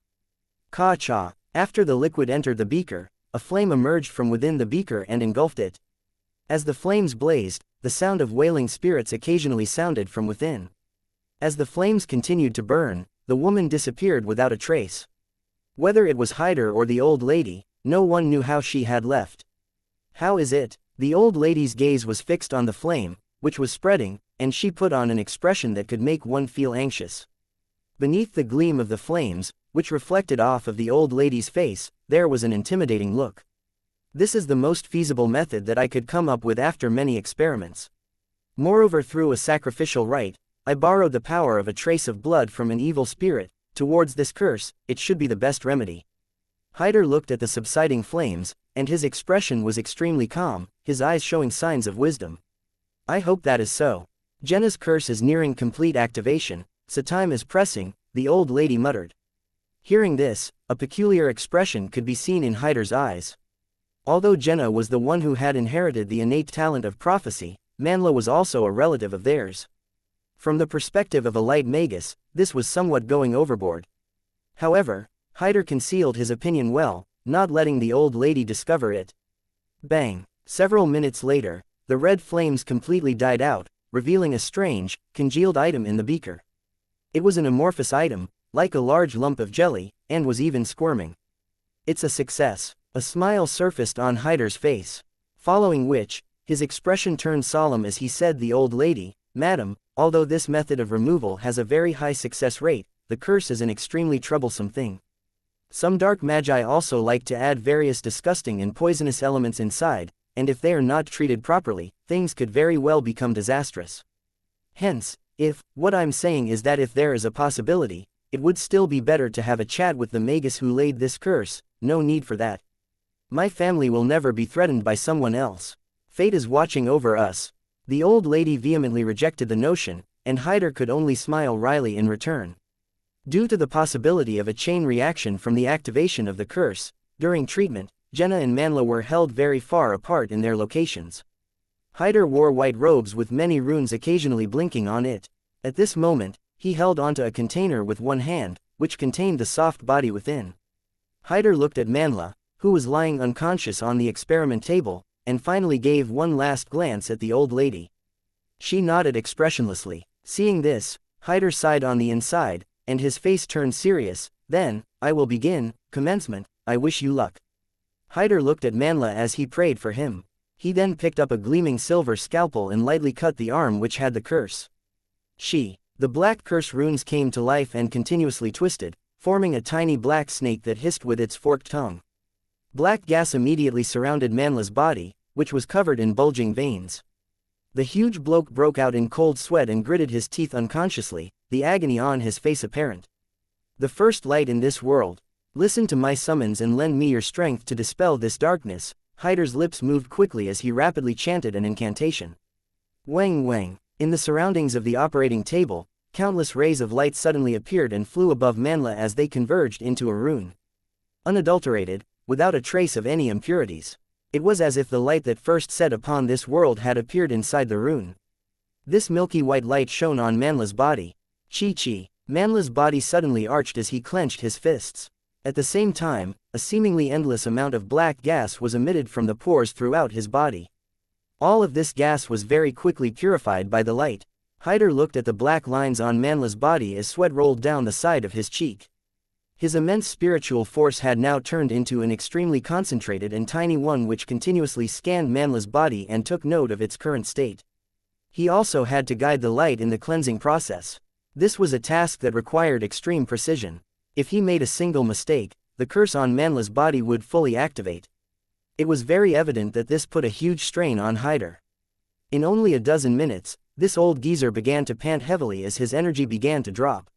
Ka-cha, after the liquid entered the beaker, a flame emerged from within the beaker and engulfed it. As the flames blazed, the sound of wailing spirits occasionally sounded from within. As the flames continued to burn, the woman disappeared without a trace. Whether it was Hyder or the old lady, no one knew how she had left. How is it? The old lady's gaze was fixed on the flame, which was spreading, and she put on an expression that could make one feel anxious. Beneath the gleam of the flames, which reflected off of the old lady's face, there was an intimidating look. This is the most feasible method that I could come up with after many experiments. Moreover, through a sacrificial rite, I borrowed the power of a trace of blood from an evil spirit. Towards this curse, it should be the best remedy. Hyder looked at the subsiding flames, and his expression was extremely calm, his eyes showing signs of wisdom. I hope that is so. Jenna's curse is nearing complete activation, so time is pressing, the old lady muttered. Hearing this, a peculiar expression could be seen in Hyder's eyes. Although Jenna was the one who had inherited the innate talent of prophecy, Manla was also a relative of theirs. From the perspective of a light magus, this was somewhat going overboard. However, Hyder concealed his opinion well, not letting the old lady discover it. Bang! Several minutes later, the red flames completely died out, revealing a strange, congealed item in the beaker. It was an amorphous item, like a large lump of jelly, and was even squirming. It's a success. A smile surfaced on Hyder's face. Following which, his expression turned solemn as he said, "The old lady, madam, although this method of removal has a very high success rate, the curse is an extremely troublesome thing. Some dark magi also like to add various disgusting and poisonous elements inside, and if they are not treated properly, things could very well become disastrous. Hence, what I'm saying is that if there is a possibility, it would still be better to have a chat with the magus who laid this curse. No need for that. My family will never be threatened by someone else. Fate is watching over us." The old lady vehemently rejected the notion, and Hyder could only smile wryly in return. Due to the possibility of a chain reaction from the activation of the curse, during treatment, Jenna and Manla were held very far apart in their locations. Hyder wore white robes with many runes occasionally blinking on it. At this moment, he held onto a container with one hand, which contained the soft body within. Hyder looked at Manla, who was lying unconscious on the experiment table, and finally gave one last glance at the old lady. She nodded expressionlessly. Seeing this, Hyder sighed on the inside, and his face turned serious. "Then, I will begin. Commencement, I wish you luck." Hyder looked at Manla as he prayed for him. He then picked up a gleaming silver scalpel and lightly cut the arm which had the curse. The black curse runes came to life and continuously twisted, forming a tiny black snake that hissed with its forked tongue. Black gas immediately surrounded Manla's body, which was covered in bulging veins. The huge bloke broke out in cold sweat and gritted his teeth unconsciously, the agony on his face apparent. The first light in this world. Listen to my summons and lend me your strength to dispel this darkness." Hyder's lips moved quickly as he rapidly chanted an incantation. Wang wang. In the surroundings of the operating table, countless rays of light suddenly appeared and flew above Manla as they converged into a rune. Unadulterated, without a trace of any impurities. It was as if the light that first set upon this world had appeared inside the rune. This milky white light shone on Manla's body. Chi. Manla's body suddenly arched as he clenched his fists. At the same time, a seemingly endless amount of black gas was emitted from the pores throughout his body. All of this gas was very quickly purified by the light. Hyder looked at the black lines on Manla's body as sweat rolled down the side of his cheek. His immense spiritual force had now turned into an extremely concentrated and tiny one which continuously scanned Manla's body and took note of its current state. He also had to guide the light in the cleansing process. This was a task that required extreme precision. If he made a single mistake, the curse on Manla's body would fully activate. It was very evident that this put a huge strain on Hyder. In only a dozen minutes, this old geezer began to pant heavily as his energy began to drop.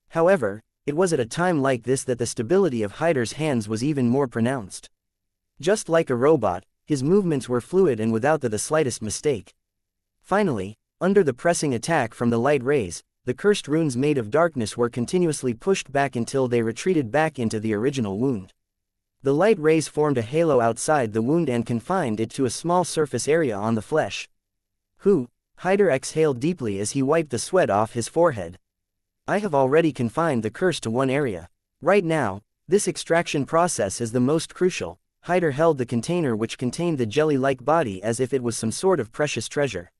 However, it was at a time like this that the stability of Hyder's hands was even more pronounced. Just like a robot, his movements were fluid and without the slightest mistake. Finally, under the pressing attack from the light rays, the cursed runes made of darkness were continuously pushed back until they retreated back into the original wound. The light rays formed a halo outside the wound and confined it to a small surface area on the flesh. Hyder exhaled deeply as he wiped the sweat off his forehead. I have already confined the curse to one area. Right now, this extraction process is the most crucial. Hyder held the container which contained the jelly-like body as if it was some sort of precious treasure.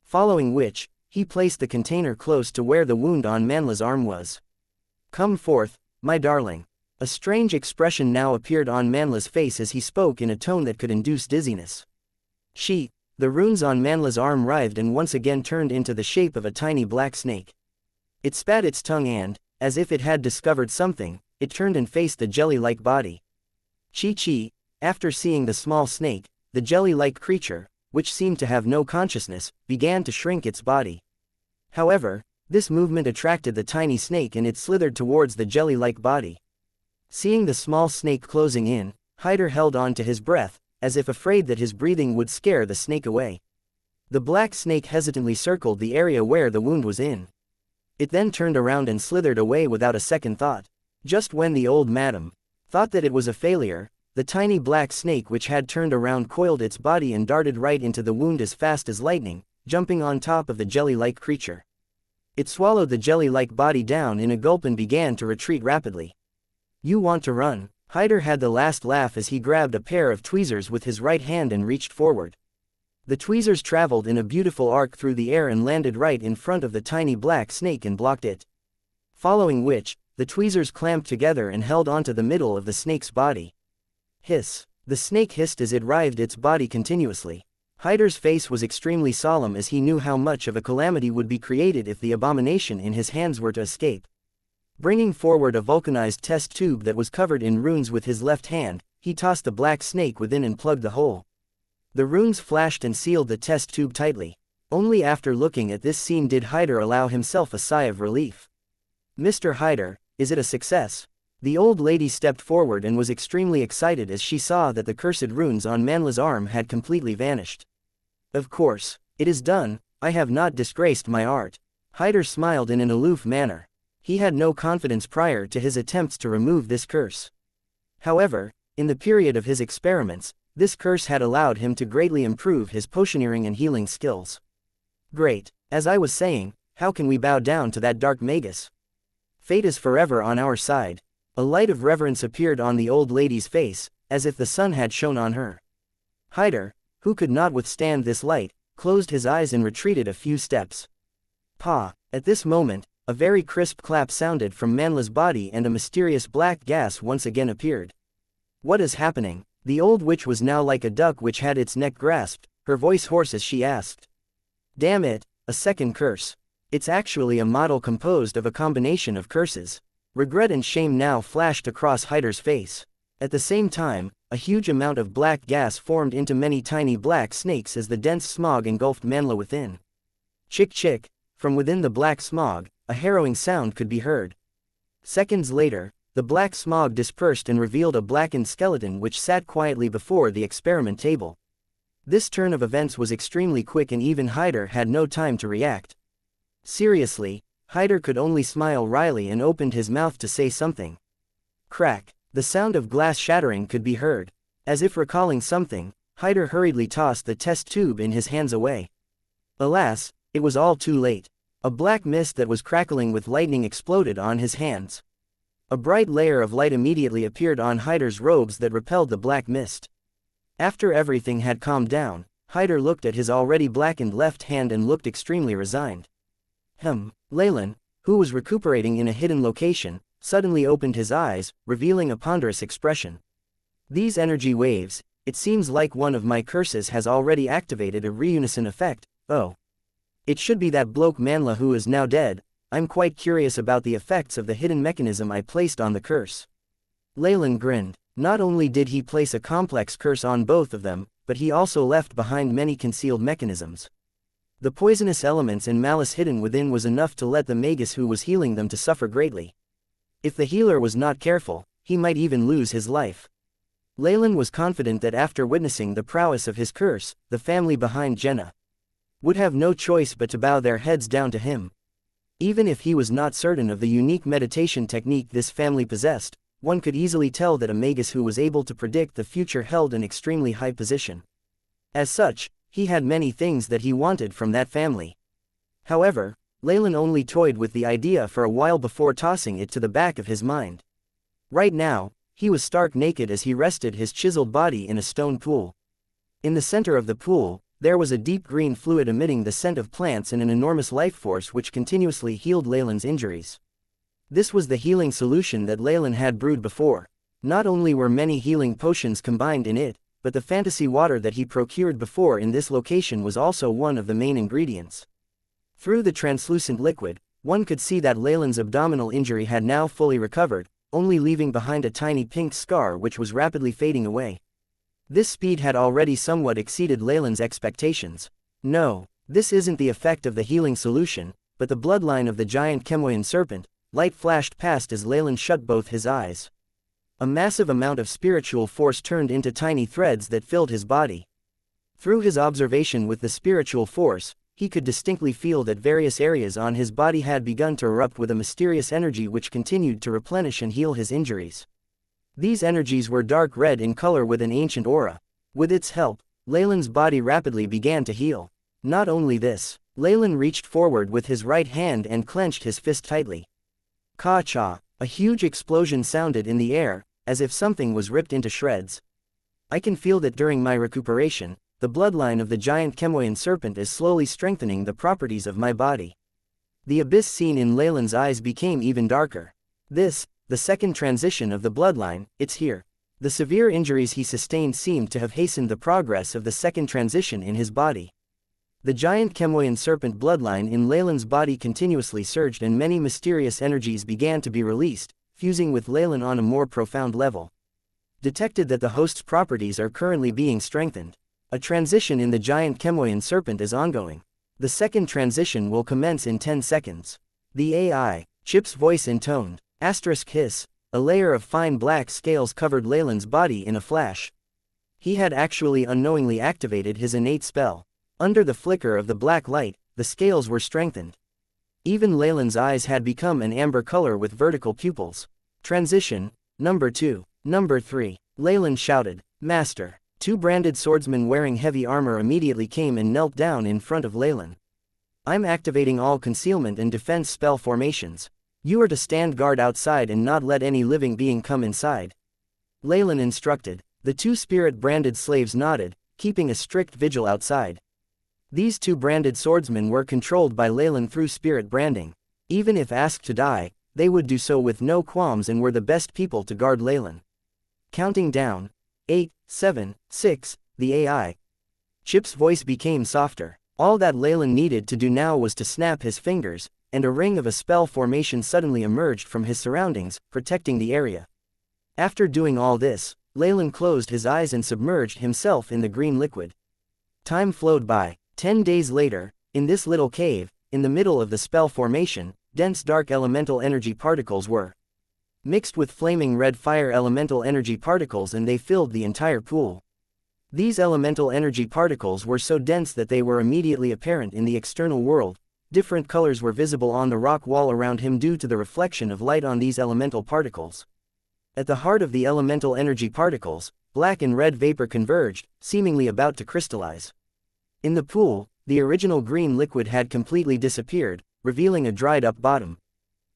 Following which, he placed the container close to where the wound on Manla's arm was. Come forth, my darling. A strange expression now appeared on Manla's face as he spoke in a tone that could induce dizziness. The runes on Manla's arm writhed and once again turned into the shape of a tiny black snake. It spat its tongue and, as if it had discovered something, it turned and faced the jelly-like body. After seeing the small snake, the jelly-like creature, which seemed to have no consciousness, began to shrink its body. However, this movement attracted the tiny snake and it slithered towards the jelly-like body. Seeing the small snake closing in, Hyder held on to his breath, as if afraid that his breathing would scare the snake away. The black snake hesitantly circled the area where the wound was in. It then turned around and slithered away without a second thought. Just when the old madam thought that it was a failure, the tiny black snake which had turned around coiled its body and darted right into the wound as fast as lightning, jumping on top of the jelly-like creature. It swallowed the jelly-like body down in a gulp and began to retreat rapidly. You want to run? Hyder had the last laugh as he grabbed a pair of tweezers with his right hand and reached forward. The tweezers traveled in a beautiful arc through the air and landed right in front of the tiny black snake and blocked it. Following which, the tweezers clamped together and held onto the middle of the snake's body. Hiss. The snake hissed as it writhed its body continuously. Hyder's face was extremely solemn as he knew how much of a calamity would be created if the abomination in his hands were to escape. Bringing forward a vulcanized test tube that was covered in runes with his left hand, he tossed the black snake within and plugged the hole. The runes flashed and sealed the test tube tightly. Only after looking at this scene did Hyder allow himself a sigh of relief. Mr. Hyder, is it a success? The old lady stepped forward and was extremely excited as she saw that the cursed runes on Manla's arm had completely vanished. Of course, it is done. I have not disgraced my art. Hyder smiled in an aloof manner. He had no confidence prior to his attempts to remove this curse. However, in the period of his experiments, this curse had allowed him to greatly improve his potioneering and healing skills. Great. As I was saying, how can we bow down to that dark magus? Fate is forever on our side. A light of reverence appeared on the old lady's face, as if the sun had shone on her. Hyder, who could not withstand this light, closed his eyes and retreated a few steps. Pa! At this moment, a very crisp clap sounded from Manla's body and a mysterious black gas once again appeared. What is happening? The old witch was now like a duck which had its neck grasped, her voice hoarse as she asked. Damn it, a second curse. It's actually a model composed of a combination of curses. Regret and shame now flashed across Hyder's face. At the same time, a huge amount of black gas formed into many tiny black snakes as the dense smog engulfed Manla within. Chick chick, from within the black smog, a harrowing sound could be heard. Seconds later, The black smog dispersed and revealed a blackened skeleton which sat quietly before the experiment table. This turn of events was extremely quick and even Hyder had no time to react. Seriously, Hyder could only smile wryly and opened his mouth to say something. Crack. The sound of glass shattering could be heard. As if recalling something, Hyder hurriedly tossed the test tube in his hands away. Alas, it was all too late. A black mist that was crackling with lightning exploded on his hands. A bright layer of light immediately appeared on Hyder's robes that repelled the black mist. After everything had calmed down, Hyder looked at his already blackened left hand and looked extremely resigned. Leylin, who was recuperating in a hidden location, suddenly opened his eyes, revealing a ponderous expression. These energy waves, it seems like one of my curses has already activated a reunison effect. Oh. It should be that bloke Manla who is now dead. I'm quite curious about the effects of the hidden mechanism I placed on the curse. Leylin grinned. Not only did he place a complex curse on both of them, but he also left behind many concealed mechanisms. The poisonous elements and malice hidden within was enough to let the magus who was healing them to suffer greatly. If the healer was not careful, he might even lose his life. Leylin was confident that after witnessing the prowess of his curse, the family behind Jenna would have no choice but to bow their heads down to him. Even if he was not certain of the unique meditation technique this family possessed, one could easily tell that a magus who was able to predict the future held an extremely high position. As such, he had many things that he wanted from that family. However, Leylin only toyed with the idea for a while before tossing it to the back of his mind. Right now, he was stark naked as he rested his chiseled body in a stone pool. In the center of the pool, there was a deep green fluid emitting the scent of plants and an enormous life force which continuously healed Leylin's injuries. This was the healing solution that Leylin had brewed before. Not only were many healing potions combined in it, but the fantasy water that he procured before in this location was also one of the main ingredients. Through the translucent liquid, one could see that Leylin's abdominal injury had now fully recovered, only leaving behind a tiny pink scar which was rapidly fading away. This speed had already somewhat exceeded Leylin's expectations. No, this isn't the effect of the healing solution, but the bloodline of the giant Chemoyan serpent. Light flashed past as Leylin shut both his eyes. A massive amount of spiritual force turned into tiny threads that filled his body. Through his observation with the spiritual force, he could distinctly feel that various areas on his body had begun to erupt with a mysterious energy which continued to replenish and heal his injuries. These energies were dark red in color with an ancient aura. With its help, Leylin's body rapidly began to heal. Not only this, Leylin reached forward with his right hand and clenched his fist tightly. Ka-cha, a huge explosion sounded in the air, as if something was ripped into shreds. I can feel that during my recuperation, the bloodline of the giant Chemoyan serpent is slowly strengthening the properties of my body. The abyss seen in Leylin's eyes became even darker. This, the second transition of the bloodline, it's here. The severe injuries he sustained seemed to have hastened the progress of the second transition in his body. The giant Chemoyan serpent bloodline in Leylin's body continuously surged and many mysterious energies began to be released, fusing with Leylin on a more profound level. Detected that the host's properties are currently being strengthened. A transition in the giant Chemoyan serpent is ongoing. The second transition will commence in 10 seconds. The AI, Chip's voice intoned. Asterisk hiss, a layer of fine black scales covered Leylin's body in a flash. He had actually unknowingly activated his innate spell. Under the flicker of the black light, the scales were strengthened. Even Leylin's eyes had become an amber color with vertical pupils. Transition, number 2. Number 3. Leylin shouted, Master. 2 branded swordsmen wearing heavy armor immediately came and knelt down in front of Leylin. I'm activating all concealment and defense spell formations. You are to stand guard outside and not let any living being come inside. Leylin instructed. The 2 spirit-branded slaves nodded, keeping a strict vigil outside. These 2 branded swordsmen were controlled by Leylin through spirit branding. Even if asked to die, they would do so with no qualms and were the best people to guard Leylin. Counting down. 8, 7, 6, the AI. Chip's voice became softer. All that Leylin needed to do now was to snap his fingers, and a ring of a spell formation suddenly emerged from his surroundings, protecting the area. After doing all this, Leylin closed his eyes and submerged himself in the green liquid. Time flowed by. 10 days later, in this little cave, in the middle of the spell formation, dense dark elemental energy particles were mixed with flaming red fire elemental energy particles, and they filled the entire pool. These elemental energy particles were so dense that they were immediately apparent in the external world. Different colors were visible on the rock wall around him due to the reflection of light on these elemental particles. At the heart of the elemental energy particles, black and red vapor converged, seemingly about to crystallize. In the pool, the original green liquid had completely disappeared, revealing a dried-up bottom.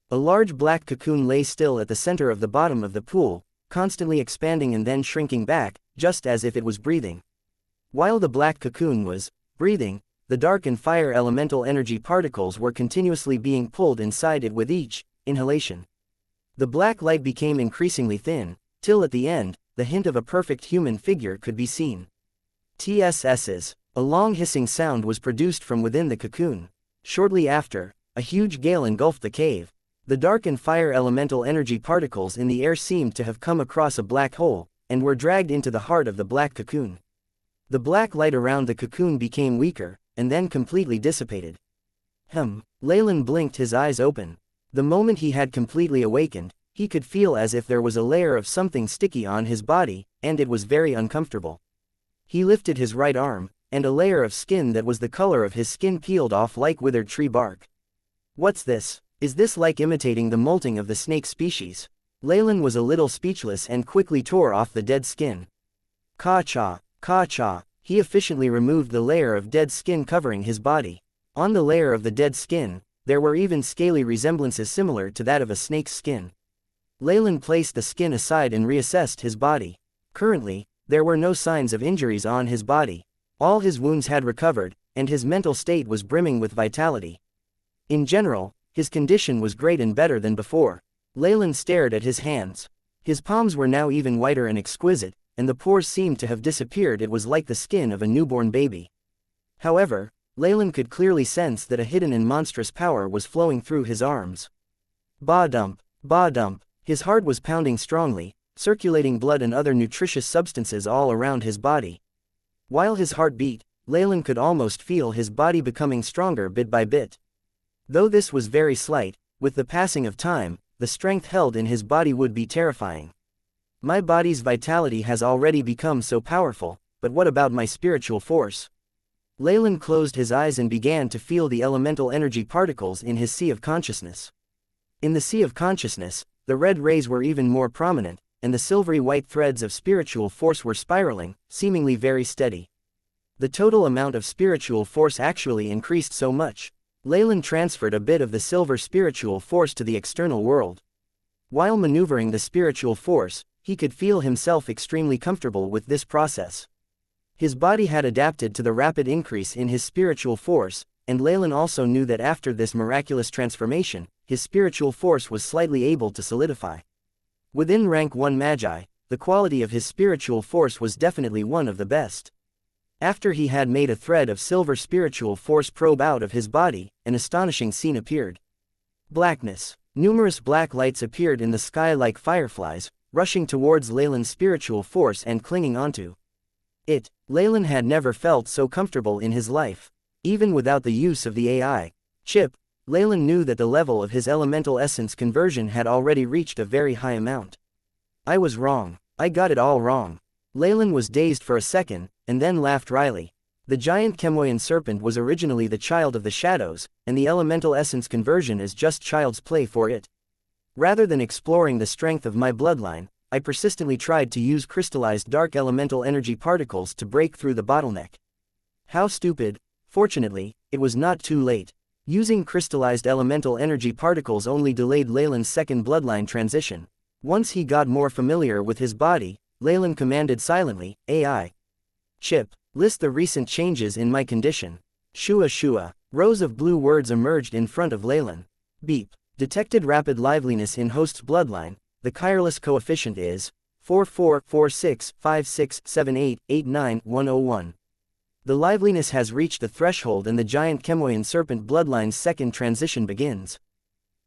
A large black cocoon lay still at the center of the bottom of the pool, constantly expanding and then shrinking back, just as if it was breathing. While the black cocoon was breathing, the dark and fire elemental energy particles were continuously being pulled inside it with each inhalation. The black light became increasingly thin, till at the end, the hint of a perfect human figure could be seen. TSS's. A long hissing sound was produced from within the cocoon. Shortly after, a huge gale engulfed the cave. The dark and fire elemental energy particles in the air seemed to have come across a black hole, and were dragged into the heart of the black cocoon. The black light around the cocoon became weaker, and then completely dissipated. Leylin blinked his eyes open. The moment he had completely awakened, he could feel as if there was a layer of something sticky on his body, and it was very uncomfortable. He lifted his right arm, and a layer of skin that was the color of his skin peeled off like withered tree bark. What's this? Is this like imitating the molting of the snake species? Leylin was a little speechless and quickly tore off the dead skin. Ka-cha, ka-cha. He efficiently removed the layer of dead skin covering his body. On the layer of the dead skin, there were even scaly resemblances similar to that of a snake's skin. Leylin placed the skin aside and reassessed his body. Currently, there were no signs of injuries on his body. All his wounds had recovered, and his mental state was brimming with vitality. In general, his condition was great and better than before. Leylin stared at his hands. His palms were now even whiter and exquisite, and the pores seemed to have disappeared. It was like the skin of a newborn baby. However, Leylin could clearly sense that a hidden and monstrous power was flowing through his arms. Ba-dump, ba-dump. His heart was pounding strongly, circulating blood and other nutritious substances all around his body. While his heart beat, Leylin could almost feel his body becoming stronger bit by bit. Though this was very slight, with the passing of time, the strength held in his body would be terrifying. My body's vitality has already become so powerful, but what about my spiritual force? Leylin closed his eyes and began to feel the elemental energy particles in his sea of consciousness. In the sea of consciousness, the red rays were even more prominent, and the silvery white threads of spiritual force were spiraling, seemingly very steady. The total amount of spiritual force actually increased so much. Leylin transferred a bit of the silver spiritual force to the external world. While maneuvering the spiritual force, he could feel himself extremely comfortable with this process. His body had adapted to the rapid increase in his spiritual force, and Leylin also knew that after this miraculous transformation, his spiritual force was slightly able to solidify. Within rank 1 Magi, the quality of his spiritual force was definitely one of the best. After he had made a thread of silver spiritual force probe out of his body, an astonishing scene appeared. Blackness. Numerous black lights appeared in the sky like fireflies, rushing towards Leylin's spiritual force and clinging onto it. Leylin had never felt so comfortable in his life. Even without the use of the AI chip, Leylin knew that the level of his elemental essence conversion had already reached a very high amount. I was wrong. I got it all wrong. Leylin was dazed for a second, and then laughed wryly. The giant Chemoyan serpent was originally the child of the shadows, and the elemental essence conversion is just child's play for it. Rather than exploring the strength of my bloodline, I persistently tried to use crystallized dark elemental energy particles to break through the bottleneck. How stupid. Fortunately, it was not too late. Using crystallized elemental energy particles only delayed Leylin's second bloodline transition. Once he got more familiar with his body, Leylin commanded silently, AI chip, list the recent changes in my condition. Shua shua. Rows of blue words emerged in front of Leylin. Beep. Detected rapid liveliness in host's bloodline. The Chiralus coefficient is 44465678891001. The liveliness has reached the threshold and the giant Chemoyan serpent bloodline's second transition begins.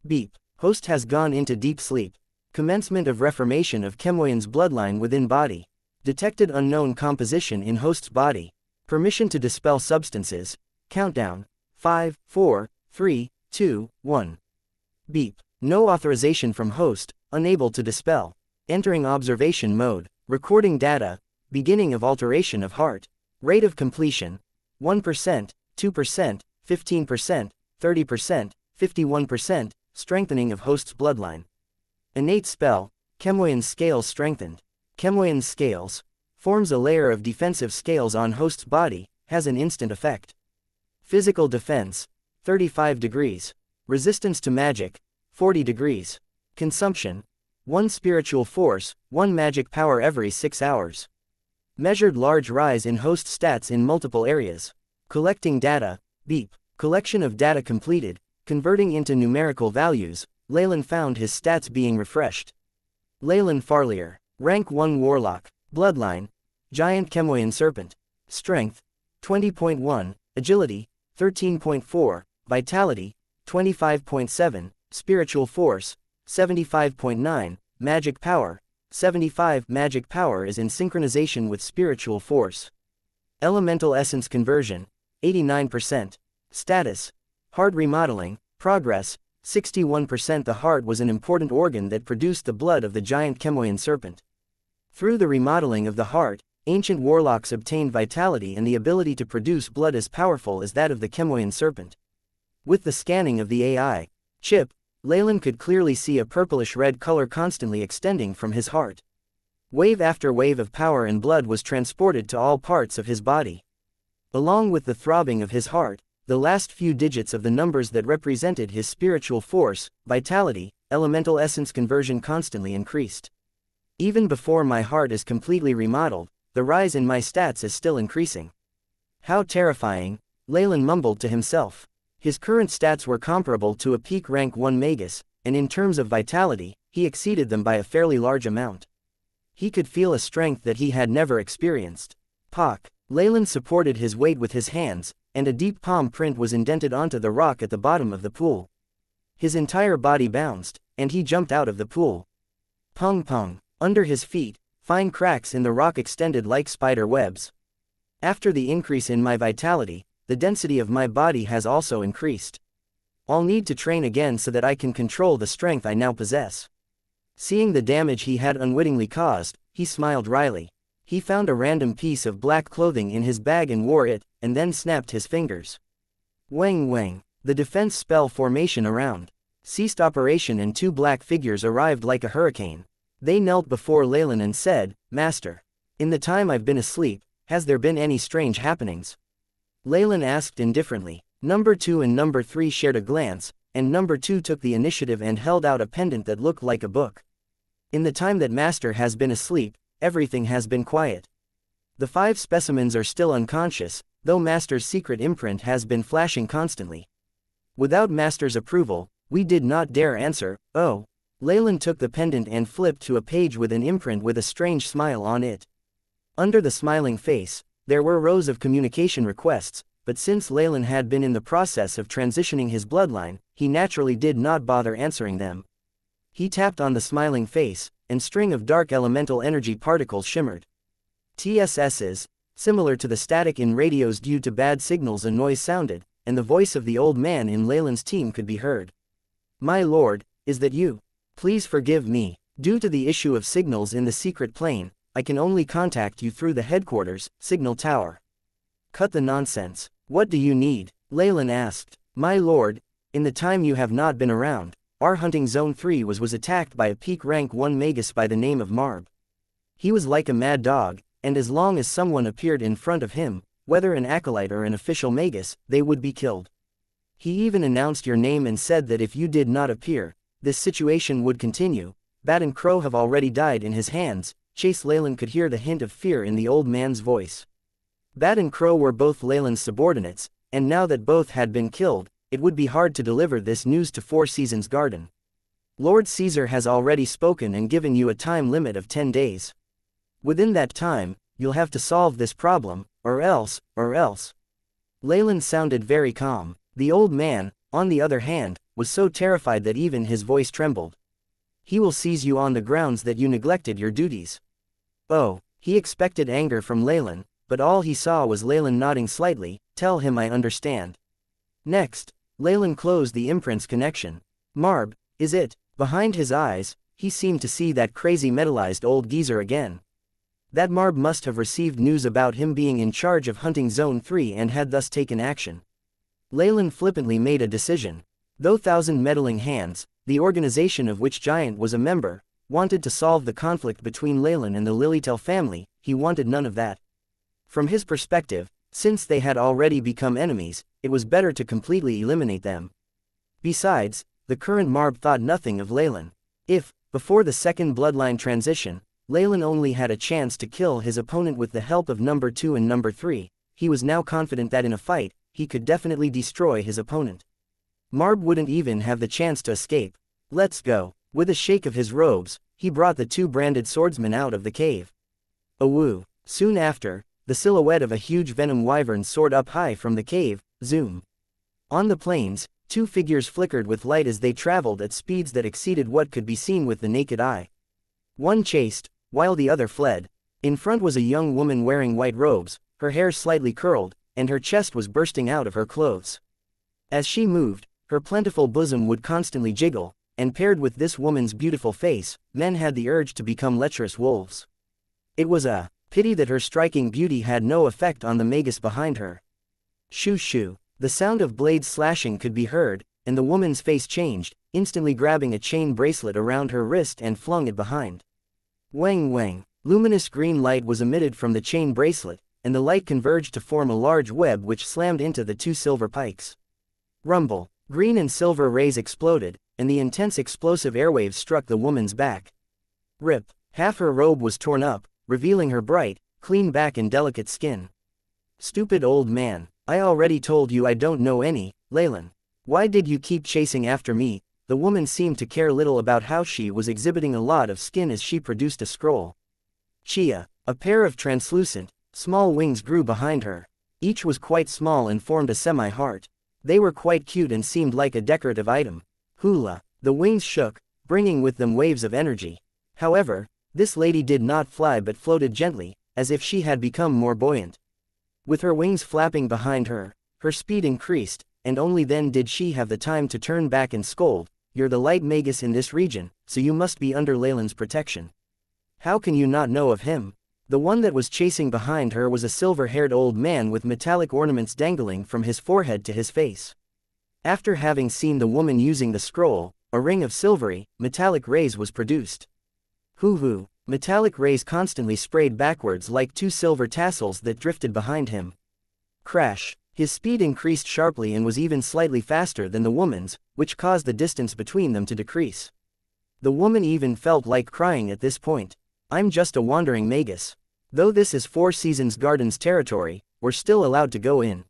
Beep. Host has gone into deep sleep. Commencement of reformation of Chemoyan's bloodline within body. Detected unknown composition in host's body. Permission to dispel substances. Countdown. 5, 4, 3, 2, 1. Beep. No authorization from host, unable to dispel. Entering observation mode, recording data, beginning of alteration of heart. Rate of completion, 1%, 2%, 15%, 30%, 51%, strengthening of host's bloodline. Innate spell, Chemoyan's Scales strengthened. Chemoyan's Scales forms a layer of defensive scales on host's body, has an instant effect. Physical defense, 35 degrees. Resistance to magic, 40 degrees. Consumption, 1 spiritual force, 1 magic power every 6 hours. Measured large rise in host stats in multiple areas. Collecting data, beep. Collection of data completed, converting into numerical values. Leylin found his stats being refreshed. Leylin Farlier, rank 1 warlock, bloodline, giant Chemoyan serpent. Strength, 20.1, agility, 13.4, vitality, 25.7, spiritual force, 75.9, magic power, 75. Magic power is in synchronization with spiritual force. Elemental essence conversion, 89%. Status, heart remodeling, progress, 61%. The heart was an important organ that produced the blood of the giant Chemoyan serpent. Through the remodeling of the heart, ancient warlocks obtained vitality and the ability to produce blood as powerful as that of the Chemoyan serpent. With the scanning of the AI chip, Leylin could clearly see a purplish-red color constantly extending from his heart. Wave after wave of power and blood was transported to all parts of his body. Along with the throbbing of his heart, the last few digits of the numbers that represented his spiritual force, vitality, elemental essence conversion constantly increased. Even before my heart is completely remodeled, the rise in my stats is still increasing. How terrifying, Leylin mumbled to himself. His current stats were comparable to a peak rank 1 magus, and in terms of vitality, he exceeded them by a fairly large amount. He could feel a strength that he had never experienced. Pock. Leylin supported his weight with his hands, and a deep palm print was indented onto the rock at the bottom of the pool. His entire body bounced, and he jumped out of the pool. Pung pung. Under his feet, fine cracks in the rock extended like spider webs. After the increase in my vitality, the density of my body has also increased. I'll need to train again so that I can control the strength I now possess. Seeing the damage he had unwittingly caused, he smiled wryly. He found a random piece of black clothing in his bag and wore it, and then snapped his fingers. Wang wang. The defense spell formation around ceased operation and 2 black figures arrived like a hurricane. They knelt before Leylin and said, "Master, in the time I've been asleep, has there been any strange happenings?" Leylin asked indifferently. Number 2 and Number 3 shared a glance, and Number 2 took the initiative and held out a pendant that looked like a book. In the time that Master has been asleep, everything has been quiet. The 5 specimens are still unconscious, though Master's secret imprint has been flashing constantly. Without Master's approval, we did not dare answer. Oh. Leylin took the pendant and flipped to a page with an imprint with a strange smile on it. Under the smiling face, there were rows of communication requests, but since Leylin had been in the process of transitioning his bloodline, he naturally did not bother answering them. He tapped on the smiling face, and string of dark elemental energy particles shimmered. TSS's, similar to the static in radios due to bad signals, a noise sounded, and the voice of the old man in Leylin's team could be heard. "My lord, is that you? Please forgive me. Due to the issue of signals in the secret plane, I can only contact you through the headquarters, signal tower." "Cut the nonsense. What do you need?" Leylin asked. "My lord, in the time you have not been around, our hunting zone 3 was attacked by a peak rank 1 magus by the name of Marb. He was like a mad dog, and as long as someone appeared in front of him, whether an acolyte or an official magus, they would be killed. He even announced your name and said that if you did not appear, this situation would continue. Bat and Crow have already died in his hands." Chase Leylin could hear the hint of fear in the old man's voice. Bat and Crow were both Leylin's subordinates, and now that both had been killed, it would be hard to deliver this news to Four Seasons Garden. "Lord Caesar has already spoken and given you a time limit of 10 days. Within that time, you'll have to solve this problem, or else. Leylin sounded very calm. The old man, on the other hand, was so terrified that even his voice trembled. "He will seize you on the grounds that you neglected your duties." Oh, he expected anger from Leylin, but all he saw was Leylin nodding slightly. "Tell him I understand." Next, Leylin closed the imprint's connection. Marb, Is it? Behind his eyes, he seemed to see that crazy metallized old geezer again. That Marb must have received news about him being in charge of hunting Zone 3 and had thus taken action. Leylin flippantly made a decision. Though Thousand Meddling Hands, the organization of which Giant was a member, wanted to solve the conflict between Leylin and the Lilytel family, he wanted none of that. From his perspective, since they had already become enemies, it was better to completely eliminate them. Besides, the current Marb thought nothing of Leylin. If, before the second bloodline transition, Leylin only had a chance to kill his opponent with the help of number 2 and number 3, he was now confident that in a fight, he could definitely destroy his opponent. Marb wouldn't even have the chance to escape. Let's go. With a shake of his robes, he brought the 2 branded swordsmen out of the cave. Awoo. Soon after, the silhouette of a huge venom wyvern soared up high from the cave. Zoom. On the plains, 2 figures flickered with light as they traveled at speeds that exceeded what could be seen with the naked eye. One chased, while the other fled. In front was a young woman wearing white robes, her hair slightly curled, and her chest was bursting out of her clothes. As she moved, her plentiful bosom would constantly jiggle, and paired with this woman's beautiful face, men had the urge to become lecherous wolves. It was a pity that her striking beauty had no effect on the magus behind her. Shoo shoo. The sound of blades slashing could be heard, and the woman's face changed, instantly grabbing a chain bracelet around her wrist and flung it behind. Wang wang. Luminous green light was emitted from the chain bracelet, and the light converged to form a large web which slammed into the 2 silver pikes. Rumble. Green and silver rays exploded, and the intense explosive airwaves struck the woman's back. Rip. Half her robe was torn up, revealing her bright, clean back and delicate skin. Stupid old man, I already told you I don't know any, Leylin. Why did you keep chasing after me? The woman seemed to care little about how she was exhibiting a lot of skin as she produced a scroll. Chia. A pair of translucent, small wings grew behind her. Each was quite small and formed a semi-heart. They were quite cute and seemed like a decorative item. Hula. The wings shook, bringing with them waves of energy. However, this lady did not fly but floated gently, as if she had become more buoyant. With her wings flapping behind her, her speed increased, and only then did she have the time to turn back and scold, "You're the light magus in this region, so you must be under Leylin's protection. How can you not know of him?" The one that was chasing behind her was a silver-haired old man with metallic ornaments dangling from his forehead to his face. After having seen the woman using the scroll, a ring of silvery, metallic rays was produced. Hoo-hoo. Metallic rays constantly sprayed backwards like 2 silver tassels that drifted behind him. Crash. His speed increased sharply and was even slightly faster than the woman's, which caused the distance between them to decrease. The woman even felt like crying at this point. I'm just a wandering magus. Though this is 4 Seasons Gardens territory, we're still allowed to go in.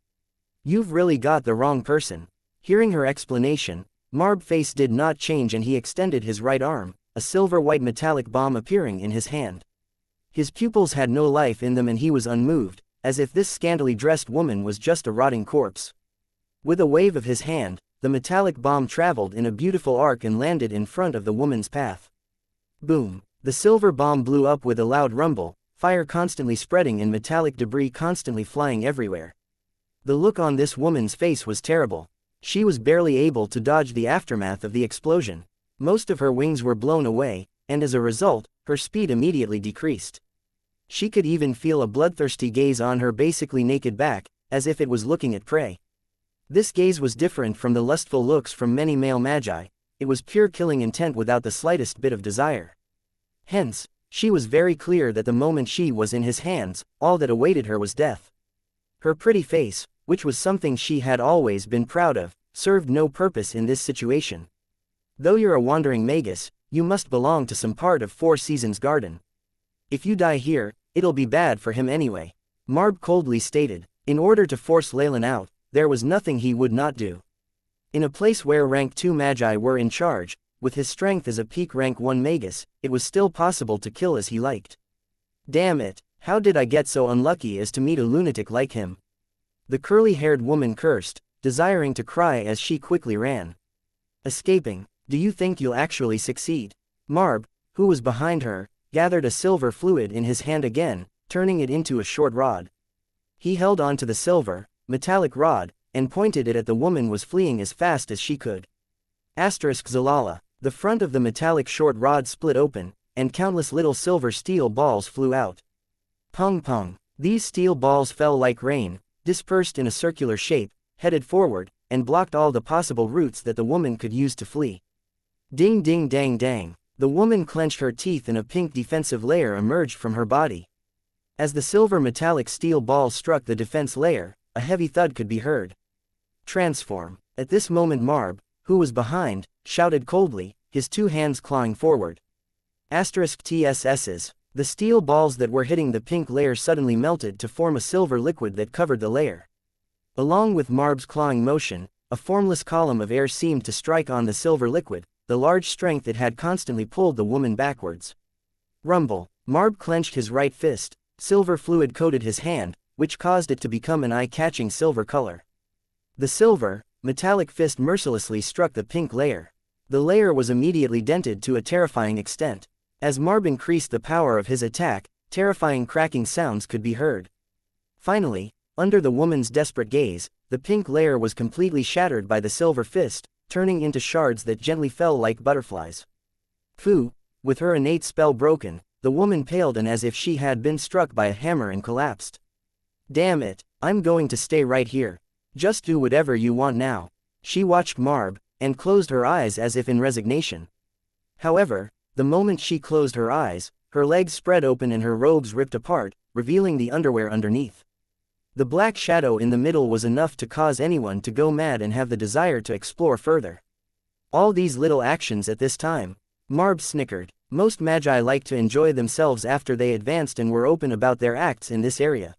You've really got the wrong person. Hearing her explanation, Marb's face did not change and he extended his right arm, a silver-white metallic bomb appearing in his hand. His pupils had no life in them and he was unmoved, as if this scantily dressed woman was just a rotting corpse. With a wave of his hand, the metallic bomb traveled in a beautiful arc and landed in front of the woman's path. Boom. The silver bomb blew up with a loud rumble, fire constantly spreading and metallic debris constantly flying everywhere. The look on this woman's face was terrible. She was barely able to dodge the aftermath of the explosion. Most of her wings were blown away, and as a result, her speed immediately decreased. She could even feel a bloodthirsty gaze on her basically naked back, as if it was looking at prey. This gaze was different from the lustful looks from many male magi. It was pure killing intent without the slightest bit of desire. Hence, she was very clear that the moment she was in his hands, all that awaited her was death. Her pretty face, which was something she had always been proud of, served no purpose in this situation. Though you're a wandering magus, you must belong to some part of 4 Seasons Garden. If you die here, it'll be bad for him anyway. Marb coldly stated. In order to force Leylin out, there was nothing he would not do. In a place where rank 2 magi were in charge, with his strength as a peak rank 1 magus, it was still possible to kill as he liked. Damn it, how did I get so unlucky as to meet a lunatic like him? The curly-haired woman cursed, desiring to cry as she quickly ran. Escaping, do you think you'll actually succeed? Marb, who was behind her, gathered a silver fluid in his hand again, turning it into a short rod. He held on to the silver, metallic rod, and pointed it at the woman was fleeing as fast as she could. Zalala. The front of the metallic short rod split open, and countless little silver steel balls flew out. Pong pong. These steel balls fell like rain, dispersed in a circular shape, headed forward, and blocked all the possible routes that the woman could use to flee. Ding ding dang dang. The woman clenched her teeth and a pink defensive layer emerged from her body. As the silver metallic steel balls struck the defense layer, a heavy thud could be heard. Transform. At this moment Marb, who was behind, shouted coldly, his two hands clawing forward. TSS's. The steel balls that were hitting the pink layer suddenly melted to form a silver liquid that covered the layer. Along with Marb's clawing motion, a formless column of air seemed to strike on the silver liquid, the large strength it had constantly pulled the woman backwards. Rumble. Marb clenched his right fist, silver fluid coated his hand, which caused it to become an eye-catching silver color. The silver, metallic fist mercilessly struck the pink layer. The layer was immediately dented to a terrifying extent. As Marb increased the power of his attack, terrifying cracking sounds could be heard. Finally, under the woman's desperate gaze, the pink layer was completely shattered by the silver fist, turning into shards that gently fell like butterflies. Phew! With her innate spell broken, the woman paled and as if she had been struck by a hammer and collapsed. Damn it, I'm going to stay right here. Just do whatever you want now. She watched Marb, and closed her eyes as if in resignation. However, the moment she closed her eyes, her legs spread open and her robes ripped apart, revealing the underwear underneath. The black shadow in the middle was enough to cause anyone to go mad and have the desire to explore further. All these little actions at this time. Marb snickered. Most magi liked to enjoy themselves after they advanced and were open about their acts in this area.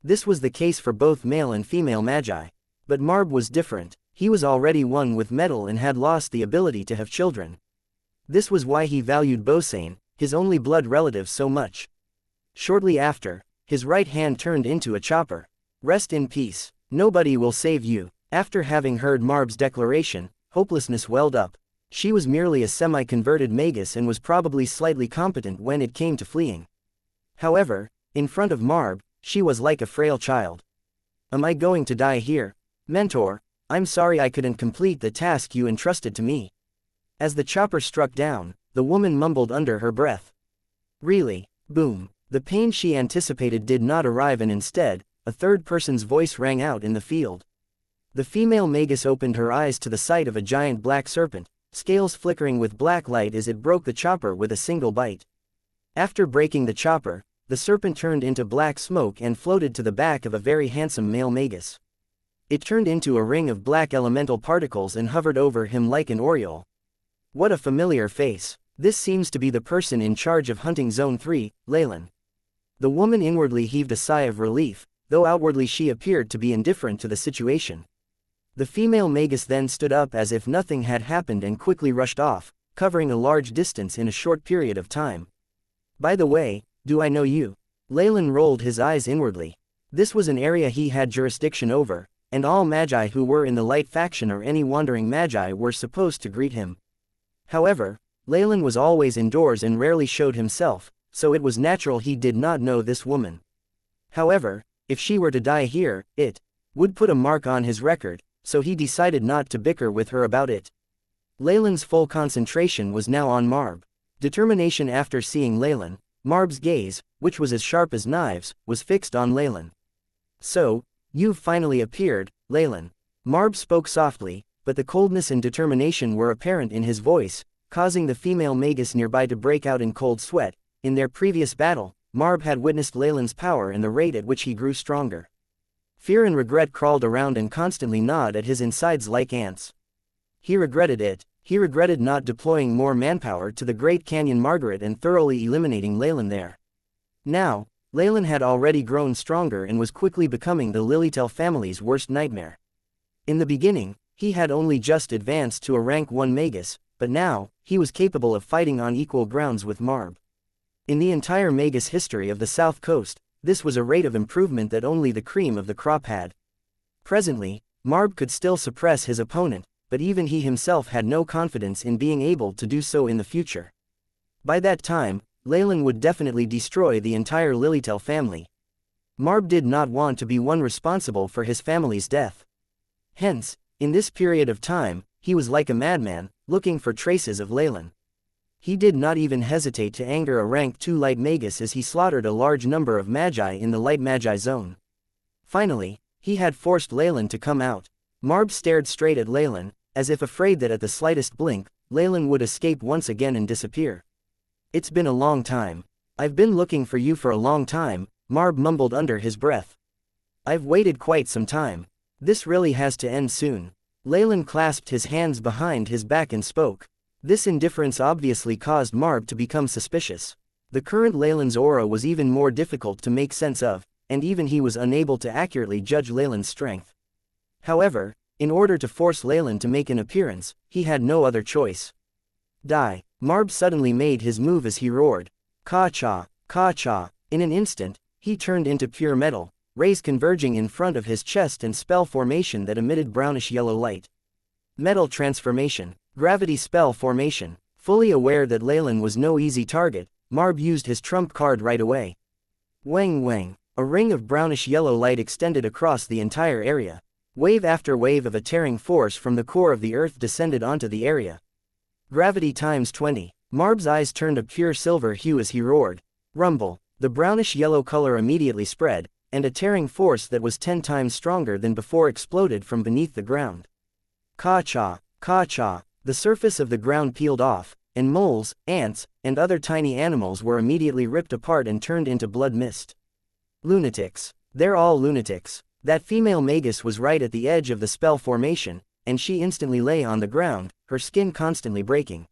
This was the case for both male and female magi. But Marb was different. He was already one with metal and had lost the ability to have children. This was why he valued Bosane, his only blood relative, so much. Shortly after, his right hand turned into a chopper. Rest in peace. Nobody will save you. After having heard Marb's declaration, hopelessness welled up. She was merely a semi-converted magus and was probably slightly competent when it came to fleeing. However, in front of Marb, she was like a frail child. Am I going to die here? Mentor, I'm sorry I couldn't complete the task you entrusted to me. As the chopper struck down, the woman mumbled under her breath. Really? Boom. The pain she anticipated did not arrive and instead, a third person's voice rang out in the field. The female magus opened her eyes to the sight of a giant black serpent, scales flickering with black light as it broke the chopper with a single bite. After breaking the chopper, the serpent turned into black smoke and floated to the back of a very handsome male magus. It turned into a ring of black elemental particles and hovered over him like an aureole. What a familiar face. This seems to be the person in charge of hunting Zone 3, Leylin. The woman inwardly heaved a sigh of relief, though outwardly she appeared to be indifferent to the situation. The female magus then stood up as if nothing had happened and quickly rushed off, covering a large distance in a short period of time. By the way, do I know you? Leylin rolled his eyes inwardly. This was an area he had jurisdiction over, and all magi who were in the light faction or any wandering magi were supposed to greet him. However, Leylin was always indoors and rarely showed himself, so it was natural he did not know this woman. However, if she were to die here, it would put a mark on his record, so he decided not to bicker with her about it. Leylin's full concentration was now on Marb. Determination. After seeing Leylin, Marb's gaze, which was as sharp as knives, was fixed on Leylin. So, you've finally appeared, Leylin. Marb spoke softly, but the coldness and determination were apparent in his voice, causing the female magus nearby to break out in cold sweat. In their previous battle, Marb had witnessed Leylin's power and the rate at which he grew stronger. Fear and regret crawled around and constantly gnawed at his insides like ants. He regretted it. He regretted not deploying more manpower to the Great Canyon Margaret and thoroughly eliminating Leylin there. Now, Leylin had already grown stronger and was quickly becoming the Lilytail family's worst nightmare. In the beginning, he had only just advanced to a rank 1 magus, but now, he was capable of fighting on equal grounds with Marb. In the entire magus history of the South Coast, this was a rate of improvement that only the cream of the crop had. Presently, Marb could still suppress his opponent, but even he himself had no confidence in being able to do so in the future. By that time, Leylin would definitely destroy the entire Lilytail family. Marb did not want to be one responsible for his family's death. Hence, in this period of time, he was like a madman, looking for traces of Leylin. He did not even hesitate to anger a rank 2 light magus as he slaughtered a large number of magi in the light magi zone. Finally, he had forced Leylin to come out. Marb stared straight at Leylin, as if afraid that at the slightest blink, Leylin would escape once again and disappear. "It's been a long time. I've been looking for you for a long time," Marb mumbled under his breath. "I've waited quite some time. This really has to end soon." Leylin clasped his hands behind his back and spoke. This indifference obviously caused Marb to become suspicious. The current Leylin's aura was even more difficult to make sense of, and even he was unable to accurately judge Leylin's strength. However, in order to force Leylin to make an appearance, he had no other choice. "Die!" Marb suddenly made his move as he roared. Ka-cha! Ka-cha! In an instant, he turned into pure metal, rays converging in front of his chest and spell formation that emitted brownish-yellow light. Metal transformation. Gravity spell formation. Fully aware that Leylin was no easy target, Marb used his trump card right away. Wang wang. A ring of brownish-yellow light extended across the entire area. Wave after wave of a tearing force from the core of the earth descended onto the area. Gravity times 20. Marb's eyes turned a pure silver hue as he roared. Rumble. The brownish-yellow color immediately spread, and a tearing force that was 10 times stronger than before exploded from beneath the ground. Ka-cha! Ka-cha! The surface of the ground peeled off, and moles, ants, and other tiny animals were immediately ripped apart and turned into blood mist. Lunatics. They're all lunatics. That female magus was right at the edge of the spell formation, and she instantly lay on the ground, her skin constantly breaking.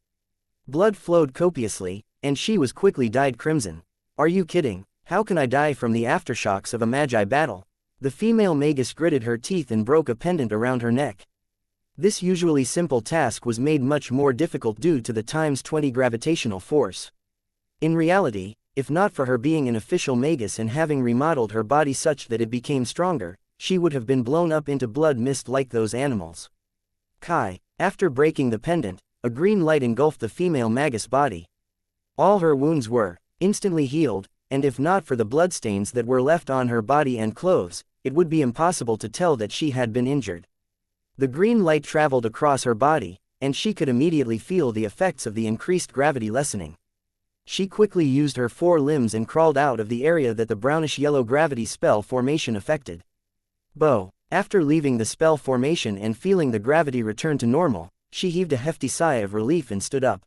Blood flowed copiously, and she was quickly dyed crimson. "Are you kidding? How can I die from the aftershocks of a magi battle?" The female magus gritted her teeth and broke a pendant around her neck. This usually simple task was made much more difficult due to the times 20 gravitational force. In reality, if not for her being an official magus and having remodeled her body such that it became stronger, she would have been blown up into blood mist like those animals. Kai. After breaking the pendant, a green light engulfed the female magus body. All her wounds were instantly healed, and if not for the bloodstains that were left on her body and clothes, it would be impossible to tell that she had been injured. The green light traveled across her body, and she could immediately feel the effects of the increased gravity lessening. She quickly used her 4 limbs and crawled out of the area that the brownish-yellow gravity spell formation affected. Bo. After leaving the spell formation and feeling the gravity return to normal, she heaved a hefty sigh of relief and stood up.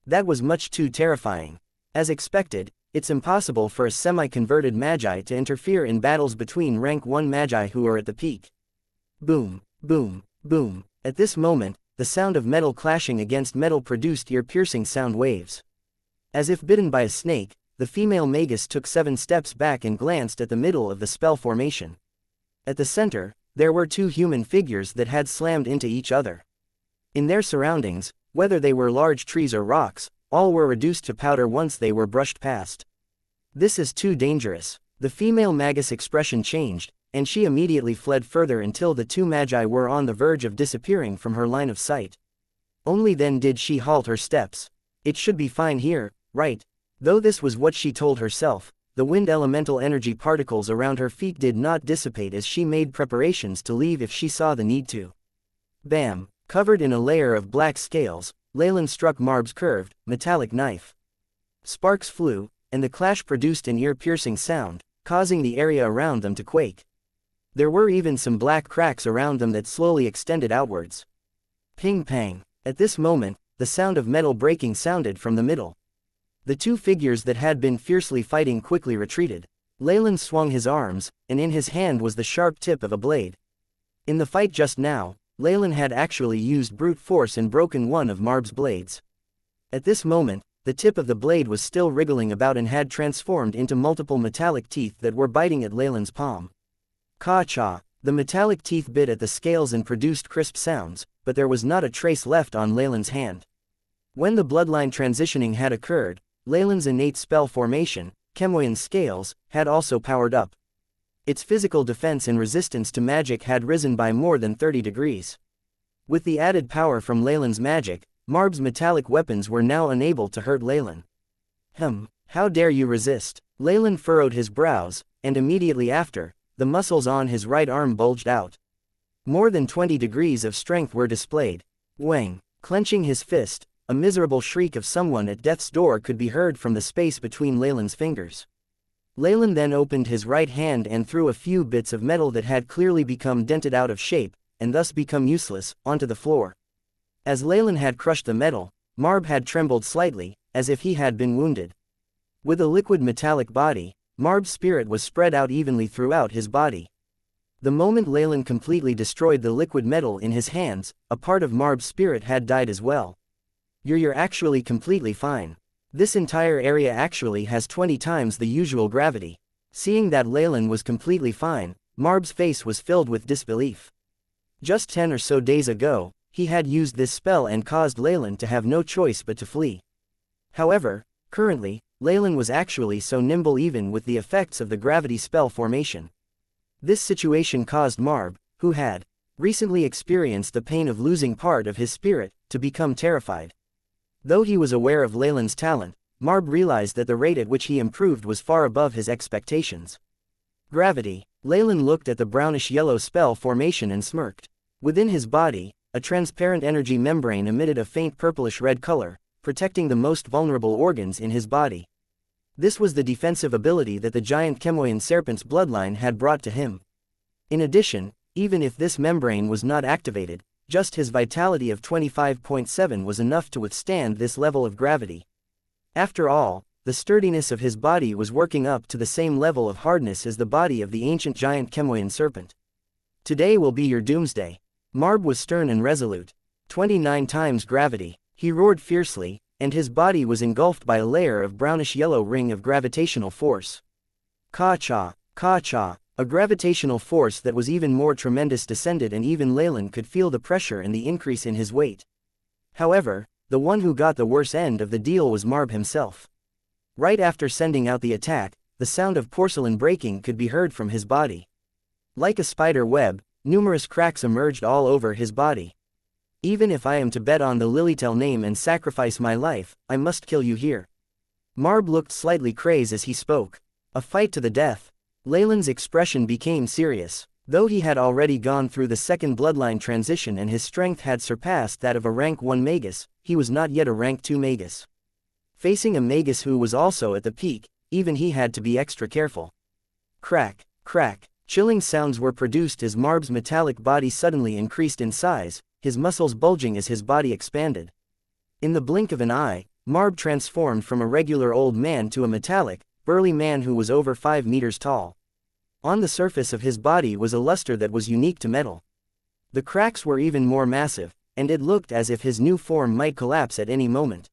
That was much too terrifying. As expected, it's impossible for a semi-converted magi to interfere in battles between rank 1 magi who are at the peak. Boom, boom, boom. At this moment, the sound of metal clashing against metal produced ear-piercing sound waves. As if bitten by a snake, the female magus took 7 steps back and glanced at the middle of the spell formation. At the center, there were 2 human figures that had slammed into each other. In their surroundings, whether they were large trees or rocks, all were reduced to powder once they were brushed past. This is too dangerous. The female magus expression changed, and she immediately fled further until the 2 magi were on the verge of disappearing from her line of sight. Only then did she halt her steps. It should be fine here, right? Though this was what she told herself, the wind elemental energy particles around her feet did not dissipate as she made preparations to leave if she saw the need to. Bam! Covered in a layer of black scales, Leylin struck Marb's curved, metallic knife. Sparks flew, and the clash produced an ear-piercing sound, causing the area around them to quake. There were even some black cracks around them that slowly extended outwards. Ping-pang! At this moment, the sound of metal breaking sounded from the middle. The 2 figures that had been fiercely fighting quickly retreated. Leylin swung his arms, and in his hand was the sharp tip of a blade. In the fight just now, Leylin had actually used brute force and broken one of Marb's blades. At this moment, the tip of the blade was still wriggling about and had transformed into multiple metallic teeth that were biting at Leylin's palm. Ka-cha! The metallic teeth bit at the scales and produced crisp sounds, but there was not a trace left on Leylin's hand. When the bloodline transitioning had occurred, Leylin's innate spell formation, Chemoyan's scales, had also powered up. Its physical defense and resistance to magic had risen by more than 30 degrees. With the added power from Leylin's magic, Marb's metallic weapons were now unable to hurt Leylin. How dare you resist? Leylin furrowed his brows, and immediately after, the muscles on his right arm bulged out. More than 20 degrees of strength were displayed. Wang! Clenching his fist, a miserable shriek of someone at death's door could be heard from the space between Leylin's fingers. Leylin then opened his right hand and threw a few bits of metal that had clearly become dented out of shape, and thus become useless, onto the floor. As Leylin had crushed the metal, Marb had trembled slightly, as if he had been wounded. With a liquid metallic body, Marb's spirit was spread out evenly throughout his body. The moment Leylin completely destroyed the liquid metal in his hands, a part of Marb's spirit had died as well. You're actually completely fine. This entire area actually has 20 times the usual gravity. Seeing that Leylin was completely fine, Marb's face was filled with disbelief. Just 10 or so days ago, he had used this spell and caused Leylin to have no choice but to flee. However, currently, Leylin was actually so nimble even with the effects of the gravity spell formation. This situation caused Marb, who had recently experienced the pain of losing part of his spirit, to become terrified. Though he was aware of Leylin's talent, Marb realized that the rate at which he improved was far above his expectations. Gravity. Leylin looked at the brownish-yellow spell formation and smirked. Within his body, a transparent energy membrane emitted a faint purplish-red color, protecting the most vulnerable organs in his body. This was the defensive ability that the giant Chemoian serpent's bloodline had brought to him. In addition, even if this membrane was not activated, just his vitality of 25.7 was enough to withstand this level of gravity. After all, the sturdiness of his body was working up to the same level of hardness as the body of the ancient giant Chemoian serpent. Today will be your doomsday. Marb was stern and resolute. 29 times gravity, he roared fiercely, and his body was engulfed by a layer of brownish-yellow ring of gravitational force. Ka-cha, ka-cha, a gravitational force that was even more tremendous descended, and even Leylin could feel the pressure and the increase in his weight. However, the one who got the worse end of the deal was Marb himself. Right after sending out the attack, the sound of porcelain breaking could be heard from his body. Like a spider web, numerous cracks emerged all over his body. Even if I am to bet on the Lilytail name and sacrifice my life, I must kill you here. Marb looked slightly crazed as he spoke. A fight to the death. Leylin's expression became serious. Though he had already gone through the second bloodline transition and his strength had surpassed that of a rank 1 magus, he was not yet a rank 2 magus. Facing a magus who was also at the peak, even he had to be extra careful. Crack, crack, chilling sounds were produced as Marb's metallic body suddenly increased in size, his muscles bulging as his body expanded. In the blink of an eye, Marb transformed from a regular old man to a metallic, burly man who was over 5 meters tall. On the surface of his body was a luster that was unique to metal. The cracks were even more massive, and it looked as if his new form might collapse at any moment.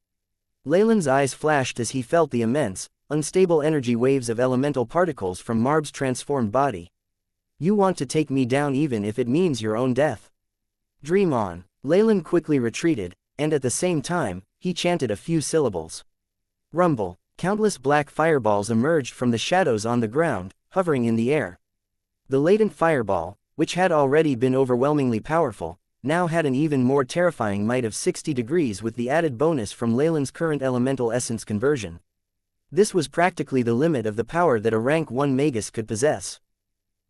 Leylin's eyes flashed as he felt the immense, unstable energy waves of elemental particles from Marb's transformed body. You want to take me down even if it means your own death. Dream on. Leylin quickly retreated, and at the same time, he chanted a few syllables. Rumble. Countless black fireballs emerged from the shadows on the ground, hovering in the air. The latent fireball, which had already been overwhelmingly powerful, now had an even more terrifying might of 60 degrees with the added bonus from Leylin's current elemental essence conversion. This was practically the limit of the power that a rank 1 magus could possess.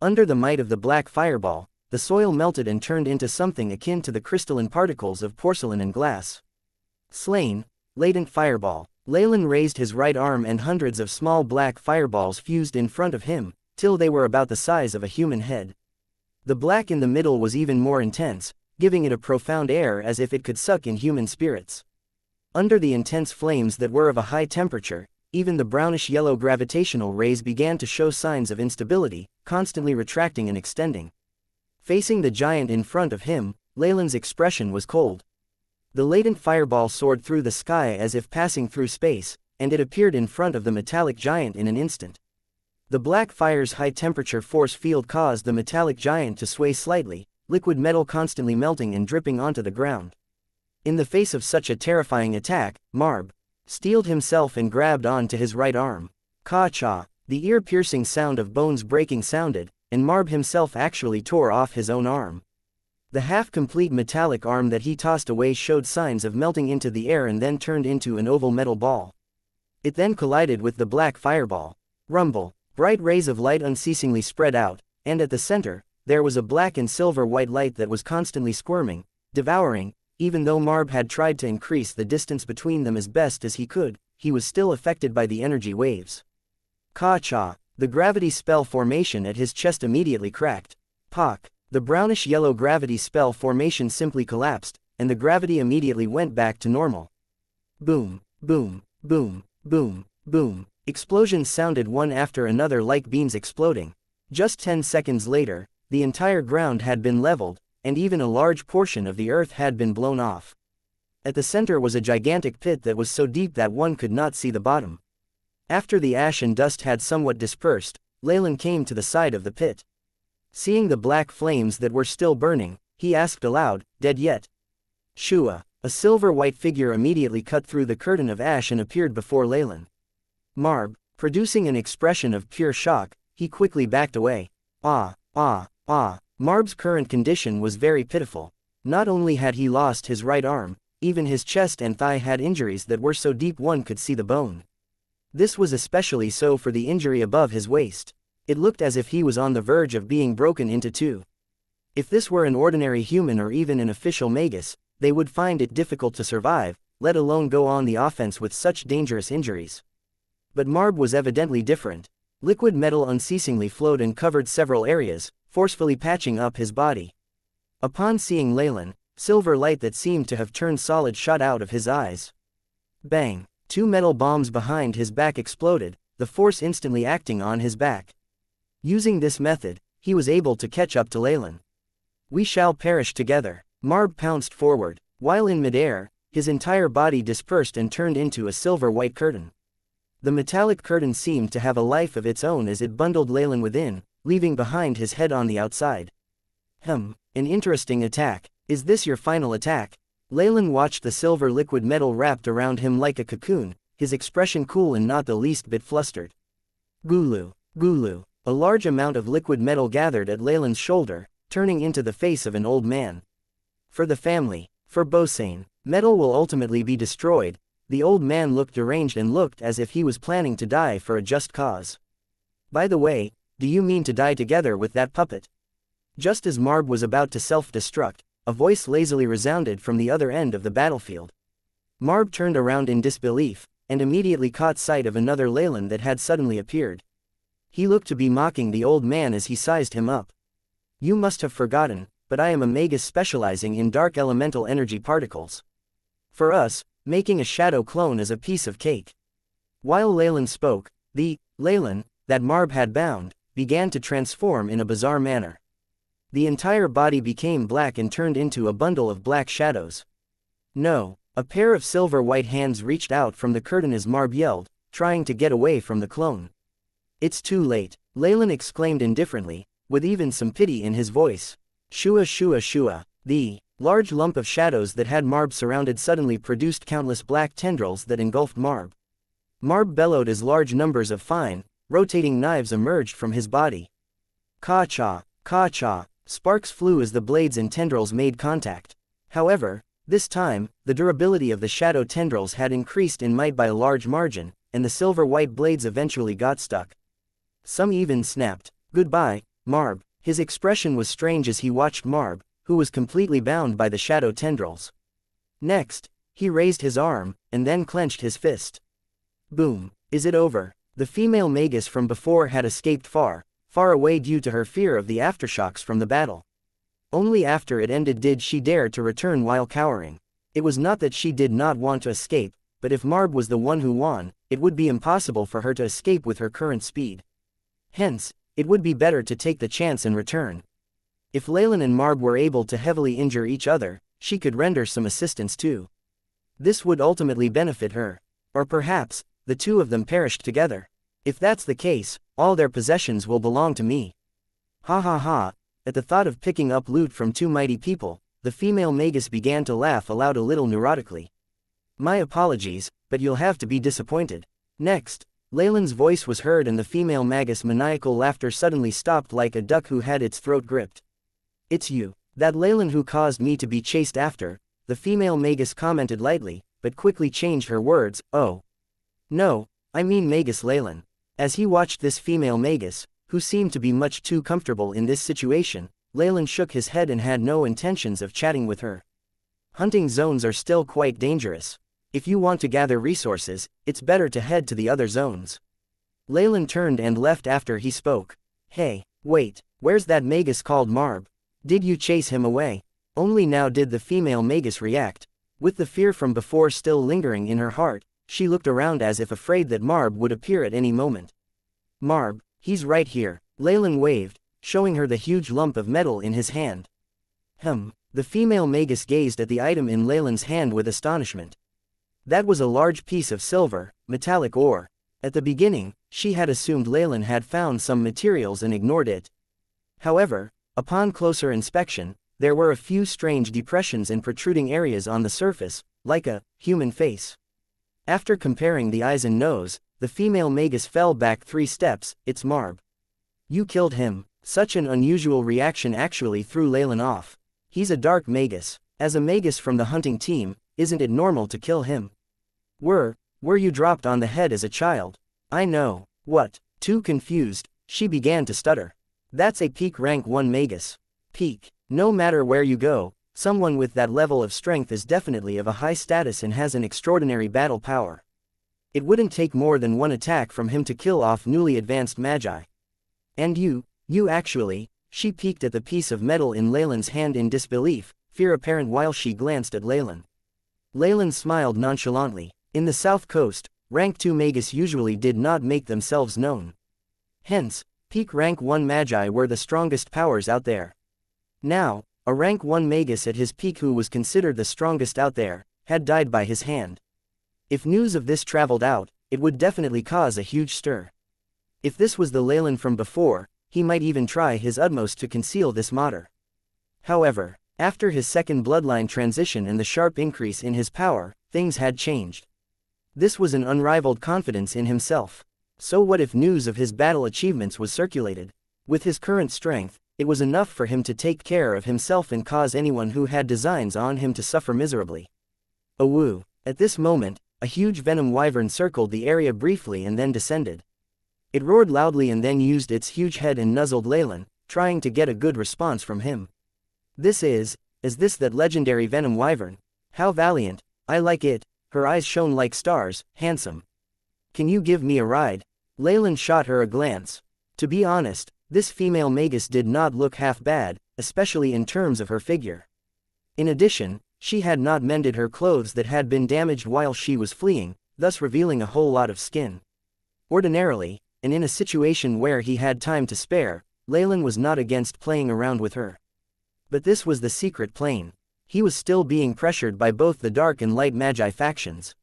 Under the might of the black fireball, the soil melted and turned into something akin to the crystalline particles of porcelain and glass. Slain. Latent fireball. Leylin raised his right arm and hundreds of small black fireballs fused in front of him, till they were about the size of a human head. The black in the middle was even more intense, giving it a profound air as if it could suck in human spirits. Under the intense flames that were of a high temperature, even the brownish-yellow gravitational rays began to show signs of instability, constantly retracting and extending. Facing the giant in front of him, Leylin's expression was cold. The latent fireball soared through the sky as if passing through space, and it appeared in front of the metallic giant in an instant. The black fire's high-temperature force field caused the metallic giant to sway slightly, liquid metal constantly melting and dripping onto the ground. In the face of such a terrifying attack, Marb steeled himself and grabbed on to his right arm. Ka-cha, the ear-piercing sound of bones breaking sounded, and Marb himself actually tore off his own arm. The half-complete metallic arm that he tossed away showed signs of melting into the air and then turned into an oval metal ball. It then collided with the black fireball. Rumble. Bright rays of light unceasingly spread out, and at the center, there was a black and silver-white light that was constantly squirming, devouring, even though Marb had tried to increase the distance between them as best as he could, he was still affected by the energy waves. Ka-cha! The gravity spell formation at his chest immediately cracked. Pock! The brownish-yellow gravity spell formation simply collapsed, and the gravity immediately went back to normal. Boom! Boom! Boom! Boom! Boom! Explosions sounded one after another like beams exploding. Just 10 seconds later, the entire ground had been leveled, and even a large portion of the earth had been blown off. At the center was a gigantic pit that was so deep that one could not see the bottom. After the ash and dust had somewhat dispersed, Leylin came to the side of the pit. Seeing the black flames that were still burning, he asked aloud, "Dead yet?" Shua! A silver-white figure immediately cut through the curtain of ash and appeared before Leylin. Marb, producing an expression of pure shock, he quickly backed away. Ah! Ah! Ah! Marb's current condition was very pitiful. Not only had he lost his right arm, even his chest and thigh had injuries that were so deep one could see the bone. This was especially so for the injury above his waist. It looked as if he was on the verge of being broken into two. If this were an ordinary human or even an official magus, they would find it difficult to survive, let alone go on the offense with such dangerous injuries. But Marb was evidently different. Liquid metal unceasingly flowed and covered several areas, forcefully patching up his body. Upon seeing Leylin, silver light that seemed to have turned solid shot out of his eyes. Bang! 2 metal bombs behind his back exploded, the force instantly acting on his back. Using this method, he was able to catch up to Leylin. We shall perish together. Marb pounced forward. While in midair, his entire body dispersed and turned into a silver-white curtain. The metallic curtain seemed to have a life of its own as it bundled Leylin within, leaving behind his head on the outside. An interesting attack. Is this your final attack? Leylin watched the silver liquid metal wrapped around him like a cocoon, his expression cool and not the least bit flustered. Gulu! Gulu! A large amount of liquid metal gathered at Leylin's shoulder, turning into the face of an old man. For the family, for Bosane, metal will ultimately be destroyed. The old man looked deranged and looked as if he was planning to die for a just cause. By the way, do you mean to die together with that puppet? Just as Marb was about to self-destruct, a voice lazily resounded from the other end of the battlefield. Marb turned around in disbelief, and immediately caught sight of another Leylin that had suddenly appeared. He looked to be mocking the old man as he sized him up. You must have forgotten, but I am a magus specializing in dark elemental energy particles. For us, making a shadow clone is a piece of cake. While Leylin spoke, the Leylin that Marb had bound began to transform in a bizarre manner. The entire body became black and turned into a bundle of black shadows. No! A pair of silver-white hands reached out from the curtain as Marb yelled, trying to get away from the clone. It's too late, Leylin exclaimed indifferently, with even some pity in his voice. Shua shua shua! The large lump of shadows that had Marb surrounded suddenly produced countless black tendrils that engulfed Marb. Marb bellowed as large numbers of fine, rotating knives emerged from his body. Ka-cha! Ka-cha! Sparks flew as the blades and tendrils made contact. However, this time, the durability of the shadow tendrils had increased in might by a large margin, and the silver-white blades eventually got stuck. Some even snapped. Goodbye, Marb. His expression was strange as he watched Marb, who was completely bound by the shadow tendrils. Next, he raised his arm, and then clenched his fist. Boom! Is it over? The female magus from before had escaped far away due to her fear of the aftershocks from the battle. Only after it ended did she dare to return while cowering. It was not that she did not want to escape, but if Marb was the one who won, it would be impossible for her to escape with her current speed. Hence, it would be better to take the chance and return. If Leylin and Marb were able to heavily injure each other, she could render some assistance too. This would ultimately benefit her. Or perhaps, the two of them perished together. If that's the case, all their possessions will belong to me. Ha ha ha! At the thought of picking up loot from two mighty people, the female magus began to laugh aloud a little neurotically. My apologies, but you'll have to be disappointed. Next, Leylin's voice was heard and the female magus' maniacal laughter suddenly stopped like a duck who had its throat gripped. It's you, that Leylin who caused me to be chased after, the female magus commented lightly, but quickly changed her words. Oh. No, I mean Magus Leylin. As he watched this female magus, who seemed to be much too comfortable in this situation, Leylin shook his head and had no intentions of chatting with her. Hunting zones are still quite dangerous. If you want to gather resources, it's better to head to the other zones. Leylin turned and left after he spoke. Hey, wait, where's that magus called Marb? Did you chase him away? Only now did the female magus react. With the fear from before still lingering in her heart, she looked around as if afraid that Marb would appear at any moment. Marb, he's right here, Leylin waved, showing her the huge lump of metal in his hand. The female magus gazed at the item in Leylin's hand with astonishment. That was a large piece of silver, metallic ore. At the beginning, she had assumed Leylin had found some materials and ignored it. However, upon closer inspection, there were a few strange depressions and protruding areas on the surface, like a human face. After comparing the eyes and nose, the female magus fell back 3 steps. It's Marb. You killed him. Such an unusual reaction actually threw Leylin off. He's a dark magus. As a magus from the hunting team, isn't it normal to kill him? Were you dropped on the head as a child? I know. What? Too confused, she began to stutter. That's a peak rank 1 magus. Peak. No matter where you go, someone with that level of strength is definitely of a high status and has an extraordinary battle power. It wouldn't take more than 1 attack from him to kill off newly advanced magi. And you actually, she peeked at the piece of metal in Leylin's hand in disbelief, fear apparent while she glanced at Leylin. Leylin smiled nonchalantly. In the South Coast, rank 2 magus usually did not make themselves known. Hence, peak rank 1 magi were the strongest powers out there. Now, a rank 1 magus at his peak who was considered the strongest out there, had died by his hand. If news of this traveled out, it would definitely cause a huge stir. If this was the Leylin from before, he might even try his utmost to conceal this matter. However, after his second bloodline transition and the sharp increase in his power, things had changed. This was an unrivaled confidence in himself. So what if news of his battle achievements was circulated? With his current strength, it was enough for him to take care of himself and cause anyone who had designs on him to suffer miserably. Awoo! At this moment, a huge venom wyvern circled the area briefly and then descended. It roared loudly and then used its huge head and nuzzled Leylin, trying to get a good response from him. Is this that legendary venom wyvern? How valiant, I like it. Her eyes shone like stars. Handsome. Can you give me a ride? Leylin shot her a glance. To be honest, this female magus did not look half bad, especially in terms of her figure. In addition, she had not mended her clothes that had been damaged while she was fleeing, thus revealing a whole lot of skin. Ordinarily, and in a situation where he had time to spare, Leylin was not against playing around with her. But this was the secret plane. He was still being pressured by both the dark and light magi factions.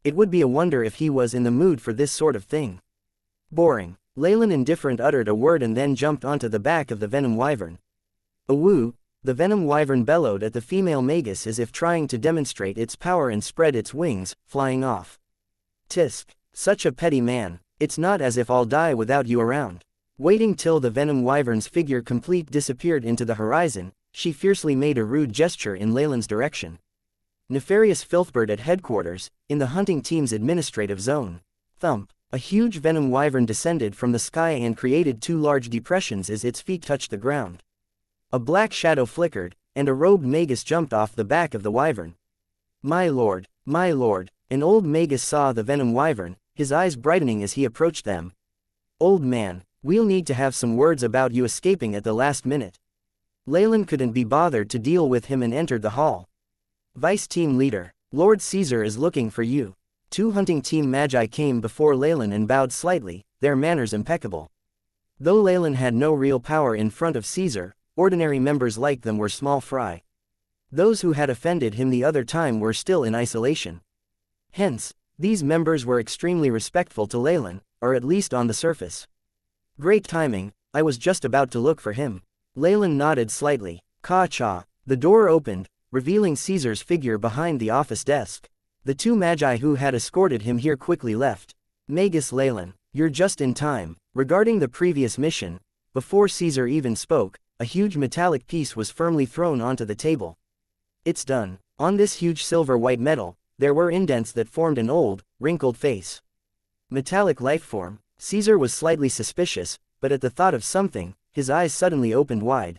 It would be a wonder if he was in the mood for this sort of thing. Boring. Leylin indifferent uttered a word and then jumped onto the back of the venom wyvern. Awoo! The venom wyvern bellowed at the female magus as if trying to demonstrate its power and spread its wings, flying off. Tisk! Such a petty man. It's not as if I'll die without you around. Waiting till the venom wyvern's figure complete disappeared into the horizon, she fiercely made a rude gesture in Leylin's direction. Nefarious filthbird at headquarters, in the hunting team's administrative zone. Thump! A huge venom wyvern descended from the sky and created 2 large depressions as its feet touched the ground. A black shadow flickered, and a robed magus jumped off the back of the wyvern. My lord, an old magus saw the venom wyvern, his eyes brightening as he approached them. Old man, we'll need to have some words about you escaping at the last minute. Leylin couldn't be bothered to deal with him and entered the hall. Vice team leader, Lord Caesar is looking for you. 2 hunting team magi came before Leylin and bowed slightly, their manners impeccable. Though Leylin had no real power in front of Caesar, ordinary members like them were small fry. Those who had offended him the other time were still in isolation. Hence, these members were extremely respectful to Leylin, or at least on the surface. Great timing, I was just about to look for him. Leylin nodded slightly. Ka-cha. The door opened, revealing Caesar's figure behind the office desk. The 2 magi who had escorted him here quickly left. Magus Leylin, you're just in time. Regarding the previous mission, before Caesar even spoke, a huge metallic piece was firmly thrown onto the table. It's done. On this huge silver-white metal, there were indents that formed an old, wrinkled face. Metallic lifeform. Caesar was slightly suspicious, but at the thought of something, his eyes suddenly opened wide.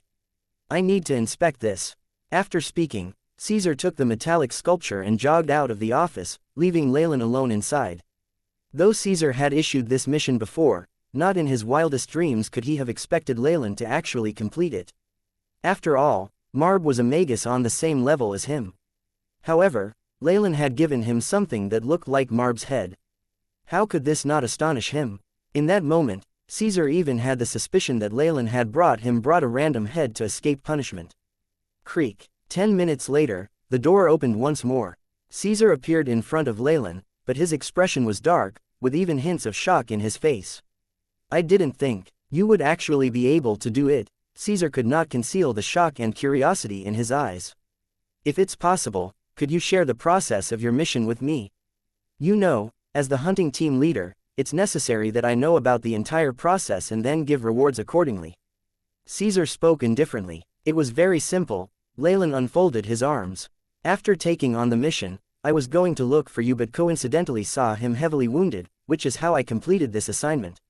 I need to inspect this. After speaking, Caesar took the metallic sculpture and jogged out of the office, leaving Leylin alone inside. Though Caesar had issued this mission before, not in his wildest dreams could he have expected Leylin to actually complete it. After all, Marb was a magus on the same level as him. However, Leylin had given him something that looked like Marb's head. How could this not astonish him? In that moment, Caesar even had the suspicion that Leylin had brought a random head to escape punishment. Creak. 10 minutes later, the door opened once more. Caesar appeared in front of Leylin, but his expression was dark, with even hints of shock in his face. I didn't think you would actually be able to do it. Caesar could not conceal the shock and curiosity in his eyes. If it's possible, could you share the process of your mission with me? You know, as the hunting team leader, it's necessary that I know about the entire process and then give rewards accordingly. Caesar spoke indifferently. It was very simple. Leylin unfolded his arms. After taking on the mission, I was going to look for you but coincidentally saw him heavily wounded, which is how I completed this assignment.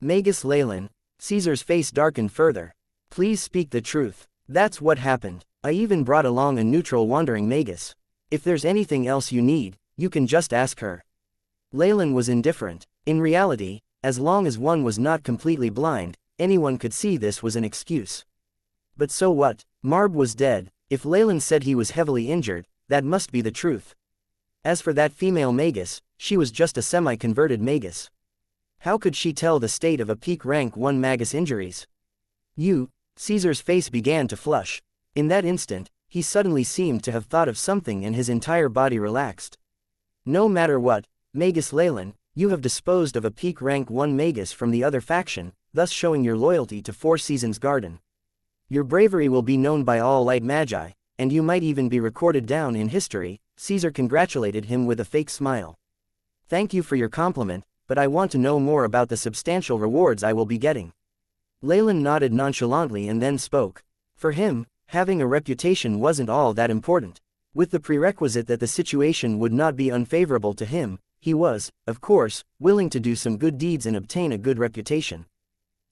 Magus Leylin. Caesar's face darkened further. Please speak the truth. That's what happened. I even brought along a neutral wandering magus. If there's anything else you need, you can just ask her. Leylin was indifferent. In reality, as long as one was not completely blind, anyone could see this was an excuse. But so what? Marb was dead. If Leylin said he was heavily injured, that must be the truth. As for that female magus, she was just a semi-converted magus. How could she tell the state of a peak rank 1 magus injuries? Caesar's face began to flush. In that instant, he suddenly seemed to have thought of something and his entire body relaxed. No matter what, Magus Leylin, you have disposed of a peak rank 1 magus from the other faction, thus showing your loyalty to Four Seasons Garden. Your bravery will be known by all light magi, and you might even be recorded down in history. Caesar congratulated him with a fake smile. Thank you for your compliment, but I want to know more about the substantial rewards I will be getting. Leylin nodded nonchalantly and then spoke. For him, having a reputation wasn't all that important. With the prerequisite that the situation would not be unfavorable to him, he was, of course, willing to do some good deeds and obtain a good reputation.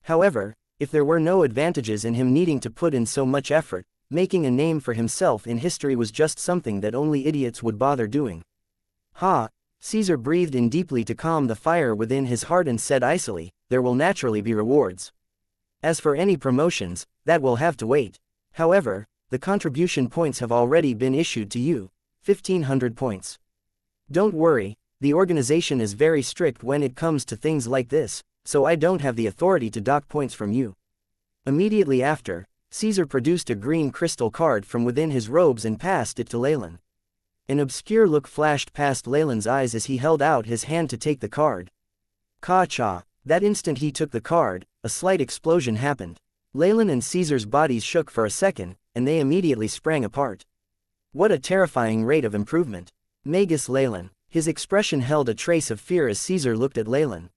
However, if there were no advantages in him needing to put in so much effort, making a name for himself in history was just something that only idiots would bother doing. Caesar breathed in deeply to calm the fire within his heart and said icily, there will naturally be rewards. As for any promotions, that will have to wait. However, the contribution points have already been issued to you, 1,500 points. Don't worry, the organization is very strict when it comes to things like this, so I don't have the authority to dock points from you. Immediately after, Caesar produced a green crystal card from within his robes and passed it to Leylin. An obscure look flashed past Leylin's eyes as he held out his hand to take the card. Ka-cha! That instant he took the card, a slight explosion happened. Leylin and Caesar's bodies shook for a second, and they immediately sprang apart. What a terrifying rate of improvement. Magus Leylin. His expression held a trace of fear as Caesar looked at Leylin.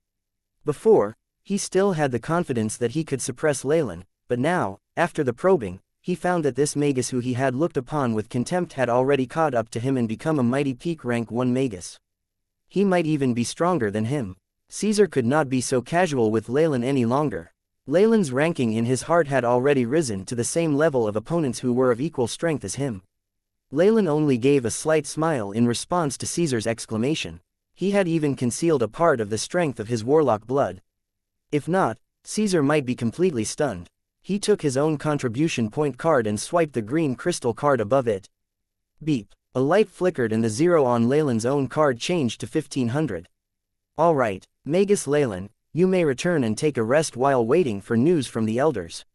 Before, he still had the confidence that he could suppress Leylin, but now, after the probing, he found that this magus who he had looked upon with contempt had already caught up to him and become a mighty peak rank 1 magus. He might even be stronger than him. Caesar could not be so casual with Leylin any longer. Leylin's ranking in his heart had already risen to the same level of opponents who were of equal strength as him. Leylin only gave a slight smile in response to Caesar's exclamation. He had even concealed a part of the strength of his warlock blood. If not, Caesar might be completely stunned. He took his own contribution point card and swiped the green crystal card above it. Beep. A light flickered and the 0 on Leylin's own card changed to 1,500. Alright, Magus Leylin, you may return and take a rest while waiting for news from the elders.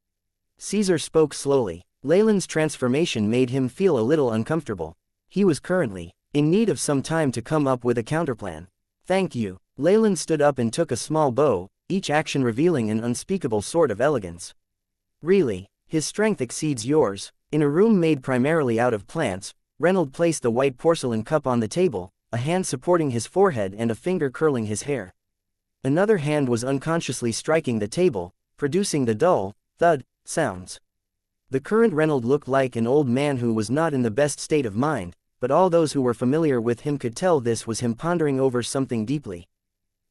Caesar spoke slowly. Leylin's transformation made him feel a little uncomfortable. He was currently in need of some time to come up with a counterplan. Thank you. Leylin stood up and took a small bow, each action revealing an unspeakable sort of elegance. Really, his strength exceeds yours. In a room made primarily out of plants, Reynolds placed the white porcelain cup on the table, a hand supporting his forehead and a finger curling his hair. Another hand was unconsciously striking the table, producing the dull, thud, sounds. The current Reynolds looked like an old man who was not in the best state of mind, but all those who were familiar with him could tell this was him pondering over something deeply.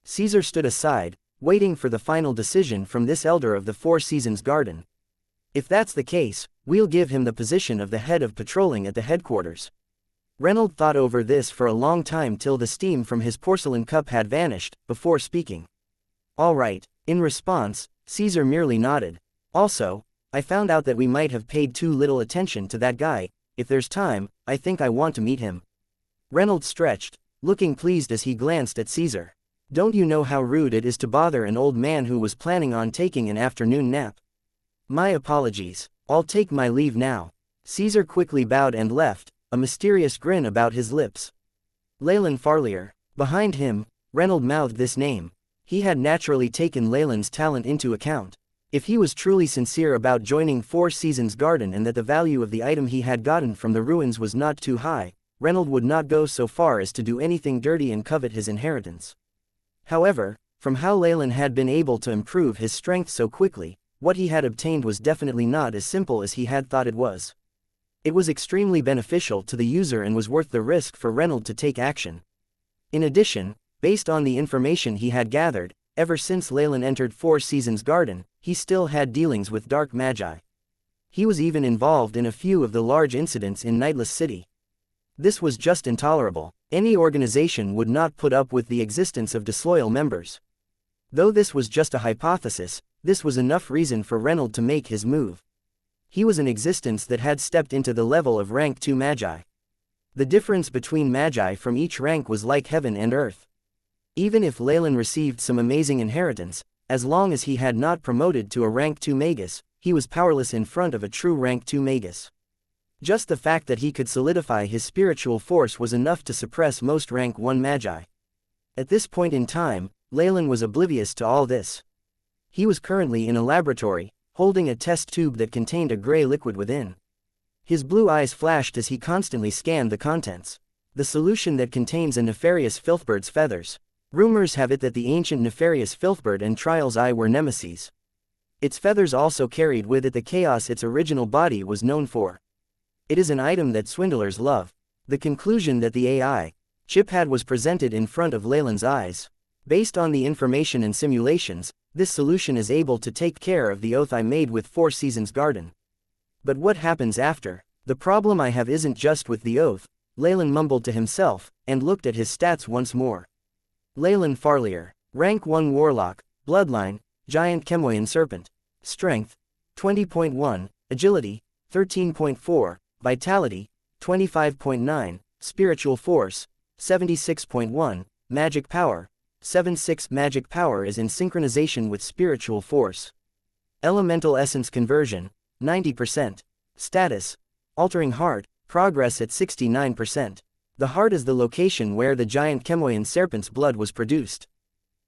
Caesar stood aside, waiting for the final decision from this elder of the Four Seasons Garden. If that's the case, we'll give him the position of the head of patrolling at the headquarters. Reynold thought over this for a long time till the steam from his porcelain cup had vanished, before speaking. All right. In response, Caesar merely nodded. Also, I found out that we might have paid too little attention to that guy. If there's time, I think I want to meet him. Reynold stretched, looking pleased as he glanced at Caesar. Don't you know how rude it is to bother an old man who was planning on taking an afternoon nap? My apologies. I'll take my leave now. Caesar quickly bowed and left, a mysterious grin about his lips. Leylin Farlier. Behind him, Reynold mouthed this name. He had naturally taken Leylin's talent into account. If he was truly sincere about joining Four Seasons Garden and that the value of the item he had gotten from the ruins was not too high, Reynold would not go so far as to do anything dirty and covet his inheritance. However, from how Leylin had been able to improve his strength so quickly, what he had obtained was definitely not as simple as he had thought it was. It was extremely beneficial to the user and was worth the risk for Reynold to take action. In addition, based on the information he had gathered, ever since Leylin entered Four Seasons Garden, he still had dealings with dark magi. He was even involved in a few of the large incidents in Nightless City. This was just intolerable. Any organization would not put up with the existence of disloyal members. Though this was just a hypothesis, this was enough reason for Reynold to make his move. He was an existence that had stepped into the level of rank 2 magi. The difference between magi from each rank was like heaven and earth. Even if Leylin received some amazing inheritance, as long as he had not promoted to a rank 2 magus, he was powerless in front of a true rank 2 magus. Just the fact that he could solidify his spiritual force was enough to suppress most rank 1 magi. At this point in time, Leylin was oblivious to all this. He was currently in a laboratory, holding a test tube that contained a gray liquid within. His blue eyes flashed as he constantly scanned the contents. The solution that contains a nefarious filthbird's feathers. Rumors have it that the ancient nefarious filthbird and Trial's eye were nemesis. Its feathers also carried with it the chaos its original body was known for. It is an item that swindlers love. The conclusion that the AI chip had was presented in front of Leylin's eyes. Based on the information and simulations, this solution is able to take care of the oath I made with Four Seasons Garden. But what happens after? The problem I have isn't just with the oath, Leylin mumbled to himself, and looked at his stats once more. Leylin Farlier. Rank 1 Warlock, Bloodline, Giant Chemoyan Serpent. Strength, 20.1, Agility, 13.4, Vitality, 25.9, Spiritual Force, 76.1, Magic Power, 7.6. Magic Power is in synchronization with Spiritual Force. Elemental Essence Conversion, 90%. Status, Altering Heart, Progress at 69%. The heart is the location where the giant Chemoyan serpent's blood was produced.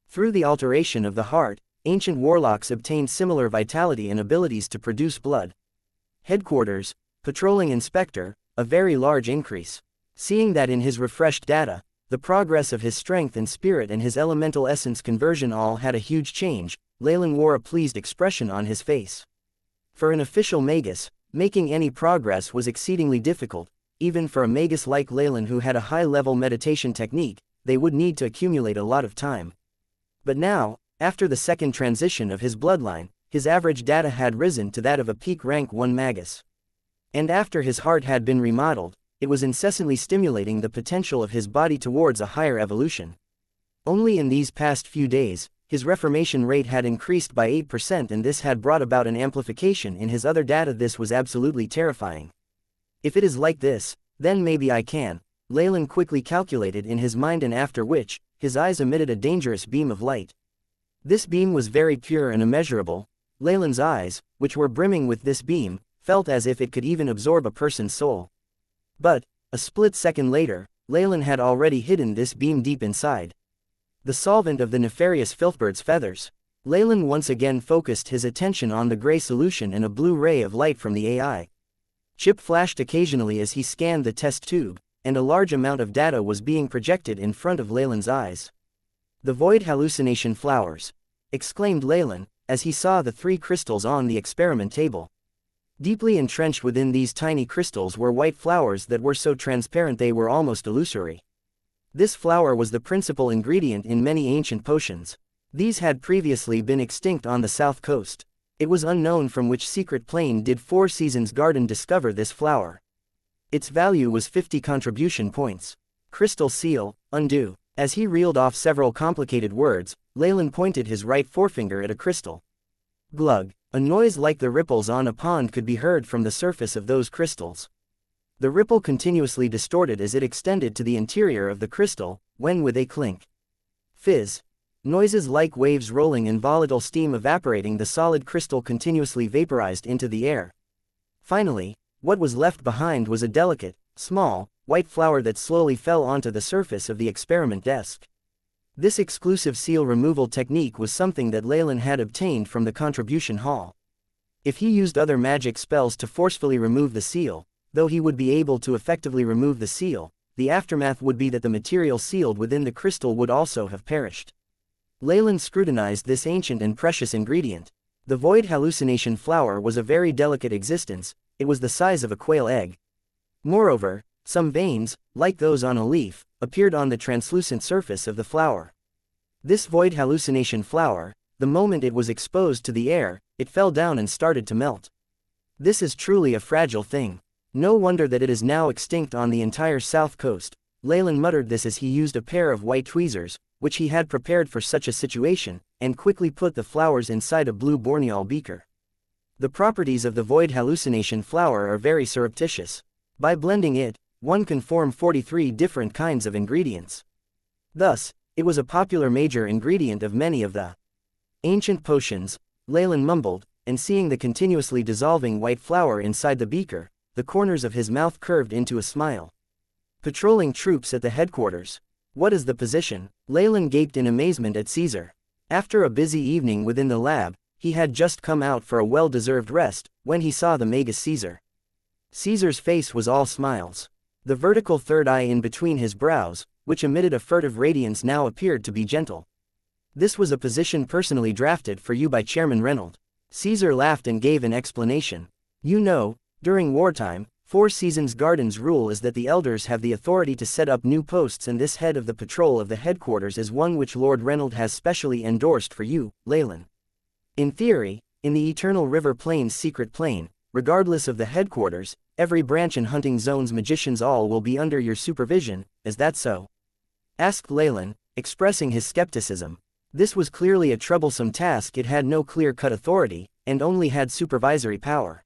Through the alteration of the heart, ancient warlocks obtained similar vitality and abilities to produce blood. Headquarters, Patrolling Inspector, a very large increase. Seeing that in his refreshed data, the progress of his strength and spirit and his elemental essence conversion all had a huge change, Leylin wore a pleased expression on his face. For an official magus, making any progress was exceedingly difficult. Even for a magus like Leylin who had a high-level meditation technique, they would need to accumulate a lot of time. But now, after the second transition of his bloodline, his average data had risen to that of a peak rank 1 magus. And after his heart had been remodeled, it was incessantly stimulating the potential of his body towards a higher evolution. Only in these past few days, his reformation rate had increased by 8% and this had brought about an amplification in his other data. This was absolutely terrifying. If it is like this, then maybe I can, Leylin quickly calculated in his mind, and after which, his eyes emitted a dangerous beam of light. This beam was very pure and immeasurable. Leylin's eyes, which were brimming with this beam, felt as if it could even absorb a person's soul. But, a split second later, Leylin had already hidden this beam deep inside the solvent of the nefarious filthbird's feathers. Leylin once again focused his attention on the gray solution, and a blue ray of light from the AI chip flashed occasionally as he scanned the test tube, and a large amount of data was being projected in front of Leylin's eyes. "The void hallucination flowers," exclaimed Leylin, as he saw the 3 crystals on the experiment table. Deeply entrenched within these tiny crystals were white flowers that were so transparent they were almost illusory. This flower was the principal ingredient in many ancient potions. These had previously been extinct on the south coast. It was unknown from which secret plane did Four Seasons Garden discover this flower. Its value was 50 contribution points. Crystal seal, undo. As he reeled off several complicated words, Leylin pointed his right forefinger at a crystal. Glug. A noise like the ripples on a pond could be heard from the surface of those crystals. The ripple continuously distorted as it extended to the interior of the crystal, when with a clink. Fizz. Noises like waves rolling and volatile steam evaporating the solid crystal continuously vaporized into the air. Finally, what was left behind was a delicate, small, white flower that slowly fell onto the surface of the experiment desk. This exclusive seal removal technique was something that Leylin had obtained from the contribution hall. If he used other magic spells to forcefully remove the seal, though he would be able to effectively remove the seal, the aftermath would be that the material sealed within the crystal would also have perished. Leylin scrutinized this ancient and precious ingredient. The void hallucination flower was a very delicate existence, it was the size of a quail egg. Moreover, some veins, like those on a leaf, appeared on the translucent surface of the flower. This void hallucination flower, the moment it was exposed to the air, it fell down and started to melt. This is truly a fragile thing. No wonder that it is now extinct on the entire south coast. Leylin muttered this as he used a pair of white tweezers, which he had prepared for such a situation, and quickly put the flowers inside a blue Borneol beaker. The properties of the void hallucination flower are very surreptitious. By blending it, one can form 43 different kinds of ingredients. Thus, it was a popular major ingredient of many of the ancient potions. Leylin mumbled, and seeing the continuously dissolving white flower inside the beaker, the corners of his mouth curved into a smile. Patrolling troops at the headquarters. What is the position? Leylin gaped in amazement at Caesar. After a busy evening within the lab, he had just come out for a well-deserved rest, when he saw the Magus Caesar. Caesar's face was all smiles. The vertical third eye in between his brows, which emitted a furtive radiance, now appeared to be gentle. This was a position personally drafted for you by Chairman Reynolds. Caesar laughed and gave an explanation. You know, during wartime, Four Seasons Garden's rule is that the elders have the authority to set up new posts, and this head of the patrol of the headquarters is one which Lord Reynolds has specially endorsed for you, Leylin. In theory, in the Eternal River Plains secret plane, regardless of the headquarters, every branch and hunting zone's magicians all will be under your supervision. Is that so? Asked Leylin, expressing his skepticism. This was clearly a troublesome task. It had no clear-cut authority, and only had supervisory power.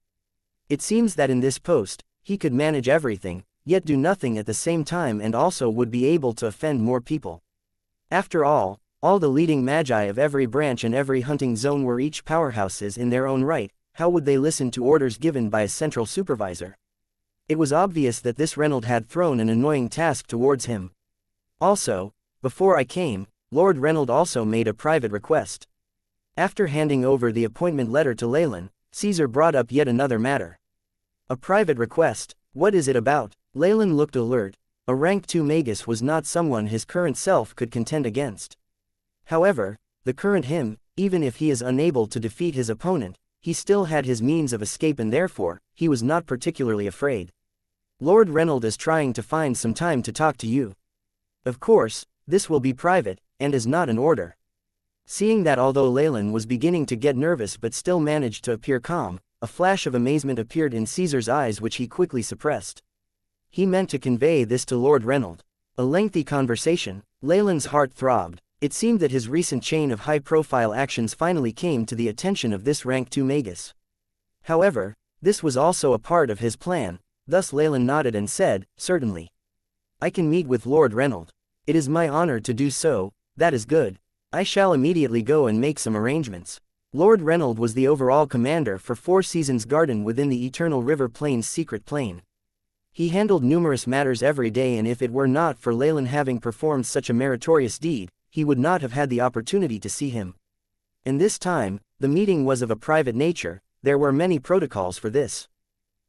It seems that in this post, he could manage everything, yet do nothing at the same time, and also would be able to offend more people. After all the leading magi of every branch and every hunting zone were each powerhouses in their own right. How would they listen to orders given by a central supervisor? It was obvious that this Reynolds had thrown an annoying task towards him. Also, before I came, Lord Reynolds also made a private request. After handing over the appointment letter to Leylin, Caesar brought up yet another matter. A private request? What is it about? Leylin looked alert. A rank 2 magus was not someone his current self could contend against. However, the current him, even if he is unable to defeat his opponent, he still had his means of escape, and therefore, he was not particularly afraid. Lord Reynolds is trying to find some time to talk to you. Of course, this will be private, and is not an order. Seeing that although Leylin was beginning to get nervous but still managed to appear calm, a flash of amazement appeared in Caesar's eyes which he quickly suppressed. He meant to convey this to Lord Reynolds. A lengthy conversation. Leylin's heart throbbed. It seemed that his recent chain of high-profile actions finally came to the attention of this rank 2 magus. However, this was also a part of his plan. Thus Leylin nodded and said, certainly. I can meet with Lord Reynolds. It is my honor to do so. That is good. I shall immediately go and make some arrangements. Lord Reynolds was the overall commander for Four Seasons Garden within the Eternal River Plains secret plane. He handled numerous matters every day, and if it were not for Leylin having performed such a meritorious deed, he would not have had the opportunity to see him. And this time, the meeting was of a private nature. There were many protocols for this.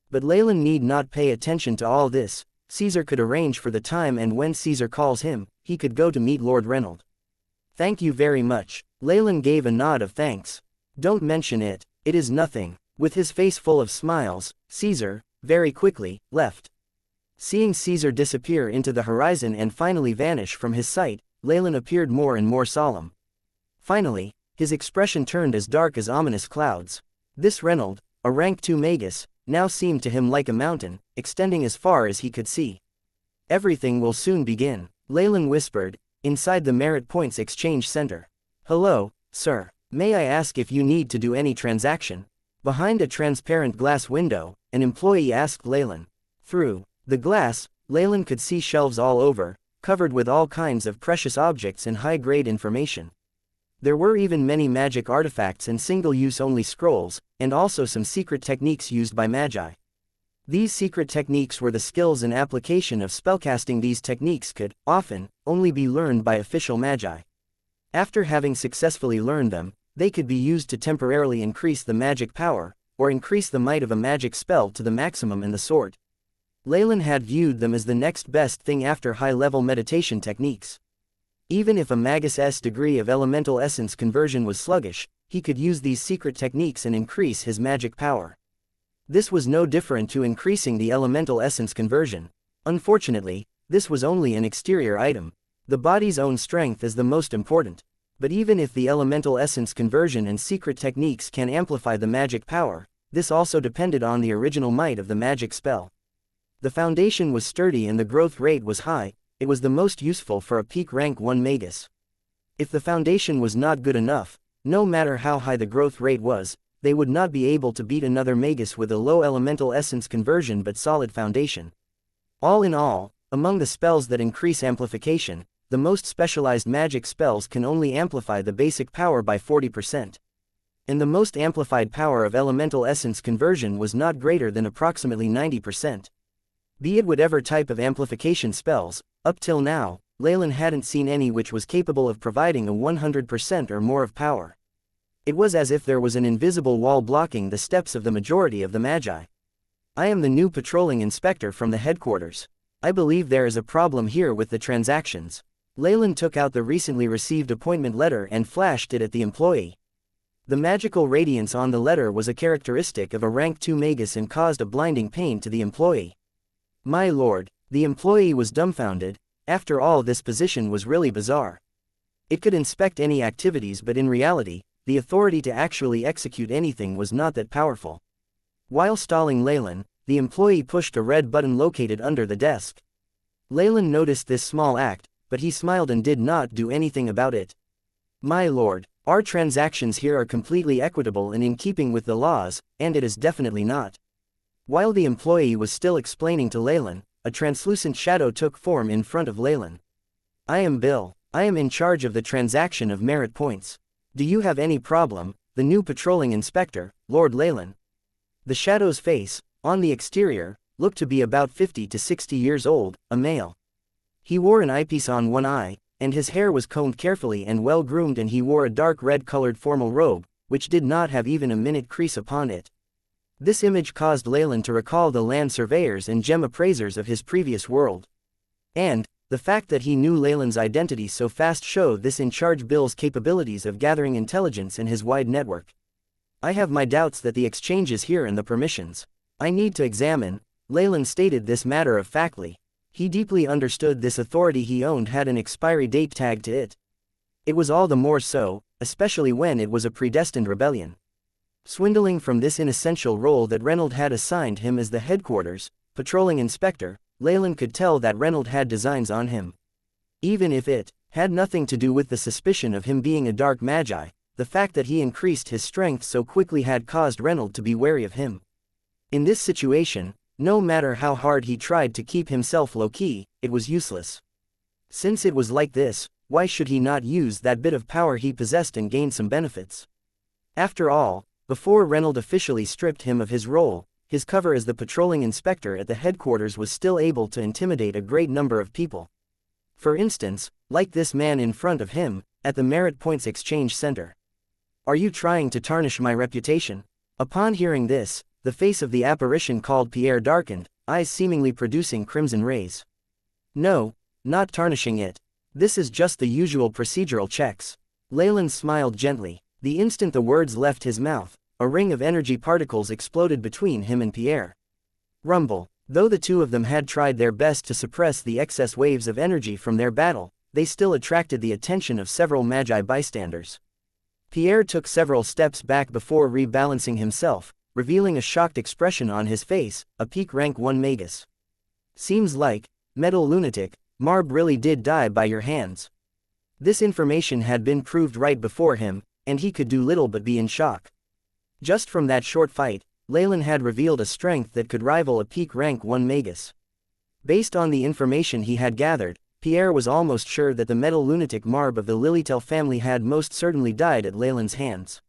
But Leylin need not pay attention to all this. Caesar could arrange for the time, and when Caesar calls him, he could go to meet Lord Reynolds. Thank you very much. Leylin gave a nod of thanks. Don't mention it. It is nothing. With his face full of smiles, Caesar, very quickly, left. Seeing Caesar disappear into the horizon and finally vanish from his sight, Leylin appeared more and more solemn. Finally, his expression turned as dark as ominous clouds. This Reynold, a rank 2 magus, now seemed to him like a mountain, extending as far as he could see. Everything will soon begin, Leylin whispered, inside the Merit Points Exchange Center. Hello, sir. May I ask if you need to do any transaction? Behind a transparent glass window, an employee asked Leylin. Through the glass, Leylin could see shelves all over, covered with all kinds of precious objects and high-grade information. There were even many magic artifacts and single-use only scrolls, and also some secret techniques used by magi. These secret techniques were the skills and application of spellcasting. These techniques could, often, only be learned by official magi. After having successfully learned them, they could be used to temporarily increase the magic power, or increase the might of a magic spell to the maximum in the sort. Leylin had viewed them as the next best thing after high-level meditation techniques. Even if a magus's degree of elemental essence conversion was sluggish, he could use these secret techniques and increase his magic power. This was no different to increasing the elemental essence conversion. Unfortunately, this was only an exterior item. The body's own strength is the most important. But even if the elemental essence conversion and secret techniques can amplify the magic power, this also depended on the original might of the magic spell. The foundation was sturdy and the growth rate was high. It was the most useful for a peak rank 1 magus. If the foundation was not good enough, no matter how high the growth rate was, they would not be able to beat another magus with a low elemental essence conversion but solid foundation. All in all, among the spells that increase amplification, the most specialized magic spells can only amplify the basic power by 40%. And the most amplified power of elemental essence conversion was not greater than approximately 90%. Be it whatever type of amplification spells, up till now, Leylin hadn't seen any which was capable of providing a 100% or more of power. It was as if there was an invisible wall blocking the steps of the majority of the magi. I am the new patrolling inspector from the headquarters. I believe there is a problem here with the transactions. Leylin took out the recently received appointment letter and flashed it at the employee. The magical radiance on the letter was a characteristic of a rank 2 magus and caused a blinding pain to the employee. My lord, the employee was dumbfounded. After all, this position was really bizarre. It could inspect any activities, but in reality, the authority to actually execute anything was not that powerful. While stalling Leylin, the employee pushed a red button located under the desk. Leylin noticed this small act, but he smiled and did not do anything about it. My lord, our transactions here are completely equitable and in keeping with the laws, and it is definitely not. While the employee was still explaining to Leylin, a translucent shadow took form in front of Leylin. I am Bill. I am in charge of the transaction of merit points. Do you have any problem, the new patrolling inspector, Lord Leylin? The shadow's face, on the exterior, looked to be about 50 to 60 years old, a male. He wore an eyepiece on one eye, and his hair was combed carefully and well groomed, and he wore a dark red-colored formal robe, which did not have even a minute crease upon it. This image caused Leylin to recall the land surveyors and gem appraisers of his previous world. And, the fact that he knew Leylin's identity so fast showed this in charge Bill's capabilities of gathering intelligence in his wide network. I have my doubts that the exchanges here and the permissions I need to examine. Leylin stated this matter-of-factly. He deeply understood this authority he owned had an expiry date tagged to it. It was all the more so, especially when it was a predestined rebellion. Swindling from this inessential role that Reynold had assigned him as the headquarters patrolling inspector, Leylin could tell that Reynold had designs on him. Even if it had nothing to do with the suspicion of him being a dark magi, the fact that he increased his strength so quickly had caused Reynold to be wary of him. In this situation, no matter how hard he tried to keep himself low-key, it was useless. Since it was like this, why should he not use that bit of power he possessed and gain some benefits? After all, before Reynold officially stripped him of his role, his cover as the patrolling inspector at the headquarters was still able to intimidate a great number of people. For instance, like this man in front of him, at the Merit Points Exchange Center. Are you trying to tarnish my reputation? Upon hearing this, the face of the apparition called Pierre darkened, eyes seemingly producing crimson rays. No, not tarnishing it. This is just the usual procedural checks. Leylin smiled gently. The instant the words left his mouth, a ring of energy particles exploded between him and Pierre. Rumble. Though the two of them had tried their best to suppress the excess waves of energy from their battle, they still attracted the attention of several magi bystanders. Pierre took several steps back before rebalancing himself, revealing a shocked expression on his face. A peak rank 1 magus. Seems like, metal lunatic, Marb really did die by your hands. This information had been proved right before him, and he could do little but be in shock. Just from that short fight, Leylin had revealed a strength that could rival a peak rank 1 magus. Based on the information he had gathered, Pierre was almost sure that the metal lunatic Marb of the Lilitel family had most certainly died at Leylin's hands.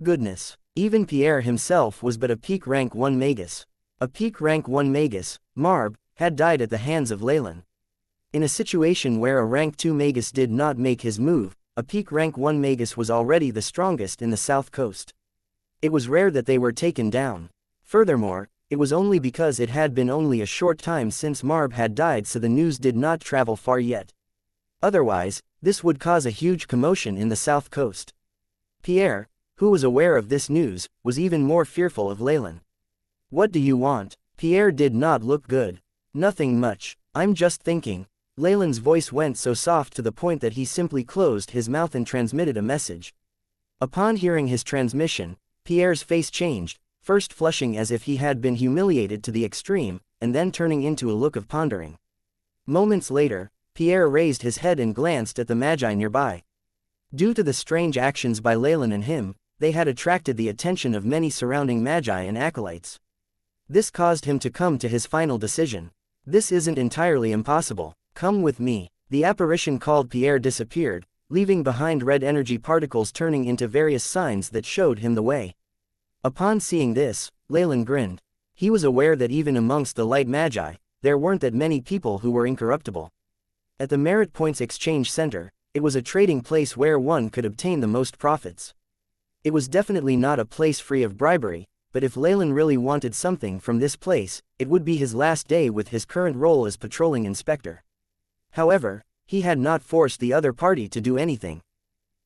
Goodness, even Pierre himself was but a peak rank 1 magus. A peak rank 1 magus, Marb, had died at the hands of Leylin. In a situation where a rank 2 magus did not make his move, a peak rank 1 magus was already the strongest in the south coast. It was rare that they were taken down. Furthermore, it was only because it had been only a short time since Marb had died, so the news did not travel far yet. Otherwise, this would cause a huge commotion in the south coast. Pierre, who was aware of this news, was even more fearful of Leylin. What do you want? Pierre did not look good. Nothing much, I'm just thinking. Leylin's voice went so soft to the point that he simply closed his mouth and transmitted a message. Upon hearing his transmission, Pierre's face changed, first flushing as if he had been humiliated to the extreme, and then turning into a look of pondering. Moments later, Pierre raised his head and glanced at the magi nearby. Due to the strange actions by Leylin and him, they had attracted the attention of many surrounding magi and acolytes. This caused him to come to his final decision. This isn't entirely impossible. Come with me. The apparition called Pierre disappeared, leaving behind red energy particles turning into various signs that showed him the way. Upon seeing this, Leylin grinned. He was aware that even amongst the light magi, there weren't that many people who were incorruptible. At the Merit Points Exchange Center, it was a trading place where one could obtain the most profits. It was definitely not a place free of bribery, but if Leylin really wanted something from this place, it would be his last day with his current role as patrolling inspector. However, he had not forced the other party to do anything.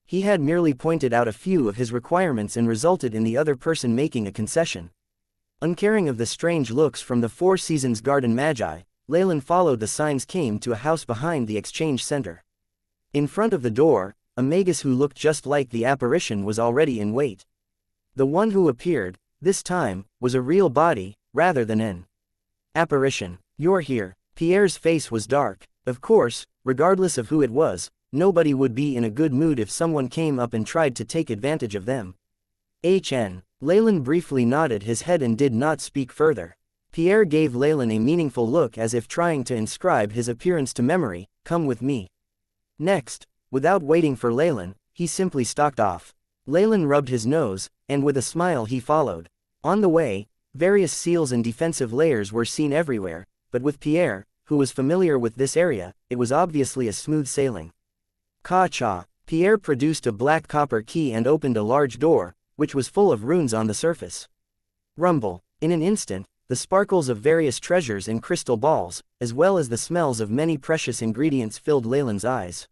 He had merely pointed out a few of his requirements and resulted in the other person making a concession. Uncaring of the strange looks from the Four Seasons Garden Magi, Leylin followed the signs came to a house behind the exchange center. In front of the door, a magus who looked just like the apparition was already in wait. The one who appeared, this time, was a real body, rather than an apparition. You're here. Pierre's face was dark. Of course, regardless of who it was, nobody would be in a good mood if someone came up and tried to take advantage of them. Leylin briefly nodded his head and did not speak further. Pierre gave Leylin a meaningful look as if trying to inscribe his appearance to memory. Come with me. Next, without waiting for Leylin, he simply stalked off. Leylin rubbed his nose, and with a smile he followed. On the way, various seals and defensive layers were seen everywhere, but with Pierre, who was familiar with this area, it was obviously a smooth sailing. Ka-cha. Pierre produced a black copper key and opened a large door, which was full of runes on the surface. Rumble. In an instant, the sparkles of various treasures and crystal balls, as well as the smells of many precious ingredients filled Leylin's eyes.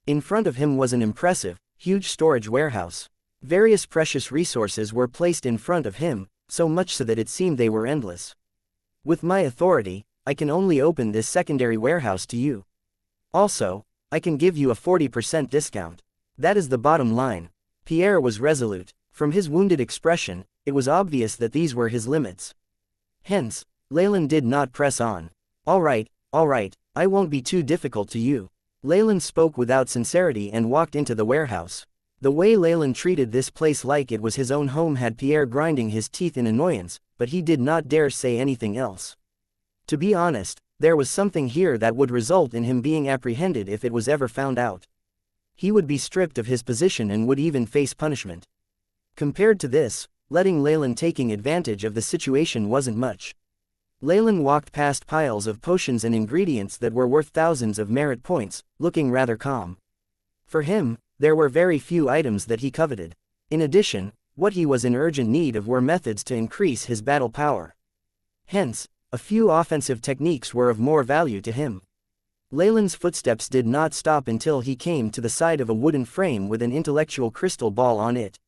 In front of him was an impressive, huge storage warehouse. Various precious resources were placed in front of him, so much so that it seemed they were endless. With my authority, I can only open this secondary warehouse to you. Also, I can give you a 40% discount. That is the bottom line. Pierre was resolute. From his wounded expression, it was obvious that these were his limits. Hence, Leylin did not press on. All right, I won't be too difficult to you. Leylin spoke without sincerity and walked into the warehouse. The way Leylin treated this place like it was his own home had Pierre grinding his teeth in annoyance, but he did not dare say anything else. To be honest, there was something here that would result in him being apprehended if it was ever found out. He would be stripped of his position and would even face punishment. Compared to this, letting Leylin taking advantage of the situation wasn't much. Leylin walked past piles of potions and ingredients that were worth thousands of merit points, looking rather calm. For him, there were very few items that he coveted. In addition, what he was in urgent need of were methods to increase his battle power. Hence, a few offensive techniques were of more value to him. Leylin's footsteps did not stop until he came to the side of a wooden frame with an intellectual crystal ball on it.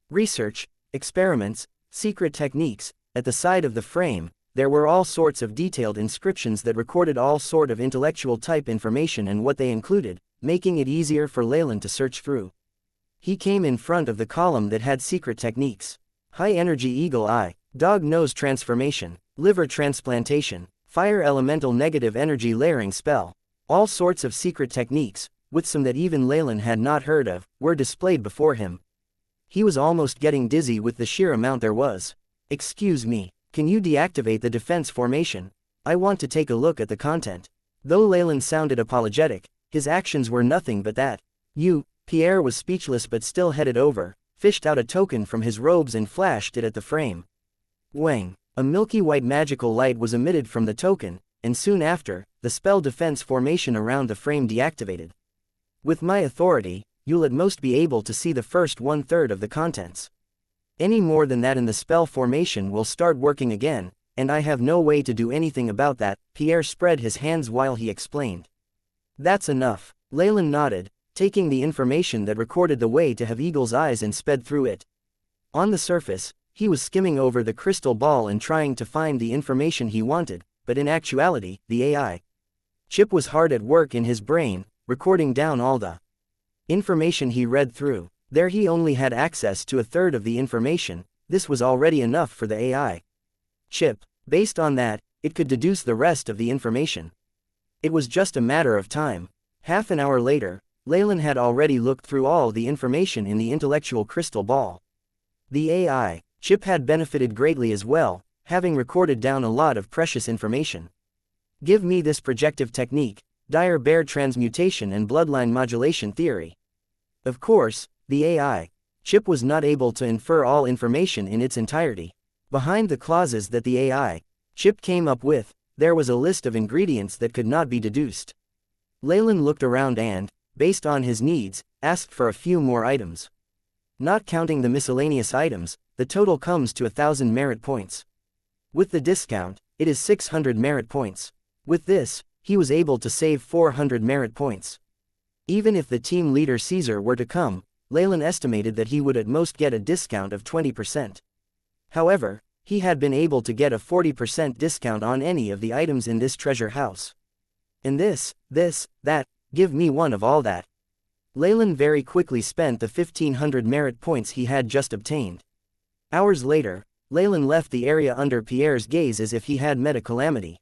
Research, experiments, secret techniques. At the side of the frame, there were all sorts of detailed inscriptions that recorded all sort of intellectual type information and what they included, making it easier for Leylin to search through. He came in front of the column that had secret techniques. High energy eagle eye, dog nose transformation, liver transplantation, fire elemental negative energy layering spell. All sorts of secret techniques, with some that even Leylin had not heard of, were displayed before him. He was almost getting dizzy with the sheer amount there was. Excuse me, can you deactivate the defense formation? I want to take a look at the content. Though Leylin sounded apologetic, his actions were nothing but that. Pierre was speechless but still headed over, fished out a token from his robes and flashed it at the frame. Wang! A milky white magical light was emitted from the token, and soon after, the spell defense formation around the frame deactivated. With my authority, you'll at most be able to see the first 1/3 of the contents. Any more than that and the spell formation will start working again, and I have no way to do anything about that. Pierre spread his hands while he explained. That's enough. Leylin nodded, taking the information that recorded the way to have eagle's eyes and sped through it. On the surface, he was skimming over the crystal ball and trying to find the information he wanted, but in actuality, the AI chip was hard at work in his brain, recording down all the information he read through. There he only had access to 1/3 of the information. This was already enough for the AI chip. Based on that, it could deduce the rest of the information. It was just a matter of time. Half an hour later, Leylin had already looked through all the information in the intellectual crystal ball. The AI chip had benefited greatly as well, having recorded down a lot of precious information. Give me this projective technique, dire bear transmutation and bloodline modulation theory. Of course, the AI chip was not able to infer all information in its entirety. Behind the clauses that the AI chip came up with, there was a list of ingredients that could not be deduced. Leylin looked around and, based on his needs, asked for a few more items. Not counting the miscellaneous items, the total comes to 1,000 merit points. With the discount, it is 600 merit points. With this, he was able to save 400 merit points. Even if the team leader Caesar were to come, Leylin estimated that he would at most get a discount of 20%. However, he had been able to get a 40% discount on any of the items in this treasure house. And that, give me one of all that. Leylin very quickly spent the 1,500 merit points he had just obtained. Hours later, Leylin left the area under Pierre's gaze as if he had met a calamity.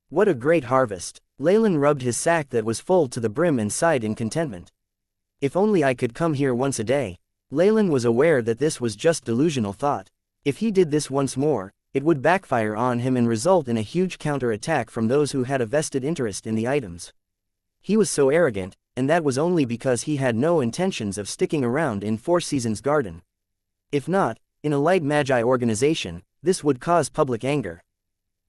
What a great harvest! Leylin rubbed his sack that was full to the brim and sighed in contentment. If only I could come here once a day. Leylin was aware that this was just delusional thought. If he did this once more, it would backfire on him and result in a huge counter-attack from those who had a vested interest in the items. He was so arrogant, and that was only because he had no intentions of sticking around in Four Seasons Garden. If not, in a light magi organization, this would cause public anger.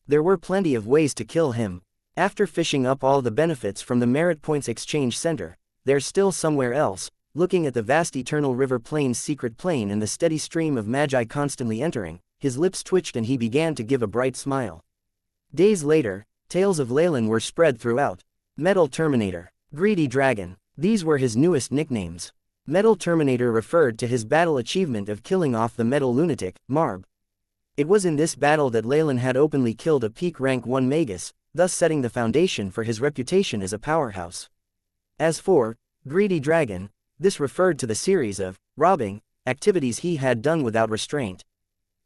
There were plenty of ways to kill him. After fishing up all the benefits from the Merit Points Exchange Center, there's still somewhere else, looking at the vast eternal river plain's secret plane and the steady stream of magi constantly entering, his lips twitched and he began to give a bright smile. Days later, tales of Leylin were spread throughout. Metal Terminator, Greedy Dragon, these were his newest nicknames. Metal Terminator referred to his battle achievement of killing off the Metal Lunatic, Marb. It was in this battle that Leylin had openly killed a peak rank 1 Magus, thus setting the foundation for his reputation as a powerhouse. As for Greedy Dragon, this referred to the series of robbing activities he had done without restraint.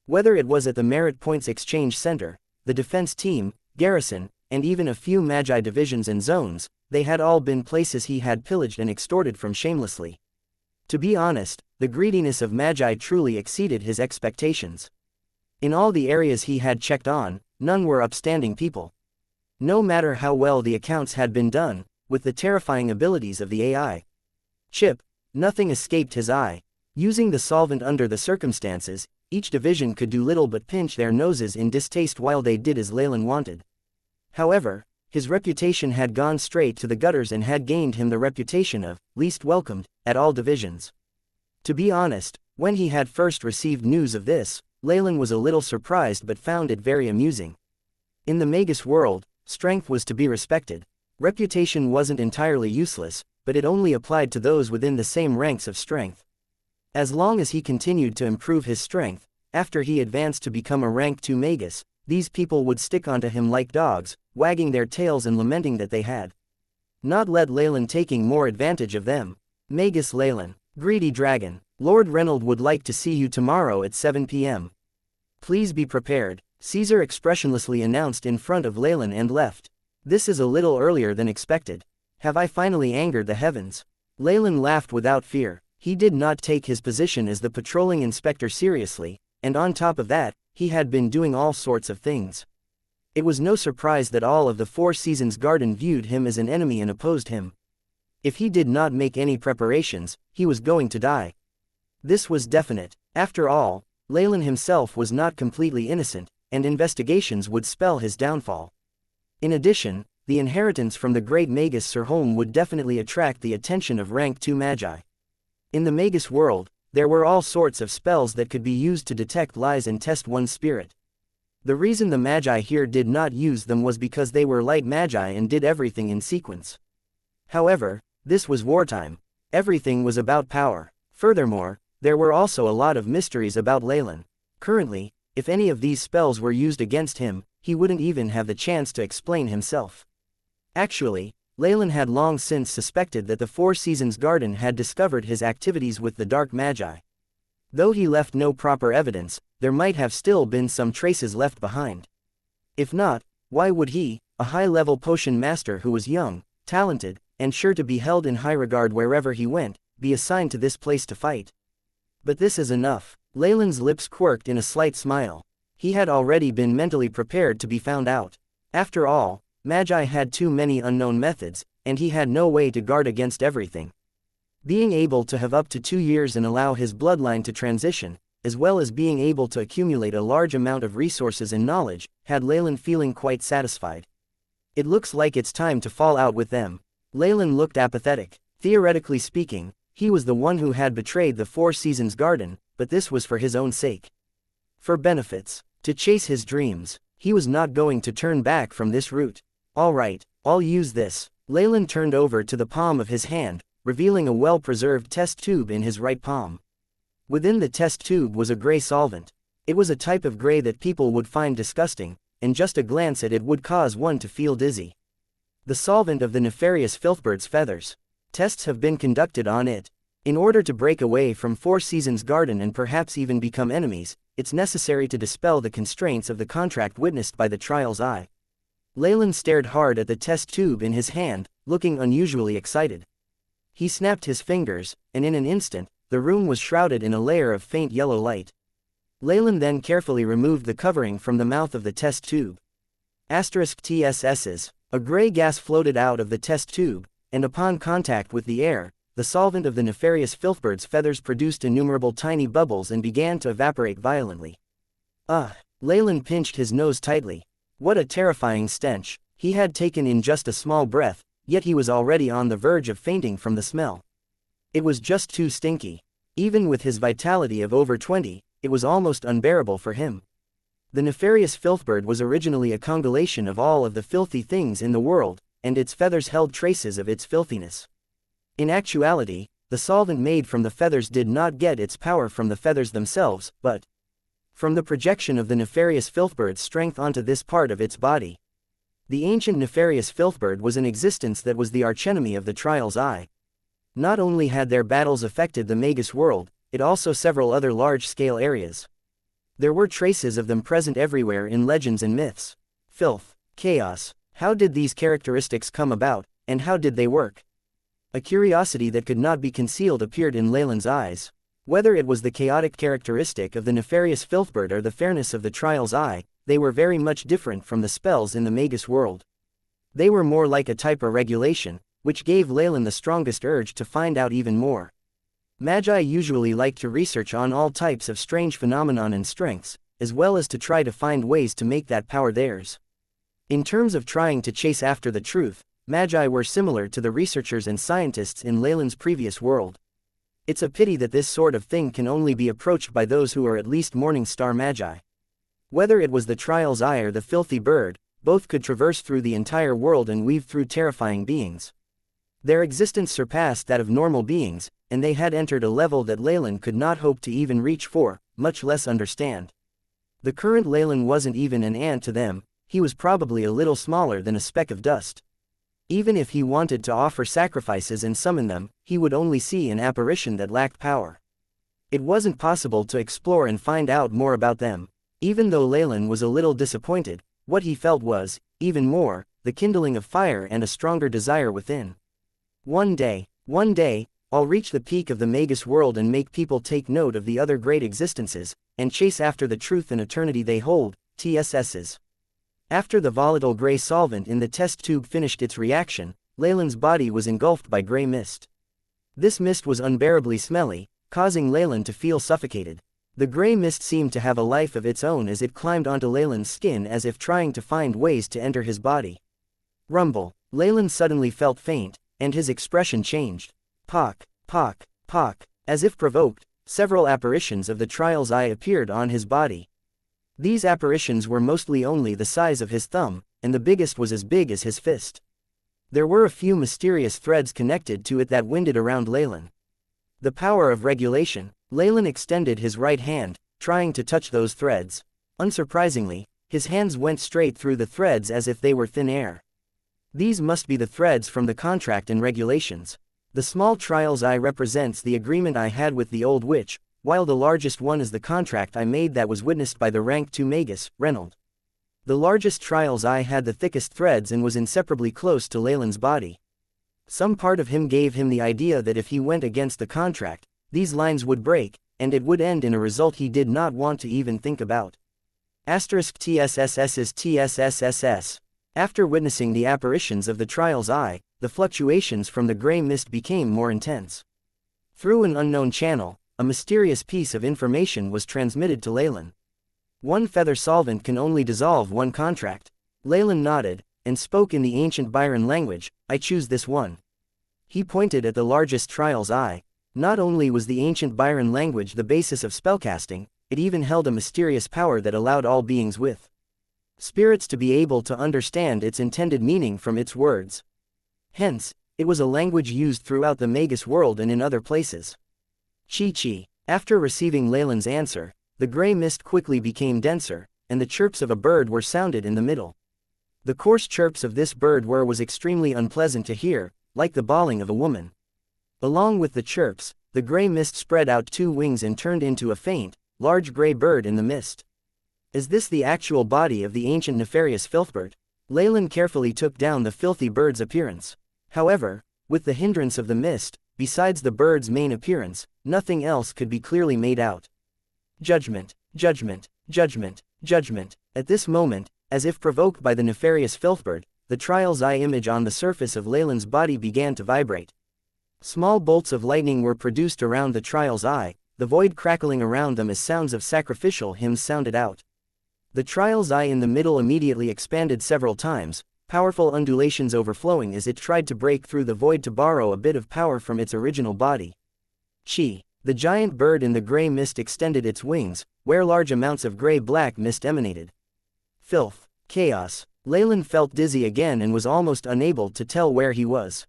Whether it was at the Merit Points Exchange Center, the defense team, garrison, and even a few magi divisions and zones, they had all been places he had pillaged and extorted from shamelessly. To be honest, the greediness of magi truly exceeded his expectations. In all the areas he had checked on, none were upstanding people. No matter how well the accounts had been done, with the terrifying abilities of the AI chip, nothing escaped his eye. Using the solvent under the circumstances, each division could do little but pinch their noses in distaste while they did as Leylin wanted. However, his reputation had gone straight to the gutters and had gained him the reputation of least welcomed at all divisions. To be honest, when he had first received news of this, Leylin was a little surprised but found it very amusing. In the Magus world, strength was to be respected. Reputation wasn't entirely useless, but it only applied to those within the same ranks of strength. As long as he continued to improve his strength, after he advanced to become a rank 2 Magus, these people would stick onto him like dogs, wagging their tails and lamenting that they had not let Leylin taking more advantage of them. Magus Leylin, Greedy dragon. Lord Reynold would like to see you tomorrow at 7 p.m. Please be prepared, Caesar expressionlessly announced in front of Leylin and left. This is a little earlier than expected. Have I finally angered the heavens? Leylin laughed without fear. He did not take his position as the patrolling inspector seriously, and on top of that, he had been doing all sorts of things. It was no surprise that all of the Four Seasons Garden viewed him as an enemy and opposed him. If he did not make any preparations, he was going to die. This was definite. After all, Leylin himself was not completely innocent, and investigations would spell his downfall. In addition, the inheritance from the great Magus Sirholm would definitely attract the attention of rank 2 magi. In the Magus world, there were all sorts of spells that could be used to detect lies and test one's spirit. The reason the magi here did not use them was because they were light magi and did everything in sequence. However, this was wartime. Everything was about power. Furthermore, there were also a lot of mysteries about Leylin. Currently, if any of these spells were used against him, he wouldn't even have the chance to explain himself. Actually, Leylin had long since suspected that the Four Seasons Garden had discovered his activities with the Dark Magi. Though he left no proper evidence, there might have still been some traces left behind. If not, why would he, a high-level potion master who was young, talented, and sure to be held in high regard wherever he went, be assigned to this place to fight? But this is enough. Leylin's lips quirked in a slight smile. He had already been mentally prepared to be found out. After all, Magi had too many unknown methods, and he had no way to guard against everything. Being able to have up to 2 years and allow his bloodline to transition, as well as being able to accumulate a large amount of resources and knowledge, had Leylin feeling quite satisfied. It looks like it's time to fall out with them. Leylin looked apathetic. Theoretically speaking, he was the one who had betrayed the Four Seasons Garden, but this was for his own sake. For benefits. To chase his dreams. He was not going to turn back from this route. Alright, I'll use this. Leylin turned over to the palm of his hand, revealing a well-preserved test tube in his right palm. Within the test tube was a gray solvent. It was a type of gray that people would find disgusting, and just a glance at it would cause one to feel dizzy. The solvent of the nefarious filthbird's feathers. Tests have been conducted on it. In order to break away from Four Seasons Garden and perhaps even become enemies, it's necessary to dispel the constraints of the contract witnessed by the trial's eye. Leylin stared hard at the test tube in his hand, looking unusually excited. He snapped his fingers, and in an instant, the room was shrouded in a layer of faint yellow light. Leylin then carefully removed the covering from the mouth of the test tube. *TSS's. A gray gas floated out of the test tube, and upon contact with the air, the solvent of the nefarious filthbird's feathers produced innumerable tiny bubbles and began to evaporate violently. Leylin pinched his nose tightly. What a terrifying stench. He had taken in just a small breath, yet he was already on the verge of fainting from the smell. It was just too stinky. Even with his vitality of over 20, it was almost unbearable for him. The nefarious filthbird was originally a congregation of all of the filthy things in the world, and its feathers held traces of its filthiness. In actuality, the solvent made from the feathers did not get its power from the feathers themselves, but from the projection of the nefarious filthbird's strength onto this part of its body. The ancient nefarious filthbird was an existence that was the archenemy of the trial's eye. Not only had their battles affected the Magus world, it also several other large-scale areas. There were traces of them present everywhere in legends and myths. Filth, chaos. How did these characteristics come about, and how did they work? A curiosity that could not be concealed appeared in Leylin's eyes. Whether it was the chaotic characteristic of the nefarious filthbird or the fairness of the trial's eye, they were very much different from the spells in the Magus world. They were more like a type of regulation, which gave Leylin the strongest urge to find out even more. Magi usually like to research on all types of strange phenomenon and strengths, as well as to try to find ways to make that power theirs. In terms of trying to chase after the truth, Magi were similar to the researchers and scientists in Leylin's previous world. It's a pity that this sort of thing can only be approached by those who are at least Morning Star Magi. Whether it was the trial's eye or the filthy bird, both could traverse through the entire world and weave through terrifying beings. Their existence surpassed that of normal beings, and they had entered a level that Leylin could not hope to even reach for, much less understand. The current Leylin wasn't even an ant to them, he was probably a little smaller than a speck of dust. Even if he wanted to offer sacrifices and summon them, he would only see an apparition that lacked power. It wasn't possible to explore and find out more about them. Even though Leylin was a little disappointed, what he felt was, even more, the kindling of fire and a stronger desire within. One day, I'll reach the peak of the Magus world and make people take note of the other great existences, and chase after the truth and eternity they hold, TSS's. After the volatile gray solvent in the test tube finished its reaction, Leylin's body was engulfed by gray mist. This mist was unbearably smelly, causing Leylin to feel suffocated. The gray mist seemed to have a life of its own as it climbed onto Leylin's skin as if trying to find ways to enter his body. Rumble. Leylin suddenly felt faint, and his expression changed. Pock, pock, pock. As if provoked, several apparitions of the Trial's Eye appeared on his body. These apparitions were mostly only the size of his thumb, and the biggest was as big as his fist. There were a few mysterious threads connected to it that winded around Leylin. The power of regulation. Leylin extended his right hand, trying to touch those threads. Unsurprisingly, his hands went straight through the threads as if they were thin air. These must be the threads from the contract and regulations. The small Trial's Eye represents the agreement I had with the old witch, while the largest one is the contract I made that was witnessed by the rank 2 Magus, Reynold. The largest Trial's Eye had the thickest threads and was inseparably close to Leylin's body. Some part of him gave him the idea that if he went against the contract, these lines would break, and it would end in a result he did not want to even think about. *TSSS's TSSSS. After witnessing the apparitions of the Trial's Eye, the fluctuations from the gray mist became more intense. Through an unknown channel, a mysterious piece of information was transmitted to Leylin. One feather solvent can only dissolve one contract. Leylin nodded, and spoke in the ancient Byron language, I choose this one. He pointed at the largest Trial's Eye. Not only was the ancient Byron language the basis of spellcasting, it even held a mysterious power that allowed all beings with spirits to be able to understand its intended meaning from its words. Hence, it was a language used throughout the Magus world and in other places. Chi. After receiving Leylin's answer, the gray mist quickly became denser, and the chirps of a bird were sounded in the middle. The coarse chirps of this bird was extremely unpleasant to hear, like the bawling of a woman. Along with the chirps, the gray mist spread out 2 wings and turned into a faint, large gray bird in the mist. Is this the actual body of the ancient nefarious filthbird? Leylin carefully took down the filthy bird's appearance. However, with the hindrance of the mist, besides the bird's main appearance, nothing else could be clearly made out. Judgment, judgment, judgment, judgment. At this moment, as if provoked by the nefarious filthbird, the Trial's Eye image on the surface of Leylin's body began to vibrate. Small bolts of lightning were produced around the Trial's Eye, the void crackling around them as sounds of sacrificial hymns sounded out. The Trial's Eye in the middle immediately expanded several times, powerful undulations overflowing as it tried to break through the void to borrow a bit of power from its original body. Chi. The giant bird in the gray mist extended its wings, where large amounts of gray-black mist emanated. Filth. Chaos. Leylin felt dizzy again and was almost unable to tell where he was.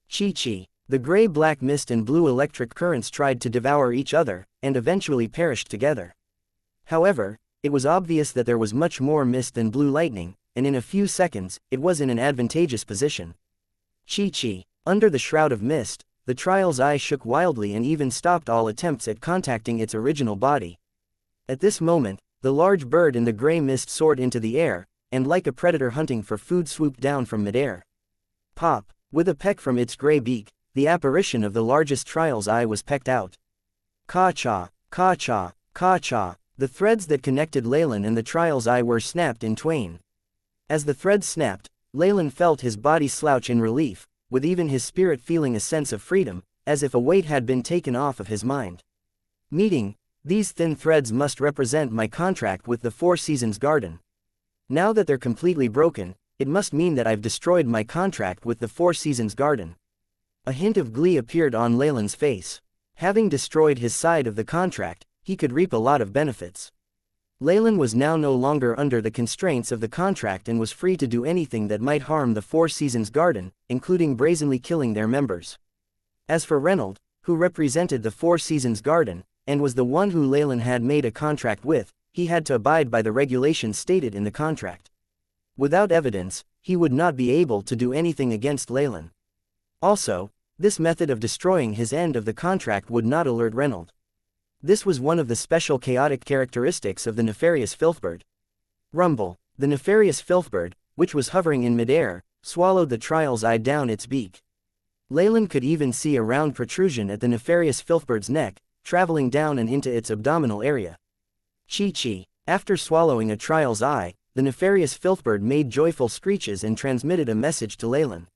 Chi. The gray-black mist and blue electric currents tried to devour each other, and eventually perished together. However, it was obvious that there was much more mist than blue lightning, and in a few seconds, it was in an advantageous position. Chi. Under the shroud of mist, the Trial's Eye shook wildly and even stopped all attempts at contacting its original body. At this moment, the large bird in the gray mist soared into the air, and like a predator hunting for food swooped down from midair. Pop. With a peck from its gray beak, the apparition of the largest Trial's Eye was pecked out. Ka-cha, ka-cha, ka-cha. The threads that connected Leylin and the Trial's Eye were snapped in twain. As the threads snapped, Leylin felt his body slouch in relief, with even his spirit feeling a sense of freedom, as if a weight had been taken off of his mind. Meeting, these thin threads must represent my contract with the Four Seasons Garden. Now that they're completely broken, it must mean that I've destroyed my contract with the Four Seasons Garden. A hint of glee appeared on Leylin's face. Having destroyed his side of the contract, he could reap a lot of benefits. Leylin was now no longer under the constraints of the contract and was free to do anything that might harm the Four Seasons Garden, including brazenly killing their members. As for Reynold, who represented the Four Seasons Garden, and was the one who Leylin had made a contract with, he had to abide by the regulations stated in the contract. Without evidence, he would not be able to do anything against Leylin. Also, this method of destroying his end of the contract would not alert Reynolds. This was one of the special chaotic characteristics of the nefarious filthbird. Rumble. The nefarious filthbird, which was hovering in midair, swallowed the trial's eye down its beak. Leylin could even see a round protrusion at the nefarious filthbird's neck, traveling down and into its abdominal area. Chi-chi. After swallowing a trial's eye, the nefarious filthbird made joyful screeches and transmitted a message to Leylin.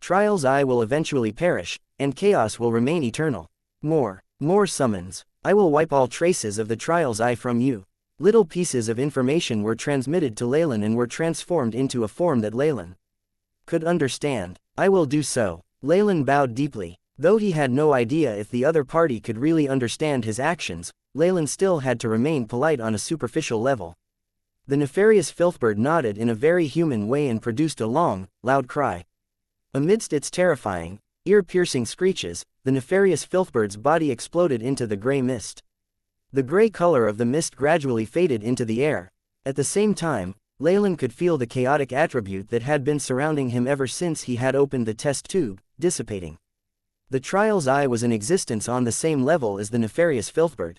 Trial's eye will eventually perish, and chaos will remain eternal. More summons. I will wipe all traces of the trial's eye from you. Little pieces of information were transmitted to Leylin and were transformed into a form that Leylin could understand. I will do so. Leylin bowed deeply. Though he had no idea if the other party could really understand his actions, Leylin still had to remain polite on a superficial level. The nefarious filthbird nodded in a very human way and produced a long, loud cry. Amidst its terrifying, ear-piercing screeches, the nefarious filthbird's body exploded into the gray mist. The gray color of the mist gradually faded into the air. At the same time, Leylin could feel the chaotic attribute that had been surrounding him ever since he had opened the test tube, dissipating. The trial's eye was in existence on the same level as the nefarious filthbird.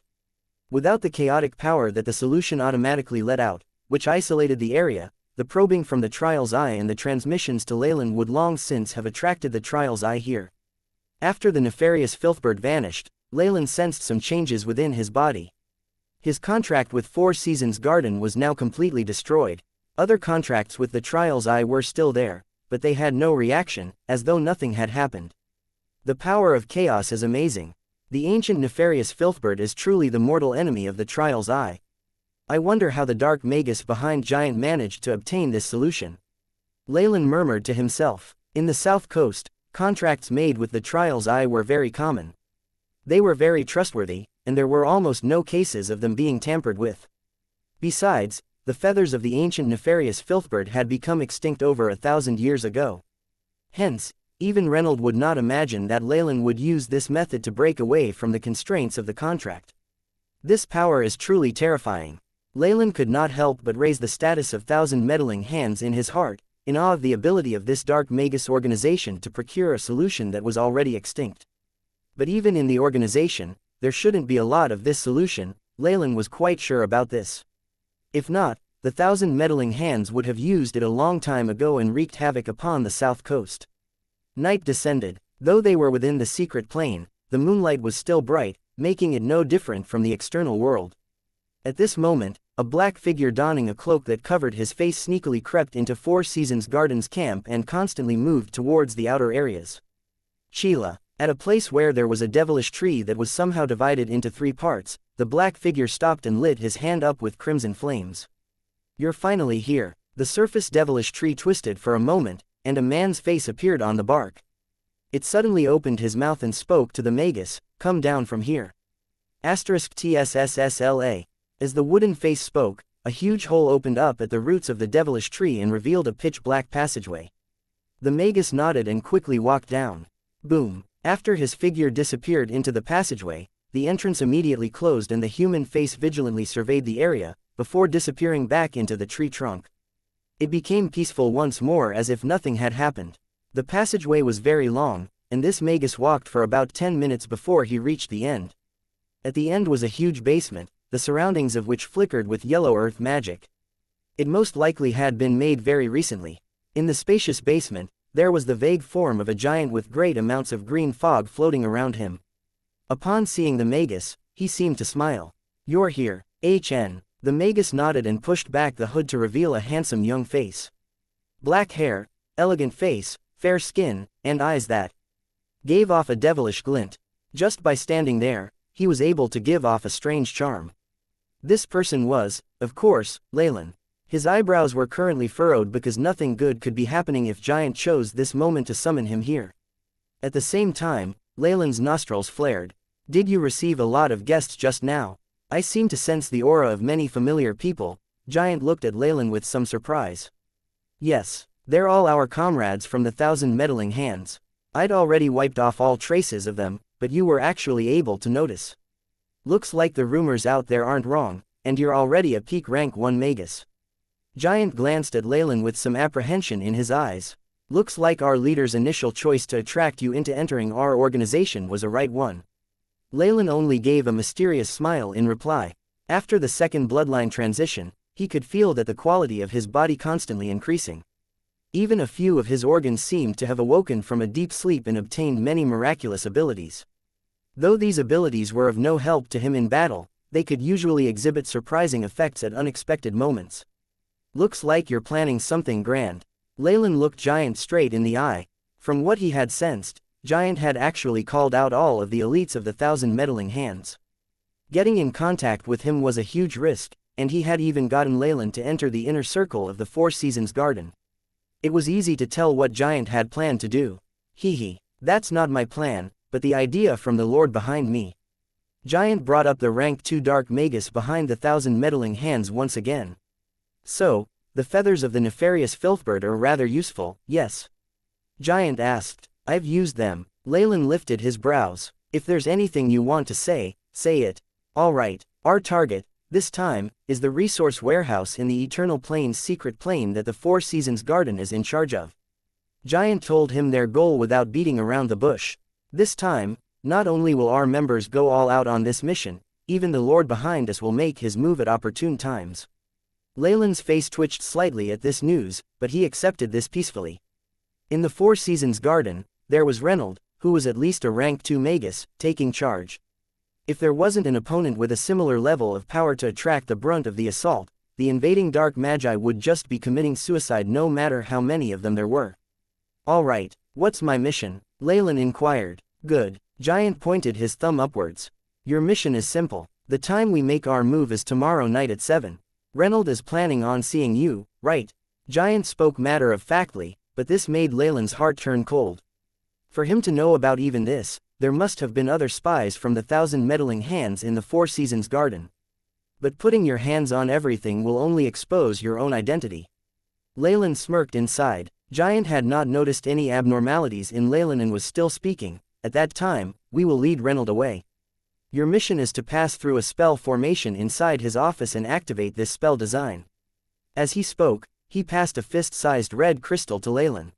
Without the chaotic power that the solution automatically let out, which isolated the area, the probing from the trial's eye and the transmissions to Leylin would long since have attracted the trial's eye here. After the nefarious filthbird vanished, Leylin sensed some changes within his body. His contract with Four Seasons Garden was now completely destroyed. Other contracts with the trial's eye were still there, but they had no reaction, as though nothing had happened. The power of chaos is amazing. The ancient nefarious filthbird is truly the mortal enemy of the trial's eye. I wonder how the dark magus behind Giant managed to obtain this solution. Leylin murmured to himself. In the south coast, contracts made with the trial's eye were very common. They were very trustworthy, and there were almost no cases of them being tampered with. Besides, the feathers of the ancient nefarious filthbird had become extinct over 1,000 years ago. Hence, even Reynolds would not imagine that Leylin would use this method to break away from the constraints of the contract. This power is truly terrifying. Leylin could not help but raise the status of 1,000 meddling hands in his heart, in awe of the ability of this dark magus organization to procure a solution that was already extinct. But even in the organization, there shouldn't be a lot of this solution. Leylin was quite sure about this. If not, the 1,000 meddling hands would have used it a long time ago and wreaked havoc upon the south coast. Night descended. Though they were within the secret plane, the moonlight was still bright, making it no different from the external world. At this moment, a black figure donning a cloak that covered his face sneakily crept into Four Seasons Garden's camp and constantly moved towards the outer areas. Sheila. At a place where there was a devilish tree that was somehow divided into 3 parts, the black figure stopped and lit his hand up with crimson flames. You're finally here. The surface devilish tree twisted for a moment, and a man's face appeared on the bark. It suddenly opened his mouth and spoke to the magus, "Come down from here." *TSSSLA. As the wooden face spoke, a huge hole opened up at the roots of the devilish tree and revealed a pitch-black passageway. The magus nodded and quickly walked down. Boom. After his figure disappeared into the passageway, the entrance immediately closed and the human face vigilantly surveyed the area, before disappearing back into the tree trunk. It became peaceful once more as if nothing had happened. The passageway was very long, and this magus walked for about 10 minutes before he reached the end. At the end was a huge basement, the surroundings of which flickered with yellow earth magic. It most likely had been made very recently. In the spacious basement, there was the vague form of a giant with great amounts of green fog floating around him. Upon seeing the magus, he seemed to smile. "You're here, HN." The magus nodded and pushed back the hood to reveal a handsome young face. Black hair, elegant face, fair skin, and eyes that gave off a devilish glint. Just by standing there, he was able to give off a strange charm. This person was, of course, Leylin. His eyebrows were currently furrowed because nothing good could be happening if Giant chose this moment to summon him here. At the same time, Leylin's nostrils flared. "Did you receive a lot of guests just now? I seem to sense the aura of many familiar people." Giant looked at Leylin with some surprise. "Yes, they're all our comrades from the 1,000 meddling hands. I'd already wiped off all traces of them, but you were actually able to notice. Looks like the rumors out there aren't wrong, and you're already a peak rank 1 magus. Giant glanced at Leylin with some apprehension in his eyes. Looks like our leader's initial choice to attract you into entering our organization was a right one. Leylin only gave a mysterious smile in reply. After the second bloodline transition, he could feel that the quality of his body constantly increasing. Even a few of his organs seemed to have awoken from a deep sleep and obtained many miraculous abilities. Though these abilities were of no help to him in battle, they could usually exhibit surprising effects at unexpected moments. Looks like you're planning something grand. Leylin looked Giant straight in the eye. From what he had sensed, Giant had actually called out all of the elites of the 1,000 meddling hands. Getting in contact with him was a huge risk, and he had even gotten Leylin to enter the inner circle of the Four Seasons Garden. It was easy to tell what Giant had planned to do. Hee, that's not my plan, but the idea from the Lord behind me. Giant brought up the rank 2 Dark Magus behind the 1,000 meddling hands once again. So, the feathers of the nefarious filthbird are rather useful, yes? Giant asked. I've used them. Leylin lifted his brows. If there's anything you want to say it. Alright, our target, this time, is the resource warehouse in the Eternal Plane's secret plane that the Four Seasons Garden is in charge of. Giant told him their goal without beating around the bush. This time, not only will our members go all out on this mission, even the Lord behind us will make his move at opportune times. Leylin's face twitched slightly at this news, but he accepted this peacefully. In the Four Seasons Garden, there was Reynold, who was at least a rank 2 Magus, taking charge. If there wasn't an opponent with a similar level of power to attract the brunt of the assault, the invading Dark Magi would just be committing suicide no matter how many of them there were. Alright, what's my mission? Leylin inquired. Good. Giant pointed his thumb upwards. Your mission is simple. The time we make our move is tomorrow night at 7. Reynold is planning on seeing you, right? Giant spoke matter-of-factly, but this made Leylin's heart turn cold. For him to know about even this, there must have been other spies from the 1,000 meddling hands in the Four Seasons Garden. But putting your hands on everything will only expose your own identity. Leylin smirked inside. Giant had not noticed any abnormalities in Leylin and was still speaking. At that time, we will lead Reynold away. Your mission is to pass through a spell formation inside his office and activate this spell design. As he spoke, he passed a fist-sized red crystal to Leylin.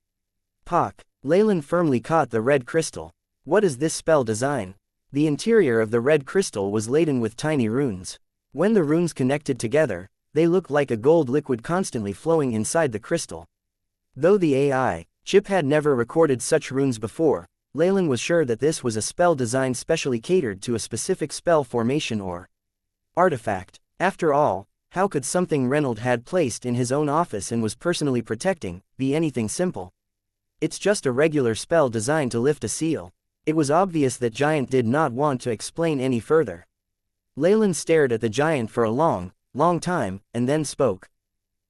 Pock. Leylin firmly caught the red crystal. What is this spell design? The interior of the red crystal was laden with tiny runes. When the runes connected together, they looked like a gold liquid constantly flowing inside the crystal. Though the AI chip had never recorded such runes before, Leylin was sure that this was a spell design specially catered to a specific spell formation or artifact. After all, how could something Reynold had placed in his own office and was personally protecting be anything simple? It's just a regular spell designed to lift a seal. It was obvious that Giant did not want to explain any further. Leylin stared at the Giant for a long time, and then spoke.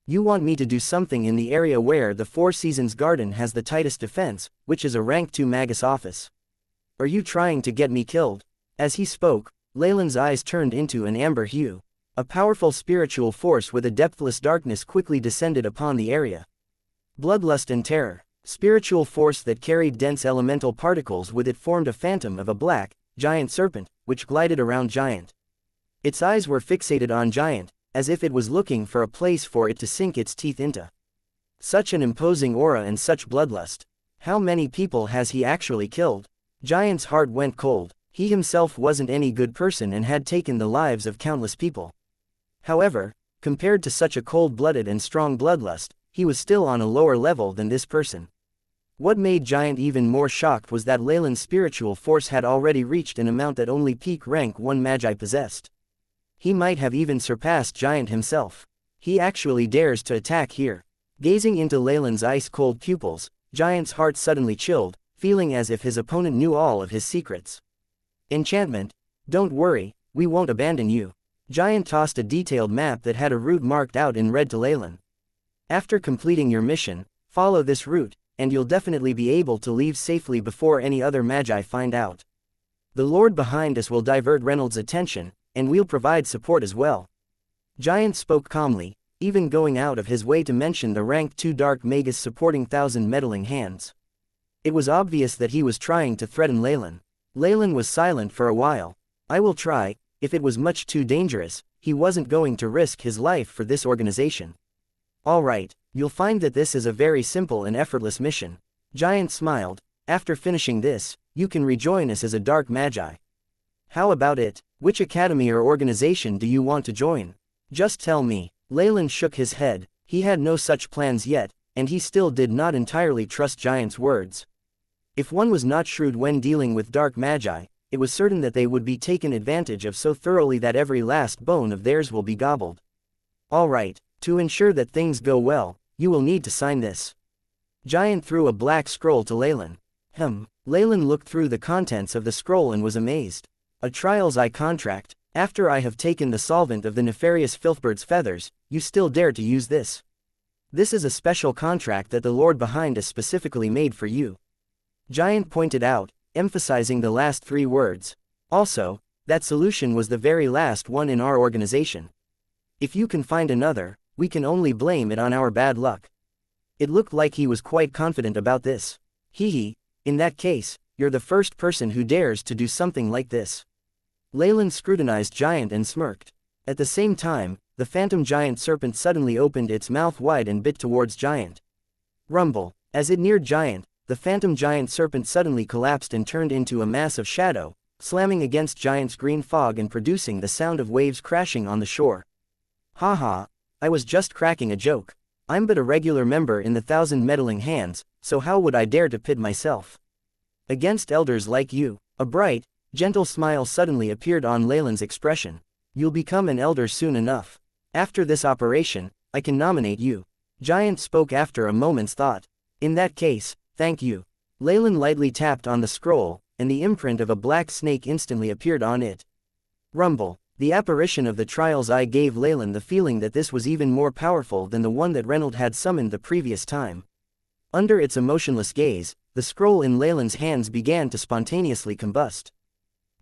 You want me to do something in the area where the Four Seasons Garden has the tightest defense, which is a rank 2 Magus office. Are you trying to get me killed? As he spoke, Leylin's eyes turned into an amber hue. A powerful spiritual force with a depthless darkness quickly descended upon the area. Bloodlust and terror. Spiritual force that carried dense elemental particles with it formed a phantom of a black, giant serpent, which glided around Giant. Its eyes were fixated on Giant, as if it was looking for a place for it to sink its teeth into. Such an imposing aura and such bloodlust. How many people has he actually killed? Giant's heart went cold. He himself wasn't any good person and had taken the lives of countless people. However, compared to such a cold-blooded and strong bloodlust, he was still on a lower level than this person. What made Giant even more shocked was that Leylin's spiritual force had already reached an amount that only peak rank 1 Magi possessed. He might have even surpassed Giant himself. He actually dares to attack here. Gazing into Leylin's ice-cold pupils, Giant's heart suddenly chilled, feeling as if his opponent knew all of his secrets. Enchantment. Don't worry, we won't abandon you. Giant tossed a detailed map that had a route marked out in red to Leylin. After completing your mission, follow this route, and you'll definitely be able to leave safely before any other Magi find out. The Lord behind us will divert Reynold's attention, and we'll provide support as well. Giant spoke calmly, even going out of his way to mention the rank 2 Dark Magus supporting 1,000 meddling hands. It was obvious that he was trying to threaten Leylin. Leylin was silent for a while. I will try. If it was much too dangerous, he wasn't going to risk his life for this organization. Alright, you'll find that this is a very simple and effortless mission. Giant smiled. After finishing this, you can rejoin us as a dark magi. How about it? Which academy or organization do you want to join? Just tell me. Leylin shook his head. He had no such plans yet, and he still did not entirely trust Giant's words. If one was not shrewd when dealing with dark magi, it was certain that they would be taken advantage of so thoroughly that every last bone of theirs will be gobbled. Alright, to ensure that things go well, you will need to sign this. Giant threw a black scroll to Leylin. Leylin looked through the contents of the scroll and was amazed. A trials I contract. After I have taken the solvent of the nefarious filthbird's feathers, you still dare to use this. This is a special contract that the Lord behind us specifically made for you. Giant pointed out, emphasizing the last 3 words. Also, that solution was the very last one in our organization. If you can find another, we can only blame it on our bad luck. It looked like he was quite confident about this. In that case, you're the first person who dares to do something like this. Leylin scrutinized Giant and smirked. At the same time, the phantom giant serpent suddenly opened its mouth wide and bit towards Giant. Rumble. As it neared Giant, the phantom giant serpent suddenly collapsed and turned into a mass of shadow, slamming against Giant's green fog and producing the sound of waves crashing on the shore. Haha, I was just cracking a joke. I'm but a regular member in the 1,000 meddling hands, so how would I dare to pit myself against elders like you? A bright, gentle smile suddenly appeared on Leylin's expression. You'll become an elder soon enough. After this operation, I can nominate you. Giant spoke after a moment's thought. In that case, thank you. Leylin lightly tapped on the scroll, and the imprint of a black snake instantly appeared on it. Rumble. The apparition of the trials eye gave Leylin the feeling that this was even more powerful than the one that Reynolds had summoned the previous time. Under its emotionless gaze, the scroll in Leylin's hands began to spontaneously combust.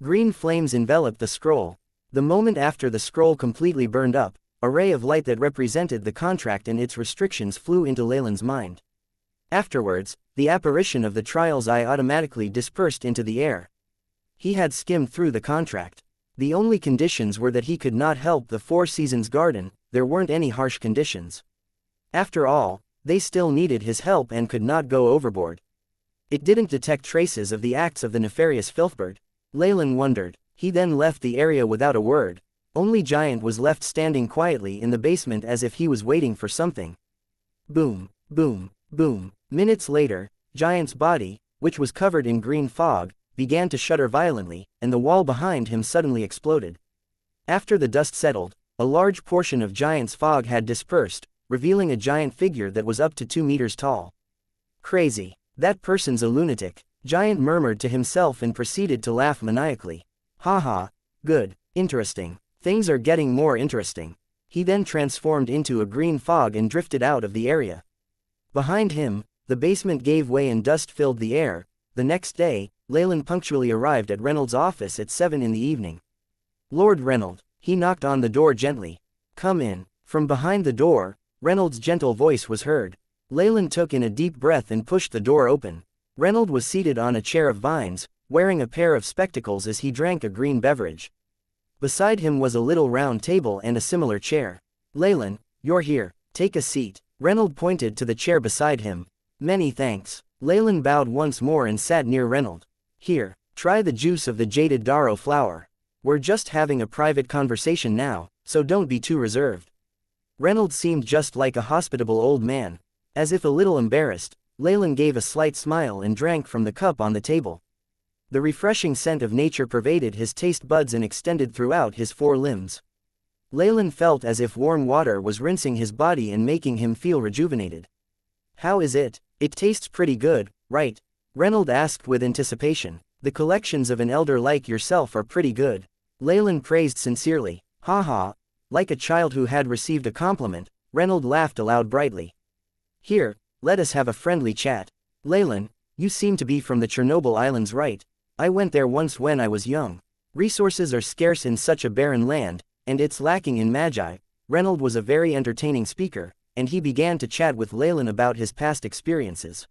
Green flames enveloped the scroll. The moment after the scroll completely burned up, a ray of light that represented the contract and its restrictions flew into Leylin's mind. Afterwards, the apparition of the trials eye automatically dispersed into the air. He had skimmed through the contract. The only conditions were that he could not help the Four Seasons Garden. There weren't any harsh conditions. After all, they still needed his help and could not go overboard. It didn't detect traces of the acts of the nefarious filthbird. Leylin wondered. He then left the area without a word. Only Giant was left standing quietly in the basement as if he was waiting for something. Boom, boom, boom. Minutes later, Giant's body, which was covered in green fog, began to shudder violently, and the wall behind him suddenly exploded. After the dust settled, a large portion of Giant's fog had dispersed, revealing a giant figure that was up to 2 meters tall. Crazy. That person's a lunatic, Giant murmured to himself and proceeded to laugh maniacally. Haha, good, interesting. Things are getting more interesting. He then transformed into a green fog and drifted out of the area. Behind him, the basement gave way and dust filled the air. The next day, Leylin punctually arrived at Reynolds' office at 7 in the evening. Lord Reynolds, he knocked on the door gently. Come in. From behind the door, Reynolds' gentle voice was heard. Leylin took in a deep breath and pushed the door open. Reynolds was seated on a chair of vines, wearing a pair of spectacles as he drank a green beverage. Beside him was a little round table and a similar chair. Leylin, you're here. Take a seat. Reynolds pointed to the chair beside him. Many thanks. Leylin bowed once more and sat near Reynolds. Here, try the juice of the jaded darrow flower. We're just having a private conversation now, so don't be too reserved. Reynolds seemed just like a hospitable old man. As if a little embarrassed, Leylin gave a slight smile and drank from the cup on the table. The refreshing scent of nature pervaded his taste buds and extended throughout his 4 limbs. Leylin felt as if warm water was rinsing his body and making him feel rejuvenated. How is it? It tastes pretty good, right? Reynolds asked with anticipation. The collections of an elder like yourself are pretty good. Leylin praised sincerely. Haha. Like a child who had received a compliment, Reynolds laughed aloud brightly. Here, let us have a friendly chat. Leylin, you seem to be from the Chernobyl Islands, right? I went there once when I was young. Resources are scarce in such a barren land, and it's lacking in magi. Reynolds was a very entertaining speaker, and he began to chat with Leylin about his past experiences.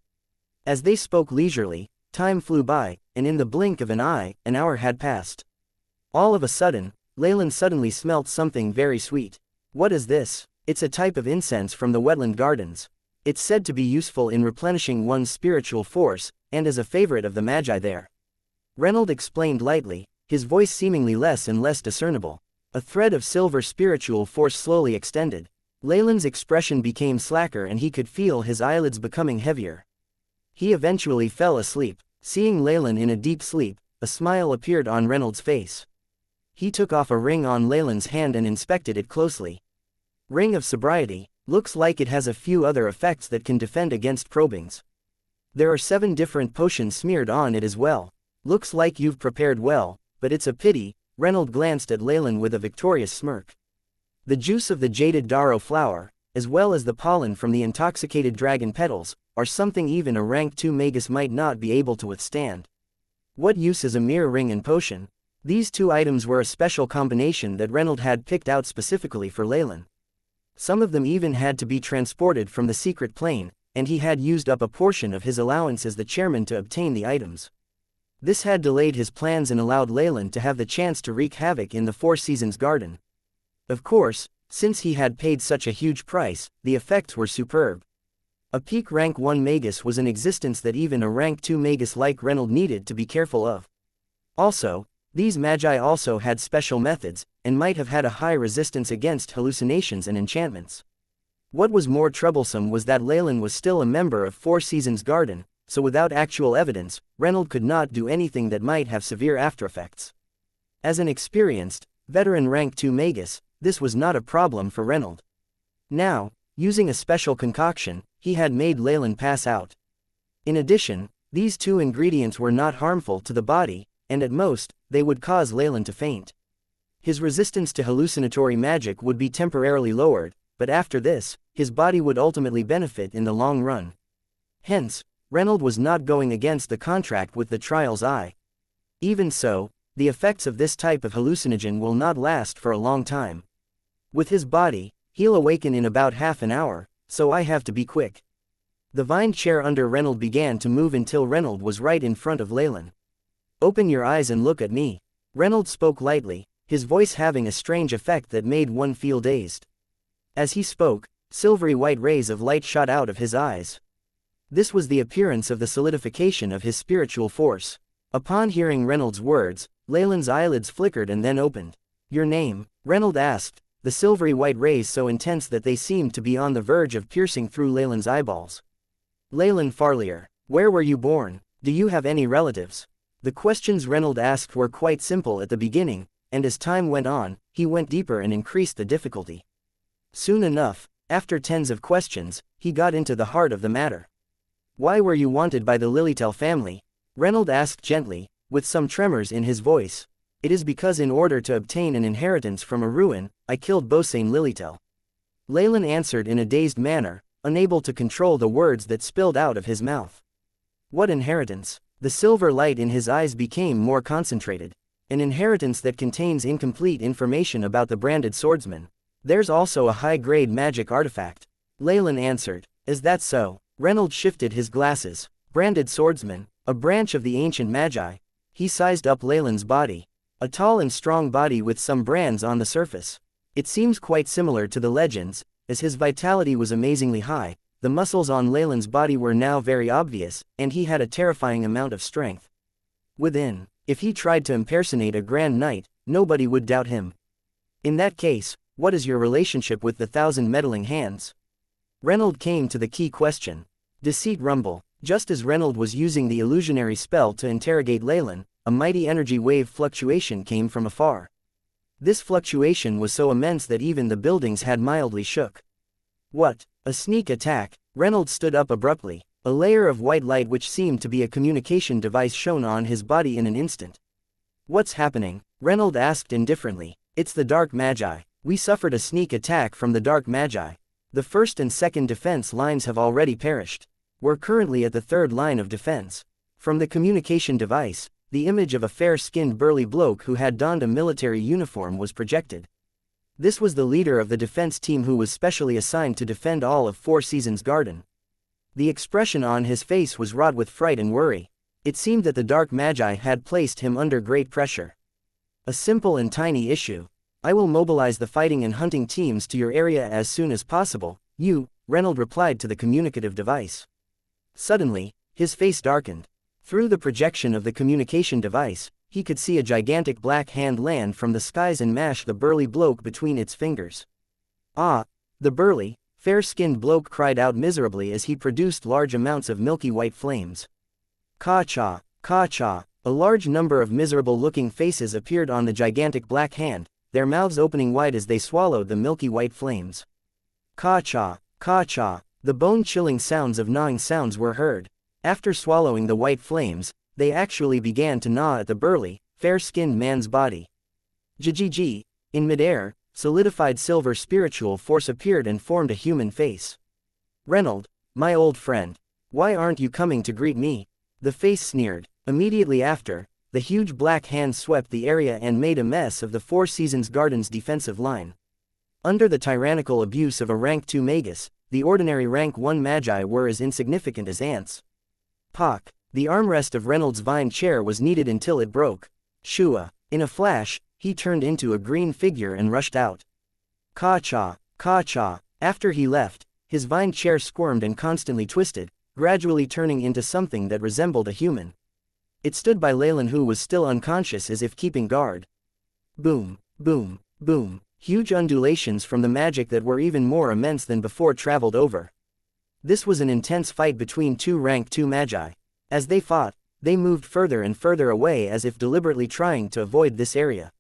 As they spoke leisurely, time flew by, and in the blink of an eye, an hour had passed. All of a sudden, Leylin suddenly smelt something very sweet. What is this? It's a type of incense from the wetland gardens. It's said to be useful in replenishing one's spiritual force, and as a favorite of the Magi there. Reynold explained lightly, his voice seemingly less and less discernible. A thread of silver spiritual force slowly extended. Leylin's expression became slacker and he could feel his eyelids becoming heavier. He eventually fell asleep. Seeing Leylin in a deep sleep, a smile appeared on Reynold's face. He took off a ring on Leylin's hand and inspected it closely. Ring of sobriety, looks like it has a few other effects that can defend against probings. There are 7 different potions smeared on it as well. Looks like you've prepared well, but it's a pity. Reynold glanced at Leylin with a victorious smirk. The juice of the jaded darrow flower, as well as the pollen from the intoxicated dragon petals, are something even a rank 2 magus might not be able to withstand. What use is a mere ring and potion? These 2 items were a special combination that Reynold had picked out specifically for Leylin. Some of them even had to be transported from the secret plane, and he had used up a portion of his allowance as the chairman to obtain the items. This had delayed his plans and allowed Leylin to have the chance to wreak havoc in the Four Seasons garden. Of course, since he had paid such a huge price, the effects were superb. A peak rank 1 magus was an existence that even a rank 2 magus like Reynold needed to be careful of. Also, these magi also had special methods, and might have had a high resistance against hallucinations and enchantments. What was more troublesome was that Leylin was still a member of Four Seasons garden, so without actual evidence, Reynold could not do anything that might have severe aftereffects. As an experienced, veteran rank 2 magus, this was not a problem for Reynold. Now, using a special concoction, he had made Leylin pass out. In addition, these 2 ingredients were not harmful to the body, and at most, they would cause Leylin to faint. His resistance to hallucinatory magic would be temporarily lowered, but after this, his body would ultimately benefit in the long run. Hence, Reynold was not going against the contract with the Trial's Eye. Even so, the effects of this type of hallucinogen will not last for a long time. With his body, he'll awaken in about half an hour, so I have to be quick. The vine chair under Reynold began to move until Reynold was right in front of Leylin. Open your eyes and look at me. Reynold spoke lightly, his voice having a strange effect that made one feel dazed. As he spoke, silvery white rays of light shot out of his eyes. This was the appearance of the solidification of his spiritual force. Upon hearing Reynolds' words, Leylin's eyelids flickered and then opened. Your name? Reynold asked, the silvery white rays so intense that they seemed to be on the verge of piercing through Leylin's eyeballs. Leylin Farlier. Where were you born? Do you have any relatives? The questions Reynold asked were quite simple at the beginning, and as time went on, he went deeper and increased the difficulty. Soon enough, after tens of questions, he got into the heart of the matter. Why were you wanted by the Lilitel family? Reynold asked gently, with some tremors in his voice. It is because in order to obtain an inheritance from a ruin, I killed Bosane Lilitel. Leylin answered in a dazed manner, unable to control the words that spilled out of his mouth. What inheritance? The silver light in his eyes became more concentrated. An inheritance that contains incomplete information about the branded swordsman. There's also a high-grade magic artifact. Leylin answered. Is that so? Reynold shifted his glasses. Branded swordsman, a branch of the ancient magi. He sized up Leylin's body. A tall and strong body with some brands on the surface. It seems quite similar to the legends, as his vitality was amazingly high. The muscles on Leylin's body were now very obvious, and he had a terrifying amount of strength. Within, if he tried to impersonate a grand knight, nobody would doubt him. In that case, what is your relationship with the 1,000 meddling hands? Reynold came to the key question. Deceit rumble. Just as Reynold was using the illusionary spell to interrogate Leylin, a mighty energy wave fluctuation came from afar. This fluctuation was so immense that even the buildings had mildly shook. What? A sneak attack? Reynold stood up abruptly. A layer of white light which seemed to be a communication device shone on his body in an instant. What's happening? Reynold asked indifferently. It's the Dark Magi. We suffered a sneak attack from the Dark Magi. The first and second defense lines have already perished. We're currently at the third line of defense. From the communication device, the image of a fair-skinned burly bloke who had donned a military uniform was projected. This was the leader of the defense team who was specially assigned to defend all of Four Seasons Garden. The expression on his face was wrought with fright and worry. It seemed that the Dark Magi had placed him under great pressure. A simple and tiny issue. I will mobilize the fighting and hunting teams to your area as soon as possible, Reynold replied to the communicative device. Suddenly, his face darkened. Through the projection of the communication device, he could see a gigantic black hand land from the skies and mash the burly bloke between its fingers. Ah! The burly, fair-skinned bloke cried out miserably as he produced large amounts of milky white flames. Ka-cha, ka-cha, a large number of miserable-looking faces appeared on the gigantic black hand, their mouths opening wide as they swallowed the milky white flames. Ka-cha, ka-cha, the bone-chilling sounds of gnawing sounds were heard. After swallowing the white flames, they actually began to gnaw at the burly, fair-skinned man's body. Jijiji, in midair, solidified silver spiritual force appeared and formed a human face. Reynold, my old friend. Why aren't you coming to greet me? The face sneered. Immediately after, the huge black hand swept the area and made a mess of the Four Seasons Gardens defensive line. Under the tyrannical abuse of a rank 2 magus, the ordinary rank 1 magi were as insignificant as ants. Pock. The armrest of Reynolds' vine chair was needed until it broke. Shua. In a flash, he turned into a green figure and rushed out. Ka-cha, ka-cha. After he left, his vine chair squirmed and constantly twisted, gradually turning into something that resembled a human. It stood by Leylin, who was still unconscious, as if keeping guard. Boom, boom, boom. Huge undulations from the magic that were even more immense than before traveled over. This was an intense fight between two rank 2 magi. As they fought, they moved further and further away as if deliberately trying to avoid this area.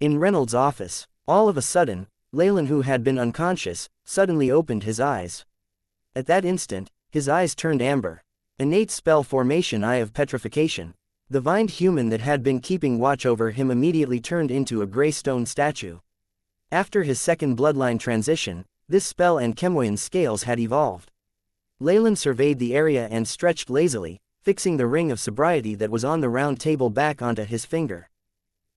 In Reynolds' office, all of a sudden, Leylin, who had been unconscious, suddenly opened his eyes. At that instant, his eyes turned amber. Innate spell formation, Eye of Petrification. The vined human that had been keeping watch over him immediately turned into a gray stone statue. After his second bloodline transition, this spell and Chemoian scales had evolved. Leylin surveyed the area and stretched lazily, fixing the ring of sobriety that was on the round table back onto his finger.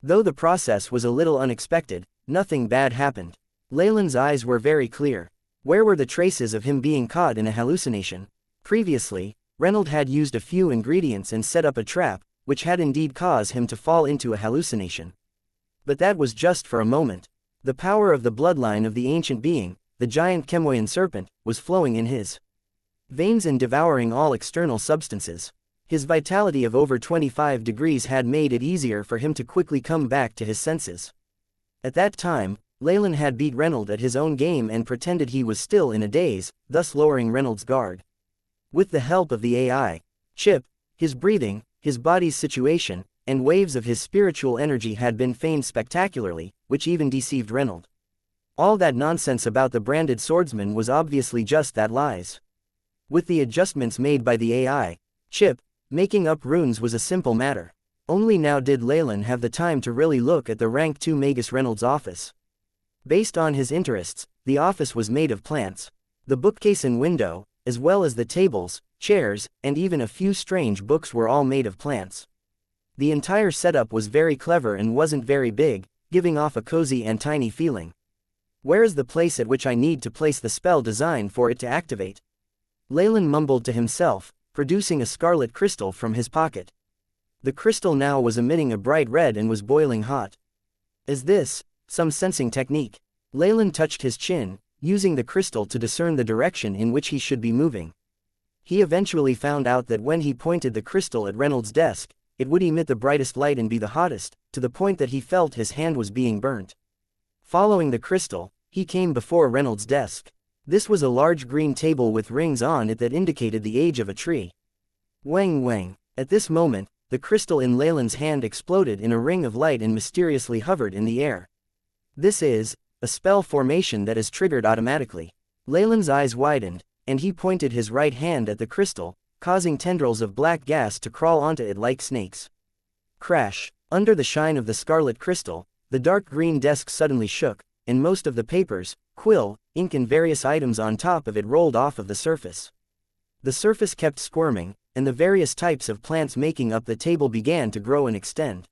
Though the process was a little unexpected, nothing bad happened. Leylin's eyes were very clear. Where were the traces of him being caught in a hallucination? Previously, Reynold had used a few ingredients and set up a trap, which had indeed caused him to fall into a hallucination. But that was just for a moment. The power of the bloodline of the ancient being, the giant Chemoian serpent, was flowing in his veins and devouring all external substances. His vitality of over 25 degrees had made it easier for him to quickly come back to his senses. At that time, Leylin had beat Reynold at his own game and pretended he was still in a daze, thus lowering Reynolds' guard. With the help of the AI chip, his breathing, his body's situation, and waves of his spiritual energy had been feigned spectacularly, which even deceived Reynold. All that nonsense about the branded swordsman was obviously just that, lies. With the adjustments made by the AI chip, making up runes was a simple matter. Only now did Leylin have the time to really look at the rank 2 magus Reynolds' office. Based on his interests, the office was made of plants. The bookcase and window, as well as the tables, chairs, and even a few strange books were all made of plants. The entire setup was very clever and wasn't very big, giving off a cozy and tiny feeling. Where is the place at which I need to place the spell design for it to activate? Leylin mumbled to himself, producing a scarlet crystal from his pocket. The crystal now was emitting a bright red and was boiling hot. Is this some sensing technique? Leylin touched his chin, using the crystal to discern the direction in which he should be moving. He eventually found out that when he pointed the crystal at Reynolds' desk, it would emit the brightest light and be the hottest, to the point that he felt his hand was being burnt. Following the crystal, he came before Reynolds' desk. This was a large green table with rings on it that indicated the age of a tree. Wang wang. At this moment, the crystal in Leylin's hand exploded in a ring of light and mysteriously hovered in the air. This is a spell formation that is triggered automatically. Leylin's eyes widened, and he pointed his right hand at the crystal, causing tendrils of black gas to crawl onto it like snakes. Crash! Under the shine of the scarlet crystal, the dark green desk suddenly shook, and most of the papers, quill, ink and various items on top of it rolled off of the surface. The surface kept squirming, and the various types of plants making up the table began to grow and extend.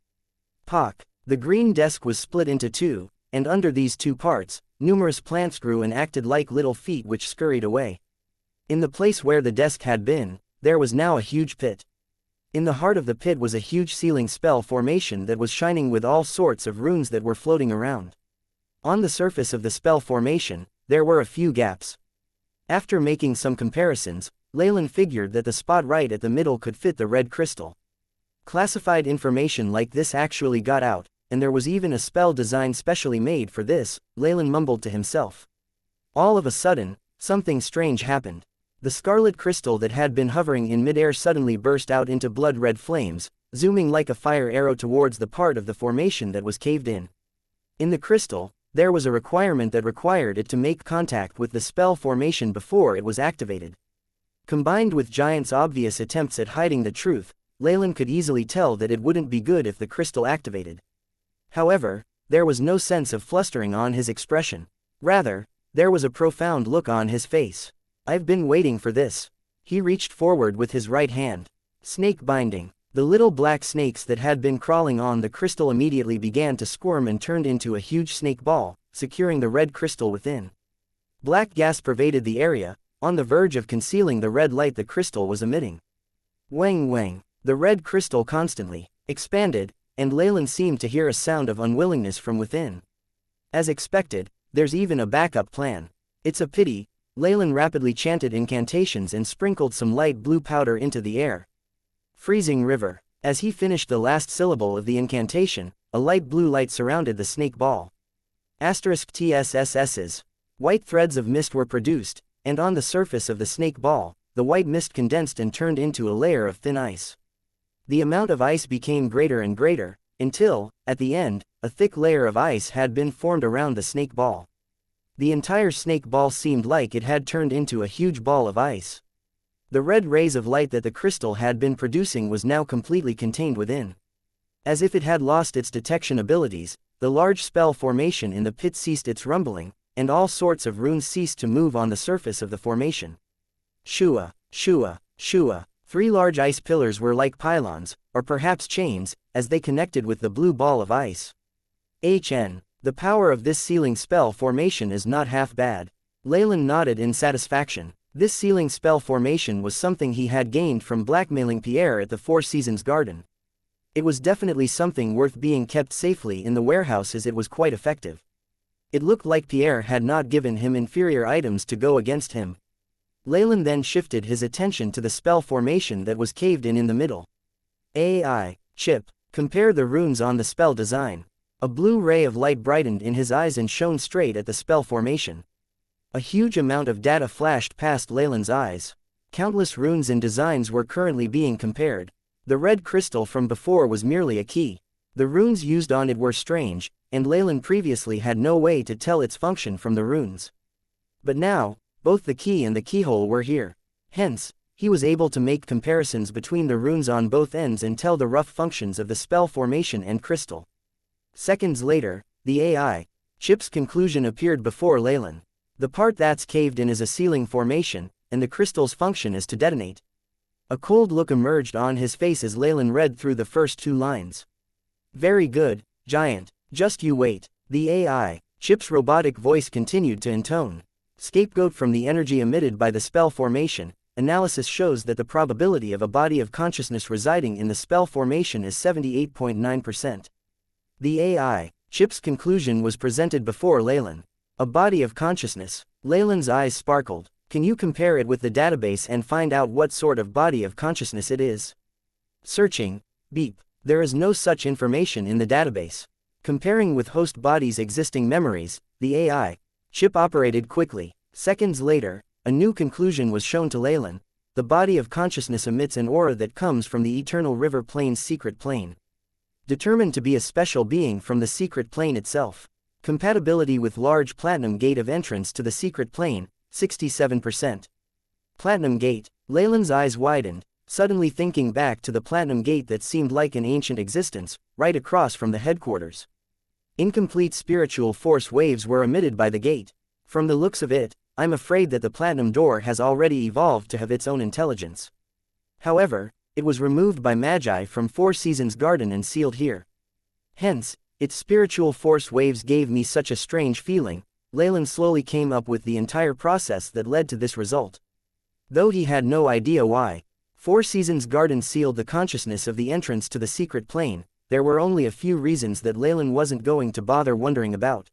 Pock! The green desk was split into two, and under these two parts, numerous plants grew and acted like little feet which scurried away. In the place where the desk had been, there was now a huge pit. In the heart of the pit was a huge ceiling spell formation that was shining with all sorts of runes that were floating around. On the surface of the spell formation, there were a few gaps. After making some comparisons, Leylin figured that the spot right at the middle could fit the red crystal. Classified information like this actually got out, and there was even a spell designed specially made for this, Leylin mumbled to himself. All of a sudden, something strange happened. The scarlet crystal that had been hovering in midair suddenly burst out into blood-red flames, zooming like a fire arrow towards the part of the formation that was caved in. In the crystal, there was a requirement that required it to make contact with the spell formation before it was activated. Combined with Giant's obvious attempts at hiding the truth, Leylin could easily tell that it wouldn't be good if the crystal activated. However, there was no sense of flustering on his expression. Rather, there was a profound look on his face. "I've been waiting for this." He reached forward with his right hand. Snake binding. The little black snakes that had been crawling on the crystal immediately began to squirm and turned into a huge snake ball, securing the red crystal within. Black gas pervaded the area, on the verge of concealing the red light the crystal was emitting. Wang wang. The red crystal constantly expanded, and Leylin seemed to hear a sound of unwillingness from within. As expected, there's even a backup plan. It's a pity. Leylin rapidly chanted incantations and sprinkled some light blue powder into the air. Freezing river. As he finished the last syllable of the incantation, a light blue light surrounded the snake ball. *TSSS's. White threads of mist were produced, and on the surface of the snake ball, the white mist condensed and turned into a layer of thin ice. The amount of ice became greater and greater, until, at the end, a thick layer of ice had been formed around the snake ball. The entire snake ball seemed like it had turned into a huge ball of ice. The red rays of light that the crystal had been producing was now completely contained within. As if it had lost its detection abilities, the large spell formation in the pit ceased its rumbling, and all sorts of runes ceased to move on the surface of the formation. Shua, shua, shua. 3 large ice pillars were like pylons, or perhaps chains, as they connected with the blue ball of ice. The power of this sealing spell formation is not half bad. Leylin nodded in satisfaction. This sealing spell formation was something he had gained from blackmailing Pierre at the Four Seasons Garden. It was definitely something worth being kept safely in the warehouse as it was quite effective. It looked like Pierre had not given him inferior items to go against him. Leylin then shifted his attention to the spell formation that was caved in the middle. AI, Chip, compare the runes on the spell design. A blue ray of light brightened in his eyes and shone straight at the spell formation. A huge amount of data flashed past Leylin's eyes. Countless runes and designs were currently being compared. The red crystal from before was merely a key. The runes used on it were strange, and Leylin previously had no way to tell its function from the runes. But now, both the key and the keyhole were here. Hence, he was able to make comparisons between the runes on both ends and tell the rough functions of the spell formation and crystal. Seconds later, the AI, Chip's conclusion appeared before Leylin. The part that's caved in is a sealing formation, and the crystal's function is to detonate. A cold look emerged on his face as Leylin read through the first 2 lines. Very good, Giant, just you wait. The AI, Chip's robotic voice continued to intone. Scapegoat from the energy emitted by the spell formation, analysis shows that the probability of a body of consciousness residing in the spell formation is 78.9%. The AI, Chip's conclusion was presented before Leylin. A body of consciousness. Leylin's eyes sparkled. Can you compare it with the database and find out what sort of body of consciousness it is? Searching. Beep. There is no such information in the database. Comparing with host body's existing memories, the AI, Chip operated quickly. Seconds later, a new conclusion was shown to Leylin. The body of consciousness emits an aura that comes from the Eternal River Plane's secret plane. Determined to be a special being from the secret plane itself. Compatibility with large platinum gate of entrance to the secret plane, 67%. Platinum gate. Leylin's eyes widened, suddenly thinking back to the platinum gate that seemed like an ancient existence, right across from the headquarters. Incomplete spiritual force waves were emitted by the gate. From the looks of it, I'm afraid that the platinum door has already evolved to have its own intelligence. However, it was removed by Magi from Four Seasons Garden and sealed here. Hence, its spiritual force waves gave me such a strange feeling. Leylin slowly came up with the entire process that led to this result. Though he had no idea why, Four Seasons Garden sealed the consciousness of the entrance to the secret plane, there were only a few reasons that Leylin wasn't going to bother wondering about.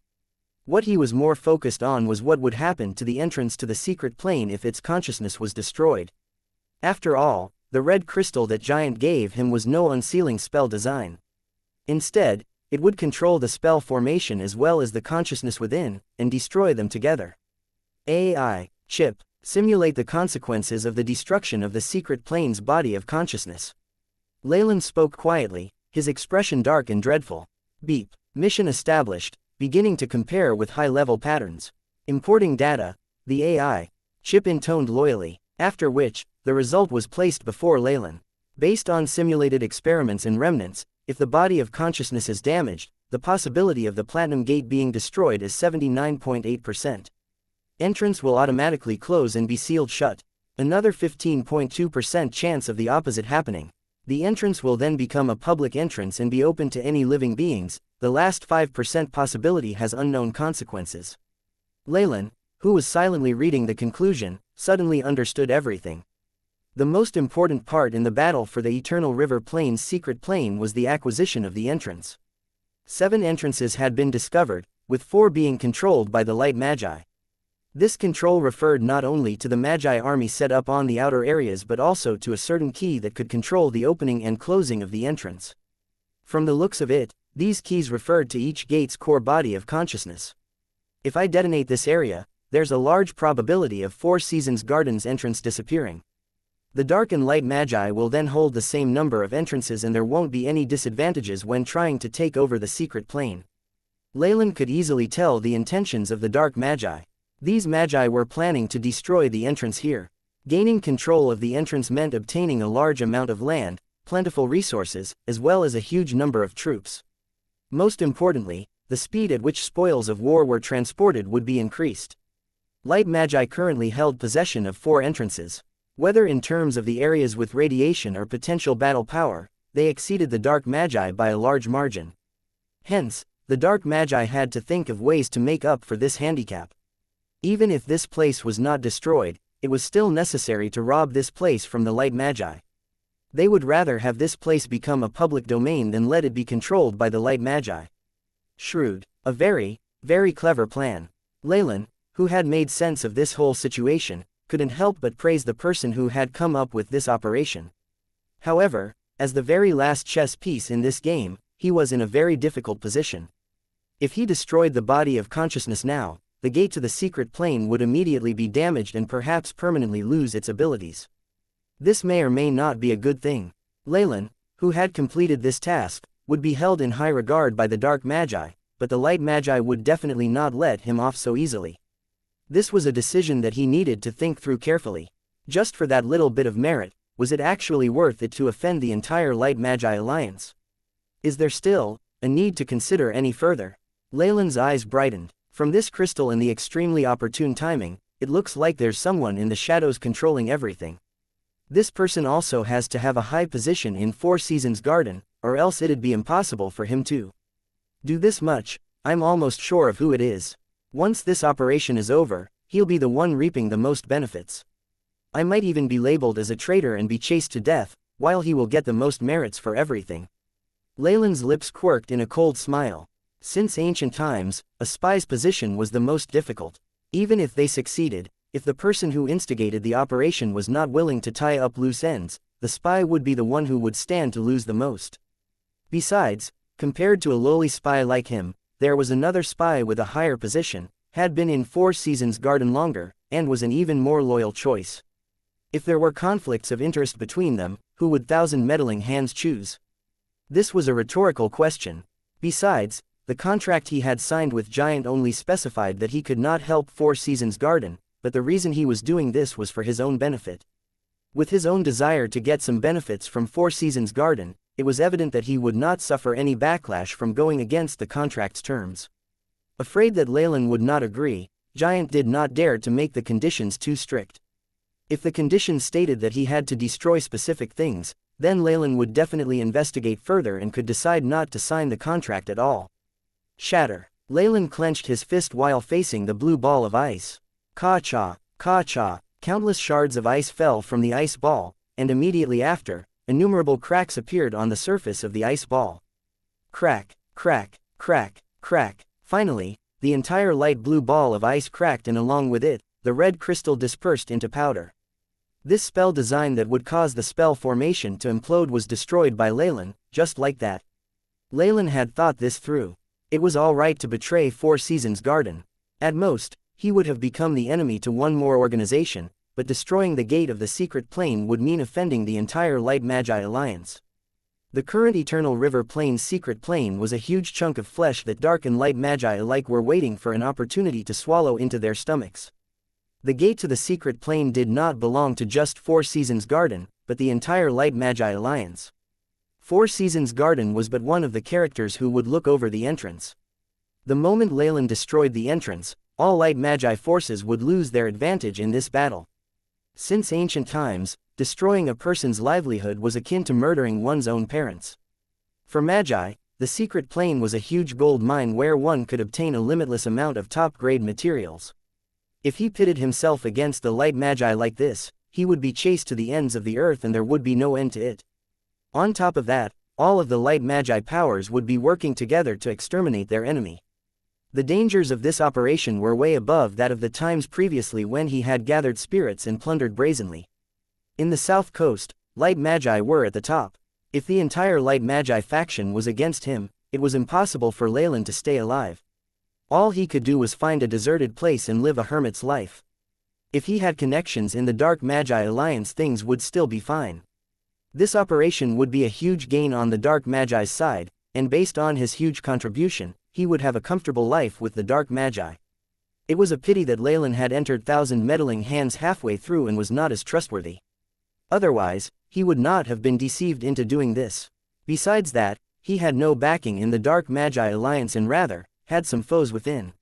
What he was more focused on was what would happen to the entrance to the secret plane if its consciousness was destroyed. After all, the red crystal that Giant gave him was no unsealing spell design. Instead, it would control the spell formation as well as the consciousness within, and destroy them together. AI, chip, simulate the consequences of the destruction of the secret plane's body of consciousness. Leylin spoke quietly, his expression dark and dreadful. Beep. Mission established, beginning to compare with high-level patterns. Importing data, the AI chip intoned loyally, after which, the result was placed before Leylin. Based on simulated experiments and remnants, if the body of consciousness is damaged, the possibility of the Platinum Gate being destroyed is 79.8%. Entrance will automatically close and be sealed shut. Another 15.2% chance of the opposite happening. The entrance will then become a public entrance and be open to any living beings. The last 5% possibility has unknown consequences. Leylin, who was silently reading the conclusion, suddenly understood everything. The most important part in the battle for the Eternal River Plain's secret plane was the acquisition of the entrance. 7 entrances had been discovered, with 4 being controlled by the Light Magi. This control referred not only to the Magi army set up on the outer areas but also to a certain key that could control the opening and closing of the entrance. From the looks of it, these keys referred to each gate's core body of consciousness. If I detonate this area, there's a large probability of Four Seasons Garden's entrance disappearing. The Dark and Light Magi will then hold the same number of entrances and there won't be any disadvantages when trying to take over the secret plane. Leylin could easily tell the intentions of the Dark Magi. These Magi were planning to destroy the entrance here. Gaining control of the entrance meant obtaining a large amount of land, plentiful resources, as well as a huge number of troops. Most importantly, the speed at which spoils of war were transported would be increased. Light Magi currently held possession of 4 entrances. Whether in terms of the areas with radiation or potential battle power, they exceeded the Dark Magi by a large margin. Hence, the Dark Magi had to think of ways to make up for this handicap. Even if this place was not destroyed, it was still necessary to rob this place from the Light Magi. They would rather have this place become a public domain than let it be controlled by the Light Magi. Shrewd. A very, very clever plan. Leylin, who had made sense of this whole situation, couldn't help but praise the person who had come up with this operation. However, as the very last chess piece in this game, he was in a very difficult position. If he destroyed the body of consciousness now, the gate to the secret plane would immediately be damaged and perhaps permanently lose its abilities. This may or may not be a good thing. Leylin, who had completed this task, would be held in high regard by the Dark Magi, but the Light Magi would definitely not let him off so easily. This was a decision that he needed to think through carefully. Just for that little bit of merit, was it actually worth it to offend the entire Light Magi alliance? Is there still a need to consider any further? Leylin's eyes brightened. From this crystal and the extremely opportune timing, it looks like there's someone in the shadows controlling everything. This person also has to have a high position in Four Seasons Garden, or else it'd be impossible for him to do this much. I'm almost sure of who it is. Once this operation is over, he'll be the one reaping the most benefits. I might even be labeled as a traitor and be chased to death, while he will get the most merits for everything. Leylin's lips quirked in a cold smile. Since ancient times, a spy's position was the most difficult. Even if they succeeded, if the person who instigated the operation was not willing to tie up loose ends, the spy would be the one who would stand to lose the most. Besides, compared to a lowly spy like him, there was another spy with a higher position, had been in Four Seasons Garden longer, and was an even more loyal choice. If there were conflicts of interest between them, who would Thousand Meddling Hands choose? This was a rhetorical question. Besides, the contract he had signed with Giant only specified that he could not help Four Seasons Garden, but the reason he was doing this was for his own benefit. With his own desire to get some benefits from Four Seasons Garden, it was evident that he would not suffer any backlash from going against the contract's terms. Afraid that Leylin would not agree, Giant did not dare to make the conditions too strict. If the conditions stated that he had to destroy specific things, then Leylin would definitely investigate further and could decide not to sign the contract at all. Shatter. Leylin clenched his fist while facing the blue ball of ice. Ka-cha, ka-cha. Countless shards of ice fell from the ice ball, and immediately after, innumerable cracks appeared on the surface of the ice ball. Crack, crack, crack, crack. Finally, the entire light blue ball of ice cracked, and along with it, the red crystal dispersed into powder. This spell design that would cause the spell formation to implode was destroyed by Leylin, just like that. Leylin had thought this through. It was alright to betray Four Seasons Garden. At most, he would have become the enemy to one more organization, but destroying the gate of the secret plane would mean offending the entire Light Magi Alliance. The current Eternal River Plane's secret plane was a huge chunk of flesh that Dark and Light Magi alike were waiting for an opportunity to swallow into their stomachs. The gate to the secret plane did not belong to just Four Seasons Garden, but the entire Light Magi Alliance. Four Seasons Garden was but one of the characters who would look over the entrance. The moment Leylin destroyed the entrance, all Light Magi forces would lose their advantage in this battle. Since ancient times, destroying a person's livelihood was akin to murdering one's own parents. For Magi, the secret plane was a huge gold mine where one could obtain a limitless amount of top-grade materials. If he pitted himself against the Light Magi like this, he would be chased to the ends of the earth and there would be no end to it. On top of that, all of the Light Magi powers would be working together to exterminate their enemy. The dangers of this operation were way above that of the times previously when he had gathered spirits and plundered brazenly. In the south coast, Light Magi were at the top. If the entire Light Magi faction was against him, it was impossible for Leylin to stay alive. All he could do was find a deserted place and live a hermit's life. If he had connections in the Dark Magi Alliance, things would still be fine. This operation would be a huge gain on the Dark Magi's side, and based on his huge contribution, he would have a comfortable life with the Dark Magi. It was a pity that Leylin had entered Thousand Meddling Hands halfway through and was not as trustworthy. Otherwise, he would not have been deceived into doing this. Besides that, he had no backing in the Dark Magi Alliance and rather, had some foes within.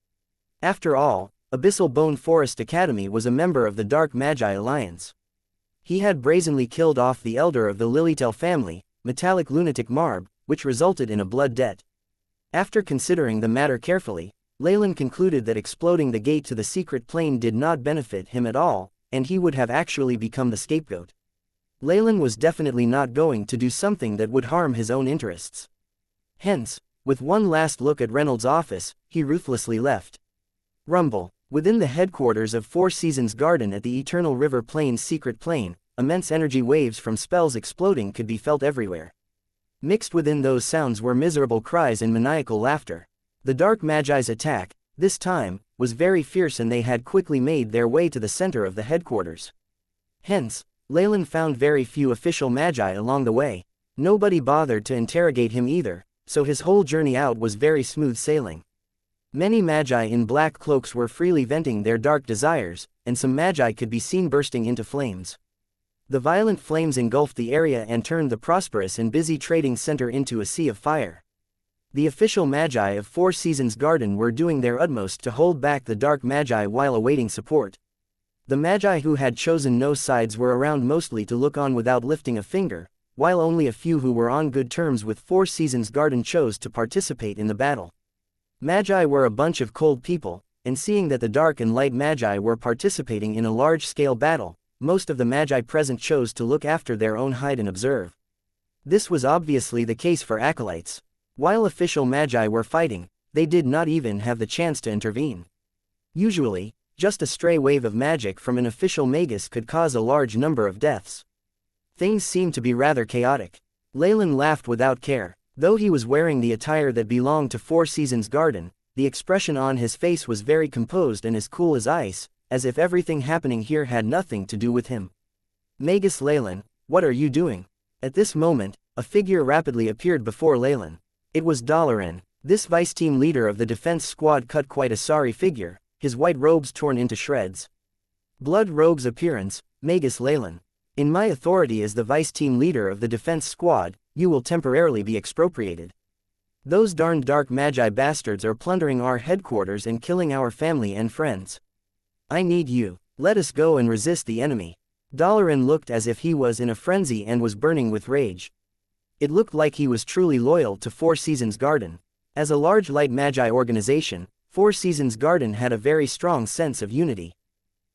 After all, Abyssal Bone Forest Academy was a member of the Dark Magi Alliance. He had brazenly killed off the elder of the Lilytail family, Metallic Lunatic Marb, which resulted in a blood debt. After considering the matter carefully, Leylin concluded that exploding the gate to the secret plane did not benefit him at all, and he would have actually become the scapegoat. Leylin was definitely not going to do something that would harm his own interests. Hence, with one last look at Reynolds' office, he ruthlessly left. Rumble. Within the headquarters of Four Seasons Garden at the Eternal River Plane's secret plane, immense energy waves from spells exploding could be felt everywhere. Mixed within those sounds were miserable cries and maniacal laughter. The Dark Magi's attack, this time, was very fierce and they had quickly made their way to the center of the headquarters. Hence, Leylin found very few official Magi along the way. Nobody bothered to interrogate him either, so his whole journey out was very smooth sailing. Many Magi in black cloaks were freely venting their dark desires, and some Magi could be seen bursting into flames. The violent flames engulfed the area and turned the prosperous and busy trading center into a sea of fire. The official Magi of Four Seasons Garden were doing their utmost to hold back the Dark Magi while awaiting support. The Magi who had chosen no sides were around mostly to look on without lifting a finger, while only a few who were on good terms with Four Seasons Garden chose to participate in the battle. Magi were a bunch of cold people, and seeing that the Dark and Light Magi were participating in a large-scale battle, most of the Magi present chose to look after their own hide and observe. This was obviously the case for acolytes. While official Magi were fighting, they did not even have the chance to intervene. Usually, just a stray wave of magic from an official magus could cause a large number of deaths. Things seemed to be rather chaotic. Leylin laughed without care. Though he was wearing the attire that belonged to Four Seasons Garden, the expression on his face was very composed and as cool as ice, as if everything happening here had nothing to do with him. Magus Leylin, what are you doing? At this moment, a figure rapidly appeared before Leylin. It was Leylin. This vice-team leader of the defense squad cut quite a sorry figure, his white robes torn into shreds. Blood Rogue's appearance, Magus Leylin. In my authority as the vice-team leader of the defense squad, you will temporarily be expropriated. Those darned Dark Magi bastards are plundering our headquarters and killing our family and friends. I need you. Let us go and resist the enemy. Leylin looked as if he was in a frenzy and was burning with rage. It looked like he was truly loyal to Four Seasons Garden. As a large Light Magi organization, Four Seasons Garden had a very strong sense of unity.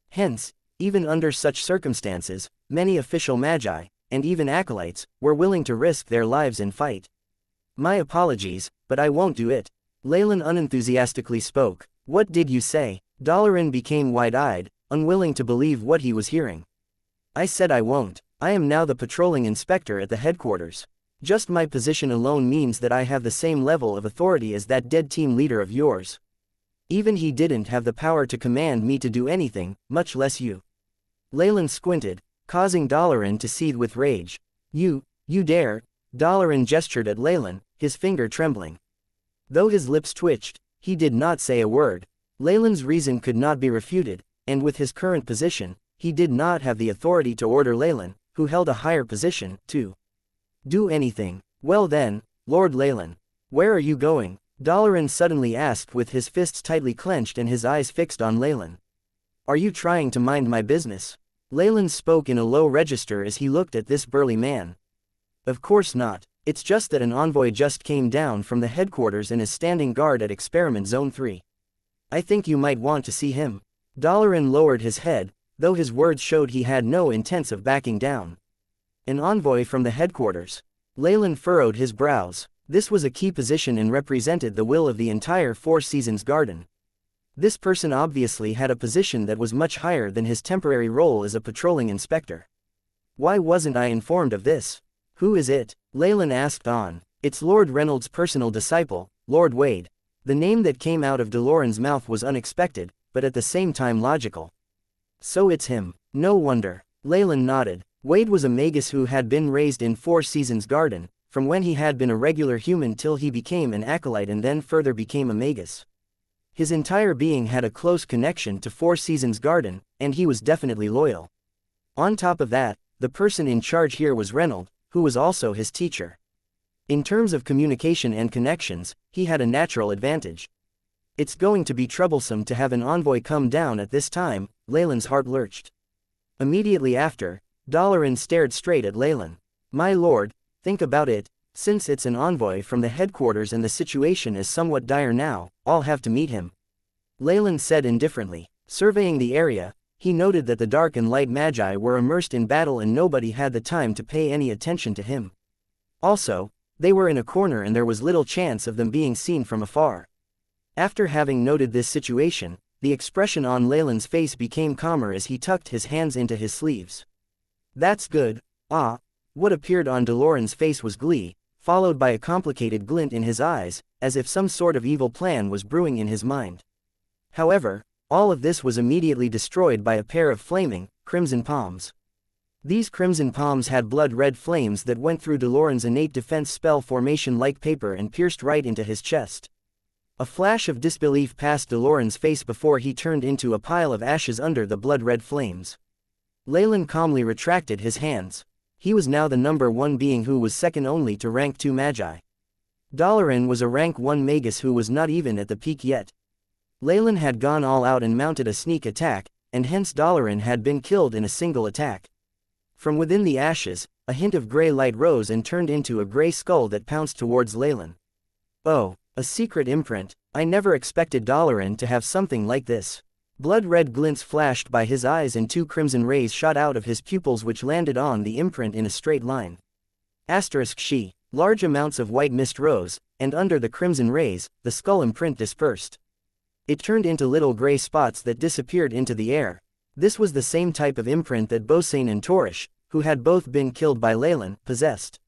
Hence, even under such circumstances, many official Magi, and even acolytes, were willing to risk their lives in fight. My apologies, but I won't do it. Leylin unenthusiastically spoke. What did you say? Dalaran became wide-eyed, unwilling to believe what he was hearing. I said I won't. I am now the patrolling inspector at the headquarters. Just my position alone means that I have the same level of authority as that dead team leader of yours. Even he didn't have the power to command me to do anything, much less you. Leylin squinted, causing Dalaran to seethe with rage. You dare? Dalaran gestured at Leylin, his finger trembling. Though his lips twitched, he did not say a word. Leylin's reason could not be refuted, and with his current position, he did not have the authority to order Leylin, who held a higher position, to do anything. Well then, Lord Leylin. Where are you going? Dalaran suddenly asked with his fists tightly clenched and his eyes fixed on Leylin. Are you trying to mind my business? Leylin spoke in a low register as he looked at this burly man. Of course not. It's just that an envoy just came down from the headquarters and is standing guard at Experiment Zone 3. I think you might want to see him. Dalaran lowered his head, though his words showed he had no intent of backing down. An envoy from the headquarters. Leylin furrowed his brows. This was a key position and represented the will of the entire Four Seasons Garden. This person obviously had a position that was much higher than his temporary role as a patrolling inspector. Why wasn't I informed of this? Who is it? Leylin asked on. It's Lord Reynolds' personal disciple, Lord Wade. The name that came out of Dalaran's mouth was unexpected, but at the same time logical. So it's him. No wonder. Leylin nodded. Wade was a magus who had been raised in Four Seasons Garden, from when he had been a regular human till he became an acolyte and then further became a magus. His entire being had a close connection to Four Seasons Garden, and he was definitely loyal. On top of that, the person in charge here was Reynolds, who was also his teacher. In terms of communication and connections, he had a natural advantage. It's going to be troublesome to have an envoy come down at this time, Leylin's heart lurched. Immediately after, Dalaran stared straight at Leylin. My lord, think about it, since it's an envoy from the headquarters and the situation is somewhat dire now, I'll have to meet him. Leylin said indifferently. Surveying the area, he noted that the dark and light magi were immersed in battle and nobody had the time to pay any attention to him. Also, they were in a corner and there was little chance of them being seen from afar. After having noted this situation, the expression on Leylin's face became calmer as he tucked his hands into his sleeves. That's good. Ah. What appeared on Dalaran's face was glee, followed by a complicated glint in his eyes, as if some sort of evil plan was brewing in his mind. However, all of this was immediately destroyed by a pair of flaming, crimson palms. These crimson palms had blood-red flames that went through Dalaran's innate defense spell formation like paper and pierced right into his chest. A flash of disbelief passed Dalaran's face before he turned into a pile of ashes under the blood-red flames. Leylin calmly retracted his hands. He was now the number 1 being who was second only to rank 2 magi. Dalaran was a rank 1 magus who was not even at the peak yet. Leylin had gone all out and mounted a sneak attack, and hence Dalaran had been killed in a single attack. From within the ashes, a hint of gray light rose and turned into a gray skull that pounced towards Leylin. Oh, a secret imprint. I never expected Dalaran to have something like this. Blood-red glints flashed by his eyes and 2 crimson rays shot out of his pupils which landed on the imprint in a straight line. *she. Large amounts of white mist rose, and under the crimson rays, the skull imprint dispersed. It turned into little gray spots that disappeared into the air. This was the same type of imprint that Bosane and Torish, who had both been killed by Leylin, possessed.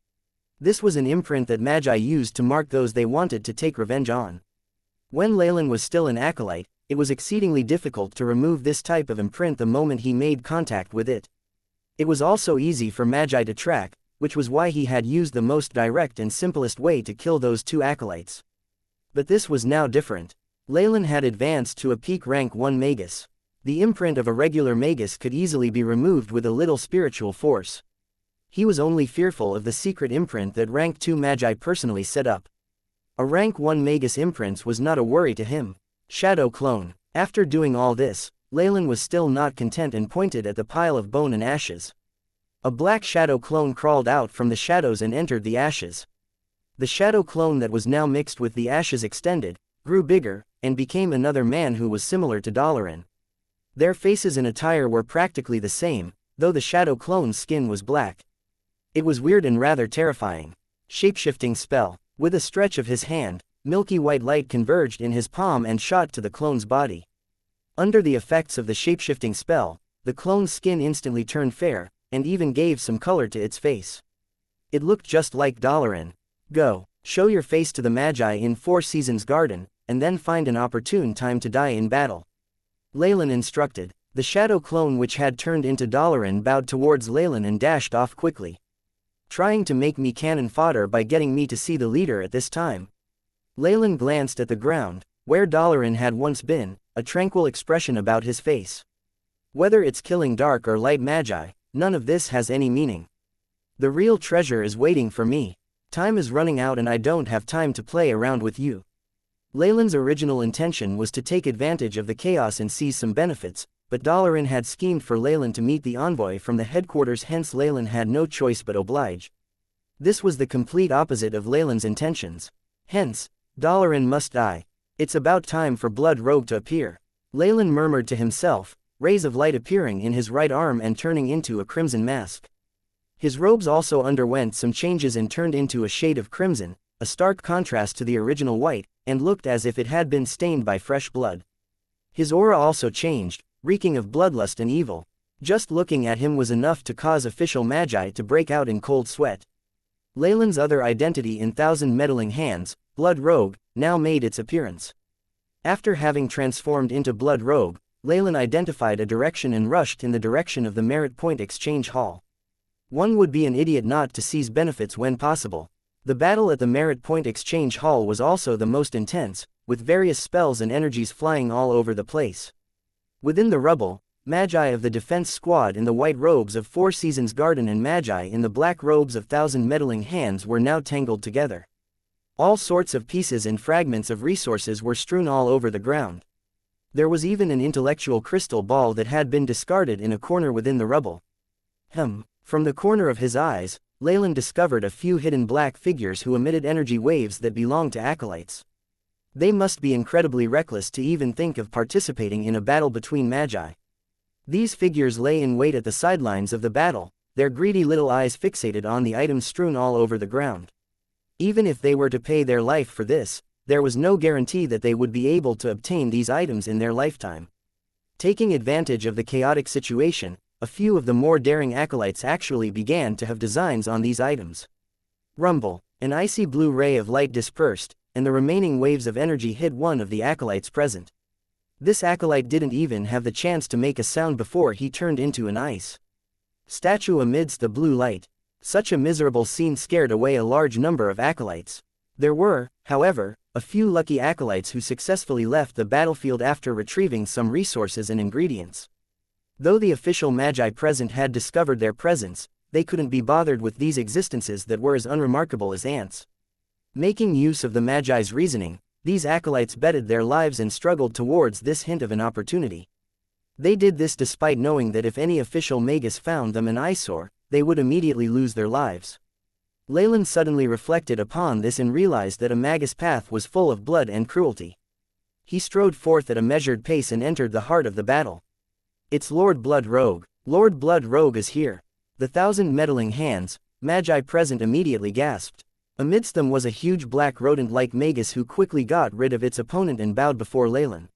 This was an imprint that magi used to mark those they wanted to take revenge on. When Leylin was still an acolyte, it was exceedingly difficult to remove this type of imprint the moment he made contact with it. It was also easy for magi to track, which was why he had used the most direct and simplest way to kill those 2 acolytes. But this was now different. Leylin had advanced to a peak rank 1 magus. The imprint of a regular magus could easily be removed with a little spiritual force. He was only fearful of the secret imprint that rank 2 magi personally set up. A rank 1 magus imprint was not a worry to him. Shadow clone. After doing all this, Leylin was still not content and pointed at the pile of bone and ashes. A black shadow clone crawled out from the shadows and entered the ashes. The shadow clone that was now mixed with the ashes extended, grew bigger, and became another man who was similar to Dalaran. Their faces and attire were practically the same, though the shadow clone's skin was black. It was weird and rather terrifying. Shapeshifting spell. With a stretch of his hand, Milky white light converged in his palm and shot to the clone's body. Under the effects of the shapeshifting spell, the clone's skin instantly turned fair, and even gave some color to its face. It looked just like Leylin. Go, show your face to the Magi in Four Seasons Garden, and then find an opportune time to die in battle. Leylin instructed. The shadow clone which had turned into Leylin bowed towards Leylin and dashed off quickly. Trying to make me cannon fodder by getting me to see the leader at this time. Leylin glanced at the ground, where Leylin had once been, a tranquil expression about his face. Whether it's killing dark or light Magi, none of this has any meaning. The real treasure is waiting for me. Time is running out and I don't have time to play around with you. Leylin's original intention was to take advantage of the chaos and seize some benefits, but Leylin had schemed for Leylin to meet the envoy from the headquarters, hence Leylin had no choice but oblige. This was the complete opposite of Leylin's intentions. Hence, Leylin must die. It's about time for Blood Rogue to appear. Leylin murmured to himself, rays of light appearing in his right arm and turning into a crimson mask. His robes also underwent some changes and turned into a shade of crimson, a stark contrast to the original white, and looked as if it had been stained by fresh blood. His aura also changed, reeking of bloodlust and evil. Just looking at him was enough to cause official Magi to break out in cold sweat. Leylin's other identity in Thousand Meddling Hands, Blood Rogue, now made its appearance. After having transformed into Blood Rogue, Leylin identified a direction and rushed in the direction of the Merit Point Exchange Hall. One would be an idiot not to seize benefits when possible. The battle at the Merit Point Exchange Hall was also the most intense, with various spells and energies flying all over the place. Within the rubble, Magi of the defense squad in the white robes of Four Seasons Garden and Magi in the black robes of Thousand Meddling Hands were now tangled together. All sorts of pieces and fragments of resources were strewn all over the ground. There was even an intellectual crystal ball that had been discarded in a corner within the rubble. From the corner of his eyes, Leylin discovered a few hidden black figures who emitted energy waves that belonged to acolytes. They must be incredibly reckless to even think of participating in a battle between Magi. These figures lay in wait at the sidelines of the battle, their greedy little eyes fixated on the items strewn all over the ground. Even if they were to pay their life for this, there was no guarantee that they would be able to obtain these items in their lifetime. Taking advantage of the chaotic situation, a few of the more daring acolytes actually began to have designs on these items. Rumble, an icy blue ray of light dispersed, and the remaining waves of energy hit one of the acolytes present. This acolyte didn't even have the chance to make a sound before he turned into an ice statue amidst the blue light. Such a miserable scene scared away a large number of acolytes. There were, however, a few lucky acolytes who successfully left the battlefield after retrieving some resources and ingredients. Though the official Magi present had discovered their presence, they couldn't be bothered with these existences that were as unremarkable as ants. Making use of the Magi's reasoning, these acolytes betted their lives and struggled towards this hint of an opportunity. They did this despite knowing that if any official magus found them an eyesore, they would immediately lose their lives. Leylin suddenly reflected upon this and realized that a magus path was full of blood and cruelty. He strode forth at a measured pace and entered the heart of the battle. It's Lord Blood Rogue. Lord Blood Rogue is here. The Thousand Meddling Hands, Magi present immediately gasped. Amidst them was a huge black rodent-like magus who quickly got rid of its opponent and bowed before Leylin.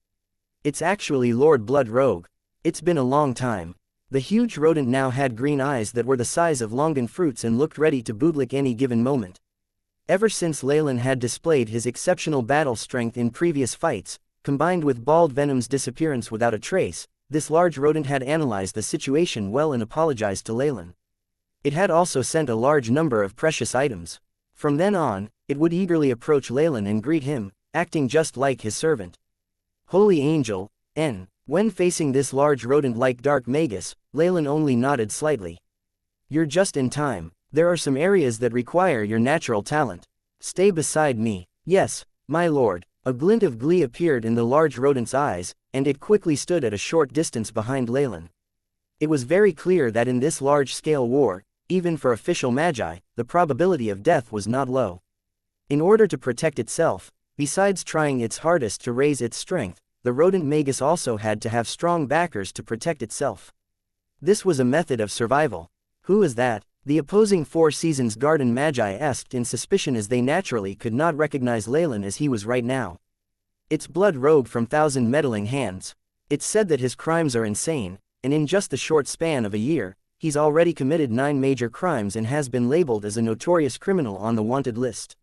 It's actually Lord Blood Rogue. It's been a long time. The huge rodent now had green eyes that were the size of longan fruits and looked ready to bootlick any given moment. Ever since Leylin had displayed his exceptional battle strength in previous fights, combined with Bald Venom's disappearance without a trace, this large rodent had analyzed the situation well and apologized to Leylin. It had also sent a large number of precious items. From then on, it would eagerly approach Leylin and greet him, acting just like his servant. Holy Angel, N. When facing this large rodent-like dark magus, Leylin only nodded slightly. You're just in time. There are some areas that require your natural talent. Stay beside me. Yes, my lord. A glint of glee appeared in the large rodent's eyes, and it quickly stood at a short distance behind Leylin. It was very clear that in this large-scale war, even for official Magi, the probability of death was not low. In order to protect itself, besides trying its hardest to raise its strength, the rodent magus also had to have strong backers to protect itself. This was a method of survival. Who is that? The opposing Four Seasons Garden Magi asked in suspicion as they naturally could not recognize Leylin as he was right now. It's blood rogue from Thousand Meddling Hands. It's said that his crimes are insane, and in just the short span of a year, he's already committed 9 major crimes and has been labeled as a notorious criminal on the wanted list.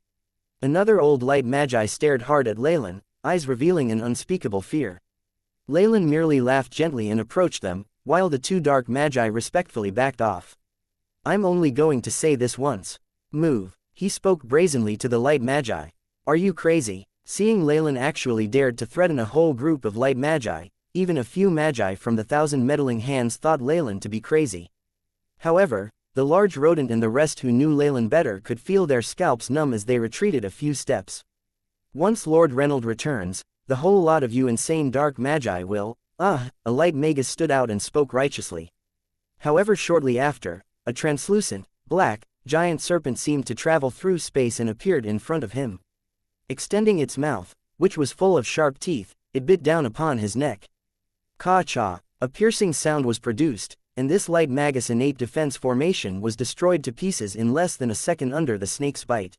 Another old light magi stared hard at Leylin, eyes revealing an unspeakable fear. Leylin merely laughed gently and approached them, while the 2 dark magi respectfully backed off. I'm only going to say this once. Move, he spoke brazenly to the light magi. Are you crazy? Seeing Leylin actually dared to threaten a whole group of light magi, even a few magi from the Thousand Meddling Hands thought Leylin to be crazy. However, the large rodent and the rest who knew Leylin better could feel their scalps numb as they retreated a few steps. Once Lord Reynold returns, the whole lot of you insane dark magi will, a light magus stood out and spoke righteously. However, shortly after, a translucent, black, giant serpent seemed to travel through space and appeared in front of him. Extending its mouth, which was full of sharp teeth, it bit down upon his neck. Ka-cha, a piercing sound was produced, and this light magus innate defense formation was destroyed to pieces in less than a second under the snake's bite.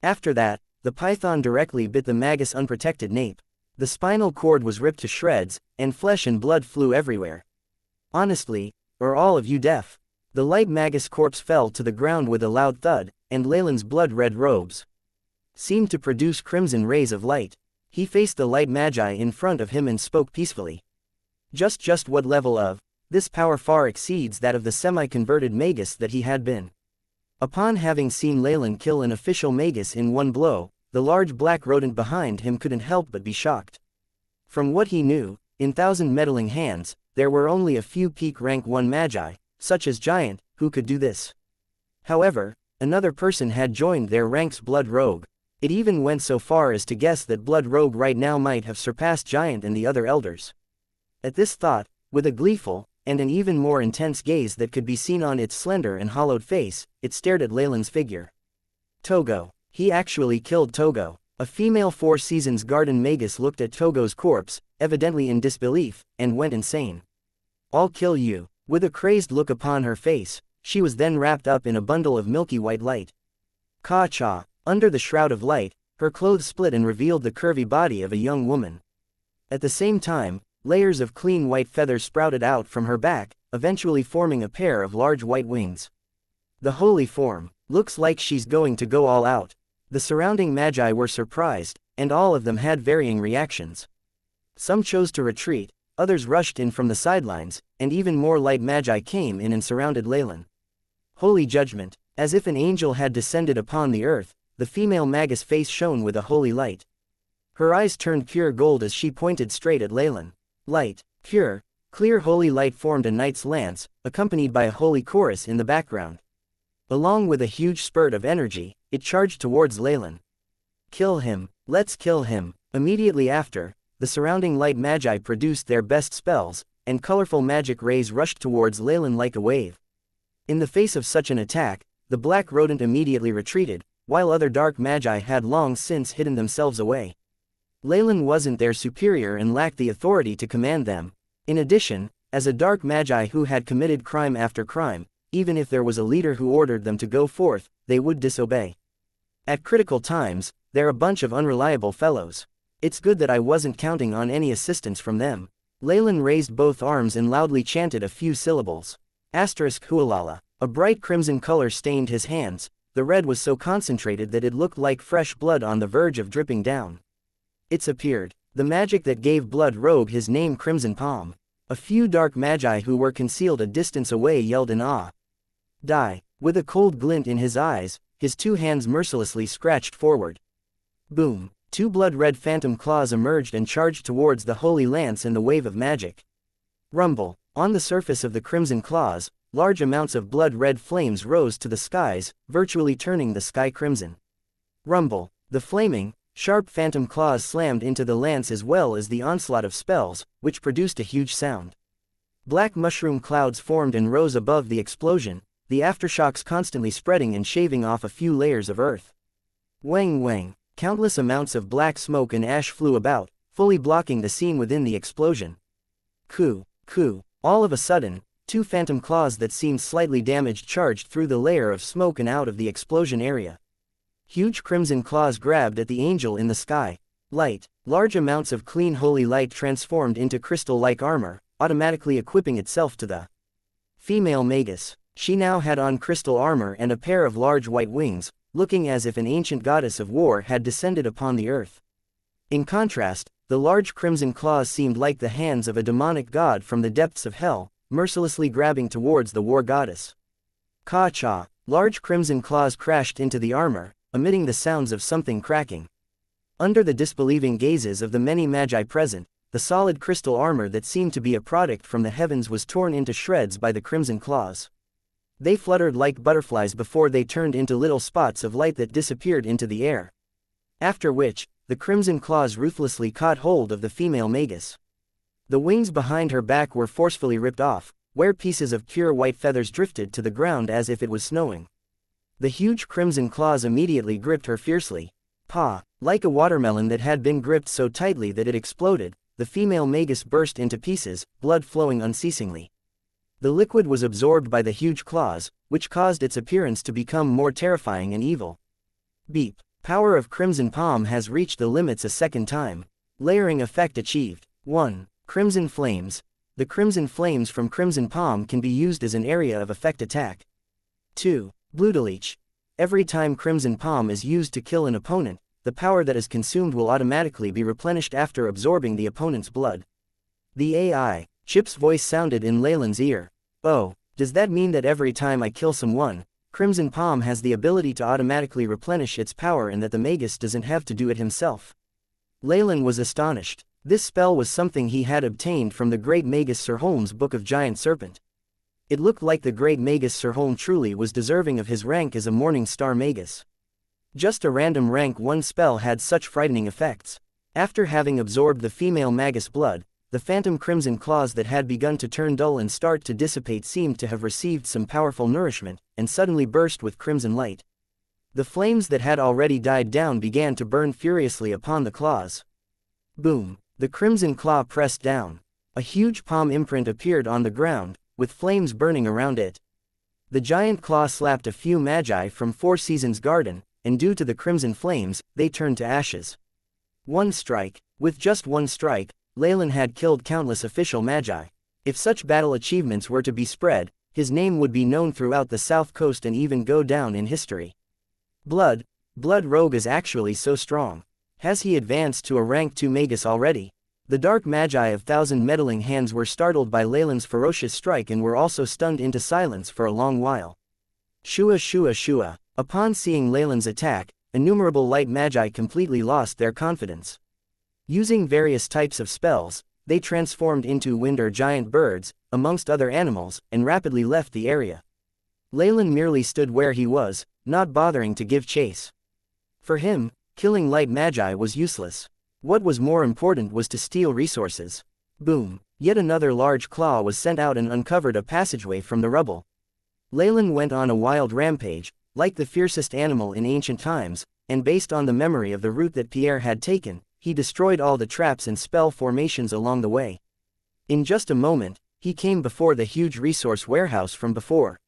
After that, the python directly bit the magus' unprotected nape. The spinal cord was ripped to shreds, and flesh and blood flew everywhere. Honestly, are all of you deaf? The light magus corpse fell to the ground with a loud thud, and Leylin's blood-red robes seemed to produce crimson rays of light. He faced the light magi in front of him and spoke peacefully. Just what level of this power far exceeds that of the semi-converted magus that he had been. Upon having seen Leylin kill an official magus in one blow, the large black rodent behind him couldn't help but be shocked. From what he knew, in Thousand Meddling Hands, there were only a few peak rank 1 magi, such as Giant, who could do this. However, another person had joined their ranks, Blood Rogue. It even went so far as to guess that Blood Rogue right now might have surpassed Giant and the other elders. At this thought, with a gleeful, and an even more intense gaze that could be seen on its slender and hollowed face, it stared at Leylin's figure. Togo. He actually killed Togo. A female Four Seasons Garden magus looked at Togo's corpse, evidently in disbelief, and went insane. I'll kill you. With a crazed look upon her face, she was then wrapped up in a bundle of milky white light. Ka-cha. Under the shroud of light, her clothes split and revealed the curvy body of a young woman. At the same time, layers of clean white feathers sprouted out from her back, eventually forming a pair of large white wings. The holy form. Looks like she's going to go all out. The surrounding magi were surprised, and all of them had varying reactions. Some chose to retreat, others rushed in from the sidelines, and even more light magi came in and surrounded Leylin. Holy judgment. As if an angel had descended upon the earth, the female magus face shone with a holy light. Her eyes turned pure gold as she pointed straight at Leylin. Light, pure, clear holy light formed a knight's lance, accompanied by a holy chorus in the background. Along with a huge spurt of energy, it charged towards Leylin. Kill him, let's kill him. Immediately after, the surrounding light magi produced their best spells, and colorful magic rays rushed towards Leylin like a wave. In the face of such an attack, the black rodent immediately retreated, while other dark magi had long since hidden themselves away. Leylin wasn't their superior and lacked the authority to command them. In addition, as a dark magi who had committed crime after crime, even if there was a leader who ordered them to go forth, they would disobey. At critical times, they're a bunch of unreliable fellows. It's good that I wasn't counting on any assistance from them. Leylin raised both arms and loudly chanted a few syllables. *hualala. A bright crimson color stained his hands. The red was so concentrated that it looked like fresh blood on the verge of dripping down. It's appeared. The magic that gave Blood Rogue his name Crimson Palm. A few dark magi who were concealed a distance away yelled in awe. Die. With a cold glint in his eyes, his 2 hands mercilessly scratched forward. Boom. 2 blood-red phantom claws emerged and charged towards the holy lance and the wave of magic. Rumble. On the surface of the crimson claws, large amounts of blood-red flames rose to the skies, virtually turning the sky crimson. Rumble. The flaming, sharp phantom claws slammed into the lance as well as the onslaught of spells, which produced a huge sound. Black mushroom clouds formed and rose above the explosion, the aftershocks constantly spreading and shaving off a few layers of earth. Wang wang. Countless amounts of black smoke and ash flew about, fully blocking the scene within the explosion. Coo. All of a sudden, two phantom claws that seemed slightly damaged charged through the layer of smoke and out of the explosion area. Huge crimson claws grabbed at the angel in the sky. Light. Large amounts of clean holy light transformed into crystal-like armor, automatically equipping itself to the female magus. She now had on crystal armor and a pair of large white wings, looking as if an ancient goddess of war had descended upon the earth. In contrast, the large crimson claws seemed like the hands of a demonic god from the depths of hell, mercilessly grabbing towards the war goddess. Ka-cha! Large crimson claws crashed into the armor, emitting the sounds of something cracking. Under the disbelieving gazes of the many magi present, the solid crystal armor that seemed to be a product from the heavens was torn into shreds by the crimson claws. They fluttered like butterflies before they turned into little spots of light that disappeared into the air. After which, the crimson claws ruthlessly caught hold of the female magus. The wings behind her back were forcefully ripped off, where pieces of pure white feathers drifted to the ground as if it was snowing. The huge crimson claws immediately gripped her fiercely. Pa! Like a watermelon that had been gripped so tightly that it exploded, the female magus burst into pieces, blood flowing unceasingly. The liquid was absorbed by the huge claws, which caused its appearance to become more terrifying and evil. Beep. Power of Crimson Palm has reached the limits a second time. Layering effect achieved. 1. Crimson Flames. The crimson flames from Crimson Palm can be used as an area of effect attack. 2. Bloodleech. Every time Crimson Palm is used to kill an opponent, the power that is consumed will automatically be replenished after absorbing the opponent's blood. The AI. Chip's voice sounded in Leylin's ear. Oh, does that mean that every time I kill someone, Crimson Palm has the ability to automatically replenish its power and that the magus doesn't have to do it himself? Leylin was astonished. This spell was something he had obtained from the great magus Sirholm's Book of Giant Serpent. It looked like the great magus Sirholm truly was deserving of his rank as a Morning Star magus. Just a random rank 1 spell had such frightening effects. After having absorbed the female magus blood, the phantom crimson claws that had begun to turn dull and start to dissipate seemed to have received some powerful nourishment, and suddenly burst with crimson light. The flames that had already died down began to burn furiously upon the claws. Boom! The crimson claw pressed down. A huge palm imprint appeared on the ground, with flames burning around it. The giant claw slapped a few magi from Four Seasons Garden, and due to the crimson flames, they turned to ashes. 1 strike. With just 1 strike, Leylin had killed countless official magi. If such battle achievements were to be spread, his name would be known throughout the South Coast and even go down in history. Blood Rogue is actually so strong. Has he advanced to a rank 2 magus already? The dark magi of 1,000 meddling hands were startled by Leylin's ferocious strike and were also stunned into silence for a long while. Shua shua shua. Upon seeing Leylin's attack, innumerable light magi completely lost their confidence. Using various types of spells, they transformed into wind or giant birds, amongst other animals, and rapidly left the area. Leylin merely stood where he was, not bothering to give chase. For him, killing light magi was useless. What was more important was to steal resources. Boom! Yet another large claw was sent out and uncovered a passageway from the rubble. Leylin went on a wild rampage, like the fiercest animal in ancient times, and based on the memory of the route that Pierre had taken, he destroyed all the traps and spell formations along the way. In just a moment, he came before the huge resource warehouse from before.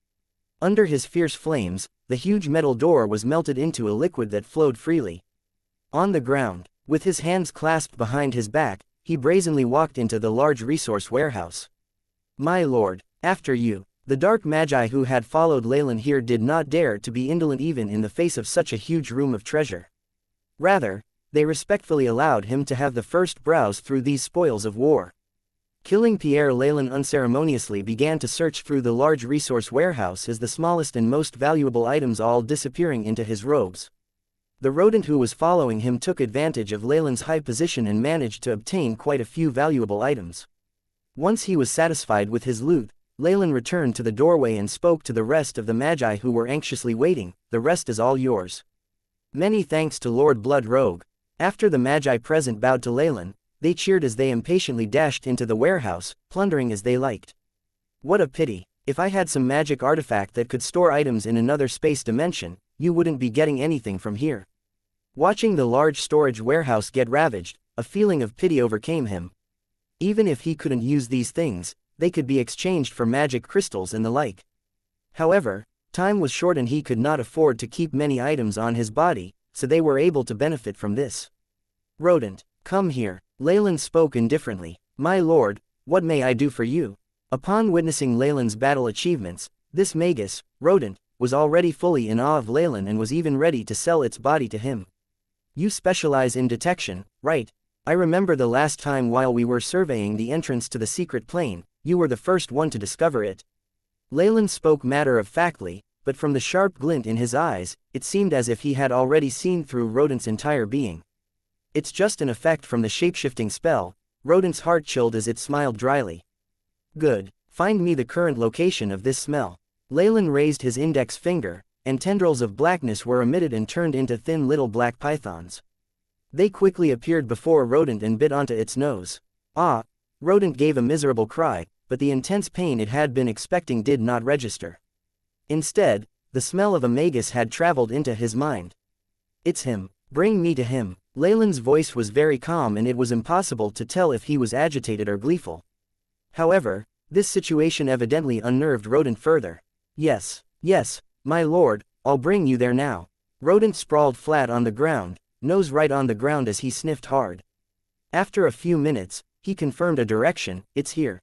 Under his fierce flames, the huge metal door was melted into a liquid that flowed freely. On the ground, with his hands clasped behind his back, he brazenly walked into the large resource warehouse. My lord, after you. The dark magi who had followed Leylin here did not dare to be indolent even in the face of such a huge room of treasure. Rather, they respectfully allowed him to have the first browse through these spoils of war. Killing Pierre, Leylin unceremoniously began to search through the large resource warehouse as the smallest and most valuable items all disappearing into his robes. The rodent who was following him took advantage of Leylin's high position and managed to obtain quite a few valuable items. Once he was satisfied with his loot, Leylin returned to the doorway and spoke to the rest of the magi who were anxiously waiting. The rest is all yours. Many thanks to Lord Blood Rogue. After the magi present bowed to Leylin, they cheered as they impatiently dashed into the warehouse, plundering as they liked. What a pity. If I had some magic artifact that could store items in another space dimension, you wouldn't be getting anything from here. Watching the large storage warehouse get ravaged, a feeling of pity overcame him. Even if he couldn't use these things, they could be exchanged for magic crystals and the like. However, time was short and he could not afford to keep many items on his body, so they were able to benefit from this. Rodent, come here. Leylin spoke indifferently. My lord, what may I do for you? Upon witnessing Leylin's battle achievements, this magus, rodent, was already fully in awe of Leylin and was even ready to sell its body to him. You specialize in detection, right? I remember the last time while we were surveying the entrance to the secret plane, you were the first one to discover it. Leylin spoke matter-of-factly, but from the sharp glint in his eyes, it seemed as if he had already seen through Rodent's entire being. It's just an effect from the shape-shifting spell. Rodent's heart chilled as it smiled dryly. Good. Find me the current location of this smell. Leylin raised his index finger, and tendrils of blackness were emitted and turned into thin little black pythons. They quickly appeared before Rodent and bit onto its nose. Ah! Rodent gave a miserable cry, but the intense pain it had been expecting did not register. Instead, the smell of a magus had traveled into his mind. It's him. Bring me to him. Leylin's voice was very calm and it was impossible to tell if he was agitated or gleeful. However, this situation evidently unnerved Rodent further. Yes, my lord, I'll bring you there now. Rodent sprawled flat on the ground, nose right on the ground as he sniffed hard. After a few minutes, he confirmed a direction. It's here.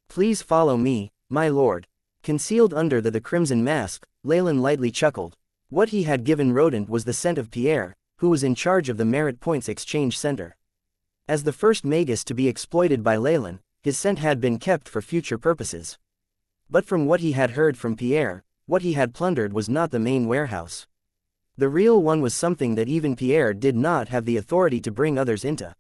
Please follow me, my lord. Concealed under the crimson mask, Leylin lightly chuckled. What he had given Rodent was the scent of Pierre, who was in charge of the Merit Points Exchange Center. As the first magus to be exploited by Leylin, his scent had been kept for future purposes. But from what he had heard from Pierre, what he had plundered was not the main warehouse. The real one was something that even Pierre did not have the authority to bring others into.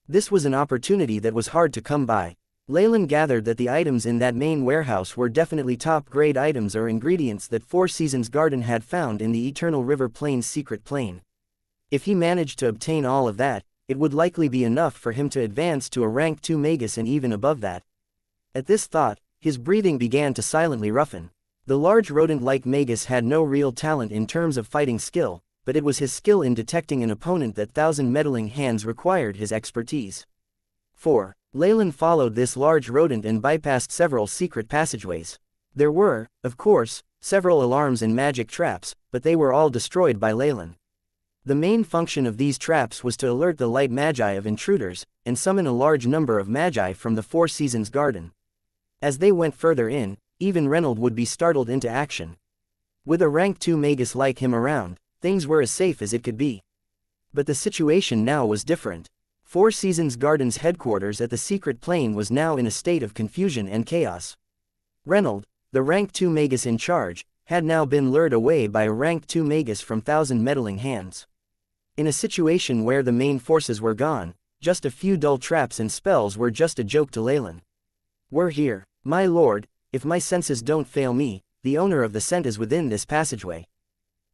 This was an opportunity that was hard to come by. Leylin gathered that the items in that main warehouse were definitely top-grade items or ingredients that Four Seasons Garden had found in the Eternal River Plain's secret plane. If he managed to obtain all of that, it would likely be enough for him to advance to a rank 2 magus and even above that. At this thought, his breathing began to silently roughen. The large rodent-like magus had no real talent in terms of fighting skill, but it was his skill in detecting an opponent that 1,000 meddling hands required his expertise. 4. Leylin followed this large rodent and bypassed several secret passageways. There were, of course, several alarms and magic traps, but they were all destroyed by Leylin. The main function of these traps was to alert the light magi of intruders, and summon a large number of magi from the Four Seasons Garden. As they went further in, even Reynold would be startled into action. With a rank 2 magus like him around, things were as safe as it could be. But the situation now was different. Four Seasons Garden's headquarters at the secret plane was now in a state of confusion and chaos. Reynold, the rank 2 magus in charge, had now been lured away by a rank 2 magus from 1,000 meddling hands. In a situation where the main forces were gone, just a few dull traps and spells were just a joke to Leylin. We're here, my lord, if my senses don't fail me, the owner of the scent is within this passageway.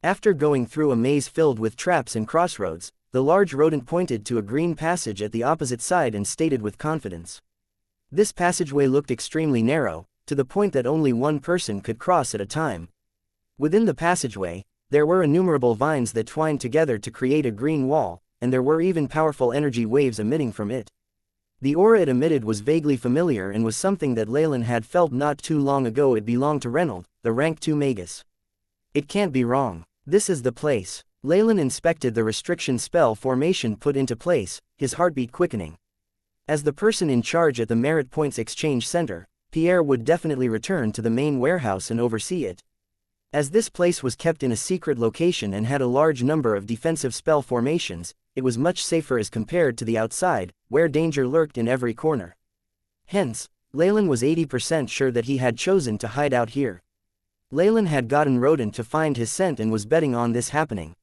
After going through a maze filled with traps and crossroads, the large rodent pointed to a green passage at the opposite side and stated with confidence. This passageway looked extremely narrow, to the point that only one person could cross at a time. Within the passageway, there were innumerable vines that twined together to create a green wall, and there were even powerful energy waves emitting from it. The aura it emitted was vaguely familiar and was something that Leylin had felt not too long ago. It belonged to Reynold, the rank 2 magus. It can't be wrong. This is the place. Leylin inspected the restriction spell formation put into place, his heartbeat quickening. As the person in charge at the Merit Points Exchange Center, Pierre would definitely return to the main warehouse and oversee it. As this place was kept in a secret location and had a large number of defensive spell formations, it was much safer as compared to the outside, where danger lurked in every corner. Hence, Leylin was 80% sure that he had chosen to hide out here. Leylin had gotten Rodent to find his scent and was betting on this happening.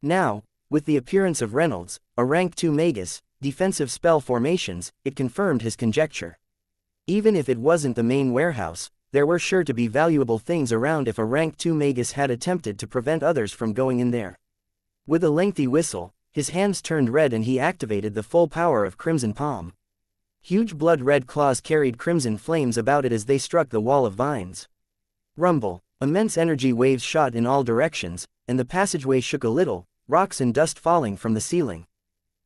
Now, with the appearance of Reynolds, a rank 2 magus, defensive spell formations, it confirmed his conjecture. Even if it wasn't the main warehouse, there were sure to be valuable things around if a rank 2 magus had attempted to prevent others from going in there. With a lengthy whistle, his hands turned red and he activated the full power of Crimson Palm. Huge blood-red claws carried crimson flames about it as they struck the wall of vines. Rumble, immense energy waves shot in all directions, and the passageway shook a little, rocks and dust falling from the ceiling.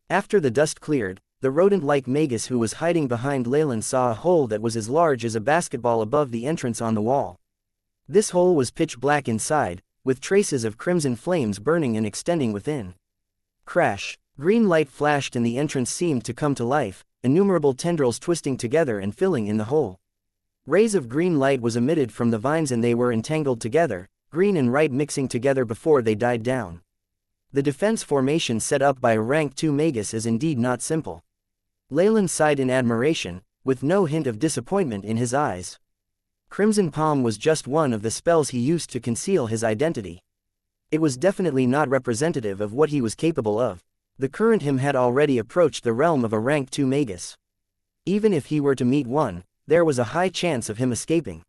After the dust cleared, the rodent-like magus who was hiding behind Leylin saw a hole that was as large as a basketball above the entrance on the wall. This hole was pitch black inside, with traces of crimson flames burning and extending within. Crash! Green light flashed and the entrance seemed to come to life, innumerable tendrils twisting together and filling in the hole. Rays of green light was emitted from the vines and they were entangled together, green and right mixing together before they died down. The defense formation set up by a rank 2 magus is indeed not simple. Leylin sighed in admiration, with no hint of disappointment in his eyes. Crimson Palm was just one of the spells he used to conceal his identity. It was definitely not representative of what he was capable of. The current him had already approached the realm of a rank 2 magus. Even if he were to meet one, there was a high chance of him escaping.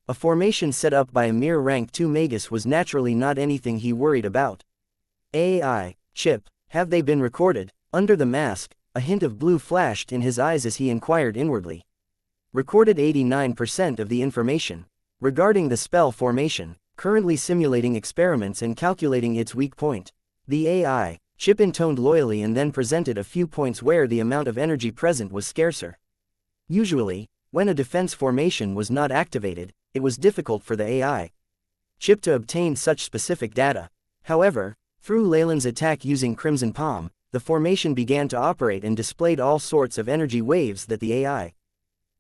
A formation set up by a mere rank 2 magus was naturally not anything he worried about. AI, Chip, have they been recorded? Under the mask, a hint of blue flashed in his eyes as he inquired inwardly. Recorded 89% of the information. Regarding the spell formation, currently simulating experiments and calculating its weak point. The AI, Chip intoned loyally and then presented a few points where the amount of energy present was scarcer. Usually, when a defense formation was not activated, it was difficult for the AI Chip to obtain such specific data. However, through Leylin's attack using Crimson Palm, the formation began to operate and displayed all sorts of energy waves that the AI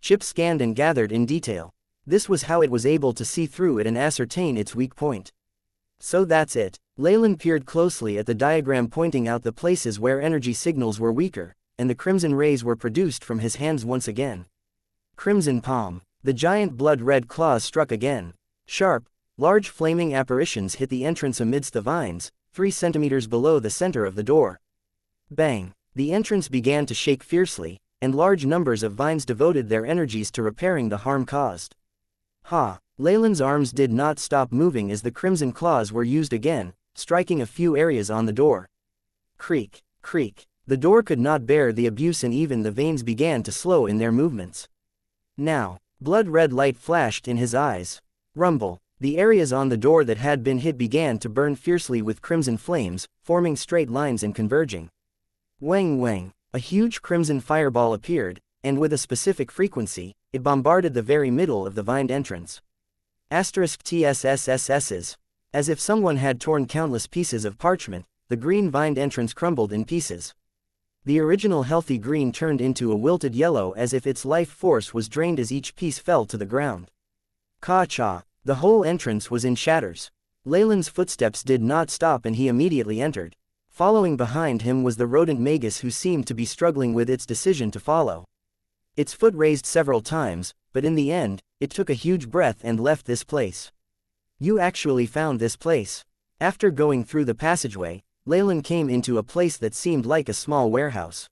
Chip scanned and gathered in detail. This was how it was able to see through it and ascertain its weak point. So that's it. Leylin peered closely at the diagram pointing out the places where energy signals were weaker, and the crimson rays were produced from his hands once again. Crimson Palm. The giant blood-red claws struck again. Sharp, large flaming apparitions hit the entrance amidst the vines, 3 centimeters below the center of the door. Bang! The entrance began to shake fiercely, and large numbers of vines devoted their energies to repairing the harm caused. Ha! Leylin's arms did not stop moving as the crimson claws were used again, striking a few areas on the door. Creak, creak. The door could not bear the abuse and even the veins began to slow in their movements. Now, blood-red light flashed in his eyes. Rumble. The areas on the door that had been hit began to burn fiercely with crimson flames, forming straight lines and converging. Wang wang. A huge crimson fireball appeared, and with a specific frequency, it bombarded the very middle of the vined entrance. *TSSSSs. As if someone had torn countless pieces of parchment, the green vined entrance crumbled in pieces. The original healthy green turned into a wilted yellow as if its life force was drained as each piece fell to the ground. Ka-cha! The whole entrance was in shatters. Leylin's footsteps did not stop and he immediately entered. Following behind him was the rodent magus who seemed to be struggling with its decision to follow. Its foot raised several times, but in the end, it took a huge breath and left this place. You actually found this place. After going through the passageway, Leylin came into a place that seemed like a small warehouse.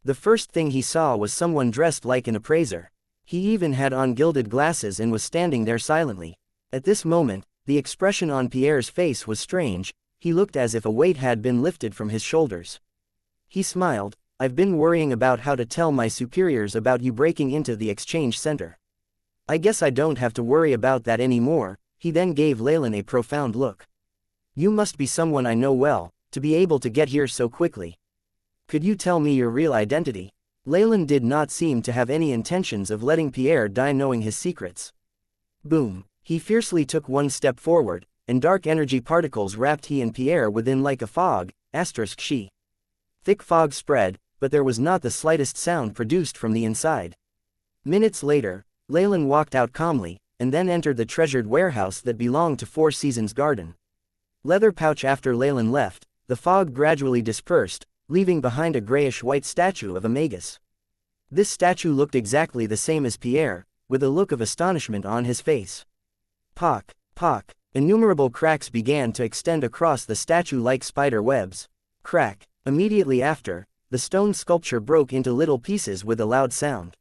The first thing he saw was someone dressed like an appraiser. He even had on gilded glasses and was standing there silently. At this moment, the expression on Pierre's face was strange. He looked as if a weight had been lifted from his shoulders. He smiled. I've been worrying about how to tell my superiors about you breaking into the exchange center. I guess I don't have to worry about that anymore. He then gave Leylin a profound look. You must be someone I know well, to be able to get here so quickly. Could you tell me your real identity? Leylin did not seem to have any intentions of letting Pierre die knowing his secrets. Boom! He fiercely took one step forward, and dark energy particles wrapped he and Pierre within like a fog, *she. Thick fog spread, but there was not the slightest sound produced from the inside. Minutes later, Leylin walked out calmly, and then entered the treasured warehouse that belonged to Four Seasons Garden. Leather pouch. After Leylin left, the fog gradually dispersed, leaving behind a grayish-white statue of a magus. This statue looked exactly the same as Pierre, with a look of astonishment on his face. Pock, pock. Innumerable cracks began to extend across the statue like spider webs. Crack. Immediately after, the stone sculpture broke into little pieces with a loud sound.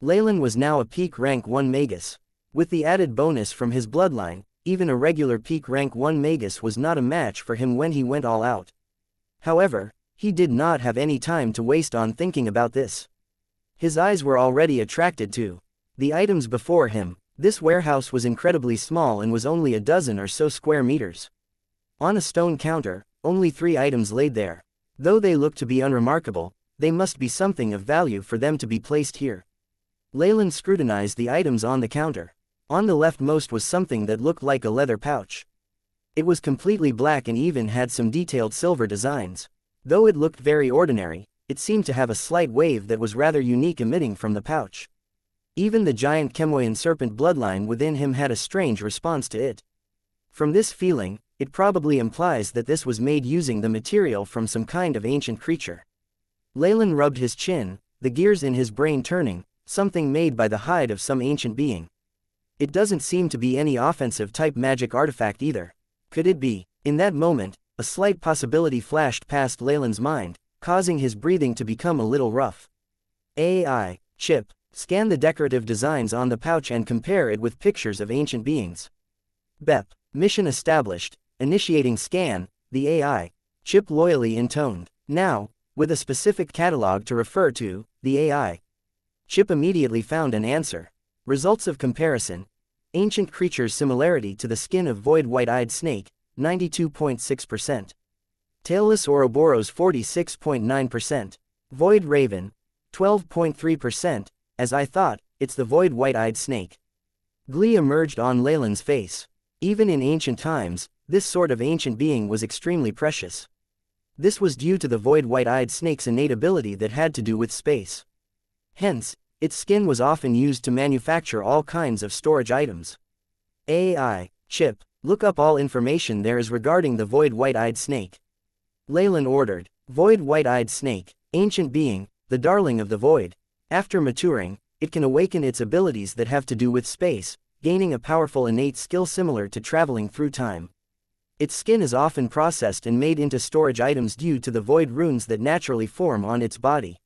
Leylin was now a peak rank 1 magus. With the added bonus from his bloodline, even a regular peak rank 1 magus was not a match for him when he went all out. However, he did not have any time to waste on thinking about this. His eyes were already attracted to the items before him. This warehouse was incredibly small and was only a dozen or so square meters. On a stone counter, only 3 items laid there. Though they looked to be unremarkable, they must be something of value for them to be placed here. Leylin scrutinized the items on the counter. On the leftmost was something that looked like a leather pouch. It was completely black and even had some detailed silver designs. Though it looked very ordinary, it seemed to have a slight wave that was rather unique emitting from the pouch. Even the giant Chemoian serpent bloodline within him had a strange response to it. From this feeling, it probably implies that this was made using the material from some kind of ancient creature. Leylin rubbed his chin, the gears in his brain turning, something made by the hide of some ancient being. It doesn't seem to be any offensive type magic artifact either. Could it be? In that moment, a slight possibility flashed past Leylin's mind, causing his breathing to become a little rough. AI, Chip, scan the decorative designs on the pouch and compare it with pictures of ancient beings. BEP, mission established, initiating scan, the AI, Chip loyally intoned. Now, with a specific catalog to refer to, the AI. Chip immediately found an answer. Results of comparison. Ancient creature's similarity to the skin of void white-eyed snake, 92.6%. Tailless Ouroboros 46.9%. Void raven, 12.3%, as I thought, it's the void white-eyed snake. Glee emerged on Leylin's face. Even in ancient times, this sort of ancient being was extremely precious. This was due to the void white-eyed snake's innate ability that had to do with space. Hence, its skin was often used to manufacture all kinds of storage items. AI, Chip, look up all information there is regarding the void white-eyed snake. Leylin ordered. Void white-eyed snake, ancient being, the darling of the void. After maturing, it can awaken its abilities that have to do with space, gaining a powerful innate skill similar to traveling through time. Its skin is often processed and made into storage items due to the void runes that naturally form on its body.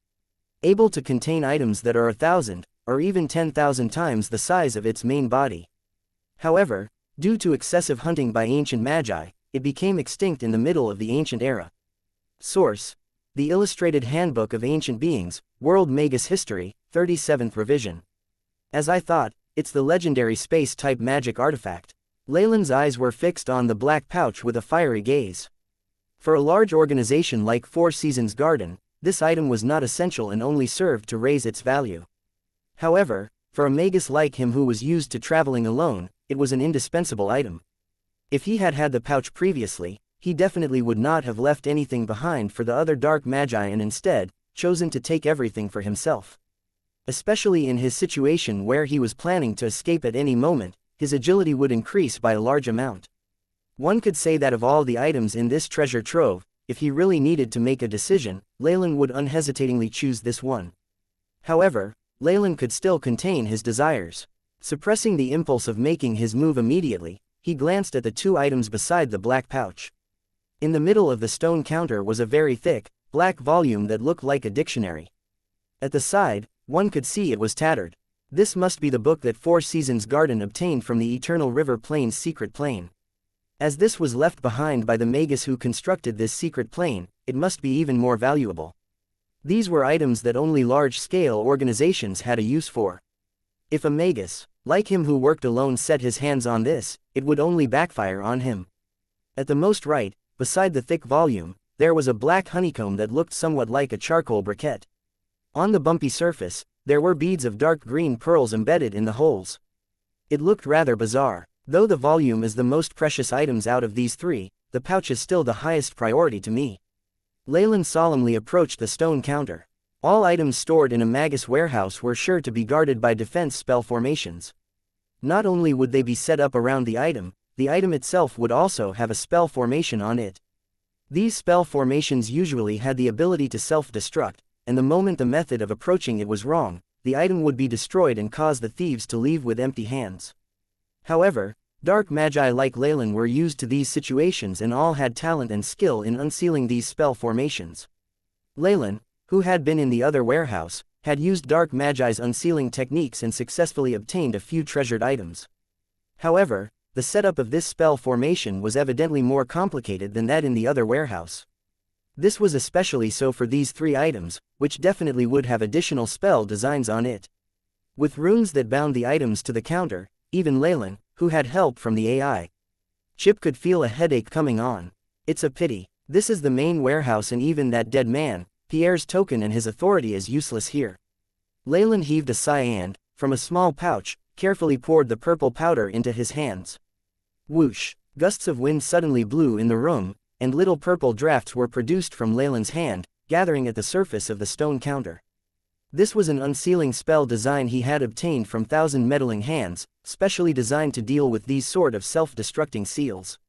Able to contain items that are 1,000, or even 10,000 times the size of its main body. However, due to excessive hunting by ancient magi, it became extinct in the middle of the ancient era. Source: The Illustrated Handbook of Ancient Beings, World Magus History, 37th revision. As I thought, it's the legendary space-type magic artifact. Leylin's eyes were fixed on the black pouch with a fiery gaze. For a large organization like Four Seasons Garden, this item was not essential and only served to raise its value. However, for a magus like him who was used to traveling alone, it was an indispensable item. If he had had the pouch previously, he definitely would not have left anything behind for the other dark magi and instead, chosen to take everything for himself. Especially in his situation where he was planning to escape at any moment, his agility would increase by a large amount. One could say that of all the items in this treasure trove, if he really needed to make a decision, Leylin would unhesitatingly choose this one. However, Leylin could still contain his desires. Suppressing the impulse of making his move immediately, he glanced at the two items beside the black pouch. In the middle of the stone counter was a very thick, black volume that looked like a dictionary. At the side, one could see it was tattered. This must be the book that Four Seasons Garden obtained from the Eternal River Plain's secret plane. As this was left behind by the magus who constructed this secret plane, it must be even more valuable. These were items that only large-scale organizations had a use for. If a magus, like him who worked alone, set his hands on this, it would only backfire on him. At the most right, beside the thick volume, there was a black honeycomb that looked somewhat like a charcoal briquette. On the bumpy surface, there were beads of dark green pearls embedded in the holes. It looked rather bizarre. Though the volume is the most precious items out of these three, the pouch is still the highest priority to me. Leylin solemnly approached the stone counter. All items stored in a magus warehouse were sure to be guarded by defense spell formations. Not only would they be set up around the item itself would also have a spell formation on it. These spell formations usually had the ability to self-destruct, and the moment the method of approaching it was wrong, the item would be destroyed and cause the thieves to leave with empty hands. However, dark magi like Leylin were used to these situations and all had talent and skill in unsealing these spell formations. Leylin, who had been in the other warehouse, had used dark magi's unsealing techniques and successfully obtained a few treasured items. However, the setup of this spell formation was evidently more complicated than that in the other warehouse. This was especially so for these three items, which definitely would have additional spell designs on it. With runes that bound the items to the counter, even Leylin, who had help from the AI. Chip could feel a headache coming on. It's a pity. This is the main warehouse and even that dead man, Pierre's token and his authority is useless here. Leylin heaved a sigh and, from a small pouch, carefully poured the purple powder into his hands. Whoosh! Gusts of wind suddenly blew in the room, and little purple drafts were produced from Leylin's hand, gathering at the surface of the stone counter. This was an unsealing spell design he had obtained from thousand meddling hands, specially designed to deal with these sort of self-destructing seals.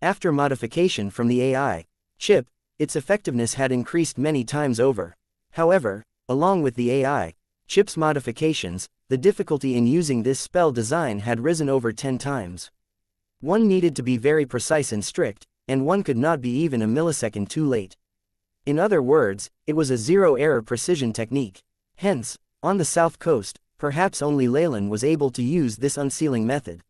After modification from the AI chip, its effectiveness had increased many times over. However, along with the AI chip's modifications, the difficulty in using this spell design had risen over 10 times. One needed to be very precise and strict, and one could not be even a millisecond too late. In other words, it was a zero-error precision technique. Hence, on the south coast, perhaps only Leylin was able to use this unsealing method.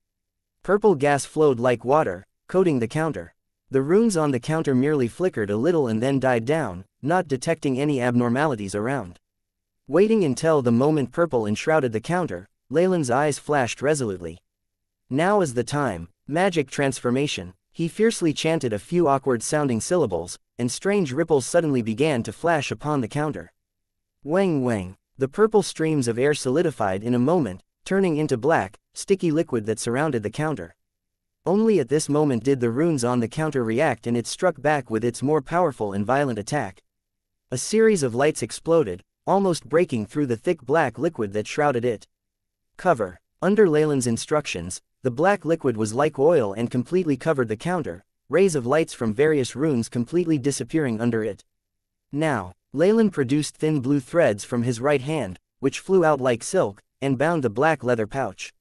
Purple gas flowed like water, coating the counter. The runes on the counter merely flickered a little and then died down, not detecting any abnormalities around. Waiting until the moment purple enshrouded the counter, Leylin's eyes flashed resolutely. Now is the time. Magic transformation. He fiercely chanted a few awkward-sounding syllables, and strange ripples suddenly began to flash upon the counter. Wang wang. The purple streams of air solidified in a moment, turning into black, sticky liquid that surrounded the counter. Only at this moment did the runes on the counter react, and it struck back with its more powerful and violent attack. A series of lights exploded, almost breaking through the thick black liquid that shrouded it. Cover. Under Leylin's instructions, the black liquid was like oil and completely covered the counter, rays of lights from various runes completely disappearing under it. Now, Leylin produced thin blue threads from his right hand, which flew out like silk, and bound the black leather pouch.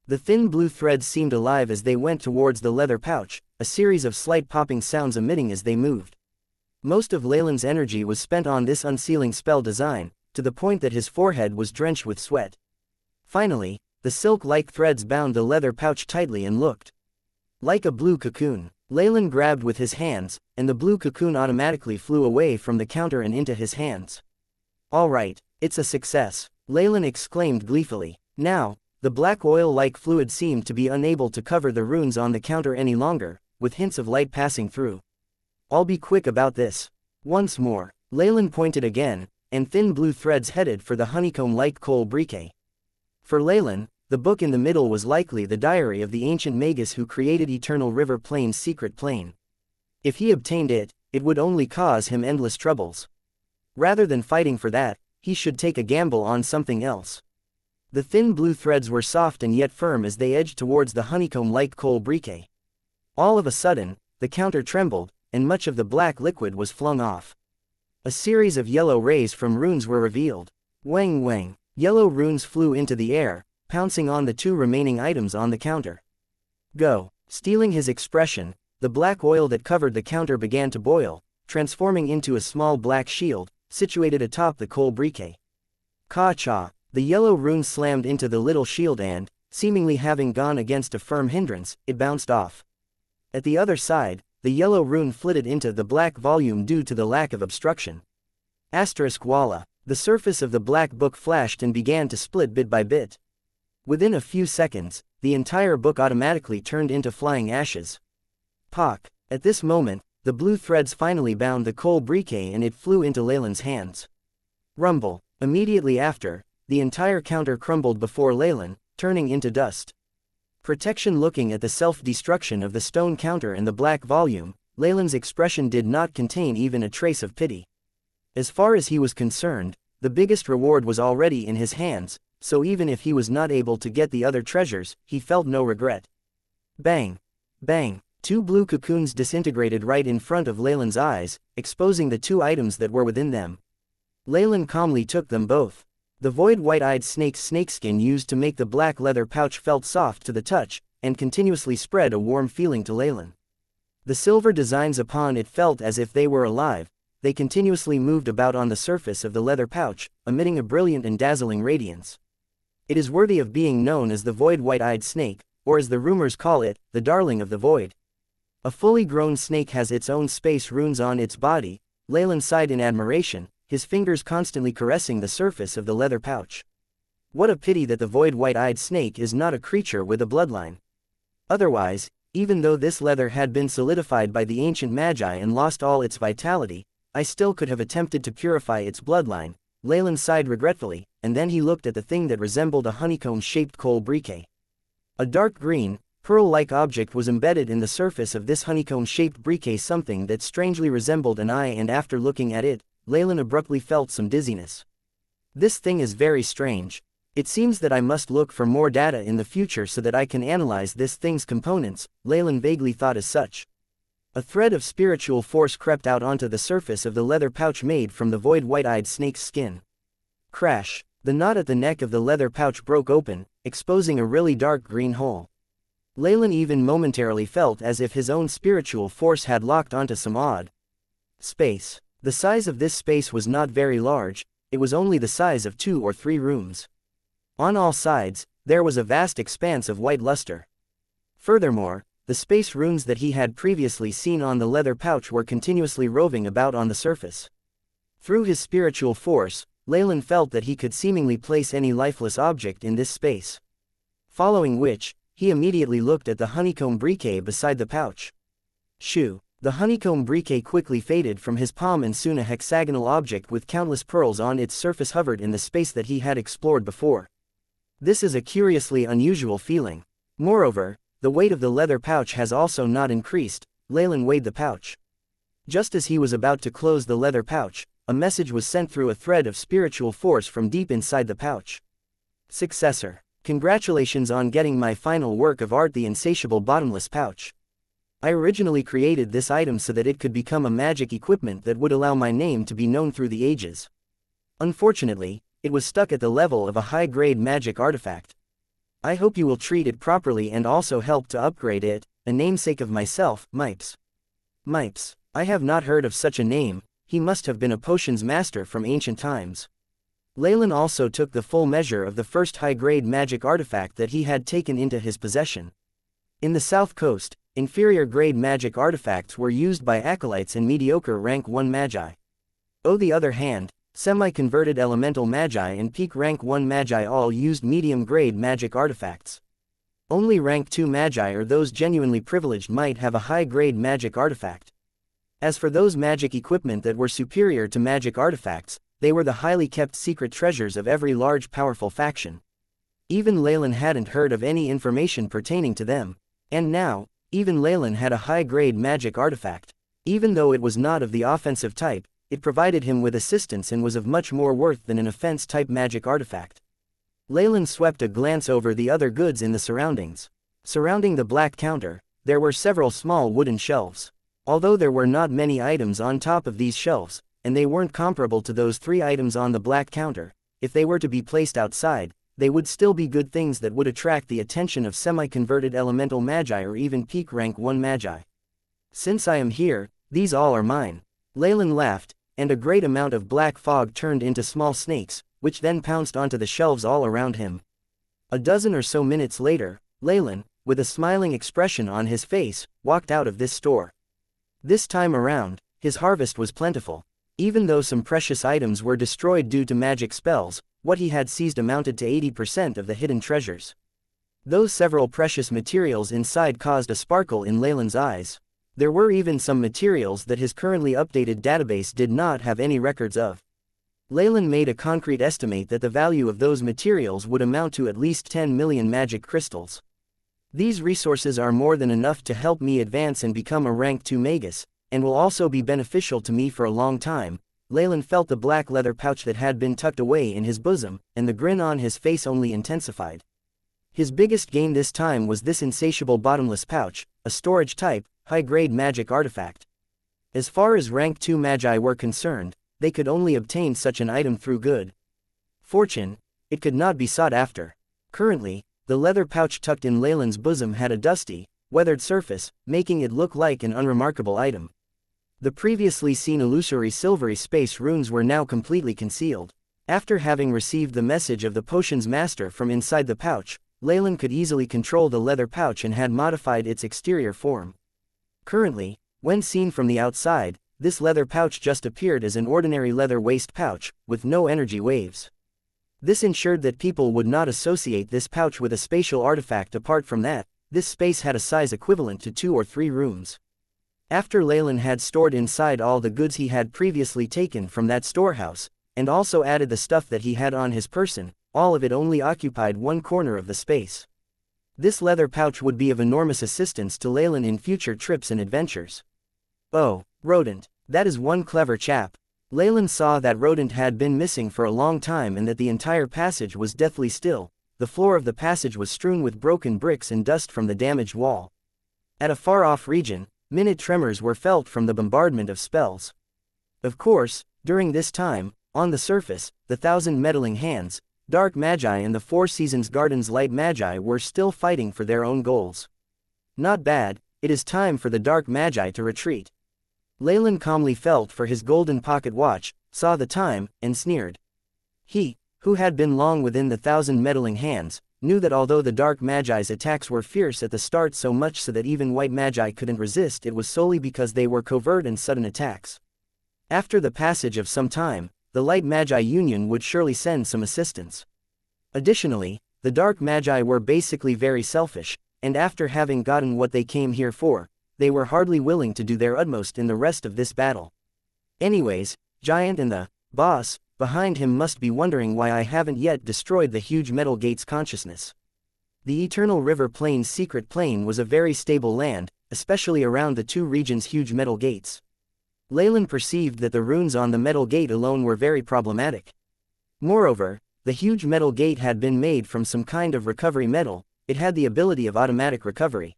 The thin blue threads seemed alive as they went towards the leather pouch, a series of slight popping sounds emitting as they moved. Most of Leylin's energy was spent on this unsealing spell design, to the point that his forehead was drenched with sweat. Finally, the silk-like threads bound the leather pouch tightly and looked like a blue cocoon. Leylin grabbed with his hands, and the blue cocoon automatically flew away from the counter and into his hands. All right, it's a success, Leylin exclaimed gleefully. Now, the black oil-like fluid seemed to be unable to cover the runes on the counter any longer, with hints of light passing through. I'll be quick about this. Once more, Leylin pointed again, and thin blue threads headed for the honeycomb-like coal briquet. For Leylin, the book in the middle was likely the diary of the ancient magus who created Eternal River Plain's secret plane. If he obtained it, it would only cause him endless troubles. Rather than fighting for that, he should take a gamble on something else. The thin blue threads were soft and yet firm as they edged towards the honeycomb-like coal briquet. All of a sudden, the counter trembled, and much of the black liquid was flung off. A series of yellow rays from runes were revealed. Wang wang. Yellow runes flew into the air, pouncing on the two remaining items on the counter. Go. Stealing his expression, the black oil that covered the counter began to boil, transforming into a small black shield, situated atop the coal briquet. Ka-cha. The yellow rune slammed into the little shield and, seemingly having gone against a firm hindrance, it bounced off. At the other side, the yellow rune flitted into the black volume due to the lack of obstruction. Voila. The surface of the black book flashed and began to split bit by bit. Within a few seconds, the entire book automatically turned into flying ashes. Pock. At this moment, the blue threads finally bound the coal briquet and it flew into Leylin's hands. Rumble. Immediately after, the entire counter crumbled before Leylin, turning into dust. Protection. Looking at the self-destruction of the stone counter and the black volume, Leylin's expression did not contain even a trace of pity. As far as he was concerned, the biggest reward was already in his hands, so even if he was not able to get the other treasures, he felt no regret. Bang! Bang! Two blue cocoons disintegrated right in front of Leylin's eyes, exposing the two items that were within them. Leylin calmly took them both. The void white-eyed snake's snakeskin used to make the black leather pouch felt soft to the touch, and continuously spread a warm feeling to Leylin. The silver designs upon it felt as if they were alive. They continuously moved about on the surface of the leather pouch, emitting a brilliant and dazzling radiance. It is worthy of being known as the void white-eyed snake, or as the rumors call it, the darling of the void. A fully grown snake has its own space runes on its body. Leylin sighed in admiration, his fingers constantly caressing the surface of the leather pouch. What a pity that the void white-eyed snake is not a creature with a bloodline. Otherwise, even though this leather had been solidified by the ancient magi and lost all its vitality, I still could have attempted to purify its bloodline. Leylin sighed regretfully, and then he looked at the thing that resembled a honeycomb-shaped coal briquet. A dark green, pearl-like object was embedded in the surface of this honeycomb-shaped briquet, something that strangely resembled an eye, and after looking at it, Leylin abruptly felt some dizziness. This thing is very strange. It seems that I must look for more data in the future so that I can analyze this thing's components, Leylin vaguely thought as such. A thread of spiritual force crept out onto the surface of the leather pouch made from the void white-eyed snake's skin. Crash! The knot at the neck of the leather pouch broke open, exposing a really dark green hole. Leylin even momentarily felt as if his own spiritual force had locked onto some odd space. The size of this space was not very large, it was only the size of 2 or 3 rooms. On all sides, there was a vast expanse of white luster. Furthermore, the space runes that he had previously seen on the leather pouch were continuously roving about on the surface. Through his spiritual force, Leylin felt that he could seemingly place any lifeless object in this space. Following which, he immediately looked at the honeycomb briquet beside the pouch. Shoo! The honeycomb briquet quickly faded from his palm, and soon a hexagonal object with countless pearls on its surface hovered in the space that he had explored before. This is a curiously unusual feeling. Moreover, the weight of the leather pouch has also not increased. Leylin weighed the pouch. Just as he was about to close the leather pouch, a message was sent through a thread of spiritual force from deep inside the pouch. Successor. Congratulations on getting my final work of art, the insatiable bottomless pouch. I originally created this item so that it could become a magic equipment that would allow my name to be known through the ages. Unfortunately, it was stuck at the level of a high-grade magic artifact. I hope you will treat it properly and also help to upgrade it, a namesake of myself, Mipes. Mipes. I have not heard of such a name. He must have been a potions master from ancient times. Leylin also took the full measure of the first high-grade magic artifact that he had taken into his possession. In the South Coast, inferior-grade magic artifacts were used by acolytes and mediocre rank 1 magi. On the other hand, semi-converted elemental magi and peak rank 1 magi all used medium-grade magic artifacts. Only rank 2 magi or those genuinely privileged might have a high-grade magic artifact. As for those magic equipment that were superior to magic artifacts, they were the highly kept secret treasures of every large powerful faction. Even Leylin hadn't heard of any information pertaining to them. And now, even Leylin had a high-grade magic artifact. Even though it was not of the offensive type, it provided him with assistance and was of much more worth than an offense-type magic artifact. Leylin swept a glance over the other goods in the surroundings. Surrounding the black counter, there were several small wooden shelves. Although there were not many items on top of these shelves, and they weren't comparable to those 3 items on the black counter, if they were to be placed outside, they would still be good things that would attract the attention of semi-converted elemental magi or even peak rank 1 magi. Since I am here, these all are mine. Leylin laughed, and a great amount of black fog turned into small snakes, which then pounced onto the shelves all around him. A dozen or so minutes later, Leylin, with a smiling expression on his face, walked out of this store. This time around, his harvest was plentiful. Even though some precious items were destroyed due to magic spells, what he had seized amounted to 80% of the hidden treasures. Those several precious materials inside caused a sparkle in Leylin's eyes. There were even some materials that his currently updated database did not have any records of. Leylin made a concrete estimate that the value of those materials would amount to at least 10 million magic crystals. These resources are more than enough to help me advance and become a rank 2 magus, and will also be beneficial to me for a long time. Leylin felt the black leather pouch that had been tucked away in his bosom, and the grin on his face only intensified. His biggest gain this time was this insatiable bottomless pouch, a storage-type, high-grade magic artifact. As far as rank 2 magi were concerned, they could only obtain such an item through good fortune. It could not be sought after. Currently, the leather pouch tucked in Leylin's bosom had a dusty, weathered surface, making it look like an unremarkable item. The previously seen illusory silvery space runes were now completely concealed. After having received the message of the potions master from inside the pouch, Leylin could easily control the leather pouch and had modified its exterior form. Currently, when seen from the outside, this leather pouch just appeared as an ordinary leather waist pouch, with no energy waves. This ensured that people would not associate this pouch with a spatial artifact. Apart from that, this space had a size equivalent to 2 or 3 rooms. After Leylin had stored inside all the goods he had previously taken from that storehouse, and also added the stuff that he had on his person, all of it only occupied one corner of the space. This leather pouch would be of enormous assistance to Leylin in future trips and adventures. Oh, rodent, that is one clever chap. Leylin saw that rodent had been missing for a long time and that the entire passage was deathly still. The floor of the passage was strewn with broken bricks and dust from the damaged wall. At a far-off region, minute tremors were felt from the bombardment of spells. Of course, during this time, on the surface, the 1,000 meddling hands, dark magi and the Four Seasons Gardens light magi were still fighting for their own goals. Not bad, it is time for the dark magi to retreat. Leylin calmly felt for his golden pocket watch, saw the time, and sneered. He, who had been long within the 1,000 meddling hands, knew that although the dark magi's attacks were fierce at the start so much so that even white magi couldn't resist, it was solely because they were covert and sudden attacks. After the passage of some time, the light magi union would surely send some assistance. Additionally, the dark magi were basically very selfish, and after having gotten what they came here for, they were hardly willing to do their utmost in the rest of this battle. Anyways, Giant and the boss behind him must be wondering why I haven't yet destroyed the huge metal gate's consciousness. The Eternal River Plain's secret plane was a very stable land, especially around the two regions' huge metal gates. Leylin perceived that the runes on the metal gate alone were very problematic. Moreover, the huge metal gate had been made from some kind of recovery metal. It had the ability of automatic recovery.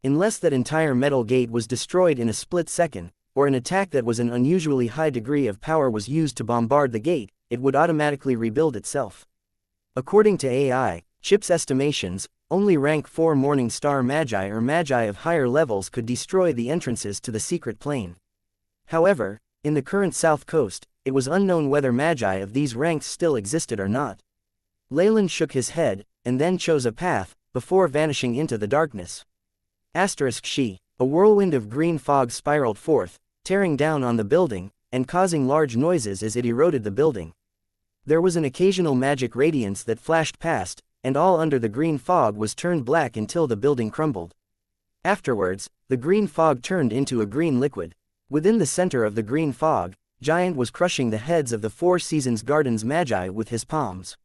Unless that entire metal gate was destroyed in a split second, or an attack that was an unusually high degree of power was used to bombard the gate, it would automatically rebuild itself. According to AI, Chip's estimations, only rank 4 Morning Star Magi or Magi of higher levels could destroy the entrances to the secret plane. However, in the current South Coast, it was unknown whether Magi of these ranks still existed or not. Leylin shook his head, and then chose a path, before vanishing into the darkness. She, a whirlwind of green fog spiraled forth, tearing down on the building, and causing large noises as it eroded the building. There was an occasional magic radiance that flashed past, and all under the green fog was turned black until the building crumbled. Afterwards, the green fog turned into a green liquid. Within the center of the green fog, Giant was crushing the heads of the Four Seasons Gardens Magi with his palms.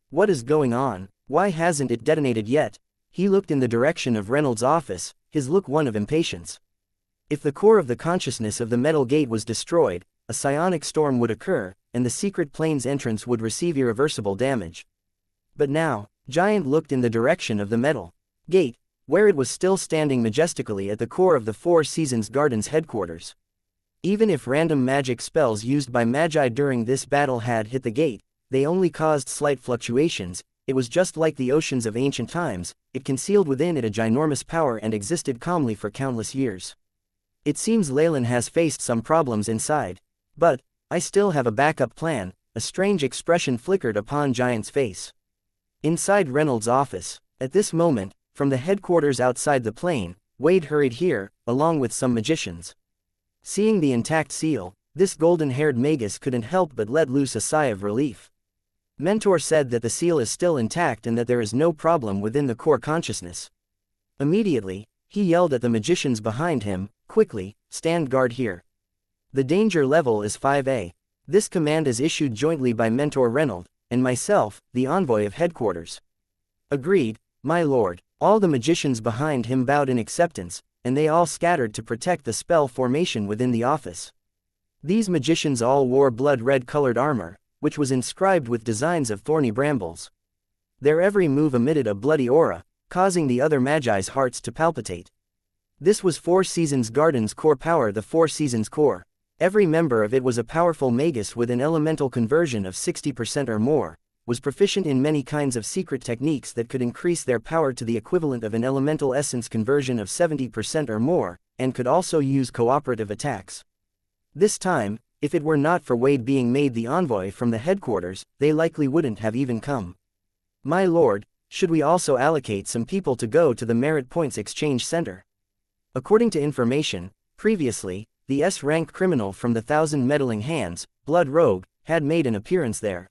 What is going on? Why hasn't it detonated yet? He looked in the direction of Reynolds' office, his look one of impatience. If the core of the consciousness of the metal gate was destroyed, a psionic storm would occur, and the secret plane's entrance would receive irreversible damage. But now, Giant looked in the direction of the metal gate, where it was still standing majestically at the core of the Four Seasons Gardens headquarters. Even if random magic spells used by Magi during this battle had hit the gate, they only caused slight fluctuations. It was just like the oceans of ancient times, it concealed within it a ginormous power and existed calmly for countless years. It seems Leylin has faced some problems inside. But, I still have a backup plan. A strange expression flickered upon Giant's face. Inside Reynolds' office, at this moment, from the headquarters outside the plane, Wade hurried here, along with some magicians. Seeing the intact seal, this golden-haired magus couldn't help but let loose a sigh of relief. Mentor said that the seal is still intact and that there is no problem within the core consciousness. Immediately, he yelled at the magicians behind him, quickly, stand guard here. The danger level is 5A. This command is issued jointly by Mentor Reynolds, and myself, the envoy of headquarters. Agreed, my lord. All the magicians behind him bowed in acceptance, and they all scattered to protect the spell formation within the office. These magicians all wore blood-red colored armor, which was inscribed with designs of thorny brambles. Their every move emitted a bloody aura, causing the other Magi's hearts to palpitate. This was Four Seasons Gardens' core power, the Four Seasons core. Every member of it was a powerful magus with an elemental conversion of 60% or more, was proficient in many kinds of secret techniques that could increase their power to the equivalent of an elemental essence conversion of 70% or more, and could also use cooperative attacks. This time, if it were not for Wade being made the envoy from the headquarters, they likely wouldn't have even come. My lord, should we also allocate some people to go to the Merit Points Exchange Center? According to information, previously, the S-rank criminal from the 1,000 Meddling Hands, Blood Rogue, had made an appearance there.